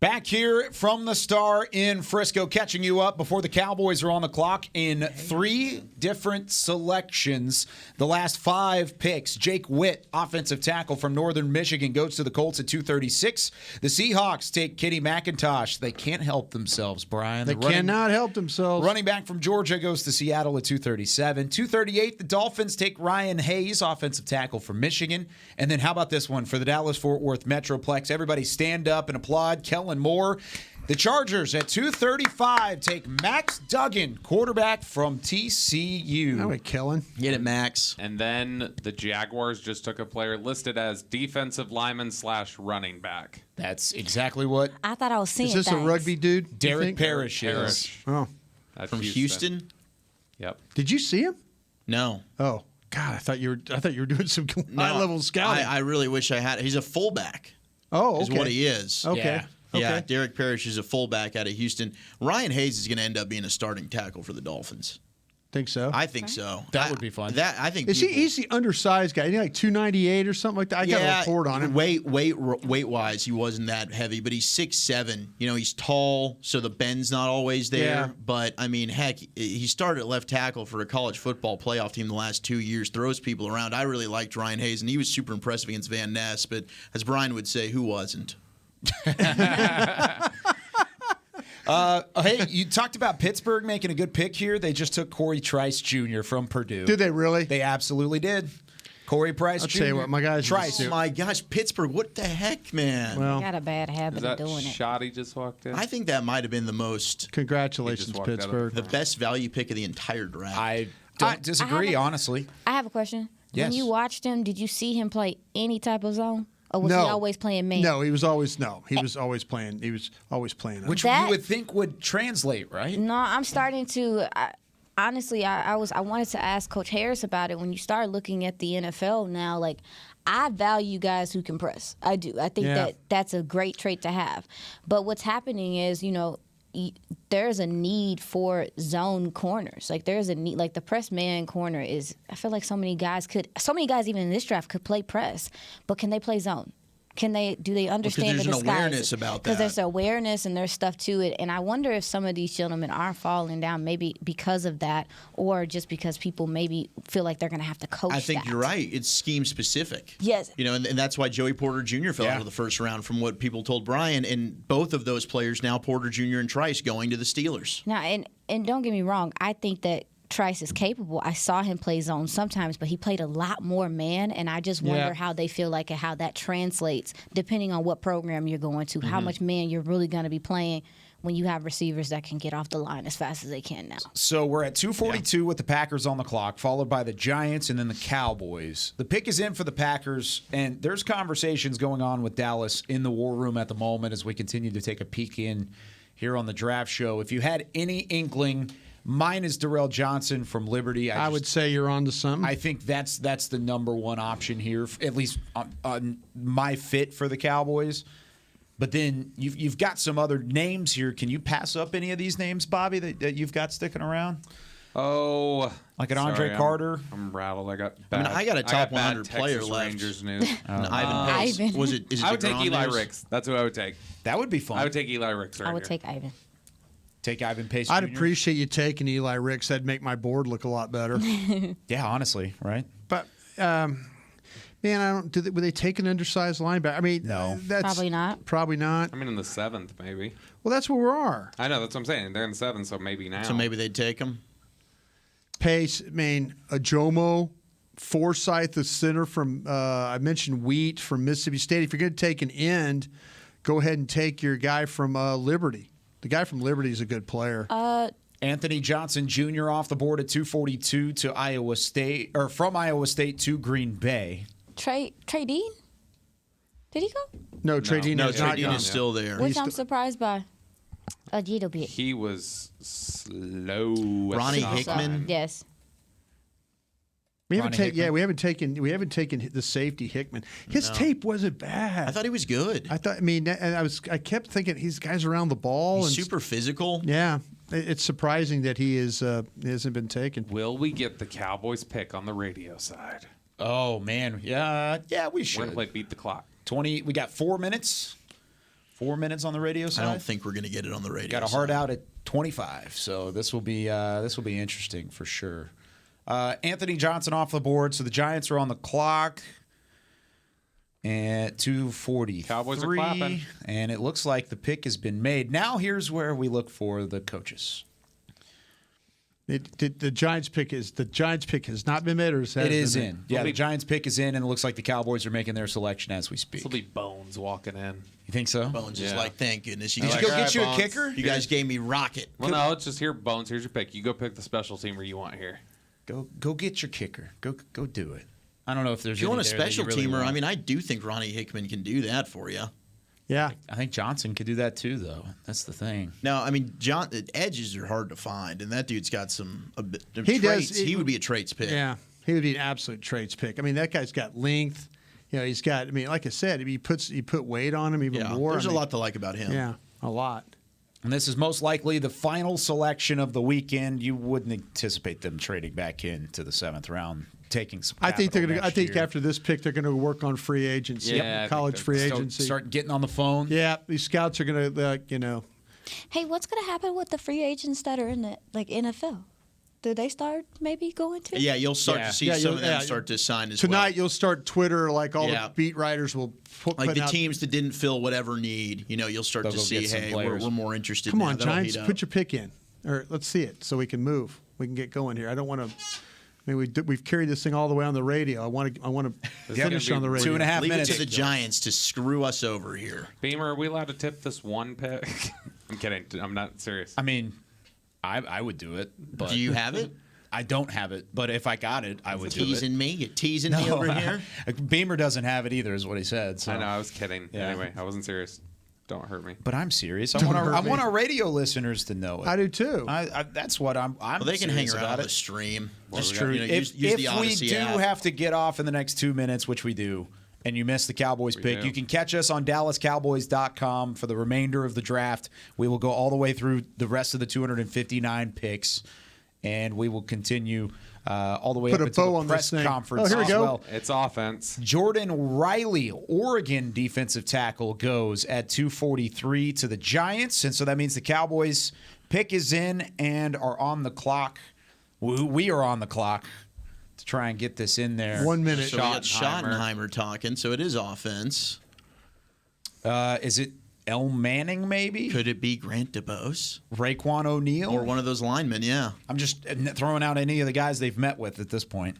Back here from the Star in Frisco, catching you up before the Cowboys are on the clock in 3 different selections. The last 5 picks. Jake Witt, offensive tackle from Northern Michigan, goes to the Colts at 236. The Seahawks take Kenny McIntosh. They can't help themselves, Brian.
They cannot help themselves.
Running back from Georgia goes to Seattle at 237. 238, the Dolphins take Ryan Hayes, offensive tackle from Michigan. And then how about this one for the Dallas-Fort Worth Metroplex? Everybody stand up and applaud. Kellen Moore. The Chargers at 235 take Max Duggan, quarterback from TCU.
All right, Kellen.
Get it, Max.
And then the Jaguars just took a player listed as defensive lineman / running back.
That's exactly what.
I thought I was seeing.
Is this a rugby dude?
Derek Parrish.
Oh,
from Houston.
Yep.
Did you see him?
No.
Oh God, I thought you were doing some high level scouting.
I really wish I had. He's a fullback.
Oh, okay.
Is what he is.
Okay.
Yeah. Yeah,
Okay.
Derek Parrish is a fullback out of Houston. Ryan Hayes is going to end up being a starting tackle for the Dolphins.
Think so?
I think so.
That would be fun.
I think.
He's the undersized guy. He's like 298 or something like that. I got a report on him.
Weight wise, he wasn't that heavy, but he's 6'7". You know, he's tall, so the bend's not always there.
Yeah.
But I mean, heck, he started at left tackle for a college football playoff team the last 2 years. Throws people around. I really liked Ryan Hayes, and he was super impressive against Van Ness. But as Brian would say, who wasn't?
Hey, you talked about Pittsburgh making a good pick here. They just took Corey Trice Jr. from Purdue.
Did they really?
They absolutely did. Corey Price
I'll
Jr.
tell you what, my guys.
Trice.
Oh my gosh, Pittsburgh! What the heck, man?
Well,
got a bad
Is
habit
that
of doing it.
Shoddy just walked in?
I think that might have been the most.
Congratulations,
He just walked out of
Pittsburgh.
The best value pick of the entire draft.
I don't disagree, honestly.
I have a question.
Yes.
When you watched him, did you see him play any type of zone, or was he always playing man?
No, he was always playing. He was always playing.
Which you would think would translate, right?
No, I'm starting to. Honestly, I wanted to ask Coach Harris about it. When you start looking at the NFL now, like I value guys who can press. I do. I think that's a great trait to have. But what's happening is, there's a need for zone corners. Like there's a need, like the press man corner is. I feel like so many guys even in this draft could play press, but can they play zone? Do they understand the
there's an
disguise?
awareness about
Because
that.
there's awareness and there's stuff to it. And I wonder if some of these gentlemen are falling down maybe because of that, or just because people maybe feel like they're going to have to coach
I think
that.
you're right. It's scheme specific.
Yes.
And that's why Joey Porter Jr. fell out of the first round from what people told Brian. And both of those players now, Porter Jr. and Trice, going to the Steelers.
Now, and don't get me wrong, I think that Trice is capable. I saw him play zone sometimes, but he played a lot more man, and I just wonder how they feel like and how that translates depending on what program you're going to, how much man you're really going to be playing when you have receivers that can get off the line as fast as they can now.
So we're at 242 with the Packers on the clock, followed by the Giants and then the Cowboys. The pick is in for the Packers, and there's conversations going on with Dallas in the war room at the moment as we continue to take a peek in here on the draft show. If you had any inkling, mine is Darrell Johnson from Liberty.
I would say you're on to something.
I think that's the number one option here, at least on my fit for the Cowboys. But then you've got some other names here. Can you pass up any of these names, Bobby, that you've got sticking around?
Oh,
like an Andre Carter.
I'm rattled. I got
a top 100
bad
player
Texas
left.
Rangers news.
Ivan Pace.
Ivan.
Is it
I would take
DeGrom
Eli
news?
Ricks. That's who I would take.
That would be fun.
I would take Eli Ricks. Right
I would
here.
take Ivan.
Take Ivan Pace.
I'd
Jr.?
appreciate you taking Eli Ricks. That'd make my board look a lot better.
Yeah, honestly, right?
But man, I don't. Would they take an undersized linebacker? I mean,
no,
that's
Probably not.
Probably not.
I mean, in the 7th, maybe.
Well, that's where we are.
I know. That's what I'm saying. They're in the 7th, so maybe now.
So maybe they'd take him.
Pace. I mean, Ajomo. Forsythe, the center from I mentioned Wheat from Mississippi State. If you're going to take an end, go ahead and take your guy from Liberty. The guy from Liberty is a good player.
Anthony Johnson Jr. off the board at 242 to Iowa State, or from Iowa State to Green Bay.
Trey Dean? Did he go?
No, Trey Dean is not gone.
is still there.
Which I'm surprised by. A little bit.
He was slow.
Ronnie Hickman.
Yes.
We haven't taken the safety Hickman. His tape wasn't bad.
I thought he was good.
I kept thinking these guys around the ball.
He's
and
super physical.
Yeah, it's surprising that he hasn't been taken.
Will we get the Cowboys pick on the radio side?
Oh man, yeah, we should.
We're gonna play beat the clock.
20. We got 4 minutes. 4 minutes on the radio side.
I don't think we're gonna get it on the radio.
Got a hard out at 25, so this will be interesting for sure. Anthony Johnson off the board, so the Giants are on the clock at 2:43.
Cowboys are clapping,
and it looks like the pick has been made. Now here's where we look for the coaches.
The Giants pick has not been made, or
it is in. Yeah, the Giants pick is in, and it looks like the Cowboys are making their selection as we speak.
This will be Bones walking in.
You think so?
Bones is like, thank goodness.
Did you go get you a kicker?
You guys gave me Rocket.
Well, no, it's just here, Bones. Here's your pick. You go pick the special teamer you want here.
Go get your kicker. Go do it. I don't know if there's.
If you want a
any there that
special
you really
teamer,
want.
I mean, I do think Ronnie Hickman can do that for you.
Yeah,
I think Johnson could do that too, though. That's the thing.
No, I mean, edges are hard to find, and that dude's got some
he
traits.
Does,
he would be a traits pick.
Yeah, he would be an absolute traits pick. I mean, that guy's got length. You know, he's got. I mean, like I said, he put weight on him even more.
There's a lot to like about him.
Yeah, a lot.
And this is most likely the final selection of the weekend. You wouldn't anticipate them trading back into the 7th round, taking some.
I think they're going to. I think
year.
after this pick, they're going to work on free agency, college free agency.
Start getting on the phone.
Yeah, these scouts are going to,
Hey, what's going to happen with the free agents that are in the NFL? Do they start maybe going to?
Yeah, you'll start to see some of them start to sign as
tonight.
well.
You'll start Twitter, like all the beat writers will put
like the
out,
teams that didn't fill whatever need. You'll start to see, hey, we're more interested.
Come
now.
on,
That'll
Giants,
heat up.
put your pick in, or let's see it so we can move. We can get going here. I don't want to. I mean, we've carried this thing all the way on the radio. I want to finish on the radio.
2.5
Leave
minutes.
it to the Giants to screw us over here.
Beamer, are we allowed to tip this one pick? I'm kidding. I'm not serious.
I mean, I would do it. But
Do you have it?
I don't have it, but if I got it, I would do it.
Teasing me? You're teasing me over here?
Beamer doesn't have it either, is what he said. So.
I know. I was kidding. Yeah. Anyway, I wasn't serious. Don't hurt me.
But I'm serious. I want our radio listeners to know it.
I do too.
That's what I'm.
Well, they can hang around
about
the
it.
stream.
That's true.
Use the
If we
Odyssey
do
app.
have to get off in the next 2 minutes, which we do, and you miss the Cowboys pick, you can catch us on DallasCowboys.com for the remainder of the draft. We will go all the way through the rest of the 259 picks, and we will continue all the way
Put
up
a
into
bow
the
on
press
this thing.
conference.
Oh, here we
as
go.
well.
It's offense.
Jordan Riley, Oregon defensive tackle, goes at 243 to the Giants. And so that means the Cowboys pick is in and are on the clock. We are on the clock to try and get this in there.
1 minute.
So we got Schottenheimer talking, so it is offense.
Is it El Manning, maybe?
Could it be Grant DeBose?
Raekwon O'Neal?
Or one of those linemen, yeah.
I'm just throwing out any of the guys they've met with at this point.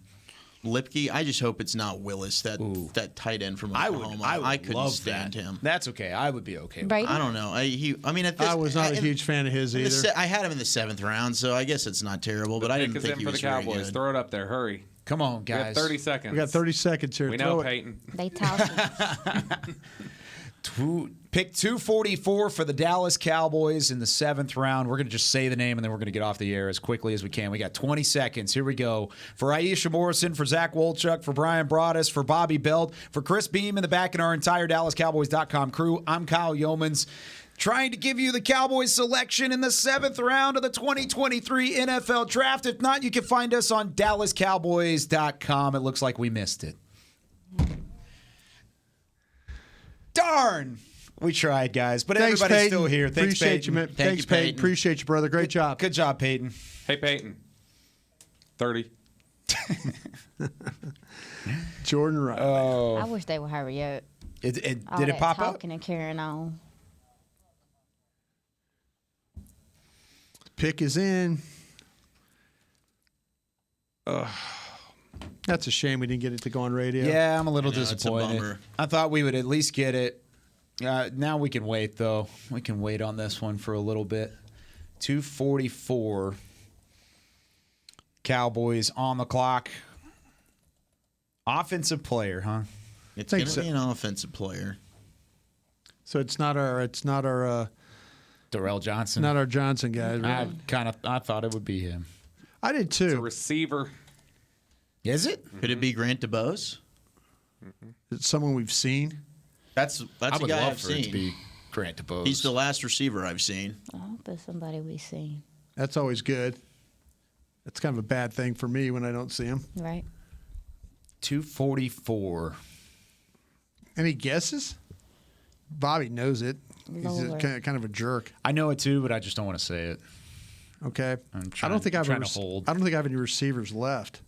Lipke, I just hope it's not Willis, that tight end from Oklahoma. I couldn't
love
stand him.
That's okay. I would be okay with
Brady?
I don't know.
I was not a huge fan of his either.
I had him in the 7th round, so I guess it's not terrible, but I didn't think he was very good.
Throw it up there. Hurry.
Come on,
We
guys.
have 30 seconds.
We got 30 seconds here.
We
Throw
know,
it.
Peyton.
They toss
Pick 244 for the Dallas Cowboys in the 7th round. We're going to just say the name, and then we're going to get off the air as quickly as we can. We got 20 seconds. Here we go. For Aisha Morrison, for Zach Wolchuk, for Brian Broaddus, for Bobby Belt, for Chris Beam in the back, and our entire DallasCowboys.com crew, I'm Kyle Yeomans, trying to give you the Cowboys selection in the 7th round of the 2023 NFL Draft. If not, you can find us on DallasCowboys.com. It looks like we missed it. Darn! We tried, guys, but
Thanks,
everybody's
Peyton.
still here. Thanks,
Appreciate
Peyton.
you, man. Thanks, Peyton. Appreciate you, brother. Great job.
Good job, Peyton.
Hey, Peyton. 30.
Jordan Riley.
Oh.
I wish they would hurry up.
Did
All
it
that
pop up?
talking and carrying on.
Pick is in. That's a shame we didn't get it to go on radio.
Yeah, I'm a little
I know, it's a
disappointed.
bummer.
I thought we would at least get it. Now we can wait, though. We can wait on this one for a little bit. 2:44. Cowboys on the clock. Offensive player, huh?
It's going to be an offensive player.
So it's not our
Darrell Johnson.
Not our Johnson guy. Right?
I thought it would be him.
I did too.
It's a receiver.
Is it?
Could it be Grant DeBose?
It's someone we've seen.
That's
I
a
would
guy
love
I've
for it to
seen.
be Grant DeBose.
He's the last receiver I've seen.
I hope it's somebody we've seen.
That's always good. That's kind of a bad thing for me when I don't see him.
Right.
2:44.
Any guesses? Bobby knows it. He's
Lower.
kind of a jerk.
I know it too, but I just don't want to say it.
Okay.
I
don't think I
to hold.
don't think I have any receivers left.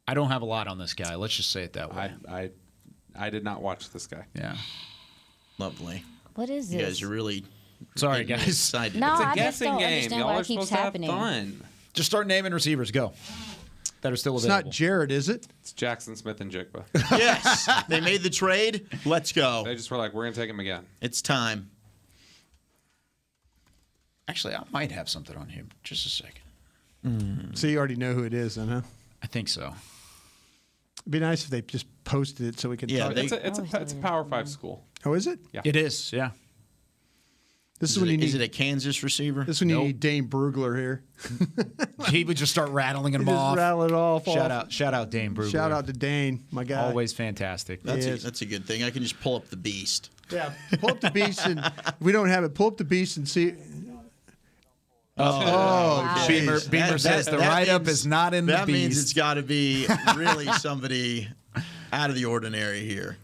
I don't have a lot on this guy. Let's just say it that way.
I did not watch this guy.
Yeah.
Lovely.
What is
You
this?
guys are really
Sorry,
getting me
guys.
excited.
No,
It's a
I just
guessing
don't
game.
understand
Y'all
why
are
it keeps
supposed to have
happening.
fun.
Just start naming receivers. Go. That are still
It's
available.
not Jared, is it?
It's Jackson Smith and Jigba.
Yes, they made the trade. Let's go.
They just were like, we're going to take him again.
It's time.
Actually, I might have something on him. Just a second.
So you already know who it is, then, huh?
I think so.
It'd be nice if they just posted it so we could
Yeah,
talk.
It's a Power 5 school.
Oh, is it?
Yeah.
It is, yeah.
This is when you need.
Is it a Kansas receiver?
This is when you need Dane Brugler here.
He would just start rattling them
Just
off.
rattle it off.
Shout out, Dane Brugler.
Shout out to Dane, my guy.
Always fantastic.
That's a good thing. I can just pull up the beast.
Yeah, pull up the beast, and if we don't have it, pull up the beast and see.
Oh, Beamer says the write-up is not in the
That means
beast.
it's got to be really somebody out of the ordinary here.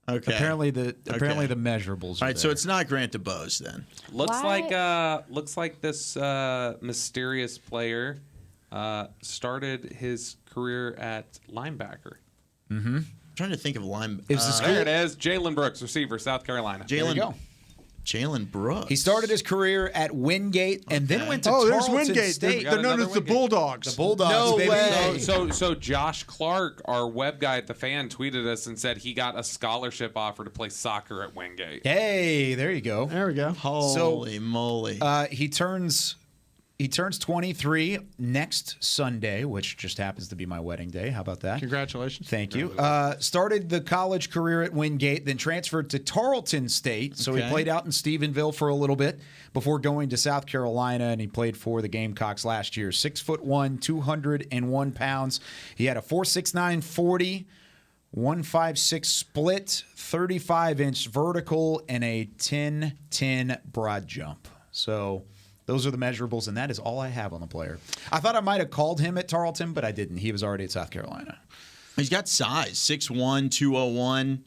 Okay.
Apparently the measurables.
All right, so it's not Grant DeBose then.
Looks like this mysterious player started his career at linebacker.
Mm-hmm.
I'm trying to think of
there it is. Jalen Brooks, receiver, South Carolina.
Jalen Brooks.
He started his career at Wingate and then went to
there's
Tarleton
Wingate.
State.
They're known as the Bulldogs.
The Bulldogs,
No
baby.
way.
So Josh Clark, our web guy at the Fan, tweeted us and said he got a scholarship offer to play soccer at Wingate.
Hey, there you go.
There we go.
Holy moly.
He turns 23 next Sunday, which just happens to be my wedding day. How about that?
Congratulations.
Thank you. Started the college career at Wingate, then transferred to Tarleton State. So he played out in Stephenville for a little bit before going to South Carolina, and he played for the Gamecocks last year. 6'1", 201 pounds. He had a 4.69 40, 1.56 split, 35-inch vertical, and a 10-10 broad jump. So those are the measurables, and that is all I have on the player. I thought I might have called him at Tarleton, but I didn't. He was already at South Carolina.
He's got size, 6'1", 201.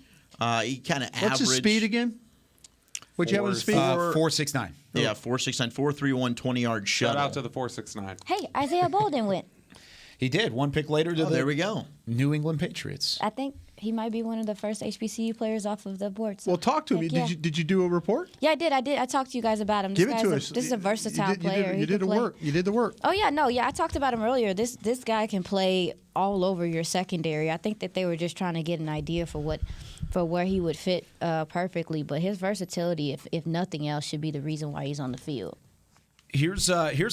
He kind of average.
What's his speed again? What'd you have on his speed?
4.69.
Yeah, 4.69, 4.31, 20-yard shuttle.
Shout out to the 4.69.
Hey, Isaiah Bolden went.
He did. One pick later to
there we go.
New England Patriots.
I think he might be one of the first HBCU players off of the board. So
Well, talk to him.
heck yeah.
Did you do a report?
Yeah, I did. I talked to you guys about him.
Give it to us.
This is a versatile player.
You
He
did
can
the
play.
work. You did the work.
Oh yeah, no, yeah. I talked about him earlier. This guy can play all over your secondary. I think that they were just trying to get an idea for where he would fit perfectly. But his versatility, if nothing else, should be the reason why he's on the field.
Here's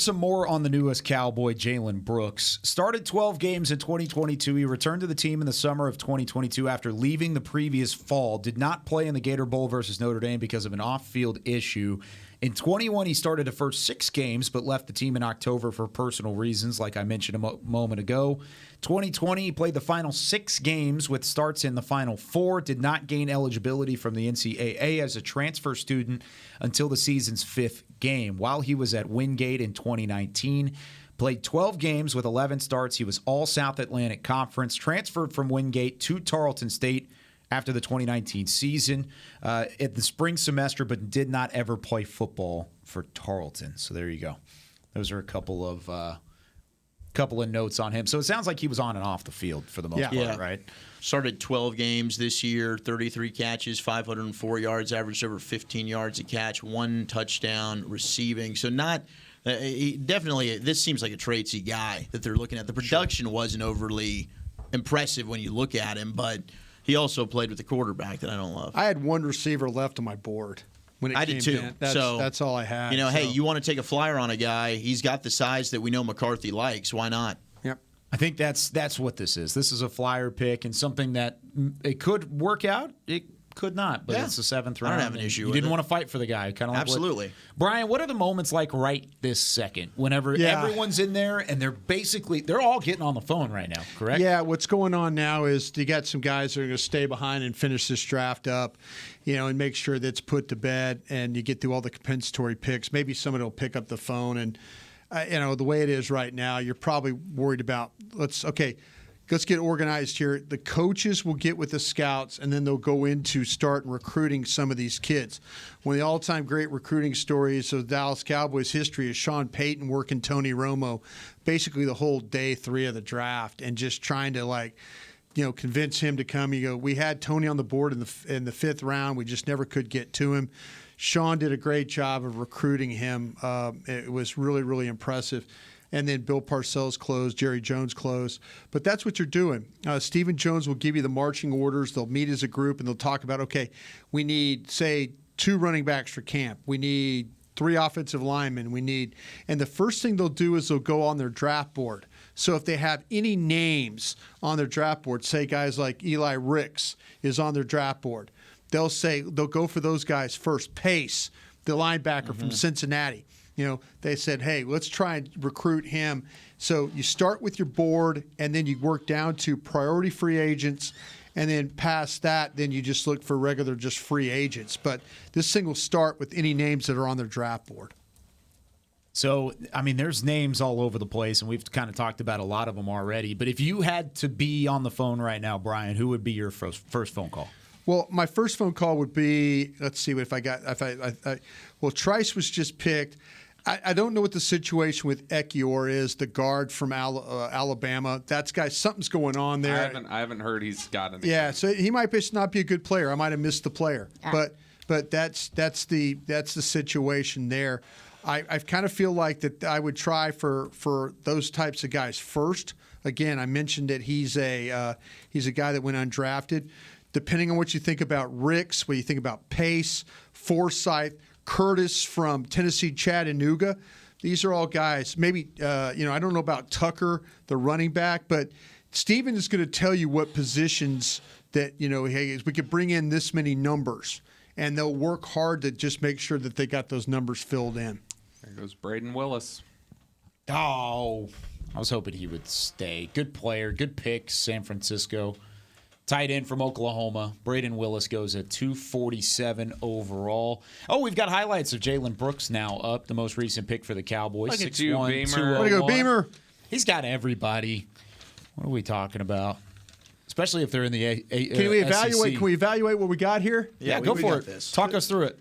some more on the newest Cowboy, Jalen Brooks. Started 12 games in 2022. He returned to the team in the summer of 2022 after leaving the previous fall. Did not play in the Gator Bowl versus Notre Dame because of an off-field issue. In 21, he started the first 6 games, but left the team in October for personal reasons, like I mentioned a moment ago. 2020, he played the final 6 games with starts in the final 4. Did not gain eligibility from the NCAA as a transfer student until the season's 5th game. While he was at Wingate in 2019, played 12 games with 11 starts. He was all South Atlantic Conference, transferred from Wingate to Tarleton State after the 2019 season at the spring semester, but did not ever play football for Tarleton. So there you go. Those are a couple of notes on him. So it sounds like he was on and off the field for the most part, right?
Started 12 games this year, 33 catches, 504 yards, averaged over 15 yards a catch, 1 touchdown receiving. So not Definitely, this seems like a traitsy guy that they're looking at. The production wasn't overly impressive when you look at him, but he also played with the quarterback that I don't love.
I had one receiver left on my board. When it
I
came
did too.
In. That's all I had.
Hey, you want to take a flyer on a guy? He's got the size that we know McCarthy likes. Why not?
Yep.
I think that's what this is. This is a flyer pick and something that it could work out. It could not, but it's the 7th round.
I don't have an issue
You
with
didn't
it.
want to fight for the guy. Kind of like
Absolutely.
Brian, what are the moments like right this second? Whenever everyone's in there and they're all getting on the phone right now, correct?
Yeah, what's going on now is you got some guys that are going to stay behind and finish this draft up, and make sure that's put to bed and you get through all the compensatory picks. Maybe somebody will pick up the phone and, the way it is right now, you're probably worried about, let's get organized here. The coaches will get with the scouts, and then they'll go into start recruiting some of these kids. One of the all-time great recruiting stories of Dallas Cowboys history is Sean Payton working Tony Romo basically the whole day 3 of the draft and just trying to convince him to come. You go, we had Tony on the board in the 5th round. We just never could get to him. Sean did a great job of recruiting him. It was really, really impressive. And then Bill Parcells closed, Jerry Jones closed. But that's what you're doing. Stephen Jones will give you the marching orders. They'll meet as a group, and they'll talk about, okay, we need, say, 2 running backs for camp. We need 3 offensive linemen. And the first thing they'll do is they'll go on their draft board. So if they have any names on their draft board, say guys like Eli Ricks is on their draft board, they'll go for those guys first. Pace, the linebacker from Cincinnati. They said, hey, let's try and recruit him. So you start with your board, and then you work down to priority free agents, and then past that, then you just look for regular just free agents. But this thing will start with any names that are on their draft board.
So, there's names all over the place, and we've kind of talked about a lot of them already. But if you had to be on the phone right now, Brian, who would be your first phone call?
Well, my first phone call would be, let's see if I got, Trice was just picked. I don't know what the situation with Ekior is, the guard from Alabama. That's something's going on there.
I haven't heard he's got anything.
Yeah, so he might not be a good player. I might have missed the player, but that's the situation there. I kind of feel like that I would try for those types of guys first. Again, I mentioned that he's a guy that went undrafted. Depending on what you think about Ricks, what you think about Pace, Forsythe, Curtis from Tennessee Chattanooga, these are all guys. Maybe I don't know about Tucker, the running back, but Steven is going to tell you what positions that hey, we could bring in this many numbers, and they'll work hard to just make sure that they got those numbers filled in.
There goes Braden Willis.
Oh, I was hoping he would stay. Good player, good pick, San Francisco. Tight end from Oklahoma. Braden Willis goes at 247 overall. Oh, we've got highlights of Jalen Brooks now up, the most recent pick for the Cowboys.
Look at you, Beamer.
Way to go, Beamer.
He's got everybody. What are we talking about? Especially if they're in the
Can we evaluate?
SEC.
Can we evaluate what we got here?
Yeah, go for it.
This.
Talk us through it.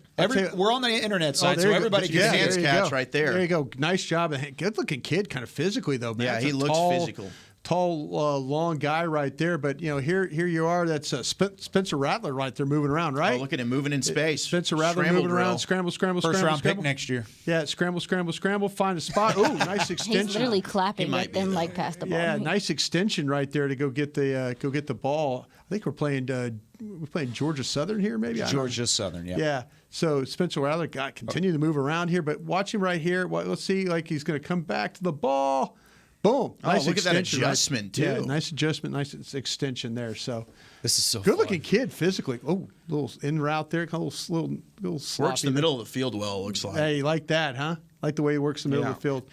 We're on the internet side, so everybody can see
hands catch right there.
There you go. Nice job. Good-looking kid, kind of physically, though, man.
Yeah, he looks physical.
Tall, long guy right there. But, here you are. That's Spencer Rattler right there moving around, right?
Oh, look at him moving in space.
Spencer Rattler moving around. Scramble.
First round pick next year.
Yeah, scramble. Find a spot. Ooh, nice extension.
He's literally clapping at them like past the ball.
Yeah, nice extension right there to go get the ball. I think we're playing Georgia Southern here, maybe.
Georgia Southern, yeah.
Yeah. So Spencer Rattler continue to move around here, but watch him right here. Let's see, he's going to come back to the ball. Boom! Nice
look at that
extension,
adjustment too.
Yeah, nice adjustment, nice extension there. So
this is so
good-looking kid physically. Oh, little in route there, little sloppy.
Works the middle of the field well. It looks like.
Hey, you like that, huh? Like the way he works the middle of the field.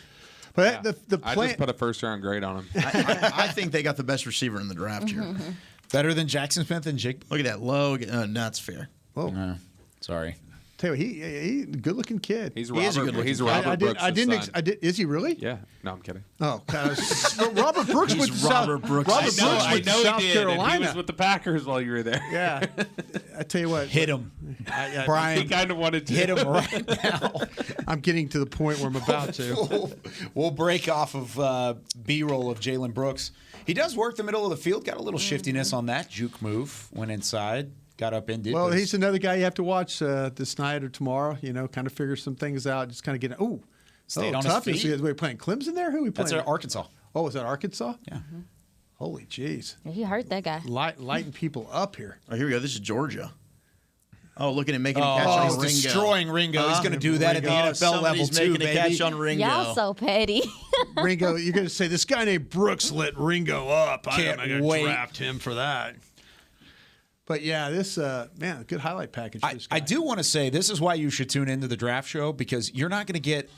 But the
I just put a first-round grade on him.
I think they got the best receiver in the draft here.
Better than Jackson Smith and Jake.
Look at that low. No, that's fair.
Oh,
sorry.
Tell you, he good looking kid.
He's Robert Brooks' son.
Is he really?
Yeah. No, I'm kidding.
Oh, Robert Brooks went to South Carolina.
He was with the Packers while you were there.
Yeah. I tell you what.
Hit him. Brian.
He kind of wanted to.
Hit him right now.
I'm getting to the point where I'm about to.
We'll break off of B-roll of Jalen Brooks. He does work the middle of the field. Got a little shiftiness on that juke move. Went inside. Got up and did.
Well, he's another guy you have to watch this night or tomorrow. Kind of figure some things out. Just kind of get.
Stayed on
tough.
his feet.
We're playing Clemson there? Who are we playing?
That's Arkansas.
Oh, is that Arkansas?
Yeah.
Holy jeez.
Yeah, he hurt that guy.
Lighting people up here.
Oh, here we go. This is Georgia. Oh, look at him making a catch on
he's
Ringo.
destroying Ringo. He's going to do that at the NFL level too,
making a catch on Ringo.
Y'all so petty.
Ringo, you're going to say this guy named Brooks lit Ringo up. I'm going to draft him for that. But yeah, this good highlight package. For this guy.
I do want to say this is why you should tune into the draft show, because you're not going to get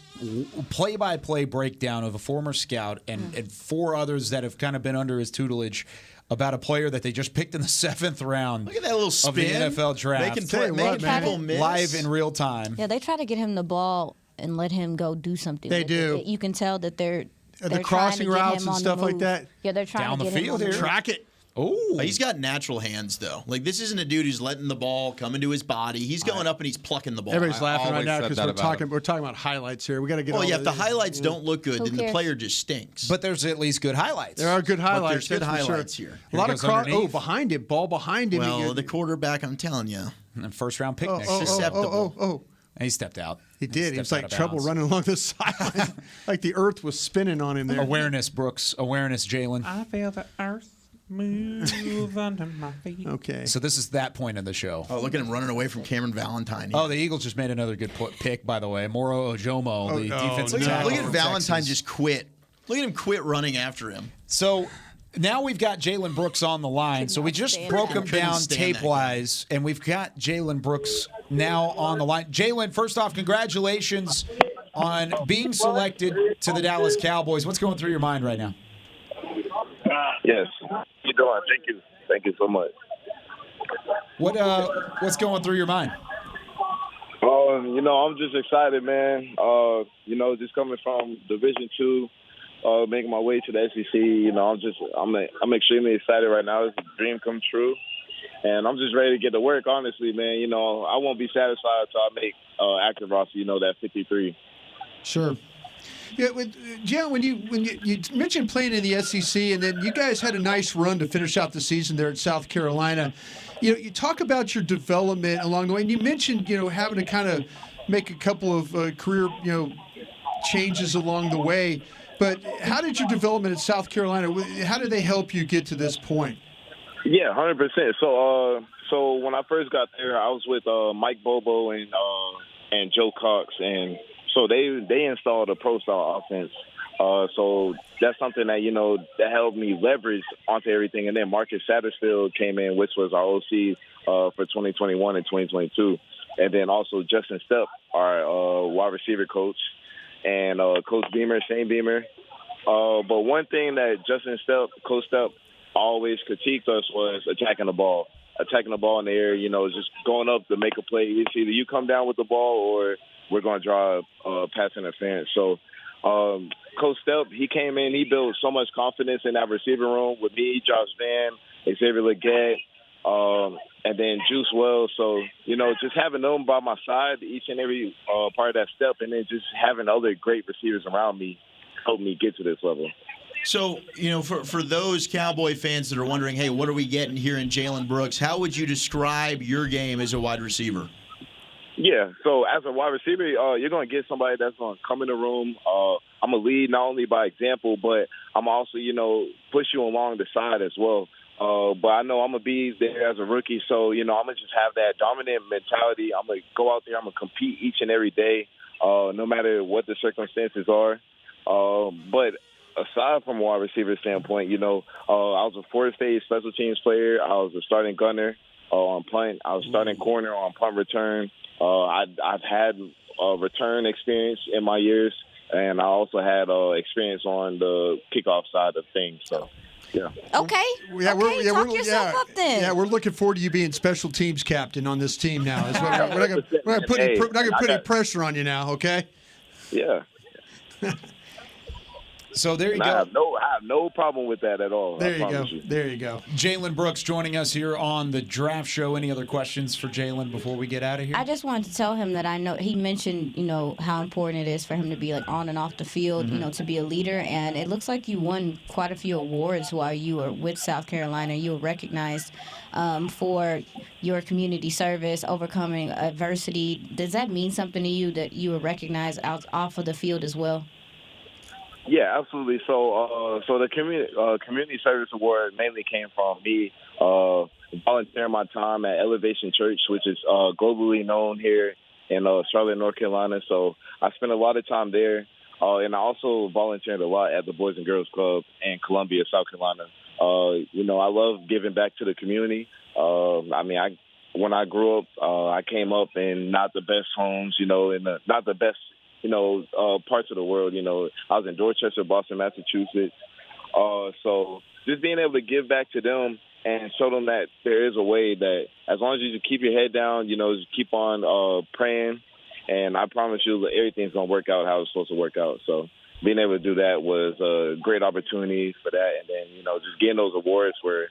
play-by-play breakdown of a former scout and four others that have kind of been under his tutelage about a player that they just picked in the 7th round.
Look at that little spin
of the NFL draft.
Making people miss.
Live in real time.
Yeah, they try to get him the ball and let him go do something.
They do.
You can tell that they're
the crossing routes and stuff like that.
Yeah, they're trying to get him on the move.
Track it.
Oh, he's got natural hands though. Like, this isn't a dude who's letting the ball come into his body. He's going up and he's plucking the ball.
Everybody's laughing right now because we're talking about highlights here. We got to get.
Well, yeah, if the highlights don't look good, then the player just stinks.
But there's at least good highlights.
There are good highlights.
There's good highlights here.
A lot of behind him, ball behind him.
Well, the quarterback, I'm telling you,
and first round pick next.
Susceptible.
And he stepped out.
He did. He was like trouble running along the sideline, like the earth was spinning on him there.
Awareness, Brooks. Awareness, Jalen.
I feel the earth move under my feet.
Okay.
So this is that point in the show.
Oh, look at him running away from Cameron Valentine.
Oh, the Eagles just made another good pick, by the way. Moro Ojomo, the defensive tackle.
Look at Valentine just quit. Look at him quit running after him.
So now we've got Jalen Brooks on the line. So we just broke him down tape-wise, and we've got Jalen Brooks now on the line. Jalen, first off, congratulations on being selected to the Dallas Cowboys. What's going through your mind right now?
Yes. How you doing? Thank you. Thank you so much.
What's going through your mind?
I'm just excited, man. Just coming from Division II, making my way to the SEC. I'm extremely excited right now. It's a dream come true, and I'm just ready to get to work. Honestly, man. I won't be satisfied until I make active roster. That 53.
Sure. Yeah, Jalen, when you mentioned playing in the SEC, and then you guys had a nice run to finish out the season there at South Carolina. You talk about your development along the way, and you mentioned having to kind of make a couple of career changes along the way. But how did your development at South Carolina? How did they help you get to this point?
Yeah, 100%. So when I first got there, I was with Mike Bobo and Joe Cox, and so they installed a pro-style offense. So that's something that, that helped me leverage onto everything. And then Marcus Satterfield came in, which was our OC for 2021 and 2022. And then also Justin Stepp, our wide receiver coach, and Coach Beamer, Shane Beamer. But one thing that Justin Stepp, Coach Stepp, always critiqued us was attacking the ball in the air, just going up to make a play. It's either you come down with the ball or we're going to draw pass interference. So Coach Stepp, he came in, he built so much confidence in that receiver room with me, Josh Van, Xavier Legette, and then Juice Wells. So, just having them by my side each and every part of that step, and then just having other great receivers around me helped me get to this level.
So, for those Cowboy fans that are wondering, hey, what are we getting here in Jalen Brooks, how would you describe your game as a wide receiver?
Yeah, so as a wide receiver, you're going to get somebody that's going to come in the room. I'm going to lead not only by example, but I'm also, push you along the side as well. But I know I'm going to be there as a rookie, so, I'm going to just have that dominant mentality. I'm going to go out there, I'm going to compete each and every day, no matter what the circumstances are. But aside from a wide receiver standpoint, I was a fourth-phase special teams player. I was a starting gunner on punt. I was starting corner on punt return. I've had return experience in my years, and I also had experience on the kickoff side of things. So, yeah.
Okay. Talk yourself up then.
Yeah, we're looking forward to you being special teams captain on this team now. We're not going to put any pressure on you now, okay?
Yeah.
So there you go.
I have no problem with that at all.
There you go. There you go.
Jalen Brooks joining us here on the Draft Show. Any other questions for Jalen before we get out of here?
I just wanted to tell him that I know he mentioned, how important it is for him to be like on and off the field, to be a leader. And it looks like you won quite a few awards while you were with South Carolina. You were recognized for your community service, overcoming adversity. Does that mean something to you that you were recognized off of the field as well?
Yeah, absolutely. So the community service award mainly came from me volunteering my time at Elevation Church, which is globally known here in Charlotte, North Carolina. So I spent a lot of time there, and I also volunteered a lot at the Boys and Girls Club in Columbia, South Carolina. I love giving back to the community. When I grew up, I came up in not the best homes, not the best parts of the world. I was in Dorchester, Boston, Massachusetts. So just being able to give back to them and show them that there is a way that as long as you just keep your head down, just keep on praying, and I promise you that everything's going to work out how it's supposed to work out. So being able to do that was a great opportunity for that. And then, just getting those awards were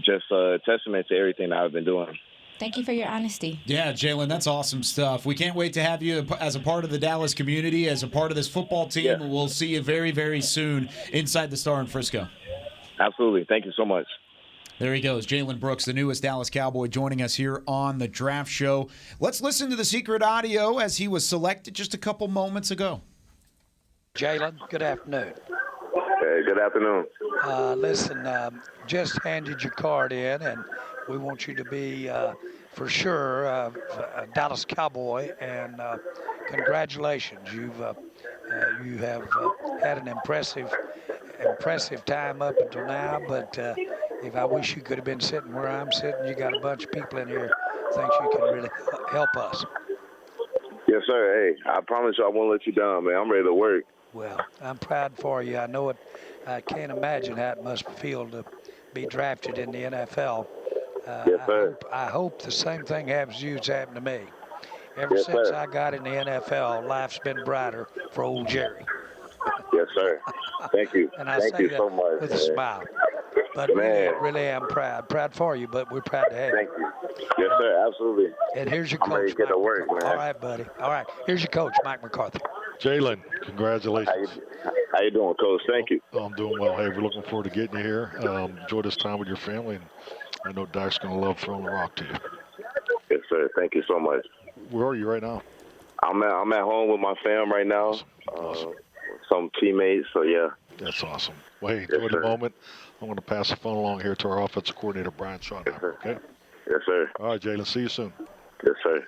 just a testament to everything that I've been doing.
Thank you for your honesty.
Yeah, Jalen, that's awesome stuff. We can't wait to have you as a part of the Dallas community, as a part of this football team. Yeah. We'll see you very, very soon inside the Star in Frisco.
Absolutely. Thank you so much.
There he goes, Jalen Brooks, the newest Dallas Cowboy, joining us here on the Draft Show. Let's listen to the secret audio as he was selected just a couple moments ago.
Jalen, good afternoon.
Hey, good afternoon.
Listen, just handed your card in, and we want you to be, for sure, a Dallas Cowboy, and congratulations. You have had an impressive time up until now, but if I wish you could have been sitting where I'm sitting. You got a bunch of people in here thinks you can really help us.
Yes, sir. Hey, I promise you I won't let you down, man. I'm ready to work.
Well, I'm proud for you. I know it. I can't imagine how it must feel to be drafted in the NFL.
Yes, sir.
I hope the same thing happens to you as happened to me. Ever since I got in the NFL, life's been brighter for old Jerry.
Yes, sir. Thank you.
And I
Thank
say
you
that
so much,
with
man.
a smile. But really am proud. Proud for you, but we're proud to have you.
Thank you. Yes, sir. Absolutely.
And here's your
I'm
coach.
ready to get to work, man.
All right, buddy. All right. Here's your coach, Mike McCarthy.
Jalen, congratulations.
How you doing, Coach? Thank you.
I'm doing well. Hey, we're looking forward to getting you here. Enjoy this time with your family, and I know Dak's going to love throwing the rock to you.
Yes, sir. Thank you so much.
Where are you right now?
I'm at home with my fam right now.
Awesome.
Some teammates, so yeah.
That's awesome. Well, hey, enjoy the moment. I'm going to pass the phone along here to our offensive coordinator, Brian Schottenheimer, okay?
Yes, sir.
All right, Jalen, see you soon.
Yes, sir.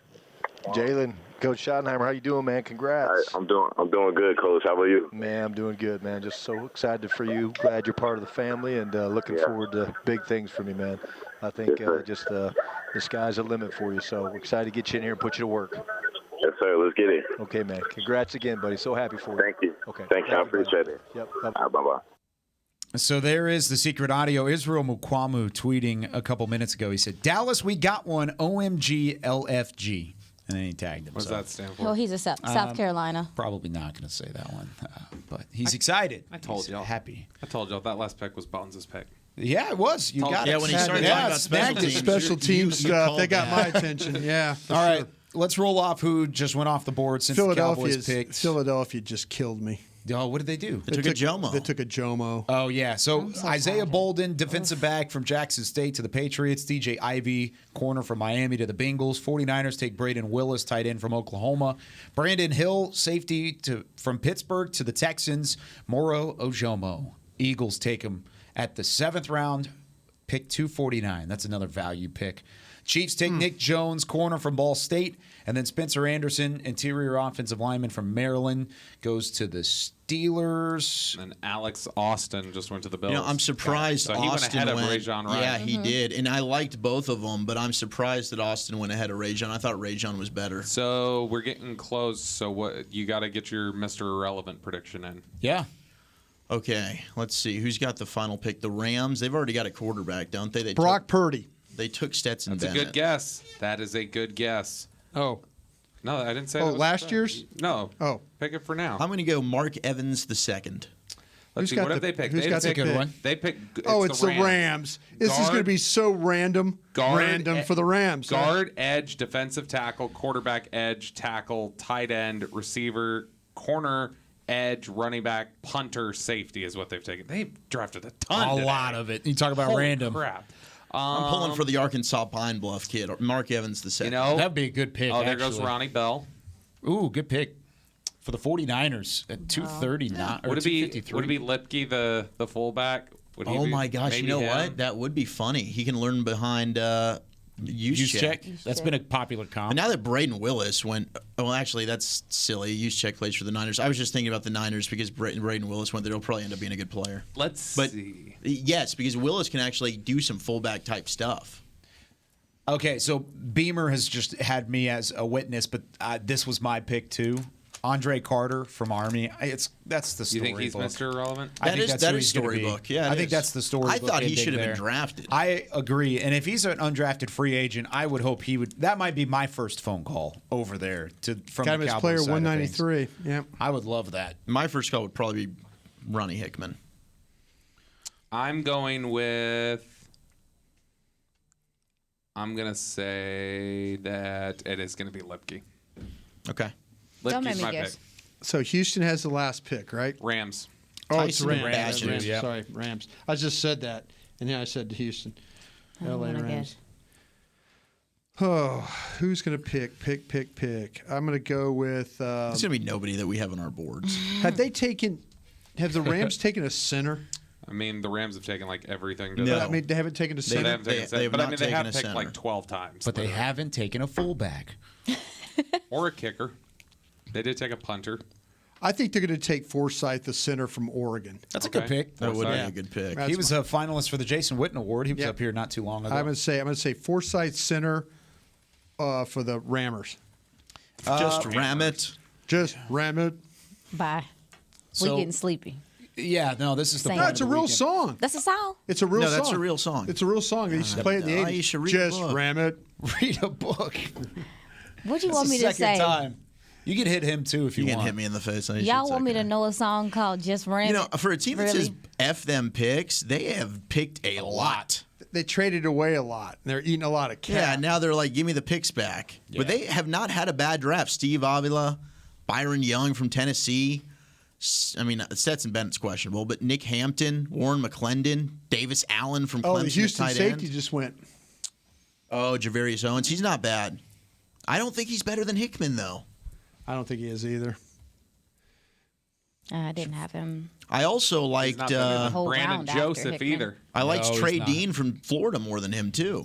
Jalen, Coach Schottenheimer, how you doing, man? Congrats.
I'm doing good, Coach. How about you?
Man, I'm doing good, man. Just so excited for you. Glad you're part of the family, and looking forward to big things from you, man. I think the sky's the limit for you, so we're excited to get you in here and put you to work.
Yes, sir. Let's get it.
Okay, man. Congrats again, buddy. So happy for you.
Thank you.
Okay.
Thank you. I appreciate it.
Yep.
Bye-bye.
So there is the secret audio. Israel Mukwamu tweeting a couple minutes ago. He said, Dallas, we got one. OMG LFG. And then he tagged him.
What does that stand for?
Well, he's a South Carolina.
Probably not going to say that one. But he's excited.
I told y'all.
Happy.
I told y'all that last pick was Bones' pick.
Yeah, it was. You got it.
Yeah, when he started talking about
special teams stuff, they got my attention. Yeah.
All right. Let's roll off who just went off the board since the Cowboys picked.
Philadelphia just killed me.
Oh, what did they do?
They took a Jomo.
They took a Jomo.
Oh, yeah. So Isaiah Bolden, defensive back from Jackson State to the Patriots. DJ Ivey, corner from Miami to the Bengals. 49ers take Braden Willis, tight end from Oklahoma. Brandon Hill, safety from Pittsburgh to the Texans. Moro Ojomo. Eagles take him at the 7th round, pick 249. That's another value pick. Chiefs take Nick Jones, corner from Ball State. And then Spencer Anderson, interior offensive lineman from Maryland, goes to the Steelers.
And Alex Austin just went to the Bills.
I'm surprised
so
Austin
he went ahead
went.
of Rajon Wright.
Yeah, he did. And I liked both of them, but I'm surprised that Austin went ahead of Rajon. I thought Rajon was better.
So we're getting close. So what you got to get your Mr. Irrelevant prediction in.
Yeah.
Okay, let's see. Who's got the final pick? The Rams. They've already got a quarterback, don't they?
Brock Purdy.
They took Stetson
That's
Bennett.
a good guess. That is a good guess.
Oh.
No, I didn't say
Oh,
that was
last year's?
No.
Oh.
Pick it for now.
I'm going to go Mark Evans II.
Let's see, what have they picked?
That's a good one.
They picked.
It's the Rams. This is going to be so random. Random for the Rams.
Guard, edge, defensive tackle, quarterback, edge, tackle, tight end, receiver, corner, edge, running back, punter, safety is what they've taken. They've drafted a ton.
A lot of it. You talk about
Holy
random.
Crap.
I'm pulling for the Arkansas Pine Bluff kid, Mark Evans the second.
That'd be a good pick.
Oh, there goes Ronnie Bell.
Ooh, good pick for the 49ers at 239 or
Would it be
253.
Lipke the fullback? Would he
Oh
be-
my gosh!
maybe
You know
him?
what? That would be funny. He can learn behind Juszczyk.
That's been a popular comp.
But now that Braden Willis went, well, actually, that's silly. Juszczyk plays for the Niners. I was just thinking about the Niners because Braden Willis went there. He'll probably end up being a good player.
Let's see.
Yes, because Willis can actually do some fullback type stuff.
Okay, so Beamer has just had me as a witness, but this was my pick too. Andre Carter from Army. That's the
You
story.
think he's Mr. Irrelevant?
I think
that is storybook. Yeah,
I think that's the story.
I thought he should have been drafted.
I agree, and if he's an undrafted free agent, I would hope he would. That might be my first phone call over there from
Got him
the
as
Cowboys
player
side of things.
193. Yeah,
I would love that.
My first call would probably be Ronnie Hickman.
I'm going with. I'm gonna say that it is gonna be Lipke.
Okay.
Don't make
Lipke's
me
my
guess.
pick.
So Houston has the last pick, right?
Rams.
Oh, it's
Tyson
Rams.
Badgers.
Rams.
Yep.
Sorry, Rams. I just said that, and then I said Houston.
I don't
LA
wanna
Rams.
guess.
Oh, who's going to pick? I'm going to go with.
It's going to be nobody that we have on our boards.
Have the Rams taken a center?
I mean, the Rams have taken like everything. To
No.
I mean, they haven't taken a
They
center.
haven't taken a
They
center,
have
but I
not
mean, they have
taken a
picked
center.
like 12 times.
But they
literally.
haven't taken a fullback.
Or a kicker. They did take a punter.
I think they're going to take Forsythe, the center from Oregon.
That's a good pick.
That would be
Yeah.
a good pick.
That's
He was a finalist for the Jason Witten Award. He was
Yep.
up here not too long ago.
I'm going to say Forsythe center for the Rammers.
Just ram it.
Just ram it.
Bye.
So-
we getting sleepy.
Yeah, no, this is the
Same.
part
No, it's a
of the
real
weekend.
song.
That's a song.
It's a real
No,
song.
that's a real song.
It's a real song. They used to play it in the
I
80s.
used to read a
Just
book.
ram it.
Read a book.
What do you
That's
want
the
me to
second
say?
time. You can hit him too if you
You can
want.
hit me in the face.
Y'all want me to know a song called Just Ram
You know,
It?
for a team that
Really?
says F them picks, they have picked a lot.
They traded away a lot. They're eating a lot of cap.
Yeah, now they're like, give me the picks back. But they have not had a bad draft. Steve Avila, Byron Young from Tennessee. I mean, Stetson Bennett's questionable, but Nick Hampton, Warren McClendon, Davis Allen from Clemson.
Oh, the
at
Houston
tight
safety
end.
just went.
Oh, Javarius Owens. He's not bad. I don't think he's better than Hickman, though.
I don't think he is either.
I didn't have him.
I also liked
Not better than
Whole
Brandon
round after
Joseph
Hickman.
either.
I liked
No,
Trey
he's not.
Dean from Florida more than him, too.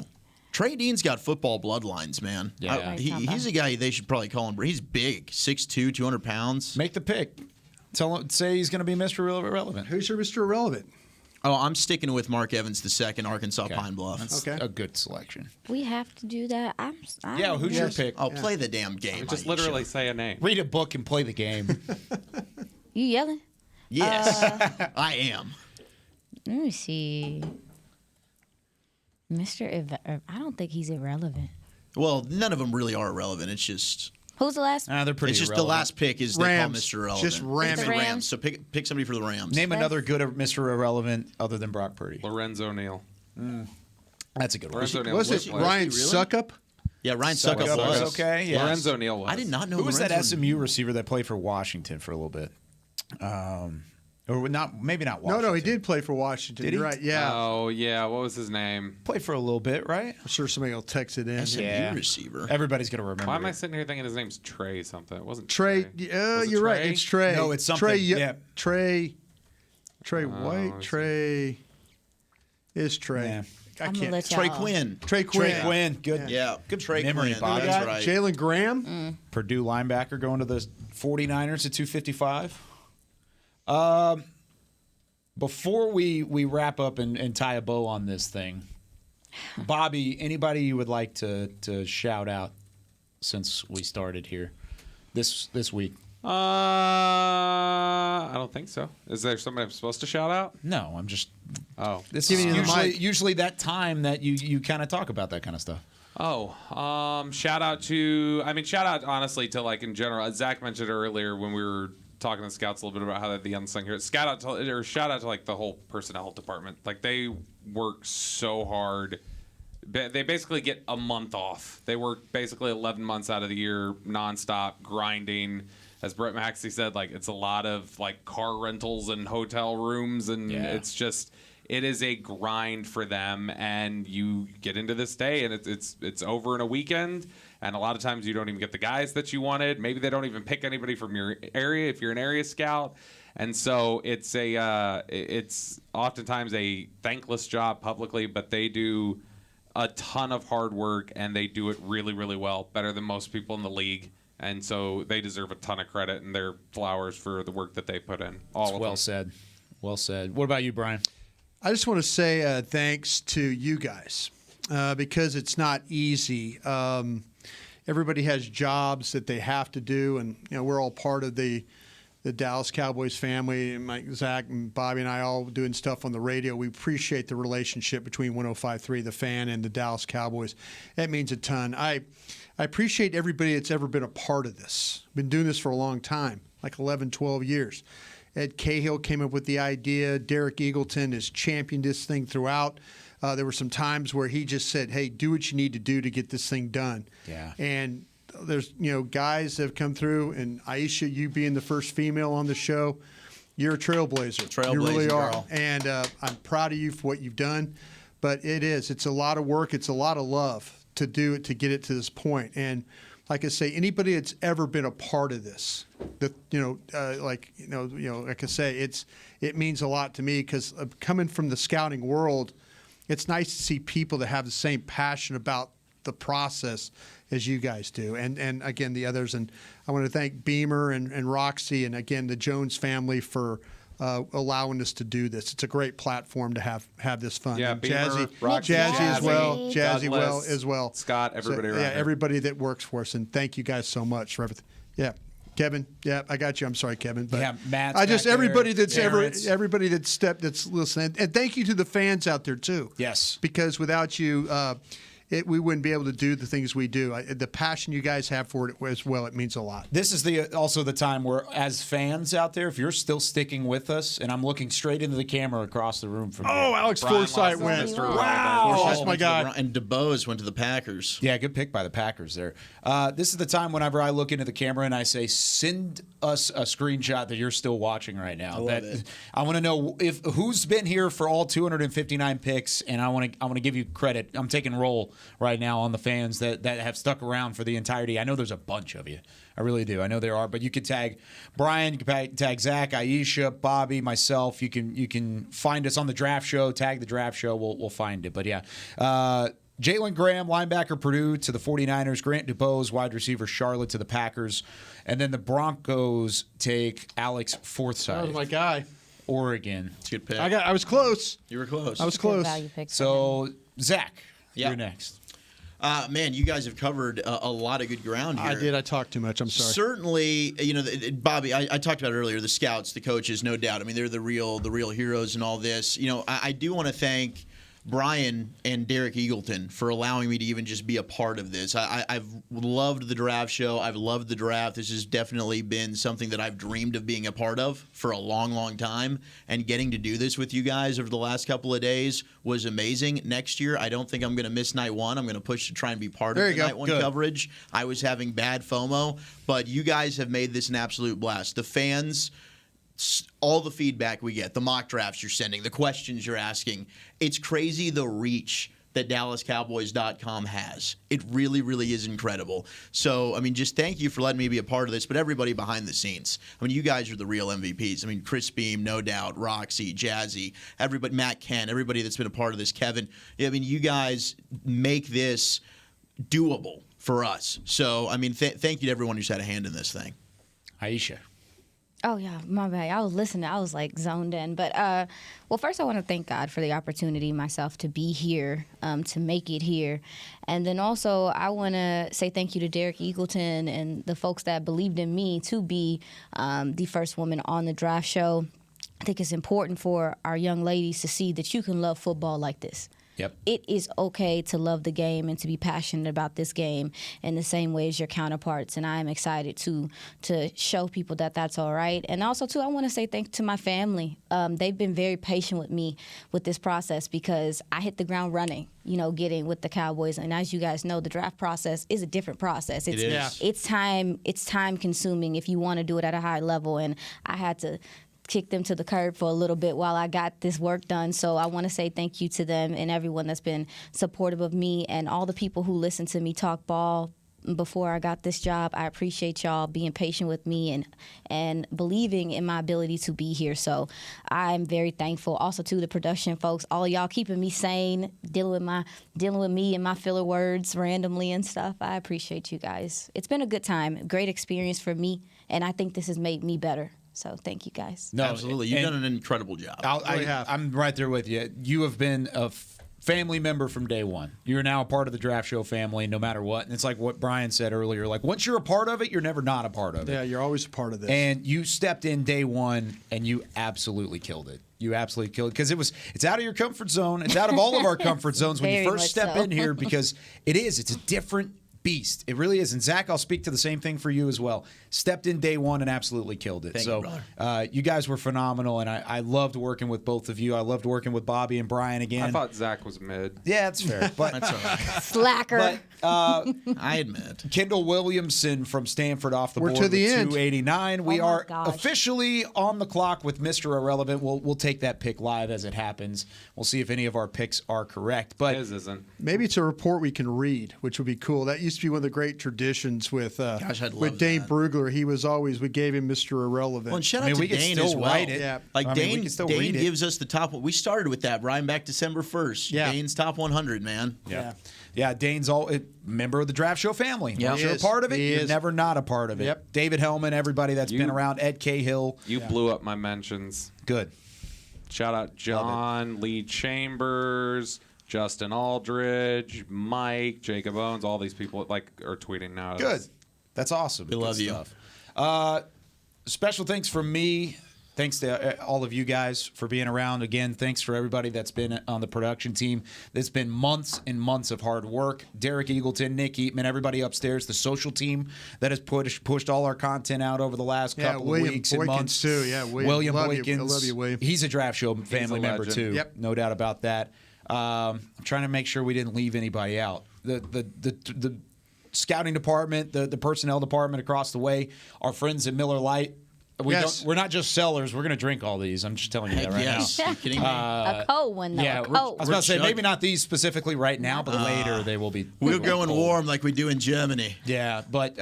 Trey Dean's got football bloodlines, man.
Yeah.
He's a guy they should probably call him. He's big, 6'2", 200 pounds.
Make the pick. Say he's going to be Mr. Irrelevant.
Who's your Mr. Irrelevant?
Oh, I'm sticking with Mark Evans II, Arkansas Pine Bluff.
That's
Okay.
a good selection.
We have to do that. I'm
Yeah, who's your
Yes.
pick?
Oh, play the damn game.
Just
Aisha.
literally say a name.
Read a book and play the game.
You yelling?
Yes, I am.
Let me see. I don't think he's irrelevant.
Well, none of them really are relevant. It's just
Who's the last?
They're pretty
it's just
irrelevant.
the last pick is they call
Rams.
Mr. Irrelevant.
Just ram
It's
it.
the
Rams?
Rams. So pick somebody for the Rams.
Name another good Mr. Irrelevant other than Brock Purdy.
Lorenzo Neal.
That's a good one.
Lorenzo Neal
Was
was
it
played.
Ryan
really?
Suckup?
Yeah, Ryan
Suckup
Suckup
was
was.
okay. Yes.
Lorenzo Neal was.
I did not know
Who was that
Lorenzo-
SMU receiver that played for Washington for a little bit? Or not? Maybe not Washington.
No, he did play for Washington.
Did he?
You're right. Yeah.
Oh, yeah. What was his name?
Play for a little bit, right?
I'm sure somebody will text it in.
SMU
Yeah.
receiver.
Everybody's gonna remember.
Why am I
it.
sitting here thinking his name's Trey something? It wasn't
Trey.
Was it
You're right.
Trey?
It's Trey.
No, it's something.
Trey.
Yeah.
Trey
Oh,
White.
I see.
Trey is Trey.
Yeah.
I
I'm gonna
can't.
let
Trey
y'all.
Quinn.
Trey Quinn.
Trey Quinn, good.
Yeah, good Trey
memory,
Quinn.
Bob.
That's right.
Jalen Graham.
Purdue linebacker going to the 49ers at 255. Before we wrap up and tie a bow on this thing, Bobby, anybody you would like to shout out since we started here this week?
I don't think so. Is there somebody I'm supposed to shout out?
No, I'm just.
Oh,
This
Give
is
me the mic.
usually that time that you kind of talk about that kind of stuff.
shout out honestly to like in general. Zach mentioned earlier when we were talking to scouts a little bit about how they're the unsung heroes. Shout out to like the whole personnel department. Like they work so hard. They basically get a month off. They work basically 11 months out of the year nonstop grinding. As Brett Maxie said, like it's a lot of like car rentals and hotel rooms, and it's just it is a grind for them. And you get into this day, and it's over in a weekend. And a lot of times you don't even get the guys that you wanted. Maybe they don't even pick anybody from your area if you're an area scout. And so it's it's oftentimes a thankless job publicly, but they do a ton of hard work, and they do it really, really well, better than most people in the league. And so they deserve a ton of credit and their flowers for the work that they put in.
Well said. Well said. What about you, Brian?
I just want to say thanks to you guys because it's not easy. Everybody has jobs that they have to do, and we're all part of the Dallas Cowboys family. And Mike, Zach, and Bobby and I all doing stuff on the radio. We appreciate the relationship between 105.3 The Fan and the Dallas Cowboys. That means a ton. I appreciate everybody that's ever been a part of this. Been doing this for a long time, like 11, 12 years. Ed Cahill came up with the idea. Derek Eagleton has championed this thing throughout. There were some times where he just said, hey, do what you need to do to get this thing done. Yeah. And there's, guys that have come through, and Aisha, you being the first female on the show, you're a trailblazer. You really are. Girl. And I'm proud of you for what you've done. But it's a lot of work. It's a lot of love to do it, to get it to this point. And like I say, anybody that's ever been a part of this, like I say, it means a lot to me because coming from the scouting world, it's nice to see people that have the same passion about the process as you guys do. And again, the others. And I want to thank Beamer and Roxy and, again, the Jones family for allowing us to do this. It's a great platform to have this fun.
Yeah,
and
Beamer,
Jazzy as well.
Scott, everybody around here.
Everybody that works for us. And thank you guys so much for everything. Yeah. Kevin, I got you. I'm sorry, Kevin, but
Matt.
Everybody that's that's listening, and thank you to the fans out there too.
Yes,
because without you, we wouldn't be able to do the things we do. The passion you guys have for it as well, it means a lot.
This is also the time where, as fans out there, if you're still sticking with us, and I'm looking straight into the camera across the room from you.
Alex Forsythe went. Wow, that's my guy.
And DeBose went to the Packers.
Yeah, good pick by the Packers there. This is the time whenever I look into the camera and I say, send us a screenshot that you're still watching right now. I want to know who's been here for all 259 picks, and I want to give you credit. I'm taking roll right now on the fans that have stuck around for the entirety. I know there's a bunch of you. I really do. I know there are, but you could tag Brian, you could tag Zach, Aisha, Bobby, myself. You can find us on the draft show. Tag the draft show. We'll find it. But yeah, Jalen Graham, linebacker, Purdue to the 49ers. Grant DuBose, wide receiver, Charlotte to the Packers. And then the Broncos take Alex Forsythe.
That was my guy.
Oregon.
It's a good pick.
I was close.
You were close.
I was close.
So, Zach, you're next.
Man, you guys have covered a lot of good ground here.
I did. I talked too much. I'm sorry.
Certainly, Bobby, I talked about it earlier, the scouts, the coaches, no doubt. I mean, they're the real heroes in all this. I do want to thank Brian and Derek Eagleton for allowing me to even just be a part of this. I've loved the draft show. I've loved the draft. This has definitely been something that I've dreamed of being a part of for a long, long time. And getting to do this with you guys over the last couple of days was amazing. Next year, I don't think I'm going to miss night one. I'm going to push to try and be part of the night one coverage. I was having bad FOMO, but you guys have made this an absolute blast. The fans, all the feedback we get, the mock drafts you're sending, the questions you're asking, it's crazy the reach that DallasCowboys.com has. It really, really is incredible. So, I mean, just thank you for letting me be a part of this, but everybody behind the scenes. I mean, you guys are the real MVPs. I mean, Chris Beam, no doubt, Roxy, Jazzy, everybody, Matt Kent, everybody that's been a part of this, Kevin. I mean, you guys make this doable for us. So, I mean, thank you to everyone who's had a hand in this thing.
Aisha.
Oh, yeah, my bad. I was listening. I was, zoned in. But, well, first I want to thank God for the opportunity myself to be here, to make it here. And then also I want to say thank you to Derek Eagleton and the folks that believed in me to be the first woman on the draft show. I think it's important for our young ladies to see that you can love football like this. it is okay to love the game and to be passionate about this game in the same way as your counterparts. And I am excited to show people that that's all right. And also, too, I want to say thanks to my family. They've been very patient with me with this process because I hit the ground running, getting with the Cowboys. And as you guys know, the draft process is a different process. It's time consuming if you want to do it at a high level. And I had to kick them to the curb for a little bit while I got this work done. So I want to say thank you to them and everyone that's been supportive of me and all the people who listened to me talk ball before I got this job. I appreciate y'all being patient with me and believing in my ability to be here. So I'm very thankful. Also to the production folks, all of y'all keeping me sane, dealing with me and my filler words randomly and stuff. I appreciate you guys. It's been a good time, great experience for me, and I think this has made me better. So thank you guys.
No, absolutely. You've done an incredible job.
I'm right there with you. You have been a family member from day one. You're now a part of the Draft Show family no matter what. And it's like what Brian said earlier. Like, once you're a part of it, you're never not a part of it.
Yeah, you're always a part of this.
And you stepped in day one, and you absolutely killed it. You absolutely killed it. Because it's out of your comfort zone. It's out of all of our comfort zones when you first step in here, because it's a different beast. It really is. And Zach, I'll speak to the same thing for you as well. Stepped in day one and absolutely killed it.
Thank you, brother.
You guys were phenomenal, and I loved working with both of you. I loved working with Bobby and Brian again.
I thought Zach was mid.
Yeah, that's fair. But
that's all right.
Slacker.
But,
I admit.
Kendall Williamson from Stanford off the board
to the
with
end.
289. We are
gosh.
officially on the clock with Mr. Irrelevant. We'll take that pick live as it happens. We'll see if any of our picks are correct. But
His isn't.
Maybe it's a report we can read, which would be cool. That used to be one of the great traditions with
I'd love
with Dane
that.
Brugler. We gave him Mr. Irrelevant.
Well, and shout out to
we could
Dane
still
as well.
write it.
Yeah.
Like Dane,
we can still
Dane
read it.
gives us the top. We started with that, Brian, back December 1st.
Yeah.
Dane's top 100, man.
Yeah, Dane's a member of the Draft Show family.
Yeah.
Once you're a
He
part of it,
is.
you're never not a part of it.
Yep.
David Hellman, everybody that's been around, Ed Cahill.
You blew up my mentions.
Good.
Shout out John, Lee Chambers, Justin Aldridge, Mike, Jacob Owens. All these people are tweeting now.
Good. That's awesome.
We love
Good
you.
stuff. Special thanks from me. Thanks to all of you guys for being around. Again, thanks for everybody that's been on the production team. It's been months and months of hard work. Derek Eagleton, Nick Eatman, everybody upstairs, the social team that has pushed all our content out over the last couple of weeks and months.
Too. Yeah,
William
love
Boykins.
You. I love you, William.
He's a Draft Show family member
legend.
too.
Yep.
No doubt about that. I'm trying to make sure we didn't leave anybody out. The scouting department, the personnel department across the way, our friends at Miller Lite. We're not just sellers. We're going to drink all these. I'm just telling you that right
Yes.
now.
Are you kidding me?
A cold one, though.
Yeah,
a
I
cold.
was about to say maybe not these specifically right now, but later they will be.
We're going warm like we do in Germany.
Yeah, but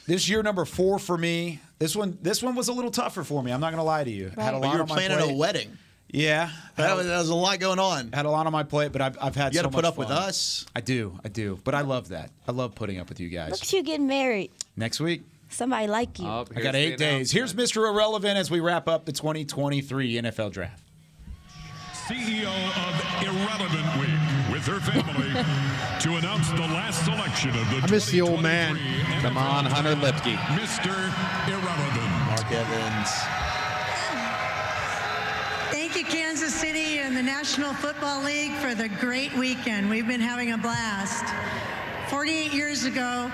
this year number 4 for me. This one was a little tougher for me. I'm not going to lie to you. Had a
But
lot
you were
on my
planning
plate.
a wedding.
Yeah,
That was a lot going on.
had a lot on my plate, but I've had.
You got
so
to put
much
up with
fun.
us.
I do, but I love that. I love putting up with you
Look
guys.
at you getting married.
Next week.
Somebody like you.
Oh,
I got 8 days. Here's Mr. Irrelevant as we wrap up the 2023 NFL Draft.
CEO of Irrelevant Week with her family to announce the last selection of the
I miss the old man.
Come on, Hunter Lipke.
Mr. Irrelevant.
Mark Evans.
Thank you, Kansas City and the National Football League, for the great weekend. We've been having a blast. 48 years ago,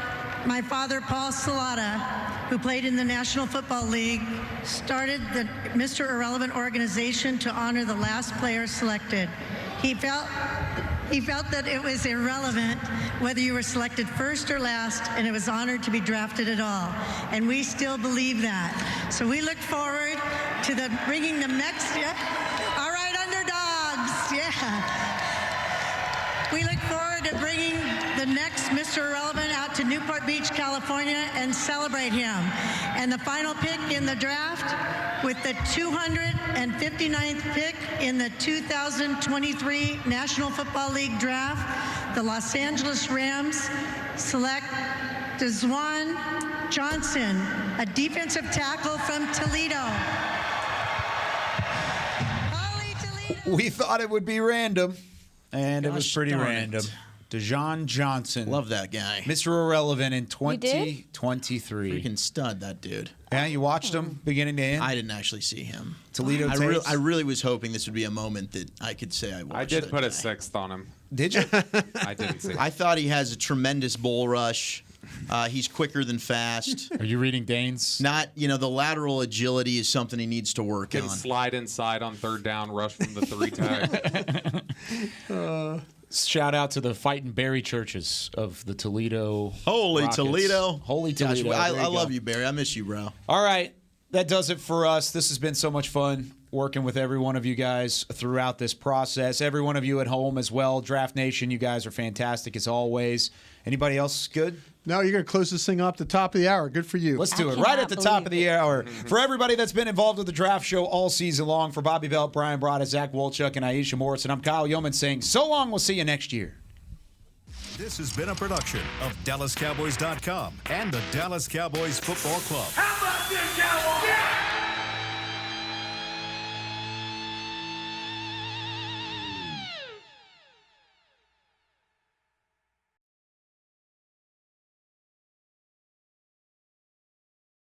my father, Paul Salata, who played in the National Football League, started the Mr. Irrelevant organization to honor the last player selected. He felt that it was irrelevant whether you were selected first or last, and it was honored to be drafted at all. And we still believe that. So we look forward to bringing the next. Yeah. All right, underdogs. Yeah. We look forward to bringing the next Mr. Irrelevant out to Newport Beach, California, and celebrate him. And the final pick in the draft, with the 259th pick in the 2023 National Football League Draft, the Los Angeles Rams select Deuce Vaughn Johnson, a defensive tackle from Toledo.
We thought it would be random, and it was pretty random. Dejon Johnson.
Love that guy.
Mr. Irrelevant in
You did?
2023.
Freaking stud, that dude.
Yeah, you watched him beginning to end?
I didn't actually see him.
Toledo
I really was hoping this would be a moment that I could say I watched
I did
that
put
guy.
a 6th on him.
Did you?
I didn't see.
I thought he has a tremendous bull rush. He's quicker than fast.
Are you reading Dane's?
Not, the lateral agility is something he needs to work
Can
on.
slide inside on 3rd down, rush from the 3 tag.
Shout out to the fighting Barry churches of the Toledo.
Holy
Rockets.
Toledo.
Holy Toledo.
Gosh, I
There you
love
go.
you, Barry. I miss you, bro.
All right. That does it for us. This has been so much fun working with every one of you guys throughout this process. Every one of you at home as well. Draft Nation, you guys are fantastic as always. Anybody else good?
No, you're going to close this thing up at the top of the hour. Good for you.
Let's do it right at the top of the hour. For everybody that's been involved with the draft show all season long, for Bobby Belt, Brian Broada, Zach Wolchuk, and Aisha Morrison, I'm Kyle Yeoman saying so long. We'll see you next year.
This has been a production of DallasCowboys.com and the Dallas Cowboys Football Club.
How about this, Cowboys?